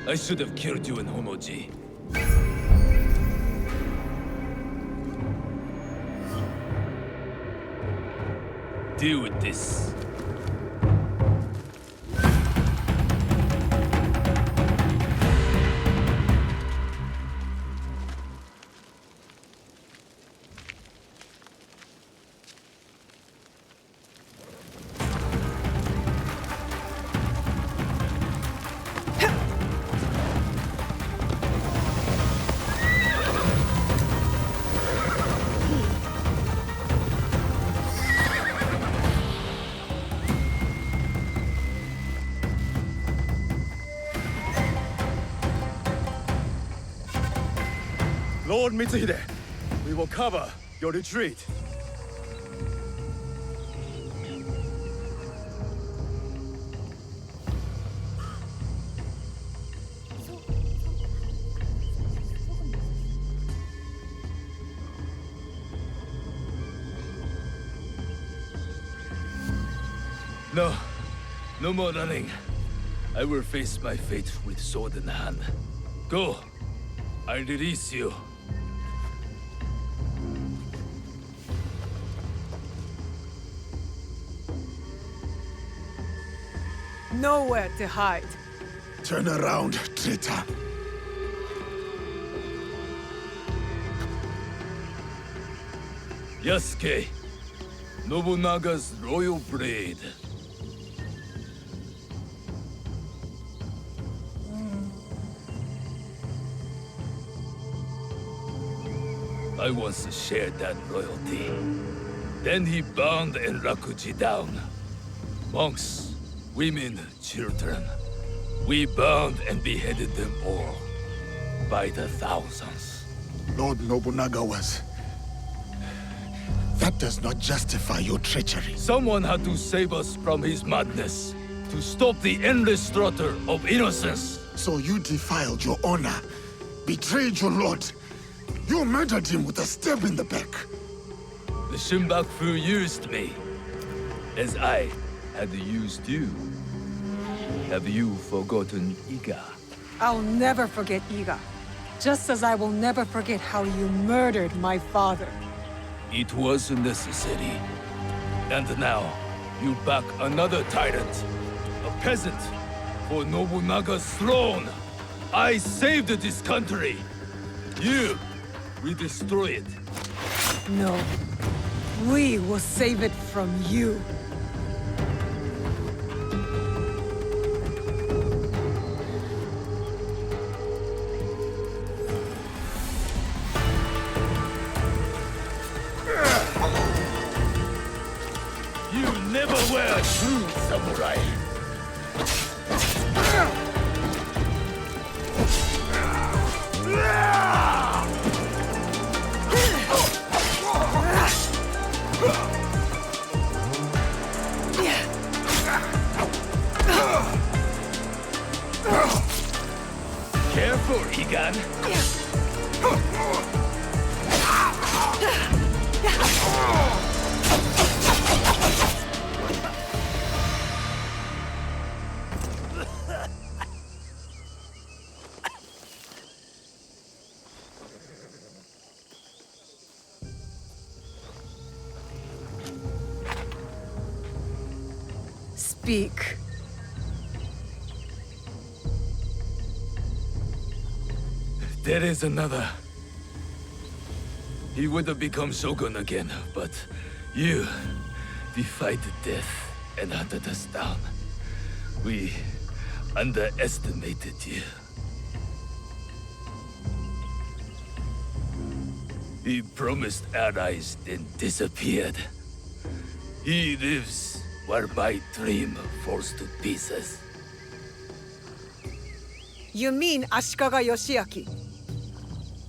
I should have killed you in Homoji. Deal with this. Lord Mitsuhide, we will cover your retreat. No more running. I will face my fate with sword in hand. Go. I release you. Nowhere to hide. Turn around, traitor. Yasuke, Nobunaga's royal blade. I once shared that royalty. Then he bound Enrakuji down. Monks, women, children. We bound and beheaded them all. By the thousands. Lord Nobunaga was... That does not justify your treachery. Someone had to save us from his madness. To stop the endless slaughter of innocents. So you defiled your honor, betrayed your lord. You murdered him with a stab in the back. The Shinbaku used me, as I had used you. Have you forgotten Iga? I'll never forget Iga. Just as I will never forget how you murdered my father. It was necessary. And now, you back another tyrant. A peasant. For Nobunaga's throne. I saved this country. You, we destroy it. No. We will save it from you. You never were a true samurai. Careful, Igan. Speak. There is another. He would have become Shogun again, but you defied death and hunted us down. We underestimated you. He promised allies, then disappeared. He lives while my dream falls to pieces. You mean Ashikaga Yoshiaki?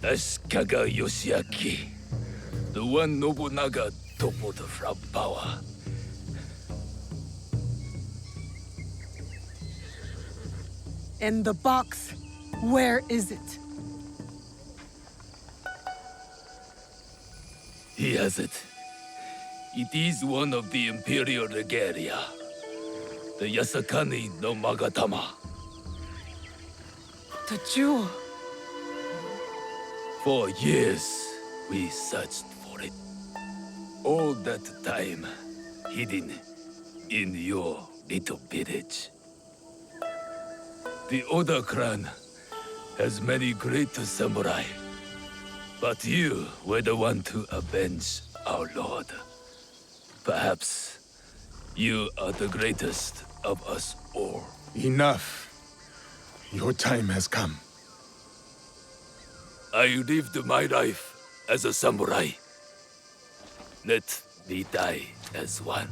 Ashikaga Yoshiaki, the one Nobunaga toppled from power. And the box, where is it? He has it. It is one of the imperial regalia. The Yasakani no Magatama. The jewel. For years, we searched for it. All that time, hidden in your little village. The Oda clan has many great samurai. But you were the one to avenge our lord. Perhaps you are the greatest of us all. Enough. Your time has come. I lived my life as a samurai. Let me die as one.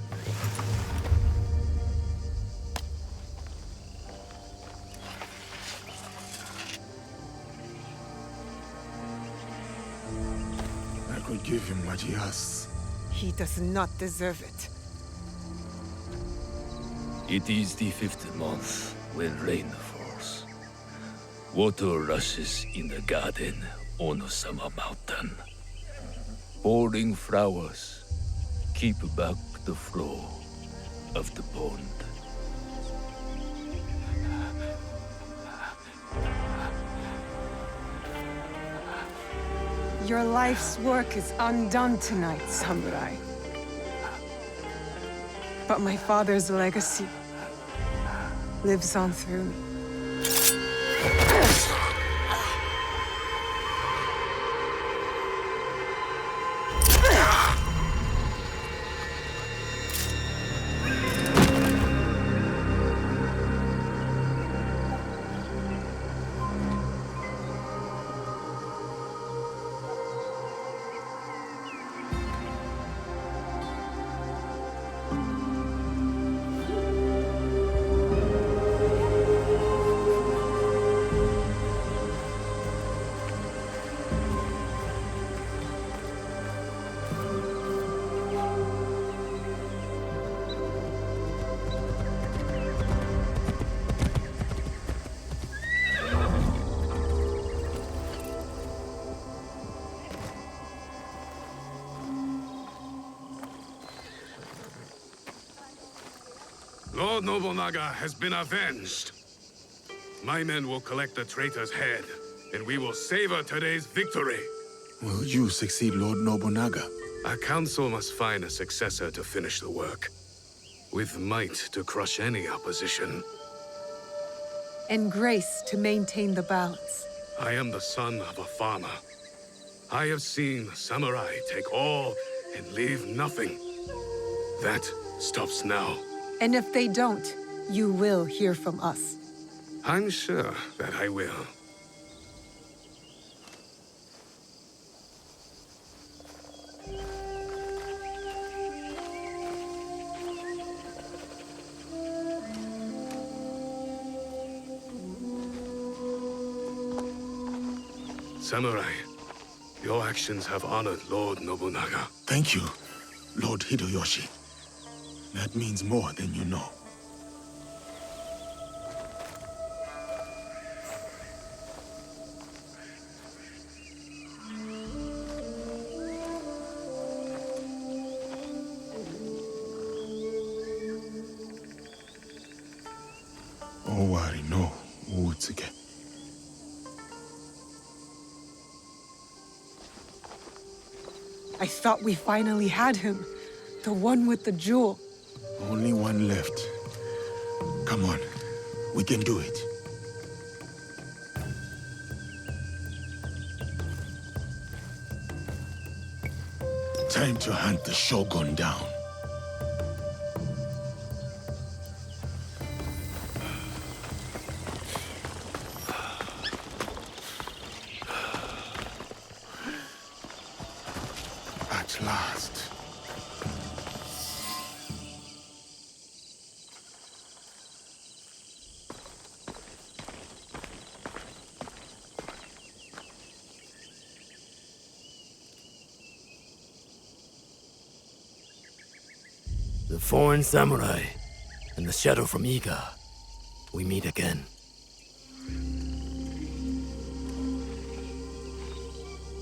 I could give him what he asks. He does not deserve it. It is the 5th month when rain falls. Water rushes in the garden on Summer Mountain. Falling flowers keep back the flow of the pond. Your life's work is undone tonight, Samurai. But my father's legacy lives on through me. Lord Nobunaga has been avenged. My men will collect the traitor's head, and we will savor today's victory. Will you succeed Lord Nobunaga? Our council must find a successor to finish the work, with might to crush any opposition. And grace to maintain the balance. I am the son of a farmer. I have seen samurai take all and leave nothing. That stops now. And if they don't, you will hear from us. I'm sure that I will. Samurai, your actions have honored Lord Nobunaga. Thank you, Lord Hideyoshi. That means more than you know. Owari no Uutsuke. I thought we finally had him. The one with the jewel. Only one left. Come on, we can do it. Time to hunt the Shogun down. At last. foreign samurai and the shadow from Iga. We meet again.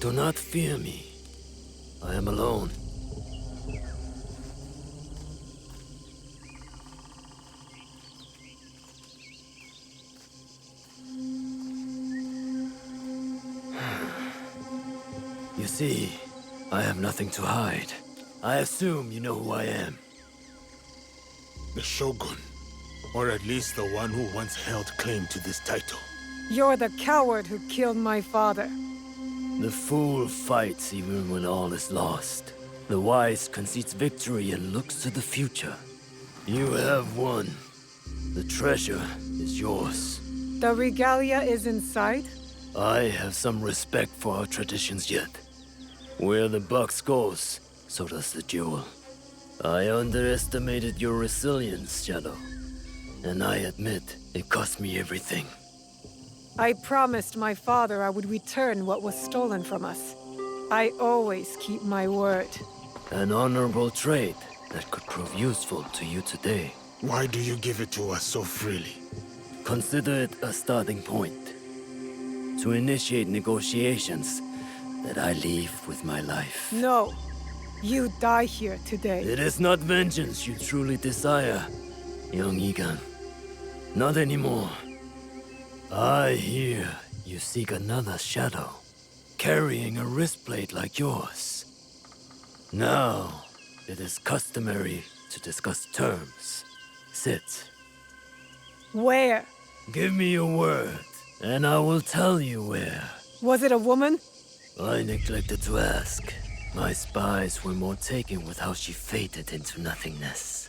Do not fear me. I am alone. You see, I have nothing to hide. I assume you know who I am. The Shogun, or at least the one who once held claim to this title. You're the coward who killed my father. The fool fights even when all is lost. The wise concedes victory and looks to the future. You have won. The treasure is yours. The regalia is inside? I have some respect for our traditions yet. Where the box goes, so does the jewel. I underestimated your resilience, Shadow. And I admit, it cost me everything. I promised my father I would return what was stolen from us. I always keep my word. An honorable trait that could prove useful to you today. Why do you give it to us so freely? Consider it a starting point. To initiate negotiations that I leave with my life. No. You die here today. It is not vengeance you truly desire, young Igan. Not anymore. I hear you seek another shadow, carrying a wristblade like yours. Now, it is customary to discuss terms. Sit. Where? Give me your word, and I will tell you where. Was it a woman? I neglected to ask. My spies were more taken with how she faded into nothingness.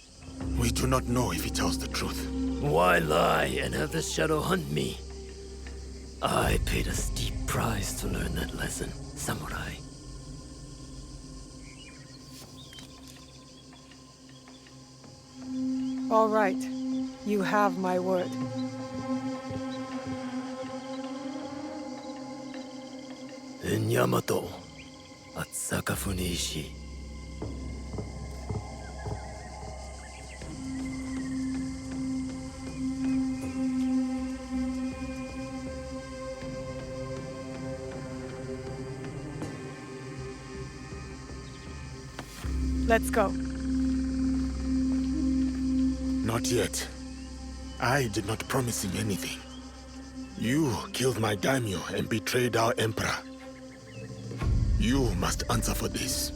We do not know if he tells the truth. Why lie and have the shadow hunt me? I paid a steep price to learn that lesson, samurai. All right. You have my word. In Yamato, at Sakafuniishi. Let's go. Not yet. I did not promise him anything. You killed my daimyo and betrayed our emperor. You must answer for this.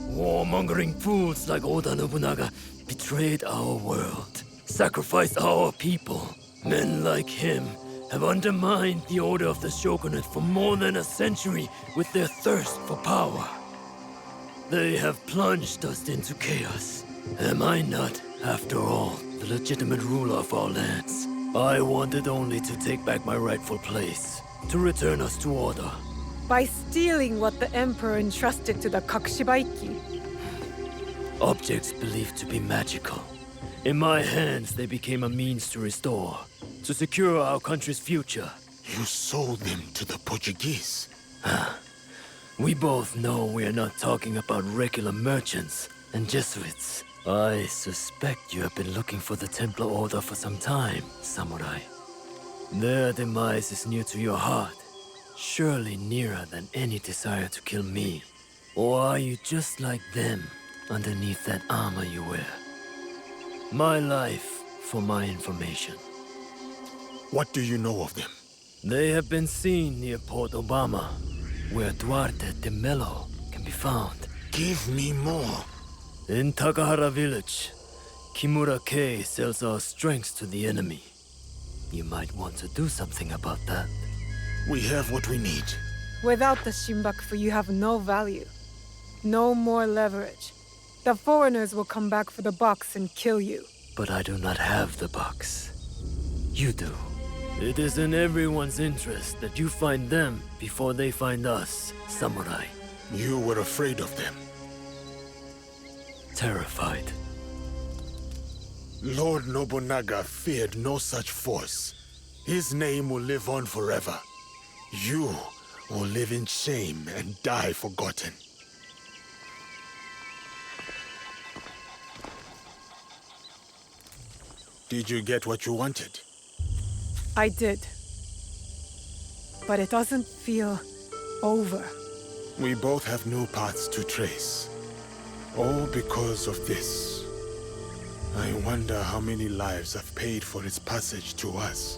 Warmongering fools like Oda Nobunaga betrayed our world, sacrificed our people. Men like him have undermined the order of the shogunate for more than a century with their thirst for power. They have plunged us into chaos. Am I not, after all, the legitimate ruler of our lands? I wanted only to take back my rightful place, to return us to order. By stealing what the Emperor entrusted to the Kakushibaiki. Objects believed to be magical. In my hands, they became a means to restore, to secure our country's future. You sold them to the Portuguese. We both know we are not talking about regular merchants and Jesuits. I suspect you have been looking for the Templar Order for some time, samurai. Their demise is near to your heart. Surely nearer than any desire to kill me. Or are you just like them, underneath that armor you wear? My life for my information. What do you know of them? They have been seen near Port Obama, where Duarte de Mello can be found. Give me more. In Takahara village, Kimura Kai sells our strengths to the enemy. You might want to do something about that. We have what we need. Without the Shinbaku, you have no value. No more leverage. The foreigners will come back for the box and kill you. But I do not have the box. You do. It is in everyone's interest that you find them before they find us, samurai. You were afraid of them. Terrified. Lord Nobunaga feared no such force. His name will live on forever. You will live in shame and die forgotten. Did you get what you wanted? I did. But it doesn't feel over. We both have new paths to trace. All because of this. I wonder how many lives I've paid for its passage to us.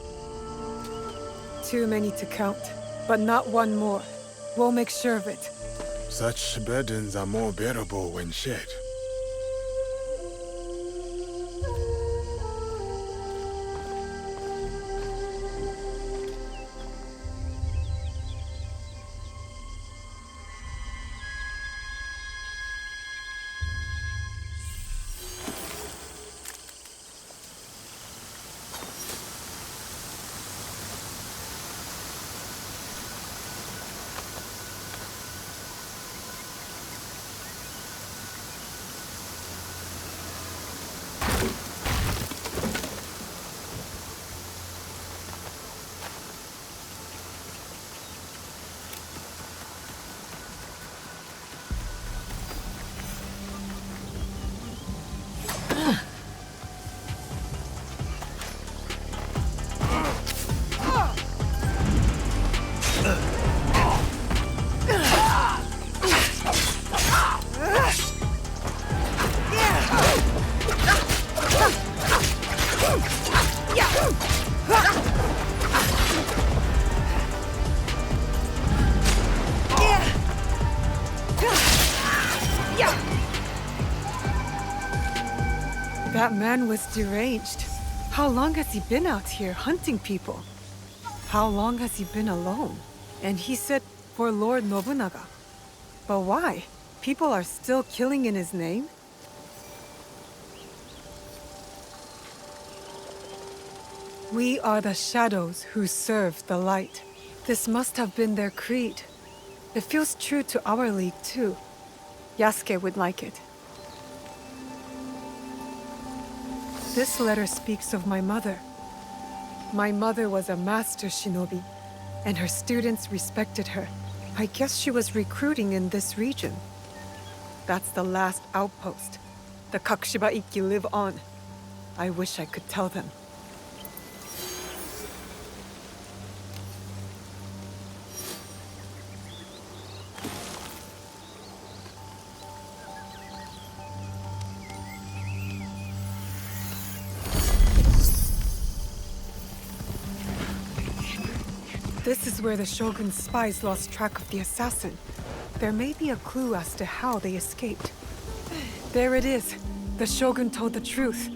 Too many to count, but not one more. We'll make sure of it. Such burdens are more bearable when shared. That man was deranged. How long has he been out here hunting people? How long has he been alone? And he said for Lord Nobunaga. But why? People are still killing in his name? We are the shadows who serve the light. This must have been their creed. It feels true to our league too. Yasuke would like it. This letter speaks of my mother. My mother was a master shinobi, and her students respected her. I guess she was recruiting in this region. That's the last outpost. The Kakushiba Ikki live on. I wish I could tell them. This is where the Shogun's spies lost track of the assassin. There may be a clue as to how they escaped. There it is. The Shogun told the truth.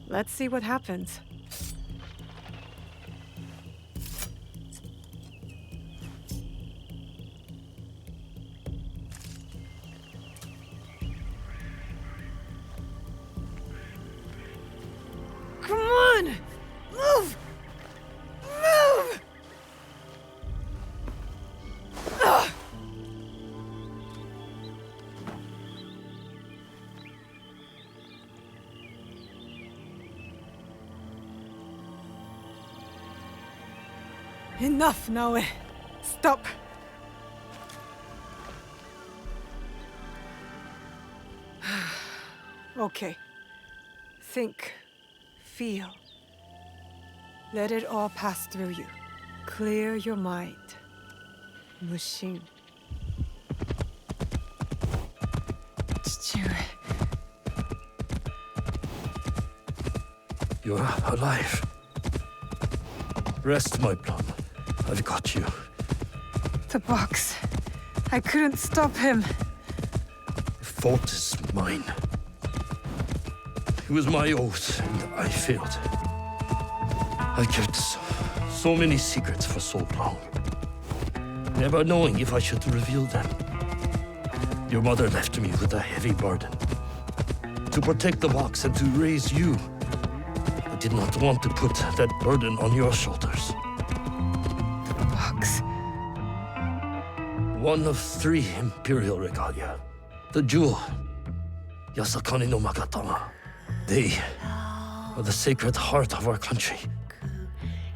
Let's see what happens. Come on! Move! Move! Ugh. Enough, Naoe. Stop. Okay. Think. Feel. Let it all pass through you. Clear your mind. Mushin. You're alive. Rest, my plum. I've got you. The box. I couldn't stop him. The fault is mine. It was my oath, and I failed. I kept so many secrets for so long, never knowing if I should reveal them. Your mother left me with a heavy burden. To protect the box and to raise you, I did not want to put that burden on your shoulders. The box. One of 3 imperial regalia. The jewel, Yasakani no Magatama. They are the sacred heart of our country.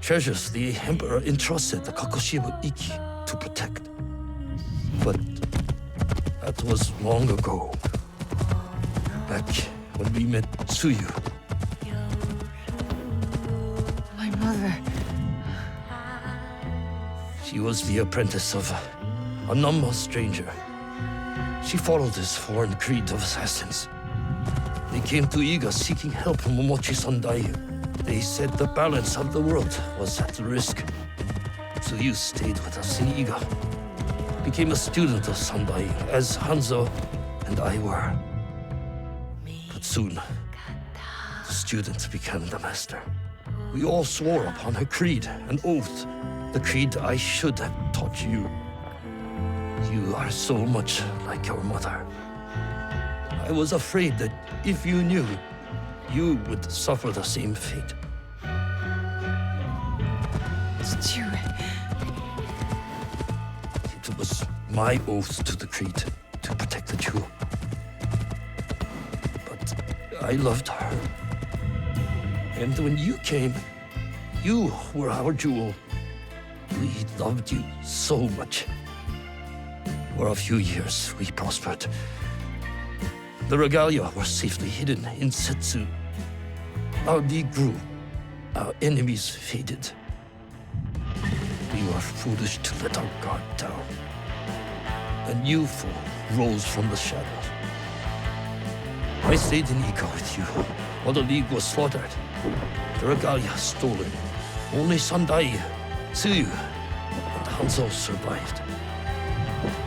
Treasures the Emperor entrusted the Kakushiba Ikki to protect. But that was long ago. Back when we met Tsuyu. My mother. She was the apprentice of a number stranger. She followed this foreign creed of assassins. They came to Iga seeking help from Momochi Sandai. They said the balance of the world was at risk. Tsuyu stayed with us in Iga. Became a student of Sandai, as Hanzo and I were. But soon, the student became the master. We all swore upon her creed, an oath, the creed I should have taught you. You are so much like your mother. I was afraid that if you knew, you would suffer the same fate. It was my oath to the creed to protect the jewel. But I loved her. And when you came, you were our jewel. We loved you so much. For a few years, we prospered. The regalia were safely hidden in Setsu. Our league grew. Our enemies faded. We were foolish to let our guard down. A new foe rose from the shadows. I stayed in Ika with you while the league was slaughtered. The regalia stolen. Only Sandai, Tsuyu, and Hanzo survived.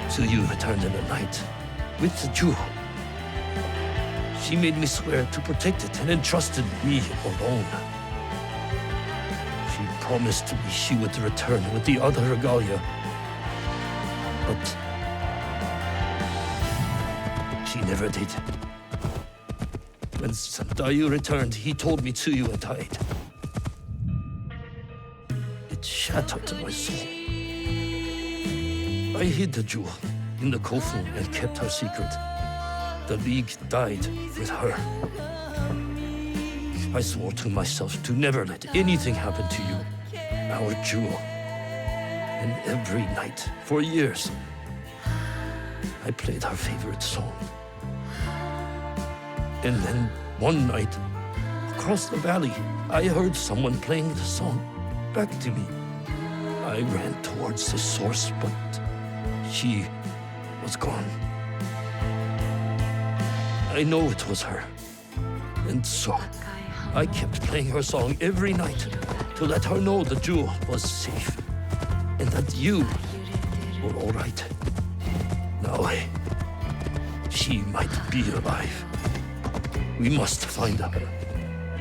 Tsuyu returned in the night with the jewel. She made me swear to protect it and entrusted me alone. She promised me she would return with the other regalia. But she never did. When Sandayu returned, he told me Tsuyu had died. It shattered my soul. I hid the jewel in the kofu and kept her secret. The League died with her. I swore to myself to never let anything happen to you, our jewel. And every night, for years, I played her favorite song. And then one night, across the valley, I heard someone playing the song back to me. I ran towards the source, but she was gone. I know it was her. And so, I kept playing her song every night to let her know the jewel was safe and that you were all right. Now, she might be alive. We must find her.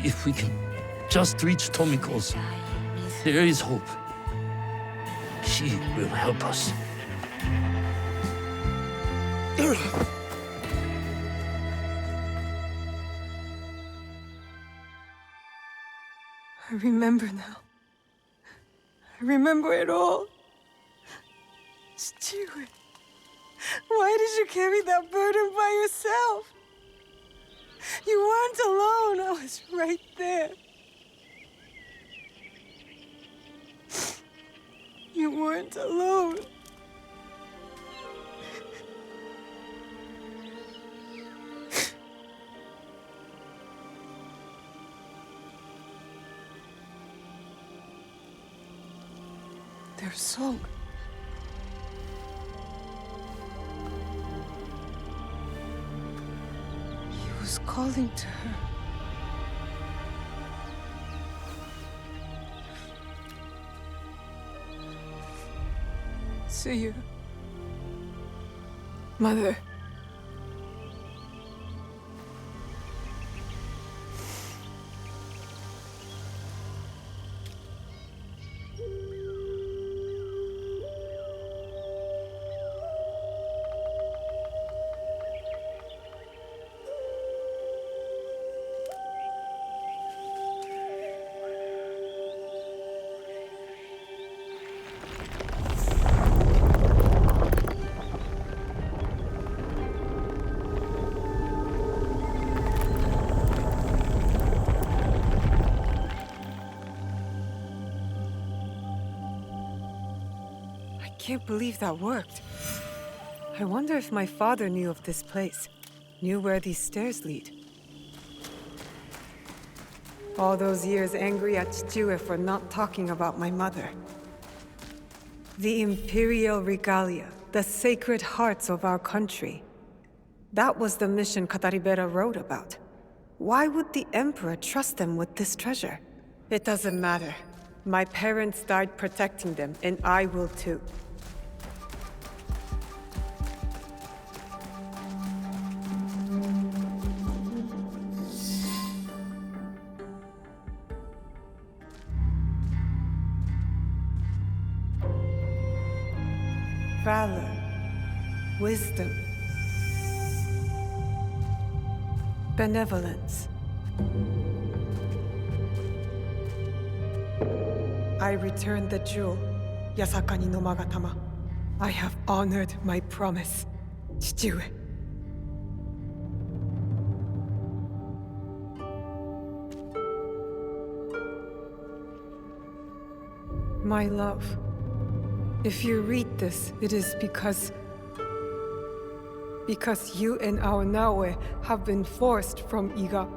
If we can just reach Tomiko's, there is hope. She will help us. I remember now. I remember it all. Stewart, why did you carry that burden by yourself? You weren't alone. I was right there. You weren't alone. Their song. He was calling to her. Tsuyu. Mother. I can't believe that worked. I wonder if my father knew of this place, knew where these stairs lead. All those years angry at Chichue for not talking about my mother. The imperial regalia, the sacred hearts of our country. That was the mission Kataribera wrote about. Why would the Emperor trust them with this treasure? It doesn't matter. My parents died protecting them, and I will too. Valor, wisdom, benevolence. I returned the jewel, Yasakani no Magatama. I have honored my promise, Chichue. My love, if you read this, it is because you and our Naoe have been forced from Iga.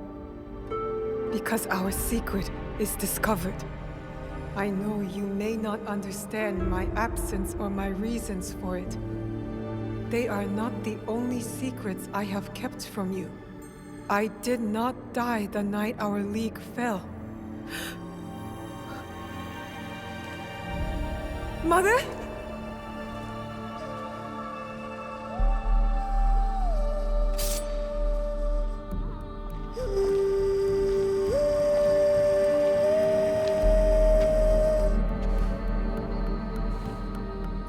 Because our secret is discovered. I know you may not understand my absence or my reasons for it. They are not the only secrets I have kept from you. I did not die the night our league fell. Mother?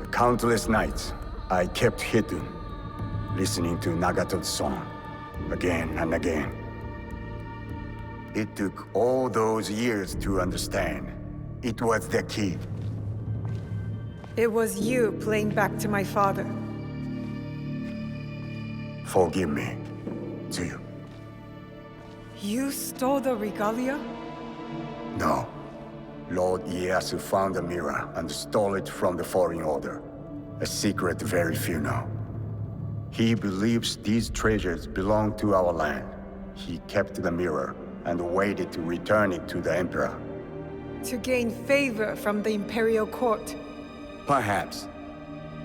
Countless nights, I kept hidden, listening to Nagato's song, again and again. It took all those years to understand. It was the key. It was you playing back to my father. Forgive me, Tsuyu. You stole the regalia? No. Lord Ieyasu found the mirror and stole it from the Foreign Order. A secret very few know. He believes these treasures belong to our land. He kept the mirror and waited to return it to the Emperor. To gain favor from the Imperial Court. Perhaps.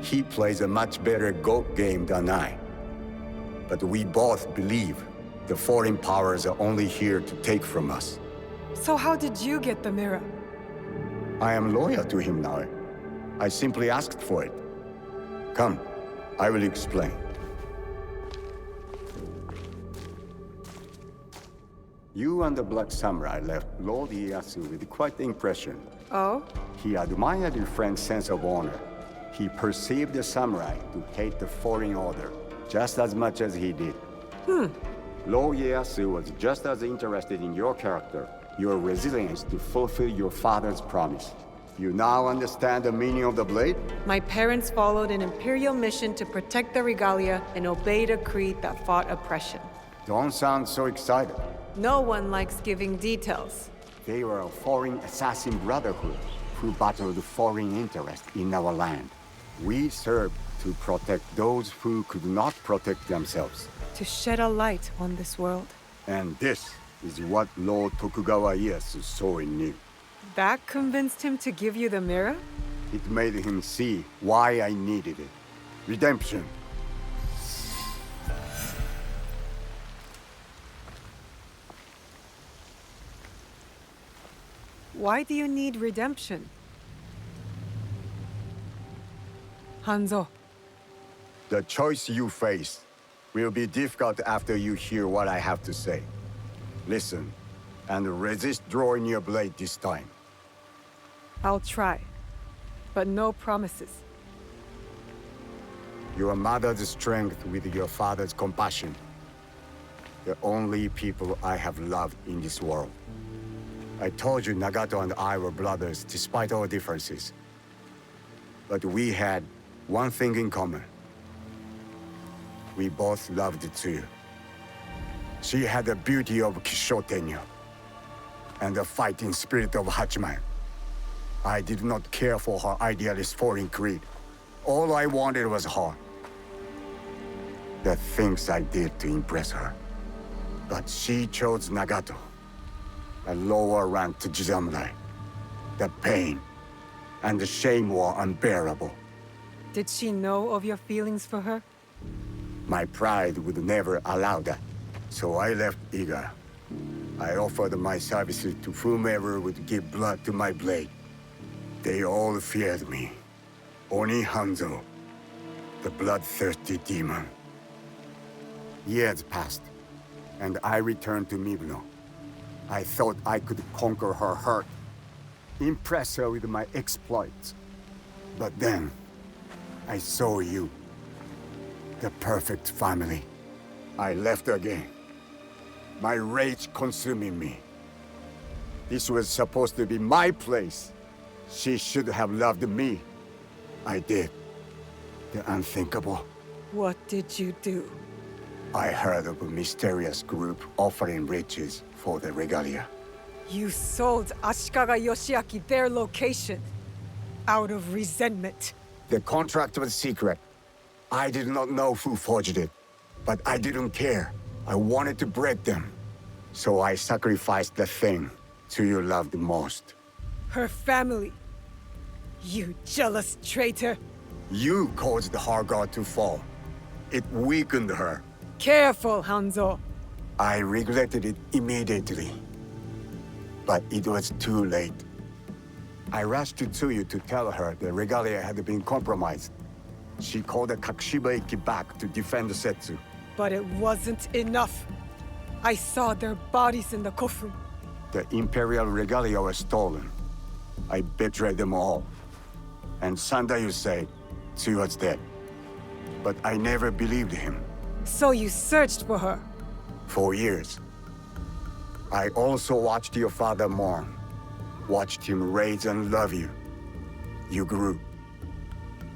He plays a much better Go game than I. But we both believe the foreign powers are only here to take from us. So how did you get the mirror? I am loyal to him now. I simply asked for it. Come, I will explain. You and the Black Samurai left Lord Ieyasu with quite the impression. Oh? He admired your friend's sense of honor. He perceived the samurai to hate the Foreign Order just as much as he did. Lord Ieyasu was just as interested in your character, your resilience to fulfill your father's promise. You now understand the meaning of the blade? My parents followed an Imperial mission to protect the regalia and obeyed a creed that fought oppression. Don't sound so excited. No one likes giving details. They were a foreign assassin brotherhood who battled foreign interests in our land. We served to protect those who could not protect themselves. To shed a light on this world. And this is what Lord Tokugawa Ieyasu saw in you. That convinced him to give you the mirror? It made him see why I needed it. Redemption. Why do you need redemption? Hanzo. The choice you face will be difficult after you hear what I have to say. Listen, and resist drawing your blade this time. I'll try, but no promises. Your mother's strength with your father's compassion. The only people I have loved in this world. I told you Nagato and I were brothers despite our differences. But we had one thing in common. We both loved Tsuyu. She had the beauty of Kishotenyo and the fighting spirit of Hachiman. I did not care for her idealist foreign creed. All I wanted was her. the things I did to impress her. But she chose Nagato, a lower ranked samurai. The pain and the shame were unbearable. Did she know of your feelings for her? My pride would never allow that, so I left Iga. I offered my services to whomever would give blood to my blade. They all feared me. Only Hanzo, the bloodthirsty demon. Years passed, and I returned to Mibno. I thought I could conquer her hurt, impress her with my exploits. But then, I saw you. The perfect family. I left again. My rage consuming me. This was supposed to be my place. She should have loved me. I did. The unthinkable. What did you do? I heard of a mysterious group offering riches for the regalia. You sold Ashikaga Yoshiaki their location. Out of resentment. The contract was secret. I did not know who forged it. But I didn't care. I wanted to break them. So I sacrificed the thing to you loved most. Her family. You jealous traitor. You caused her god to fall. It weakened her. Careful, Hanzo. I regretted it immediately. But it was too late. I rushed to Tsuyu to tell her the regalia had been compromised. She called the Kakushiba Ikki back to defend the Setsu. But it wasn't enough. I saw their bodies in the kofun. The Imperial regalia was stolen. I betrayed them all. And Sandayu said Tsuyu was dead. But I never believed him. So you searched for her? For years. I also watched your father mourn. Watched him raise and love you. You grew.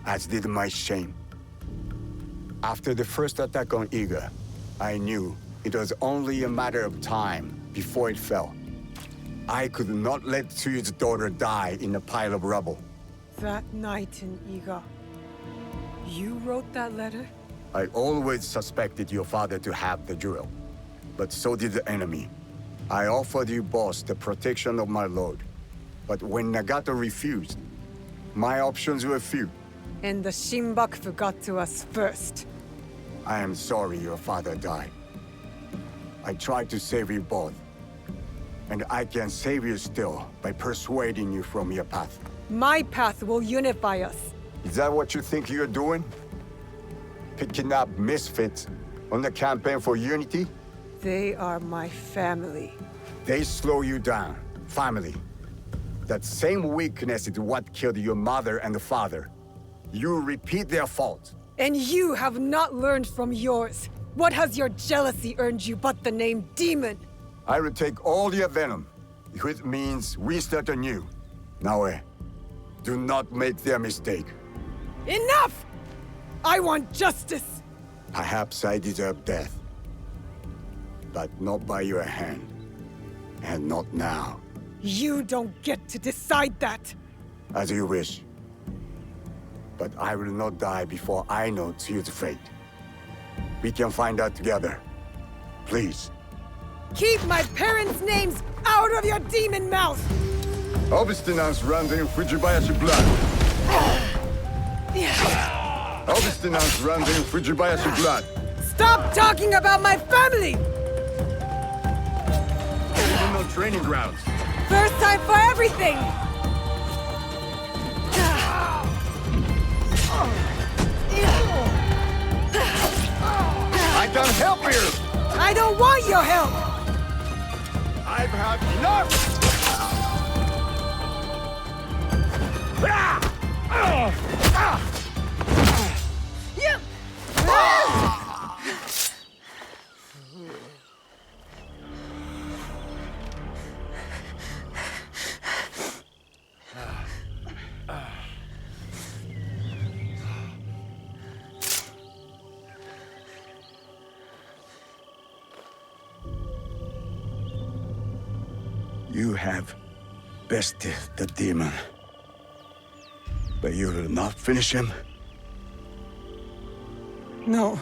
As did my shame. After the first attack on Iga, I knew it was only a matter of time before it fell. I could not let Tsuyu's daughter die in a pile of rubble. That night in Iga, you wrote that letter? I always suspected your father to have the jewel, but so did the enemy. I offered you both the protection of my lord, but when Nagato refused, my options were few. And the Shinbakufu got to us first. I am sorry your father died. I tried to save you both. And I can save you still by persuading you from your path. My path will unify us. Is that what you think you're doing? Picking up misfits on the campaign for unity? They are my family. They slow you down. Family. That same weakness is what killed your mother and father. You repeat their faults. And you have not learned from yours. What has your jealousy earned you but the name Demon? I will take all your venom, if it means we start anew. Naoe, do not make their mistake. Enough! I want justice! Perhaps I deserve death. But not by your hand. And not now. You don't get to decide that! As you wish. But I will not die before I know Tsuyu's fate. We can find out together. Please. Keep my parents' names out of your demon mouth! Obstinance runs in Fujibayashi blood. Obstinance runs in Fujibayashi blood. Stop talking about my family! Even no training grounds. First time for everything! I can't help you! I don't want your help! I've had enough! You have bested the demon. But you will not finish him? No.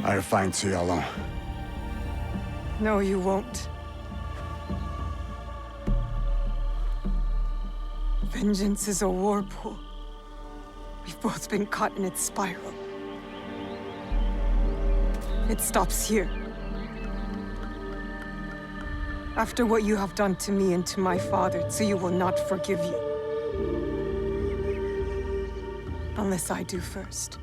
I'll find Tsuyu alone. No, you won't. Vengeance is a whirlpool. We've both been caught in its spiral. It stops here. After what you have done to me and to my father, Tsuyu will not forgive you. Unless I do first.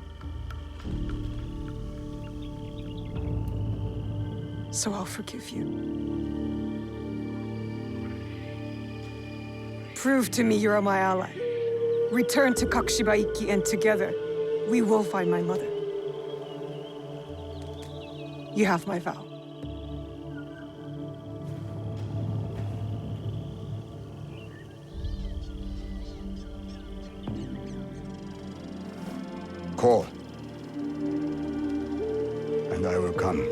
So I'll forgive you. Prove to me you're my ally. Return to Kakushiba Ikki, and together, we will find my mother. You have my vow. Call. And I will come.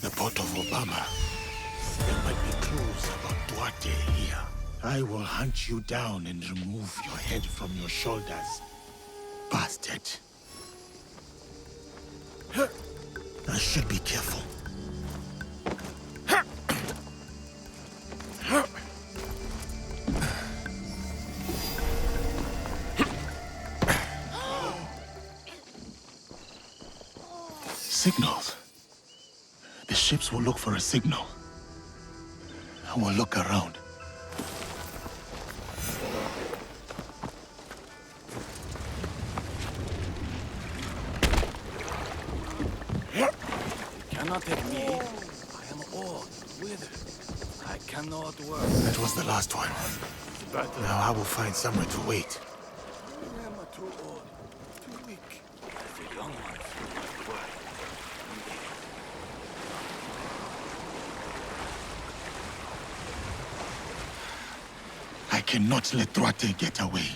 The port of Obama. There might be clues about Duarte here. I will hunt you down and remove your head from your shoulders. Bastard. I should be careful. Signals. The ships will look for a signal. I will look around. Cannot take me. I am old, withered. I cannot work. That was the last one. Now I will find somewhere to wait. I am too old, too weak. The young ones might work. I cannot let Duarte get away.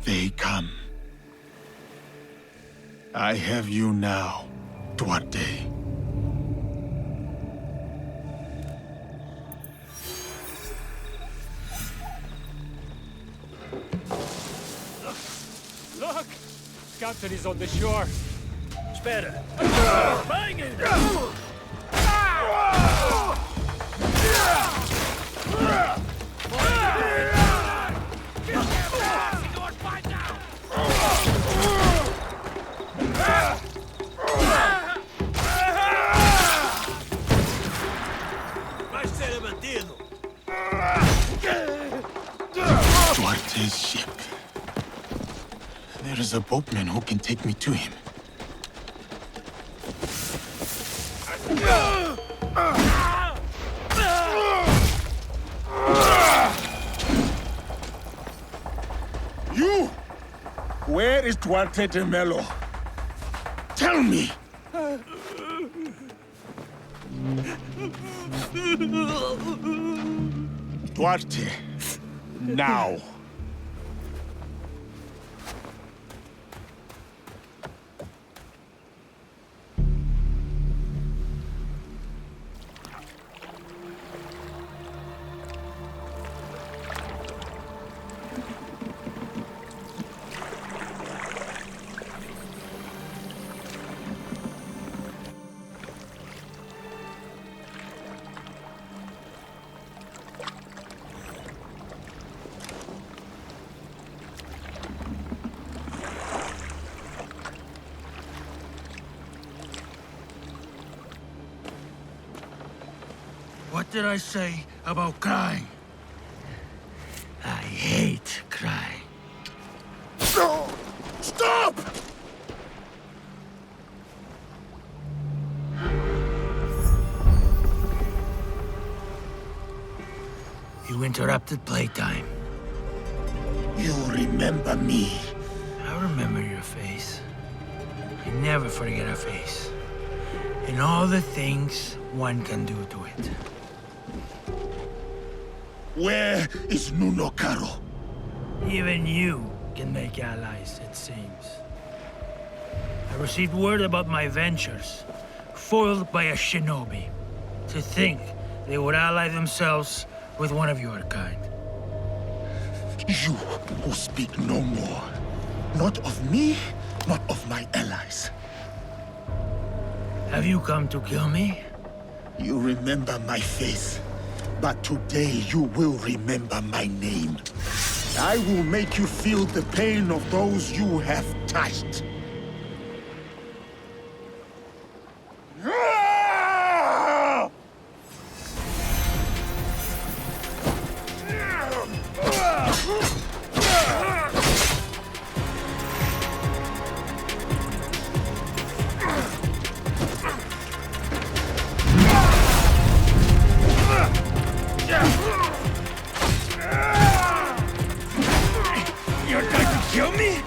They come. I have you now, Duarte. Look! Captain is on the shore. Spera! Bang it! Duarte's ship. There is a boatman who can take me to him. You! Where is Duarte de Melo? Tell me! Duarte, now. What did I say about crying? I hate crying. Stop! You interrupted playtime. You remember me? I remember your face. I never forget a face. And all the things one can do to it. Where is Nunokaro? Even you can make allies, it seems. I received word about my ventures, foiled by a shinobi. To think they would ally themselves with one of your kind. You will speak no more. Not of me, not of my allies. Have you come to kill me? You remember my face, but today you will remember my name. I will make you feel the pain of those you have touched. You're trying to kill me?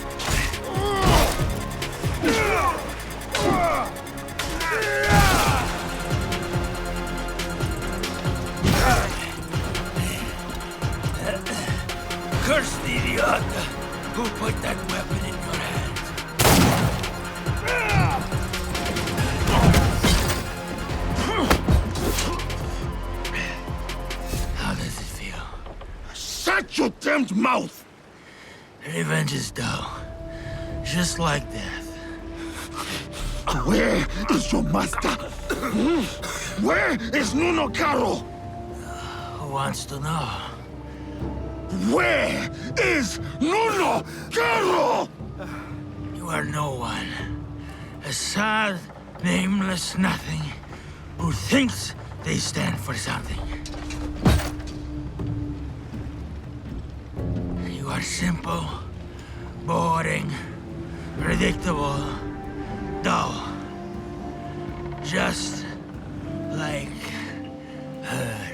Curse the idiot who put that weapon in your hand. How does it feel? Shut your damned mouth! Revenge is dull, just like death. Where is your master? Where is Nunokaro? Who wants to know? Where is Nunokaro? You are no one. A sad, nameless nothing who thinks they stand for something. You are simple, boring, predictable, dull. Just like her.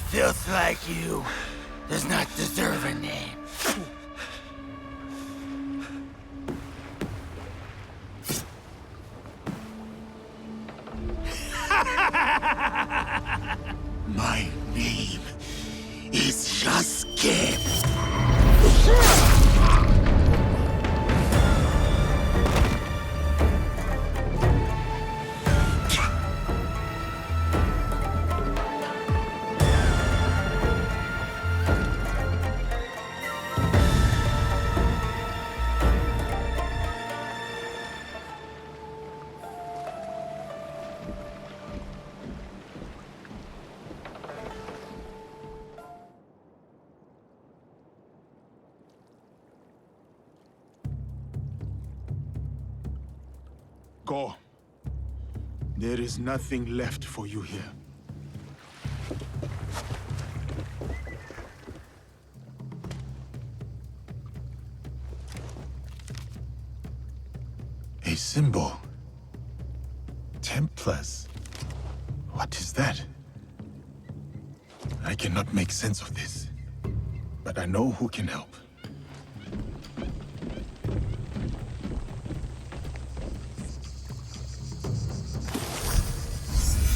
Filth like you does not deserve a name. My name is Yasuke. Go. There is nothing left for you here. A symbol. Templars. What is that? I cannot make sense of this, but I know who can help.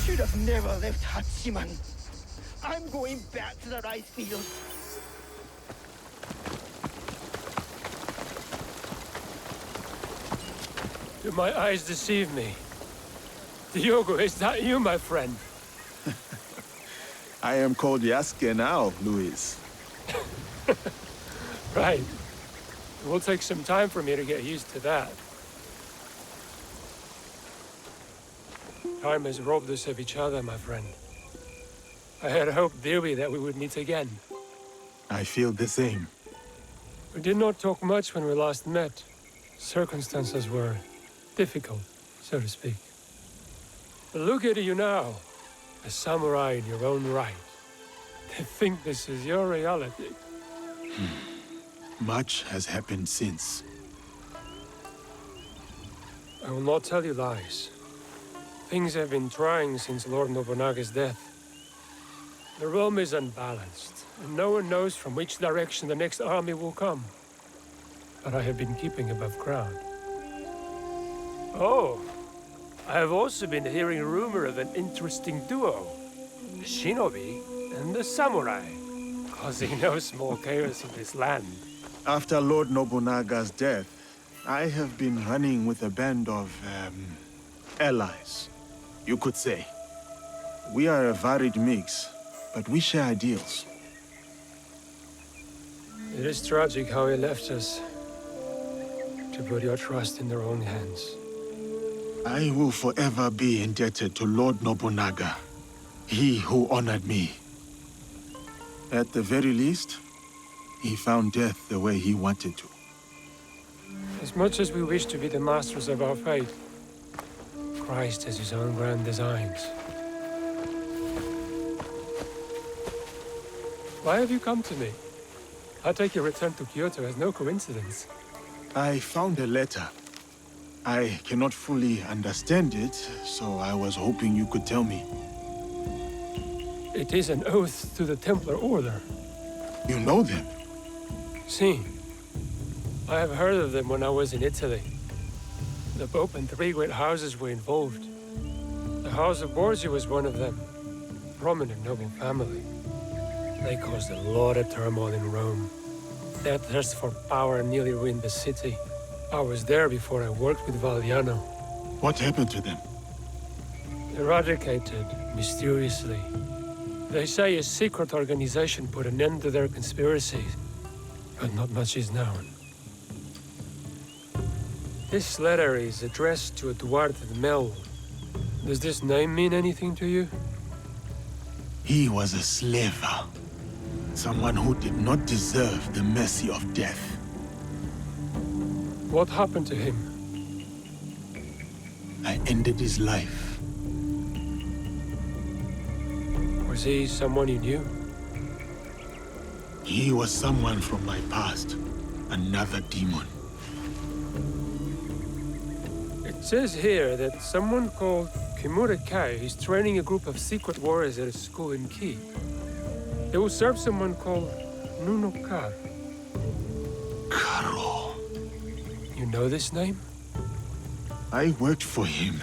Should have never left Hachiman. I'm going back to the rice field. Do my eyes deceive me? Diogo, is that you, my friend? I am called Yasuke now, Luis. Right. It will take some time for me to get used to that. Time has robbed us of each other, my friend. I had hoped dearly that we would meet again. I feel the same. We did not talk much when we last met. Circumstances were difficult, so to speak. But look at you now. A samurai in your own right. To think this is your reality. Much has happened since. I will not tell you lies. Things have been trying since Lord Nobunaga's death. The realm is unbalanced, and no one knows from which direction the next army will come. But I have been keeping above ground. Oh, I have also been hearing rumor of an interesting duo. The shinobi and the samurai, causing no small chaos in this land. After Lord Nobunaga's death, I have been running with a band of, allies, you could say. We are a varied mix, but we share ideals. It is tragic how he left us, to put your trust in their own hands. I will forever be indebted to Lord Nobunaga, he who honored me. At the very least, he found death the way he wanted to. As much as we wish to be the masters of our fate, Christ has his own grand designs. Why have you come to me? I take your return to Kyoto as no coincidence. I found a letter. I cannot fully understand it, so I was hoping you could tell me. It is an oath to the Templar Order. You know them? Si. I have heard of them when I was in Italy. The Pope and 3 great houses were involved. The House of Borgia was one of them. Prominent noble family. They caused a lot of turmoil in Rome. Their thirst for power nearly ruined the city. I was there before I worked with Valliano. What happened to them? Eradicated, mysteriously. They say a secret organization put an end to their conspiracies, but not much is known. This letter is addressed to Eduardo de Mel. Does this name mean anything to you? He was a slaver. Someone who did not deserve the mercy of death. What happened to him? I ended his life. Was he someone you knew? He was someone from my past. Another demon. It says here that someone called Kimura Kai is training a group of secret warriors at a school in Ki. They will serve someone called Nunokar. Karo. You know this name? I worked for him.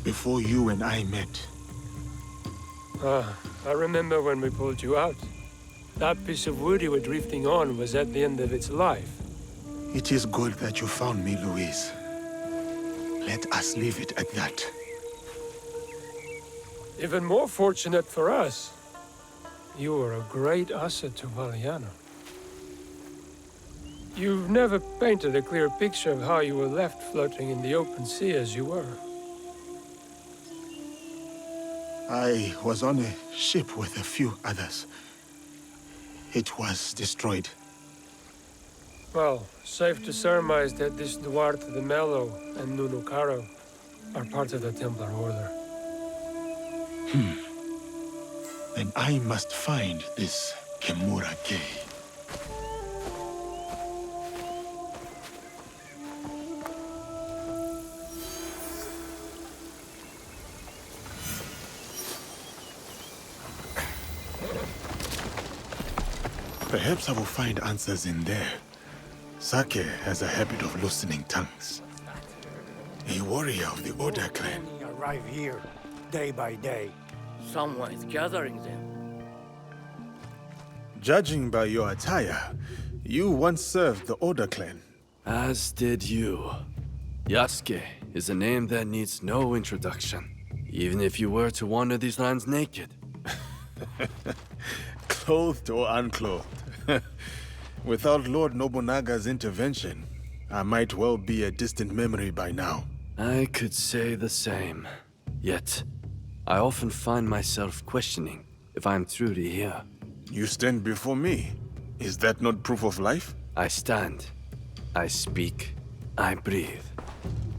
Before you and I met. Ah, I remember when we pulled you out. That piece of wood you were drifting on was at the end of its life. It is good that you found me, Luis. Let us leave it at that. Even more fortunate for us. You were a great asset to Valliano. You've never painted a clear picture of how you were left floating in the open sea as you were. I was on a ship with a few others. It was destroyed. Well, safe to surmise that this Duarte de Melo and Nunukaro are part of the Templar Order. Then I must find this Kimura Kai. Perhaps I will find answers in there. Sake has a habit of loosening tongues. A warrior of the Oda clan. Arrive here, day by day. Someone is gathering them. Judging by your attire, you once served the Oda clan. As did you. Yasuke is a name that needs no introduction, even if you were to wander these lands naked. Clothed or unclothed. Without Lord Nobunaga's intervention, I might well be a distant memory by now. I could say the same. Yet, I often find myself questioning if I'm truly here. You stand before me. Is that not proof of life? I stand. I speak. I breathe.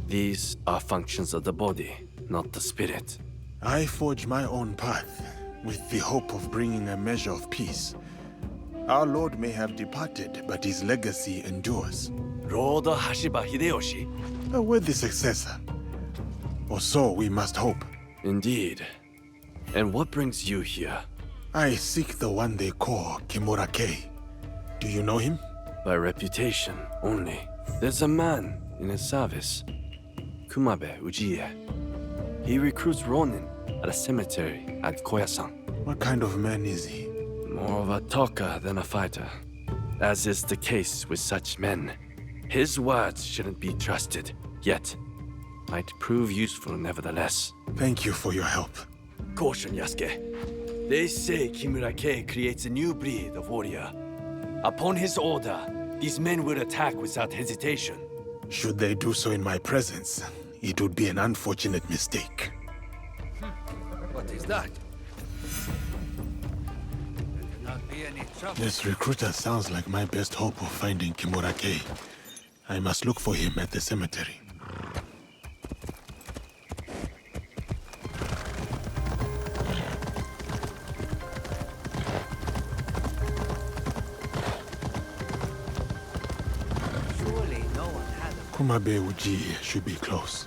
These are functions of the body, not the spirit. I forge my own path, with the hope of bringing a measure of peace. Our lord may have departed, but his legacy endures. Lord Hashiba Hideyoshi? A worthy successor. Or so we must hope. Indeed. And what brings you here? I seek the one they call Kimura Kai. Do you know him? By reputation only. There's a man in his service, Kumabe Ujiie. He recruits Ronin at a cemetery at Koyasan. What kind of man is he? More of a talker than a fighter. As is the case with such men. His words shouldn't be trusted, yet might prove useful nevertheless. Thank you for your help. Caution, Yasuke. They say Kimura Kai creates a new breed of warrior. Upon his order, these men will attack without hesitation. Should they do so in my presence, it would be an unfortunate mistake. What is that? Not be any trouble. This recruiter sounds like my best hope of finding Kimura Kai. I must look for him at the cemetery. Surely no one had a... Kumabe Ujiie should be close.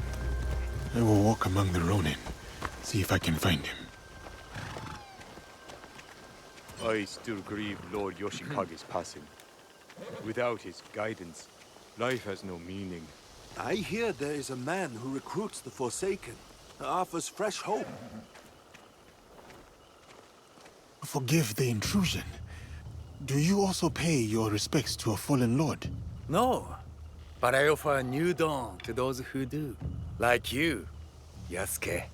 I will walk among the Ronin, see if I can find him. I still grieve Lord Yoshikage's passing. Without his guidance, life has no meaning. I hear there is a man who recruits the Forsaken, offers fresh hope. Forgive the intrusion. Do you also pay your respects to a fallen lord? No, but I offer a new dawn to those who do. Like you, Yasuke.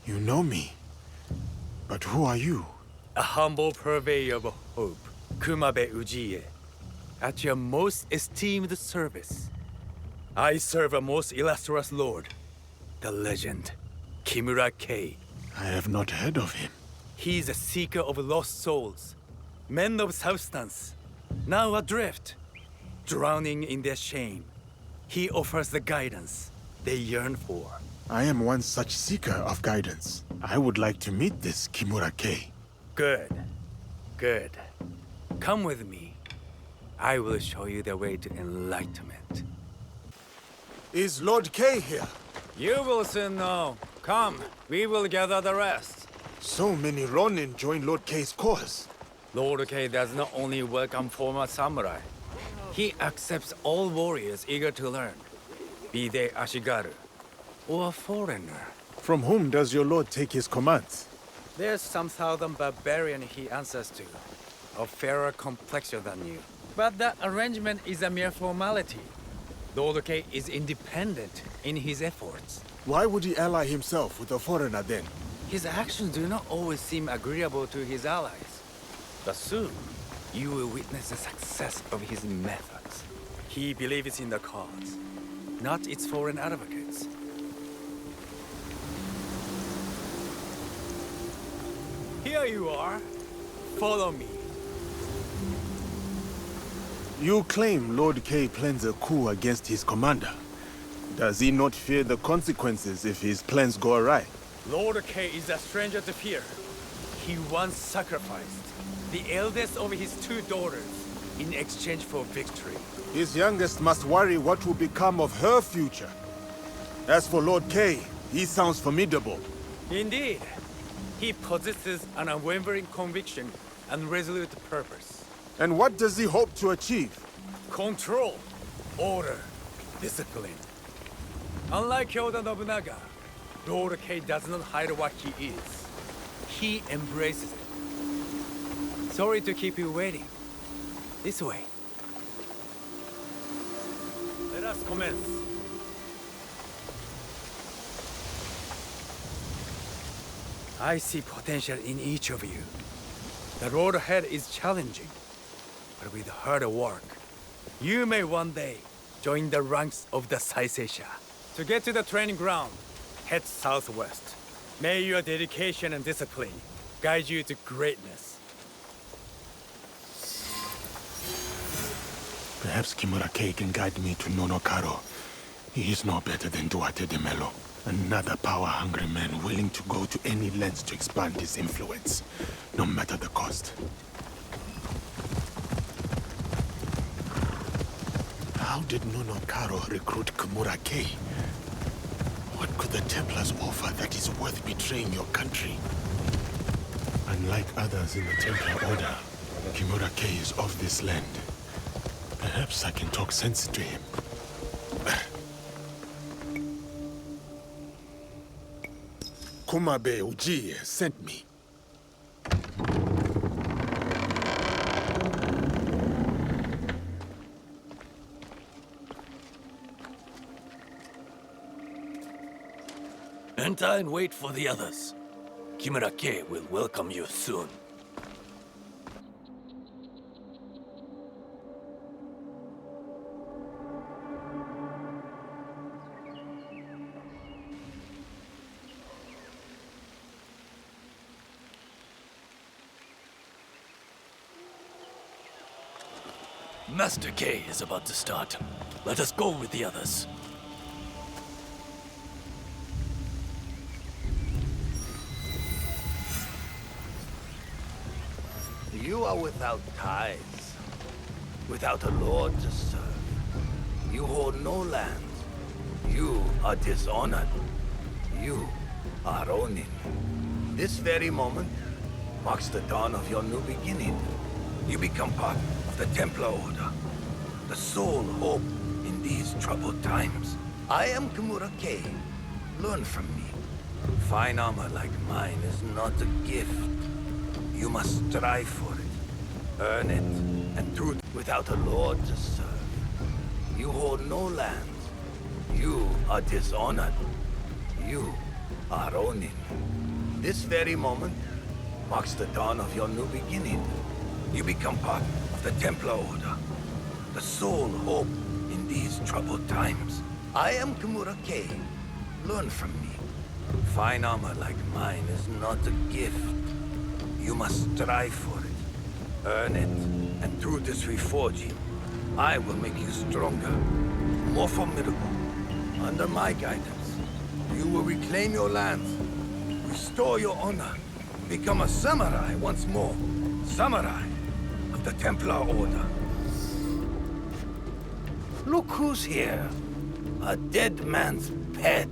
You know me. But who are you? A humble purveyor of hope, Kumabe Ujiie. At your most esteemed service. I serve a most illustrious lord, the legend, Kimura Kai. I have not heard of him. He is a seeker of lost souls, men of substance, now adrift, drowning in their shame. He offers the guidance they yearn for. I am one such seeker of guidance. I would like to meet this Kimura Kai. Good. Good. Come with me. I will show you the way to enlightenment. Is Lord Kai here? You will soon know. Come, we will gather the rest. So many Ronin join Lord Kai's cause. Lord Kai does not only welcome former samurai. He accepts all warriors eager to learn, be they Ashigaru or a foreigner. From whom does your lord take his commands? There's some southern barbarian he answers to, of fairer complexion than you. But that arrangement is a mere formality. Lord Kai is independent in his efforts. Why would he ally himself with a foreigner then? His actions do not always seem agreeable to his allies. But soon, you will witness the success of his methods. He believes in the cause, not its foreign advocates. Here you are. Follow me. You claim Lord Kai plans a coup against his commander. Does he not fear the consequences if his plans go awry? Lord Kai is a stranger to fear. He once sacrificed the eldest of his two daughters in exchange for victory. His youngest must worry what will become of her future. As for Lord Kai, he sounds formidable. Indeed. He possesses an unwavering conviction and resolute purpose. And what does he hope to achieve? Control, order, discipline. Unlike Oda Nobunaga, Lord Kai does not hide what he is. He embraces it. Sorry to keep you waiting. This way. Let us commence. I see potential in each of you. The road ahead is challenging, but with hard work, you may one day join the ranks of the Saisei-sha. To get to the training ground, head southwest. May your dedication and discipline guide you to greatness. Perhaps Kimura Kai can guide me to Nonokaro. He is no better than Duarte de Melo. Another power-hungry man willing to go to any lengths to expand his influence, no matter the cost. How did Nonokaro recruit Kimura Kai? What could the Templars offer that is worth betraying your country? Unlike others in the Templar Order, Kimura Kai is of this land. Perhaps I can talk sense to him. Kumabe Ujiye sent me. Enter and wait for the others. Kimura Kai will welcome you soon. Master Kai is about to start. Let us go with the others. You are without ties, without a lord to serve. You hold no land. You are dishonored. You are Ronin. This very moment marks the dawn of your new beginning. You become part of the Templar Order, the sole hope in these troubled times. I am Kimura Kai. Learn from me. Fine armor like mine is not a gift. You must strive for it, earn it, and through it without a lord to serve. You hold no land. You are dishonored. You are Ronin. This very moment marks the dawn of your new beginning. You become part of the Templar Order, the sole hope in these troubled times. I am Kimura Kai. Learn from me. Fine armor like mine is not a gift. You must strive for it, earn it, and through this reforging, I will make you stronger, more formidable. Under my guidance, you will reclaim your land, restore your honor, become a samurai once more. Samurai of the Templar Order. Look who's here. A dead man's pet.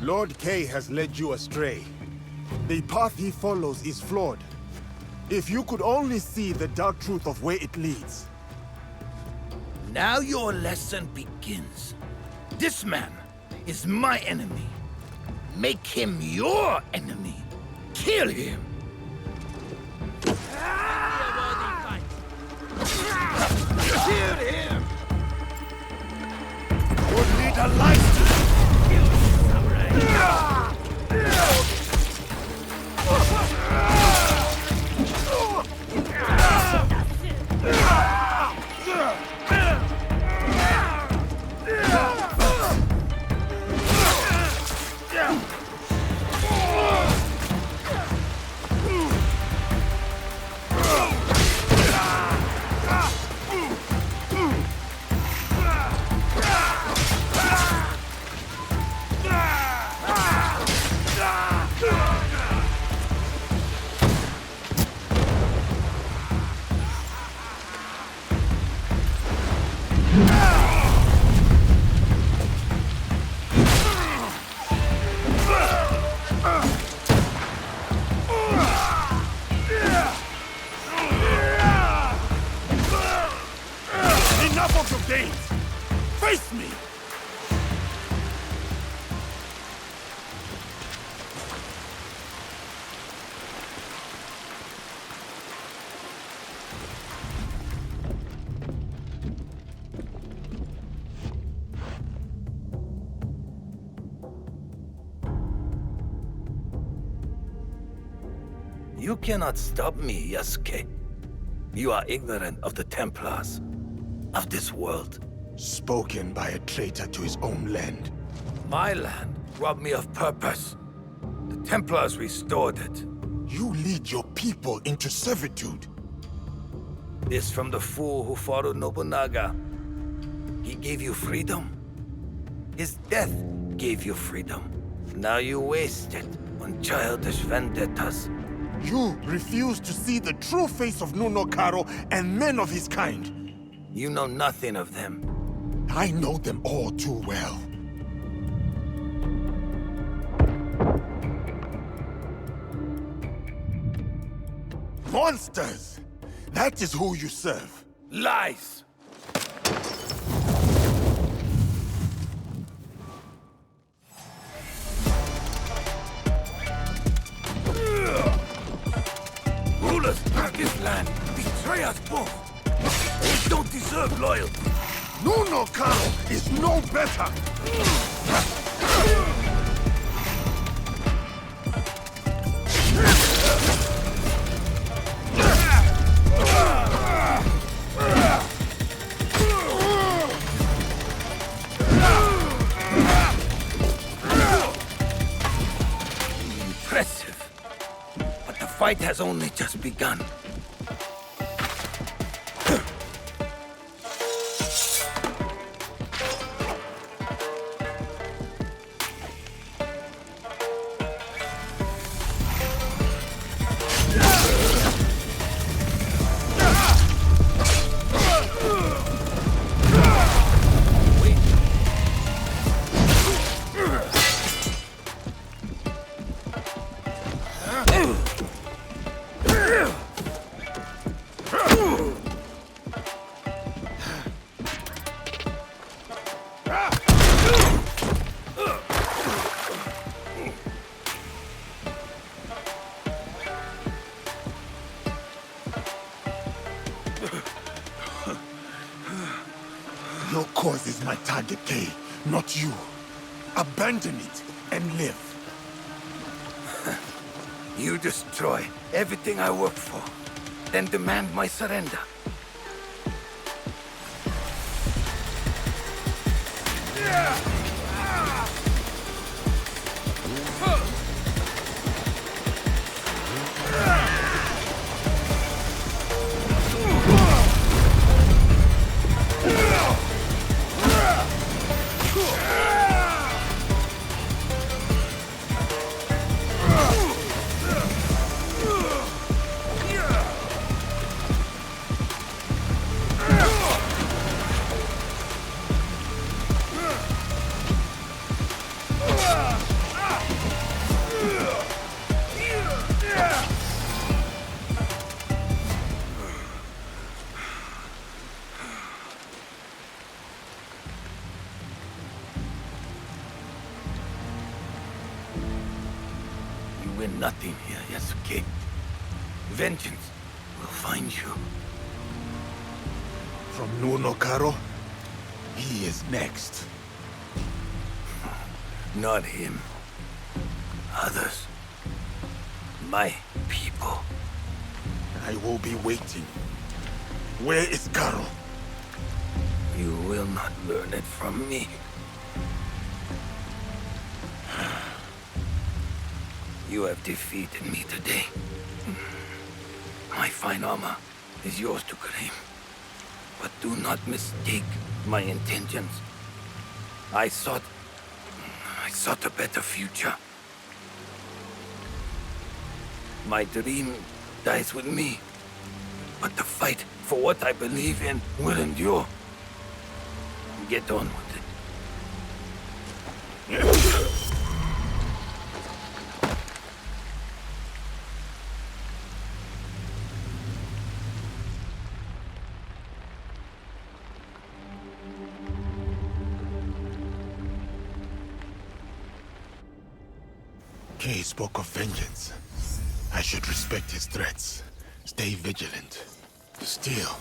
Lord Kai has led you astray. The path he follows is flawed. If you could only see the dark truth of where it leads. Now your lesson begins. This man is my enemy. Make him your enemy. Kill him. Kill him. Would lead a life to kill samurai. Enough of your games! Face me! You cannot stop me, Yasuke. You are ignorant of the Templars, of this world. Spoken by a traitor to his own land. My land robbed me of purpose. The Templars restored it. You lead your people into servitude. This from the fool who followed Nobunaga. He gave you freedom. His death gave you freedom. Now you waste it on childish vendettas. You refuse to see the true face of Nunokaro and men of his kind. You know nothing of them. I know them all too well. Monsters! That is who you serve. Lies! Rulers of this land betray us both. We don't deserve loyalty. Nunokaro is no better! Impressive. But the fight has only just begun. Your cause is my target, Kay, not you. Abandon it and live. You destroy everything I work for, then demand my surrender. You win nothing here, Yasuke. Vengeance will find you. From Nunokaro, he is next. Not him. Others. My people. I will be waiting. Where is Karo? You will not learn it from me. You have defeated me today. My fine armor is yours to claim. But do not mistake my intentions. I sought a better future. My dream dies with me. But the fight for what I believe in will endure. Get on with it. Kay spoke of vengeance. I should respect his threats. Stay vigilant. Still,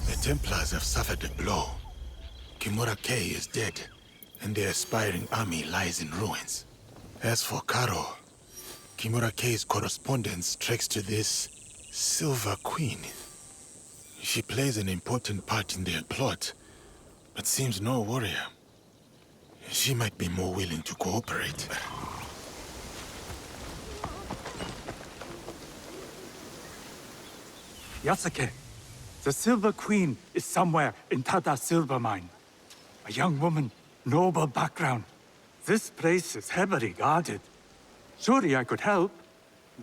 the Templars have suffered a blow. Kimura Kai is dead, and their aspiring army lies in ruins. As for Karo, Kimura Kai's correspondence tracks to this Silver Queen. She plays an important part in their plot, but seems no warrior. She might be more willing to cooperate. Yasuke, The Silver Queen is somewhere in Tada Silver Mine. A young woman, noble background. This place is heavily guarded. Surely I could help.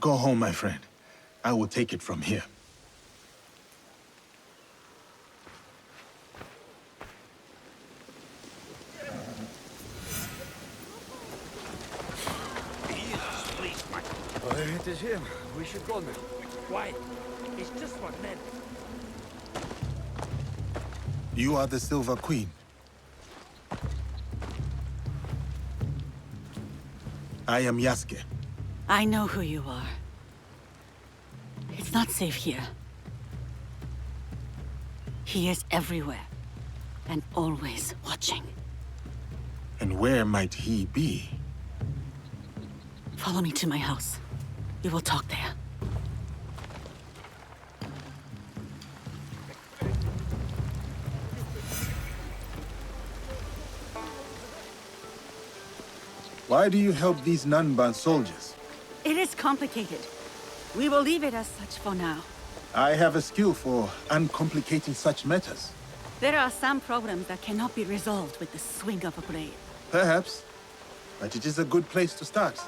Go home, my friend. I will take it from here. It is him. We should go now. Why? It's just for men. You are the Silver Queen. I am Yasuke. I know who you are. It's not safe here. He is everywhere, and always watching. And where might he be? Follow me to my house. We will talk there. Why do you help these Nanban soldiers? It is complicated. We will leave it as such for now. I have a skill for uncomplicating such matters. There are some problems that cannot be resolved with the swing of a blade. Perhaps, but it is a good place to start.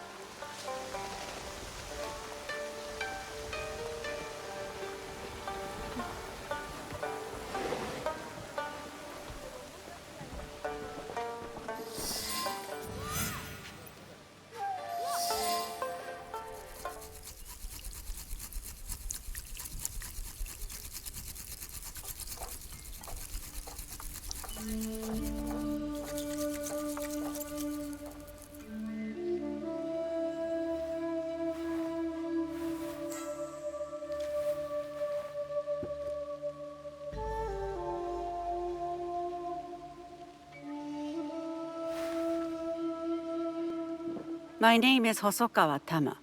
My name is Hosokawa Tama.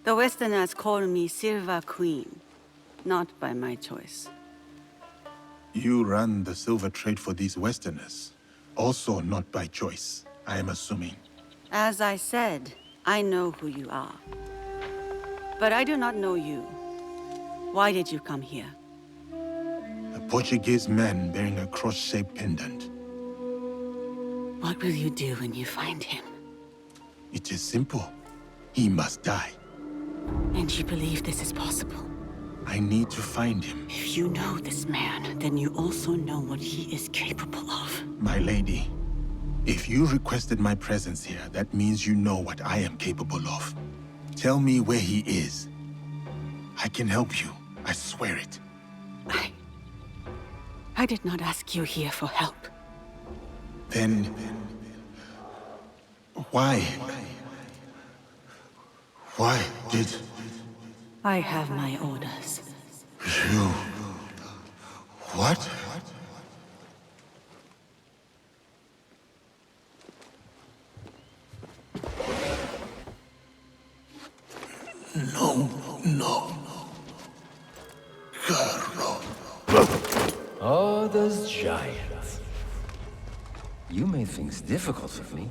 The Westerners call me Silver Queen, not by my choice. You run the silver trade for these Westerners. Also not by choice, I am assuming. As I said, I know who you are. But I do not know you. Why did you come here? A Portuguese man bearing a cross-shaped pendant. What will you do when you find him? It is simple. He must die. And you believe this is possible? I need to find him. If you know this man, then you also know what he is capable of. My lady, if you requested my presence here, that means you know what I am capable of. Tell me where he is. I can help you. I swear it. I did not ask you here for help. Then... why? Why did... I have my orders. You... what? No. Carlo. Oh, those giants. You made things difficult for me.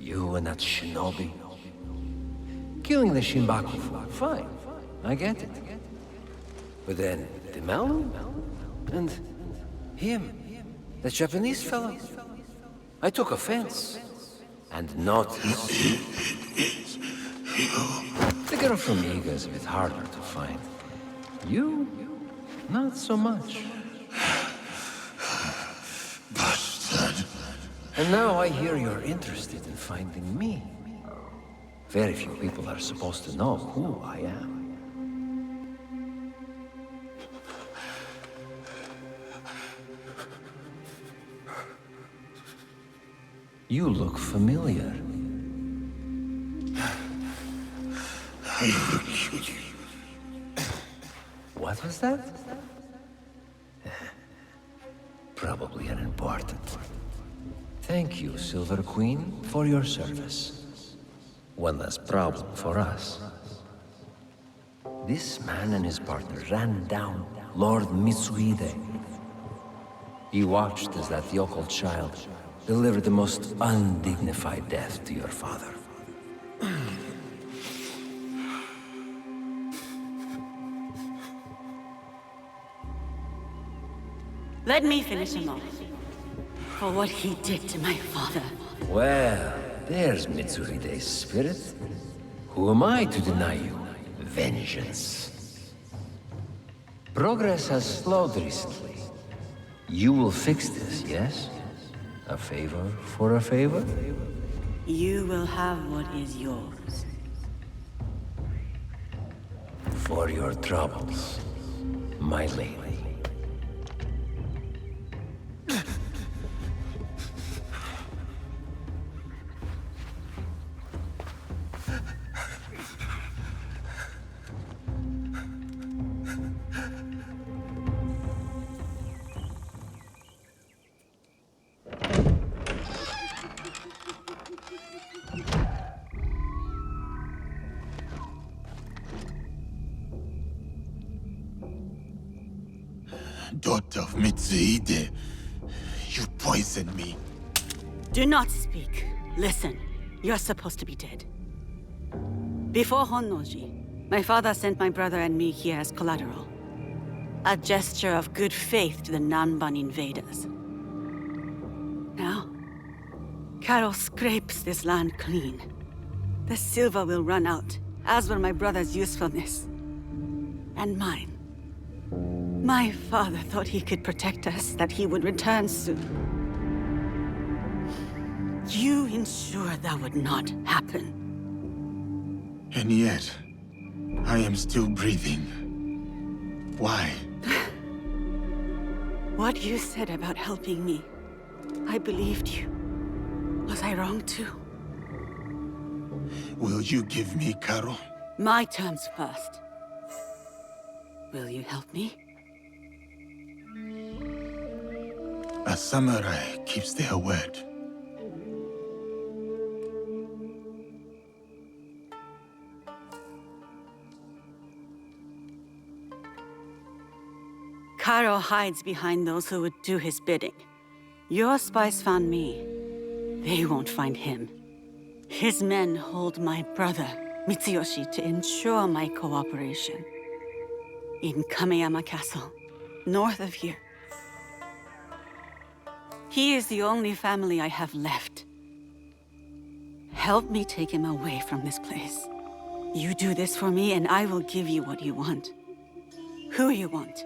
You and that shinobi. Killing the Shinbaku, fine. I get it. But then, the Malu? And him, the Japanese fellow. I took offense. And not... The girl from Iga is a bit harder to find. You, not so much. Bastard. And now I hear you're interested in finding me. Very few people are supposed to know who I am. You look familiar. What was that? Probably unimportant. Thank you, Silver Queen, for your service. One less problem for us. This man and his partner ran down Lord Mitsuhide. He watched as that yokel child delivered the most undignified death to your father. Let me finish him off. For what he did to my father. Well, there's Mitsuride's spirit. Who am I to deny you vengeance? Progress has slowed recently. You will fix this, yes? A favor for a favor? You will have what is yours. For your troubles, my lady. Daughter of Mitsuhide, you poisoned me. Do not speak. Listen. You're supposed to be dead. Before Honnoji, my father sent my brother and me here as collateral. A gesture of good faith to the Nanban invaders. Now, Carol scrapes this land clean. The silver will run out, as will my brother's usefulness. And mine. My father thought he could protect us, that he would return soon. You ensured that would not happen. And yet, I am still breathing. Why? What you said about helping me, I believed you. Was I wrong too? Will you give me Karo? My terms first. Will you help me? A samurai keeps their word. Karo hides behind those who would do his bidding. Your spies found me. They won't find him. His men hold my brother, Mitsuyoshi, to ensure my cooperation. In Kameyama Castle, north of here. He is the only family I have left. Help me take him away from this place. You do this for me, and I will give you what you want. Who you want.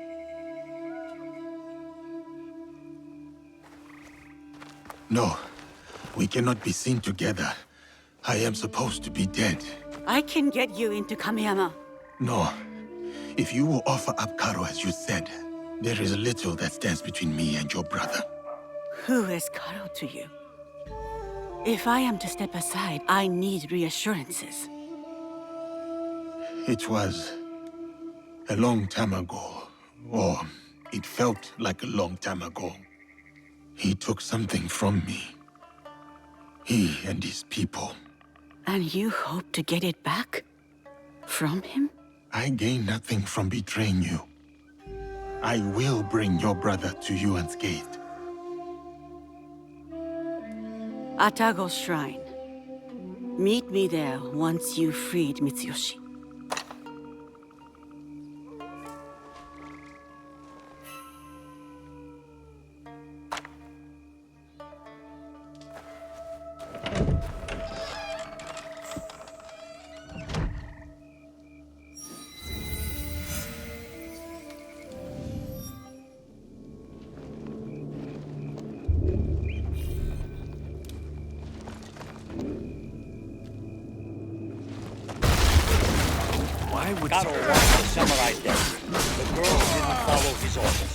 No, we cannot be seen together. I am supposed to be dead. I can get you into Kameyama. No. If you will offer up Karo as you said, there is little that stands between me and your brother. Who is Karo to you? If I am to step aside, I need reassurances. It was a long time ago, or it felt like a long time ago. He took something from me. He and his people. And you hope to get it back? From him? I gain nothing from betraying you. I will bring your brother to you unscathed. Atago Shrine. Meet me there once you've freed Mitsuyoshi. Why would Karo wanted the samurai dead? The girl didn't follow his orders.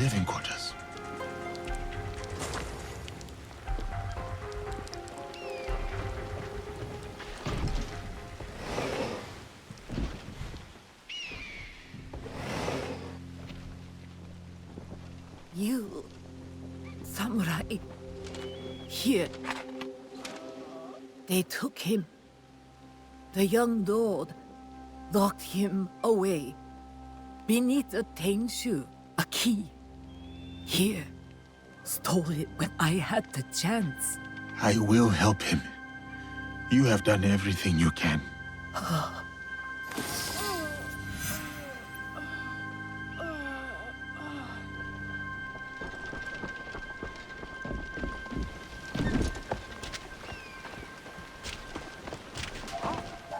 living quarters. You, samurai, here. They took him. The young lord locked him away beneath a tenshu, a key. Here, stole it when I had the chance. I will help him. You have done everything you can.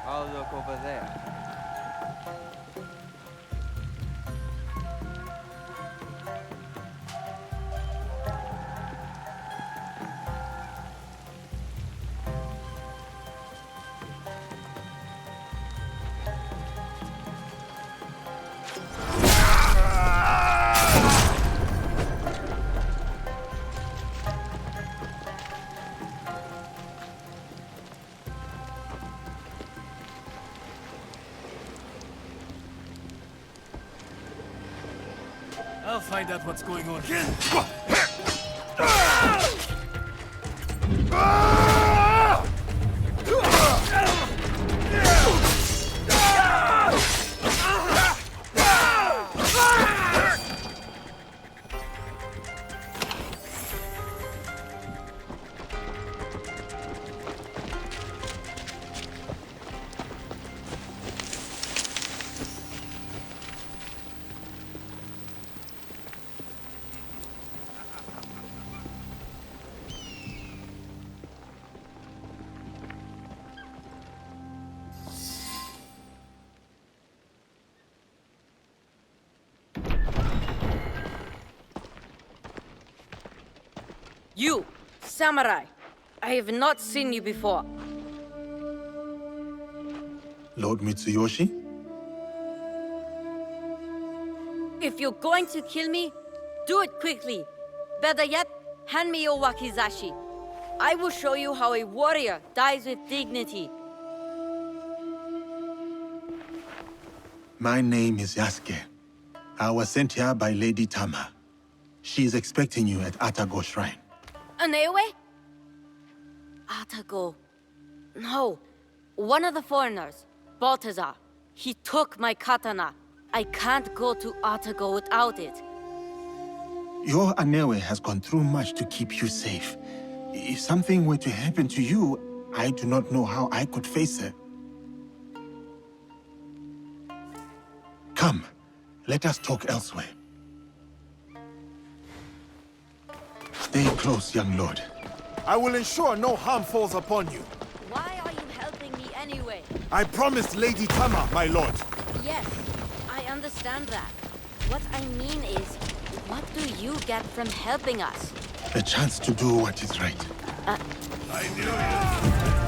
I'll look over there. I'll find out what's going on. You, samurai. I have not seen you before. Lord Mitsuyoshi? If you're going to kill me, do it quickly. Better yet, hand me your wakizashi. I will show you how a warrior dies with dignity. My name is Yasuke. I was sent here by Lady Tama. She is expecting you at Atago Shrine. Anewe? Atago. No. One of the foreigners, Baltazar. He took my katana. I can't go to Atago without it. Your Anewe has gone through much to keep you safe. If something were to happen to you, I do not know how I could face her. Come, let us talk elsewhere. Stay close, young lord. I will ensure no harm falls upon you. Why are you helping me anyway? I promised Lady Tama, my lord. Yes, I understand that. What I mean is, what do you get from helping us? A chance to do what is right. I knew it.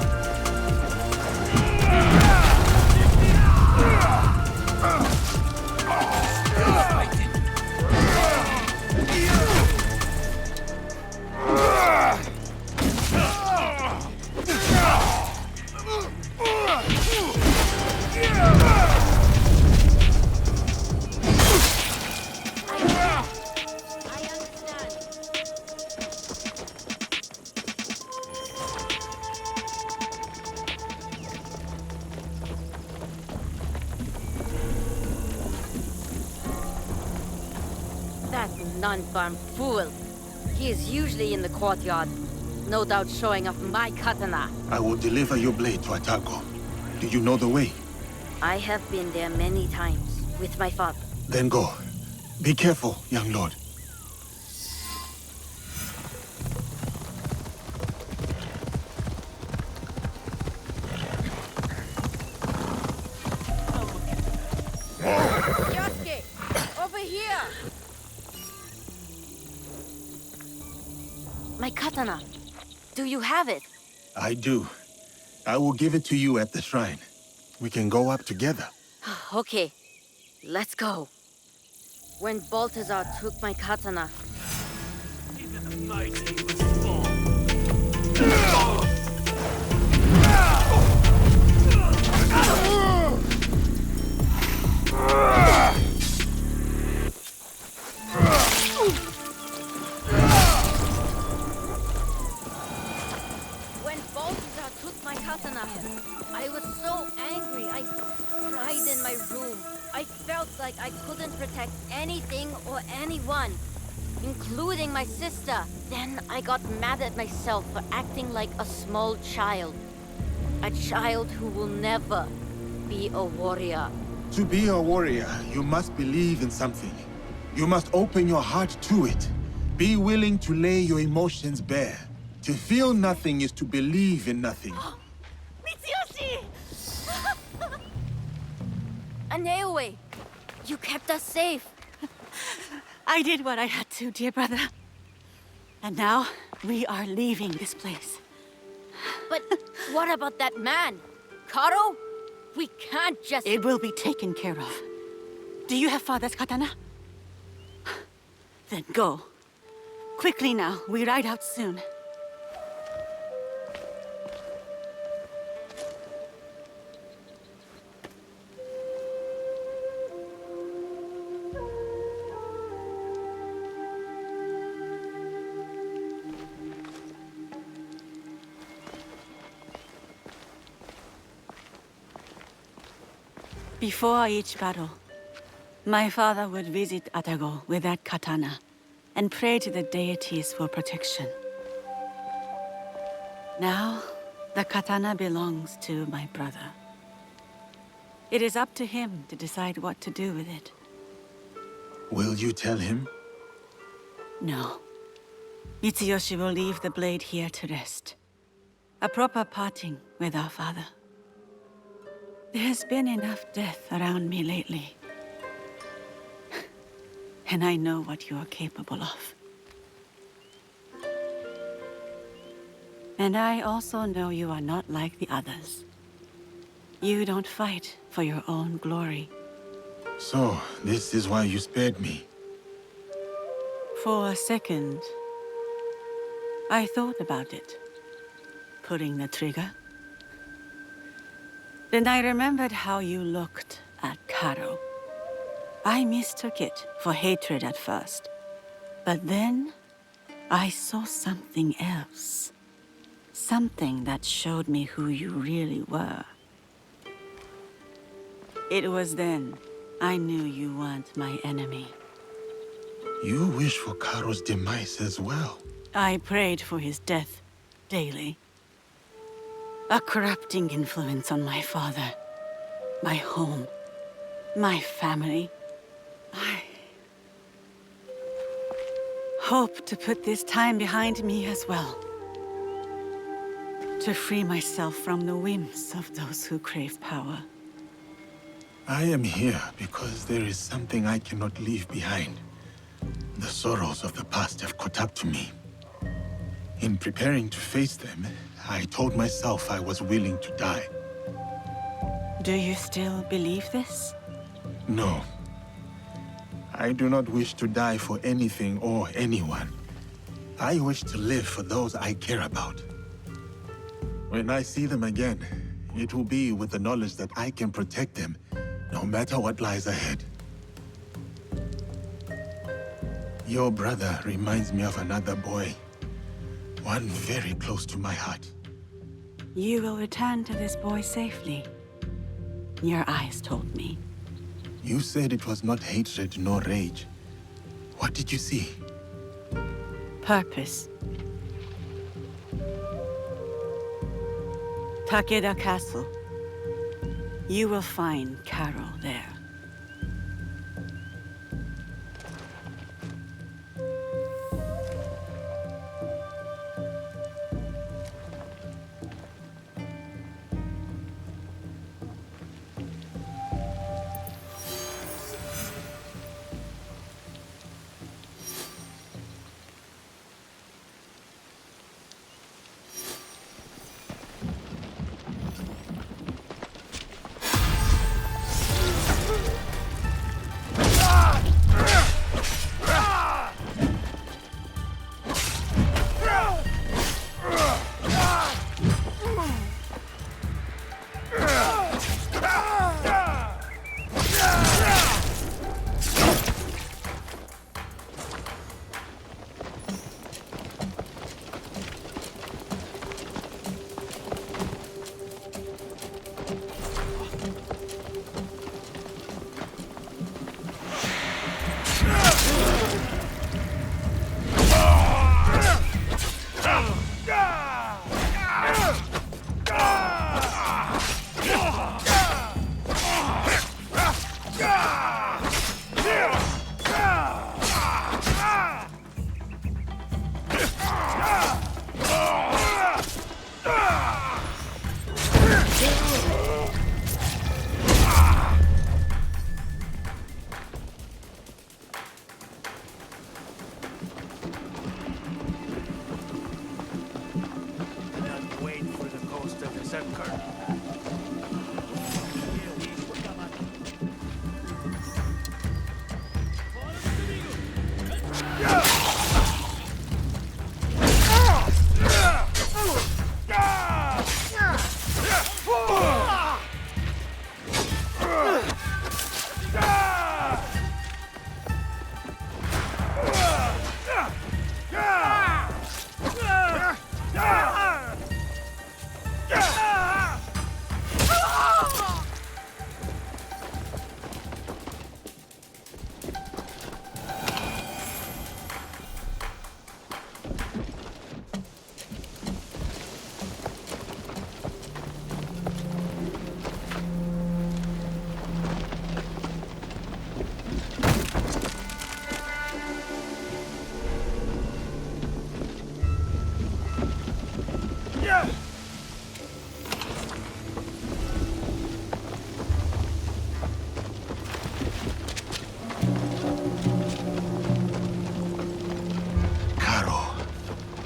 Non-farm fool. He is usually in the courtyard. No doubt showing off my katana. I will deliver your blade to Atago. Do you know the way? I have been there many times, with my father. Then go. Be careful, young lord. Yasuke! Over here! My katana. Do you have it? I do. I will give it to you at the shrine. We can go up together. Okay. Let's go. When Balthazar took my katana. Even the mighty must fall. When Balthazar took my katana, I was so angry. I cried in my room. I felt like I couldn't protect anything or anyone, including my sister. Then I got mad at myself for acting like a small child. A child who will never be a warrior. To be a warrior, you must believe in something. You must open your heart to it. Be willing to lay your emotions bare. To feel nothing is to believe in nothing. Mitsuyoshi! Aneoe, you kept us safe. I did what I had to, dear brother. And now, we are leaving this place. But what about that man? Karo? We can't just... It will be taken care of. Do you have father's katana? Then go. Quickly now, we ride out soon. Before each battle, my father would visit Atago with that katana and pray to the deities for protection. Now, the katana belongs to my brother. It is up to him to decide what to do with it. Will you tell him? No. Mitsuyoshi will leave the blade here to rest. A proper parting with our father. There has been enough death around me lately. And I know what you are capable of. And I also know you are not like the others. You don't fight for your own glory. So, this is why you spared me. For a second, I thought about it. Pulling the trigger. Then I remembered how you looked at Karo. I mistook it for hatred at first. But then, I saw something else. Something that showed me who you really were. It was then I knew you weren't my enemy. You wish for Karo's demise as well. I prayed for his death daily. A corrupting influence on my father, my home, my family. I hope to put this time behind me as well. To free myself from the whims of those who crave power. I am here because there is something I cannot leave behind. The sorrows of the past have caught up to me. In preparing to face them, I told myself I was willing to die. Do you still believe this? No. I do not wish to die for anything or anyone. I wish to live for those I care about. When I see them again, it will be with the knowledge that I can protect them, no matter what lies ahead. Your brother reminds me of another boy. One very close to my heart. You will return to this boy safely. Your eyes told me. You said it was not hatred nor rage. What did you see? Purpose. Takeda Castle. You will find Karo there.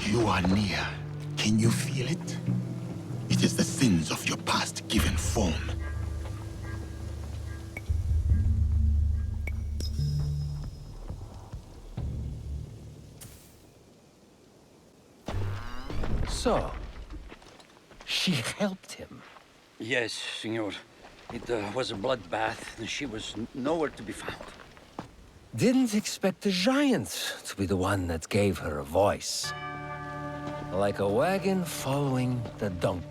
You are near. Can you feel it? It is the sins of your past given form. So, she helped him. Yes, senor. It was a bloodbath, and she was nowhere to be found. Didn't expect the giant to be the one that gave her a voice. Like a wagon following the donkey.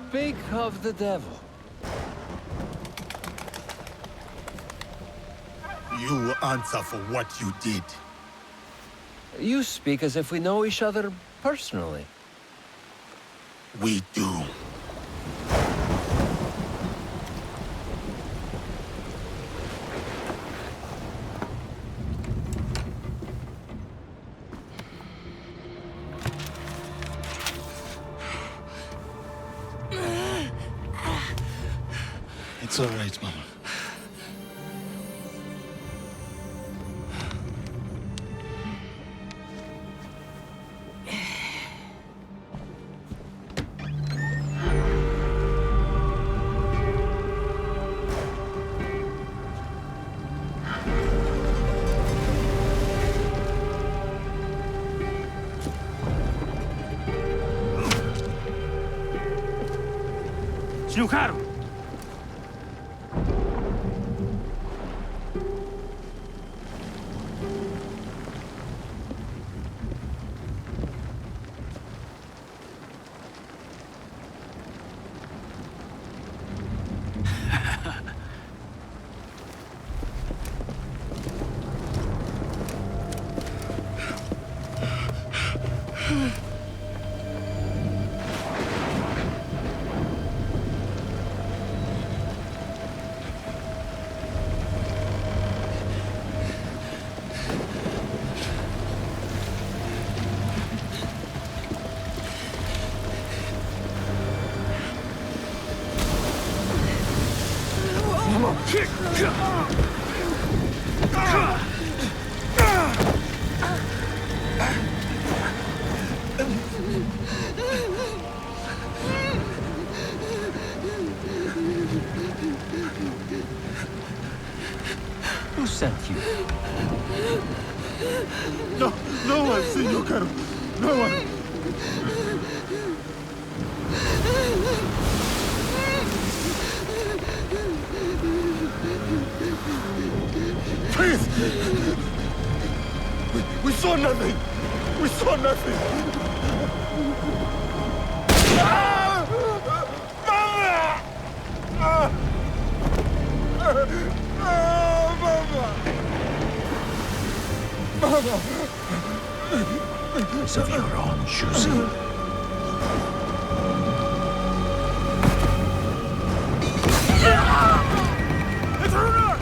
Speak of the devil. You will answer for what you did. You speak as if we know each other personally. We do. It's all right, Mama. Shinukaro! Who sent you? No one, Senor Karo. No one. Please! We saw nothing! We saw nothing! Ah! Mama! Ah! Mama! It's of your own choosing. It's Runar!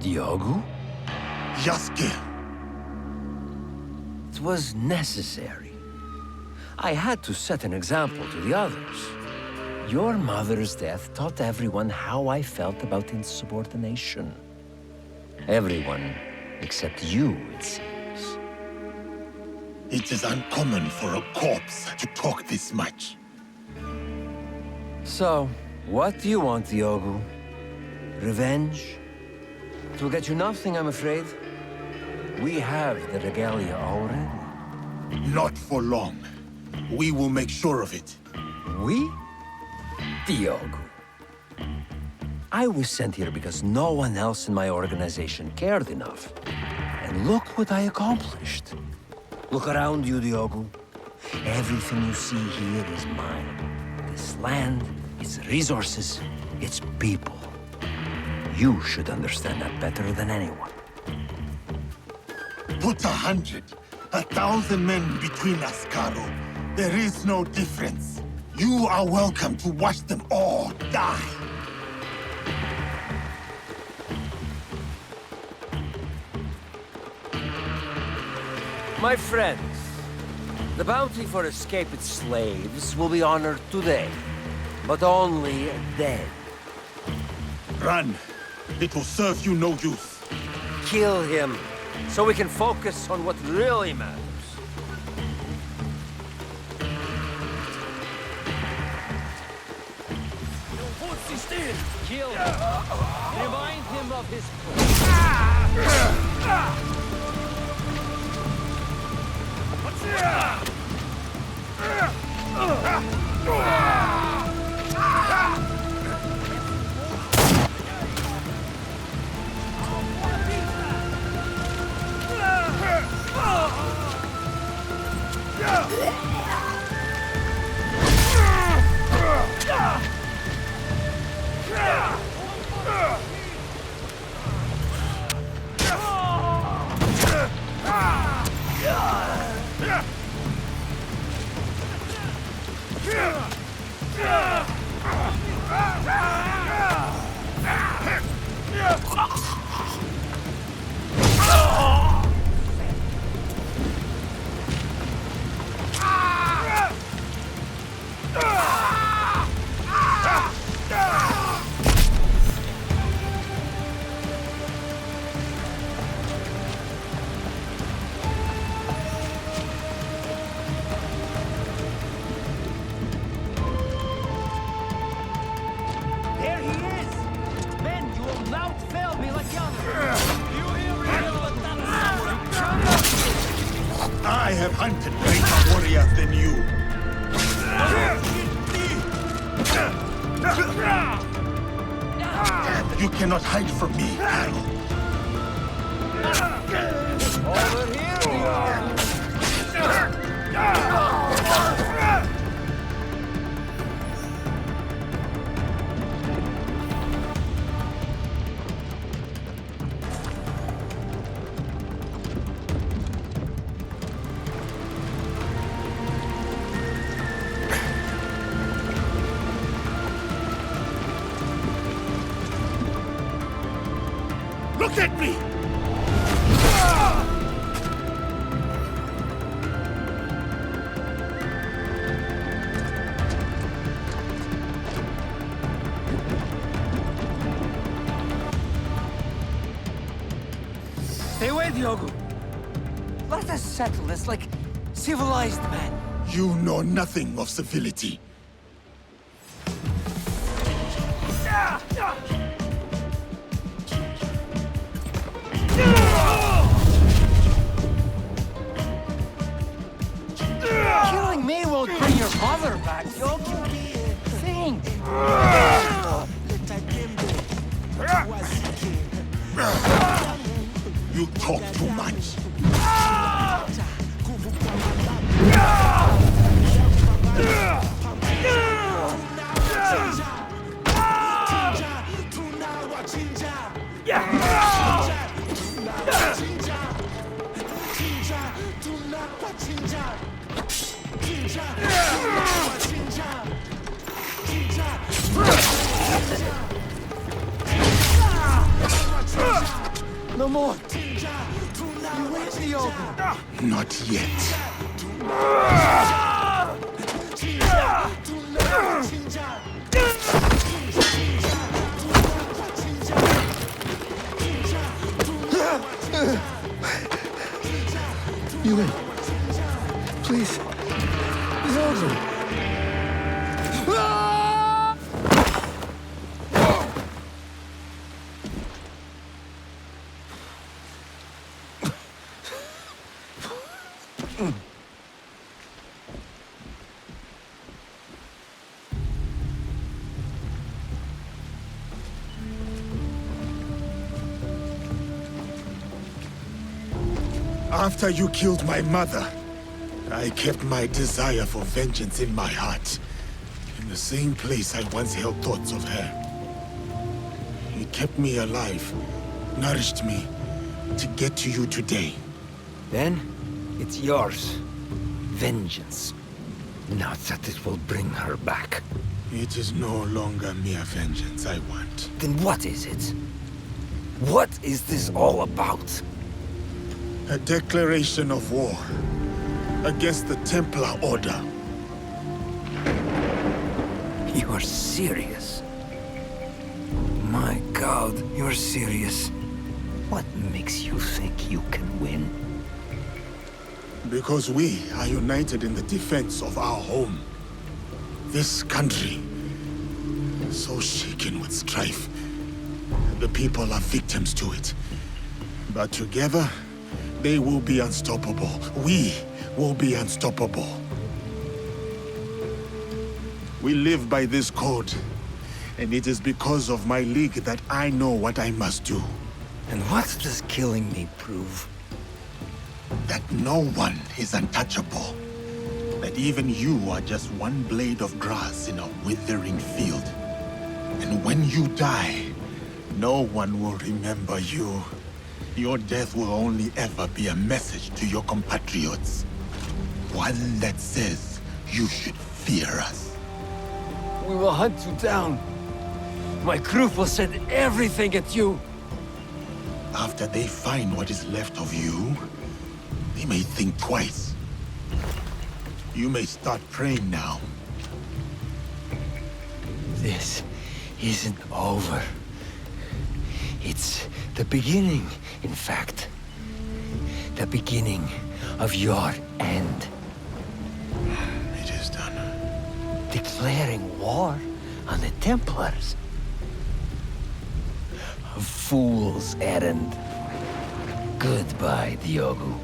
Diogu? Yasuke! It was necessary. I had to set an example to the others. Your mother's death taught everyone how I felt about insubordination. Everyone except you, it seems. It is uncommon for a corpse to talk this much. So, what do you want, Diogo? Revenge? It will get you nothing, I'm afraid. We have the regalia already. Not for long. We will make sure of it. We? Diogo. I was sent here because no one else in my organization cared enough. And look what I accomplished. Look around you, Diogo. Everything you see here is mine. This land, its resources, its people. You should understand that better than anyone. Put 100, 1,000 men between us, Caro. There is no difference. You are welcome to watch them all die. My friends, the bounty for escaped slaves will be honored today, but only dead. Run. It will serve you no use. Kill him, so we can focus on what really matters. Kill him. Remind him of his place. I have hunted greater warriors than you. You cannot hide from me, Carol. Over here, Look at me! Stay away, Diogo. Let us settle this like civilized men. You know nothing of civility. Killing me won't bring your mother back, Diogo. Think. You talk too much. No more. You wait, Diogo. Not yet. After you killed my mother, I kept my desire for vengeance in my heart. In the same place I once held thoughts of her. It kept me alive, nourished me, to get to you today. Then, it's yours. Vengeance. Not that it will bring her back. It is no longer mere vengeance I want. Then what is it? What is this all about? A declaration of war against the Templar Order. You are serious? My God, you're serious. What makes you think you can win? Because we are united in the defense of our home. This country, so shaken with strife. The people are victims to it. But together, they will be unstoppable. We will be unstoppable. We live by this code, and it is because of my league that I know what I must do. And what does killing me prove? That no one is untouchable. That even you are just one blade of grass in a withering field. And when you die, no one will remember you. Your death will only ever be a message to your compatriots. One that says you should fear us. We will hunt you down. My crew will send everything at you. After they find what is left of you, they may think twice. You may start praying now. This isn't over. It's the beginning, in fact. The beginning of your end. It is done. Declaring war on the Templars. A fool's errand. Goodbye, Diogo.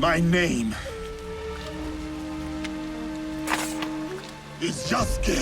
My name is Yasuke.